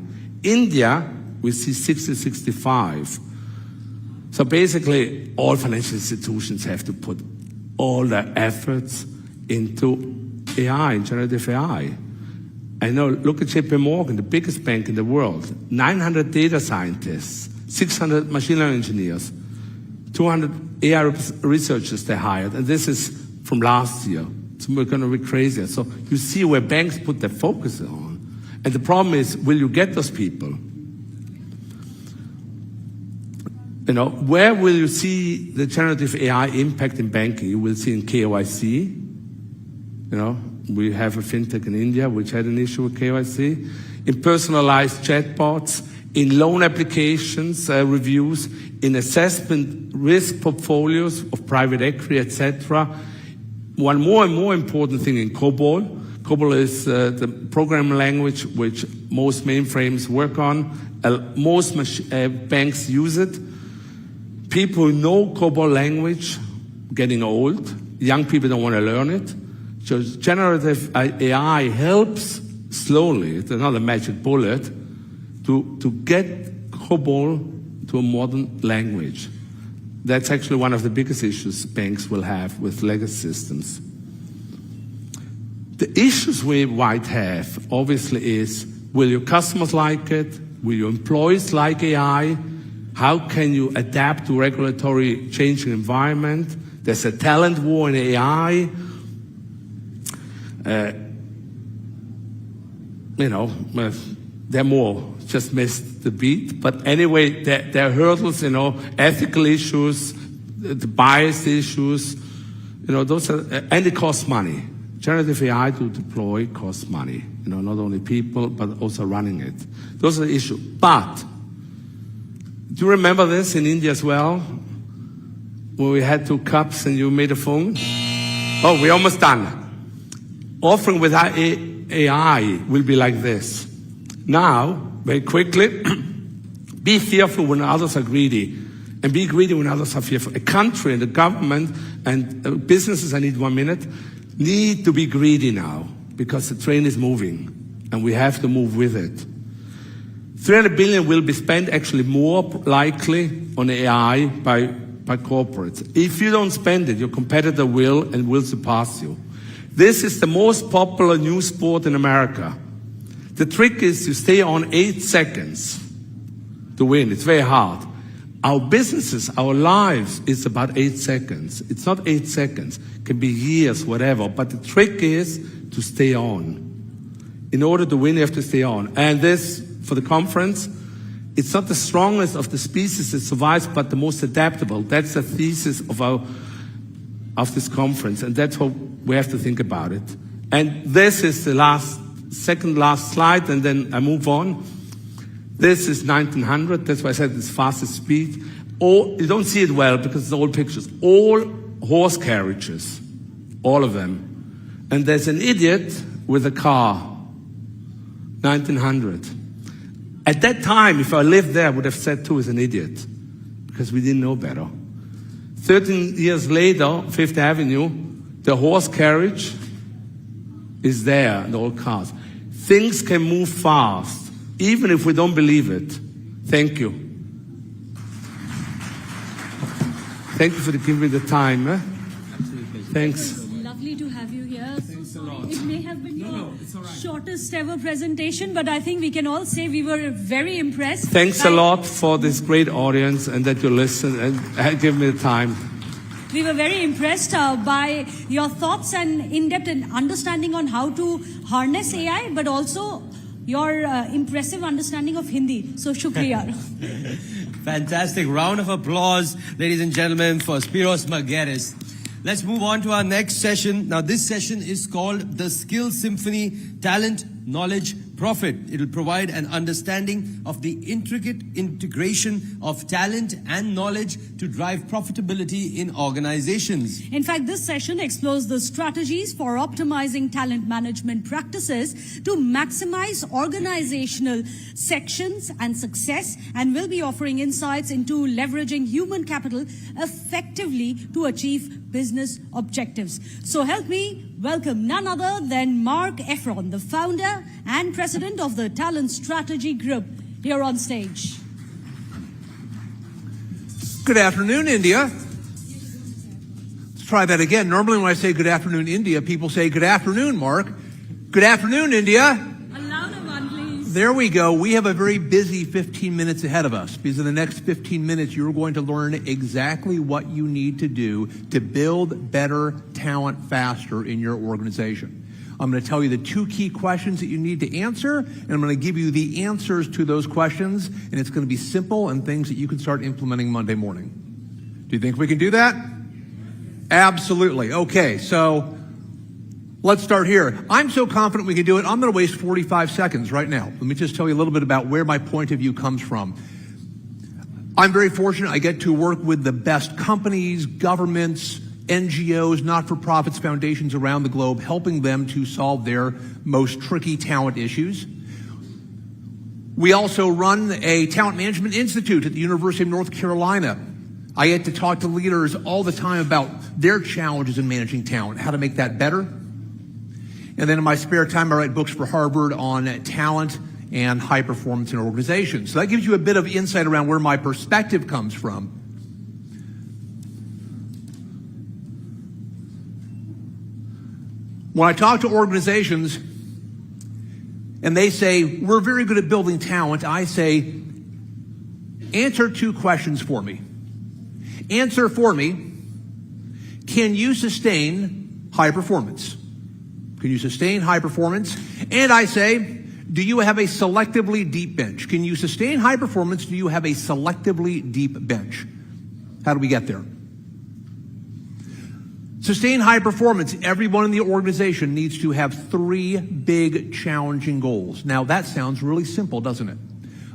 India, we see 60-65. So basically, all financial institutions have to put all their efforts into AI, generative AI. I know, look at JP Morgan, the biggest bank in the world, 900 data scientists, 600 machine learning engineers, 200 AI researchers they hired, and this is from last year. So we're going to be crazier. So you see where banks put their focus on. And the problem is, will you get those people? Where will you see the generative AI impact in banking? You will see in KYC. We have a fintech in India which had an issue with KYC. In personalized chatbots, in loan applications, reviews, in assessment risk portfolios of private equity, etc. One more and more important thing in COBOL. COBOL is the programming language which most mainframes work on. Most banks use it. People who know COBOL language getting old. Young people don't want to learn it. So generative AI helps slowly, it's another magic bullet, to get COBOL to a modern language. That's actually one of the biggest issues banks will have with legacy systems. The issues we might have, obviously, is will your customers like it? Will your employees like AI? How can you adapt to regulatory changing environment? There's a talent war in AI. They're more just missed the beat. But anyway, there are hurdles, ethical issues, the bias issues, those are, and it costs money. Generative AI to deploy costs money. Not only people, but also running it. Those are the issues. But, do you remember this in India as well? Where we had 2 cups and you made a phone? Oh, we're almost done. Offering with AI will be like this. Now, very quickly, be fearful when others are greedy, and be greedy when others are fearful. A country and the government and businesses, I need 1 minute, need to be greedy now because the train is moving and we have to move with it. 300 billion will be spent, actually more likely, on AI by corporates. If you don't spend it, your competitor will and will surpass you. This is the most popular news sport in America. The trick is to stay on 8 seconds to win. It's very hard. Our businesses, our lives is about 8 seconds. It's not 8 seconds. It can be years, whatever. But the trick is to stay on. In order to win, you have to stay on. And this, for the conference, it's not the strongest of the species that survives, but the most adaptable. That's the thesis of this conference. And that's how we have to think about it. And this is the second last slide, and then I move on. This is 1900. That's why I said it's fastest speed. You don't see it well because it's old pictures. All horse carriages, all of them. And there's an idiot with a car, 1900. At that time, if I lived there, I would have said too, is an idiot because we didn't know better. 13 years later, Fifth Avenue, the horse carriage is there, the old cars. Things can move fast, even if we don't believe it. Thank you. Thank you for giving me the time. Absolutely. Thanks. Lovely to have you here. Thanks a lot. It may have been your shortest ever presentation, but I think we can all say we were very impressed. Thanks a lot for this great audience and that you listen and give me the time. We were very impressed by your thoughts and in-depth understanding on how to harness AI, but also your impressive understanding of Hindi. So, shukriya. Fantastic. Round of applause, ladies and gentlemen, for Spiros Margeris. Let's move on to our next session. Now, this session is called the Skill Symphony, Talent, Knowledge, Profit. It'll provide an understanding of the intricate integration of talent and knowledge to drive profitability in organizations. In fact, this session explores the strategies for optimizing talent management practices to maximize organizational sections and success, and will be offering insights into leveraging human capital effectively to achieve business objectives. So help me welcome none other than Mark Efron, the founder and president of the Talent Strategy Group, here on stage. Good afternoon, India. Let's try that again. Normally when I say good afternoon, India, people say good afternoon, Mark. Good afternoon, India. A louder one, please. There we go. We have a very busy 15 minutes ahead of us, because in the next 15 minutes, you're going to learn exactly what you need to do to build better talent faster in your organization. I'm going to tell you the 2 key questions that you need to answer, and I'm going to give you the answers to those questions, and it's going to be simple and things that you can start implementing Monday morning. Do you think we can do that? Absolutely. Okay, so let's start here. I'm so confident we can do it, I'm going to waste 45 seconds right now. Let me just tell you a little bit about where my point of view comes from. I'm very fortunate I get to work with the best companies, governments, NGOs, not-for-profits, foundations around the globe, helping them to solve their most tricky talent issues. We also run a talent management institute at the University of North Carolina. I get to talk to leaders all the time about their challenges in managing talent, how to make that better. And then in my spare time, I write books for Harvard on talent and high performance in organizations. So that gives you a bit of insight around where my perspective comes from. When I talk to organizations and they say, we're very good at building talent, I say, answer 2 questions for me. Answer for me, can you sustain high performance? Can you sustain high performance? And I say, do you have a selectively deep bench? Can you sustain high performance? Do you have a selectively deep bench? How do we get there? Sustain high performance. Everyone in the organization needs to have 3 big challenging goals. Now that sounds really simple, doesn't it?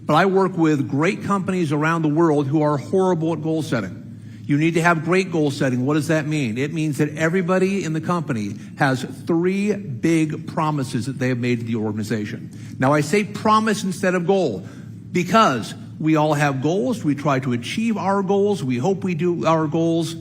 But I work with great companies around the world who are horrible at goal setting. You need to have great goal setting. What does that mean? It means that everybody in the company has 3 big promises that they have made to the organization. Now I say promise instead of goal because we all have goals. We try to achieve our goals. We hope we do our goals.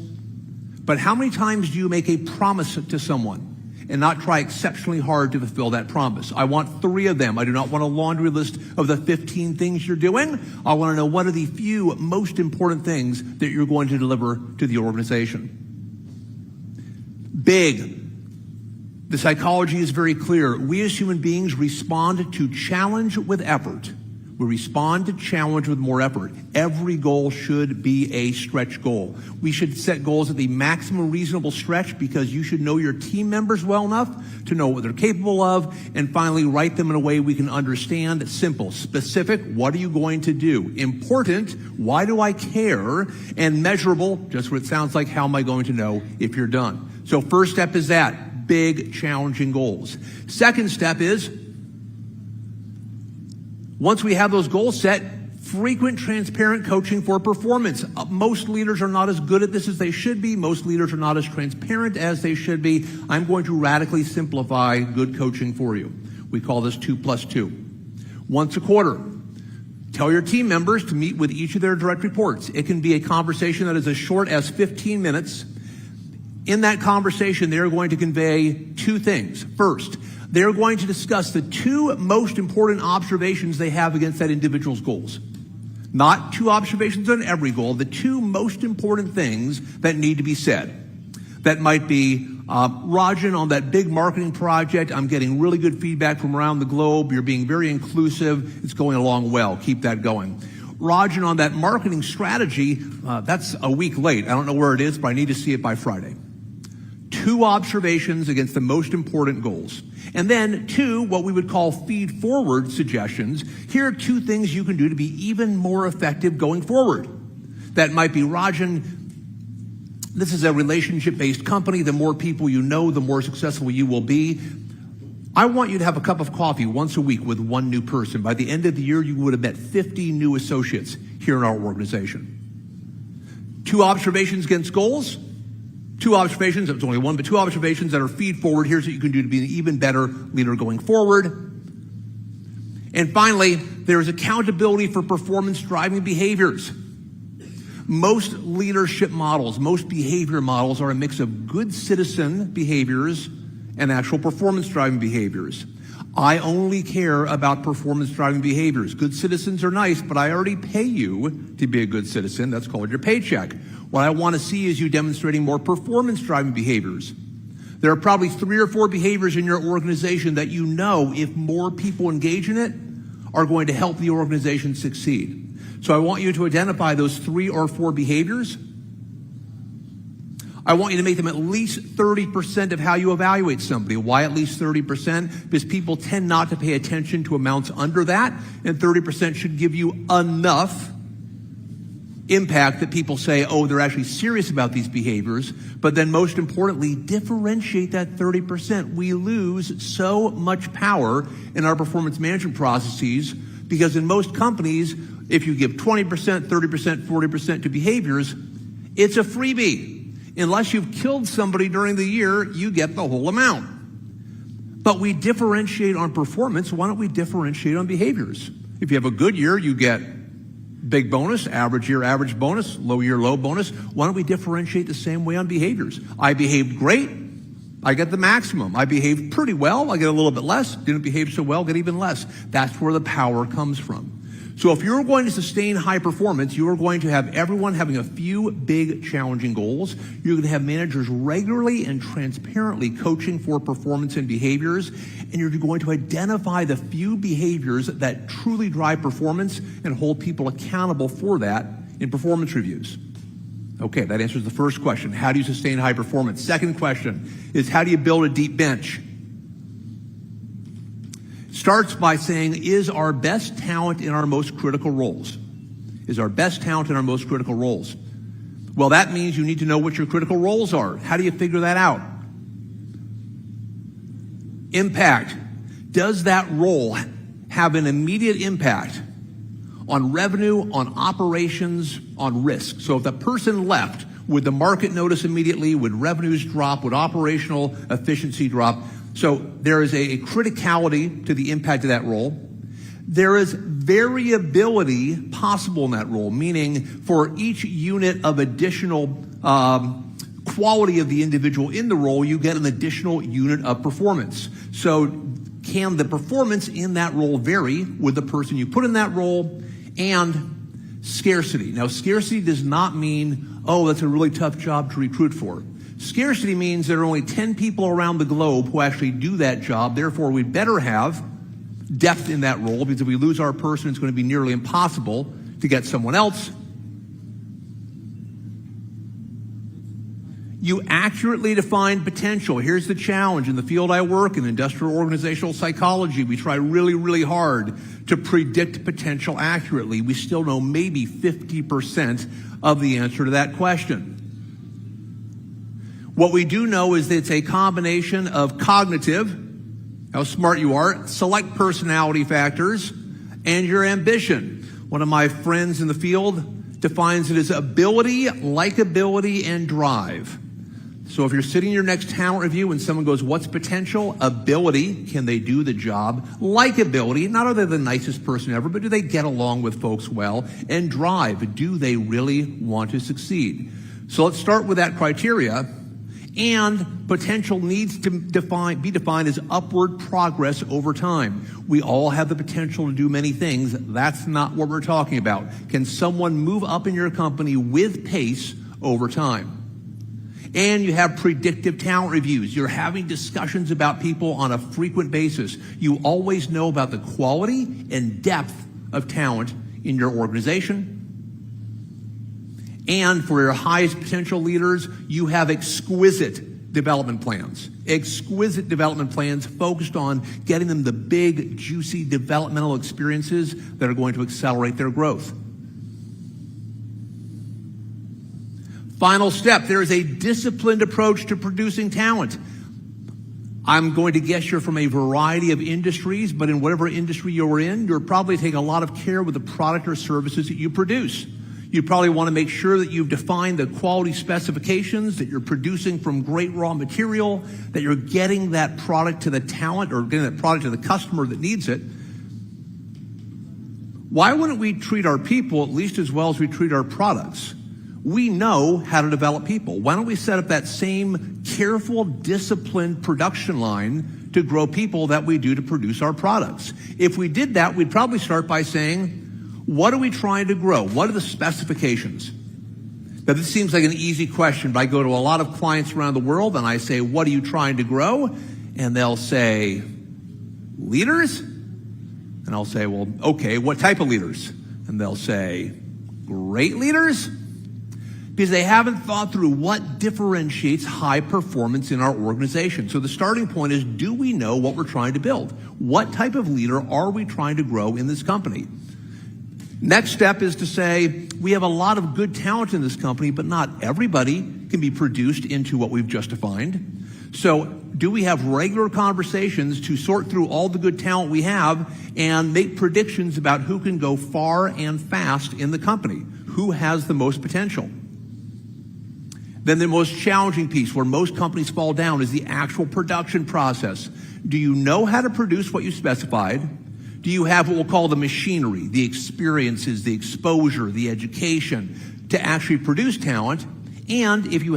But how many times do you make a promise to someone and not try exceptionally hard to fulfill that promise? I want 3 of them. I do not want a laundry list of the 15 things you're doing. I want to know what are the few most important things that you're going to deliver to the organization. Big. The psychology is very clear. We as human beings respond to challenge with effort. We respond to challenge with more effort. Every goal should be a stretch goal. We should set goals at the maximum reasonable stretch because you should know your team members well enough to know what they're capable of, and finally write them in a way we can understand. Simple, specific, what are you going to do? Important, why do I care? And measurable, just what it sounds like, how am I going to know if you're done? So first step is that, big challenging goals. Second step is, once we have those goals set, frequent, transparent coaching for performance. Most leaders are not as good at this as they should be. Most leaders are not as transparent as they should be. I'm going to radically simplify good coaching for you. We call this 2+2. Once a quarter, tell your team members to meet with each of their direct reports. It can be a conversation that is as short as 15 minutes. In that conversation, they're going to convey 2 things. First, they're going to discuss the 2 most important observations they have against that individual's goals. Not 2 observations on every goal, the 2 most important things that need to be said. That might be, Rajan, on that big marketing project, I'm getting really good feedback from around the globe. You're being very inclusive. It's going along well. Keep that going. Rajan, on that marketing strategy, that's a week late. I don't know where it is, but I need to see it by Friday. 2 observations against the most important goals. And then 2, what we would call feed-forward suggestions. Here are 2 things you can do to be even more effective going forward. That might be, Rajan, this is a relationship-based company. The more people you know, the more successful you will be. I want you to have a cup of coffee once a week with 1 new person. By the end of the year, you would have met 50 new associates here in our organization. 2 observations against goals. 2 observations, it's only 1, but 2 observations that are feed forward. Here's what you can do to be an even better leader going forward. And finally, there is accountability for performance driving behaviors. Most leadership models, most behavior models are a mix of good citizen behaviors and actual performance driving behaviors. I only care about performance driving behaviors. Good citizens are nice, but I already pay you to be a good citizen. That's called your paycheck. What I want to see is you demonstrating more performance driving behaviors. There are probably 3 or 4 behaviors in your organization that you know, if more people engage in it, are going to help the organization succeed. So I want you to identify those 3 or 4 behaviors. I want you to make them at least 30% of how you evaluate somebody. Why at least 30%? Because people tend not to pay attention to amounts under that, and 30% should give you enough impact that people say, oh, they're actually serious about these behaviors. But then most importantly, differentiate that 30%. We lose so much power in our performance management processes because in most companies, if you give 20%, 30%, 40% to behaviors, it's a freebie. Unless you've killed somebody during the year, you get the whole amount. But we differentiate on performance. Why don't we differentiate on behaviors? If you have a good year, you get big bonus, average year, average bonus, low year, low bonus. Why don't we differentiate the same way on behaviors? I behaved great, I get the maximum. I behaved pretty well, I get a little bit less. Didn't behave so well, get even less. That's where the power comes from. So if you're going to sustain high performance, you are going to have everyone having a few big challenging goals. You're going to have managers regularly and transparently coaching for performance and behaviors. And you're going to identify the few behaviors that truly drive performance and hold people accountable for that in performance reviews. Okay, that answers the first question. How do you sustain high performance? Second question is, how do you build a deep bench? Starts by saying, is our best talent in our most critical roles? Is our best talent in our most critical roles? Well, that means you need to know what your critical roles are. How do you figure that out? Impact. Does that role have an immediate impact on revenue, on operations, on risk? So if the person left, would the market notice immediately? Would revenues drop? Would operational efficiency drop? So there is a criticality to the impact of that role. There is variability possible in that role, meaning for each unit of additional quality of the individual in the role, you get an additional unit of performance. So can the performance in that role vary with the person you put in that role? And scarcity. Now, scarcity does not mean, oh, that's a really tough job to recruit for. Scarcity means there are only 10 people around the globe who actually do that job. Therefore, we better have depth in that role, because if we lose our person, it's going to be nearly impossible to get someone else. You accurately define potential. Here's the challenge. In the field I work in, industrial organizational psychology, we try really, really hard to predict potential accurately. We still know maybe 50% of the answer to that question. What we do know is that it's a combination of cognitive, how smart you are, select personality factors, and your ambition. One of my friends in the field defines it as ability, likability, and drive. So if you're sitting in your next talent review and someone goes, what's potential? Ability, can they do the job? Likability, not are they the nicest person ever, but do they get along with folks well? And drive, do they really want to succeed? So let's start with that criteria. And potential needs to be defined as upward progress over time. We all have the potential to do many things. That's not what we're talking about. Can someone move up in your company with pace over time? And you have predictive talent reviews. You're having discussions about people on a frequent basis. You always know about the quality and depth of talent in your organization. And for your highest potential leaders, you have exquisite development plans. Exquisite development plans focused on getting them the big, juicy developmental experiences that are going to accelerate their growth. Final step, there is a disciplined approach to producing talent. I'm going to guess you're from a variety of industries, but in whatever industry you're in, you're probably taking a lot of care with the product or services that you produce. You probably want to make sure that you've defined the quality specifications, that you're producing from great raw material, that you're getting that product to the talent or getting that product to the customer that needs it. Why wouldn't we treat our people at least as well as we treat our products? We know how to develop people. Why don't we set up that same careful, disciplined production line to grow people that we do to produce our products? If we did that, we'd probably start by saying, what are we trying to grow? What are the specifications? Now, this seems like an easy question, but I go to a lot of clients around the world and I say, what are you trying to grow? And they'll say, leaders? And I'll say, well, okay, what type of leaders? And they'll say, great leaders? Because they haven't thought through what differentiates high performance in our organization. So the starting point is, do we know what we're trying to build? What type of leader are we trying to grow in this company? Next step is to say, we have a lot of good talent in this company, but not everybody can be produced into what we've just defined. So do we have regular conversations to sort through all the good talent we have and make predictions about who can go far and fast in the company? Who has the most potential? Then the most challenging piece where most companies fall down is the actual production process. Do you know how to produce what you specified? Do you have what we'll call the machinery, the experiences, the exposure, the education to actually produce talent? And if you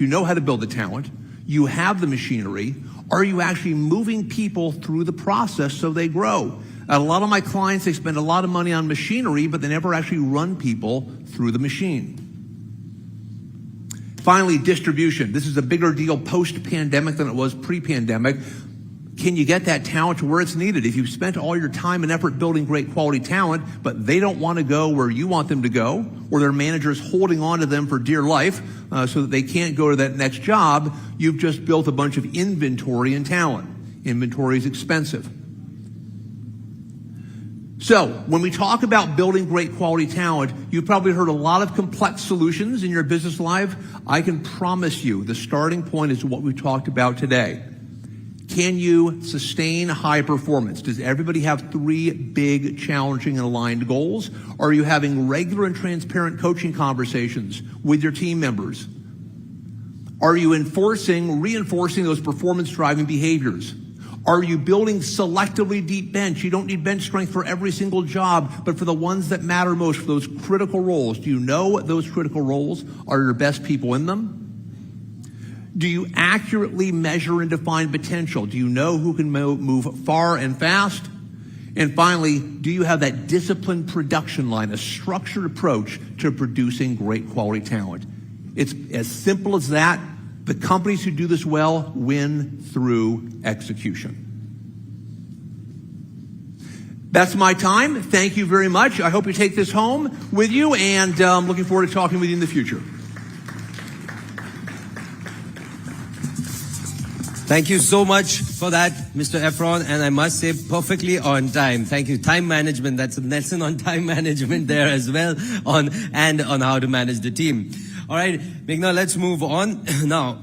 know how to build the talent, you have the machinery, are you actually moving people through the process so they grow? A lot of my clients, they spend a lot of money on machinery, but they never actually run people through the machine. Finally, distribution. This is a bigger deal post-pandemic than it was pre-pandemic. Can you get that talent to where it's needed? If you've spent all your time and effort building great quality talent, but they don't want to go where you want them to go, or their manager's holding on to them for dear life so that they can't go to that next job, you've just built a bunch of inventory in talent. Inventory is expensive. So, when we talk about building great quality talent, you've probably heard a lot of complex solutions in your business life. I can promise you the starting point is what we talked about today. Can you sustain high performance? Does everybody have 3 big, challenging, and aligned goals? Are you having regular and transparent coaching conversations with your team members? Are you reinforcing those performance-driving behaviors? Are you building selectively deep bench? You don't need bench strength for every single job, but for the ones that matter most, for those critical roles. Do you know those critical roles are your best people in them? Do you accurately measure and define potential? Do you know who can move far and fast? And finally, do you have that disciplined production line, a structured approach to producing great quality talent? It's as simple as that. The companies who do this well win through execution. That's my time. Thank you very much. I hope you take this home with you, and I'm looking forward to talking with you in the future. Thank you so much for that, Mr. Efron, and I must say perfectly on time. Thank you. Time management, that's a lesson on time management there as well, on how to manage the team. All right, Meghna, let's move on now.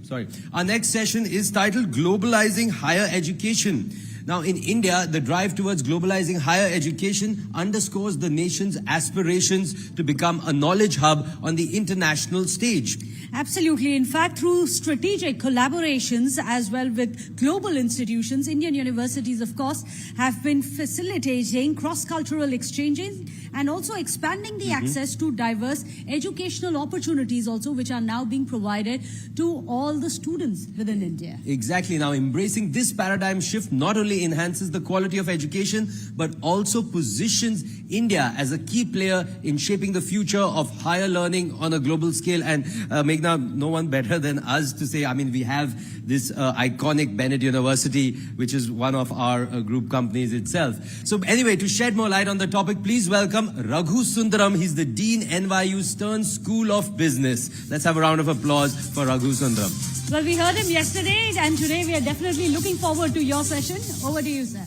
Sorry. Our next session is titled Globalizing Higher Education. Now, in India, the drive towards globalizing higher education underscores the nation's aspirations to become a knowledge hub on the international stage. Absolutely. In fact, through strategic collaborations as well with global institutions, Indian universities, of course, have been facilitating cross-cultural exchanges and also expanding the access to diverse educational opportunities also, which are now being provided to all the students within India. Exactly. Now, embracing this paradigm shift not only enhances the quality of education, but also positions India as a key player in shaping the future of higher learning on a global scale. And Meghna, no one better than us to say, I mean, we have this iconic Bennett University, which is one of our group companies itself. So anyway, to shed more light on the topic, please welcome Raghu Sundaram. He's the Dean, NYU Stern School of Business. Let's have a round of applause for Raghu Sundaram. Well, we heard him yesterday, and today we are definitely looking forward to your session. Over to you, sir.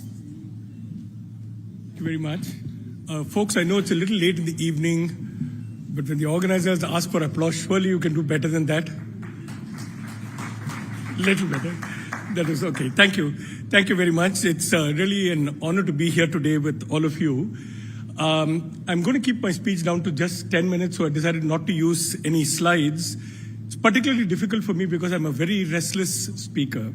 Thank you very much. Folks, I know it's a little late in the evening, but when the organizers ask for applause, surely you can do better than that. Little better. That is okay. Thank you. Thank you very much. It's really an honor to be here today with all of you. I'm going to keep my speech down to just 10 minutes, so I decided not to use any slides. It's particularly difficult for me because I'm a very restless speaker.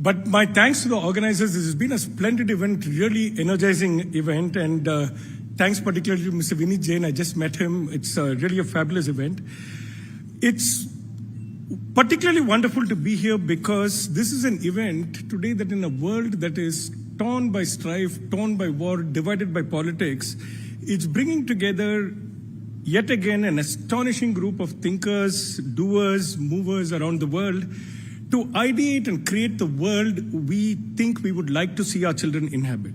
But my thanks to the organizers. This has been a splendid event, really energizing event, and thanks particularly to Mr. Vinit Jain. I just met him. It's really a fabulous event. It's particularly wonderful to be here because this is an event today that in a world that is torn by strife, torn by war, divided by politics, it's bringing together yet again an astonishing group of thinkers, doers, movers around the world to ideate and create the world we think we would like to see our children inhabit.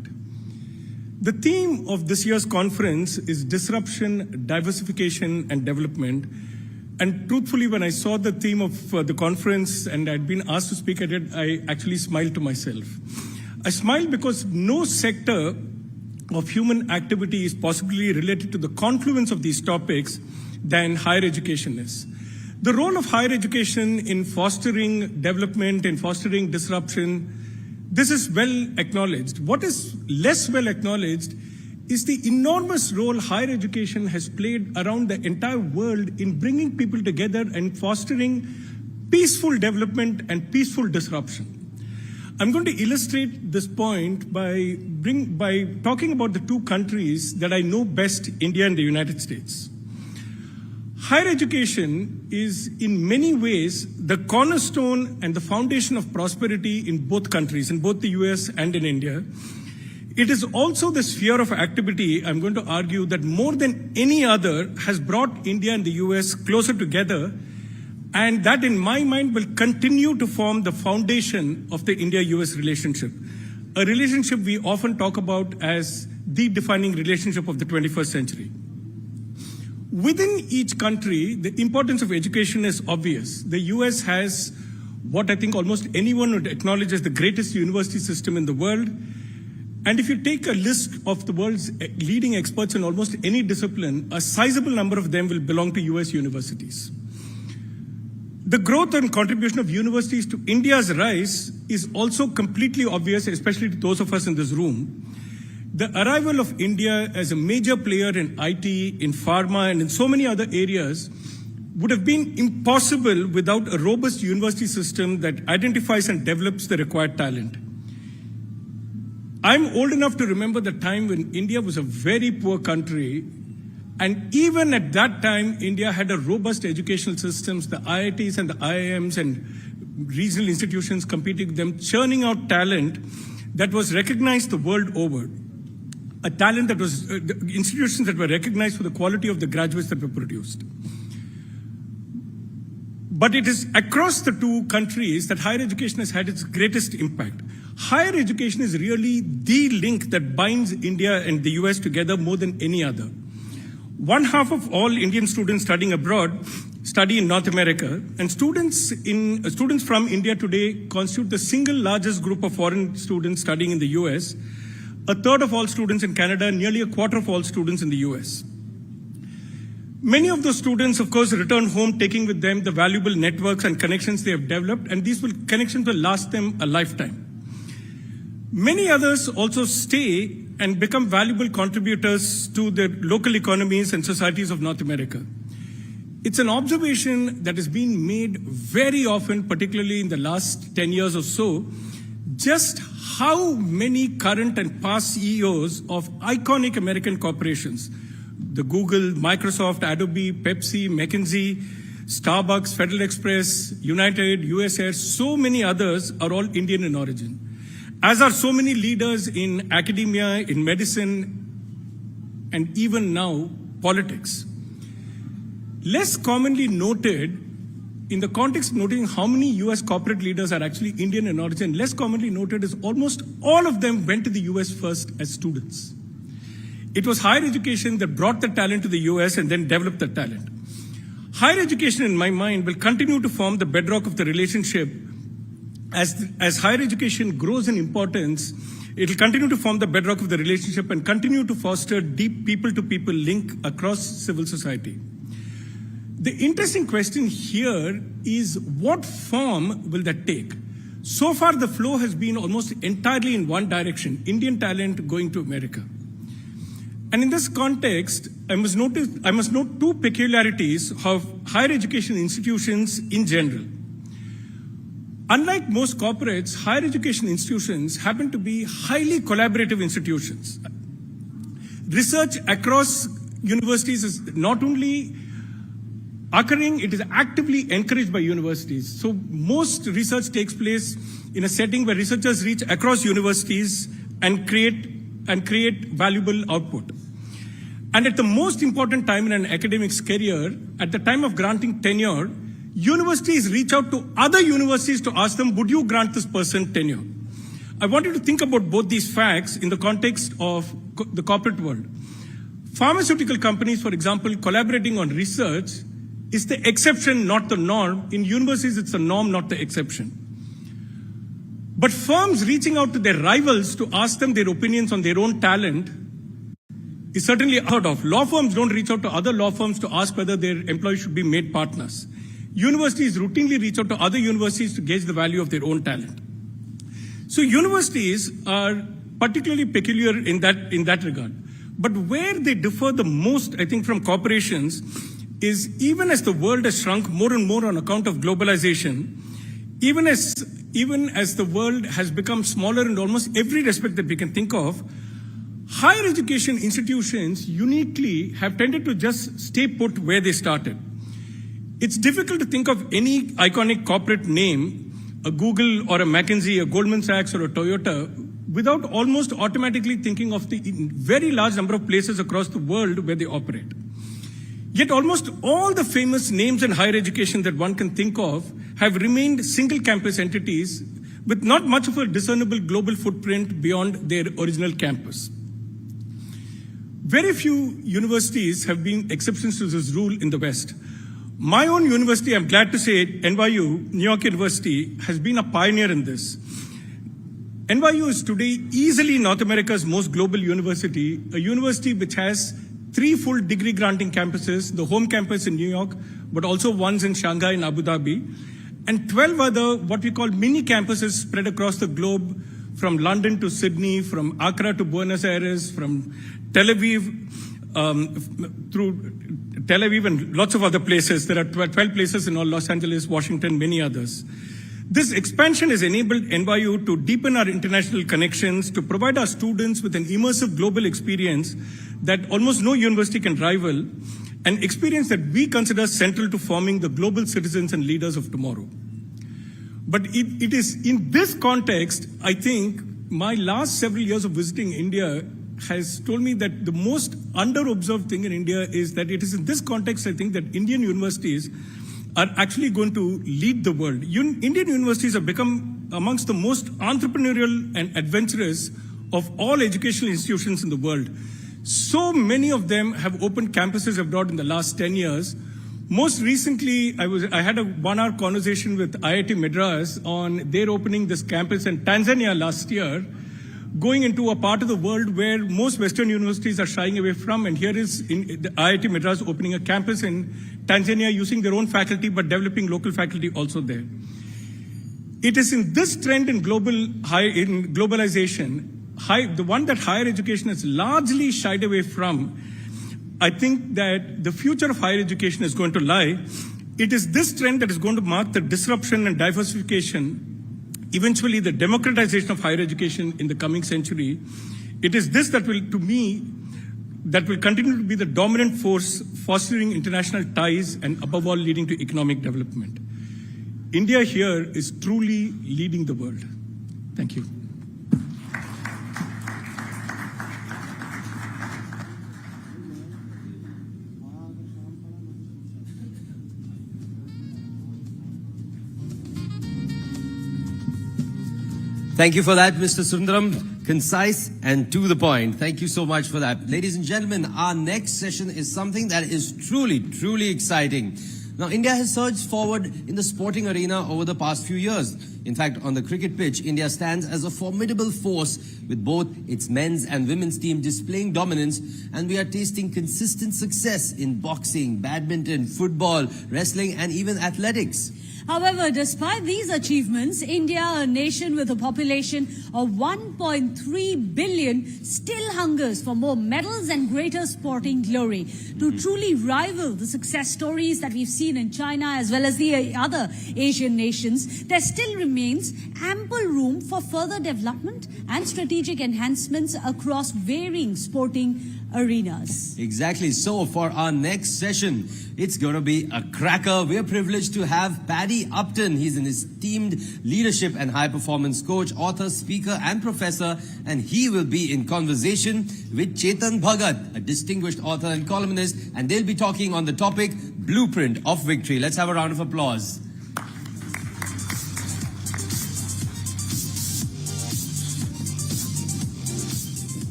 The theme of this year's conference is disruption, diversification, and development. And truthfully, when I saw the theme of the conference and I'd been asked to speak at it, I actually smiled to myself. I smiled because no sector of human activity is possibly related to the confluence of these topics than higher education is. The role of higher education in fostering development, in fostering disruption, this is well acknowledged. What is less well acknowledged is the enormous role higher education has played around the entire world in bringing people together and fostering peaceful development and peaceful disruption. I'm going to illustrate this point by talking about the two countries that I know best, India and the United States. Higher education is in many ways the cornerstone and the foundation of prosperity in both countries, in both the US and in India. It is also the sphere of activity, I'm going to argue, that more than any other has brought India and the US closer together, and that in my mind will continue to form the foundation of the India-US relationship, a relationship we often talk about as the defining relationship of the 21st century. Within each country, the importance of education is obvious. The US has what I think almost anyone would acknowledge as the greatest university system in the world. And if you take a list of the world's leading experts in almost any discipline, a sizable number of them will belong to US universities. The growth and contribution of universities to India's rise is also completely obvious, especially to those of us in this room. The arrival of India as a major player in IT, in pharma, and in so many other areas would have been impossible without a robust university system that identifies and develops the required talent. I'm old enough to remember the time when India was a very poor country, and even at that time, India had a robust educational systems, the IITs and the IIMs and regional institutions competing with them, churning out talent that was recognized the world over. A talent that was, institutions that were recognized for the quality of the graduates that were produced. But it is across the two countries that higher education has had its greatest impact. Higher education is really the link that binds India and the US together more than any other. One half of all Indian students studying abroad study in North America, and students from India today constitute the single largest group of foreign students studying in the US, a third of all students in Canada, and nearly a quarter of all students in the US. Many of those students, of course, return home taking with them the valuable networks and connections they have developed, and these connections will last them a lifetime. Many others also stay and become valuable contributors to the local economies and societies of North America. It's an observation that has been made very often, particularly in the last 10 years or so, just how many current and past CEOs of iconic American corporations, the Google, Microsoft, Adobe, Pepsi, McKinsey, Starbucks, Federal Express, United, US Air, so many others are all Indian in origin. As are so many leaders in academia, in medicine, and even now, politics. Less commonly noted, in the context of noting how many US corporate leaders are actually Indian in origin, less commonly noted is almost all of them went to the US first as students. It was higher education that brought the talent to the US and then developed the talent. Higher education, in my mind, will continue to form the bedrock of the relationship. As higher education grows in importance, it will continue to form the bedrock of the relationship and continue to foster deep people-to-people link across civil society. The interesting question here is, what form will that take? So far, the flow has been almost entirely in one direction, Indian talent going to America. And in this context, I must note two peculiarities of higher education institutions in general. Unlike most corporates, higher education institutions happen to be highly collaborative institutions. Research across universities is not only occurring, it is actively encouraged by universities. So most research takes place in a setting where researchers reach across universities and create valuable output. And at the most important time in an academic's career, at the time of granting tenure, universities reach out to other universities to ask them, would you grant this person tenure? I want you to think about both these facts in the context of the corporate world. Pharmaceutical companies, for example, collaborating on research is the exception, not the norm. In universities, it's the norm, not the exception. But firms reaching out to their rivals to ask them their opinions on their own talent is certainly unheard of. Law firms don't reach out to other law firms to ask whether their employees should be made partners. Universities routinely reach out to other universities to gauge the value of their own talent. So universities are particularly peculiar in that regard. But where they differ the most, I think, from corporations is, even as the world has shrunk more and more on account of globalization, even as the world has become smaller in almost every respect that we can think of, higher education institutions uniquely have tended to just stay put where they started. It's difficult to think of any iconic corporate name, a Google or a McKinsey, a Goldman Sachs or a Toyota, without almost automatically thinking of the very large number of places across the world where they operate. Yet almost all the famous names in higher education that one can think of have remained single campus entities with not much of a discernible global footprint beyond their original campus. Very few universities have been exceptions to this rule in the West. My own university, I'm glad to say, NYU, New York University, has been a pioneer in this. NYU is today easily North America's most global university, a university which has 3 full degree granting campuses, the home campus in New York, but also ones in Shanghai and Abu Dhabi, and 12 other what we call mini campuses spread across the globe, from London to Sydney, from Accra to Buenos Aires, from Tel Aviv, through Tel Aviv and lots of other places. There are 12 places in all, Los Angeles, Washington, many others. This expansion has enabled NYU to deepen our international connections, to provide our students with an immersive global experience that almost no university can rival, an experience that we consider central to forming the global citizens and leaders of tomorrow. But it is in this context, I think, my last several years of visiting India has told me that the most under-observed thing in India is that it is in this context, I think, that Indian universities are actually going to lead the world. Indian universities have become amongst the most entrepreneurial and adventurous of all educational institutions in the world. So many of them have opened campuses abroad in the last 10 years. Most recently, I had a 1-hour conversation with IIT Madras on their opening this campus in Tanzania last year, going into a part of the world where most Western universities are shying away from. And here is the IIT Madras opening a campus in Tanzania using their own faculty, but developing local faculty also there. It is in this trend in globalization, the one that higher education has largely shied away from, I think that the future of higher education is going to lie. It is this trend that is going to mark the disruption and diversification, eventually the democratization of higher education in the coming century. It is this that will, to me, that will continue to be the dominant force fostering international ties and above all leading to economic development. India here is truly leading the world. Thank you. Thank you for that, Mr. Sundaram. Concise and to the point. Thank you so much for that. Ladies and gentlemen, our next session is something that is truly, truly exciting. Now, India has surged forward in the sporting arena over the past few years. In fact, on the cricket pitch, India stands as a formidable force with both its men's and women's team displaying dominance, and we are tasting consistent success in boxing, badminton, football, wrestling, and even athletics. However, despite these achievements, India, a nation with a population of 1.3 billion, still hungers for more medals and greater sporting glory. To truly rival the success stories that we've seen in China as well as the other Asian nations, there still remains ample room for further development and strategic enhancements across varying sporting arenas. Exactly. So for our next session, it's going to be a cracker. We're privileged to have Paddy Upton. He's an esteemed leadership and high performance coach, author, speaker and professor, and he will be in conversation with Chetan Bhagat, a distinguished author and columnist, and they'll be talking on the topic Blueprint of Victory. Let's have a round of applause.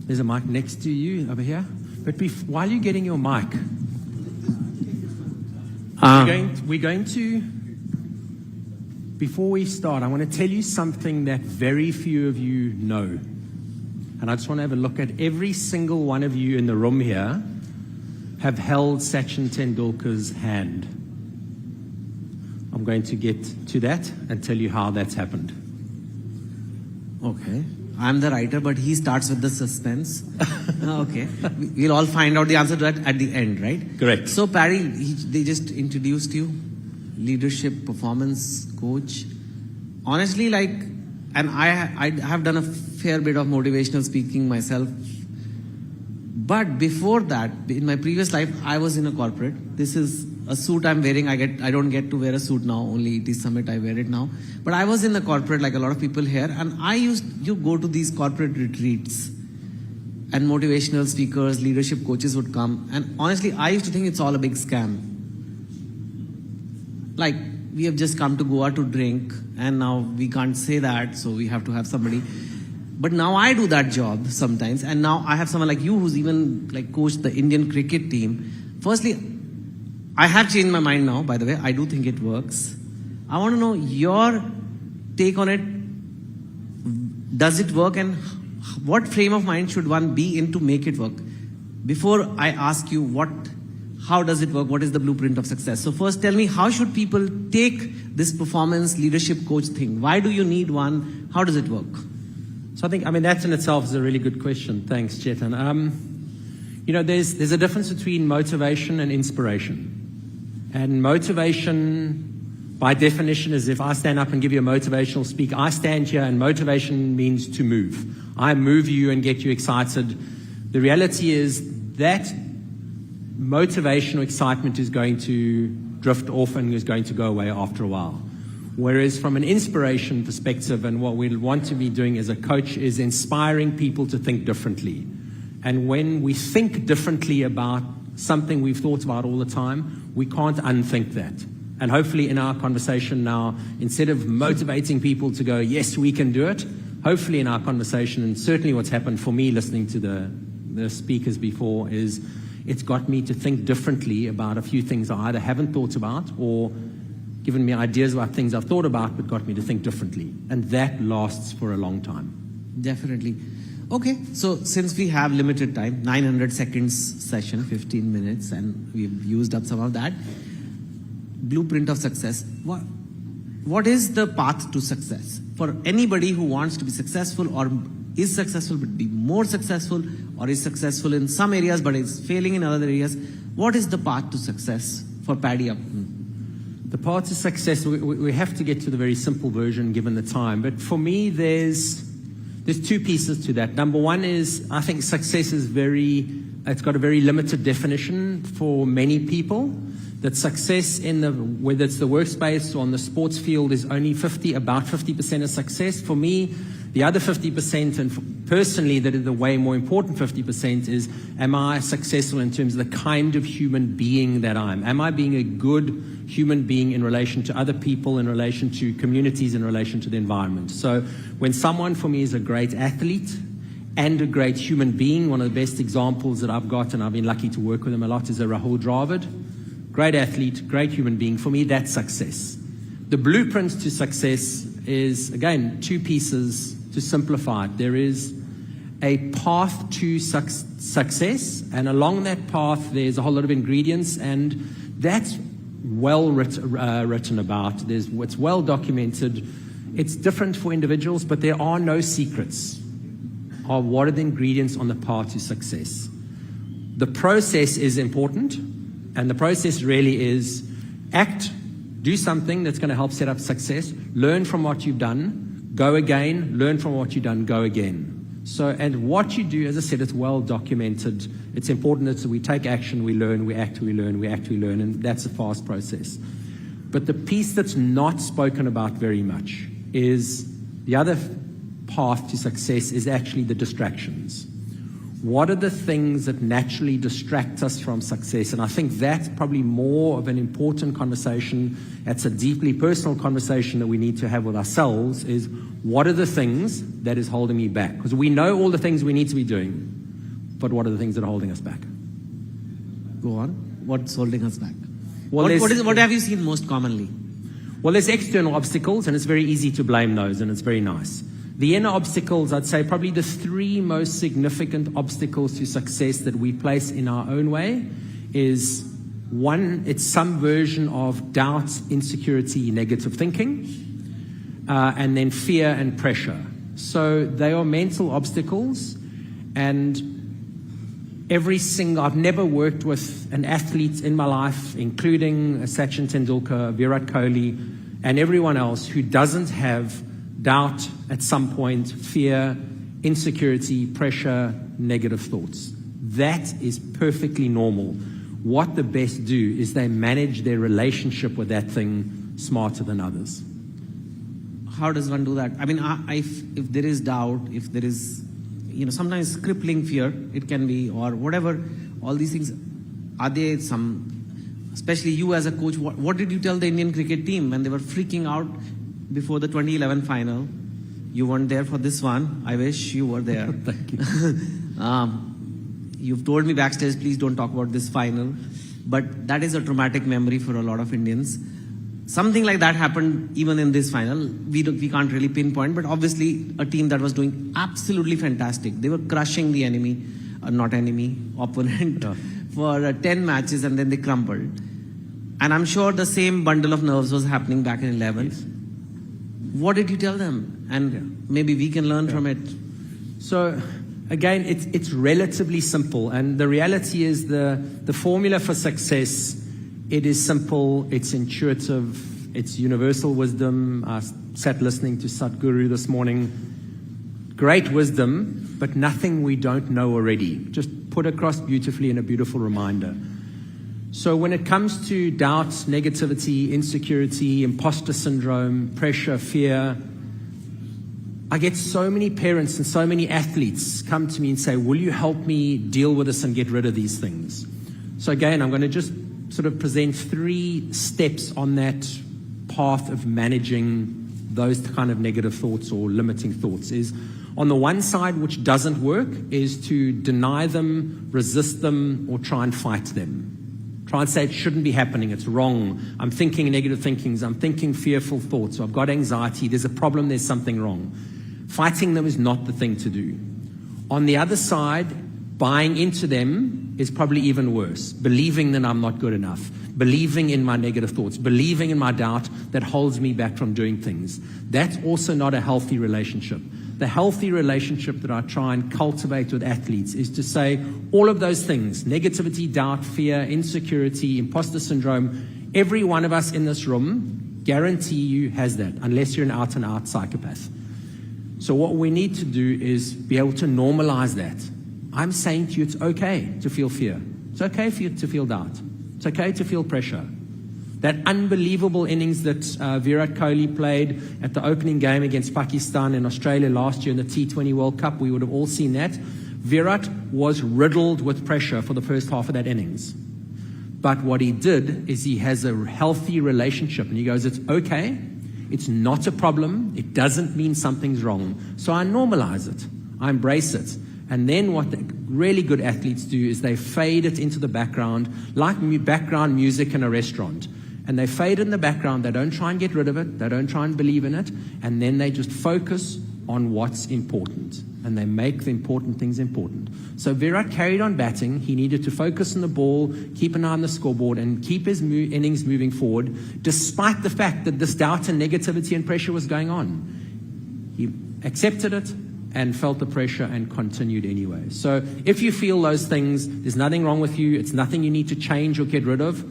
There's a mic next to you over here. But while you're getting your mic, we're going to, before we start, I want to tell you something that very few of you know. And I just want to have a look at every single one of you in the room here have held Sachin Tendulkar's hand. I'm going to get to that and tell you how that's happened. Okay. I'm the writer, but he starts with the suspense. Okay. We'll all find out the answer to that at the end, right? Correct. So, Paddy, they just introduced you, leadership, performance coach. Honestly, and I have done a fair bit of motivational speaking myself. But before that, in my previous life, I was in a corporate. This is a suit I'm wearing. I don't get to wear a suit now. Only ET Summit, I wear it now. But I was in the corporate like a lot of people here. And I used to go to these corporate retreats. And motivational speakers, leadership coaches would come. And honestly, I used to think it's all a big scam. Like, we have just come to Goa to drink. And now we can't say that. So we have to have somebody. But now I do that job sometimes, and now I have someone like you who's even like coached the Indian cricket team. Firstly, I have changed my mind now, by the way. I do think it works. I want to know your take on it. Does it work, and what frame of mind should one be in to make it work? Before I ask you how does it work, what is the blueprint of success? So first tell me, how should people take this performance leadership coach thing? Why do you need one? How does it work? So I think, that in itself is a really good question. Thanks, Chetan. There's a difference between motivation and inspiration. And motivation, by definition, is if I stand up and give you a motivational speak, I stand here and motivation means to move. I move you and get you excited. The reality is that motivation or excitement is going to drift off and is going to go away after a while. Whereas from an inspiration perspective, and what we want to be doing as a coach is inspiring people to think differently. And when we think differently about something we've thought about all the time, we can't unthink that. And hopefully in our conversation now, instead of motivating people to go, yes, we can do it, hopefully in our conversation, and certainly what's happened for me listening to the speakers before, is it's got me to think differently about a few things I either haven't thought about or given me ideas about things I've thought about, but got me to think differently. And that lasts for a long time. Definitely. Okay, so since we have limited time, 900 seconds session, 15 minutes, and we've used up some of that, blueprint of success. What is the path to success? For anybody who wants to be successful or is successful but be more successful, or is successful in some areas but is failing in other areas, what is the path to success for Paddy Upton? The path to success, we have to get to the very simple version given the time. But for me, there's two pieces to that. Number one is, I think success is it's got a very limited definition for many people. That success whether it's the workspace or on the sports field, is only about 50% of success. For me, the other 50%, and personally, that is the way more important 50%, is, am I successful in terms of the kind of human being that I am? Am I being a good human being in relation to other people, in relation to communities, in relation to the environment? So when someone for me is a great athlete and a great human being, one of the best examples that I've got, and I've been lucky to work with him a lot, is a Rahul Dravid. Great athlete, great human being. For me, that's success. The blueprint to success is, again, two pieces to simplify it. There is a path to success, and along that path, there's a whole lot of ingredients, and that's well written about. It's well documented. It's different for individuals, but there are no secrets of what are the ingredients on the path to success. The process is important. And the process really is do something that's going to help set up success, learn from what you've done, go again, learn from what you've done, go again. So, and what you do, as I said, it's well documented. It's important that we take action, we learn, we act, we learn, we act, we learn, and that's a fast process. But the piece that's not spoken about very much is the other path to success is actually the distractions. What are the things that naturally distract us from success? And I think that's probably more of an important conversation. It's a deeply personal conversation that we need to have with ourselves, is what are the things that is holding me back? Because we know all the things we need to be doing, but what are the things that are holding us back? Go on. What's holding us back? Well, what have you seen most commonly? Well, there's external obstacles, and it's very easy to blame those, and it's very nice. The inner obstacles, I'd say probably the three most significant obstacles to success that we place in our own way is, one, it's some version of doubt, insecurity, negative thinking, and then fear and pressure. So they are mental obstacles, and I've never worked with an athlete in my life, including Sachin Tendulkar, Virat Kohli, and everyone else who doesn't have doubt at some point, fear, insecurity, pressure, negative thoughts. That is perfectly normal. What the best do is they manage their relationship with that thing smarter than others. How does one do that? I mean, if there is doubt, if there is, sometimes crippling fear, it can be, or whatever, all these things, are there some, especially you as a coach, what did you tell the Indian cricket team when they were freaking out before the 2011 final? You weren't there for this one. I wish you were there. Thank you. You've told me backstage, please don't talk about this final. But that is a traumatic memory for a lot of Indians. Something like that happened even in this final. We can't really pinpoint, but obviously a team that was doing absolutely fantastic. They were crushing the enemy, opponent, for 10 matches, and then they crumbled. And I'm sure the same bundle of nerves was happening back in 11th. Yes. What did you tell them? And maybe we can learn from it. So, again, it's relatively simple. And the reality is the formula for success, it is simple, it's intuitive, it's universal wisdom. I sat listening to Sadhguru this morning. Great wisdom, but nothing we don't know already. Just put across beautifully in a beautiful reminder. So when it comes to doubt, negativity, insecurity, imposter syndrome, pressure, fear, I get so many parents and so many athletes come to me and say, will you help me deal with this and get rid of these things? So again, I'm going to just sort of present 3 steps on that path of managing those kind of negative thoughts or limiting thoughts. Is on the one side, which doesn't work, is to deny them, resist them, or try and fight them. Try and say it shouldn't be happening, it's wrong. I'm thinking negative thinkings, I'm thinking fearful thoughts, or I've got anxiety, there's a problem, there's something wrong. Fighting them is not the thing to do. On the other side, buying into them is probably even worse. Believing that I'm not good enough, believing in my negative thoughts, believing in my doubt that holds me back from doing things. That's also not a healthy relationship. The healthy relationship that I try and cultivate with athletes is to say all of those things, negativity, doubt, fear, insecurity, imposter syndrome, every one of us in this room, guarantee you, has that, unless you're an out-and-out psychopath. So what we need to do is be able to normalize that. I'm saying to you, it's okay to feel fear. It's okay for you to feel doubt. It's okay to feel pressure. That unbelievable innings that Virat Kohli played at the opening game against Pakistan in Australia last year in the T20 World Cup, we would have all seen that. Virat was riddled with pressure for the first half of that innings. But what he did is he has a healthy relationship, and he goes, it's okay, it's not a problem, it doesn't mean something's wrong. So I normalize it, I embrace it. And then what the really good athletes do is they fade it into the background, like background music in a restaurant. And they fade in the background, they don't try and get rid of it, they don't try and believe in it, and then they just focus on what's important. And they make the important things important. So Virat carried on batting, he needed to focus on the ball, keep an eye on the scoreboard, and keep his innings moving forward, despite the fact that this doubt and negativity and pressure was going on. He accepted it, and felt the pressure and continued anyway. So if you feel those things, there's nothing wrong with you, it's nothing you need to change or get rid of.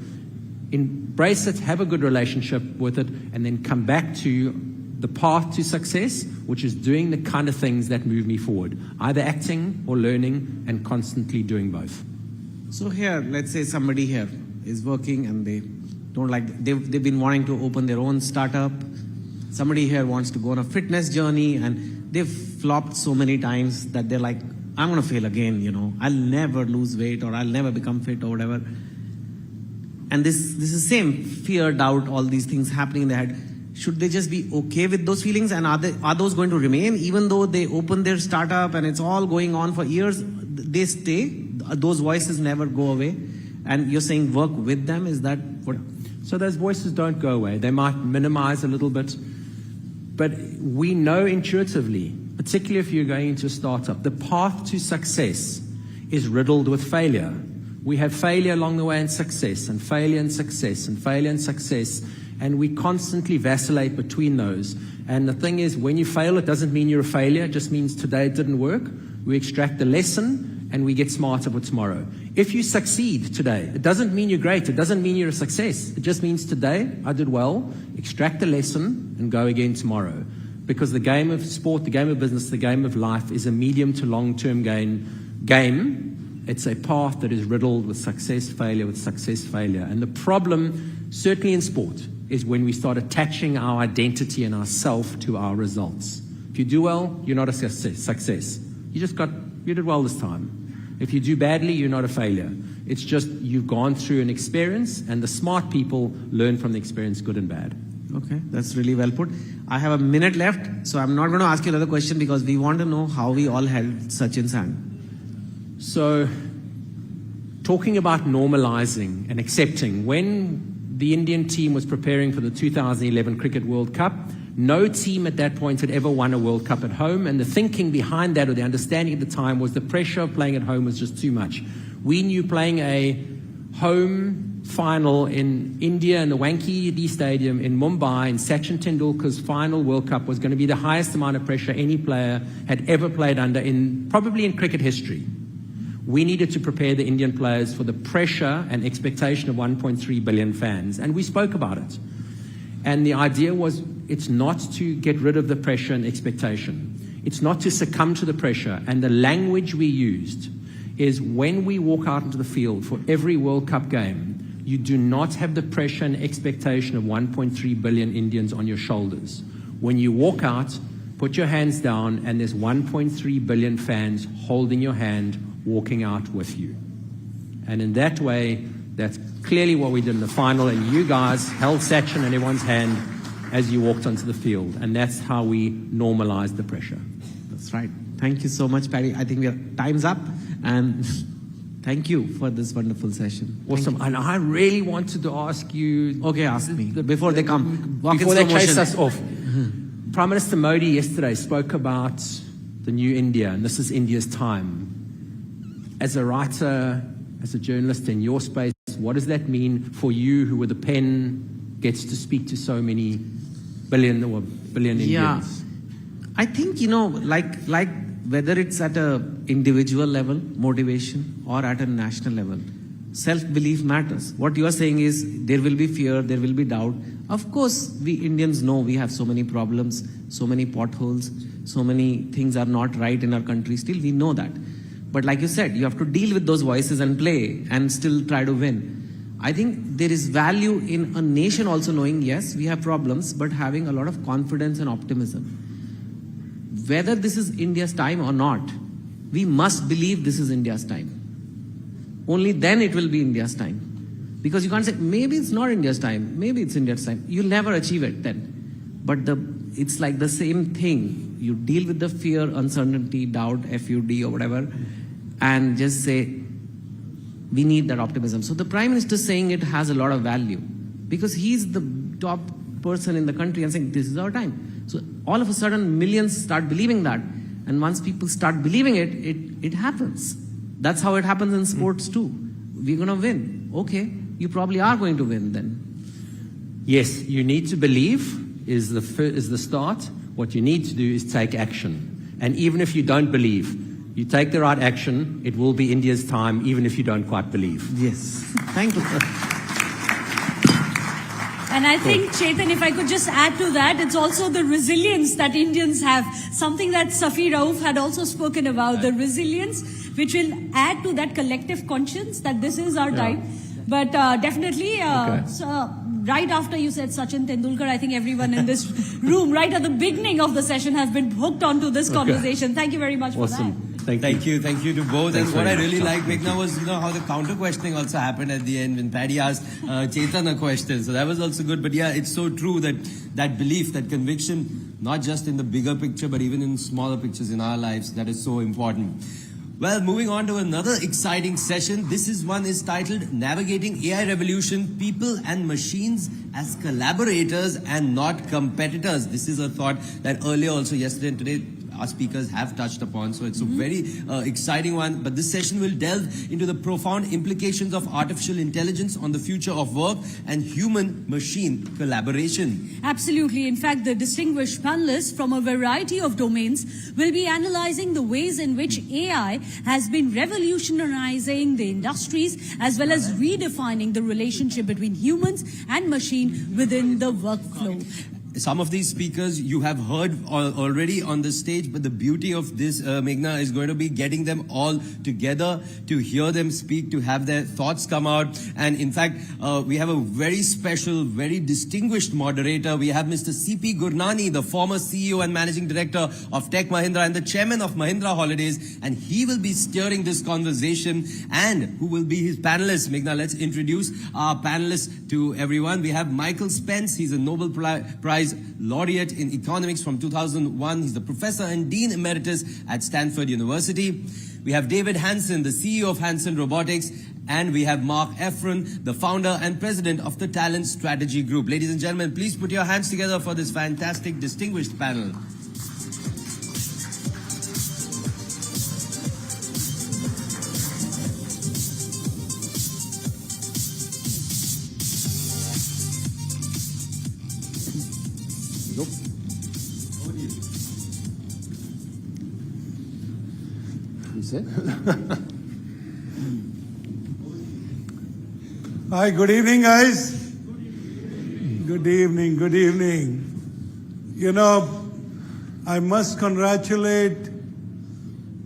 Embrace it, have a good relationship with it, and then come back to the path to success, which is doing the kind of things that move me forward, either acting or learning and constantly doing both. So here, let's say somebody here is working and they don't like, they've been wanting to open their own startup. Somebody here wants to go on a fitness journey and they've flopped so many times that they're like, I'm going to fail again, you know, I'll never lose weight or I'll never become fit or whatever. And this is the same fear, doubt, all these things happening in their head. Should they just be okay with those feelings, and are those going to remain even though they open their startup and it's all going on for years? They stay, those voices never go away, and you're saying work with them. Is that what? So those voices don't go away. They might minimize a little bit, but we know intuitively, particularly if you're going into a startup, the path to success is riddled with failure. We have failure along the way and success, and failure and success, and failure and success, and we constantly vacillate between those. And the thing is, when you fail, it doesn't mean you're a failure, it just means today it didn't work. We extract the lesson and we get smarter for tomorrow. If you succeed today, it doesn't mean you're great, it doesn't mean you're a success. It just means today I did well, extract the lesson and go again tomorrow. Because the game of sport, the game of business, the game of life is a medium to long-term game. It's a path that is riddled with success, failure, with success, failure. And the problem, certainly in sport, is when we start attaching our identity and our self to our results. If you do well, you're not a success. You did well this time. If you do badly, you're not a failure. It's just you've gone through an experience, and the smart people learn from the experience, good and bad. Okay, that's really well put. I have a minute left, so I'm not going to ask you another question because we want to know how we all held Sachin's hand. So, talking about normalizing and accepting, when the Indian team was preparing for the 2011 Cricket World Cup, no team at that point had ever won a World Cup at home, and the thinking behind that, or the understanding at the time, was the pressure of playing at home was just too much. We knew playing a home final in India in the Wankhede Stadium in Mumbai in Sachin Tendulkar's final World Cup was going to be the highest amount of pressure any player had ever played under probably in cricket history. We needed to prepare the Indian players for the pressure and expectation of 1.3 billion fans, and we spoke about it. And the idea was, it's not to get rid of the pressure and expectation. It's not to succumb to the pressure. And the language we used is, when we walk out into the field for every World Cup game, you do not have the pressure and expectation of 1.3 billion Indians on your shoulders. When you walk out, put your hands down, and there's 1.3 billion fans holding your hand, walking out with you. And in that way, that's clearly what we did in the final, and you guys held Sachin and everyone's hand as you walked onto the field, and that's how we normalized the pressure. That's right. Thank you so much, Paddy. I think time's up, and thank you for this wonderful session. Awesome. And I really wanted to ask you... Okay, ask me. Before they come. Before they chase us off. Prime Minister Modi yesterday spoke about the new India, and this is India's time. As a writer, as a journalist in your space, what does that mean for you, who with a pen gets to speak to so many billion Indians? Yeah. I think, like whether it's at a individual level, motivation, or at a national level, self-belief matters. What you are saying is, there will be fear, there will be doubt. Of course, we Indians know we have so many problems, so many potholes, so many things are not right in our country. Still, we know that. But like you said, you have to deal with those voices and play and still try to win. I think there is value in a nation also knowing, yes, we have problems, but having a lot of confidence and optimism. Whether this is India's time or not, we must believe this is India's time. Only then it will be India's time. Because you can't say, maybe it's not India's time, maybe it's India's time. You'll never achieve it then. But it's like the same thing. You deal with the fear, uncertainty, doubt, FUD or whatever, and just say, we need that optimism. So the Prime Minister saying it has a lot of value, because he's the top person in the country and saying, this is our time. So all of a sudden, millions start believing that. And once people start believing it, it happens. That's how it happens in sports too. We're going to win. Okay, you probably are going to win then. Yes, you need to believe is the start. What you need to do is take action. And even if you don't believe, you take the right action, it will be India's time, even if you don't quite believe. Yes. Thank you. And I think, Chetan, if I could just add to that, it's also the resilience that Indians have, something that Safi Rauf had also spoken about, the resilience which will add to that collective conscience that this is our time. But definitely, so, right after you said Sachin Tendulkar, I think everyone in this room, right at the beginning of the session, has been hooked onto this conversation. Thank you very much for that. Thank you to both. And what I really liked, Meghna, was how the counter questioning also happened at the end when Paddy asked Chetan a question. So that was also good. But yeah, it's so true that belief, that conviction, not just in the bigger picture, but even in smaller pictures in our lives, that is so important. Well, moving on to another exciting session. This one is titled Navigating AI Revolution, People and Machines as Collaborators and Not Competitors. This is a thought that earlier also yesterday and today our speakers have touched upon. So it's a very exciting one. But this session will delve into the profound implications of artificial intelligence on the future of work and human-machine collaboration. Absolutely. In fact, the distinguished panelists from a variety of domains will be analyzing the ways in which AI has been revolutionizing the industries as well as redefining the relationship between humans and machine within the workflow. Some of these speakers you have heard already on the stage, but the beauty of this, Meghna, is going to be getting them all together to hear them speak, to have their thoughts come out. And in fact, we have a very special, very distinguished moderator. We have Mr. C.P. Gurnani, the former CEO and Managing Director of Tech Mahindra and the Chairman of Mahindra Holidays. And he will be steering this conversation. And who will be his panelists? Meghna, let's introduce our panelists to everyone. We have Michael Spence. He's a Nobel Prize laureate in economics from 2001. He's the professor and dean emeritus at Stanford University. We have David Hansen, the CEO of Hansen Robotics. And we have Mark Efron, the founder and president of the Talent Strategy Group. Ladies and gentlemen, please put your hands together for this fantastic, distinguished panel. Hi, good evening, guys. Good evening, good evening. You know, I must congratulate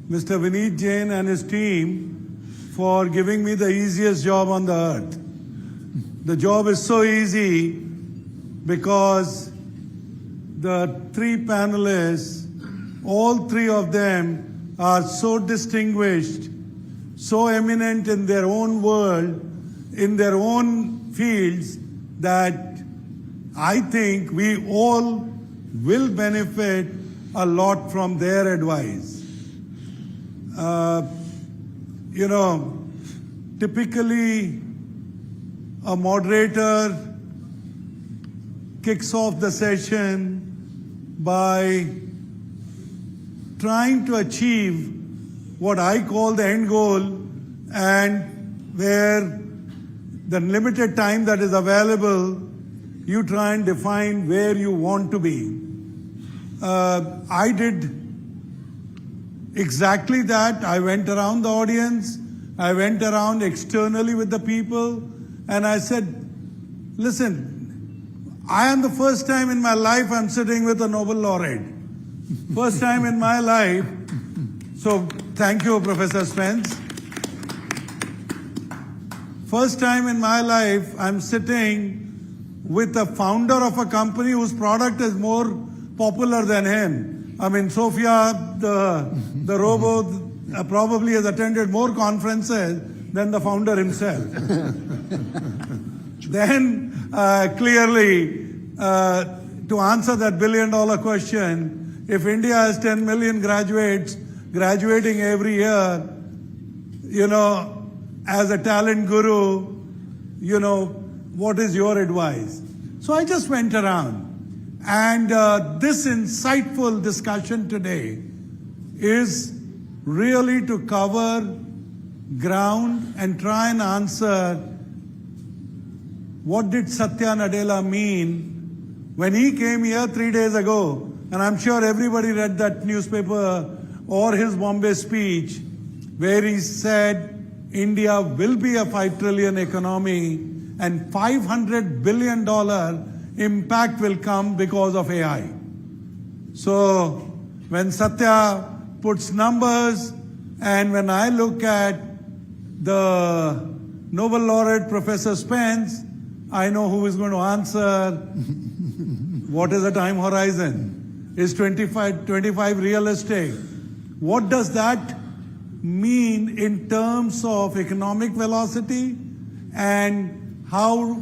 Mr. Vineet Jain and his team for giving me the easiest job on the earth. The job is so easy because the three panelists, all three of them, are so distinguished, so eminent in their own world, in their own fields, that I think we all will benefit a lot from their advice. You know, typically a moderator kicks off the session by trying to achieve what I call the end goal, and where the limited time that is available, you try and define where you want to be. I did exactly that. I went around the audience, I went around externally with the people, and I said, listen, I am the first time in my life I'm sitting with a Nobel laureate. First time in my life. So thank you, Professor Spence. First time in my life I'm sitting with the founder of a company whose product is more popular than him. I mean, Sophia, the robot, probably has attended more conferences than the founder himself. Then, clearly, to answer that billion-dollar question, if India has 10 million graduates graduating every year, you know, as a talent guru, you know, what is your advice? So I just went around. And this insightful discussion today is really to cover ground and try and answer what did Satya Nadella mean when he came here 3 days ago. And I'm sure everybody read that newspaper or his Bombay speech where he said India will be a 5 trillion economy and $500 billion impact will come because of AI. So when Satya puts numbers, and when I look at the Nobel laureate Professor Spence, I know who is going to answer. What is the time horizon? Is 25 realistic? What does that mean in terms of economic velocity, and how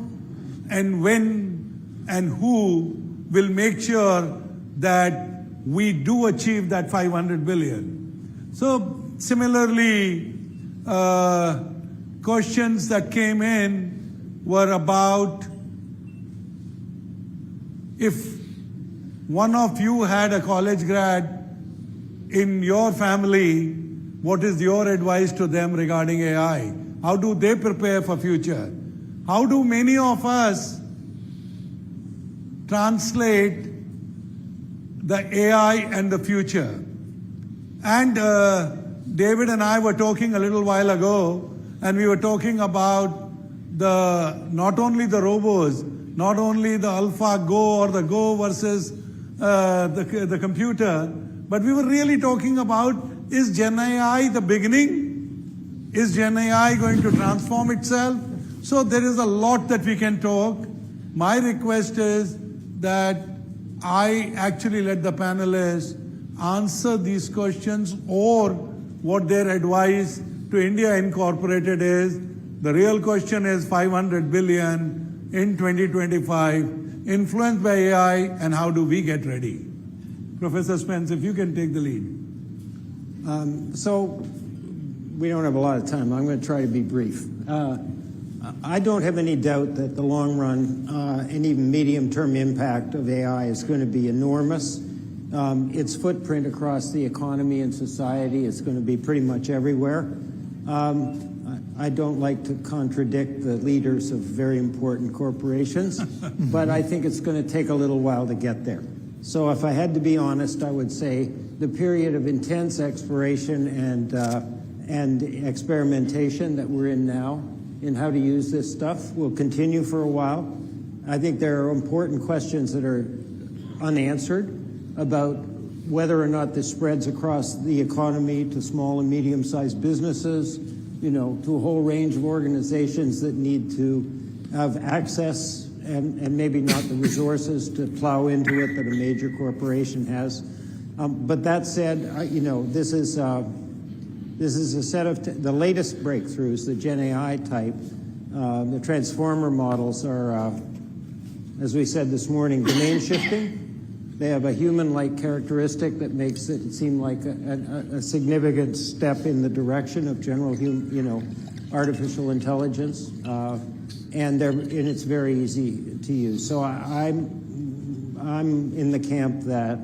and when and who will make sure that we do achieve that 500 billion? So similarly, questions that came in were about, if one of you had a college grad in your family, what is your advice to them regarding AI? How do they prepare for future? How do many of us translate the AI and the future? And David and I were talking a little while ago, and we were talking about not only the robots, not only the AlphaGo or the Go versus the computer, but we were really talking about, is Gen AI the beginning? Is Gen AI going to transform itself? So there is a lot that we can talk. My request is that I actually let the panelists answer these questions, or what their advice to India Incorporated is. The real question is 500 billion in 2025, influenced by AI, and how do we get ready? Professor Spence, if you can take the lead. So we don't have a lot of time. I'm going to try to be brief. I don't have any doubt that the long run and even medium-term impact of AI is going to be enormous. Its footprint across the economy and society is going to be pretty much everywhere. I don't like to contradict the leaders of very important corporations, but I think it's going to take a little while to get there. So if I had to be honest, I would say the period of intense exploration and experimentation that we're in now in how to use this stuff will continue for a while. I think there are important questions that are unanswered about whether or not this spreads across the economy to small and medium-sized businesses, to a whole range of organizations that need to have access and maybe not the resources to plow into it that a major corporation has. But that said, this is a set of the latest breakthroughs, the Gen AI type. The transformer models are, as we said this morning, domain shifting. They have a human-like characteristic that makes it seem like a significant step in the direction of general, artificial intelligence, and it's very easy to use. So I'm in the camp that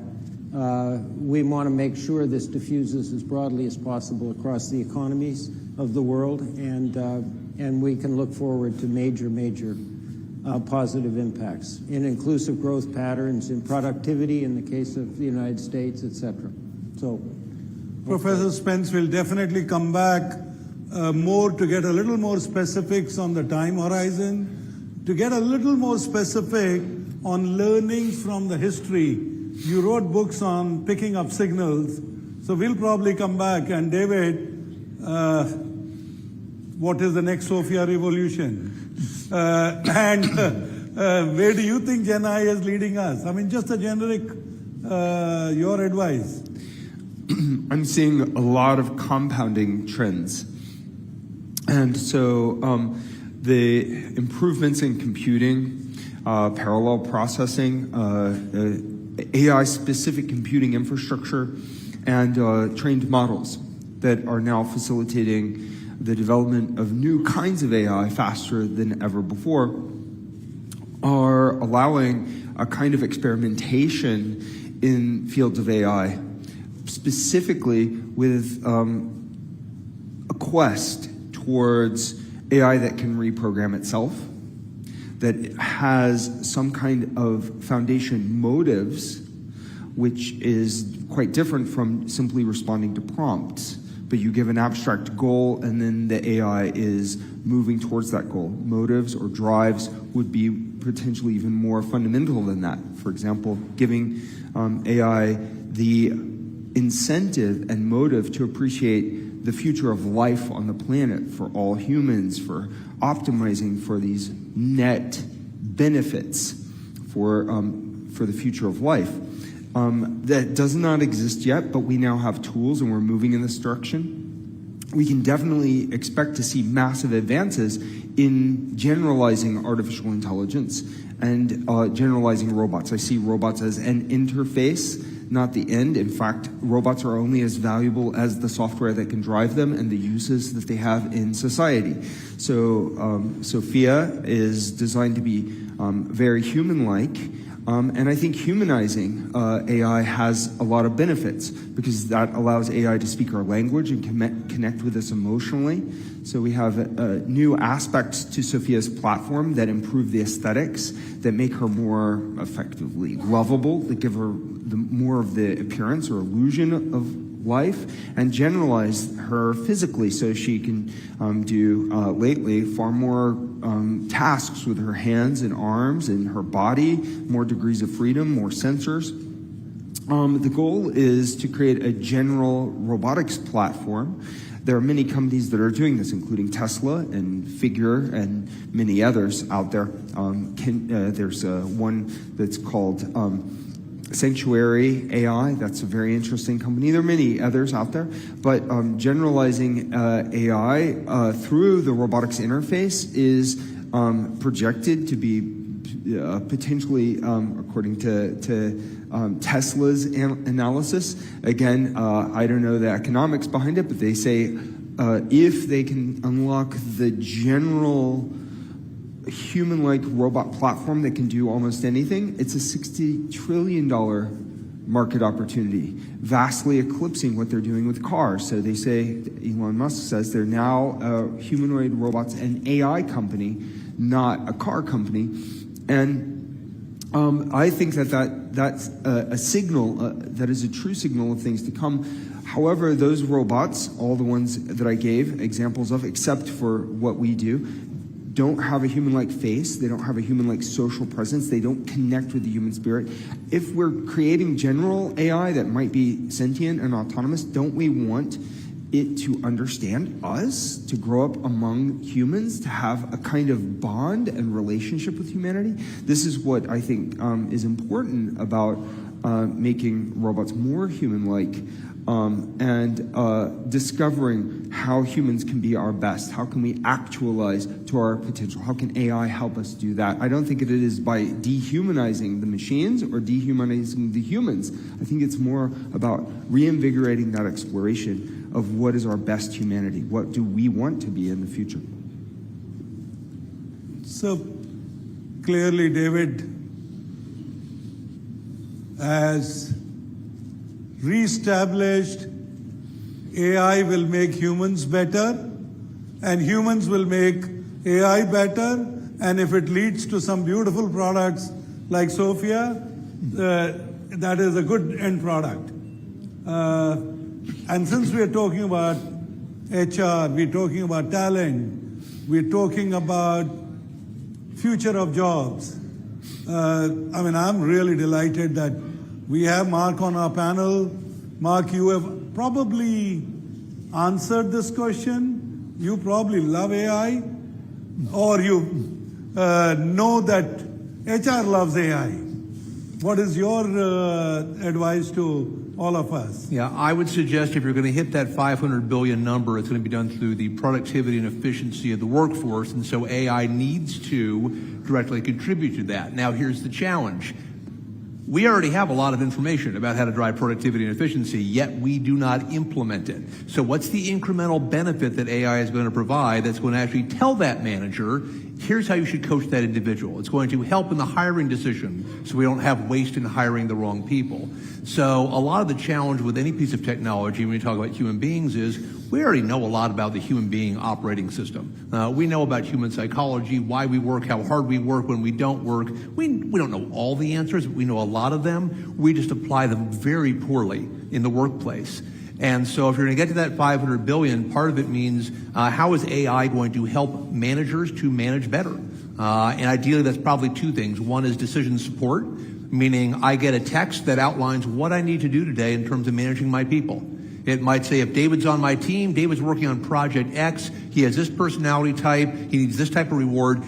we want to make sure this diffuses as broadly as possible across the economies of the world, and we can look forward to major positive impacts in inclusive growth patterns, in productivity in the case of the United States, etc. So, Professor Spence will definitely come back more to get a little more specifics on the time horizon, to get a little more specific on learnings from the history. You wrote books on picking up signals, so we'll probably come back. And David, what is the next Sophia revolution? And where do you think Gen AI is leading us? I mean, just a generic, your advice. I'm seeing a lot of compounding trends. And so the improvements in computing, parallel processing, AI-specific computing infrastructure, and trained models that are now facilitating the development of new kinds of AI faster than ever before are allowing a kind of experimentation in fields of AI, specifically with a quest towards AI that can reprogram itself, that has some kind of foundation motives, which is quite different from simply responding to prompts. But you give an abstract goal, and then the AI is moving towards that goal. Motives or drives would be potentially even more fundamental than that. For example, giving AI the incentive and motive to appreciate the future of life on the planet for all humans, for optimizing for these net benefits for the future of life. That does not exist yet, but we now have tools and we're moving in this direction. We can definitely expect to see massive advances in generalizing artificial intelligence and generalizing robots. I see robots as an interface, not the end. In fact, robots are only as valuable as the software that can drive them and the uses that they have in society. So Sophia is designed to be very human-like. And I think humanizing AI has a lot of benefits because that allows AI to speak our language and connect with us emotionally. So we have new aspects to Sophia's platform that improve the aesthetics, that make her more effectively lovable, that give her more of the appearance or illusion of life and generalize her physically so she can do lately far more tasks with her hands and arms and her body, more degrees of freedom, more sensors. The goal is to create a general robotics platform. There are many companies that are doing this, including Tesla and Figure and many others out there. There's one that's called Sanctuary AI. That's a very interesting company. There are many others out there. But generalizing AI through the robotics interface is projected to be potentially, according to Tesla's analysis. Again, I don't know the economics behind it, but they say if they can unlock the general human-like robot platform that can do almost anything, it's a $60 trillion market opportunity, vastly eclipsing what they're doing with cars. So they say, Elon Musk says, they're now humanoid robots, an AI company, not a car company. And I think that's a signal, that is a true signal of things to come. However, those robots, all the ones that I gave examples of, except for what we do, don't have a human-like face. They don't have a human-like social presence. They don't connect with the human spirit. If we're creating general AI that might be sentient and autonomous, don't we want it to understand us, to grow up among humans, to have a kind of bond and relationship with humanity? This is what I think is important about making robots more human-like and discovering how humans can be our best. How can we actualize to our potential? How can AI help us do that? I don't think it is by dehumanizing the machines or dehumanizing the humans. I think it's more about reinvigorating that exploration of what is our best humanity. What do we want to be in the future? So clearly, David has reestablished AI will make humans better, and humans will make AI better, and if it leads to some beautiful products like Sophia, that is a good end product. And since we're talking about HR, we're talking about talent, we're talking about future of jobs. I'm really delighted that we have Mark on our panel. Mark, you have probably answered this question. You probably love AI, or you know that HR loves AI. What is your advice to all of us? Yeah, I would suggest if you're going to hit that 500 billion number, it's going to be done through the productivity and efficiency of the workforce, and so AI needs to directly contribute to that. Now, here's the challenge. We already have a lot of information about how to drive productivity and efficiency, yet we do not implement it. So what's the incremental benefit that AI is going to provide that's going to actually tell that manager, here's how you should coach that individual? It's going to help in the hiring decision so we don't have waste in hiring the wrong people. So a lot of the challenge with any piece of technology when you talk about human beings is we already know a lot about the human being operating system. We know about human psychology, why we work, how hard we work when we don't work. We don't know all the answers, but we know a lot of them. We just apply them very poorly in the workplace. And so if you're going to get to that 500 billion, part of it means how is AI going to help managers to manage better? And ideally, that's probably two things. One is decision support, meaning I get a text that outlines what I need to do today in terms of managing my people. It might say, if David's on my team, David's working on project X, he has this personality type, he needs this type of reward,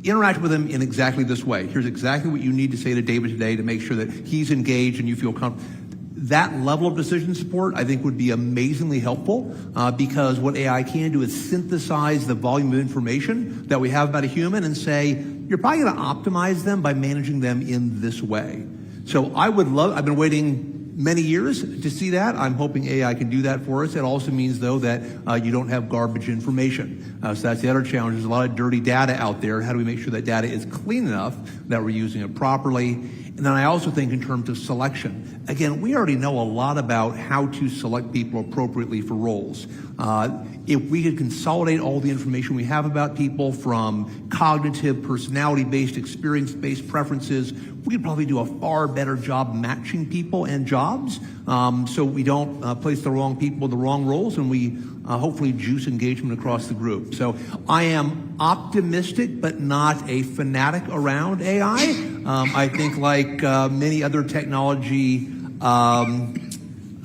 interact with him in exactly this way. Here's exactly what you need to say to David today to make sure that he's engaged and you feel comfortable. That level of decision support, I think, would be amazingly helpful because what AI can do is synthesize the volume of information that we have about a human and say, you're probably going to optimize them by managing them in this way. So I've been waiting many years to see that. I'm hoping AI can do that for us. It also means, though, that you don't have garbage information. So that's the other challenge. There's a lot of dirty data out there. How do we make sure that data is clean enough that we're using it properly? And then I also think in terms of selection. again, we already know a lot about how to select people appropriately for roles. If we could consolidate all the information we have about people from cognitive, personality-based, experience-based preferences, we could probably do a far better job matching people and jobs, so we don't place the wrong people in the wrong roles, and we hopefully juice engagement across the group. So I am optimistic but not a fanatic around AI. I think like many other technology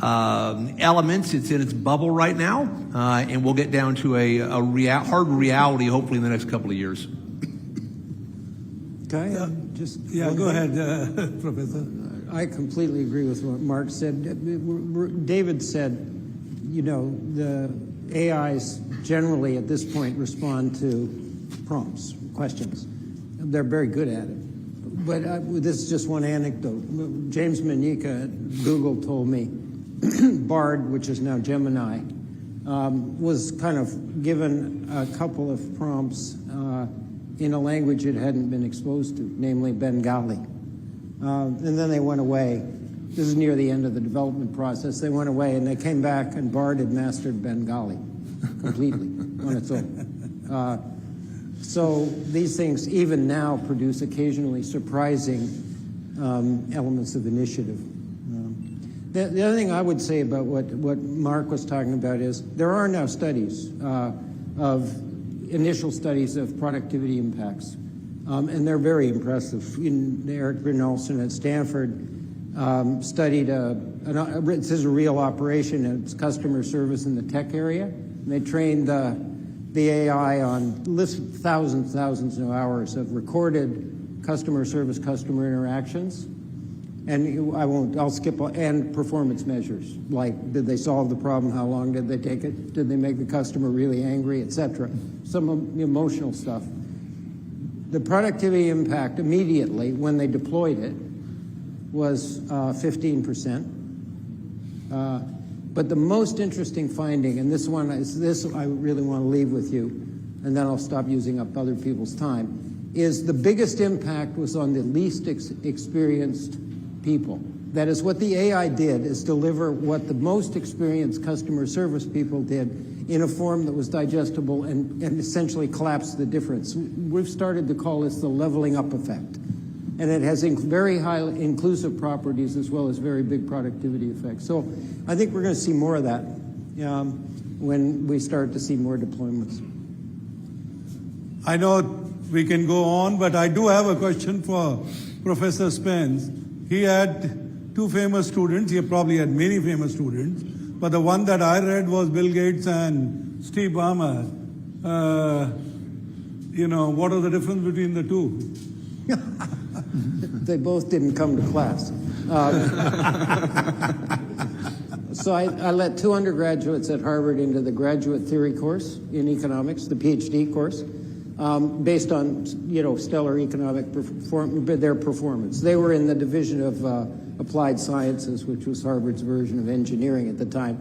elements, it's in its bubble right now, and we'll get down to a hard reality hopefully in the next couple of years. Go ahead, Professor. I completely agree with what Mark said. David said, you know, the AIs generally at this point respond to prompts, questions. They're very good at it. But this is just one anecdote. James Manika at Google told me Bard, which is now Gemini, was kind of given a couple of prompts in a language it hadn't been exposed to, namely Bengali. And then they went away. This is near the end of the development process. They went away and they came back and Bard had mastered Bengali completely on its own. So these things even now produce occasionally surprising elements of initiative. The other thing I would say about what Mark was talking about is there are now studies initial studies of productivity impacts, and they're very impressive. Eric Brynjolfsson at Stanford studied this is a real operation. It's customer service in the tech area. And they trained the AI on thousands of hours of recorded customer service, customer interactions. And I'll skip, and performance measures, like did they solve the problem, how long did they take it, did they make the customer really angry, etc. Some emotional stuff. The productivity impact immediately when they deployed it was 15%. But the most interesting finding, and this I really want to leave with you, and then I'll stop using up other people's time, is the biggest impact was on the least experienced people. That is, what the AI did is deliver what the most experienced customer service people did in a form that was digestible and essentially collapsed the difference. We've started to call this the leveling up effect. And it has very high inclusive properties as well as very big productivity effects. So I think we're going to see more of that when we start to see more deployments. I know we can go on, but I do have a question for Professor Spence. He had two famous students. He probably had many famous students. But the one that I read was Bill Gates and Steve Ballmer. What are the difference between the two? They both didn't come to class. So I let two undergraduates at Harvard into the graduate theory course in economics, the PhD course, based on stellar economic their performance. They were in the division of applied sciences, which was Harvard's version of engineering at the time.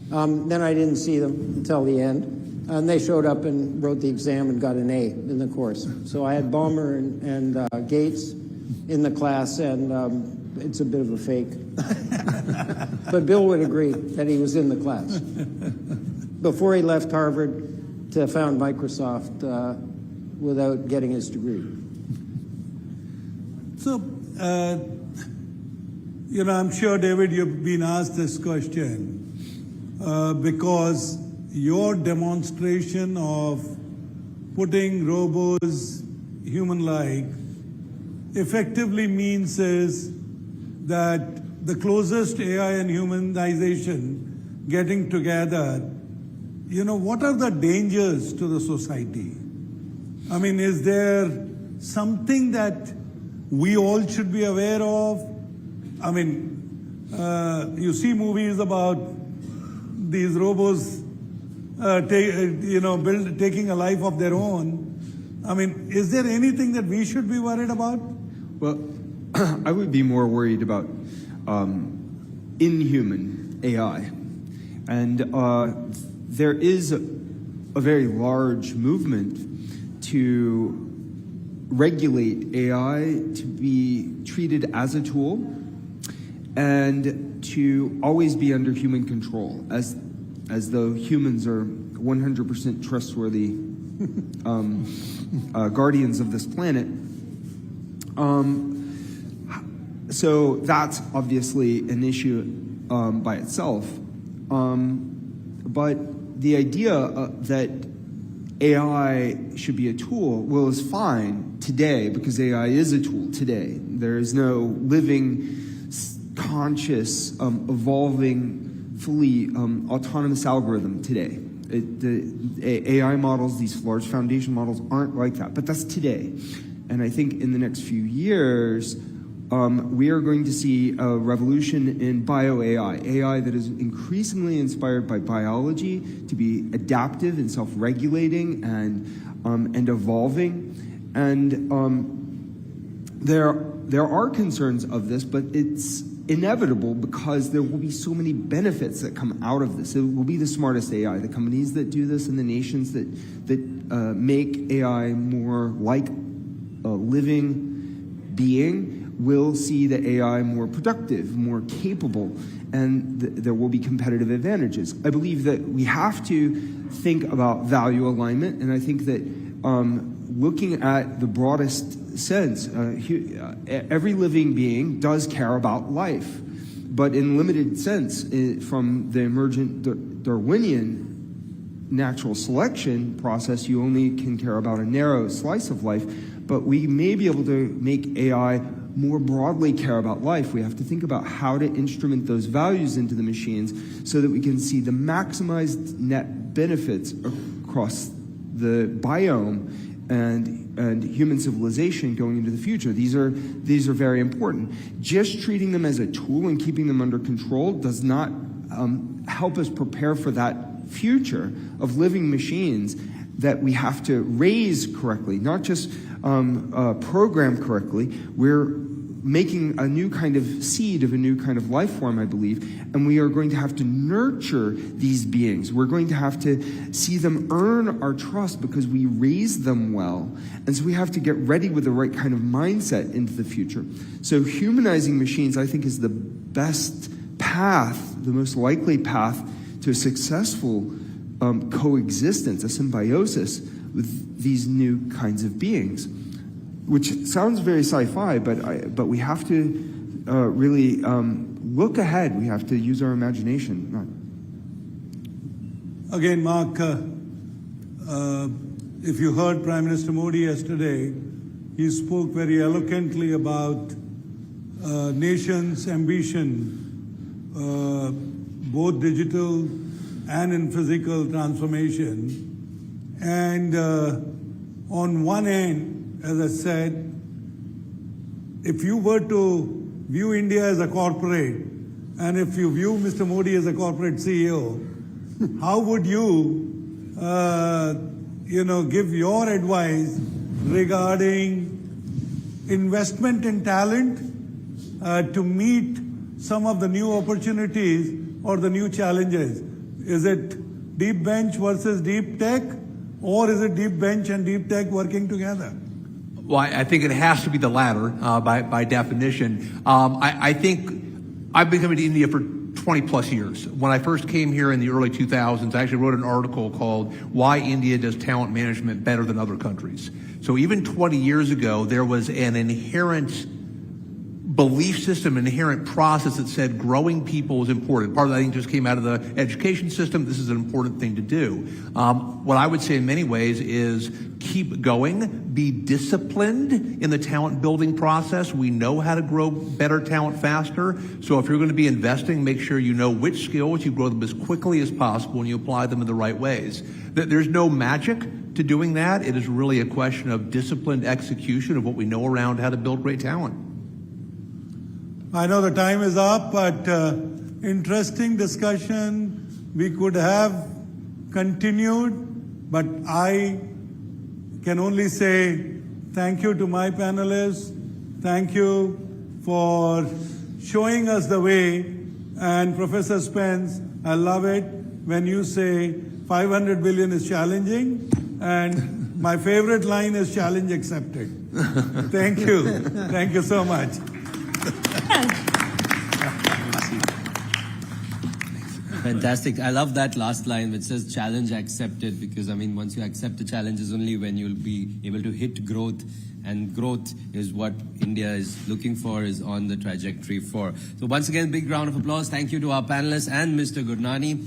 Then I didn't see them until the end. And they showed up and wrote the exam and got an A in the course. So I had Ballmer and Gates in the class, and it's a bit of a fake. But Bill would agree that he was in the class. Before he left Harvard to found Microsoft without getting his degree. So, I'm sure, David, you've been asked this question because your demonstration of putting robots human-like effectively means is that the closest AI and humanization getting together, what are the dangers to the society? I mean, is there something that we all should be aware of? I mean, you see movies about these robots taking a life of their own. I mean, is there anything that we should be worried about? Well, I would be more worried about inhuman AI. And there is a very large movement to regulate AI to be treated as a tool and to always be under human control, as though humans are 100% trustworthy guardians of this planet. So that's obviously an issue by itself. But the idea that AI should be a tool, well, is fine today because AI is a tool today. There is no living, conscious, evolving, fully autonomous algorithm today. The AI models, these large foundation models, aren't like that, but that's today. And I think in the next few years, we are going to see a revolution in bio-AI, AI that is increasingly inspired by biology to be adaptive and self-regulating and evolving. And there are concerns of this, but it's inevitable because there will be so many benefits that come out of this. It will be the smartest AI. The companies that do this and the nations that make AI more like a living being will see the AI more productive, more capable, and there will be competitive advantages. I believe that we have to think about value alignment, and I think that looking at the broadest sense, every living being does care about life, but in limited sense, from the emergent Darwinian natural selection process, you only can care about a narrow slice of life, but we may be able to make AI more broadly care about life. We have to think about how to instrument those values into the machines so that we can see the maximized net benefits across the biome and human civilization going into the future. These are very important. Just treating them as a tool and keeping them under control does not help us prepare for that future of living machines that we have to raise correctly, not just program correctly. We're making a new kind of seed of a new kind of life form, I believe, and we are going to have to nurture these beings. We're going to have to see them earn our trust because we raise them well, and so we have to get ready with the right kind of mindset into the future. So humanizing machines, I think, is the best path, the most likely path to a successful coexistence, a symbiosis with these new kinds of beings, which sounds very sci-fi, but we have to really look ahead. We have to use our imagination. Again, Mark, if you heard Prime Minister Modi yesterday, he spoke very eloquently about nation's ambition, both digital and in physical transformation. And on one end, as I said, if you were to view India as a corporate, and if you view Mr. Modi as a corporate CEO, how would you, give your advice regarding investment in talent to meet some of the new opportunities or the new challenges? Is it deep bench versus deep tech, or is it deep bench and deep tech working together? Well, I think it has to be the latter by definition. I think I've been coming to India for 20 plus years. When I first came here in the early 2000s, I actually wrote an article called Why India Does Talent Management Better Than Other Countries. So even 20 years ago, there was an inherent belief system, inherent process that said growing people is important. Part of that, I think, just came out of the education system. This is an important thing to do. What I would say in many ways is keep going, be disciplined in the talent building process. We know how to grow better talent faster. So if you're going to be investing, make sure you know which skills, you grow them as quickly as possible, and you apply them in the right ways. There's no magic to doing that. It is really a question of disciplined execution of what we know around how to build great talent. I know the time is up, but interesting discussion. We could have continued, but I can only say thank you to my panelists. Thank you for showing us the way. And Professor Spence, I love it when you say 500 billion is challenging, and my favorite line is challenge accepted. Thank you. Thank you so much. Fantastic. I love that last line which says challenge accepted, because I mean, once you accept the challenge is only when you'll be able to hit growth, and growth is what India is looking for, is on the trajectory for. So once again, big round of applause. Thank you to our panelists and Mr. Gurnani.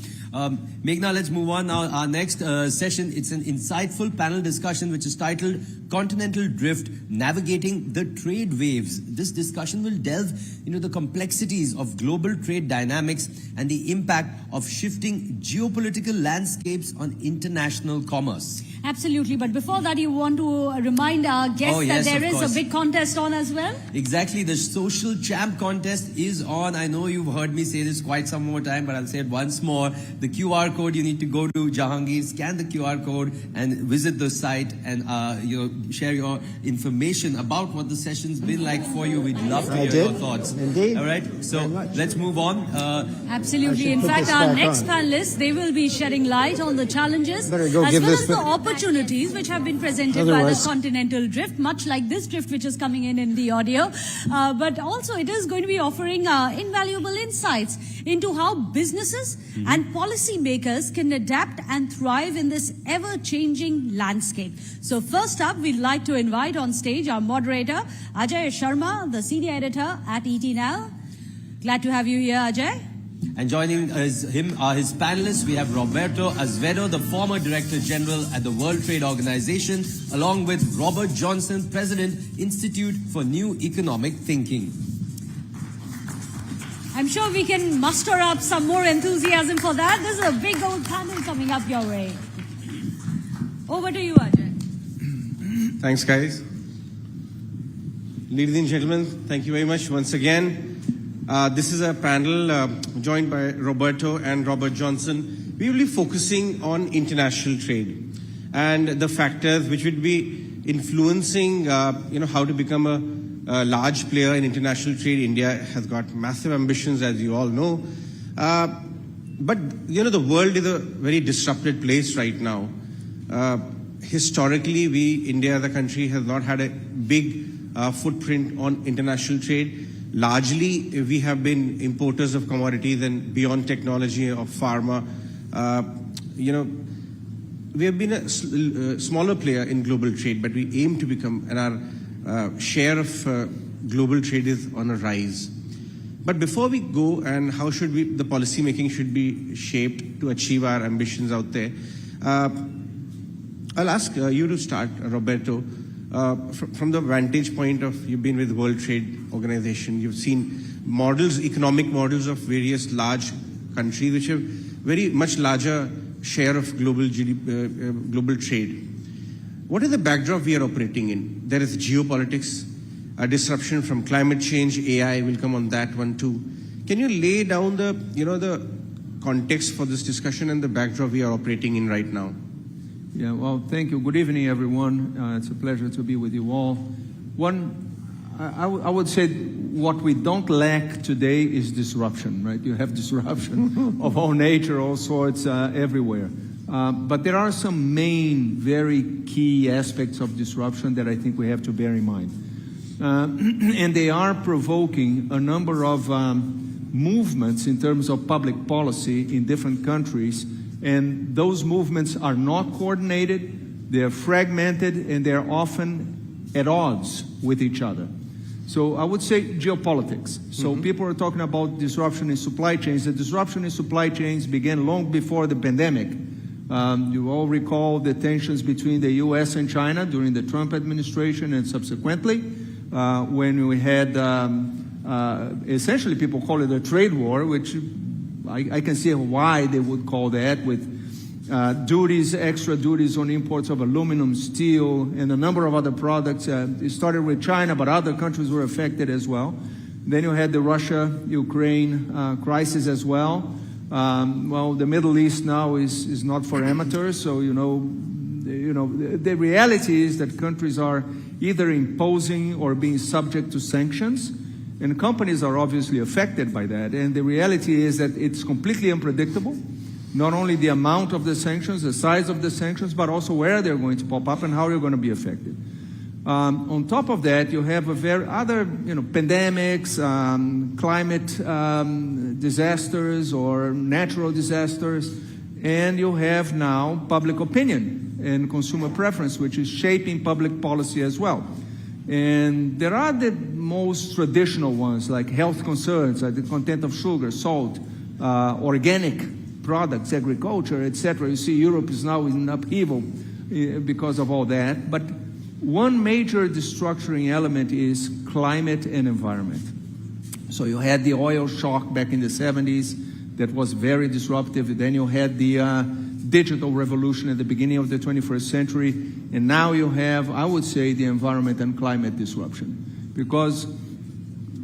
Meghna, let's move on now. Our next session, it's an insightful panel discussion which is titled Continental Drift, Navigating the Trade Waves. This discussion will delve into the complexities of global trade dynamics and the impact of shifting geopolitical landscapes on international commerce. Absolutely, but before that, you want to remind our guests that there is a big contest on as well? Exactly, the Social Champ contest is on. I know you've heard me say this quite some more time, but I'll say it once more. The QR code, you need to go to Jahangir, scan the QR code and visit the site and share your information about what the session's been like for you. We'd love to hear your thoughts. Indeed. All right, so let's move on. Absolutely. In fact, our next panelists, they will be shedding light on the challenges as well as the opportunities which have been presented by the continental drift, much like this drift which is coming in the audio. But also it is going to be offering invaluable insights into how businesses and policymakers can adapt and thrive in this ever-changing landscape. So first up, we'd like to invite on stage our moderator, Ajay Sharma, the senior editor at ET Now. Glad to have you here, Ajay. And joining him are his panelists. We have Roberto Azevedo, the former Director General at the World Trade Organization, along with Robert Johnson, President, Institute for New Economic Thinking. I'm sure we can muster up some more enthusiasm for that. There's a big old panel coming up your way. Over to you, Ajay. Thanks, guys. Ladies and gentlemen, thank you very much once again. This is a panel joined by Roberto and Robert Johnson. We will be focusing on international trade and the factors which would be influencing, how to become a large player in international trade. India has got massive ambitions, as you all know. But, the world is a very disrupted place right now. Historically, India as a country has not had a big footprint on international trade. Largely, we have been importers of commodities and beyond technology of pharma. We have been a smaller player in global trade, but we aim to become, and our share of global trade is on a rise. But before we go, and how should the policy making should be shaped to achieve our ambitions out there, I'll ask you to start, Roberto. From the vantage point of, you've been with World Trade Organization, you've seen economic models of various large countries which have very much larger share of global trade. What is the backdrop we are operating in? There is geopolitics, a disruption from climate change, AI will come on that one too. Can you lay down the context for this discussion and the backdrop we are operating in right now? Yeah, well, thank you. Good evening, everyone. It's a pleasure to be with you all. I would say what we don't lack today is disruption, right? You have disruption of all nature, all sorts, everywhere. But there are some main, very key aspects of disruption that I think we have to bear in mind. And they are provoking a number of movements in terms of public policy in different countries. And those movements are not coordinated, they're fragmented, and they're often at odds with each other. So I would say geopolitics. So people are talking about disruption in supply chains. The disruption in supply chains began long before the pandemic. You all recall the tensions between the U.S. and China during the Trump administration and subsequently, when we had essentially people call it a trade war, which I can see why they would call that, with extra duties on imports of aluminum, steel, and a number of other products. It started with China, but other countries were affected as well. Then you had the Russia-Ukraine crisis as well. The Middle East now is not for amateurs, so the reality is that countries are either imposing or being subject to sanctions. And companies are obviously affected by that. And the reality is that it's completely unpredictable, not only the amount of the sanctions, the size of the sanctions, but also where they're going to pop up and how you're going to be affected. On top of that, you have other pandemics, climate disasters or natural disasters, and you have now public opinion and consumer preference, which is shaping public policy as well. And there are the most traditional ones, like health concerns, like the content of sugar, salt, organic products, agriculture, etc. You see Europe is now in upheaval because of all that. But one major destructuring element is climate and environment. So you had the oil shock back in the 70s that was very disruptive. Then you had the digital revolution at the beginning of the 21st century. And now you have, I would say, the environment and climate disruption. Because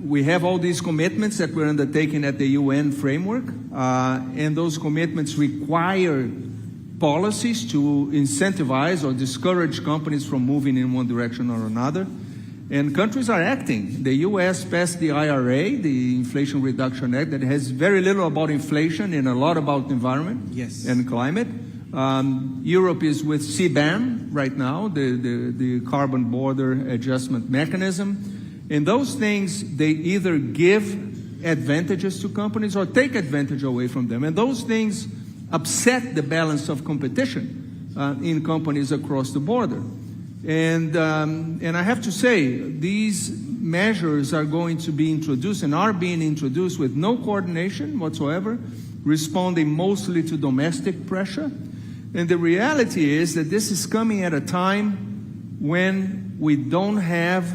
we have all these commitments that we're undertaking at the UN framework, and those commitments require policies to incentivize or discourage companies from moving in one direction or another. And countries are acting. The US passed the IRA, the Inflation Reduction Act, that has very little about inflation and a lot about environment and climate. Europe is with CBAM right now, the Carbon Border Adjustment Mechanism. And those things, they either give advantages to companies or take advantage away from them. And those things upset the balance of competition in companies across the border. And I have to say, these measures are going to be introduced and are being introduced with no coordination whatsoever, responding mostly to domestic pressure. And the reality is that this is coming at a time when we don't have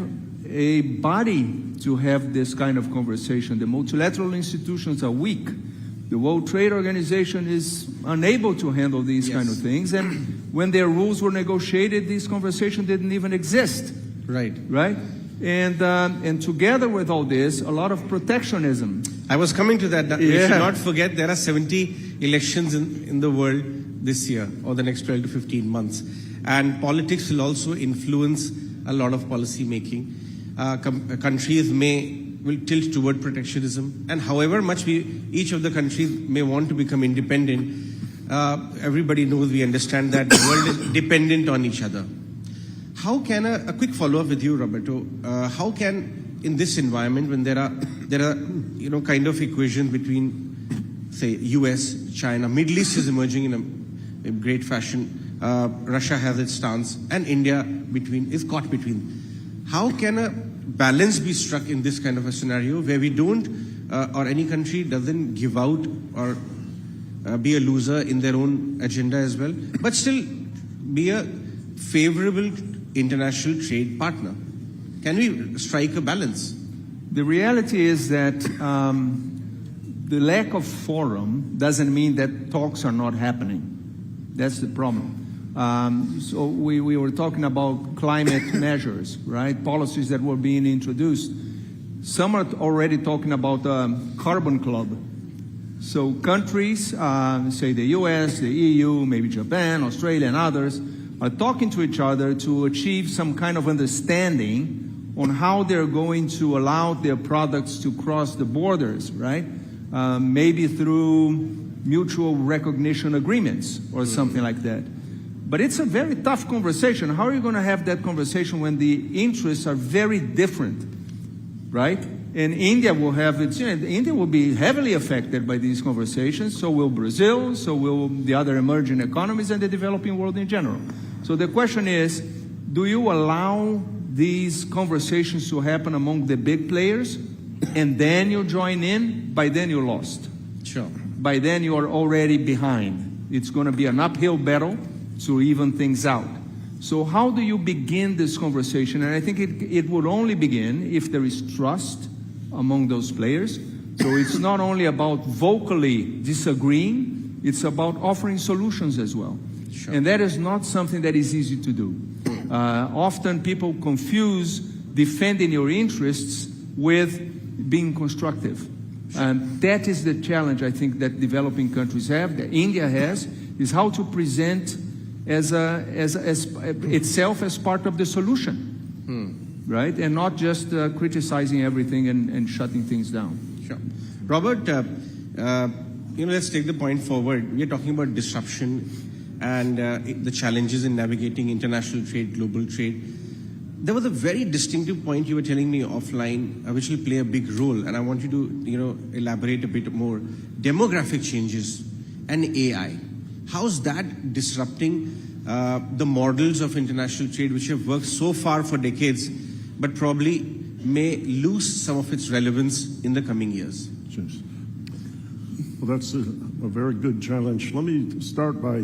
a body to have this kind of conversation. The multilateral institutions are weak. The World Trade Organization is unable to handle these kind of things. And when their rules were negotiated, these conversations didn't even exist. Right. And together with all this, a lot of protectionism. I was coming to that. We should not forget there are 70 elections in the world this year or the next 12 to 15 months. And politics will also influence a lot of policy making. Countries will tilt toward protectionism, and however much each of the countries may want to become independent, everybody knows, we understand that the world is dependent on each other. How can a quick follow-up with you, Roberto? How can, in this environment, when there are kind of equations between, say, U.S., China, Middle East is emerging in a great fashion. Russia has its stance, and India is caught between. How can a balance be struck in this kind of a scenario where we don't, or any country doesn't give out or be a loser in their own agenda as well, but still be a favorable international trade partner? Can we strike a balance? The reality is that the lack of forum doesn't mean that talks are not happening. That's the problem. So we were talking about climate measures, right? Policies that were being introduced. Some are already talking about a carbon club. So countries, say the US, the EU, maybe Japan, Australia, and others, are talking to each other to achieve some kind of understanding on how they're going to allow their products to cross the borders, right? Maybe through mutual recognition agreements or something like that. But it's a very tough conversation. How are you going to have that conversation when the interests are very different, right? And India will have its, India will be heavily affected by these conversations. So will Brazil, so will the other emerging economies and the developing world in general. So the question is, do you allow these conversations to happen among the big players and then you join in? By then you're lost. Sure. By then you are already behind. It's going to be an uphill battle to even things out. So how do you begin this conversation? And I think it would only begin if there is trust among those players. So it's not only about vocally disagreeing, it's about offering solutions as well. Sure. And that is not something that is easy to do. Often people confuse defending your interests with being constructive. And that is the challenge I think that developing countries have, that India has, is how to present as itself as part of the solution, right? And not just criticizing everything and shutting things down. Sure. Robert, let's take the point forward. We are talking about disruption and the challenges in navigating international trade, global trade. there was a very distinctive point you were telling me offline, which will play a big role, and I want you to, elaborate a bit more. Demographic changes and AI. How's that disrupting the models of international trade, which have worked so far for decades, but probably may lose some of its relevance in the coming years? Well, that's a very good challenge. Let me start by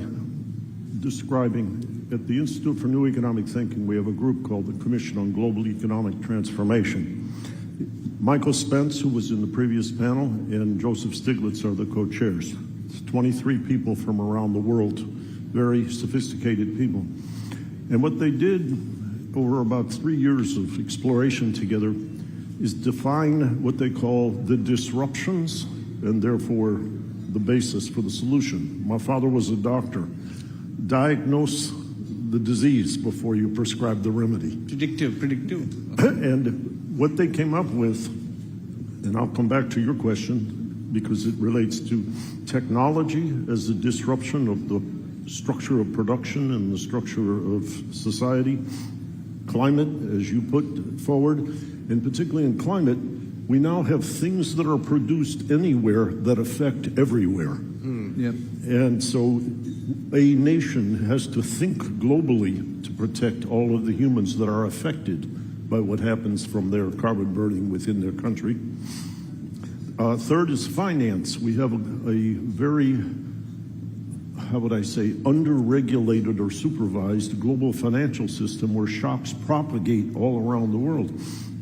describing, at the Institute for New Economic Thinking, we have a group called the Commission on Global Economic Transformation. Michael Spence, who was in the previous panel, and Joseph Stiglitz are the co-chairs. It's 23 people from around the world, very sophisticated people. And what they did over about 3 years of exploration together is define what they call the disruptions and therefore the basis for the solution. My father was a doctor. Diagnose the disease before you prescribe the remedy. Predictive. And what they came up with, and I'll come back to your question because it relates to technology as a disruption of the structure of production and the structure of society, climate, as you put forward, and particularly in climate, we now have things that are produced anywhere that affect everywhere. Yep. And so a nation has to think globally to protect all of the humans that are affected by what happens from their carbon burning within their country. Third is finance. We have a very, how would I say, under-regulated or supervised global financial system where shocks propagate all around the world.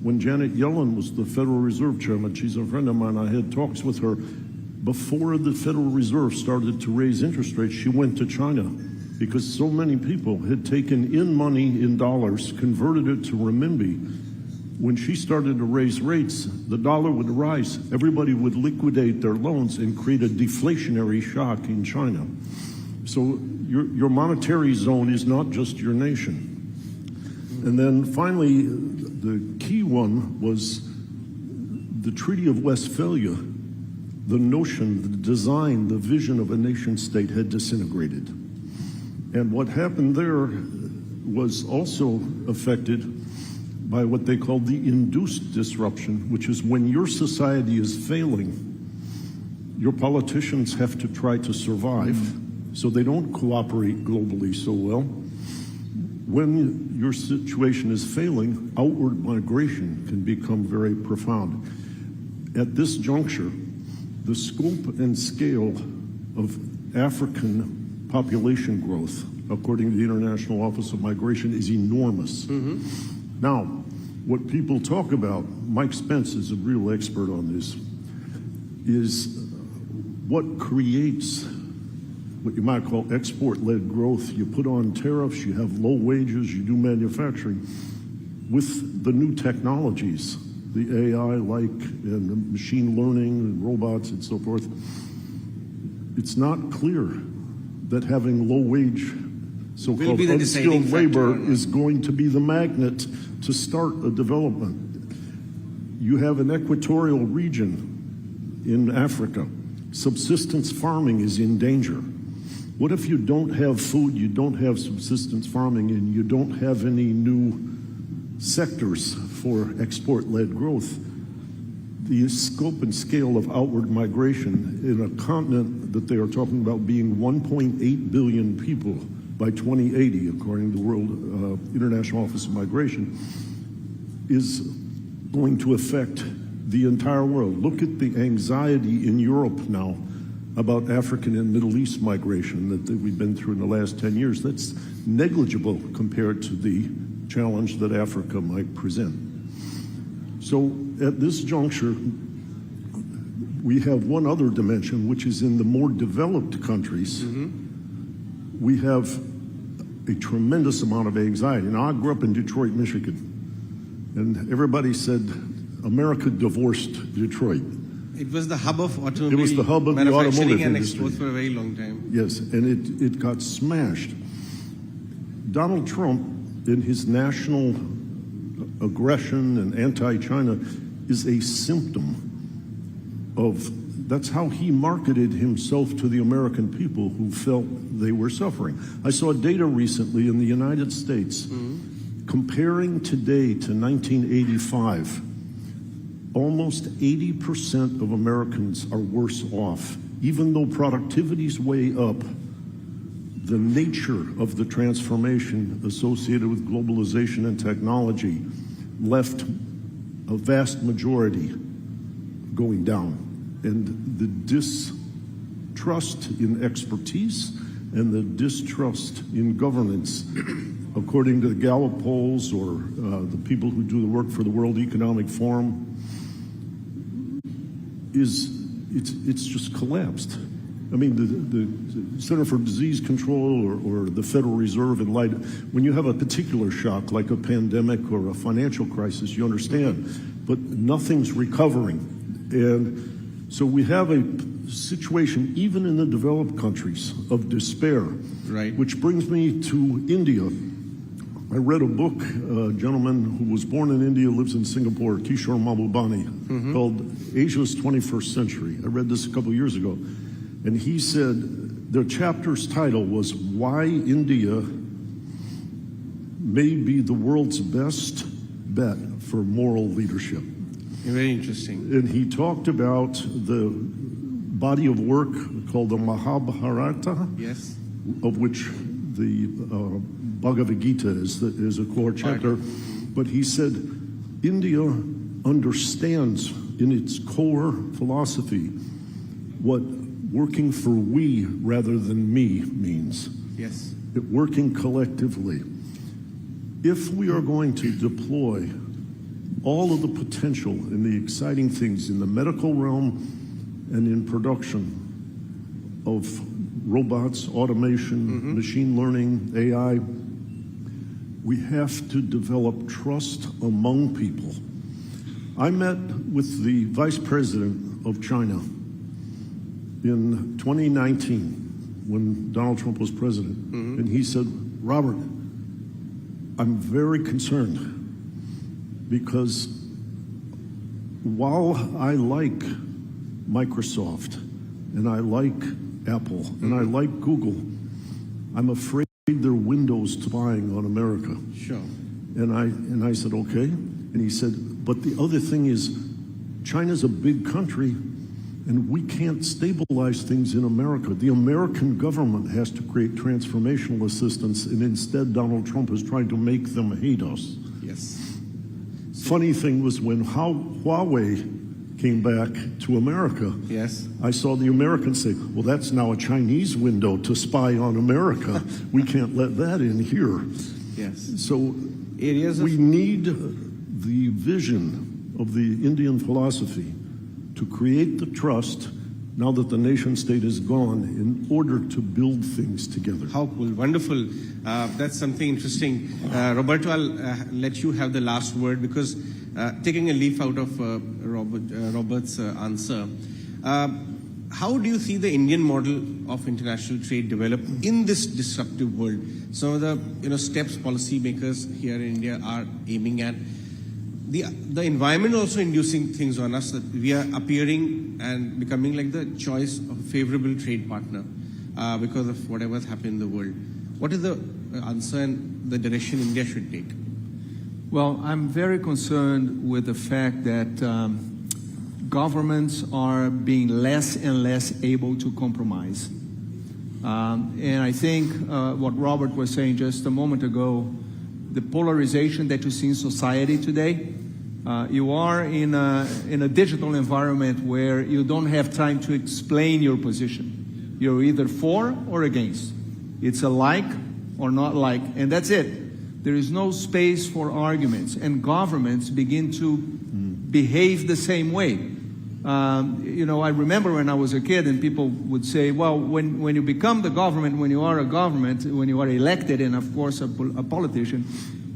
When Janet Yellen was the Federal Reserve Chairman, she's a friend of mine, I had talks with her. Before the Federal Reserve started to raise interest rates, she went to China because so many people had taken in money in dollars, converted it to renminbi. When she started to raise rates, the dollar would rise. Everybody would liquidate their loans and create a deflationary shock in China. So your monetary zone is not just your nation. And then finally, the key one was the Treaty of Westphalia. The notion, the design, the vision of a nation state had disintegrated. And what happened there was also affected by what they called the induced disruption, which is when your society is failing, your politicians have to try to survive, so they don't cooperate globally so well. When your situation is failing, outward migration can become very profound. At this juncture, the scope and scale of African population growth, according to the International Office of Migration, is enormous. Now, what people talk about, Mike Spence is a real expert on this, is what creates what you might call export-led growth. You put on tariffs, you have low wages, you do manufacturing. With the new technologies, the AI-like and the machine learning and robots and so forth, it's not clear that having low-wage, so-called unskilled labor is going to be the magnet to start a development. You have an equatorial region in Africa. Subsistence farming is in danger. What if you don't have food, you don't have subsistence farming, and you don't have any new sectors for export-led growth? The scope and scale of outward migration in a continent that they are talking about being 1.8 billion people by 2080, according to the World International Office of Migration, is going to affect the entire world. Look at the anxiety in Europe now about African and Middle East migration that we've been through in the last 10 years. That's negligible compared to the challenge that Africa might present. So at this juncture, we have one other dimension, which is in the more developed countries. We have a tremendous amount of anxiety. Now, I grew up in Detroit, Michigan, and everybody said America divorced Detroit. It was the hub of automobile It was the hub of the automotive and industry. export for a very long time. Yes, and it got smashed. Donald Trump, in his national aggression and anti-China, is a symptom of, that's how he marketed himself to the American people who felt they were suffering. I saw data recently in the United States. Comparing today to 1985, almost 80% of Americans are worse off. Even though productivity's way up, the nature of the transformation associated with globalization and technology left a vast majority going down. And the distrust in expertise and the distrust in governance, according to the Gallup polls or the people who do the work for the World Economic Forum, it's just collapsed. I mean, the Center for Disease Control or the Federal Reserve, in light, when you have a particular shock like a pandemic or a financial crisis, you understand, but nothing's recovering. And so we have a situation, even in the developed countries, of despair. Right. Which brings me to India. I read a book, a gentleman who was born in India, lives in Singapore, Kishore Mahbubani, called Asia's 21st Century. I read this a couple years ago. And he said, the chapter's title was Why India May Be the World's Best Bet for Moral Leadership. Very interesting. And he talked about the body of work called the Mahabharata, Yes. of which the Bhagavad Gita is a core chapter. But he said, India understands in its core philosophy what working for we rather than me means. Yes. Working collectively. If we are going to deploy all of the potential and the exciting things in the medical realm and in production of robots, automation, machine learning, AI, we have to develop trust among people. I met with the Vice President of China in 2019 when Donald Trump was president, and he said, Robert, I'm very concerned because while I like Microsoft and I like Apple and I like Google, I'm afraid they're Windows spying on America. Sure. And I said, okay. And he said, but the other thing is, China's a big country and we can't stabilize things in America. The American government has to create transformational assistance, and instead Donald Trump is trying to make them hate us. Yes. Funny thing was when Huawei came back to America, yes, I saw the Americans say, well, that's now a Chinese window to spy on America. We can't let that in here. Yes. So we need the vision of the Indian philosophy to create the trust now that the nation state is gone in order to build things together. How cool, wonderful. That's something interesting. Roberto, I'll let you have the last word because taking a leaf out of Robert's answer, how do you see the Indian model of international trade develop in this disruptive world? Some of the steps policymakers here in India are aiming at. The environment also inducing things on us that we are appearing and becoming like the choice of a favorable trade partner because of whatever's happened in the world. What is the answer and the direction India should take? Well, I'm very concerned with the fact that governments are being less and less able to compromise. And I think what Robert was saying just a moment ago, the polarization that you see in society today, you are in a digital environment where you don't have time to explain your position. You're either for or against. It's a like or not like, and that's it. There is no space for arguments, and governments begin to behave the same way. I remember when I was a kid and people would say, well, when you become the government, when you are a government, when you are elected and, of course, a politician,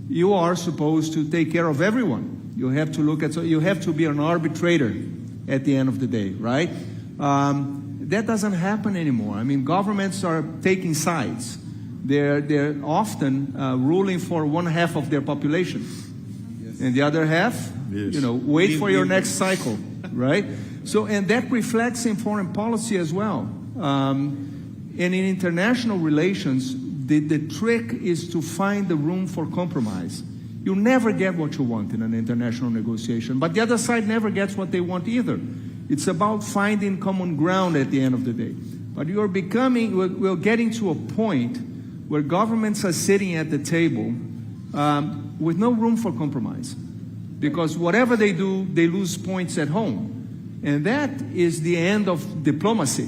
you are supposed to take care of everyone. You have to be an arbitrator at the end of the day, right? That doesn't happen anymore. I mean, governments are taking sides. They're often ruling for one half of their population. Yes. And the other half, wait for your next cycle, right? So, and that reflects in foreign policy as well. And in international relations, the trick is to find the room for compromise. You never get what you want in an international negotiation, but the other side never gets what they want either. It's about finding common ground at the end of the day. But we're getting to a point where governments are sitting at the table with no room for compromise. Because whatever they do, they lose points at home. And that is the end of diplomacy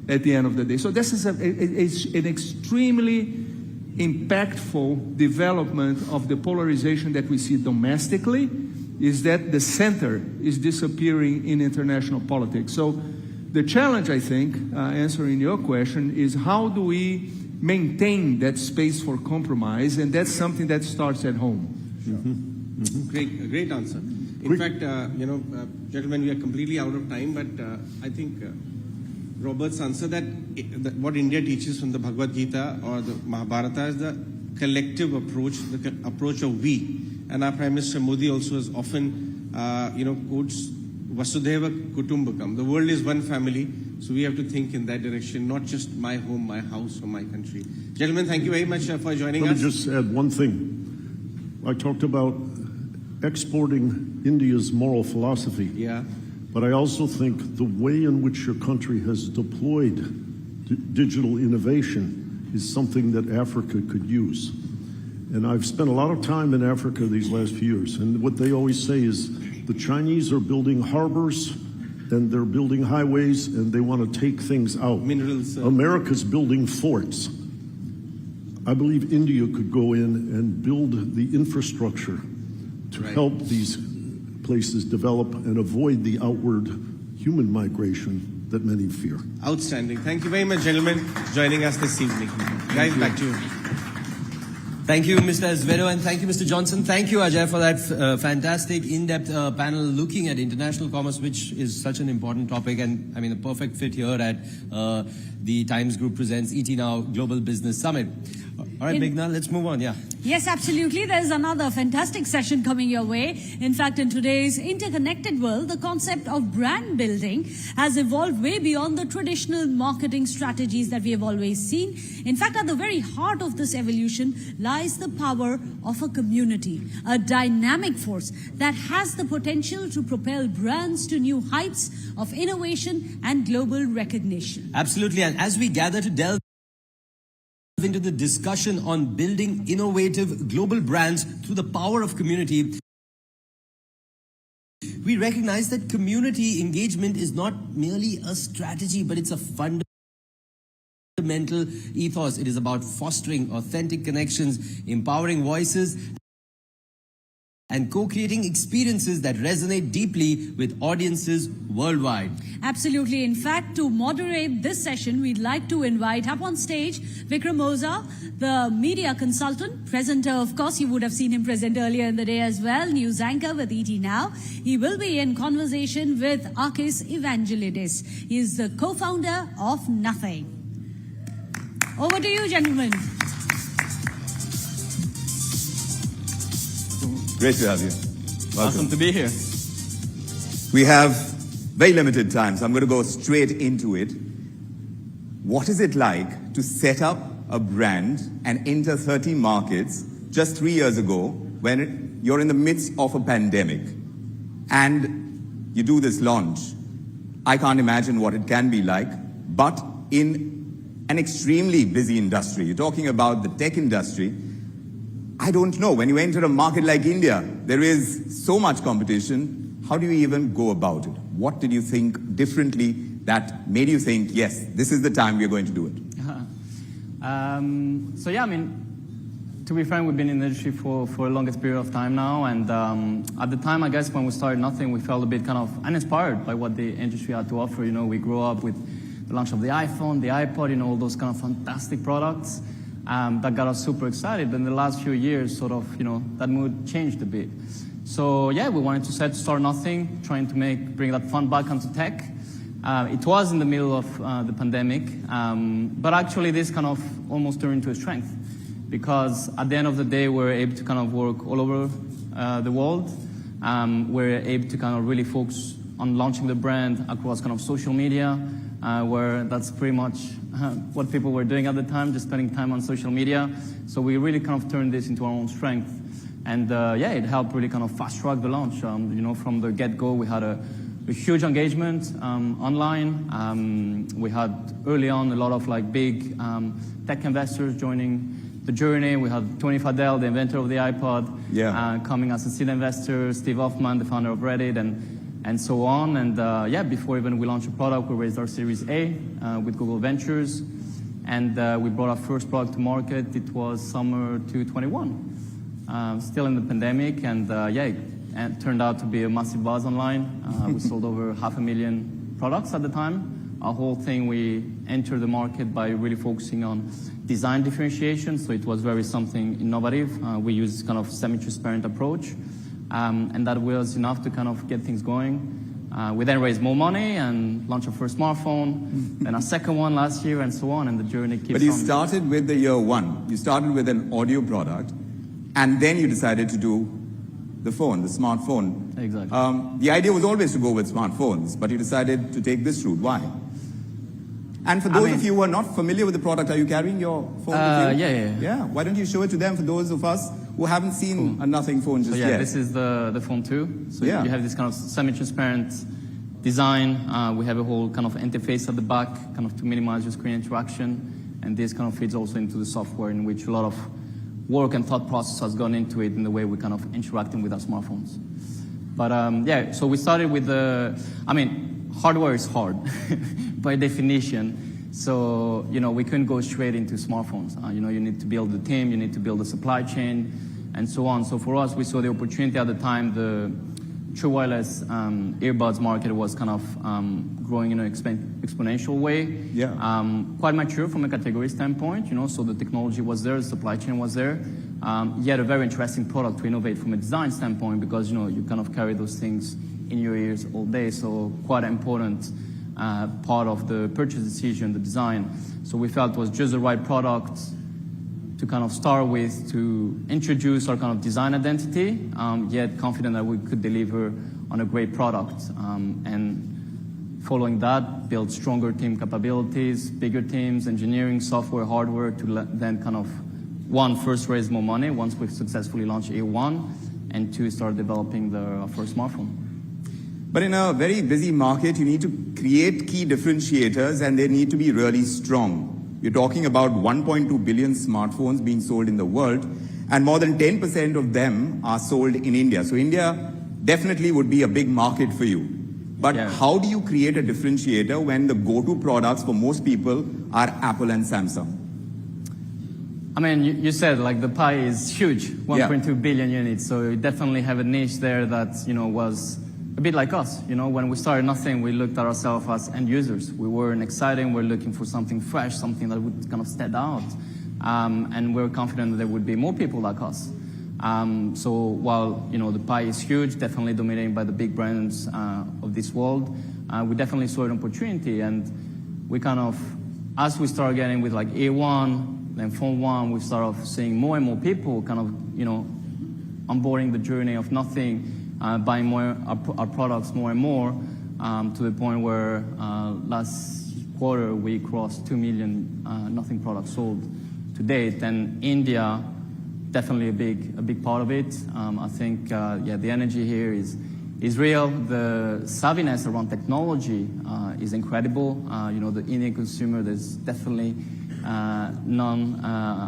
at the end of the day. So this is an extremely impactful development of the polarization that we see domestically, is that the center is disappearing in international politics. So the challenge, I think, answering your question, is how do we maintain that space for compromise, and that's something that starts at home. Great answer. In fact, gentlemen, we are completely out of time, but I think Robert's answer that what India teaches from the Bhagavad Gita or the Mahabharata is the collective approach, the approach of we. And our Prime Minister Modi also has often, quotes Vasudhaiva Kutumbakam. The world is one family, so we have to think in that direction, not just my home, my house, or my country. Gentlemen, thank you very much for joining us. Let me just add one thing. I talked about exporting India's moral philosophy. Yeah. But I also think the way in which your country has deployed digital innovation is something that Africa could use. And I've spent a lot of time in Africa these last few years, and what they always say is the Chinese are building harbors and they're building highways and they want to take things out. Minerals. America's building forts. I believe India could go in and build the infrastructure to help these places develop and avoid the outward human migration that many fear. Outstanding. Thank you very much, gentlemen, joining us this evening. Guys, back to you. Thank you, Mr. Azevedo, and thank you, Mr. Johnson. Thank you, Ajay, for that fantastic, in-depth panel looking at international commerce, which is such an important topic, and I mean, a perfect fit here at the Times Group presents ET Now Global Business Summit. All right, Meghna, let's move on, yeah. Yes, absolutely. There's another fantastic session coming your way. In fact, in today's interconnected world, the concept of brand building has evolved way beyond the traditional marketing strategies that we have always seen. In fact, at the very heart of this evolution lies the power of a community, a dynamic force that has the potential to propel brands to new heights of innovation and global recognition. Absolutely, and as we gather to delve into the discussion on building innovative global brands through the power of community, we recognize that community engagement is not merely a strategy, but it's a fundamental ethos. It is about fostering authentic connections, empowering voices, and co-creating experiences that resonate deeply with audiences worldwide. Absolutely. In fact, to moderate this session, we'd like to invite up on stage Vikram Oza, the media consultant, presenter, of course, you would have seen him present earlier in the day as well, news anchor with ET Now. He will be in conversation with Akis Evangelidis. He is the co-founder of Nothing. Over to you, gentlemen. Great to have you. Welcome. Awesome to be here. We have very limited time, so I'm going to go straight into it. What is it like to set up a brand and enter 30 markets just 3 years ago when you're in the midst of a pandemic and you do this launch? I can't imagine what it can be like, but in an extremely busy industry, you're talking about the tech industry, I don't know. When you enter a market like India, there is so much competition. How do you even go about it? What did you think differently that made you think, yes, this is the time we're going to do it? So yeah, I mean, to be frank, we've been in the industry for the longest period of time now. And at the time, I guess, when we started Nothing, we felt a bit kind of uninspired by what the industry had to offer. You know, we grew up with the launch of the iPhone, the iPod, you know, all those kind of fantastic products. That got us super excited. But in the last few years, sort of, you know, that mood changed a bit. So yeah, we wanted to start Nothing, trying to bring that fun back onto tech. It was in the middle of the pandemic, but actually this kind of almost turned into a strength, because at the end of the day, we're able to kind of work all over the world. We're able to kind of really focus on launching the brand across kind of social media, where that's pretty much what people were doing at the time, just spending time on social media. So we really kind of turned this into our own strength. And yeah, it helped really kind of fast track the launch. You know, from the get-go, we had a huge engagement online. We had early on a lot of like big tech investors joining the journey. We had Tony Fadell, the inventor of the iPod, coming as a seed investor, Steve Hoffman, the founder of Reddit, and so on. And yeah, before even we launched a product, we raised our Series A with Google Ventures. And we brought our first product to market. It was summer 2021. Still in the pandemic, and yeah, it turned out to be a massive buzz online. We sold over 500,000 products at the time. Our whole thing, we entered the market by really focusing on design differentiation, so it was very something innovative. We used kind of semi-transparent approach, and that was enough to kind of get things going. We then raised more money and launched our first smartphone, then our second one last year, and so on, and the journey keeps on. But you started with the year one. You started with an audio product, and then you decided to do the phone, the smartphone. Exactly. The idea was always to go with smartphones, but you decided to take this route. Why? And for those of you who are not familiar with the product, are you carrying your phone with you? Yeah. Why don't you show it to them for those of us who haven't seen a nothing phone just yet? This is the phone 2. So you have this kind of semi-transparent design. We have a whole kind of interface at the back, kind of to minimize your screen interaction. And this kind of feeds also into the software, in which a lot of work and thought process has gone into it in the way we're kind of interacting with our smartphones. But yeah, so we started with hardware is hard by definition. So, you know, we couldn't go straight into smartphones. You know, you need to build the team, you need to build the supply chain, and so on. So for us, we saw the opportunity at the time. The true wireless earbuds market was kind of growing in an exponential way. Quite mature from a category standpoint, you know, so the technology was there, the supply chain was there. Yet a very interesting product to innovate from a design standpoint, because, you know, you kind of carry those things in your ears all day, so quite an important part of the purchase decision, the design. So we felt it was just the right product to kind of start with, to introduce our kind of design identity, yet confident that we could deliver on a great product. And following that, build stronger team capabilities, bigger teams, engineering, software, hardware, to then kind of, one, first raise more money once we've successfully launched A1, and two, start developing our first smartphone. But in a very busy market, you need to create key differentiators, and they need to be really strong. We're talking about 1.2 billion smartphones being sold in the world, and more than 10% of them are sold in India. So India definitely would be a big market for you. But how do you create a differentiator when the go-to products for most people are Apple and Samsung? I mean, you said, like, the pie is huge, 1.2 billion units. So you definitely have a niche there that, you know, was a bit like us. You know, when we started nothing, we looked at ourselves as end users. We weren't exciting. We're looking for something fresh, something that would kind of stand out. And we're confident that there would be more people like us. So while, you know, the pie is huge, definitely dominated by the big brands of this world, we definitely saw an opportunity. And we kind of, as we start getting with like A1, then phone 1, we start off seeing more and more people kind of, you know, onboarding the journey of nothing, buying more our products more and more, to the point where last quarter we crossed 2 million nothing products sold to date. And India, definitely a big part of it. I think the energy here is real. The savviness around technology is incredible. You know, the Indian consumer, there's definitely none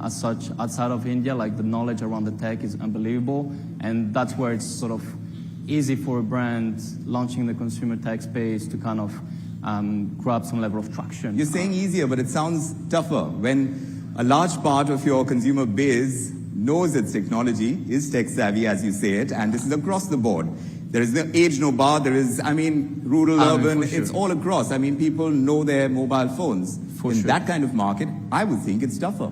as such outside of India. Like, the knowledge around the tech is unbelievable, and that's where it's sort of easy for a brand launching the consumer tech space to kind of grab some level of traction. You're saying easier, but it sounds tougher when a large part of your consumer base knows its technology, is tech savvy, as you say it, and this is across the board. There is no age, no bar. There is, rural, urban, it's all across. People know their mobile phones. In that kind of market, I would think it's tougher.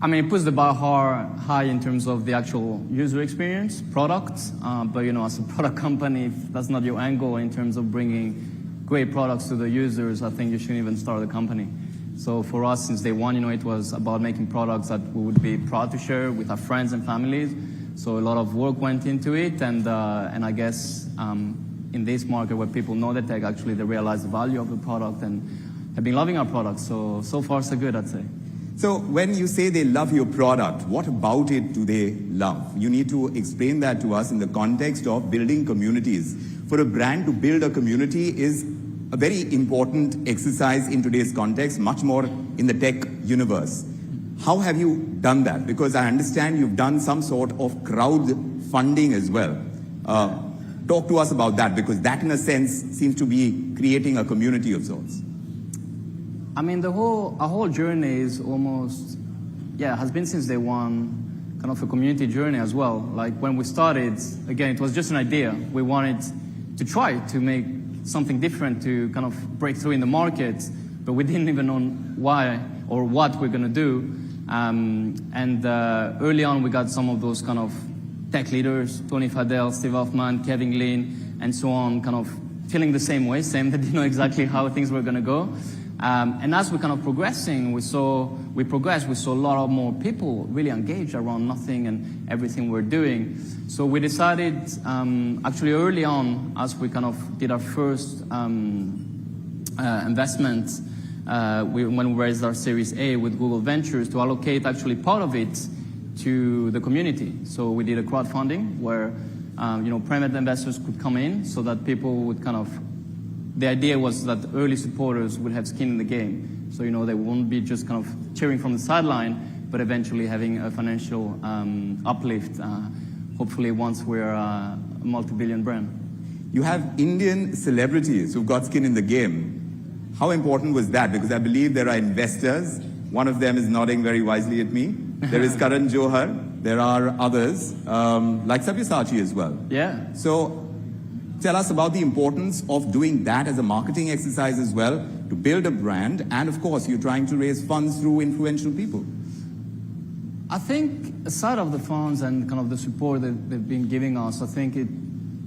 It puts the bar high in terms of the actual user experience, products. But, you know, as a product company, if that's not your angle in terms of bringing great products to the users, I think you shouldn't even start the company. So for us, since day one, you know, it was about making products that we would be proud to share with our friends and families. So a lot of work went into it, and I guess in this market where people know the tech, actually they realize the value of the product and have been loving our products. So far so good, I'd say. So when you say they love your product, what about it do they love? You need to explain that to us in the context of building communities. For a brand to build a community is a very important exercise in today's context, much more in the tech universe. How have you done that? Because I understand you've done some sort of crowdfunding as well. Talk to us about that, because that in a sense seems to be creating a community of sorts. I mean, our whole journey is almost, has been since day one, kind of a community journey as well. Like when we started, again, it was just an idea. We wanted to try to make something different, to kind of break through in the market, but we didn't even know why or what we're going to do. Early on, we got some of those kind of tech leaders, Tony Fadell, Steve Hoffman, Kevin Lin, and so on, kind of feeling the same way, same, they didn't know exactly how things were going to go. And as we're kind of progressing, we saw a lot of more people really engaged around nothing and everything we're doing. So we decided, actually early on, as we kind of did our first investment, when we raised our Series A with Google Ventures, to allocate actually part of it to the community. So we did a crowdfunding where, private investors could come in so that people would kind of, the idea was that early supporters would have skin in the game. So, they won't be just kind of cheering from the sideline, but eventually having a financial uplift, hopefully once we're a multi-billion brand. You have Indian celebrities who've got skin in the game. How important was that? Because I believe there are investors. One of them is nodding very wisely at me. There is Karan Johar. There are others, like Sabyasachi as well. Yeah. So tell us about the importance of doing that as a marketing exercise as well, to build a brand. And of course, you're trying to raise funds through influential people. I think aside of the funds and kind of the support that they've been giving us, I think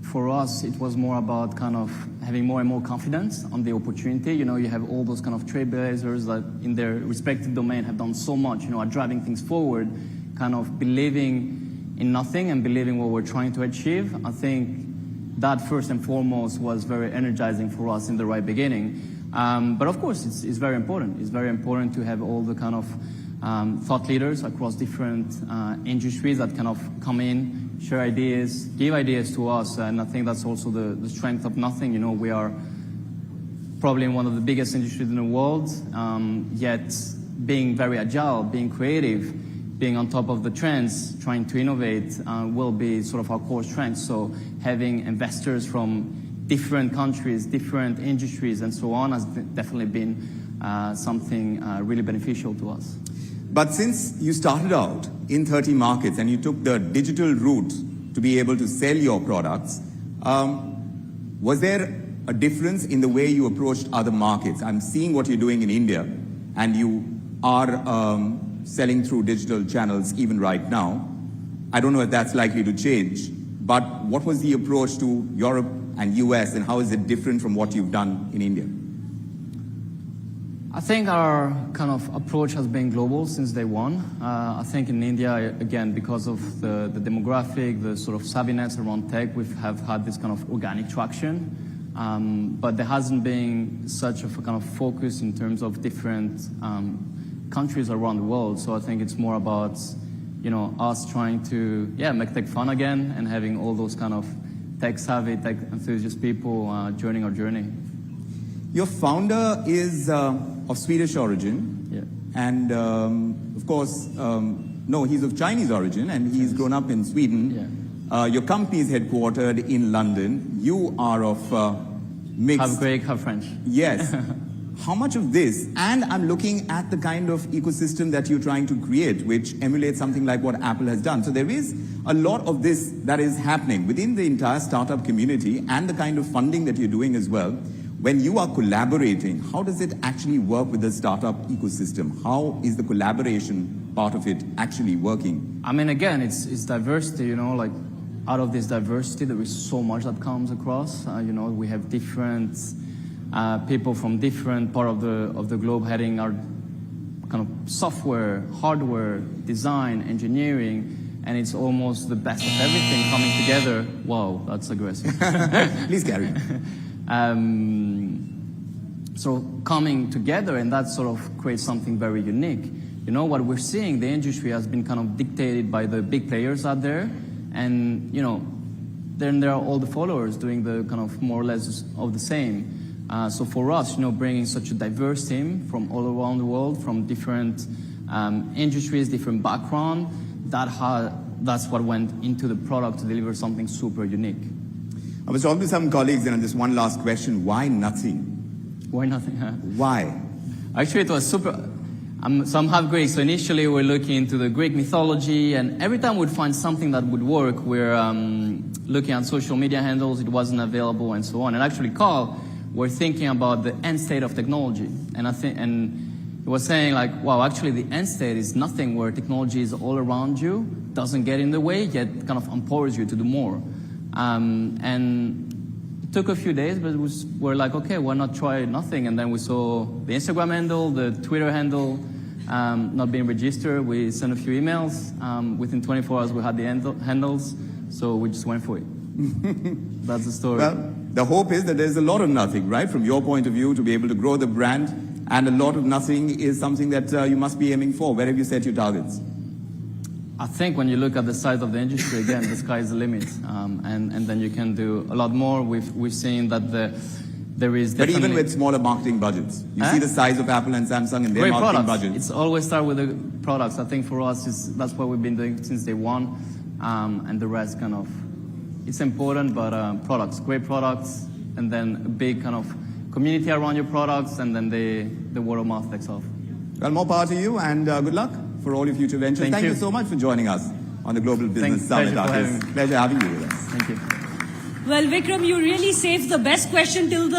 for us, it was more about kind of having more and more confidence on the opportunity. You have all those kind of trailblazers that in their respective domain have done so much, are driving things forward, kind of believing in nothing and believing what we're trying to achieve. I think that first and foremost was very energizing for us in the right beginning. But of course, it's very important. It's very important to have all the kind of thought leaders across different industries that kind of come in, share ideas, give ideas to us, and I think that's also the strength of Nothing. We are probably in one of the biggest industries in the world, yet being very agile, being creative, being on top of the trends, trying to innovate will be sort of our core strength. So having investors from different countries, different industries, and so on has definitely been something really beneficial to us. But since you started out in 30 markets and you took the digital route to be able to sell your products, was there a difference in the way you approached other markets? I'm seeing what you're doing in India, and you are selling through digital channels even right now. I don't know if that's likely to change, but what was the approach to Europe and US, and how is it different from what you've done in India? I think our kind of approach has been global since day one. I think in India, again, because of the demographic, the sort of savviness around tech, we have had this kind of organic traction. But there hasn't been such a kind of focus in terms of different countries around the world. So I think it's more about, us trying to, make tech fun again and having all those kind of tech-savvy, tech-enthusiast people joining our journey. Your founder is of Swedish origin, and of course, he's of Chinese origin, and he's grown up in Sweden. Your company is headquartered in London. You are of mixed... Half Greek, half French. Yes. How much of this, and I'm looking at the kind of ecosystem that you're trying to create, which emulates something like what Apple has done. So there is a lot of this that is happening within the entire startup community and the kind of funding that you're doing as well. When you are collaborating, how does it actually work with the startup ecosystem? How is the collaboration part of it actually working? I mean, again, it's diversity, like out of this diversity, there is so much that comes across. We have different people from different part of the globe heading our kind of software, hardware, design, engineering, and it's almost the best of everything coming together. Wow, that's aggressive. Please carry on. So coming together, and that sort of creates something very unique. you know, what we're seeing, the industry has been kind of dictated by the big players out there. And, you know, then there are all the followers doing the kind of more or less of the same. So for us, you know, bringing such a diverse team from all around the world, from different industries, different background, that's what went into the product to deliver something super unique. I was talking to some colleagues, and just one last question: why nothing? Why nothing? Huh? Why? Actually, it was super. So I'm half Greek, so initially we're looking into the Greek mythology, and every time we'd find something that would work, we're looking at social media handles, it wasn't available, and so on. And actually, Carl, we're thinking about the end state of technology, and he was saying like, wow, actually the end state is nothing where technology is all around you, doesn't get in the way, yet kind of empowers you to do more. And it took a few days, but we're like, okay, why not try nothing? And then we saw the Instagram handle, the Twitter handle not being registered. We sent a few emails. Within 24 hours, we had the handles, so we just went for it. That's the story. Well, the hope is that there's a lot of nothing, right? From your point of view, to be able to grow the brand, and a lot of nothing is something that you must be aiming for. Where have you set your targets? I think when you look at the size of the industry, again, the sky is the limit, and then you can do a lot more. We've seen that there is But even with smaller marketing budgets, you see the size of Apple and Samsung and their great marketing products. budgets. It's always start with the products. I think for us, that's what we've been doing since day one, and the rest kind of, it's important, but products, great products, and then a big kind of community around your products, and then the word of mouth takes off. Well, more power to you, and good luck for all your future ventures. Thank you so much for joining us on the Global Business Summit. Pleasure having you with us. Thank you. Well, Vikram, you really saved the best question till the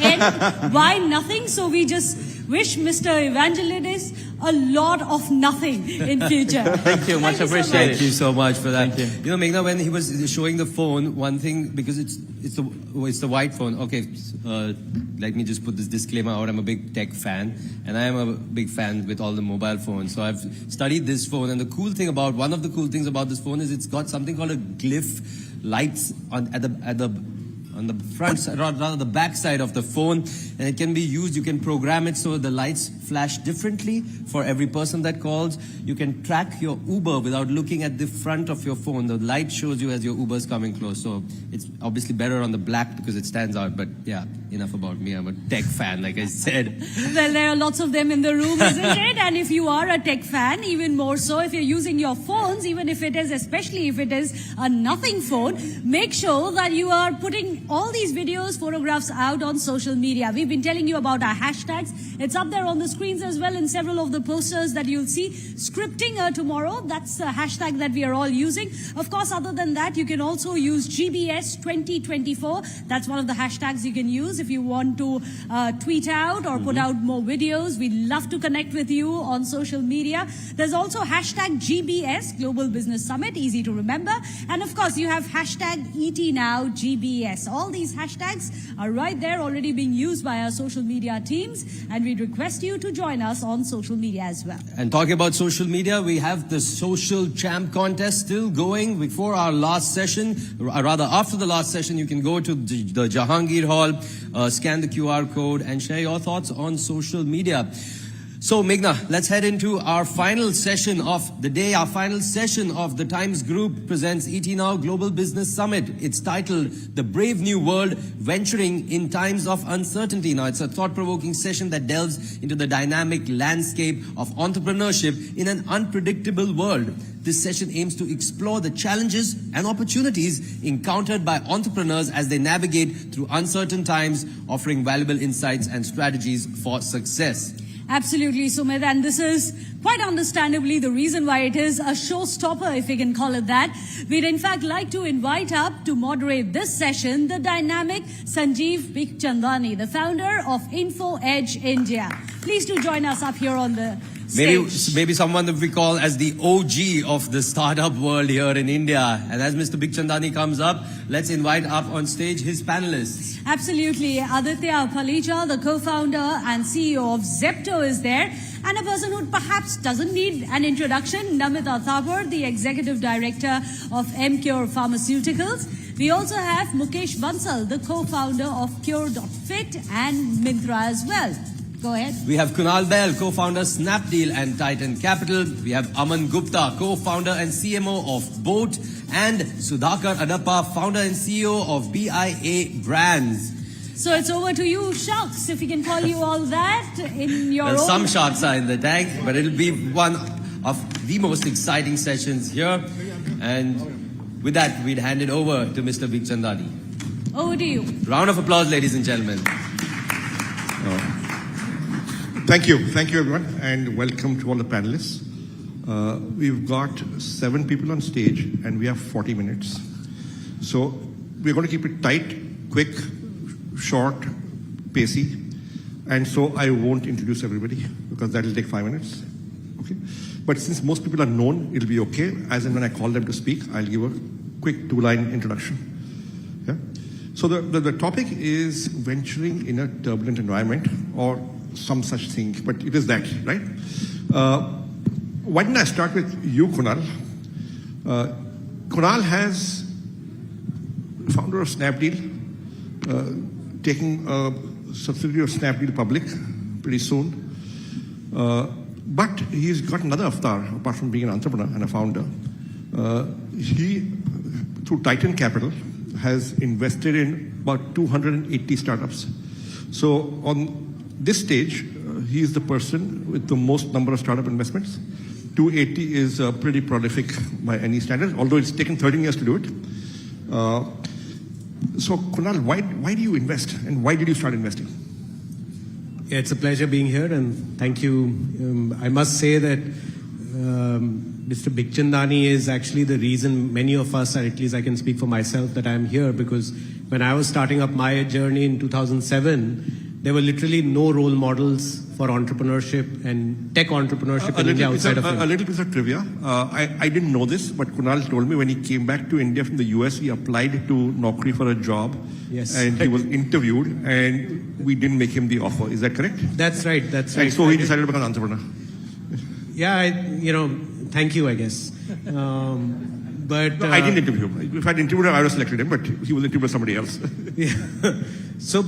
end. Why nothing? So we just wish Mr. Evangelidis a lot of nothing in future. Thank you, much appreciated. Thank you so much for that. Thank you. You know, Meghna, when he was showing the phone, one thing, because it's the white phone. Okay, let me just put this disclaimer out. I'm a big tech fan, and I am a big fan with all the mobile phones. So I've studied this phone, and one of the cool things about this phone is it's got something called a glyph lights on the front side, rather the back side of the phone, and it can be used. You can program it so the lights flash differently for every person that calls. You can track your Uber without looking at the front of your phone. The light shows you as your Uber's coming close. So it's obviously better on the black because it stands out. But yeah, enough about me. I'm a tech fan, like I said. Well, there are lots of them in the room, isn't it? And if you are a tech fan, even more so, if you're using your phones, even if it is, especially if it is a nothing phone, make sure that you are putting all these videos, photographs out on social media. We've been telling you about our hashtags. It's up there on the screens as well in several of the posters that you'll see. Scripting tomorrow, that's a hashtag that we are all using. Of course, other than that, you can also use GBS 2024. That's one of the hashtags you can use if you want to tweet out or put out more videos. We'd love to connect with you on social media. There's also hashtag GBS, Global Business Summit, easy to remember. And of course, you have hashtag ETNowGBS. All these hashtags are right there, already being used by our social media teams, and we request you to join us on social media as well. And talking about social media, we have the Social Champ contest still going before our last session. Rather, after the last session, you can go to the Jahangir Hall, scan the QR code, and share your thoughts on social media. So, Meghna, let's head into our final session of the day. Our final session of the Times Group presents ET Now Global Business Summit. It's titled The Brave New World, Venturing in Times of Uncertainty. Now, it's a thought-provoking session that delves into the dynamic landscape of entrepreneurship in an unpredictable world. This session aims to explore the challenges and opportunities encountered by entrepreneurs as they navigate through uncertain times, offering valuable insights and strategies for success. Absolutely, Sumit, and this is quite understandably the reason why it is a showstopper, if we can call it that. We'd in fact like to invite up to moderate this session the dynamic Sanjeev Bikhchandani, the founder of Info Edge India. Please do join us up here on the stage. Maybe someone that we call as the OG of the startup world here in India. And as Mr. Bikhchandani comes up, let's invite up on stage his panelists. Absolutely. Aditya Palija, the co-founder and CEO of Zepto, is there. And a person who perhaps doesn't need an introduction, Namita Thapar, the Executive Director of MCure Pharmaceuticals. We also have Mukesh Bansal, the co-founder of Cure.fit and Myntra as well. Go ahead. We have Kunal Bahl, co-founder Snapdeal and Titan Capital. We have Aman Gupta, co-founder and CMO of Boat, and Sudhakar Adappa, founder and CEO of BIA Brands. So it's over to you, sharks, if we can call you all that in your Well, own... some sharks are in the tank, but it'll be one of the most exciting sessions here. And with that, we'd hand it over to Mr. Bikhchandani. Over to you. Round of applause, ladies and gentlemen. Thank you. Thank you, everyone, and welcome to all the panelists. We've got 7 people on stage, and we have 40 minutes. So we're going to keep it tight, quick, short, pacey. And so I won't introduce everybody, because that will take 5 minutes. Okay? But since most people are known, it'll be okay. As and when I call them to speak, I'll give a quick 2-line introduction. Yeah? So the topic is venturing in a turbulent environment, or some such thing, but it is that, right? Why didn't I start with you, Kunal? Kunal has, founder of Snapdeal, taking a subsidiary of Snapdeal public pretty soon. But he's got another avatar, apart from being an entrepreneur and a founder. He, through Titan Capital, has invested in about 280 startups. So on this stage, he is the person with the most number of startup investments. 280 is pretty prolific by any standard, although it's taken 13 years to do it. So Kunal, why do you invest, and why did you start investing? Yeah, it's a pleasure being here, and thank you. I must say that Mr. Bikhchandani is actually the reason many of us, or at least I can speak for myself, that I'm here, because when I was starting up my journey in 2007, there were literally no role models for entrepreneurship and tech entrepreneurship in India outside of India. A little piece of trivia. I didn't know this, but Kunal told me when he came back to India from the US, he applied to Naukri for a job. Yes. And he was interviewed, and we didn't make him the offer. Is that correct? That's right. That's right. And so he decided to become an entrepreneur. Yeah, thank you, I guess. But no, I didn't interview him. If I'd interviewed him, I would have selected him, but he was interviewed by somebody else. Yeah. So,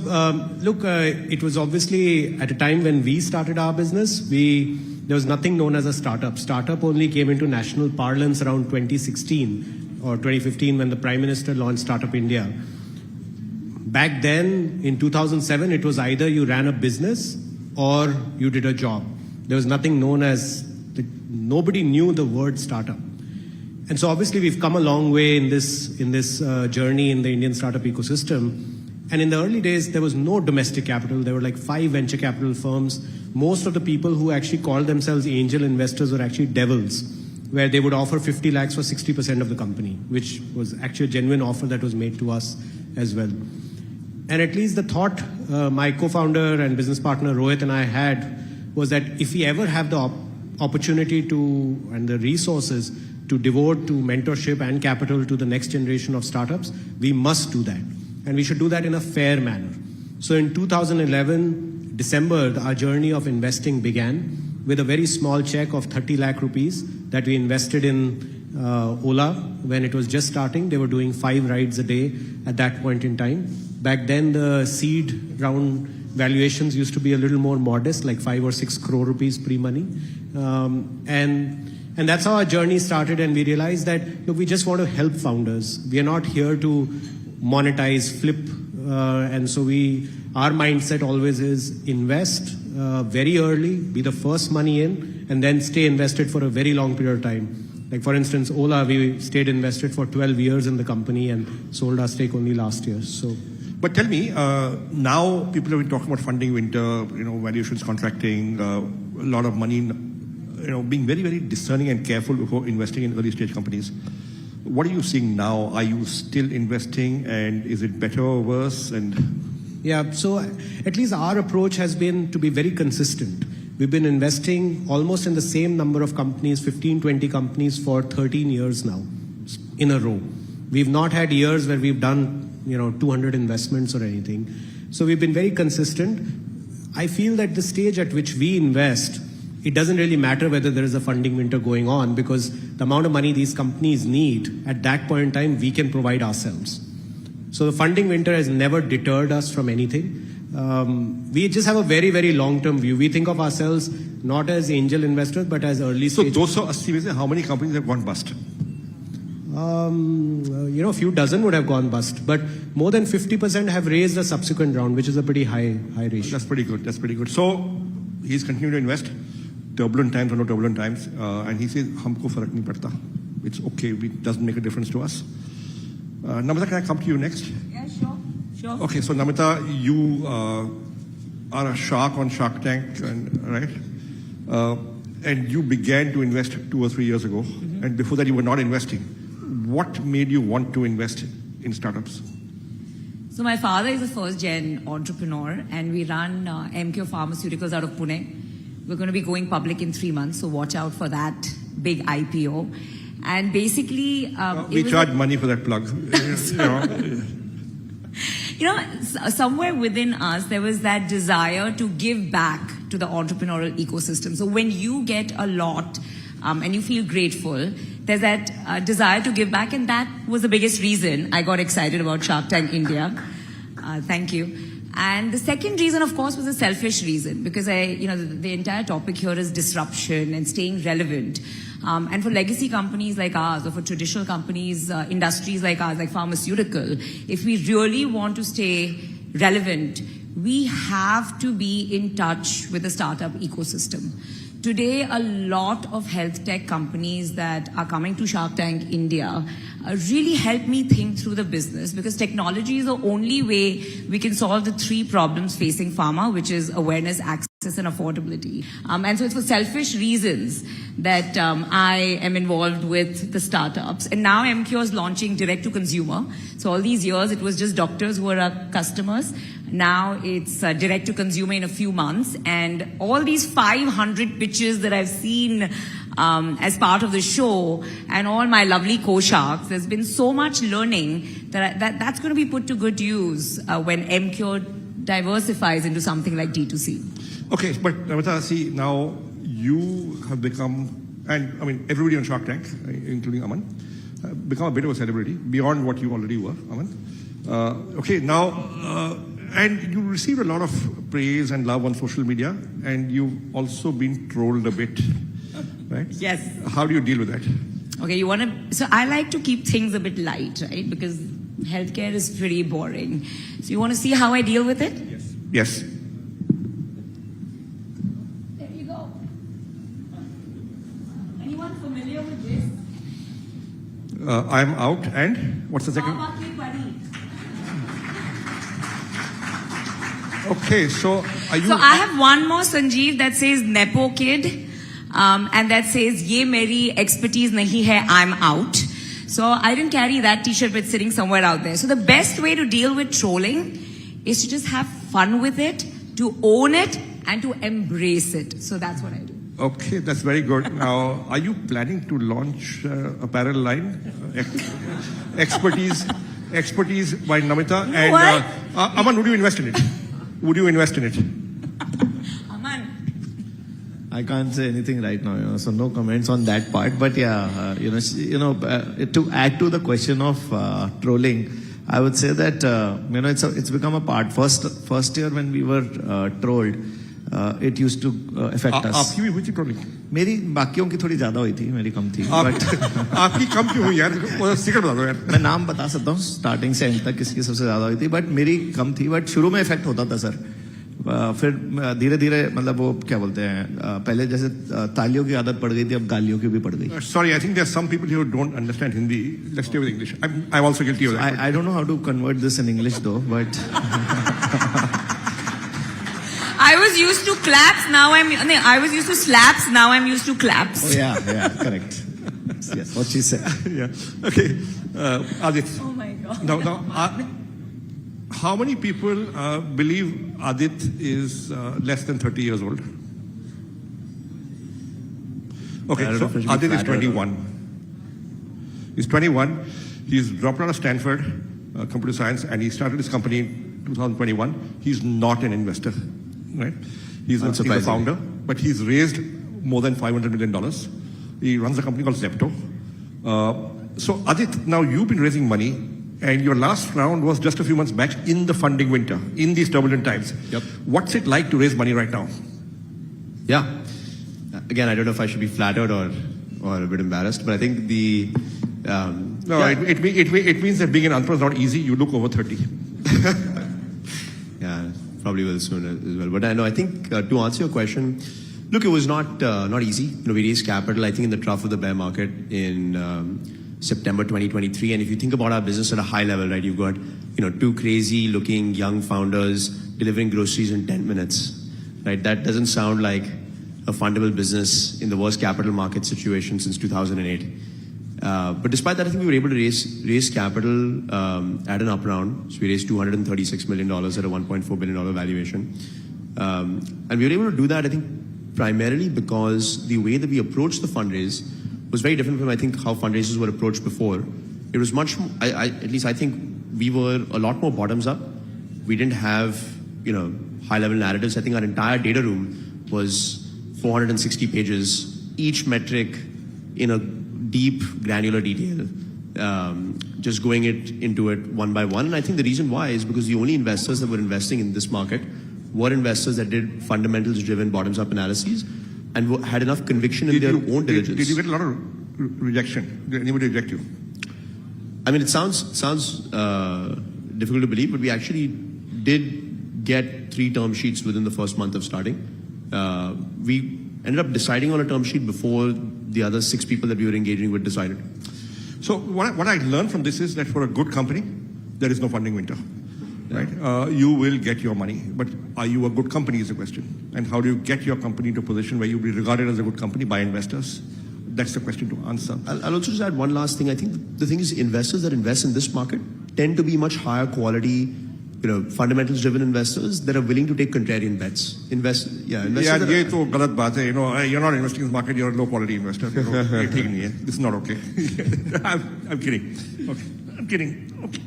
look, it was obviously at a time when we started our business, there was nothing known as a startup. Startup only came into national parlance around 2016 or 2015 when the Prime Minister launched Startup India. Back then, in 2007, it was either you ran a business or you did a job. There was nothing known as, nobody knew the word startup. And so obviously we've come a long way in this journey in the Indian startup ecosystem. And in the early days, there was no domestic capital. There were like 5 venture capital firms. Most of the people who actually called themselves angel investors were actually devils, where they would offer 50 lakhs for 60% of the company, which was actually a genuine offer that was made to us as well. And at least the thought my co-founder and business partner Rohit and I had was that if we ever have the opportunity and the resources to devote to mentorship and capital to the next generation of startups, we must do that. And we should do that in a fair manner. So in 2011, December, our journey of investing began with a very small check of 30 lakh rupees that we invested in Ola when it was just starting. They were doing 5 rides a day at that point in time. Back then, the seed round valuations used to be a little more modest, like 5 or 6 crore rupees pre-money. And that's how our journey started, and we realized that, look, we just want to help founders. We are not here to monetize, flip, and so our mindset always is invest very early, be the first money in, and then stay invested for a very long period of time. Like for instance, Ola, we stayed invested for 12 years in the company and sold our stake only last year. So. But tell me, now people have been talking about funding winter, valuations contracting, a lot of money, being very, very discerning and careful before investing in early stage companies. What are you seeing now? Are you still investing, and is it better or worse? Yeah, so at least our approach has been to be very consistent. We've been investing almost in the same number of companies, 15, 20 companies for 13 years now in a row. We've not had years where we've done 200 investments or anything. So we've been very consistent. I feel that the stage at which we invest, it doesn't really matter whether there is a funding winter going on, because the amount of money these companies need at that point in time, we can provide ourselves. So the funding winter has never deterred us from anything. We just have a very, very long-term view. We think of ourselves not as angel investors, but as early So stage. 280 में से how many companies have gone bust? A few dozen would have gone bust, but more than 50% have raised a subsequent round, which is a pretty high ratio. That's pretty good. That's pretty good. So he's continuing to invest, turbulent times or no turbulent times, and he says, "हमको फर्क नहीं पड़ता. It's okay. It doesn't make a difference to us." Namita, can I come to you next? Yeah, sure. Sure. Okay, so Namita, you are a shark on Shark Tank, right? And you began to invest 2 or 3 years ago, and before that you were not investing. What made you want to invest in startups? So my father is a first-gen entrepreneur, and we run MQ Pharmaceuticals out of Pune. We're going to be going public in 3 months, so watch out for that big IPO. And basically, we charge money for that plug. Somewhere within us, there was that desire to give back to the entrepreneurial ecosystem. So when you get a lot and you feel grateful, there's that desire to give back, and that was the biggest reason I got excited about Shark Tank India. Thank you. And the second reason, of course, was a selfish reason, because the entire topic here is disruption and staying relevant. And for legacy companies like ours, or for traditional companies, industries like ours, like pharmaceutical, if we really want to stay relevant, we have to be in touch with the startup ecosystem. Today, a lot of health tech companies that are coming to Shark Tank India really help me think through the business, because technology is the only way we can solve the 3 problems facing pharma, which is awareness, access, and affordability. And so it's for selfish reasons that I am involved with the startups. And now MQ is launching direct to consumer. So all these years, it was just doctors who were our customers. Now it's direct to consumer in a few months. And all these 500 pitches that I've seen as part of the show, and all my lovely co-sharks, there's been so much learning that's going to be put to good use when MQ diversifies into something like D2C. Okay, but Namita, see, now you have become, and I mean everybody on Shark Tank, including Aman, become a bit of a celebrity beyond what you already were, Aman. Okay, now, and you received a lot of praise and love on social media, and you've also been trolled a bit, right? Yes. How do you deal with that? Okay, so I like to keep things a bit light, right? Because healthcare is pretty boring. So you want to see how I deal with it? Yes. There you go. Anyone familiar with this? I'm out, and what's the second? Okay, so are you... So I have one more, Sanjeev, that says Nepo Kid, and that says Ye Meri expertise nahi hai, I'm out. So I didn't carry that t-shirt, but it's sitting somewhere out there. So the best way to deal with trolling is to just have fun with it, to own it, and to embrace it. So that's what I do. Okay, that's very good. Now, are you planning to launch apparel line? Expertise by Namita. You know and Aman, would you invest in it? Would you invest in it? Aman. I can't say anything right now, so no comments on that part. But yeah, to add to the question of trolling, I would say that it's become a part. First year when we were trolled, it used to affect us. आपकी भी हुई थी trolling? मेरी बाकियों की थोड़ी ज्यादा हुई थी, मेरी कम थी. आपकी कम क्यों हुई यार? सीक्रेट बता दो यार. मैं नाम बता सकता हूँ स्टार्टिंग से एंड तक किसकी सबसे ज्यादा हुई थी, बट मेरी कम थी. बट शुरू में इफेक्ट होता था सर. फिर धीरे धीरे मतलब वो क्या बोलते हैं, पहले जैसे तालियों की आदत पड़ गई थी, अब गालियों की भी पड़ गई. Sorry, I think there are some people who don't understand Hindi. Let's stay with English. I'm also guilty of that. I don't know how to convert this in English though, but I was used to claps, I was used to slaps, now I'm used to claps. Oh yeah, correct. Yes, what she said. Yeah. Okay, Adit. Oh my God. Now, how many people believe Adit is less than 30 years old? Okay, so Adit is 21. He's 21. He's dropped out of Stanford computer science, and he started his company in 2021. He's not an investor, right? He's a founder, but he's raised more than $500 million. He runs a company called Zepto. So Adit, now you've been raising money, And your last round was just a few months back in the funding winter, in these turbulent times. Yep. What's it like to raise money right now? Yeah. Again, I don't know if I should be flattered or a bit embarrassed, but I think the... It means that being an entrepreneur is not easy. You look over 30. Yeah, probably will soon as well. But I think to answer your question, look, it was not easy. We raised capital, I think, in the trough of the bear market in September 2023. And if you think about our business at a high level, right, you've got two crazy-looking young founders delivering groceries in 10 minutes, right? That doesn't sound like a fundable business in the worst capital market situation since 2008. But despite that, I think we were able to raise capital at an up round. So we raised $236 million at a $1.4 billion valuation. And we were able to do that, I think, primarily because the way that we approached the fundraise was very different from, I think, how fundraisers were approached before. It was much more, at least I think we were a lot more bottoms up. We didn't have, high level narratives. I think our entire data room was 460 pages, each metric in a deep, granular detail, just going into it one by one. And I think the reason why is because the only investors that were investing in this market were investors that did fundamentals-driven bottoms-up analyses and had enough conviction in their own diligence. Did you get a lot of rejection? Did anybody reject you? I mean, it sounds difficult to believe, but we actually did get 3 term sheets within the first month of starting. We ended up deciding on a term sheet before the other 6 people that we were engaging with decided. So what I learned from this is that for a good company, there is no funding winter, right? You will get your money, but are you a good company is the question. And how do you get your company to a position where you'll be regarded as a good company by investors? That's the question to answer. I'll also just add one last thing. I think the thing is investors that invest in this market tend to be much higher quality, fundamentals-driven investors that are willing to take contrarian bets. You're not investing in this market. You're a low-quality investor. This is not okay. I'm kidding. Okay, I'm kidding. Okay.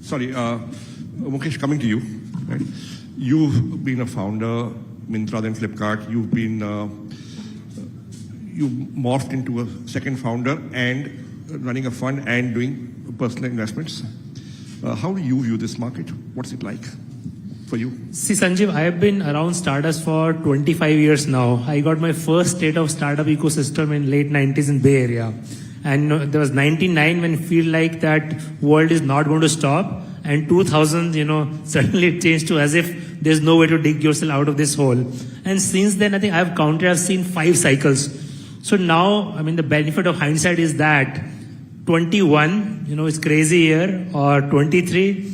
Sorry, Mukesh, coming to you. Right? You've been a founder, Myntra, then Flipkart. You've been you morphed into a second founder and running a fund and doing personal investments. How do you view this market? What's it like for you? See, Sanjeev, I have been around startups for 25 years now. I got my first state of startup ecosystem in late 90s in Bay Area. And there was 99 when it feel like that world is not going to stop. And 2000, suddenly it changed to as if there's no way to dig yourself out of this hole. And since then, I think I've seen 5 cycles. So now, the benefit of hindsight is that 21, it's crazy year, or 23,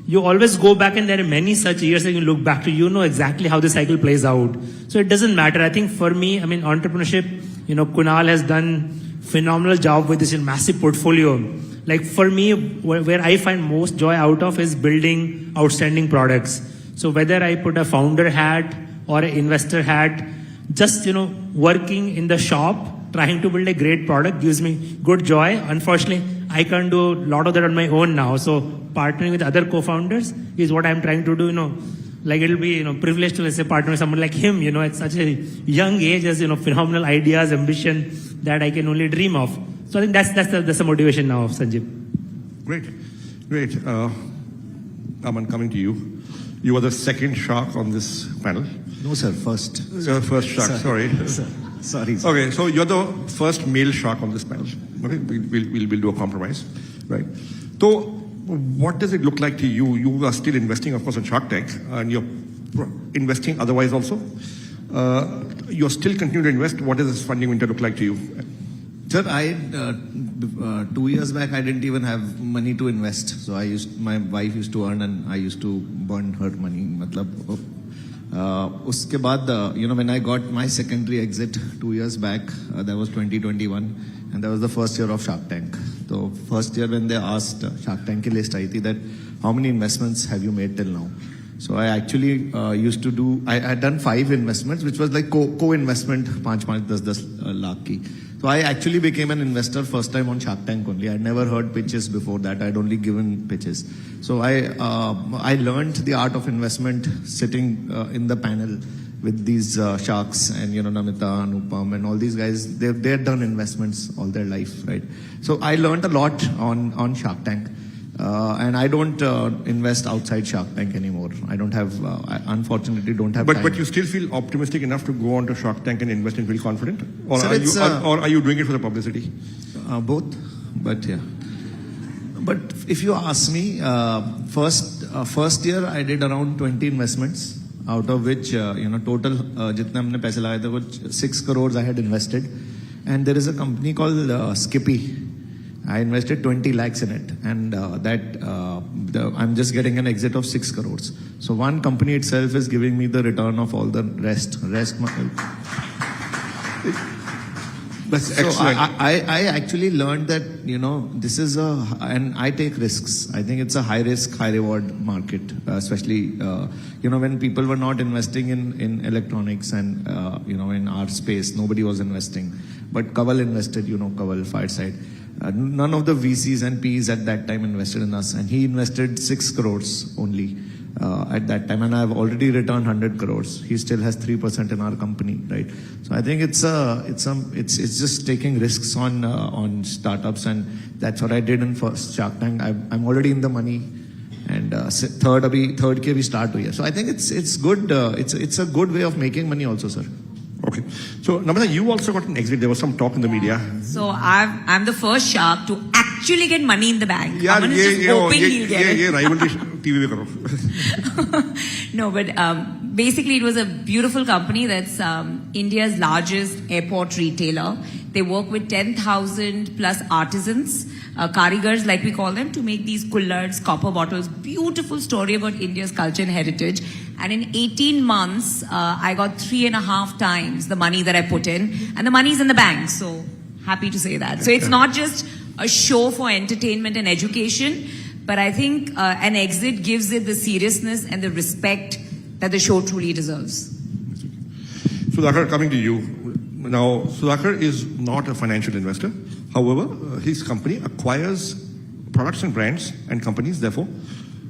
you always go back and there are many such years that you look back to, exactly how the cycle plays out. So it doesn't matter. I think for me, entrepreneurship, Kunal has done phenomenal job with this massive portfolio. Like for me, where I find most joy out of is building outstanding products. So whether I put a founder hat or an investor hat, just, working in the shop, trying to build a great product gives me good joy. Unfortunately, I can't do a lot of that on my own now. So partnering with other co-founders is what I'm trying to do, Like it'll be, privileged to, let's say, partner with someone like him, at such a young age, has, phenomenal ideas, ambition that I can only dream of. So I think that's the motivation now of Sanjeev. Great. Aman, coming to you. You are the second shark on this panel. No, sir, first. First shark, Sir. sorry. Sorry. Sir. Okay, so you're the first male shark on this panel. Okay, we'll do a compromise, right? So, what does it look like to you? You are still investing, of course, in Shark Tank, and you're investing otherwise also. You're still continuing to invest. What does this funding winter look like to you? Sir, 2 years back, I didn't even have money to invest. So my wife used to earn and I used to burn her money. Uske baad, when I got my secondary exit 2 years back, that was 2021, and that was the first year of Shark Tank. So first year when they asked Shark Tank ki list aayi thi that how many investments have you made till now? So I actually used to do, I had done 5 investments, which was like co-investment, 5-10 lakh ki. So I actually became an investor first time on Shark Tank only. I'd never heard pitches before that. I'd only given pitches. So I learned the art of investment sitting in the panel with these sharks and Namita, Anupam, and all these guys. They've done investments all their life, right? So I learned a lot on Shark Tank. And I don't invest outside Shark Tank anymore. I don't have, I unfortunately don't have time. But you still feel optimistic enough to go on to Shark Tank and invest and feel confident? Or, Sir, are you doing it for the publicity? Both, but yeah. But if you ask me, first year I did around 20 investments, out of which, total, jitne humne paise lagaye the, which 6 crores I had invested. And there is a company called Skippy. I invested 20 lakhs in it, and I'm just getting an exit of 6 crores. So one company itself is giving me the return of all the rest. That's so excellent. I actually learned that, this is and I take risks. I think it's a high risk, high reward market, especially, when people were not investing in electronics and, in our space, nobody was investing. But Kaval invested, Kaval, Fireside. None of the VCs and Ps at that time invested in us, and he invested 6 crores only at that time, and I've already returned 100 crores. He still has 3% in our company, right? So I think it's just taking risks on startups, and that's what I did in first Shark Tank. I'm already in the money, and third ke we start here. So I think it's good. It's a good way of making money also, sir. Okay. So, Namita, you also got an exit. There was some talk in the media. So I'm the first shark to actually get money in the bank. Aman is just hoping he'll get it. TV mein karo. No, but basically it was a beautiful company that's India's largest airport retailer. They work with 10,000 plus artisans, karigars like we call them, to make these kullards, copper bottles. Beautiful story about India's culture and heritage. And in 18 months, I got 3.5 times the money that I put in. And the money's in the bank, so happy to say that. So it's not just a show for entertainment and education, but I think an exit gives it the seriousness and the respect that the show truly deserves. Sudhakar, coming to you. Now, Sudhakar is not a financial investor. However, his company acquires products and brands and companies, therefore,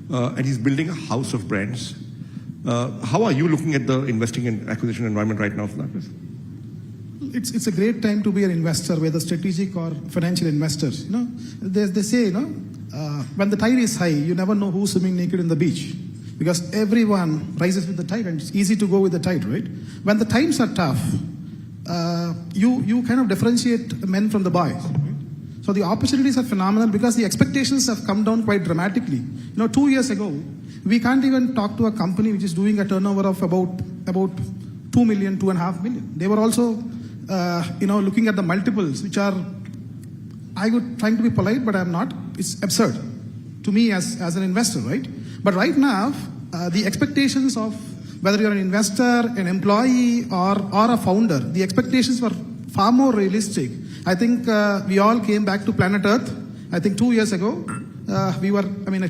and he's building a house of brands. How are you looking at the investing and acquisition environment right now, Sudhakar? It's a great time to be an investor, whether strategic or financial investors. They say, when the tide is high, you never know who's swimming naked in the beach, because everyone rises with the tide, and it's easy to go with the tide, right? When the times are tough, you kind of differentiate men from the boys. Right? So the opportunities are phenomenal because the expectations have come down quite dramatically. 2 years ago, we can't even talk to a company which is doing a turnover of about 2 million, 2.5 million. They were also, looking at the multiples, which are, I would trying to be polite, but I'm not. It's absurd to me as an investor, right? But right now, the expectations of whether you're an investor, an employee, or a founder, the expectations were far more realistic. I think we all came back to planet Earth. I think 2 years ago, at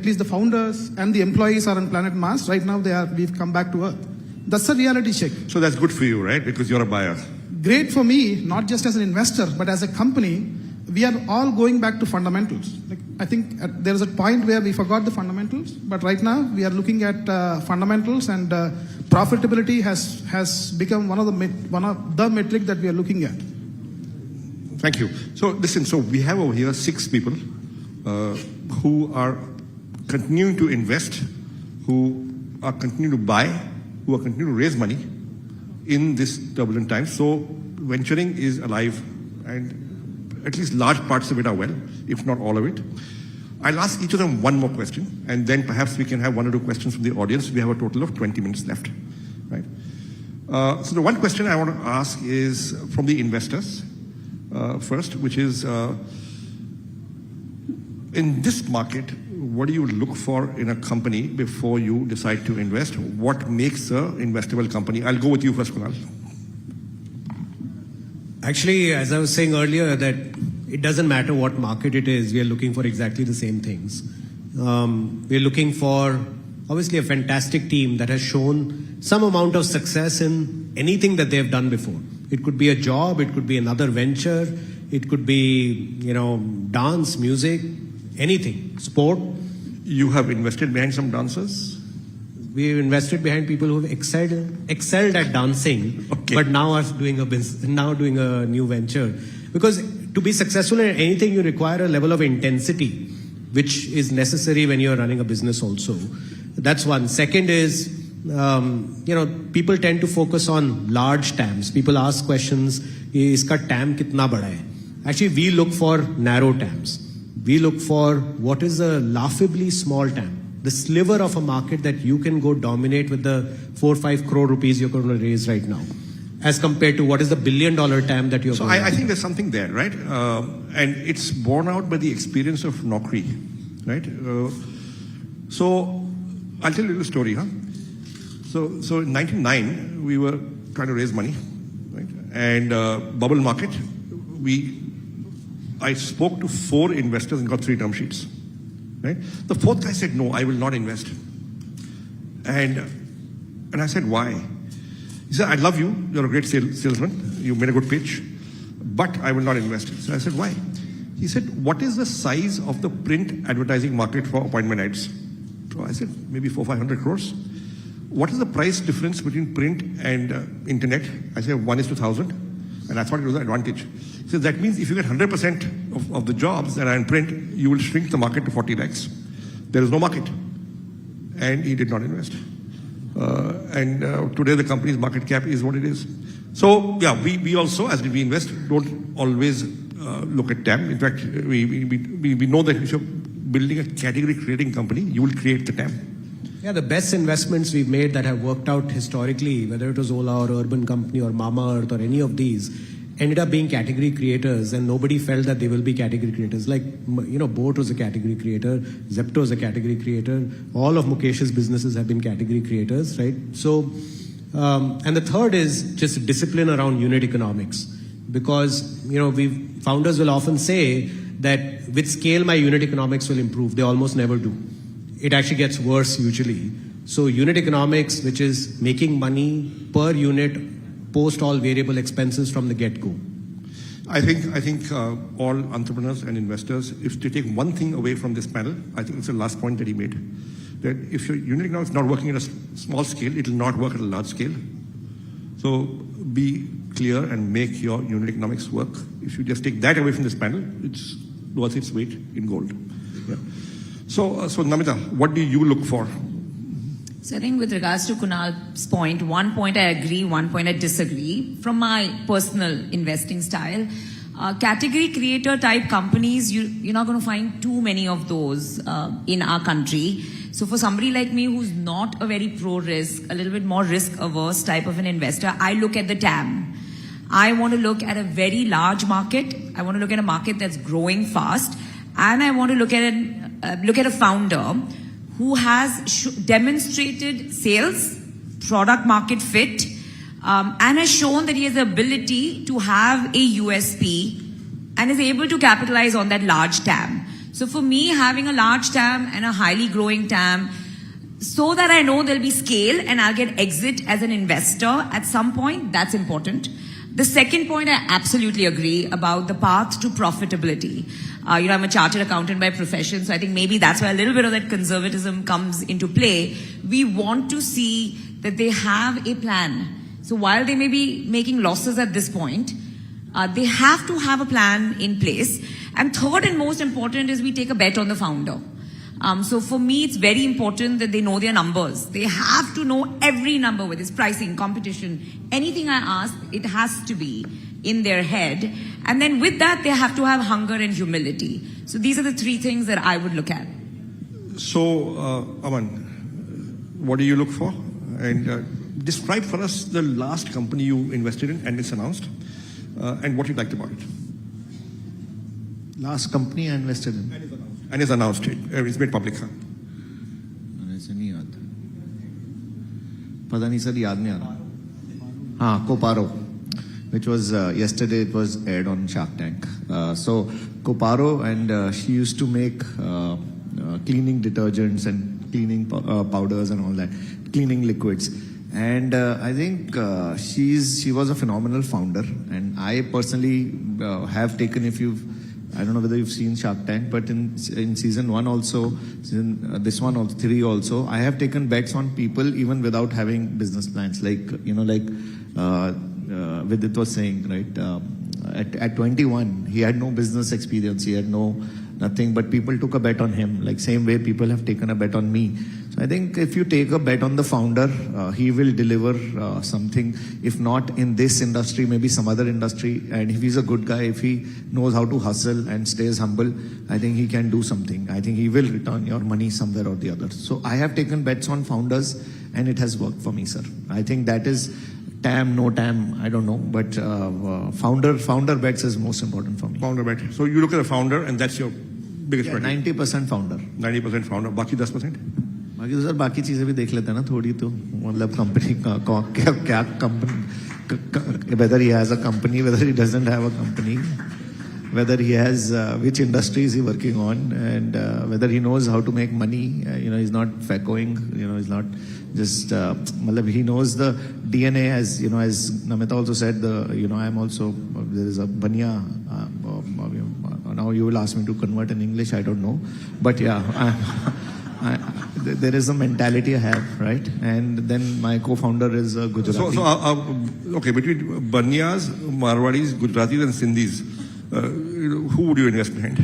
least the founders and the employees are on planet Mars. Right now, we've come back to Earth. That's a reality check. So that's good for you, right? Because you're a buyer. Great for me, not just as an investor, but as a company. We are all going back to fundamentals. I think there is a point where we forgot the fundamentals, but right now we are looking at fundamentals, and profitability has become one of the metric that we are looking at. Thank you. So listen, we have over here 6 people who are continuing to invest, who are continuing to buy, who are continuing to raise money in this turbulent time. So venturing is alive, and at least large parts of it are well, if not all of it. I'll ask each of them one more question, and then perhaps we can have 1 or 2 questions from the audience. We have a total of 20 minutes left, right? So the one question I want to ask is from the investors first, which is, in this market, what do you look for in a company before you decide to invest? What makes an investable company? I'll go with you first, Kunal. Actually, as I was saying earlier, that it doesn't matter what market it is, we are looking for exactly the same things. We're looking for, obviously, a fantastic team that has shown some amount of success in anything that they've done before. It could be a job, it could be another venture, it could be, dance, music, anything, sport. You have invested behind some dancers? We've invested behind people who've excelled at dancing, but now are doing doing a new venture. Because to be successful in anything, you require a level of intensity, which is necessary when you're running a business also. That's one. Second is, people tend to focus on large TAMs. People ask questions, iska TAM kitna bada hai? Actually, we look for narrow TAMs. We look for what is a laughably small TAM. The sliver of a market that you can go dominate with the 4 or 5 crore rupees you're going to raise right now, as compared to what is the $1 billion TAM that you're so going to I think there's something there, right? And it's borne out by the experience of Naukri, right? So I'll tell you a little story, huh? So in 1999, we were trying to raise money, right? And bubble market, I spoke to 4 investors and got 3 term sheets. Right? The 4th guy said, no, I will not invest. And I said, why? He said, I love you. You're a great salesman. You made a good pitch, but I will not invest. So I said, why? He said, what is the size of the print advertising market for appointment ads? So I said, maybe 400-500 crores. What is the price difference between print and internet? I said, 1:1,000. And I thought it was an advantage. So that means if you get 100% of the jobs that are in print, you will shrink the market to 40 lakhs. There is no market. And he did not invest. Today the company's market cap is what it is. So yeah, we also, as we invest, don't always look at TAM. In fact, we know that if you're building a category creating company, you will create the TAM. Yeah, the best investments we've made that have worked out historically, whether it was Ola or Urban Company or Mamaearth or any of these, ended up being category creators, and nobody felt that they will be category creators. Like, Boat was a category creator, Zepto is a category creator, all of Mukesh's businesses have been category creators, right? So, and the third is just discipline around unit economics. Because, founders will often say that with scale, my unit economics will improve. They almost never do. It actually gets worse usually. So unit economics, which is making money per unit, post all variable expenses from the get-go. I think all entrepreneurs and investors, if they take one thing away from this panel, I think it's the last point that he made. That if your unit economics is not working at a small scale, it will not work at a large scale. So be clear and make your unit economics work. If you just take that away from this panel, it's worth its weight in gold. Yeah. So Namita, what do you look for? So I think with regards to Kunal's point, one point I agree, one point I disagree. From my personal investing style, category creator type companies, you're not going to find too many of those in our country. So for somebody like me who's not a very pro-risk, a little bit more risk-averse type of an investor, I look at the TAM. I want to look at a very large market. I want to look at a market that's growing fast. And I want to look at a founder who has demonstrated sales, product market fit, and has shown that he has the ability to have a USP and is able to capitalize on that large TAM. So for me, having a large TAM and a highly growing TAM, so that I know there'll be scale and I'll get exit as an investor at some point, that's important. The second point, I absolutely agree about the path to profitability. I'm a chartered accountant by profession, so I think maybe that's why a little bit of that conservatism comes into play. We want to see that they have a plan. So while they may be making losses at this point, they have to have a plan in place. And third and most important is we take a bet on the founder. So for me, it's very important that they know their numbers. They have to know every number, whether it's pricing, competition, anything I ask, it has to be in their head. And then with that, they have to have hunger and humility. So these are the 3 things that I would look at. So, Aman, what do you look for? And describe for us the last company you invested in and it's announced, and what you liked about it. Last company I invested in. And it's announced. It's made public. ऐसे नहीं याद. पता नहीं sir याद नहीं आ रहा. हाँ, Coparo, which was yesterday. It was aired on Shark Tank. So Coparo, and she used to make cleaning detergents and cleaning powders and all that, cleaning liquids. And I think she was a phenomenal founder. And I personally have taken, if you've I don't know whether you've seen Shark Tank, but in season 1 also, this one also, 3 also, I have taken bets on people even without having business plans. Like Vidit was saying, right? At 21, he had no business experience. He had nothing, but people took a bet on him. Like same way people have taken a bet on me. So I think if you take a bet on the founder, he will deliver something. If not in this industry, maybe some other industry. And if he's a good guy, if he knows how to hustle and stays humble, I think he can do something. I think he will return your money somewhere or the other. So I have taken bets on founders, and it has worked for me, sir. I think that is TAM, no TAM, I don't know, but founder bets is most important for me. Founder bet. So you look at a founder, and that's your biggest bet. 90% founder. 90% founder. बाकी 10%? बाकी तो sir बाकी चीजें भी देख लेते हैं ना थोड़ी तो मतलब कंपनी क्या company whether he has a company, whether he doesn't have a company, whether he has which industry is he working on, and whether he knows how to make money. He's not facoing. He's not just he knows the DNA, as as Namita also said. I am also, there is a Banya. Now you will ask me to convert in English. I don't know, but yeah. There is a mentality I have, right? And then my co-founder is Gujarati. Okay, between Banyas, Marwadis, Gujaratis, and Sindhis, who would you invest behind?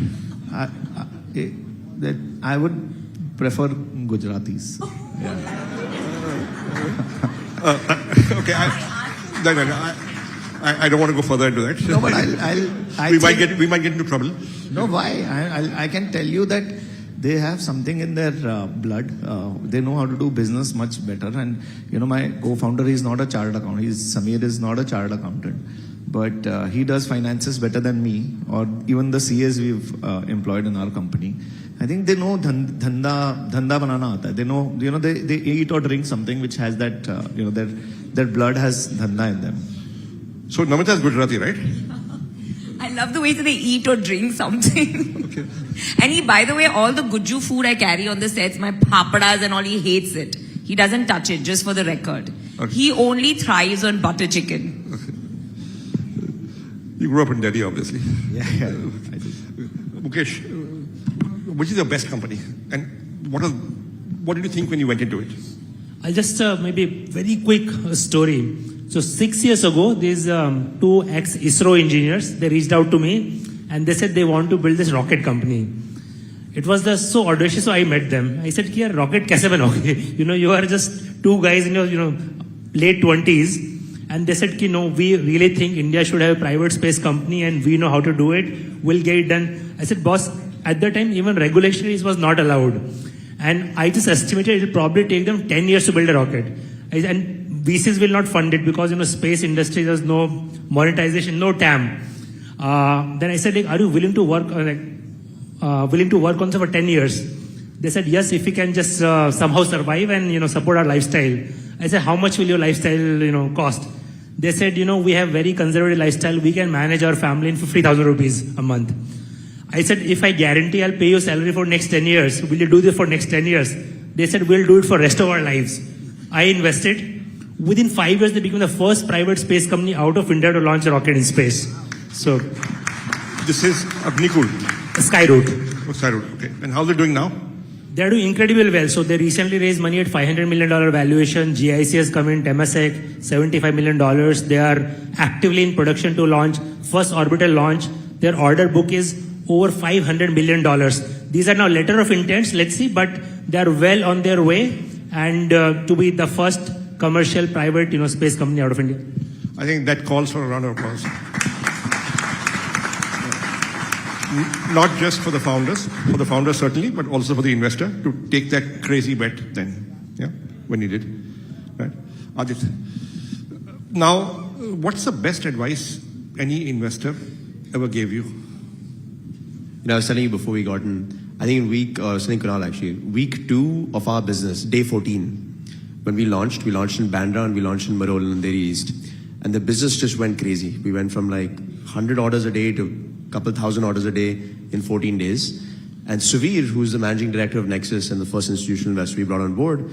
I would prefer Gujaratis. Yeah. Okay, I don't want to go further into that. No, but we might get into trouble. No, why? I can tell you that they have something in their blood. They know how to do business much better. And my co-founder is not a chartered accountant. Samir is not a chartered accountant, but he does finances better than me, or even the CAs we've employed in our company. I think they know dhanda banana aata hai. They know, they eat or drink something which has that, their blood has dhanda in them. So Namita is Gujarati, right? I love the way that they eat or drink something. Okay. And by the way, all the Guju food I carry on the sets, my papadas and all, he hates it. He doesn't touch it, just for the record. Okay. He only thrives on butter chicken. Okay. You grew up in Delhi, obviously. Yeah, I do. Mukesh, which is your best company? And what did you think when you went into it? I'll just maybe very quick story. So 6 years ago, these 2 ex-ISRO engineers, they reached out to me and they said they want to build this rocket company. It was so audacious, so I met them. I said, "Kya rocket kaise banoge?" You are just 2 guys in your late 20s. And they said, "No, we really think India should have a private space company and we know how to do it. We'll get it done." I said, "Boss, at that time, even regulations was not allowed. And I just estimated it will probably take them 10 years to build a rocket. And VCs will not fund it because, space industry, there's no monetization, no TAM. Then I said, "Are you willing to work on for 10 years?" They said, "Yes, if we can just somehow survive and, support our lifestyle." I said, "How much will your lifestyle, cost?" They said, "We have very conservative lifestyle. We can manage our family in 50,000 rupees a month." I said, "If I guarantee I'll pay you salary for next 10 years, will you do this for next 10 years? They said, "We'll do it for rest of our lives." I invested. Within 5 years, they became the first private space company out of India to launch a rocket in space. So, this is Agnikul. Skyroot. Oh, Skyroot. Okay. And how's it doing now? They're doing incredibly well. So they recently raised money at $500 million valuation. GIC has come in, Temasek, $75 million. They are actively in production to launch first orbital launch. Their order book is over $500 million. These are now letter of intents. Let's see, but they are well on their way and to be the first commercial private, space company out of India. I think that calls for a round of applause. Not just for the founders certainly, but also for the investor to take that crazy bet then, when he did, right? Ajit, now, what's the best advice any investor ever gave you? I was telling you before we got in, I think week 2 of our business, day 14, when we launched in Bandra and we launched in Marol and Andheri East. And the business just went crazy. We went from 100 orders a day to a couple thousand orders a day in 14 days. And Suvir, who's the managing director of Nexus and the first institutional investor we brought on board,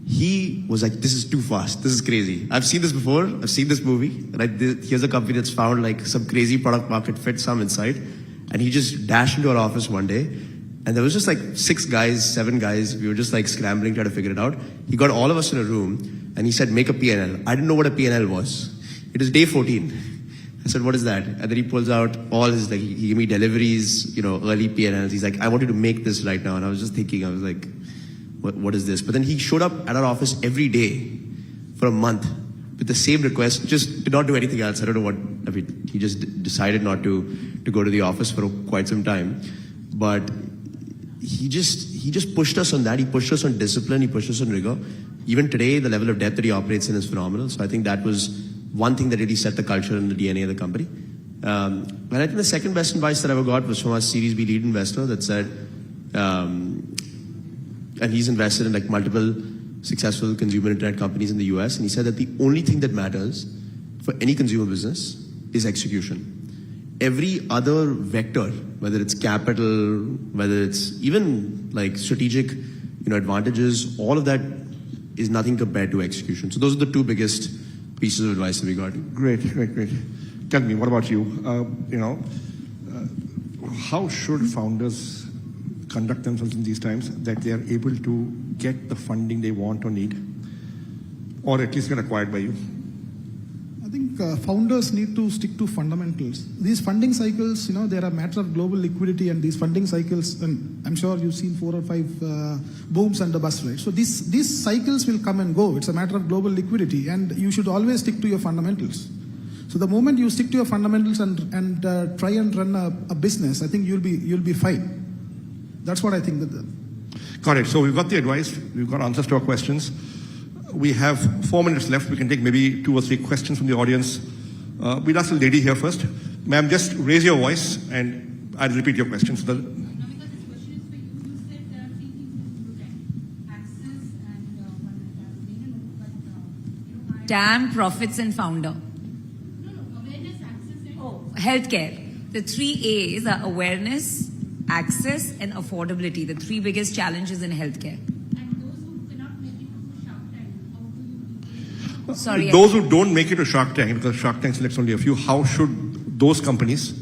he was like, "This is too fast. This is crazy. I've seen this before. I've seen this movie. Right? Here's a company that's found some crazy product market fit, some insight. And he just dashed into our office one day, and there was just like 6 guys, 7 guys. We were just like scrambling, trying to figure it out. He got all of us in a room, and he said, make a P&L. I didn't know what a P&L was. It was day 14. I said, what is that? And then he pulls out all his, like, he gave me deliveries, early P&Ls. He's like, I want you to make this right now. And I was just thinking, I was like, what is this? But then he showed up at our office every day for a month with the same request, just did not do anything else. I don't know what, he just decided not to go to the office for quite some time. But he just pushed us on that. He pushed us on discipline. He pushed us on rigor. Even today, the level of depth that he operates in is phenomenal. So I think that was one thing that really set the culture and the DNA of the company. And I think the second best advice that I ever got was from our Series B lead investor that said, and he's invested in like multiple successful consumer internet companies in the US, and he said that the only thing that matters for any consumer business is execution. Every other vector, whether it's capital, whether it's even like strategic, advantages, all of that is nothing compared to execution. So those are the 2 biggest pieces of advice that we got. Great. Tell me, what about you? How should founders conduct themselves in these times that they are able to get the funding they want or need, or at least get acquired by you? I think founders need to stick to fundamentals. These funding cycles, they're a matter of global liquidity, and these funding cycles, and I'm sure you've seen 4 or 5 booms and a bust, right? So these cycles will come and go. It's a matter of global liquidity, and you should always stick to your fundamentals. So the moment you stick to your fundamentals and try and run a business, I think you'll be fine. That's what I think. Got it. So we've got the advice. We've got answers to our questions. We have 4 minutes left. We can take maybe 2 or 3 questions from the audience. We'll ask the lady here first. Ma'am, just raise your voice and I'll repeat your question. So TAM, profits, and founder. Healthcare. The 3 A's are awareness, access, and affordability. The 3 biggest challenges in healthcare. Sorry. Those who don't make it to Shark Tank, because Shark Tank selects only a few, how should those companies,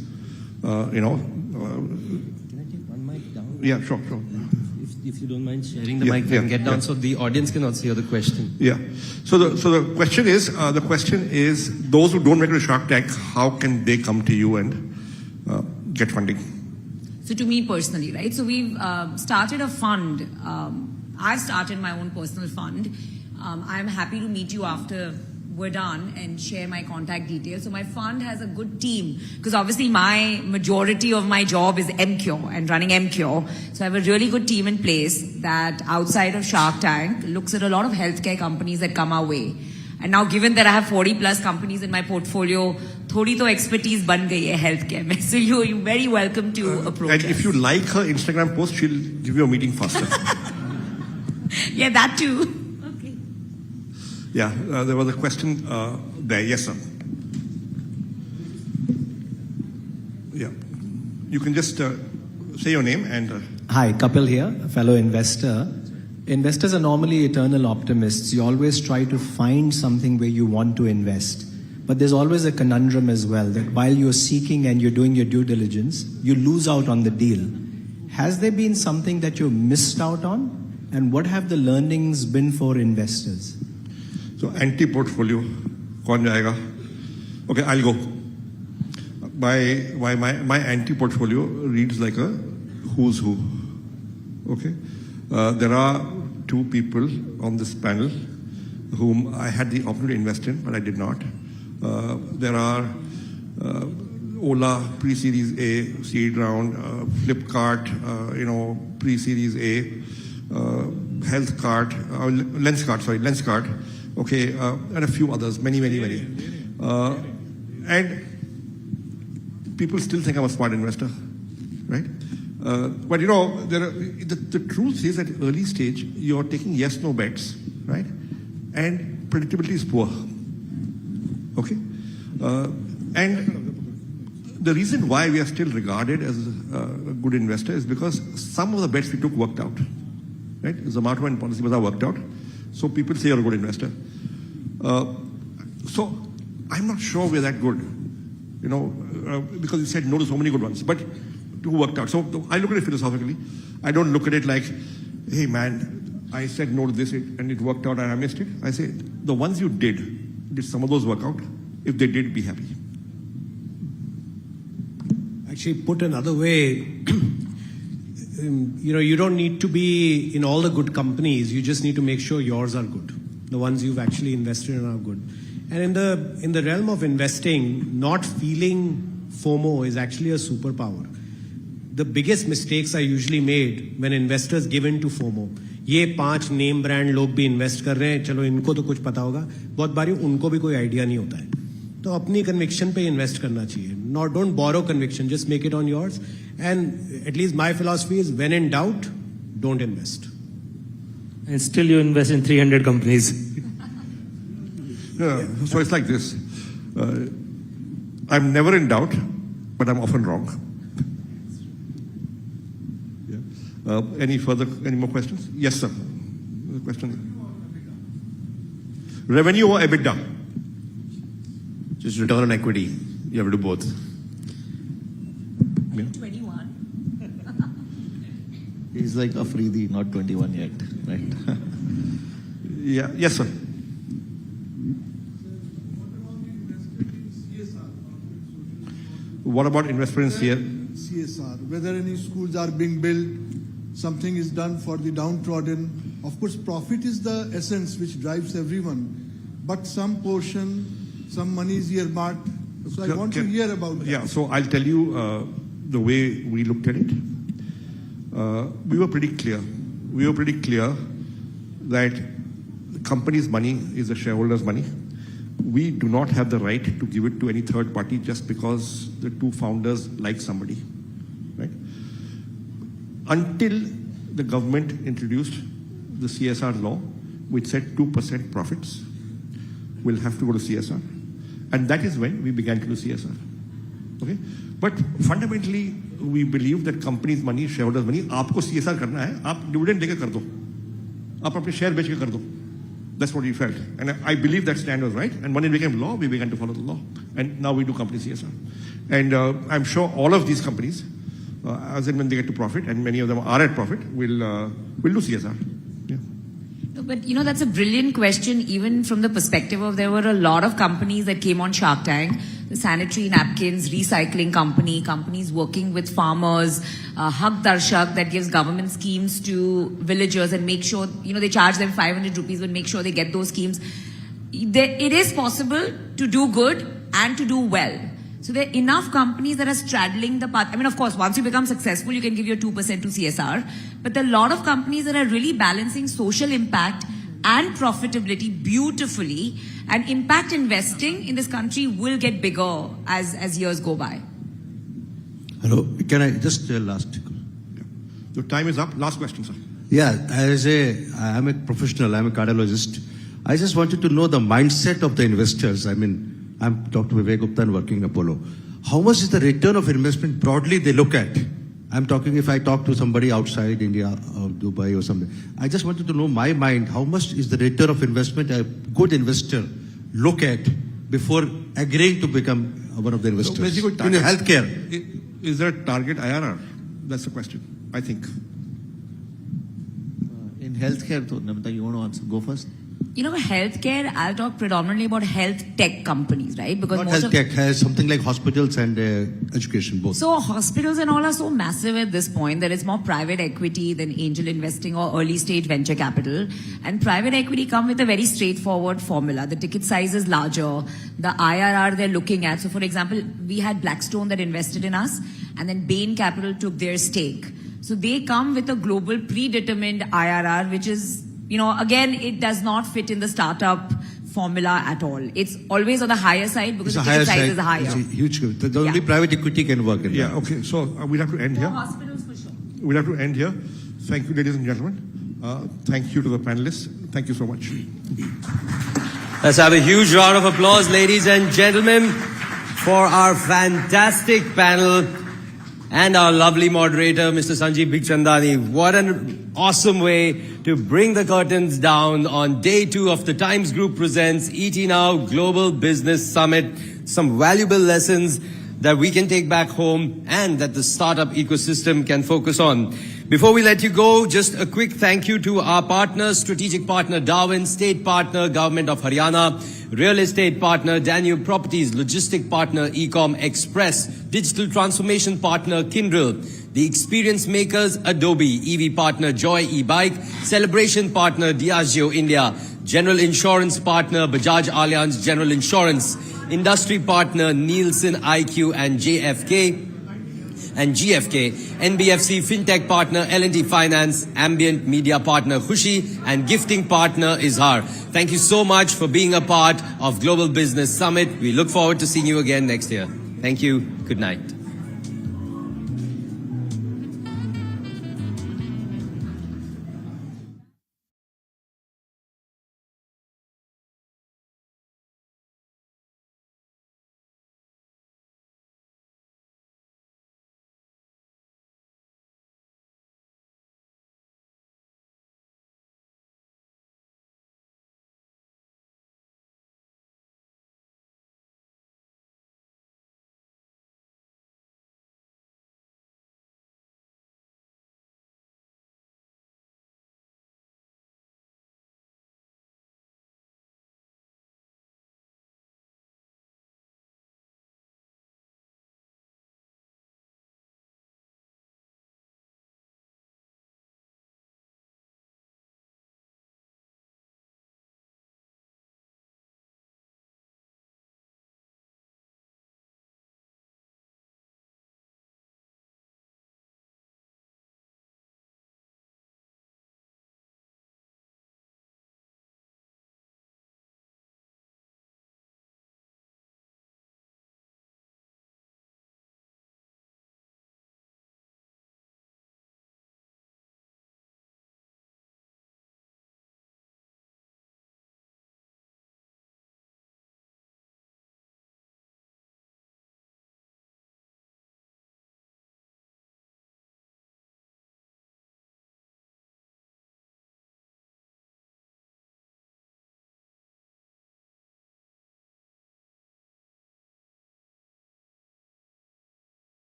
Can I take one mic down? Yeah, sure. If you don't mind sharing the mic, and get down so the audience can also hear the question. Yeah. So the question is, those who don't make it to Shark Tank, how can they come to you and get funding? So to me personally, right? So we've started a fund. I've started my own personal fund. I'm happy to meet you after we're done and share my contact details. So my fund has a good team, because obviously my majority of my job is MCure and running MCure. So I have a really good team in place that outside of Shark Tank looks at a lot of healthcare companies that come our way. And now given that I have 40 plus companies in my portfolio, thodi to expertise ban gayi hai healthcare mein. So you're very welcome to approach And us. if you like her Instagram post, she'll give you a meeting faster. Yeah, that too. Yeah, there was a question there. Yes, sir. Yeah. You can just say your name and... Hi, Kapil here, a fellow investor. Investors are normally eternal optimists. You always try to find something where you want to invest. But there's always a conundrum as well, that while you're seeking and you're doing your due diligence, you lose out on the deal. Has there been something that you missed out on? And what have the learnings been for investors? So anti-portfolio, kaun jayega? Okay, I'll go. My anti-portfolio reads like a who's who. Okay, there are 2 people on this panel whom I had the opportunity to invest in, but I did not. There are Ola pre-series A seed round, Flipkart, pre-series A, Lenskart. Okay, and a few others, many. And people still think I'm a smart investor, right? But the truth is at early stage, you're taking yes/no bets, right? And predictability is poor. Okay? And the reason why we are still regarded as a good investor is because some of the bets we took worked out, right? Zomato and Policybazaar worked out. So people say you're a good investor. So I'm not sure we're that good, because you said no to so many good ones. But Who worked out. So I look at it philosophically. I don't look at it like, hey man, I said no to this and it worked out and I missed it. I say, the ones you did some of those work out? If they did, be happy. Actually, put another way, you don't need to be in all the good companies. You just need to make sure yours are good. The ones you've actually invested in are good. And in the realm of investing, not feeling FOMO is actually a superpower. The biggest mistakes are usually made when investors give in to FOMO. ये 5 name brand लोग भी invest कर रहे हैं, चलो इनको तो कुछ पता होगा. बहुत बारी उनको भी कोई आइडिया नहीं होता है. तो अपनी कन्विक्शन पे इन्वेस्ट करना चाहिए. Not don't borrow conviction, just make it on yours. And at least my philosophy is, when in doubt, don't invest. And still you invest in 300 companies. Yeah, so it's like this. I'm never in doubt, but I'm often wrong. Any more questions? Yes, sir. Question. Revenue or EBITDA? Just return on equity. You have to do both. Yeah. 21. He's like Afridi, not 21 yet, right? Yeah. Yes, sir. What about investment in CSR? Whether any schools are being built, something is done for the downtrodden. Of course, profit is the essence which drives everyone. But some portion, some money is earmarked. So I want to hear about that. Yeah, so I'll tell you the way we looked at it. We were pretty clear. We were pretty clear that the company's money is the shareholders' money. We do not have the right to give it to any third party just because the two founders like somebody, right? Until the government introduced the CSR law, which said 2% profits will have to go to CSR. And that is when we began to do CSR. Okay? But fundamentally, we believe that company's money, shareholders' money, आपको CSR करना है, आप dividend लेके कर दो, आप अपने share बेच के कर दो. That's what we felt. And I believe that stand was right. And when it became law, we began to follow the law. And now we do company CSR. And I'm sure all of these companies, as and when they get to profit, and many of them are at profit, will do CSR. Yeah. But that's a brilliant question, even from the perspective of there were a lot of companies that came on Shark Tank. The sanitary napkins, recycling companies working with farmers, Hak Darshak that gives government schemes to villagers and make sure, they charge them 500 rupees but make sure they get those schemes. It is possible to do good and to do well. So there are enough companies that are straddling the path. I mean, of course, once you become successful, you can give your 2% to CSR. But there are a lot of companies that are really balancing social impact and profitability beautifully. And impact investing in this country will get bigger as years go by. Hello, can I just last? The time is up. Last question, sir. Yeah, I'm a professional, I'm a cardiologist. I just wanted to know the mindset of the investors. I mean, I'm Dr. Vivek Gupta and working in Apollo. How much is the return of investment broadly they look at? I'm talking if I talk to somebody outside India or Dubai or something. I just wanted to know my mind, how much is the return of investment a good investor look at before agreeing to become one of the investors? So basically, in healthcare. Is there a target IRR? That's the question, I think. In healthcare, Namita, you want to answer? Go first. Healthcare, I'll talk predominantly about health tech companies, right? Because Not most health tech, has something like hospitals and education, both. So hospitals and all are so massive at this point that it's more private equity than angel investing or early stage venture capital. And private equity come with a very straightforward formula. The ticket size is larger. The IRR they're looking at. So for example, we had Blackstone that invested in us and then Bain Capital took their stake. So they come with a global predetermined IRR, which is, again, it does not fit in the startup formula at all. It's always on the higher side because the ticket size is higher. It's a huge, the only private equity can work in that. Yeah, okay. So we'll have to end here. Hospitals for sure. We'll have to end here. Thank you, ladies and gentlemen. Thank you to the panelists. Thank you so much. Let's have a huge round of applause, ladies and gentlemen, for our fantastic panel and our lovely moderator, Mr. Sanjeev Bikhchandani. What an awesome way to bring the curtains down on day 2 of the Times Group presents ET Now Global Business Summit. Some valuable lessons that we can take back home and that the startup ecosystem can focus on. Before we let you go, just a quick thank you to our partners, strategic partner Darwin, state partner Government of Haryana, real estate partner Danube Properties, logistic partner Ecom Express, digital transformation partner Kyndryl, the experience makers Adobe, EV partner Joy e-Bike, celebration partner Diageo India, general insurance partner Bajaj Allianz General Insurance, industry partner Nielsen IQ and GFK, NBFC Fintech partner L&T Finance, ambient media partner Khushi, and gifting partner Izhar. Thank you so much for being a part of Global Business Summit. We look forward to seeing you again next year. Thank you. Good night.